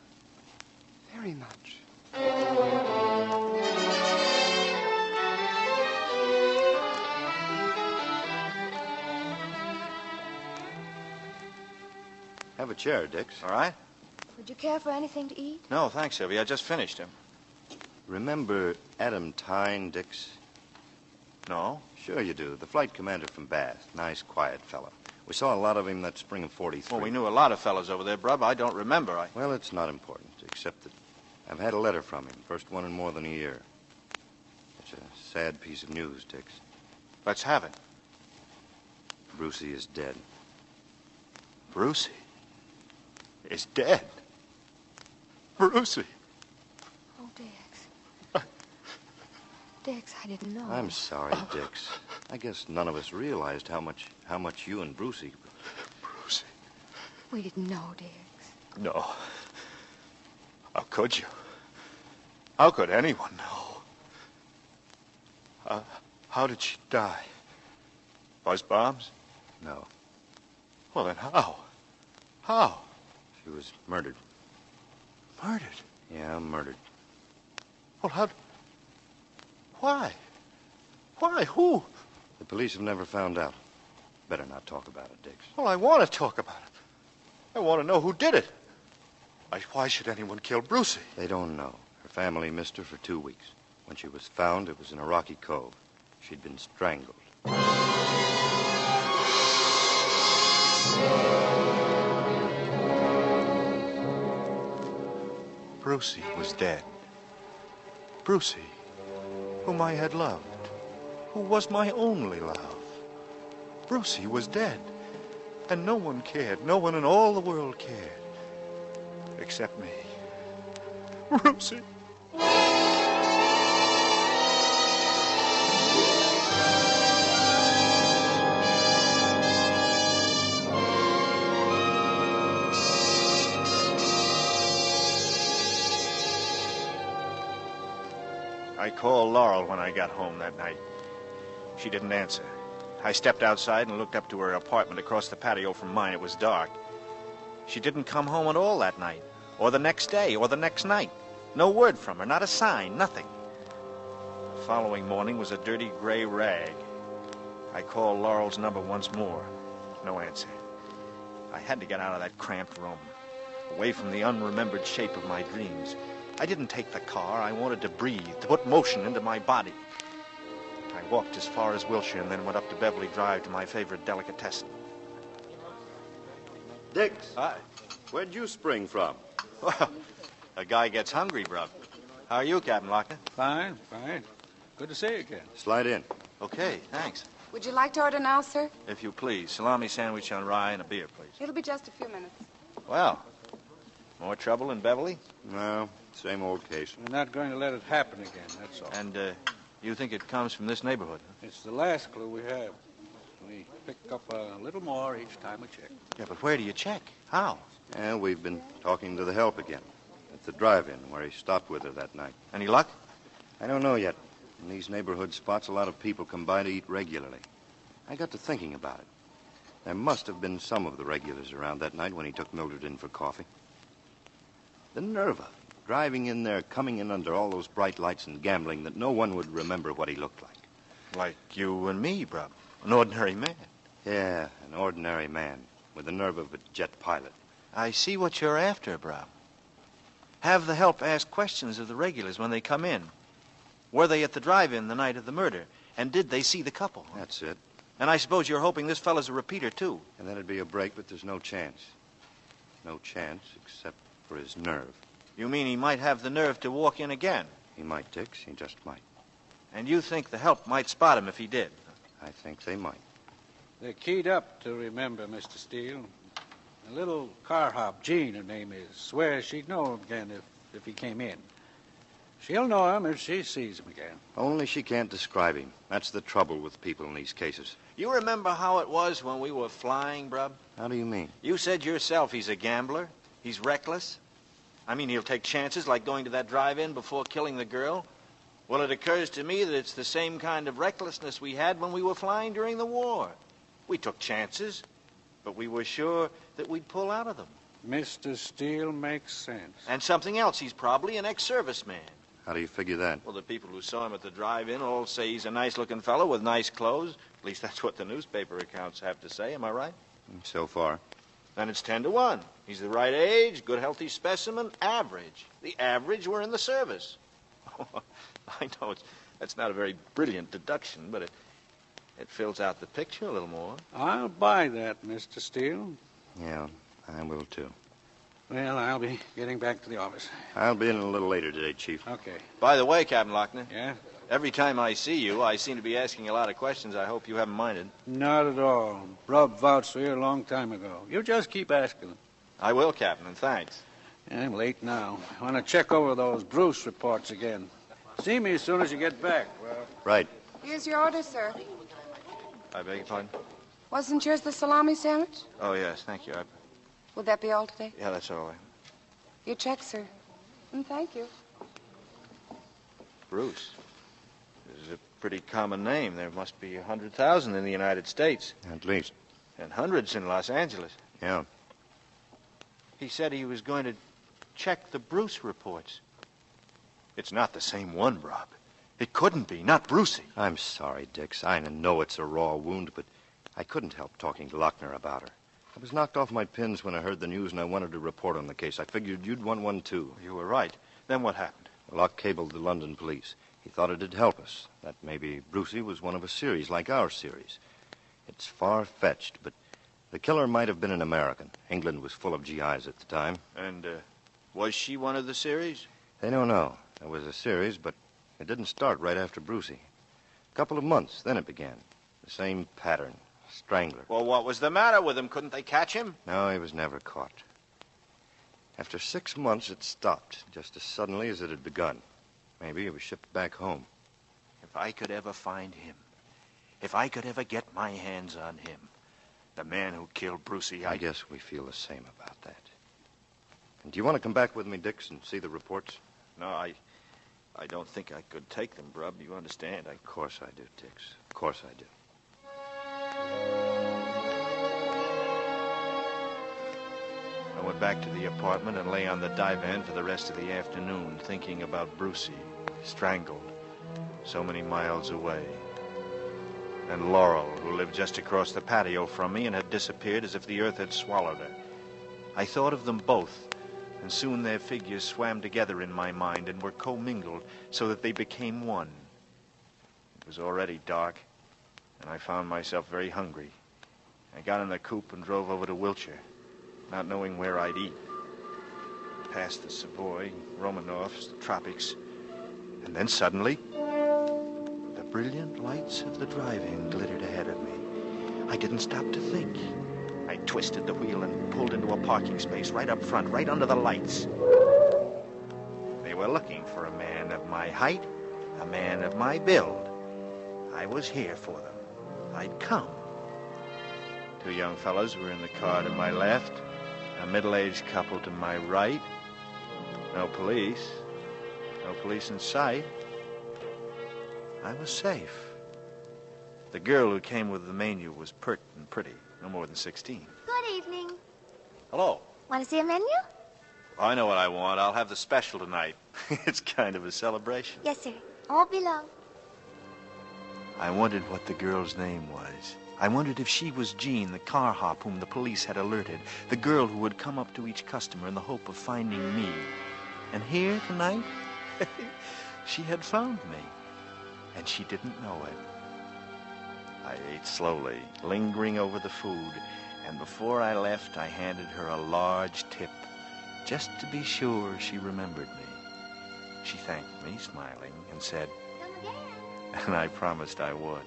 very much. Have a chair, Dix. All right. Would you care for anything to eat? No, thanks, Sylvia. I just finished him. Remember Adam Tyne, Dix? No. Sure you do. The flight commander from Bath. Nice, quiet fellow. We saw a lot of him that spring of 43. Well, we knew a lot of fellows over there, Brub. I don't remember. Well, it's not important, except that I've had a letter from him. First one in more than a year. It's a sad piece of news, Dix. Let's have it. Brucey is dead. Brucey is dead? Brucey? Oh, Dix. Dix, I didn't know. I'm sorry, Dix. I guess none of us realized how much you and Brucey... Brucey? We didn't know, Dix. No. How could you? How could anyone know? How did she die? Buzz bombs? No. Well, then how? How? She was murdered. Murdered? Yeah, murdered. Well, how... Why? Why? Who? The police have never found out. Better not talk about it, Dix. Well, I want to talk about it. I want to know who did it. Why should anyone kill Brucey? They don't know. Her family missed her for 2 weeks. When she was found, it was in a rocky cove. She'd been strangled. Brucey was dead. Brucey, whom I had loved, who was my only love. Brucey was dead, and no one cared. No one in all the world cared, except me. Brucey. I called Laurel when I got home that night. She didn't answer. I stepped outside and looked up to her apartment across the patio from mine. It was dark. She didn't come home at all that night, or the next day, or the next night. No word from her, not a sign, nothing. The following morning was a dirty gray rag. I called Laurel's number once more. No answer. I had to get out of that cramped room, away from the unremembered shape of my dreams. I didn't take the car. I wanted to breathe, to put motion into my body. I walked as far as Wilshire and then went up to Beverly Drive to my favorite delicatessen. Dix. Hi. Where'd you spring from? Well, a guy gets hungry, Brub. How are you, Captain Lochner? Fine, fine. Good to see you again. Slide in. Okay, thanks. Would you like to order now, sir? If you please. Salami sandwich on rye and a beer, please. It'll be just a few minutes. Well, more trouble in Beverly? No, same old case. We're not going to let it happen again, that's all. And, you think it comes from this neighborhood? Huh? It's the last clue we have. We pick up a little more each time we check. Yeah, but where do you check? How? And we've been talking to the help again. At the drive-in where he stopped with her that night. Any luck? I don't know yet. In these neighborhood spots, a lot of people come by to eat regularly. I got to thinking about it. There must have been some of the regulars around that night when he took Mildred in for coffee. The nerve of it. Driving in there, coming in under all those bright lights and gambling that no one would remember what he looked like. Like you and me, Brub. An ordinary man. Yeah, an ordinary man with the nerve of a jet pilot. I see what you're after, Brub. Have the help ask questions of the regulars when they come in. Were they at the drive-in the night of the murder? And did they see the couple? That's it. And I suppose you're hoping this fellow's a repeater, too. And then it'd be a break, but there's no chance. No chance except for his nerve. You mean he might have the nerve to walk in again? He might, Dix. He just might. And you think the help might spot him if he did? I think they might. They're keyed up to remember, Mr. Steele. A little car hop, Jean, her name is, swears she'd know him again if he came in. She'll know him if she sees him again. Only she can't describe him. That's the trouble with people in these cases. You remember how it was when we were flying, Brub? How do you mean? You said yourself he's a gambler. He's reckless. I mean, he'll take chances like going to that drive-in before killing the girl. Well, it occurs to me that it's the same kind of recklessness we had when we were flying during the war. We took chances, but we were sure that we'd pull out of them. Mr. Steele makes sense. And something else, he's probably an ex-serviceman. How do you figure that? Well, the people who saw him at the drive-in all say he's a nice-looking fellow with nice clothes. At least that's what the newspaper accounts have to say. Am I right? So far. Then it's 10 to 1. He's the right age, good, healthy specimen, average. The average were in the service. I know that's not a very brilliant deduction, but it fills out the picture a little more. I'll buy that, Mr. Steele. Yeah, I will too. Well, I'll be getting back to the office. I'll be in a little later today, Chief. Okay. By the way, Captain Lochner. Yeah? Every time I see you, I seem to be asking a lot of questions. I hope you haven't minded. Not at all. Brub vouched for you a long time ago. You just keep asking them. I will, Captain, and thanks. I'm late now. I want to check over those Bruce reports again. See me as soon as you get back. Well, right. Here's your order, sir. I beg your pardon? Wasn't yours the salami sandwich? Oh, yes, thank you. Would that be all today? Yeah, that's all right. Your check, sir. And thank you. Bruce. This is a pretty common name. There must be 100,000 in the United States. At least. And hundreds in Los Angeles. Yeah. He said he was going to check the Bruce reports. It's not the same one, Rob. It couldn't be. Not Brucey. I'm sorry, Dix. I know it's a raw wound, but I couldn't help talking to Lochner about her. I was knocked off my pins when I heard the news, and I wanted to report on the case. I figured you'd want one, too. You were right. Then what happened? Locke cabled the London police. He thought it'd help us, that maybe Brucey was one of a series like our series. It's far-fetched, but the killer might have been an American. England was full of GIs at the time. And was she one of the series? They don't know. There was a series, but it didn't start right after Brucey. A couple of months, then it began. The same pattern. Strangler. Well, what was the matter with him? Couldn't they catch him? No, he was never caught. After 6 months, it stopped, just as suddenly as it had begun. Maybe he was shipped back home. If I could ever find him, if I could ever get my hands on him, the man who killed Brucey, I guess we feel the same about that. And do you want to come back with me, Dix, and see the reports? No, I don't think I could take them, Brub. You understand? Of course I do, Dix. Of course I do. I went back to the apartment and lay on the divan for the rest of the afternoon, thinking about Brucey, strangled, so many miles away. And Laurel, who lived just across the patio from me and had disappeared as if the earth had swallowed her. I thought of them both, and soon their figures swam together in my mind and were commingled so that they became one. It was already dark, and I found myself very hungry. I got in the coupe and drove over to Wiltshire, not knowing where I'd eat. Past the Savoy, Romanovs, the tropics, and then suddenly, the brilliant lights of the drive-in glittered ahead of me. I didn't stop to think. I twisted the wheel and pulled into a parking space right up front, right under the lights. They were looking for a man of my height, a man of my build. I was here for them. I'd come. Two young fellows were in the car to my left, a middle-aged couple to my right. No police in sight. I was safe. The girl who came with the menu was pert and pretty, no more than 16. Good evening. Hello. Want to see a menu? I know what I want. I'll have the special tonight. It's kind of a celebration. Yes, sir. All below. I wondered what the girl's name was. I wondered if she was Jean, the car hop whom the police had alerted, the girl who would come up to each customer in the hope of finding me. And here tonight, she had found me, and she didn't know it. I ate slowly, lingering over the food, and before I left, I handed her a large tip, just to be sure she remembered me. She thanked me, smiling, and said, and I promised I would.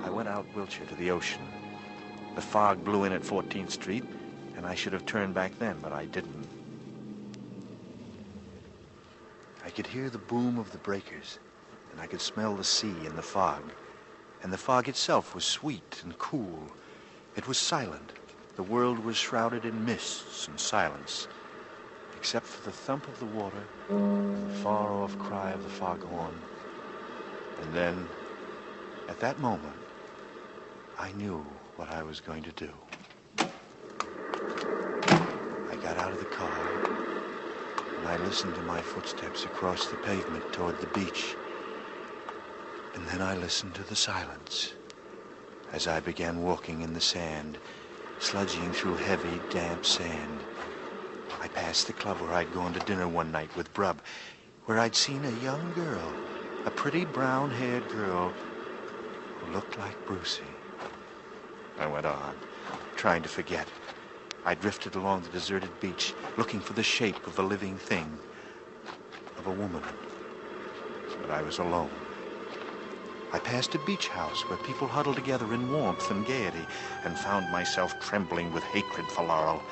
I went out Wiltshire to the ocean. The fog blew in at 14th Street, and I should have turned back then, but I didn't. I could hear the boom of the breakers, and I could smell the sea in the fog. And the fog itself was sweet and cool. It was silent. The world was shrouded in mists and silence, except for the thump of the water and the far-off cry of the foghorn. And then, at that moment, I knew what I was going to do. out of the car, and I listened to my footsteps across the pavement toward the beach. And then I listened to the silence as I began walking in the sand, sludging through heavy, damp sand. I passed the club where I'd gone to dinner one night with Brub, where I'd seen a young girl, a pretty brown-haired girl who looked like Brucey. I went on, trying to forget. I drifted along the deserted beach, looking for the shape of a living thing, of a woman. But I was alone. I passed a beach house where people huddled together in warmth and gaiety, and found myself trembling with hatred for Laurel.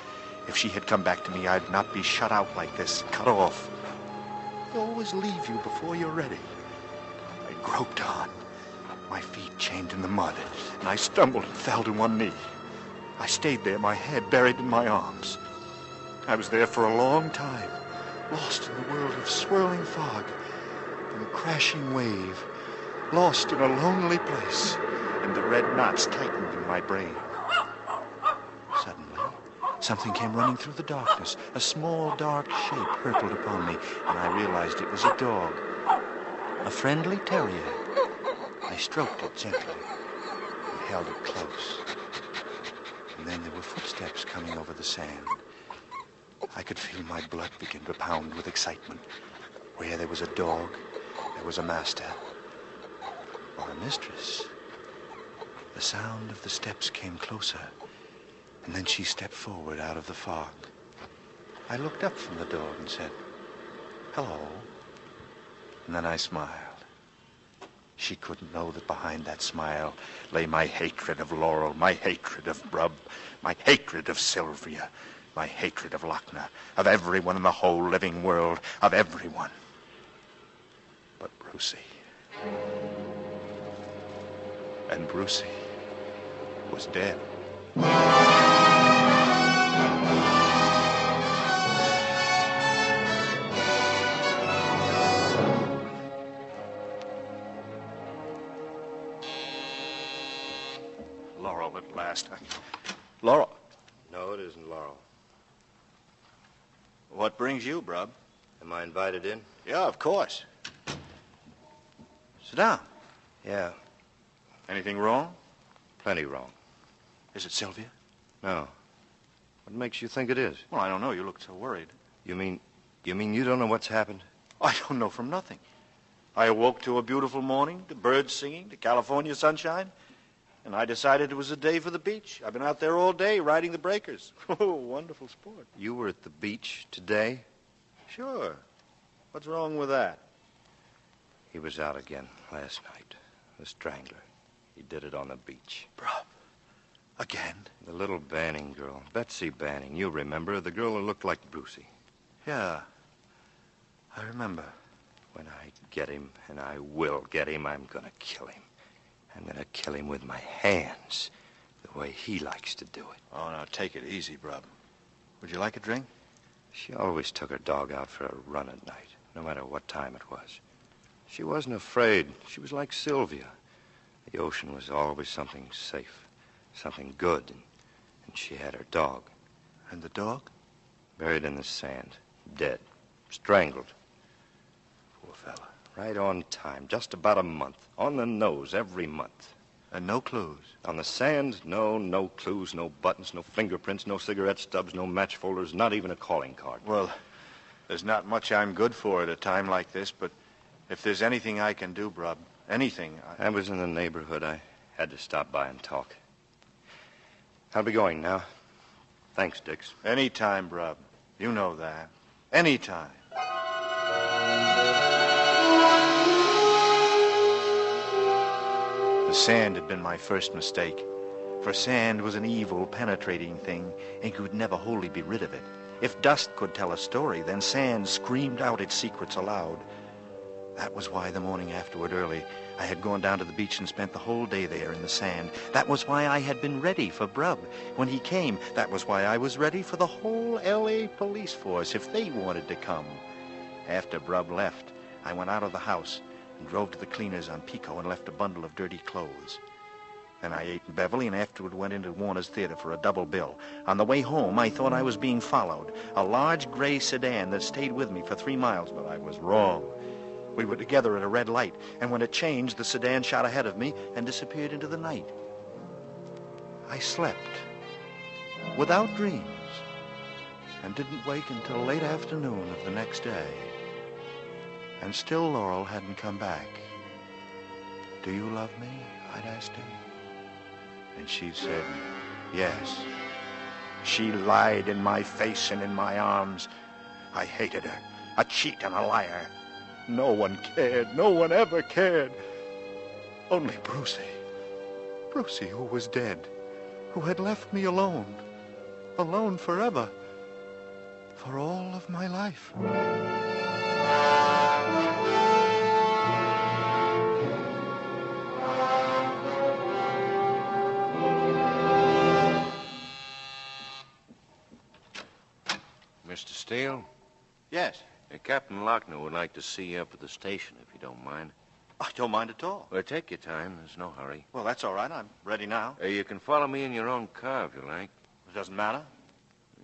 If she had come back to me, I'd not be shut out like this, cut off. They always leave you before you're ready. I groped on, my feet chained in the mud, and I stumbled and fell to one knee. I stayed there, my head buried in my arms. I was there for a long time, lost in the world of swirling fog and crashing wave, lost in a lonely place, and the red knots tightened in my brain. Suddenly, something came running through the darkness. A small, dark shape hurtled upon me, and I realized it was a dog, a friendly terrier. I stroked it gently and held it close. And then there were footsteps coming over the sand. I could feel my blood begin to pound with excitement. Where there was a dog, there was a master or a mistress. The sound of the steps came closer, and then she stepped forward out of the fog. I looked up from the dog and said, "Hello." And then I smiled. She couldn't know that behind that smile lay my hatred of Laurel, my hatred of Brub, my hatred of Sylvia, my hatred of Lochner, of everyone in the whole living world, of everyone. But Brucey. And Brucey was dead. Laurel at last. Laurel? No, it isn't Laurel. What brings you, Brub? Am I invited in? Yeah, of course. Sit down. Yeah. Anything wrong? Plenty wrong. Is it Sylvia? No. What makes you think it is? Well, I don't know. You looked so worried. You mean you don't know what's happened? I don't know from nothing. I awoke to a beautiful morning, to birds singing, to California sunshine, and I decided it was a day for the beach. I've been out there all day riding the breakers. Oh, wonderful sport. You were at the beach today? Sure. What's wrong with that? He was out again last night. The strangler. He did it on the beach. Brub. Again? The little Banning girl. Betsy Banning. You remember? The girl who looked like Brucey. Yeah. I remember. When I get him, and I will get him, I'm gonna kill him. I'm gonna kill him with my hands, the way he likes to do it. Oh, now take it easy, Brub. Would you like a drink? She always took her dog out for a run at night, no matter what time it was. She wasn't afraid. She was like Sylvia. The ocean was always something safe, something good, and she had her dog. And the dog? Buried in the sand, dead, strangled. Poor fella. Right on time, just about a month. On the nose, every month. And no clues? On the sand, no clues, no buttons, no fingerprints, no cigarette stubs, no match folders, not even a calling card. Well, there's not much I'm good for at a time like this, but if there's anything I can do, Brub, anything... I was in the neighborhood. I had to stop by and talk. I'll be going now. Thanks, Dix. Anytime, Brub. You know that. Anytime. The sand had been my first mistake. For sand was an evil, penetrating thing, and could never wholly be rid of it. If dust could tell a story, then sand screamed out its secrets aloud. That was why the morning afterward early, I had gone down to the beach and spent the whole day there in the sand. That was why I had been ready for Brub. When he came, that was why I was ready for the whole L.A. police force if they wanted to come. After Brub left, I went out of the house and drove to the cleaners on Pico and left a bundle of dirty clothes. Then I ate in Beverly and afterward went into Warner's Theater for a double bill. On the way home, I thought I was being followed. A large gray sedan that stayed with me for 3 miles, but I was wrong. We were together at a red light, and when it changed, the sedan shot ahead of me and disappeared into the night. I slept without dreams and didn't wake until late afternoon of the next day. And still Laurel hadn't come back. "Do you love me?" I'd asked her. And she said, yes. She lied in my face and in my arms. I hated her, a cheat and a liar. No one cared. No one ever cared. Only Brucey. Brucey, who was dead, who had left me alone. Alone forever. For all of my life. Mr. Steele? Yes? Captain Lochner would like to see you up at the station, if you don't mind. I don't mind at all. Well, take your time. There's no hurry. Well, that's all right. I'm ready now. You can follow me in your own car, if you like. It doesn't matter.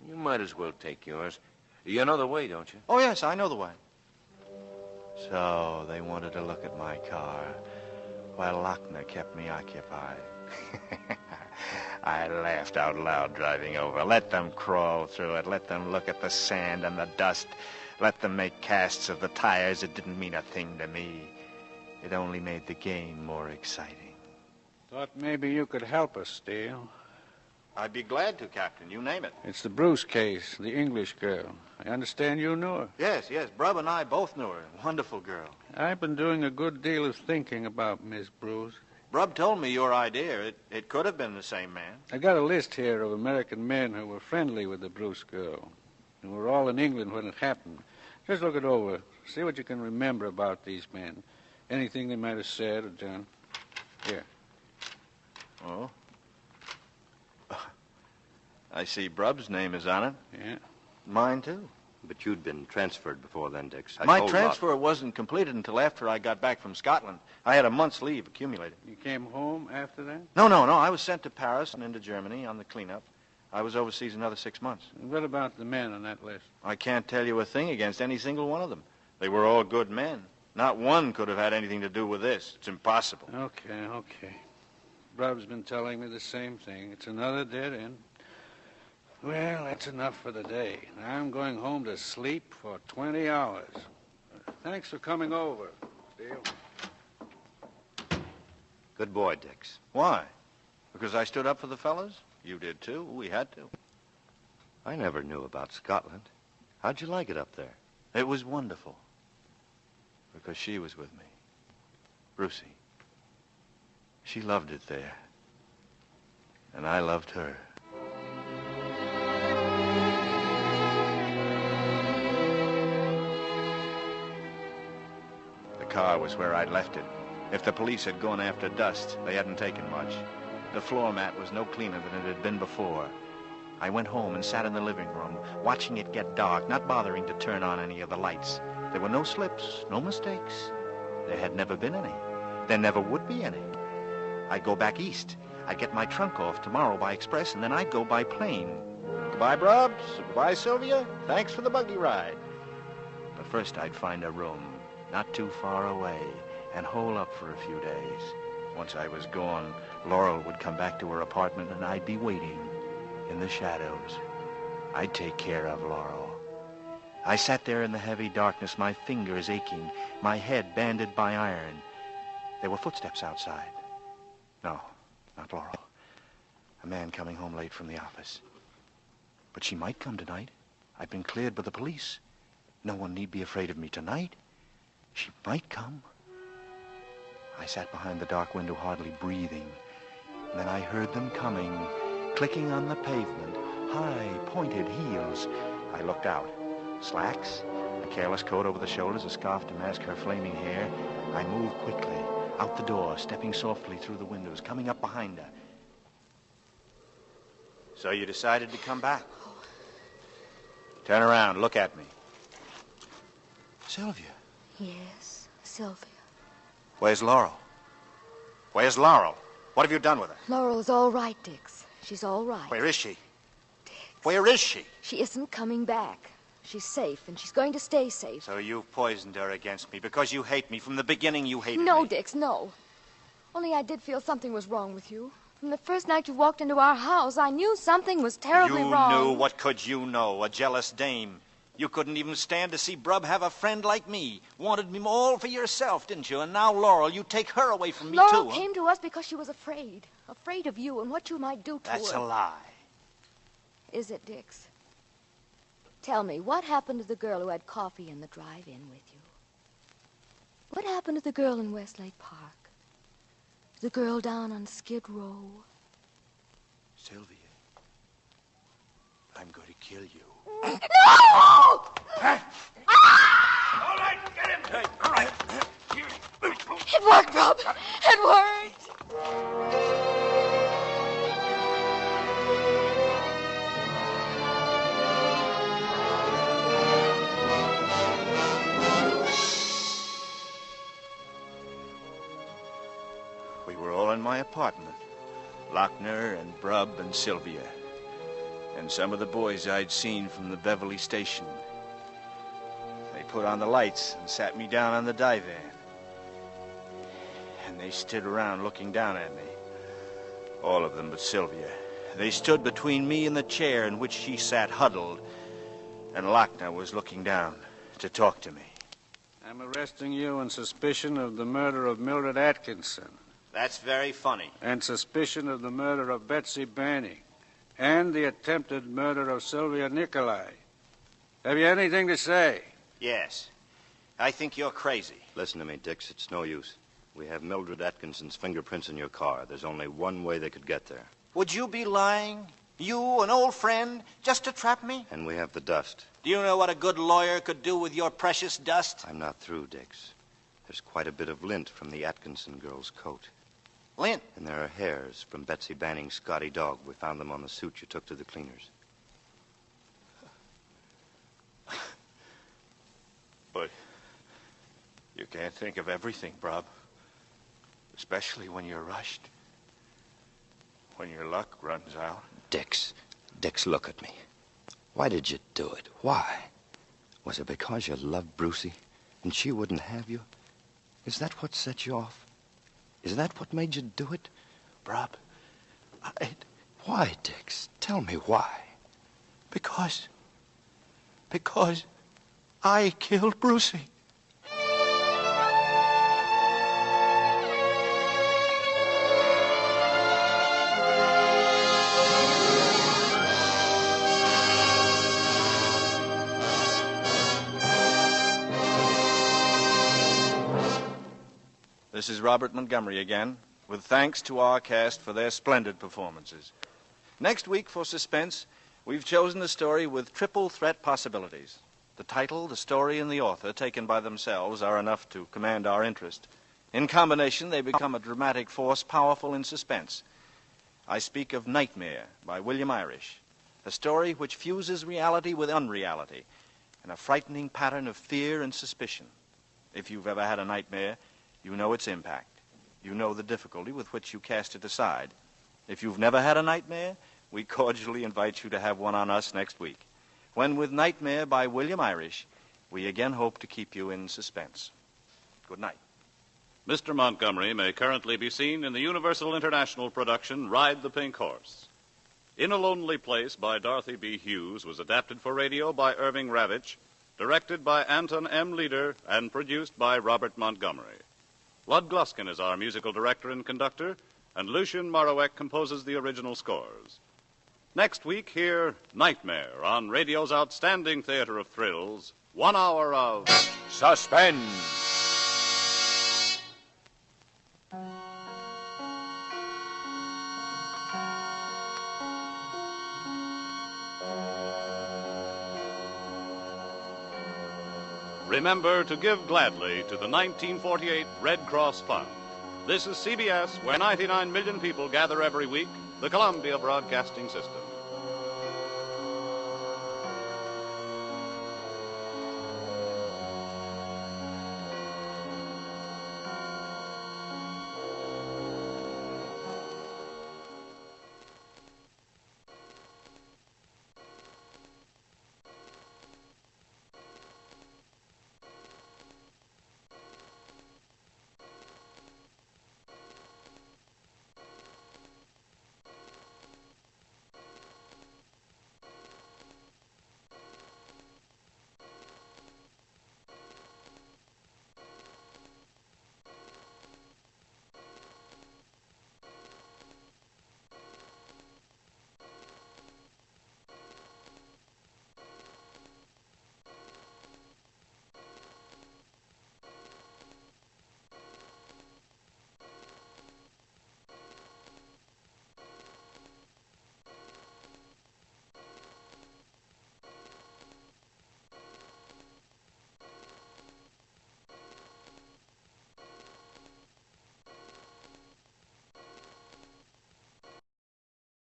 You might as well take yours. You know the way, don't you? Oh, yes, I know the way. So they wanted to look at my car while Lochner kept me occupied. I laughed out loud driving over. Let them crawl through it. Let them look at the sand and the dust. Let them make casts of the tires. It didn't mean a thing to me. It only made the game more exciting. Thought maybe you could help us, Steele. I'd be glad to, Captain. You name it. It's the Bruce case, the English girl. I understand you knew her. Yes. Brub and I both knew her. Wonderful girl. I've been doing a good deal of thinking about Miss Bruce. Brub told me your idea. It could have been the same man. I got a list here of American men who were friendly with the Bruce girl. Who were all in England when it happened. Just look it over. See what you can remember about these men. Anything they might have said or done. Here. Oh? I see Brub's name is on it. Yeah. Mine, too. But you'd been transferred before then, Dix. My transfer wasn't completed until after I got back from Scotland. I had a month's leave accumulated. You came home after that? No. I was sent to Paris and into Germany on the cleanup. I was overseas another 6 months. What about the men on that list? I can't tell you a thing against any single one of them. They were all good men. Not one could have had anything to do with this. It's impossible. Okay. Brub's been telling me the same thing. It's another dead end. Well, that's enough for the day. I'm going home to sleep for 20 hours. Thanks for coming over, Steele. Good boy, Dix. Why? Because I stood up for the fellas? You did, too. We had to. I never knew about Scotland. How'd you like it up there? It was wonderful. Because she was with me. Brucey. She loved it there. And I loved her. The car was where I'd left it. If the police had gone after dust, they hadn't taken much. The floor mat was no cleaner than it had been before. I went home and sat in the living room, watching it get dark, not bothering to turn on any of the lights. There were no slips, no mistakes. There had never been any. There never would be any. I'd go back east. I'd get my trunk off tomorrow by express, and then I'd go by plane. Goodbye, Brubs. Goodbye, Sylvia. Thanks for the buggy ride. But first I'd find a room, not too far away, and hole up for a few days. Once I was gone, Laurel would come back to her apartment, and I'd be waiting in the shadows. I'd take care of Laurel. I sat there in the heavy darkness, my fingers aching, my head banded by iron. There were footsteps outside. No, not Laurel. A man coming home late from the office. But she might come tonight. I've been cleared by the police. No one need be afraid of me tonight. She might come. I sat behind the dark window, hardly breathing. And then I heard them coming, clicking on the pavement, high, pointed heels. I looked out. Slacks, a careless coat over the shoulders, a scarf to mask her flaming hair. I moved quickly, out the door, stepping softly through the windows, coming up behind her. So you decided to come back? Turn around, look at me. Sylvia. Yes, Sylvia. Where's Laurel? Where's Laurel? What have you done with her? Laurel's all right, Dix. She's all right. Where is she? Where is she? She isn't coming back. She's safe, and she's going to stay safe. So you poisoned her against me because you hate me. From the beginning, you hated me. No, Dix, no. Only I did feel something was wrong with you. From the first night you walked into our house, I knew something was terribly wrong. You knew. What could you know? A jealous dame. You couldn't even stand to see Brub have a friend like me. Wanted me all for yourself, didn't you? And now, Laurel, you take her away from me, Laurel too. came to us because she was afraid. Afraid of you and what you might do to her. That's a lie. Is it, Dix? Tell me, what happened to the girl who had coffee in the drive-in with you? What happened to the girl in Westlake Park? The girl down on Skid Row? Sylvia, I'm going to kill you. No! Hey. All right, get him! Hey, all right. It worked, Rob. It worked. We were all in my apartment. Lochner and Brub and Sylvia. And some of the boys I'd seen from the Beverly station. They put on the lights and sat me down on the divan. And they stood around looking down at me. All of them but Sylvia. They stood between me and the chair in which she sat huddled. And Lochner was looking down to talk to me. I'm arresting you on suspicion of the murder of Mildred Atkinson. That's very funny. And suspicion of the murder of Betsy Banning. And the attempted murder of Sylvia Nicolai. Have you anything to say? Yes. I think you're crazy. Listen to me, Dix. It's no use. We have Mildred Atkinson's fingerprints in your car. There's only one way they could get there. Would you be lying? You, an old friend, just to trap me? And we have the dust. Do you know what a good lawyer could do with your precious dust? I'm not through, Dix. There's quite a bit of lint from the Atkinson girl's coat. Lint? And there are hairs from Betsy Banning's Scotty dog. We found them on the suit you took to the cleaners. But you can't think of everything, Brub. Especially when you're rushed. When your luck runs out. Dix, look at me. Why did you do it? Why? Was it because you loved Brucie and she wouldn't have you? Is that what set you off? Is that what made you do it? Brub, Why, Dix? Tell me why. Because I killed Brucie. This is Robert Montgomery again, with thanks to our cast for their splendid performances. Next week for Suspense, we've chosen a story with triple threat possibilities. The title, the story, and the author, taken by themselves, are enough to command our interest. In combination, they become a dramatic force powerful in suspense. I speak of Nightmare by William Irish, a story which fuses reality with unreality in a frightening pattern of fear and suspicion. If you've ever had a nightmare, you know its impact. You know the difficulty with which you cast it aside. If you've never had a nightmare, we cordially invite you to have one on us next week, when with Nightmare by William Irish, we again hope to keep you in suspense. Good night. Mr. Montgomery may currently be seen in the Universal International production Ride the Pink Horse. In a Lonely Place by Dorothy B. Hughes was adapted for radio by Irving Ravitch, directed by Anton M. Leader, and produced by Robert Montgomery. Lud Gluskin is our musical director and conductor, and Lucien Morawek composes the original scores. Next week, hear Nightmare on radio's outstanding theater of thrills, 1 hour of Suspense. Remember to give gladly to the 1948 Red Cross Fund. This is CBS, where 99 million people gather every week, the Columbia Broadcasting System.